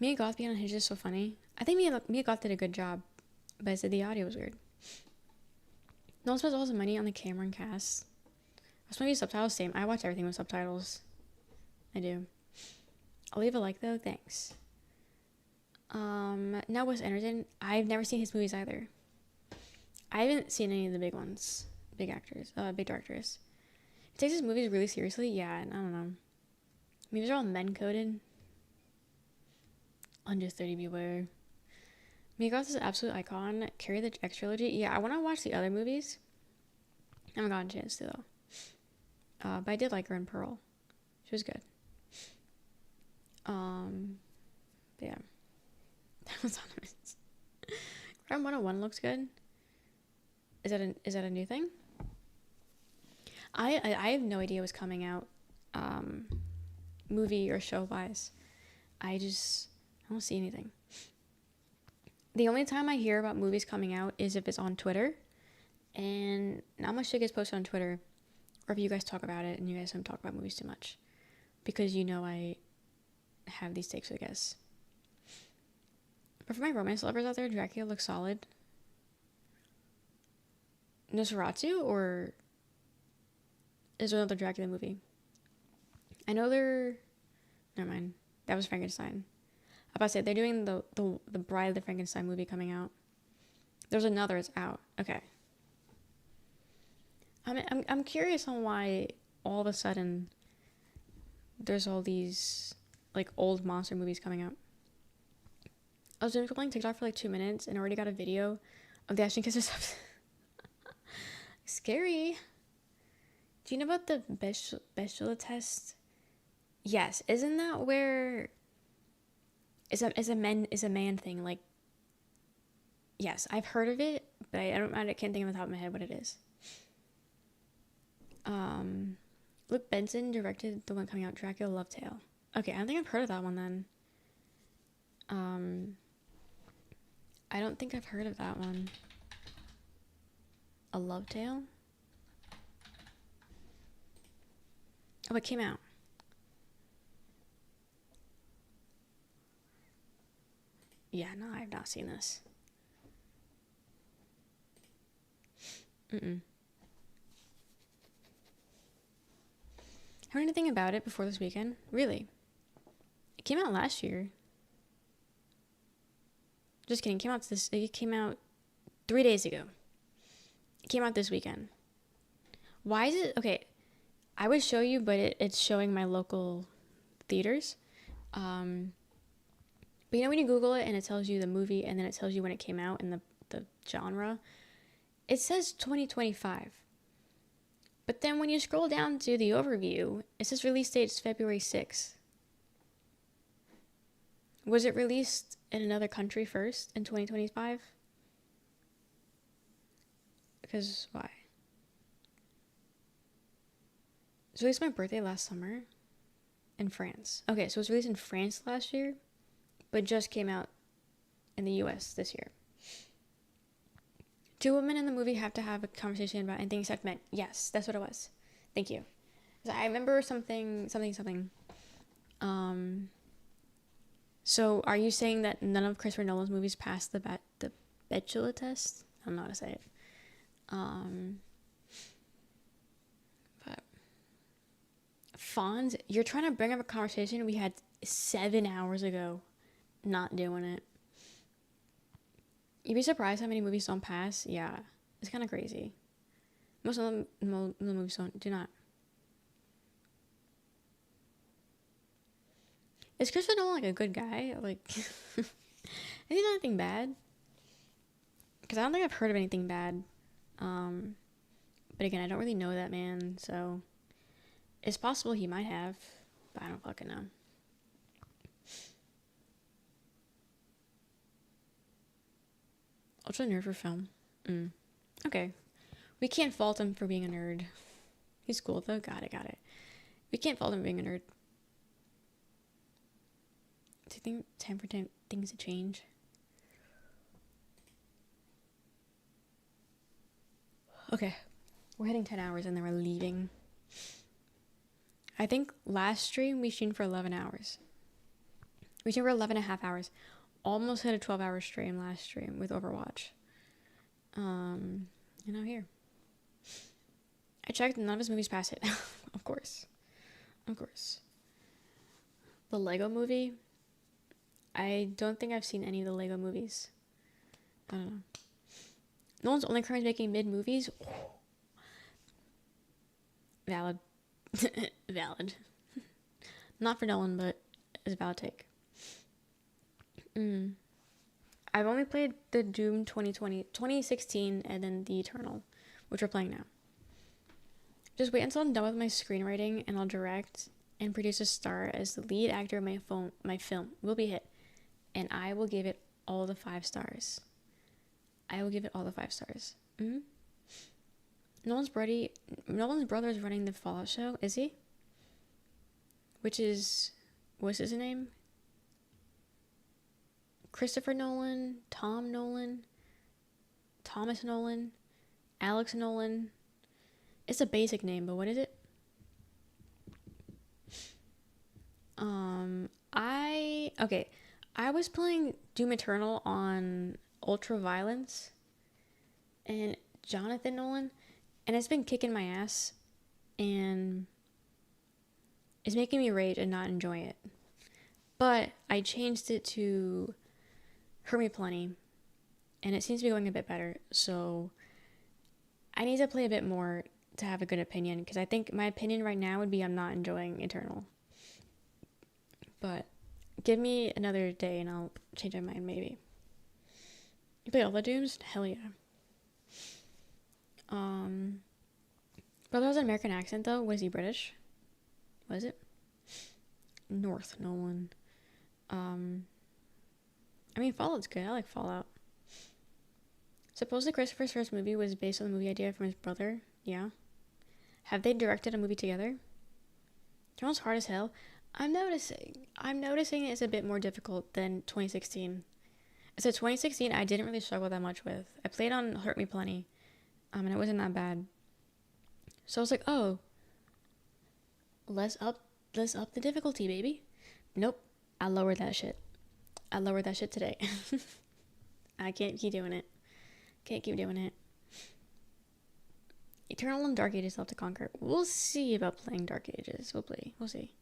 Mia Goth being unhinged is so funny. I think Mia Goth did a good job, but I said the audio was weird. No one spends all his money on the camera and cast. That's maybe subtitles. Same. I watch everything with subtitles. I do. I'll leave a like though. Thanks. Now Wes Anderson. I've never seen his movies either. I haven't seen any of the big ones. Big actors. Big directors. He takes his movies really seriously. Yeah, and I don't know. Movies are all men coded. Under 30 beware. Mia Goth is an absolute icon. Carrie the X trilogy. Yeah, I want to watch the other movies. I haven't gotten a chance to though. But I did like her in Pearl. She was good. But yeah. That was honest. Crime 101 looks good. Is that a new thing? I have no idea what's coming out, movie or show wise. I don't see anything. The only time I hear about movies coming out is if it's on Twitter, and not much shit gets posted on Twitter, or if you guys talk about it and you guys don't talk about movies too much, because you know I have these takes, I guess. But for my romance lovers out there, Dracula looks solid. Nosferatu, or is there another Dracula movie? I know never mind. That was Frankenstein. I was about to say, they're doing the Bride of the Frankenstein movie coming out. There's another, it's out. Okay. I'm curious on why all of a sudden there's all these like old monster movies coming out. I was doing scrolling TikTok for like 2 minutes and already got a video of the Ashton Kutcher stuff. Scary. Do you know about the Bechdel test? Yes, isn't that where is a man thing? Like, yes, I've heard of it, but I can't think of the top of my head what it is. Luke Benson directed the one coming out, Dracula Love Tale. Okay, I don't think I've heard of that one then. I don't think I've heard of that one. A Love Tale? Oh, it came out. Yeah, no, I've not seen this. Heard anything about it before this weekend? Really? It came out last year. Just kidding. It came out 3 days ago. It came out this weekend. Why is it... Okay, I would show you, but it's showing my local theaters. But you know when you Google it and it tells you the movie and then it tells you when it came out and the genre? It says 2025. But then when you scroll down to the overview, it says release date is February 6th. Was it released in another country first in 2025? Because why? It was released my birthday last summer in France. Okay, so it was released in France last year, but just came out in the US this year. Two women in the movie have to have a conversation about anything except men. Yes, that's what it was. Thank you. I remember something. So are you saying that none of Christopher Nolan's movies passed the Bechdel test? I don't know how to say it. But Fonz, you're trying to bring up a conversation we had 7 hours ago. Not doing it. You'd be surprised how many movies don't pass. Yeah, it's kind of crazy. Most of the movies do not. Is Christopher Nolan like a good guy? Like, has he done anything bad? Because I don't think I've heard of anything bad. But again, I don't really know that man, so it's possible he might have, but I don't fucking know. Ultra nerd for film. Okay. We can't fault him for being a nerd. He's cool though. Got it. We can't fault him for being a nerd. Do you think time for things to change? Okay. We're hitting 10 hours and then we're leaving. I think last stream we streamed for 11 hours. We streamed for 11 and a half hours. Almost hit a 12-hour stream last stream with Overwatch. And now here. I checked, none of his movies pass it. Of course. The Lego movie. I don't think I've seen any of the Lego movies. I don't know. Nolan's only crime is making mid-movies. Valid. Valid. Not for Nolan, but it's a valid take. I've only played the Doom 2016, and then the Eternal, which we're playing now. Just wait until I'm done with my screenwriting, and I'll direct and produce a star as the lead actor of my film will be hit, and I will give it all the 5 stars. Nolan's brother is running the Fallout show, is he? What's his name? Christopher Nolan, Tom Nolan, Thomas Nolan, Alex Nolan. It's a basic name, but what is it? I was playing Doom Eternal on Ultra Violence and Jonathan Nolan, and it's been kicking my ass, and it's making me rage and not enjoy it. But I changed it to Hurt Me Plenty, and it seems to be going a bit better, so I need to play a bit more to have a good opinion, because I think my opinion right now would be I'm not enjoying Eternal. But give me another day and I'll change my mind, maybe. You play all the Dooms? Hell yeah. But that was an American accent though. Was he British? Was it? North Nolan. I mean, Fallout's good. I like Fallout. Supposedly Christopher's first movie was based on the movie idea from his brother. Yeah. Have they directed a movie together? John's hard as hell. I'm noticing it's a bit more difficult than 2016. So 2016 I didn't really struggle that much with. I played on Hurt Me Plenty. And it wasn't that bad. So I was like, oh, let's up the difficulty, baby. Nope. I lowered that shit today. I can't keep doing it. Eternal and Dark Ages left to conquer. We'll see about playing Dark Ages. We'll see. I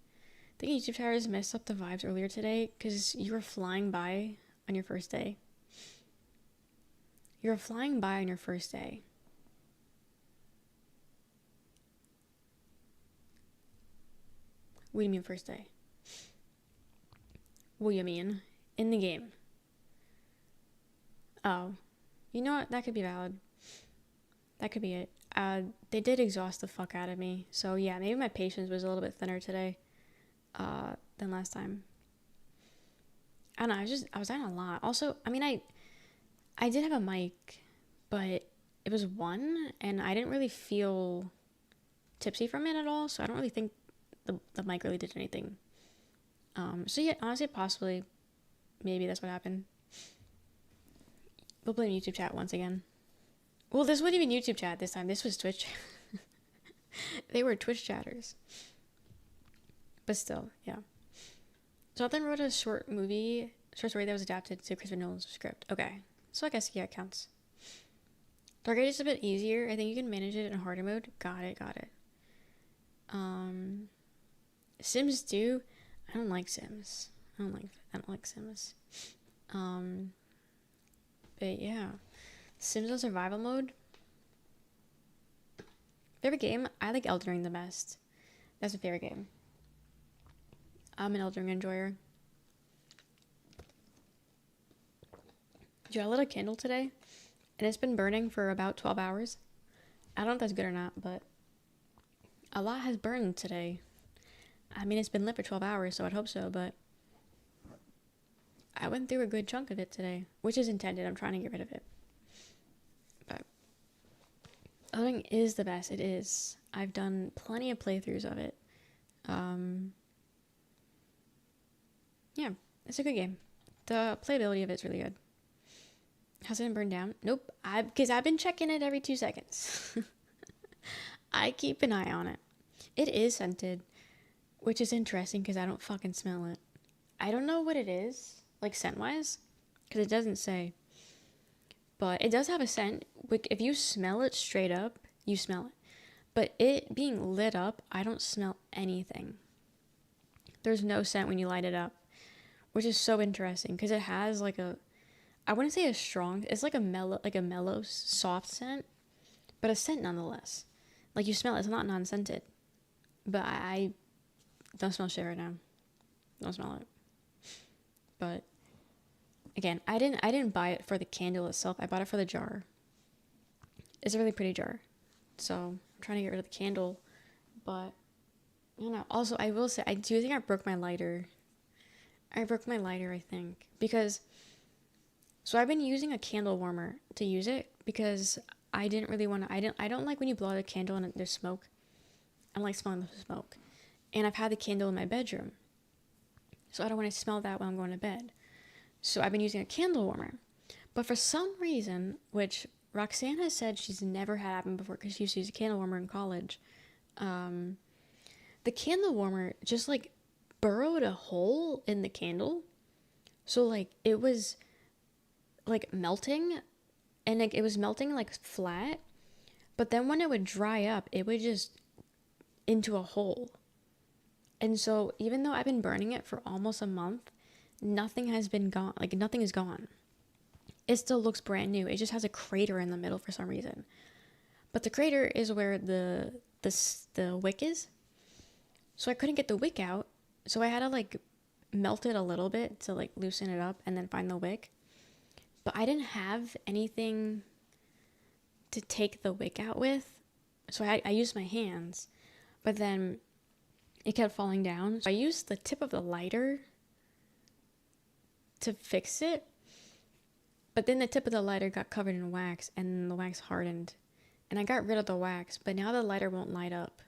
think YouTube towers messed up the vibes earlier today because you were flying by on your first day. What do you mean first day? What do you mean? In the game. Oh. You know what? That could be valid. That could be it. They did exhaust the fuck out of me. So yeah, maybe my patience was a little bit thinner today. Than last time. I don't know, I was dying a lot. Also, I mean, I did have a mic, but it was one, and I didn't really feel tipsy from it at all, so I don't really think the mic really did anything. So yeah, honestly, possibly, maybe that's what happened. We'll blame YouTube chat once again. Well, this wasn't even YouTube chat this time. This was Twitch. They were Twitch chatters. But still, yeah. Jonathan wrote a short story that was adapted to Christopher Nolan's script. Okay. So I guess, yeah, it counts. Dark Age is a bit easier. I think you can manage it in harder mode. Got it. Sims 2. I don't like Sims. I don't like Sims. But yeah. Sims on survival mode. Favorite game? I like Elden Ring the best. That's my favorite game. I'm an Elden Ring enjoyer. Dude, I lit a candle today, and it's been burning for about 12 hours. I don't know if that's good or not, but a lot has burned today. I mean, it's been lit for 12 hours, so I'd hope so, but I went through a good chunk of it today, which is intended. I'm trying to get rid of it. But Elden Ring is the best. It is. I've done plenty of playthroughs of it. Yeah, it's a good game. The playability of it's really good. Has it been burned down? Nope. Because I've been checking it every 2 seconds. I keep an eye on it. It is scented, which is interesting because I don't fucking smell it. I don't know what it is, like scent-wise, because it doesn't say. But it does have a scent. Like, if you smell it straight up, you smell it. But it being lit up, I don't smell anything. There's no scent when you light it up, which is so interesting because it has like a, I wouldn't say a strong, it's like a mellow, soft scent, but a scent nonetheless. Like, you smell it, it's not non-scented. But I don't smell shit right now. Don't smell it. But again, I didn't buy it for the candle itself. I bought it for the jar. It's a really pretty jar. So I'm trying to get rid of the candle. But I don't know. Also, I will say, I do think I broke my lighter. I think. Because, so I've been using a candle warmer to use it because I didn't really want to, I don't like when you blow out a candle and there's smoke. I don't like smelling the smoke. And I've had the candle in my bedroom. So I don't want to smell that when I'm going to bed. So I've been using a candle warmer. But for some reason, which Roxanne has said she's never had happen before because she used to use a candle warmer in college, the candle warmer just like burrowed a hole in the candle. So like it was like melting, and like it was melting like flat, but then when it would dry up, it would just into a hole. And so even though I've been burning it for almost a month, nothing has been gone. Like, nothing is gone. It still looks brand new. It just has a crater in the middle for some reason. But the crater is where the wick is. So I couldn't get the wick out. So I had to like melt it a little bit to like loosen it up and then find the wick. But I didn't have anything to take the wick out with. So I used my hands. But then it kept falling down. So I used the tip of the lighter to fix it. But then the tip of the lighter got covered in wax and the wax hardened. And I got rid of the wax, but now the lighter won't light up.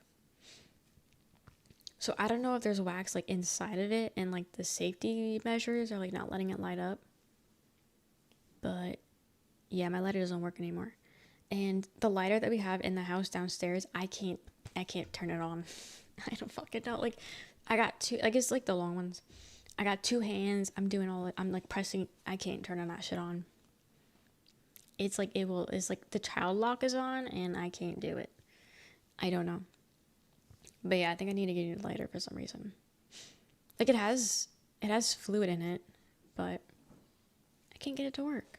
So I don't know if there's wax like inside of it and like the safety measures are like not letting it light up. But yeah, my lighter doesn't work anymore. And the lighter that we have in the house downstairs, I can't turn it on. I don't fucking know. Like, I got two, like, it's like the long ones. I got 2 hands. I'm like pressing. I can't turn that shit on. It's like, it's like the child lock is on and I can't do it. I don't know. But yeah, I think I need to get a new lighter for some reason. Like, it has fluid in it, but I can't get it to work.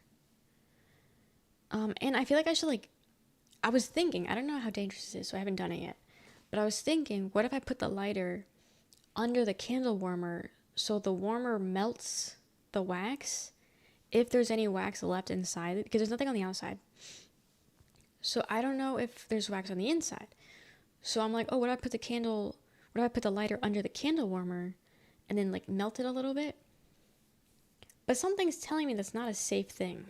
And I feel like I should like, I was thinking, I don't know how dangerous this is, so I haven't done it yet. But I was thinking, what if I put the lighter under the candle warmer so the warmer melts the wax if there's any wax left inside it? Because there's nothing on the outside. So I don't know if there's wax on the inside. So I'm like, oh, what if I put the lighter under the candle warmer and then like melt it a little bit? But something's telling me that's not a safe thing.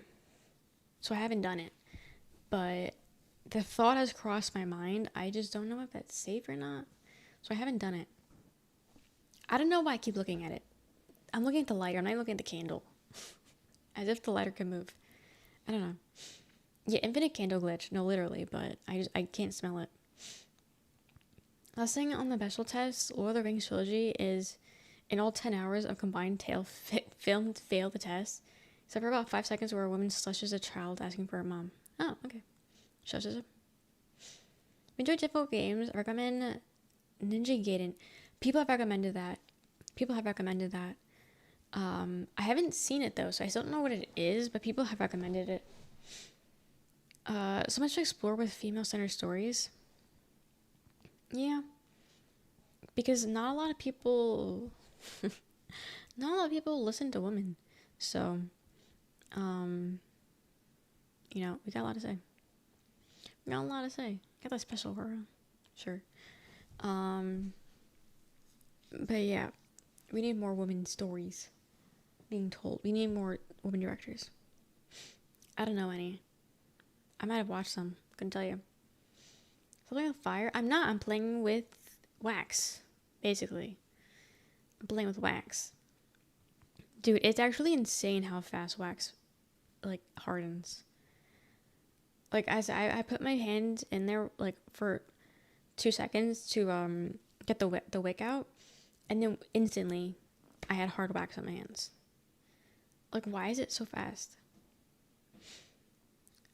So I haven't done it. But the thought has crossed my mind. I just don't know if that's safe or not. So I haven't done it. I don't know why I keep looking at it. I'm looking at the lighter. I'm not looking at the candle. As if the lighter can move. I don't know. Yeah, infinite candle glitch. No, literally, but I can't smell it. Last thing on the Bechdel test, Lord of the Rings trilogy is in all 10 hours of combined film fail the test, except for about 5 seconds where a woman slushes a child asking for her mom. Oh, okay. Shushes it. Enjoy difficult games. I recommend Ninja Gaiden. People have recommended that. I haven't seen it though, so I still don't know what it is, but people have recommended it. So much to explore with female-centered stories. Yeah. Because not a lot of people listen to women. So, we got a lot to say. Got that special horror. Sure. But yeah, we need more women stories being told. We need more women directors. I don't know any. I might have watched some. Couldn't tell you. Something with fire? I'm not. I'm playing with wax. Basically. I'm playing with wax. Dude, it's actually insane how fast wax, hardens. As I put my hand in there, for 2 seconds to, get the wick out, and then instantly, I had hard wax on my hands. Why is it so fast?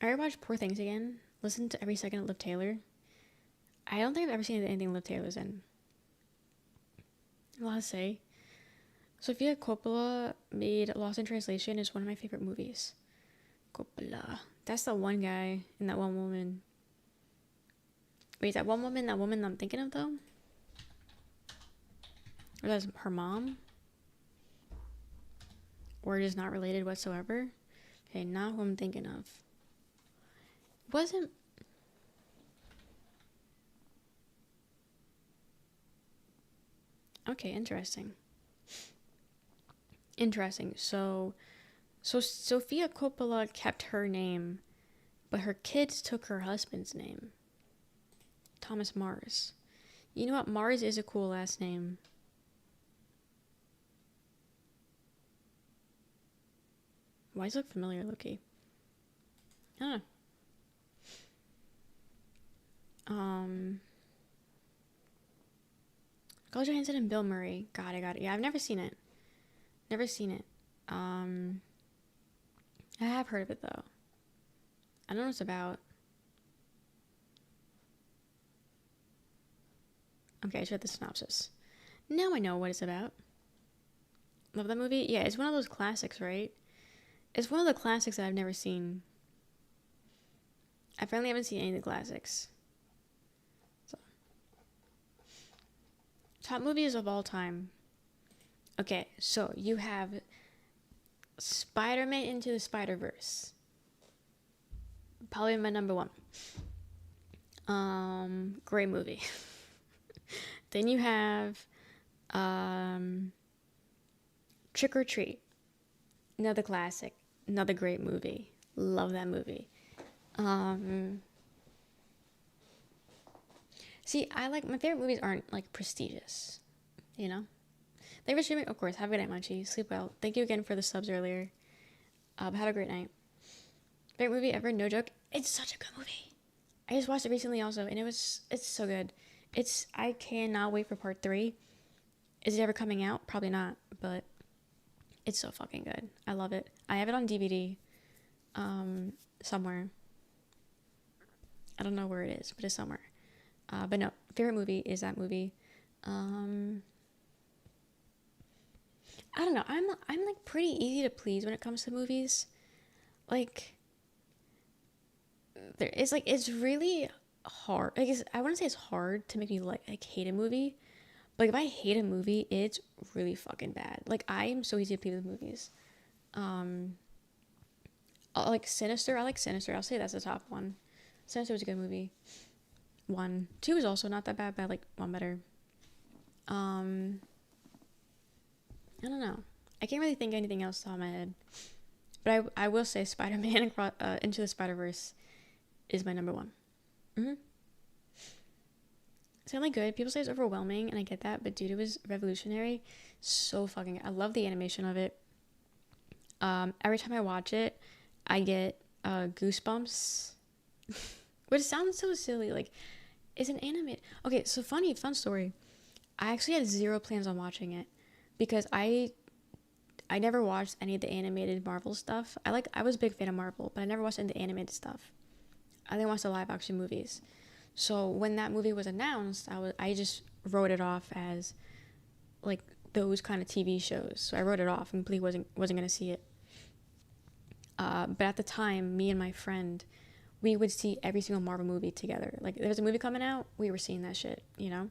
I rewatched Poor Things again. Listened to every second of Liv Taylor. I don't think I've ever seen anything Liv Taylor's in. A lot to say. Sofia Coppola made Lost in Translation is one of my favorite movies. Coppola. That's the one guy and that one woman. Wait, is that one woman that woman I'm thinking of though? Or that's her mom? Or just not related whatsoever? Okay, not who I'm thinking of. Wasn't... Okay, interesting. So Sofia Coppola kept her name, but her kids took her husband's name. Thomas Mars. You know what? Mars is a cool last name. Why does it look familiar, Loki? I don't know. Scarlett Johansson and Bill Murray. Got it. Yeah, I've never seen it. I have heard of it though. I don't know what it's about. Okay, I just read the synopsis. Now I know what it's about. Love that movie? Yeah, it's one of those classics, right? It's one of the classics that I've never seen. I finally haven't seen any of the classics. So. Top movies of all time. Okay, so you have Spider-Man Into the Spider-Verse. Probably my number one. Great movie. Then you have Trick or Treat. Another classic. Another great movie. Love that movie. See, my favorite movies aren't prestigious, you know? Thank you for streaming, of course. Have a good night, Munchie. Sleep well. Thank you again for the subs earlier. Have a great night. Favorite movie ever? No joke. It's such a good movie. I just watched it recently also, and it's so good. I cannot wait for part 3. Is it ever coming out? Probably not, but it's so fucking good. I love it. I have it on DVD, somewhere. I don't know where it is, but it's somewhere. But no, favorite movie is that movie. I don't know. I'm pretty easy to please when it comes to movies. It's really hard. I guess I wouldn't say it's hard to make me hate a movie. But if I hate a movie, it's really fucking bad. I'm so easy to please with movies. Sinister. I like Sinister. I'll say that's the top one. Sinister was a good movie. 1. 2 is also not that bad, but I like 1 better. I don't know. I can't really think of anything else off my head. But I will say Spider-Man Into the Spider-Verse is my number 1. It's only good. People say it's overwhelming, and I get that, but dude, it was revolutionary. So fucking... I love the animation of it. Every time I watch it, I get Goosebumps, which sounds so silly. Like, it's an anime. Okay, so fun story. I actually had zero plans on watching it because I never watched any of the animated Marvel stuff. I was a big fan of Marvel, but I never watched any of the animated stuff. I didn't watch the live action movies. So when that movie was announced, I just wrote it off as like those kind of TV shows. So I wrote it off and completely wasn't gonna see it. But at the time, me and my friend, we would see every single Marvel movie together. Like, there was a movie coming out, we were seeing that shit, you know?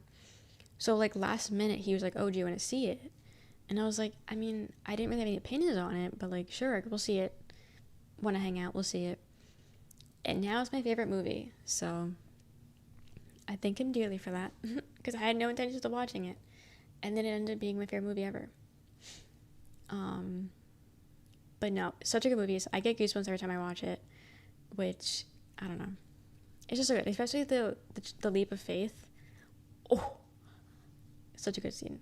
So, like, last minute, he was like, oh, do you want to see it? And I was like, I mean, I didn't really have any opinions on it, but, like, sure, we'll see it. Want to hang out, we'll see it. And now it's my favorite movie, so I thank him dearly for that, because I had no intentions of watching it. And then it ended up being my favorite movie ever. But no, such a good movie. I get goosebumps every time I watch it, which, I don't know. It's just so good, especially the leap of faith. Oh, such a good scene.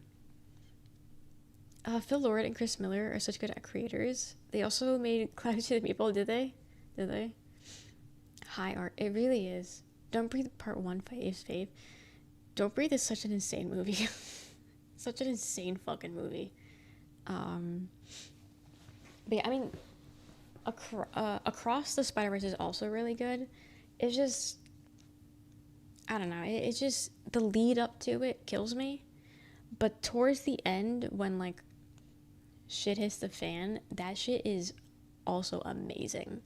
Phil Lord and Chris Miller are such good creators. They also made Cloudy to the People, did they? High art. It really is. Don't Breathe Part 1, Faith's Faith. Don't Breathe is such an insane movie. Such an insane fucking movie. But yeah, I mean, Across the Spider-Verse is also really good. It's just, I don't know, it's just, the lead up to it kills me. But towards the end, when, like, shit hits the fan, that shit is also amazing.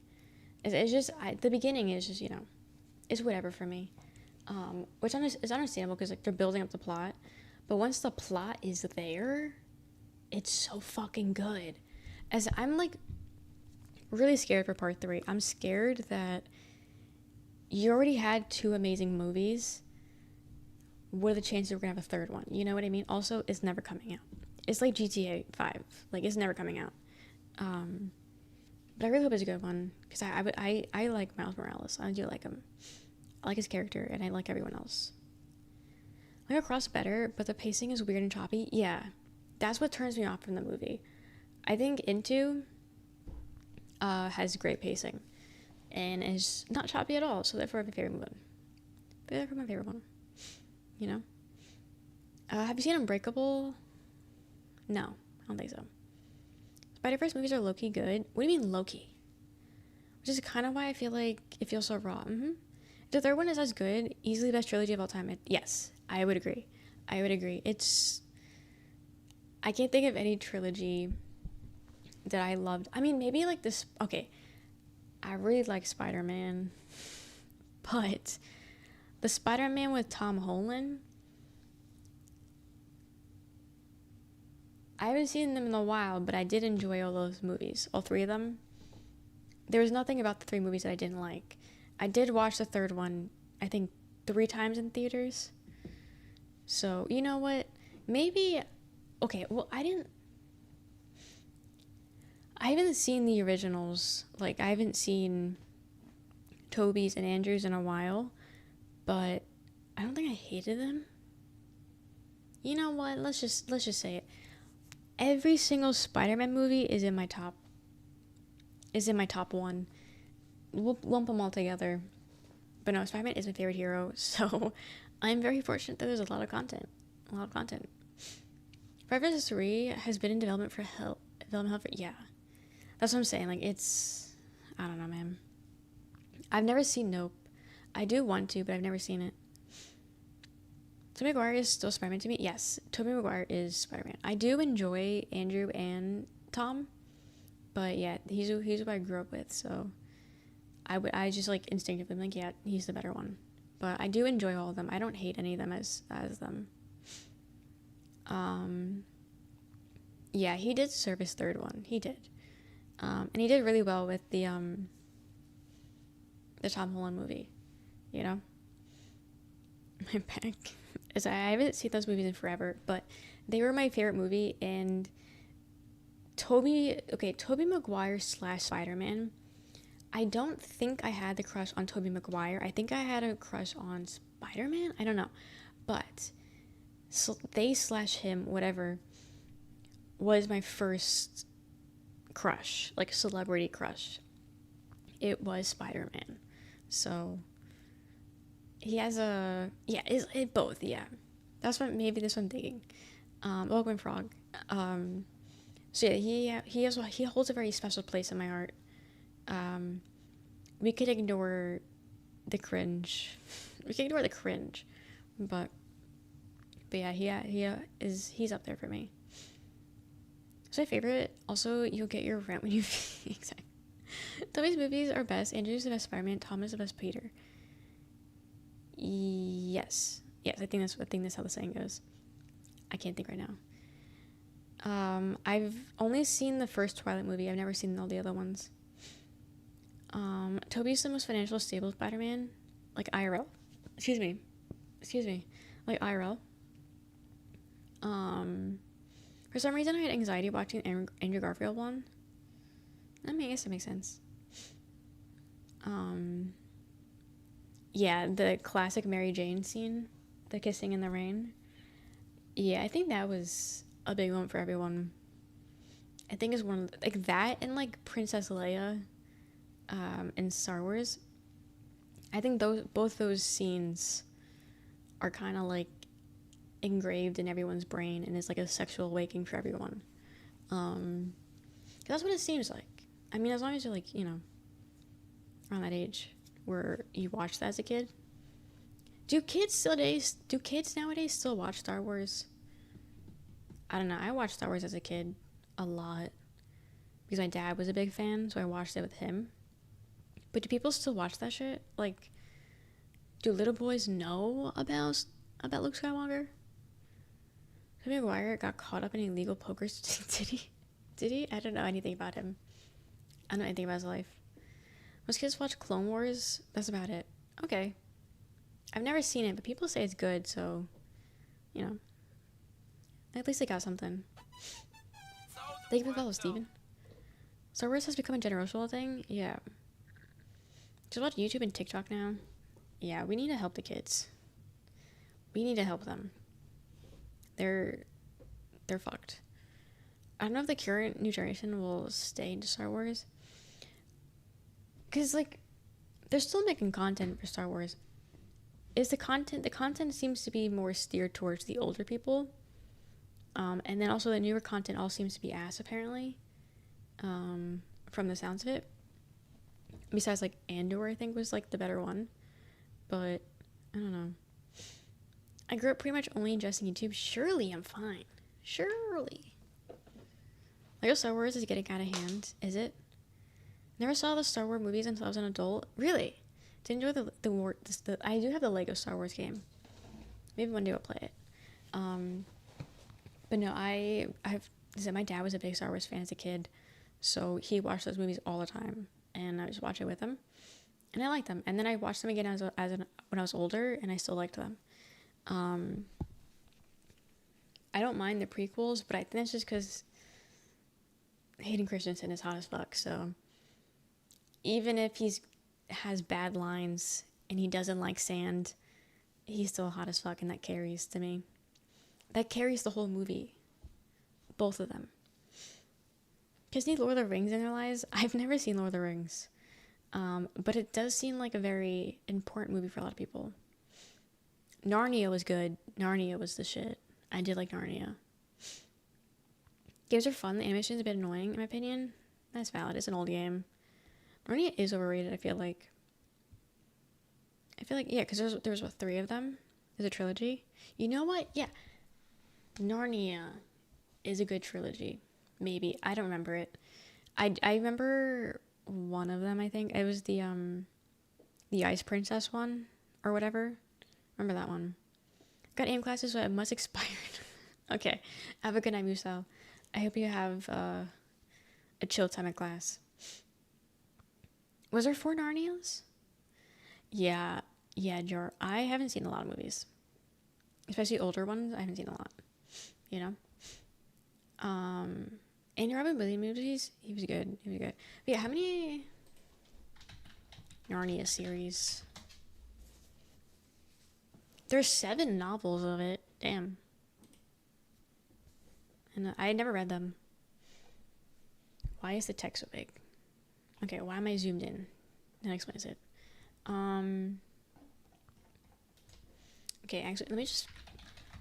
It's just, the beginning is just, you know, it's whatever for me. Which is understandable because, like, they're building up the plot. But once the plot is there, it's so fucking good. As I'm, like, really scared for part 3. I'm scared that you already had 2 amazing movies. What are the chances we're gonna have a third one? You know what I mean? Also, it's never coming out. It's like GTA 5. Like, it's never coming out. But I really hope it's a good one. Because I like Miles Morales. I do like him. I like his character, and I like everyone else. I like Across better, but the pacing is weird and choppy. Yeah. That's what turns me off from the movie. I think Into has great pacing and is not choppy at all, so therefore my favorite one. Therefore my favorite one. You know? Have you seen Unbreakable? No, I don't think so. Spider-Verse movies are low-key good. What do you mean low-key? Which is kind of why I feel like it feels so raw. The third one is as good, easily the best trilogy of all time. Yes, I would agree. It's, I can't think of any trilogy that I loved. I mean, maybe like this. Okay, I really like Spider-Man, but the Spider-Man with Tom Holland, I haven't seen them in a while, but I did enjoy all those movies, all 3 of them. There was nothing about the 3 movies that I didn't like. I did watch the third one, I think 3 times in theaters. So, you know what? Maybe, okay, well, I haven't seen the originals. Like, I haven't seen Tobey's and Andrew's in a while, but I don't think I hated them. You know what? Let's just say it. Every single Spider-Man movie is in my top 1. We'll lump them all together. But no, Spider-Man is my favorite hero, so I'm very fortunate that there's a lot of content. Spider-Man 3 has been in development for yeah. That's what I'm saying. Like, it's, I don't know, man. I've never seen Nope. I do want to, but I've never seen it. Tobey Maguire is still Spider-Man to me? Yes, Tobey Maguire is Spider-Man. I do enjoy Andrew and Tom, but yeah, he's who I grew up with, so I just, like, instinctively, like, yeah, he's the better one. But I do enjoy all of them. I don't hate any of them as them. Yeah, he did serve his third one. He did. And he did really well with the Tom Holland movie, you know? My back is, I haven't seen those movies in forever, but they were my favorite movie. And Tobey Maguire / Spider-Man, I don't think I had the crush on Tobey Maguire. I think I had a crush on Spider-Man. I don't know, but so they / him, whatever, was my first crush, like celebrity crush. it was Spider-Man. So he has it both, yeah. That's what maybe this one thinking. Welcome Frog. So yeah, he holds a very special place in my heart. We could ignore the cringe. We can ignore the cringe, but yeah, he's up there for me. So my favorite. Also, you'll get your rent when you exactly. Toby's movies are best. Andrew's the best Spider-Man. Tom is the best Peter. Yes. I think that's how the saying goes. I can't think right now. I've only seen the first Twilight movie. I've never seen all the other ones. Toby's the most financially stable Spider-Man, like IRL. Excuse me, like IRL. For some reason I had anxiety watching Andrew Garfield one. I mean, I guess that makes sense. Yeah, the classic Mary Jane scene, the kissing in the rain. Yeah, I think that was a big one for everyone. I think it's one of like that and like Princess Leia, in Star Wars. I think both those scenes are kind of like engraved in everyone's brain and it's like a sexual awakening for everyone. 'Cause that's what it seems like. I mean, as long as you're like, you know, around that age where you watched that as a kid. Do kids nowadays still watch Star Wars? I don't know. I watched Star Wars as a kid a lot because my dad was a big fan, so I watched it with him. But do people still watch that shit? Like, do little boys know about Luke Skywalker? Tobey Maguire got caught up in illegal poker. Did he? I don't know anything about him. I don't know anything about his life. Most kids watch Clone Wars. That's about it. Okay. I've never seen it, but people say it's good, so, you know. At least they got something. Thank you for the follow, Steven. Star Wars has become a generational thing? Yeah. Just watch YouTube and TikTok now. Yeah, we need to help the kids. We need to help them. They're fucked. I don't know if the current new generation will stay into Star Wars. Because, like, they're still making content for Star Wars. The content seems to be more steered towards the older people. And then also the newer content all seems to be ass, apparently. From the sounds of it. Besides, like, Andor, I think, was, like, the better one. But, I don't know. I grew up pretty much only ingesting YouTube. Surely I'm fine. Surely. Lego Star Wars is getting out of hand. Is it? Never saw the Star Wars movies until I was an adult. Really? Didn't enjoy the I do have the Lego Star Wars game. Maybe one day I'll play it. But no, my dad was a big Star Wars fan as a kid, so he watched those movies all the time, and I just watched it with him, and I liked them. And then I watched them again when I was older, and I still liked them. I don't mind the prequels, but I think that's just because Hayden Christensen is hot as fuck. So even if has bad lines and he doesn't like sand, he's still hot as fuck, and that carries to me. That carries the whole movie. Both of them. Kids need Lord of the Rings in their lives. I've never seen Lord of the Rings. But it does seem like a very important movie for a lot of people. Narnia was good. Narnia was the shit. I did like Narnia. Games are fun. The animation is a bit annoying, in my opinion. That's valid. It's an old game. Narnia is overrated, I feel like. Yeah, because there's what, 3 of them? There's a trilogy. You know what? Yeah. Narnia is a good trilogy. Maybe. I don't remember it. I remember one of them, I think. It was the Ice Princess one, or whatever. Remember that one. Got aim classes, so it must expired. Okay. Have a good night, Musel. I hope you have a chill time at class. Was there 4 Narnias? Yeah, Jar. I haven't seen a lot of movies. Especially older ones, I haven't seen a lot. You know? And Robin Williams movies, he was good. But yeah, how many Narnia series? There's 7 novels of it. Damn. And I never read them. Why is the text so big? Okay, why am I zoomed in? that explains it. Okay, actually, let me just...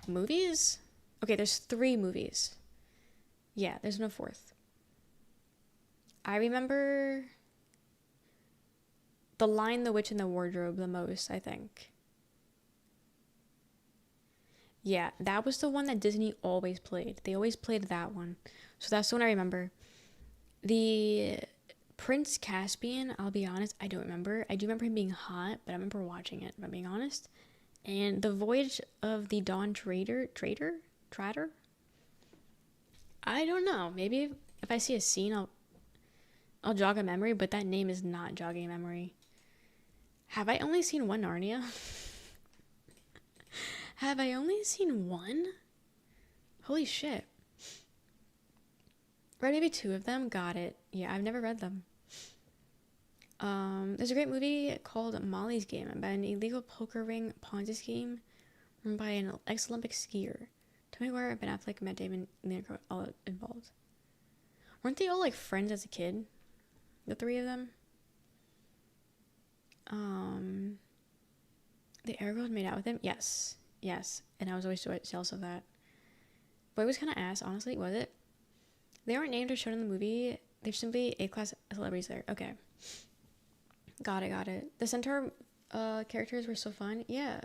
Movies? Okay, there's 3 movies. Yeah, there's no 4th. I remember The Lion, the Witch, and the Wardrobe the most, I think. Yeah, that was the one that Disney always played. They always played that one. So that's the one I remember. The Prince Caspian, I'll be honest, I don't remember. I do remember him being hot, but I remember watching it, if I'm being honest. And The Voyage of the Dawn Trader? I don't know. Maybe if I see a scene, I'll jog a memory, but that name is not jogging a memory. Have I only seen one Narnia? Have I only seen one? Holy shit. Read maybe 2 of them? Got it. Yeah, I've never read them. There's a great movie called Molly's Game about an illegal poker ring Ponzi scheme run by an ex-Olympic skier. Tony Maguire, Ben Affleck, Matt Damon, Leonardo all involved. Weren't they all like friends as a kid? The 3 of them? The Air Girls made out with him? Yes. And I was always jealous of that. Boy was kind of ass, honestly, was it? They aren't named or shown in the movie. They're simply A-class celebrities there. Okay. Got it. The Centaur characters were so fun. Yeah.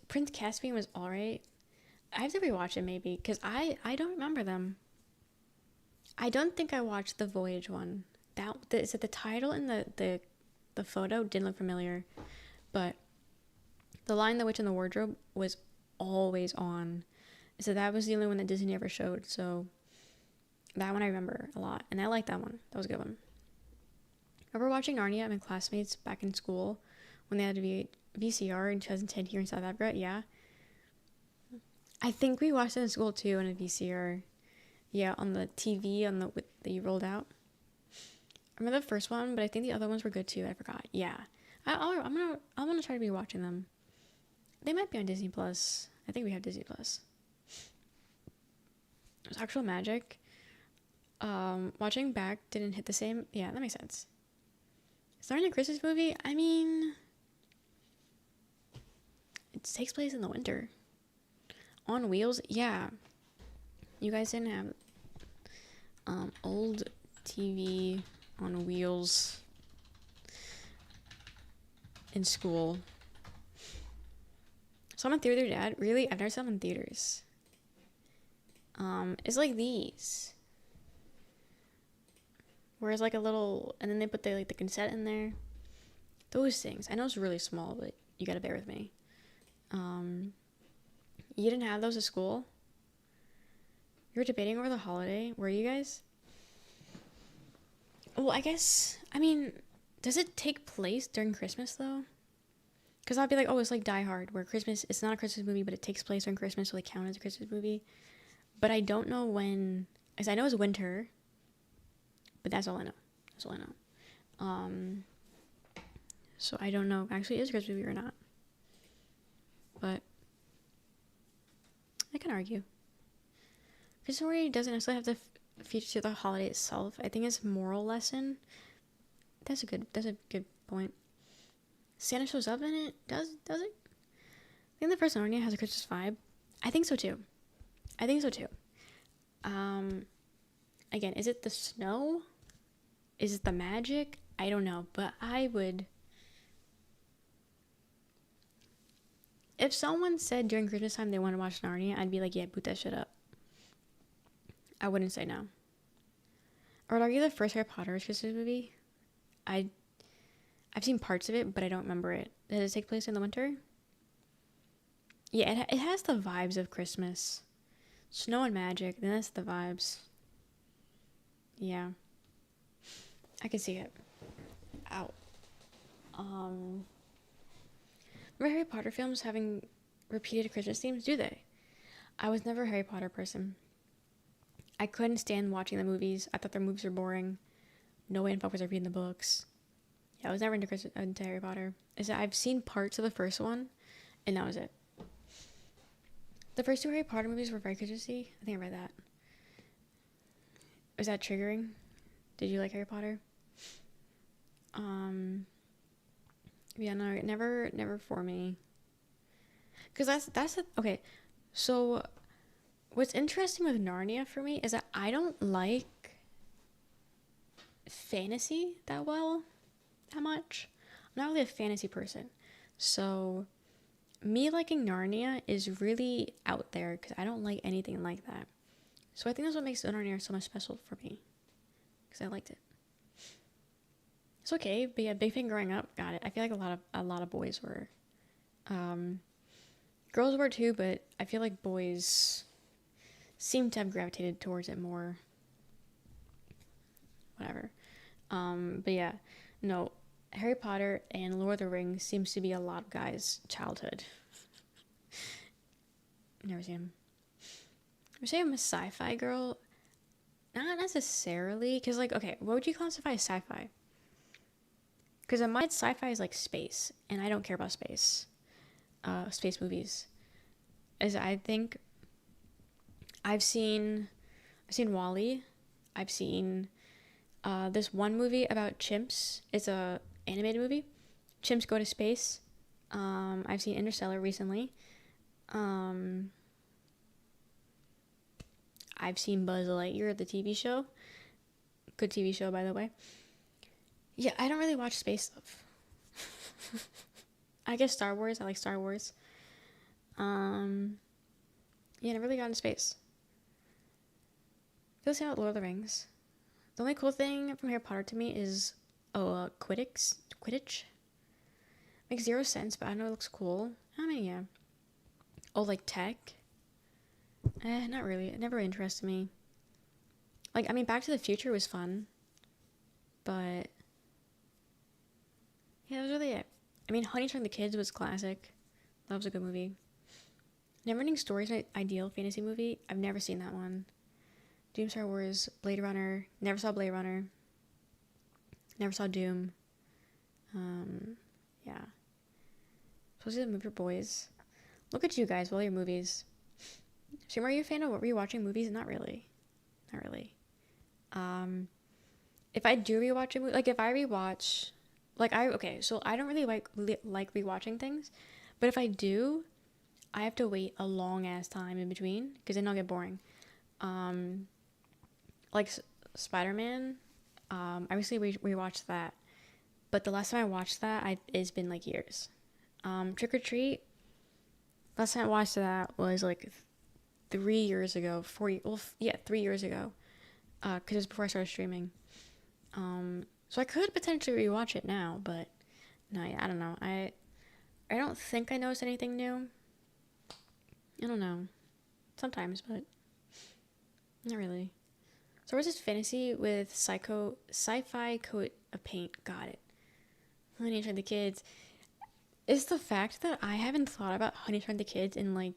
Prince Caspian was alright. I have to rewatch it maybe, because I don't remember them. I don't think I watched the Voyage one. Is it the title and the photo didn't look familiar, but The Lion, the Witch, and the Wardrobe was always on. So that was the only one that Disney ever showed. So that one I remember a lot, and I like that one. That was a good one. I remember watching Narnia with my classmates back in school when they had a VCR in 2010 here in South Africa. Yeah, I think we watched it in school too on a VCR. Yeah, on the TV that you rolled out. I remember the first one, but I think the other ones were good too. I forgot. Yeah, I'm gonna try to be watching them. They might be on Disney Plus. I think we have Disney Plus. It was Actual Magic. Watching back didn't hit the same. Yeah, that makes sense. It's not a Christmas movie. I mean, it takes place in the winter. On wheels, yeah. You guys didn't have old TV on wheels in school. Saw them in theater, Dad. Really? I've never seen them in theaters. It's like these. Where it's like a little, and then they put the cassette in there. Those things. I know it's really small, but you gotta bear with me. You didn't have those at school? You were debating over the holiday. Were you guys? Well, I guess, I mean, does it take place during Christmas, though? Because I'll be like, oh, it's like Die Hard, where Christmas, it's not a Christmas movie, but it takes place during Christmas, so they count as a Christmas movie. But I don't know when, as I know it's winter, but that's all I know. So I don't know, actually, is a Christmas movie or not. But I can argue. Christmas story doesn't necessarily have to feature the holiday itself. I think it's a moral lesson. That's a good point. Santa shows up in it? Does it? I think the first Narnia has a Christmas vibe. I think so too. Again, is it the snow? Is it the magic? I don't know, but I would. If someone said during Christmas time they want to watch Narnia, I'd be like, yeah, boot that shit up. I wouldn't say no. I would argue the first Harry Potter is Christmas movie. I've seen parts of it, but I don't remember it. Does it take place in the winter? Yeah, it has the vibes of Christmas. Snow and magic, then that's the vibes. Yeah. I can see it. Ow. Remember Harry Potter films having repeated Christmas themes? Do they? I was never a Harry Potter person. I couldn't stand watching the movies. I thought their movies were boring. No way in fuck was I reading the books. Yeah, I was never into Harry Potter. I've seen parts of the first one, and that was it. The first 2 Harry Potter movies were very Christmassy. I think I read that. Was that triggering? Did you like Harry Potter? Yeah, no, never for me. Cause okay. So, what's interesting with Narnia for me is that I don't like fantasy that much. I'm not really a fantasy person, so me liking Narnia is really out there because I don't like anything like that. So I think that's what makes Narnia so much special for me, because I liked it. It's okay, but yeah, big fan growing up. Got it. I feel like a lot of boys were, girls were too, but I feel like boys seem to have gravitated towards it more. Whatever. But yeah, no, Harry Potter and Lord of the Rings seems to be a lot of guys' childhood. Never seen him. I would say I'm a sci-fi girl. Not necessarily, because like, okay, what would you classify as sci-fi? Because in my head, sci-fi is like space, and I don't care about space. Space movies. As I think I've seen WALL-E. I've seen this one movie about chimps. It's a animated movie. Chimps go to space. I've seen Interstellar recently. I've seen Buzz Lightyear, the TV show. Good TV show, by the way. Yeah, I don't really watch space stuff. I guess Star Wars. I like Star Wars. Yeah, never really got into space. Feel the same about Lord of the Rings. The only cool thing from Harry Potter to me is Quidditch. Makes zero sense, but I know it looks cool. I mean, yeah. Oh, like tech? Not really. It never interested me. Like, I mean, Back to the Future was fun, but yeah, that was really it. I mean, Honey Shrunk the Kids was classic. That was a good movie. Neverending Story is my ideal fantasy movie. I've never seen that one. Doom, Star Wars, Blade Runner. Never saw Blade Runner. Never saw Doom. Yeah. Supposed to be the movie for boys. Look at you guys, all your movies. So, are you a fan of what were you watching movies? Not really. Not really. If I do rewatch a movie, like if I rewatch, so I don't really like rewatching things, but if I do, I have to wait a long ass time in between because then I'll get boring. Like Spider-Man, I recently rewatched that, but the last time I watched that, it's been like years. Trick or Treat, last time I watched that was like 3 years ago, 3 years ago, because it was before I started streaming. So I could potentially rewatch it now, but no, yeah, I don't know. I don't think I noticed anything new. I don't know. Sometimes, but not really. So where's this fantasy with sci-fi coat of paint? Got it. Honey Shrunk the Kids. It's the fact that I haven't thought about Honey Shrunk the Kids in like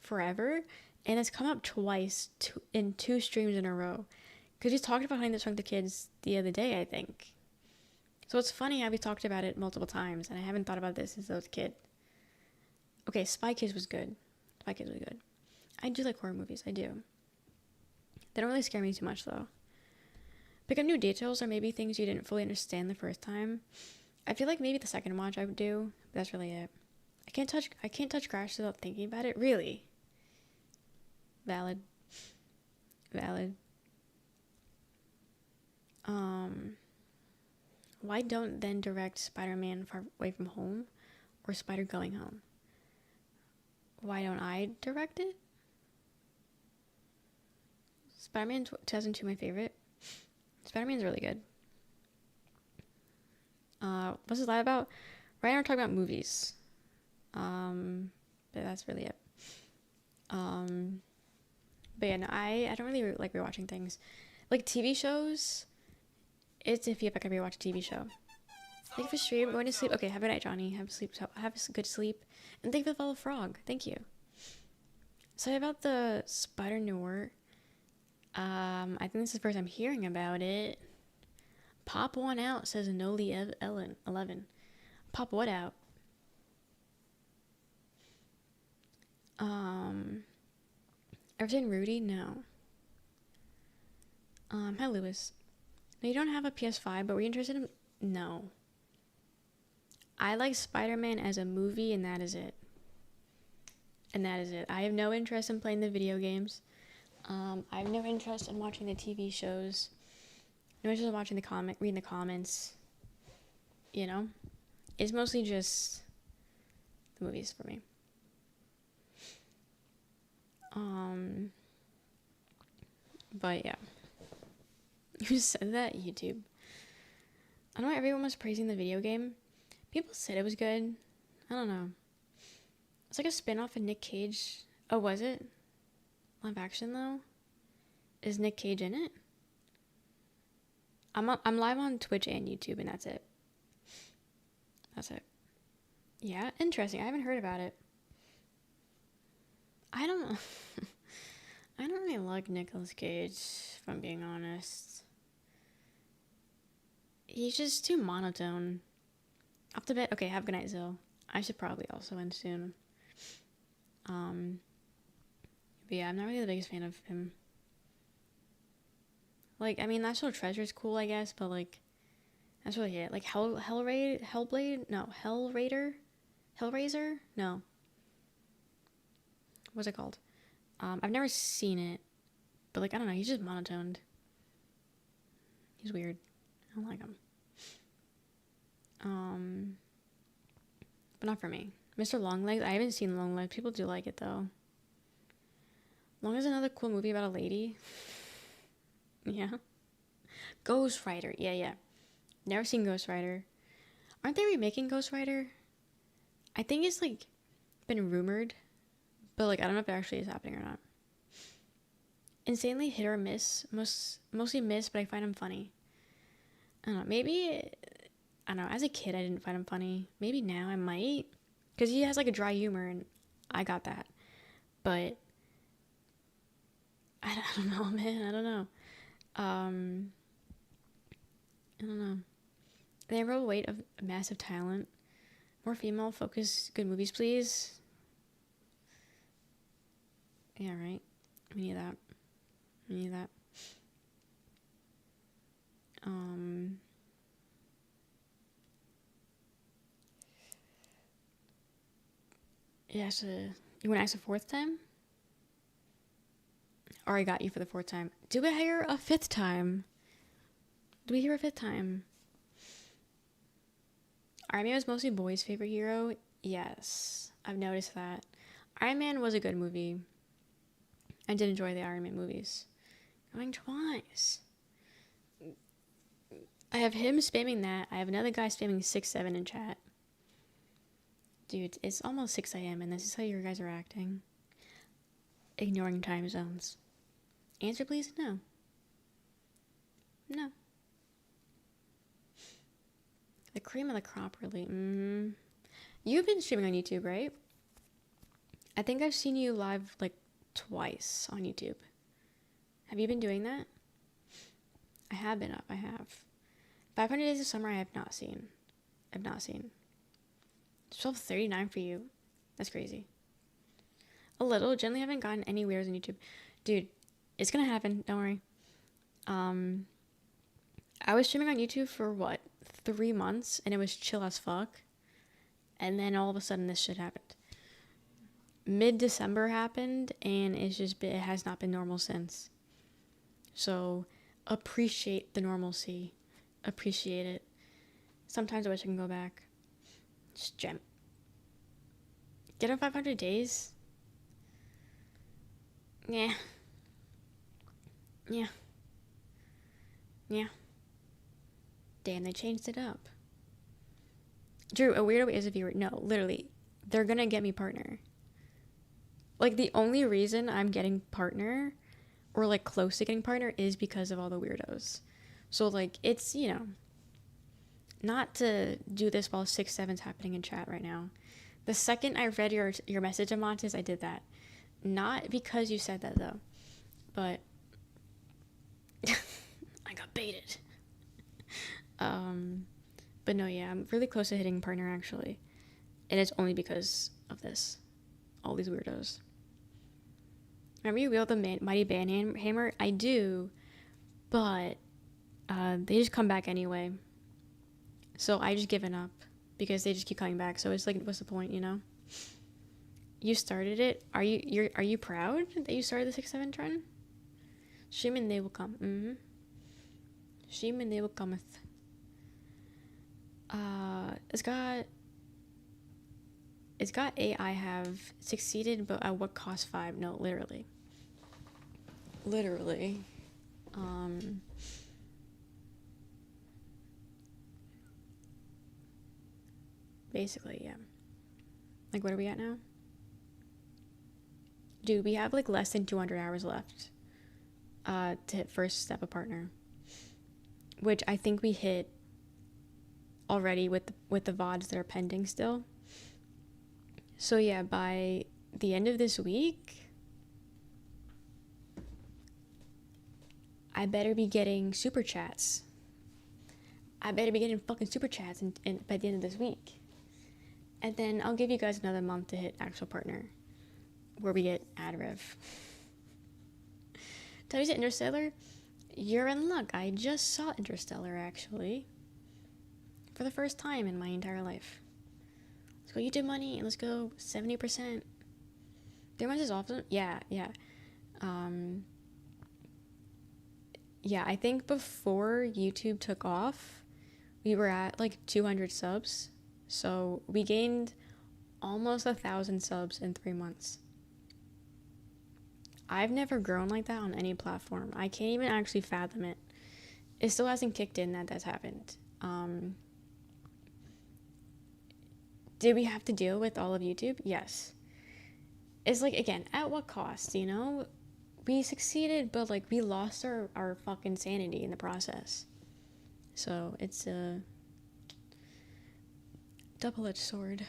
forever, and it's come up twice in 2 streams in a row. Because we talked about Honey Shrunk the Kids the other day, I think. So it's funny how we talked about it multiple times, and I haven't thought about this since I was a kid. Okay, Spy Kids was good. Spy Kids was good. I do like horror movies, I do. They don't really scare me too much, though. Pick up new details or maybe things you didn't fully understand the first time. I feel like maybe the second watch I would do, but that's really it. I can't touch Crash without thinking about it. Really? Valid. Why don't then direct Spider-Man Far Away From Home or Spider-Going Home? Why don't I direct it? Spider-Man 2002, my favorite. Spider-Man's really good. What's this live about? Right now we're talking about movies. But that's really it. But yeah, no, I don't really like rewatching things. Like TV shows, it's iffy if I can rewatch a TV show. Thank you for stream. Going to sleep. Okay, have a good night, Johnny. Have a good sleep. And thank you for the follow, Frog. Thank you. Sorry about the Spider Noir. I think this is the first I'm hearing about it. Pop one out, says Noli 11. Pop what out? Ever seen Rudy? No. Hi, Lewis. No, you don't have a PS5, but were you interested in... No. I like Spider-Man as a movie, and that is it. And that is it. I have no interest in playing the video games. I have no interest in watching the TV shows. No interest in watching reading the comments. You know? It's mostly just the movies for me. But yeah. Who said that? YouTube. I don't know, everyone was praising the video game. People said it was good. I don't know. It's like a spin-off of Nick Cage. Oh, was it? Live action, though? Is Nick Cage in it? I'm live on Twitch and YouTube, and that's it. That's it. Yeah, interesting. I haven't heard about it. I don't know. I don't really like Nicolas Cage, if I'm being honest. He's just too monotone. Off the bat, okay, have a good night, Zill. I should probably also end soon. But yeah, I'm not really the biggest fan of him. Like, I mean, National Treasure is cool, I guess, but like, that's really it. Like, Hellblade? No, Hellraiser? No. What's it called? I've never seen it, but like, I don't know, he's just monotoned. He's weird. I don't like him. But not for me. Mr. Longlegs, I haven't seen Longlegs. People do like it though. Long as another cool movie about a lady. Yeah. Ghost Rider. Yeah. Never seen Ghost Rider. Aren't they remaking Ghost Rider? I think it's like been rumored, but like I don't know if it actually is happening or not. Insanely hit or miss. Mostly miss, but I find him funny. I don't know. Maybe, I don't know. As a kid, I didn't find him funny. Maybe now I might, because he has like a dry humor, and I got that. But I don't know, man. I don't know. I don't know. The real weight of massive talent. More female focused good movies, please. Yeah, right. We need that. Yeah, so you want to ask a fourth time? Or I got you for the fourth time. Do we hear a fifth time? Iron Man was mostly boys' favorite hero. Yes, I've noticed that. Iron Man was a good movie. I did enjoy the Iron Man movies. Going twice. I have him spamming that. I have another guy spamming 6-7 in chat. Dude, it's almost 6 a.m. and this is how you guys are acting. Ignoring time zones. Answer, please? No. The cream of the crop, really. You've been streaming on YouTube, right? I think I've seen you live like twice on YouTube. Have you been doing that? I have been up. I have. 500 Days of Summer I have not seen. 12:39 for you. That's crazy. A little. Generally haven't gotten any weirdos on YouTube. Dude, it's gonna happen. Don't worry. I was streaming on YouTube for what? 3 months, and it was chill as fuck. And then all of a sudden this shit happened. Mid-December happened, and it has not been normal since. So appreciate the normalcy. Appreciate it. Sometimes I wish I can go back. Just gem. Get on 500 days? Yeah. Damn, they changed it up. Drew, a weirdo is a viewer. No, literally. They're gonna get me partner. Like, the only reason I'm getting partner, or like close to getting partner, is because of all the weirdos. So like, it's, you know, not to do this while 6-7's happening in chat right now. The second I read your message, Amontis, I did that. Not because you said that though, but I got baited. But no, yeah, I'm really close to hitting partner actually, and it's only because of this, all these weirdos. Remember you wield the mighty banhammer? I do, but they just come back anyway. So I just given up because they just keep coming back. So it's like, what's the point, you know? You started it. Are you proud that you started the 6-7 trend? Shame and they will come. Mm-hmm. Shame and they will cometh. It's got AI have succeeded, but at what cost 5? No, literally. Literally. Basically, yeah. Like, what are we at now? Dude, we have like less than 200 hours left to hit first step a partner, which I think we hit already with the VODs that are pending still. So yeah, by the end of this week, I better be getting super chats. I better be getting fucking super chats and by the end of this week. And then I'll give you guys another month to hit actual partner, where we get ad rev. Tell you to Interstellar, you're in luck. I just saw Interstellar actually, for the first time in my entire life. Let's go YouTube money and let's go 70%. Their ones is awesome. Yeah. Yeah, I think before YouTube took off, we were at like 200 subs. So we gained almost 1,000 subs in 3 months. I've never grown like that on any platform. I can't even actually fathom it. It still hasn't kicked in that that's happened. Did we have to deal with all of YouTube? Yes. It's like, again, at what cost, you know? We succeeded, but like we lost our fucking sanity in the process. So it's a double-edged sword.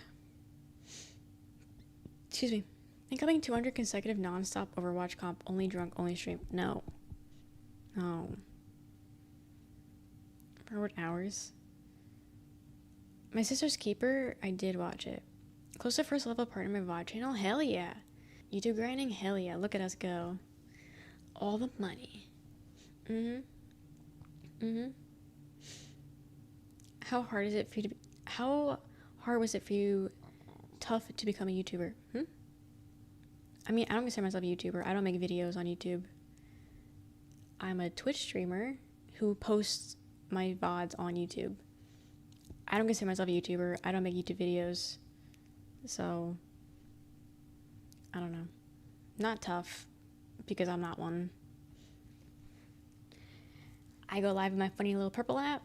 Excuse me. Incoming 200 consecutive non-stop Overwatch comp, only drunk, only stream. No. For what hours? My Sister's Keeper, I did watch it. Close to first level partner in my VOD channel? Hell yeah. YouTube grinding? Hell yeah. Look at us go. All the money. How hard was it for you tough to become a YouTuber? I mean, I don't consider myself a YouTuber. I don't make videos on YouTube. I'm a Twitch streamer who posts my VODs on YouTube. I don't consider myself a YouTuber. I don't make YouTube videos. So, I don't know. Not tough, because I'm not one. I go live in my funny little purple app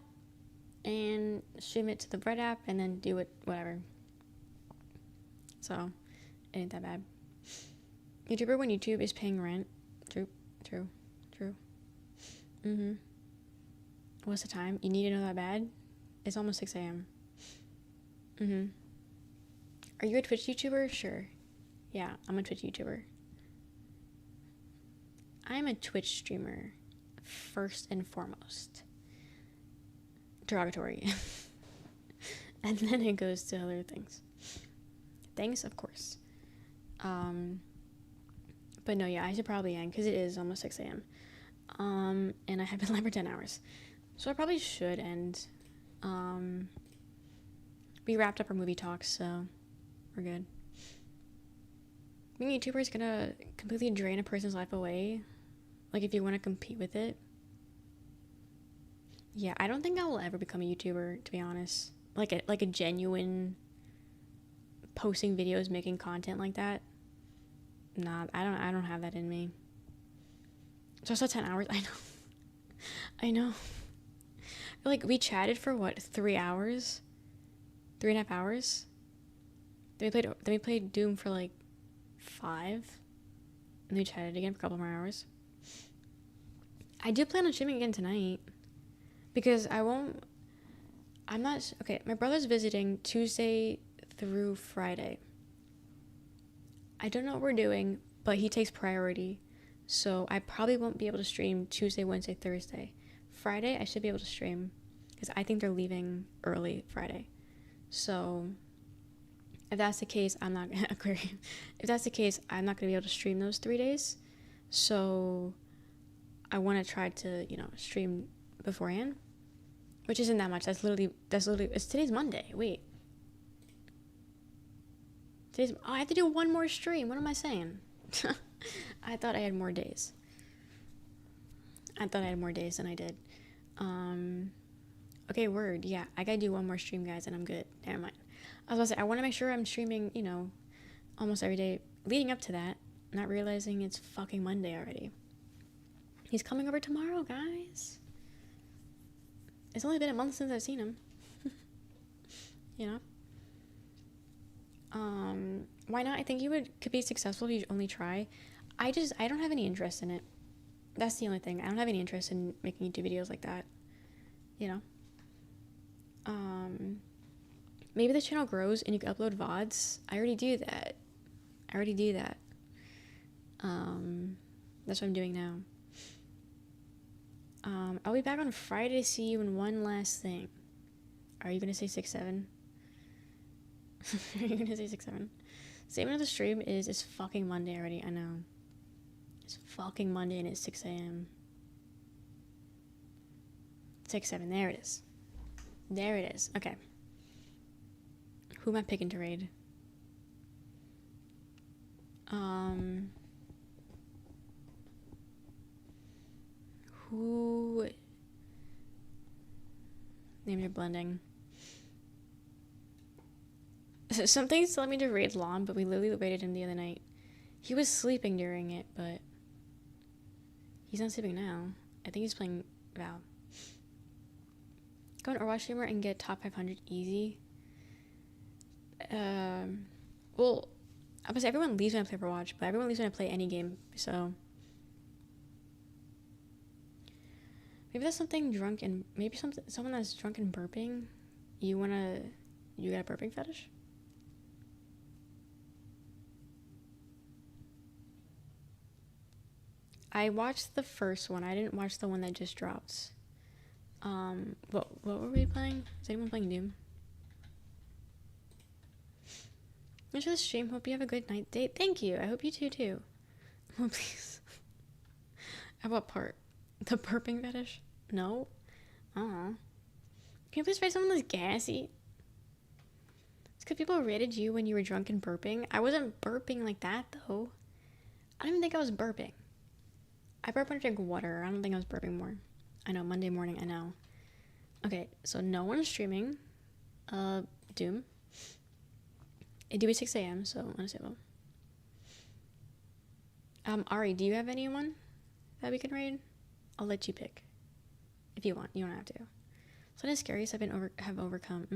and stream it to the red app and then do it, whatever. So, it ain't that bad. YouTuber when YouTube is paying rent. True. What's the time? You need to know that bad? It's almost 6 a.m. Are you a Twitch YouTuber? Sure. Yeah, I'm a Twitch YouTuber. I'm a Twitch streamer, first and foremost. Derogatory. And then it goes to other things. Thanks, of course. But no, yeah, I should probably end, because it is almost 6 a.m. And I have been live for 10 hours. So I probably should end. We wrapped up our movie talks, so we're good. Being a YouTuber is gonna completely drain a person's life away. Like, if you want to compete with it. Yeah, I don't think I will ever become a YouTuber, to be honest. Like a genuine posting videos, making content like that. Nah, I don't have that in me. Just at 10 hours, I know. Like, we chatted for what, 3 hours? 3.5 hours? Then we played Doom for like 5. And we chatted again for a couple more hours. I do plan on streaming again tonight. Because okay, my brother's visiting Tuesday through Friday. I don't know what we're doing, but he takes priority. So I probably won't be able to stream Tuesday, Wednesday, Thursday. Friday, I should be able to stream, because I think they're leaving early Friday. So if that's the case, I'm not going to be able to stream those 3 days. So I want to try to, stream beforehand, which isn't that much. That's literally, it's today's Monday. Wait. Oh, I have to do one more stream. What am I saying? I thought I had more days. I thought I had more days than I did. Okay, word. Yeah, I gotta do one more stream, guys, and I'm good. Never mind. I was about to say, I want to make sure I'm streaming, you know, almost every day leading up to that, not realizing it's fucking Monday already. He's coming over tomorrow, guys. It's only been a month since I've seen him. You know? Why not? I think you could be successful if you only try. I don't have any interest in it. That's the only thing. I don't have any interest in making YouTube videos like that. You know? Maybe the channel grows and you can upload VODs. I already do that. That's what I'm doing now. I'll be back on Friday to see you in one last thing. Are you gonna say 6-7? Are you gonna say 6-7? Same with the stream is it's fucking Monday already. I know. It's fucking Monday and it's 6 a.m. 6-7. There it is. There it is. Okay. Who am I picking to raid? Who? Names are blending. Some things tell me to raid Lon, but we literally raided him the other night. He was sleeping during it, but he's not sleeping now. I think he's playing Val. Go on Overwatch streamer and get top 500 easy. Well, I would say everyone leaves when I play Overwatch, but everyone leaves when I play any game, so maybe that's something drunk and maybe someone that's drunk and burping. You got a burping fetish? I watched the first one. I didn't watch the one that just dropped. What were we playing? Is anyone playing Doom? Thanks for the stream. Hope you have a good night date. Thank you. I hope you too. Oh, please. At what part? The burping fetish? No? Can you please find someone that's gassy? It's because people rated you when you were drunk and burping. I wasn't burping like that, though. I don't even think I was burping. I burp when I drink water. I don't think I was burping more. I know, Monday morning, I know. Okay, so no one's streaming. Doom. It do be 6 a.m., so I'm gonna say well. Ari, do you have anyone that we can raid? I'll let you pick. If you want. You don't have to. So the scaries have overcome.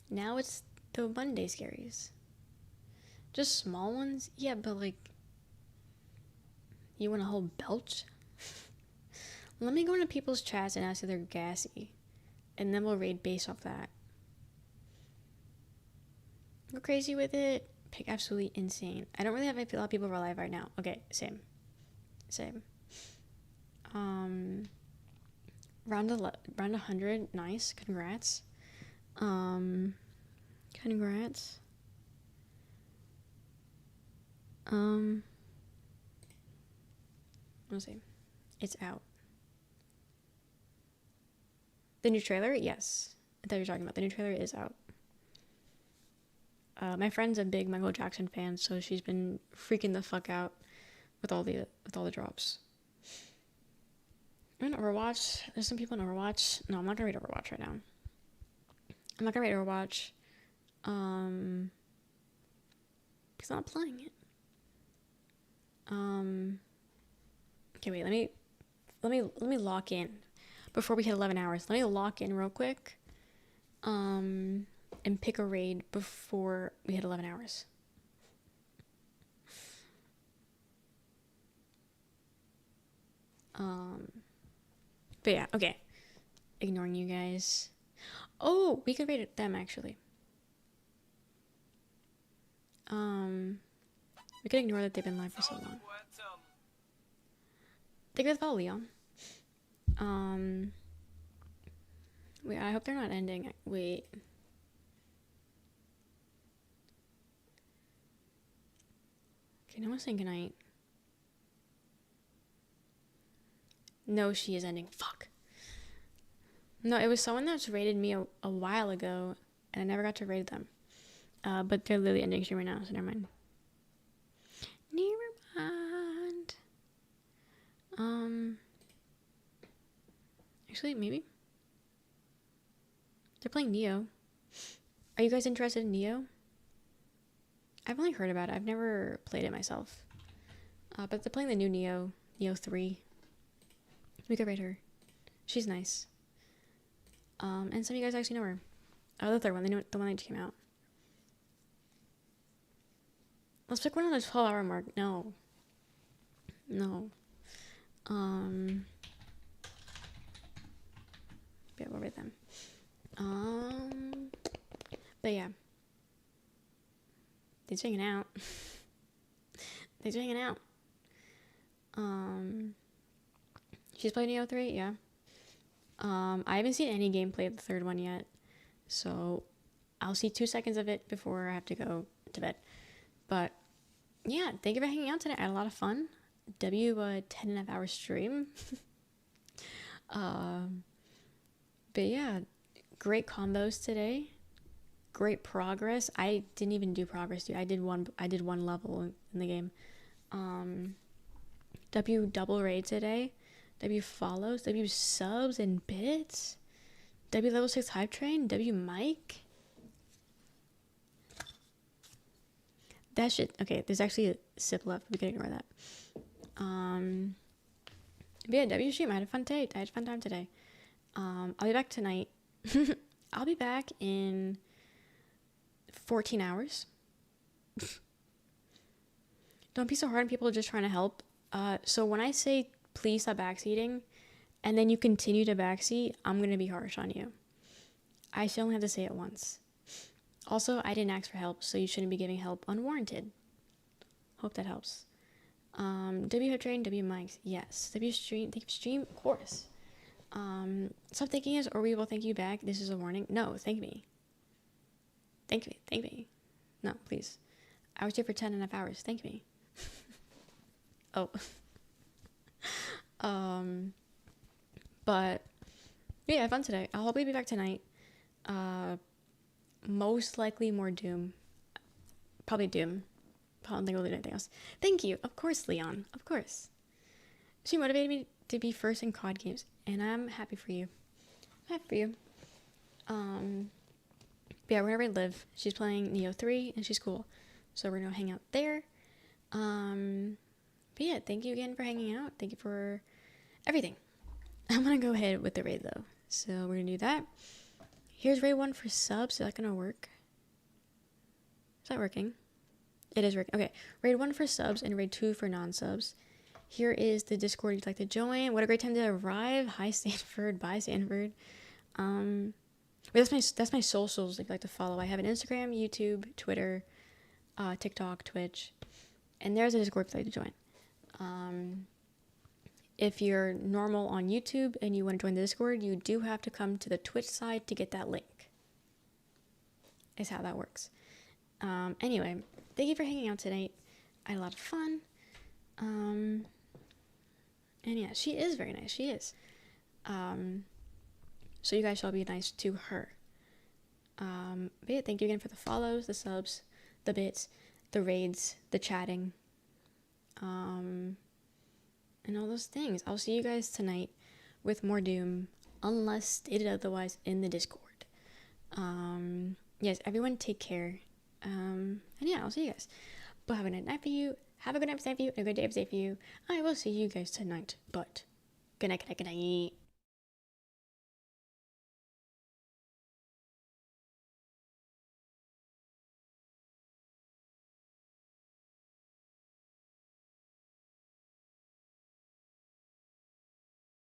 Now it's the Monday scaries. Just small ones? Yeah, but like, you want a whole belch? Let me go into people's chats and ask if they're gassy. And then we'll raid based off that. Go crazy with it. Pick absolutely insane. I don't really have a lot of people alive right now. Okay, same. Round 100. Nice. Congrats. Congrats. Let's see. It's out. The new trailer? Yes. I thought you were talking about the new trailer is out. My friend's a big Michael Jackson fan, so she's been freaking the fuck out with all the drops. I'm in Overwatch. There's some people in Overwatch. No, I'm not gonna read Overwatch right now. I'm not gonna read Overwatch. Because I'm not playing it. Okay, wait. Let me lock in before we hit 11 hours. Let me lock in real quick. And pick a raid before we hit 11 hours. But yeah, okay. Ignoring you guys. Oh, we could raid them actually. We could ignore that they've been live for so long. Take it with follow, Leon. Wait, I hope they're not ending. Wait. Okay, no one's saying goodnight. No, she is ending. Fuck. No, it was someone that's rated me a while ago, and I never got to rate them. But they're literally ending stream right now, so never mind. Never mind. Actually, maybe. They're playing Neo. Are you guys interested in Neo? I've only heard about it. I've never played it myself. But they're playing the new Neo, Neo 3. We could rate her. She's nice. And some of you guys actually know her. Oh, the third one. They know the one that just came out. Let's pick one on the 12-hour mark. No. No. Yeah, we'll rate them. But yeah. They're hanging out. They're hanging out. She's played Neo 3, yeah. I haven't seen any gameplay of the third one yet, so I'll see 2 seconds of it before I have to go to bed. But yeah, thank you for hanging out today. I had a lot of fun. 10.5 hour stream. But yeah, great combos today. Great progress. I didn't even do progress, dude. I did one level in the game. W double raid today. W follows. W subs and bits. W level 6 hype train. W mic. That shit. Okay, there's actually a sip left. We can ignore that. But yeah, W stream. I had a fun day. I had a fun time today. I'll be back tonight. I'll be back in 14 hours. Don't be so hard on people just trying to help. So when I say please stop backseating and then you continue to backseat, I'm going to be harsh on you. I should only have to say it once. Also, I didn't ask for help, so you shouldn't be giving help unwarranted. Hope that helps. W have trained, W mics, yes. W stream, thank you for stream, of course. Stop thanking us or we will thank you back. This is a warning. No, thank me. Thank me. No, please. I was here for 10.5 hours. Thank me. Oh. But yeah, I had fun today. I'll probably be back tonight. Most likely more Doom. Probably Doom. I don't think we'll do anything else. Thank you. Of course, Leon. Of course. She motivated me to be first in COD games, and I'm happy for you. I'm happy for you. But yeah, wherever I live, she's playing Neo 3, and she's cool. So we're gonna hang out there. But yeah, thank you again for hanging out. Thank you for everything. I'm gonna go ahead with the raid though. So we're gonna do that. Here's raid 1 for subs. Is that gonna work? Is that working? It is working. Okay, raid 1 for subs and raid 2 for non-subs. Here is the Discord you'd like to join. What a great time to arrive. Hi Stanford. Bye Stanford. Wait, that's my socials if you'd like to follow. I have an Instagram, YouTube, Twitter, TikTok, Twitch, and there's a Discord if you'd like to join. If you're normal on YouTube and you want to join the Discord, you do have to come to the Twitch side to get that link. Is how that works. Anyway, thank you for hanging out tonight. I had a lot of fun. And yeah, she is very nice. She is. So you guys shall be nice to her. But yeah, thank you again for the follows, the subs, the bits, the raids, the chatting, and all those things. I'll see you guys tonight with more Doom, unless stated otherwise in the Discord. Yes, everyone take care. And yeah, I'll see you guys. But have a good night for you. Have a good night for you, and a good day for you. I will see you guys tonight. But good night, good night, good night.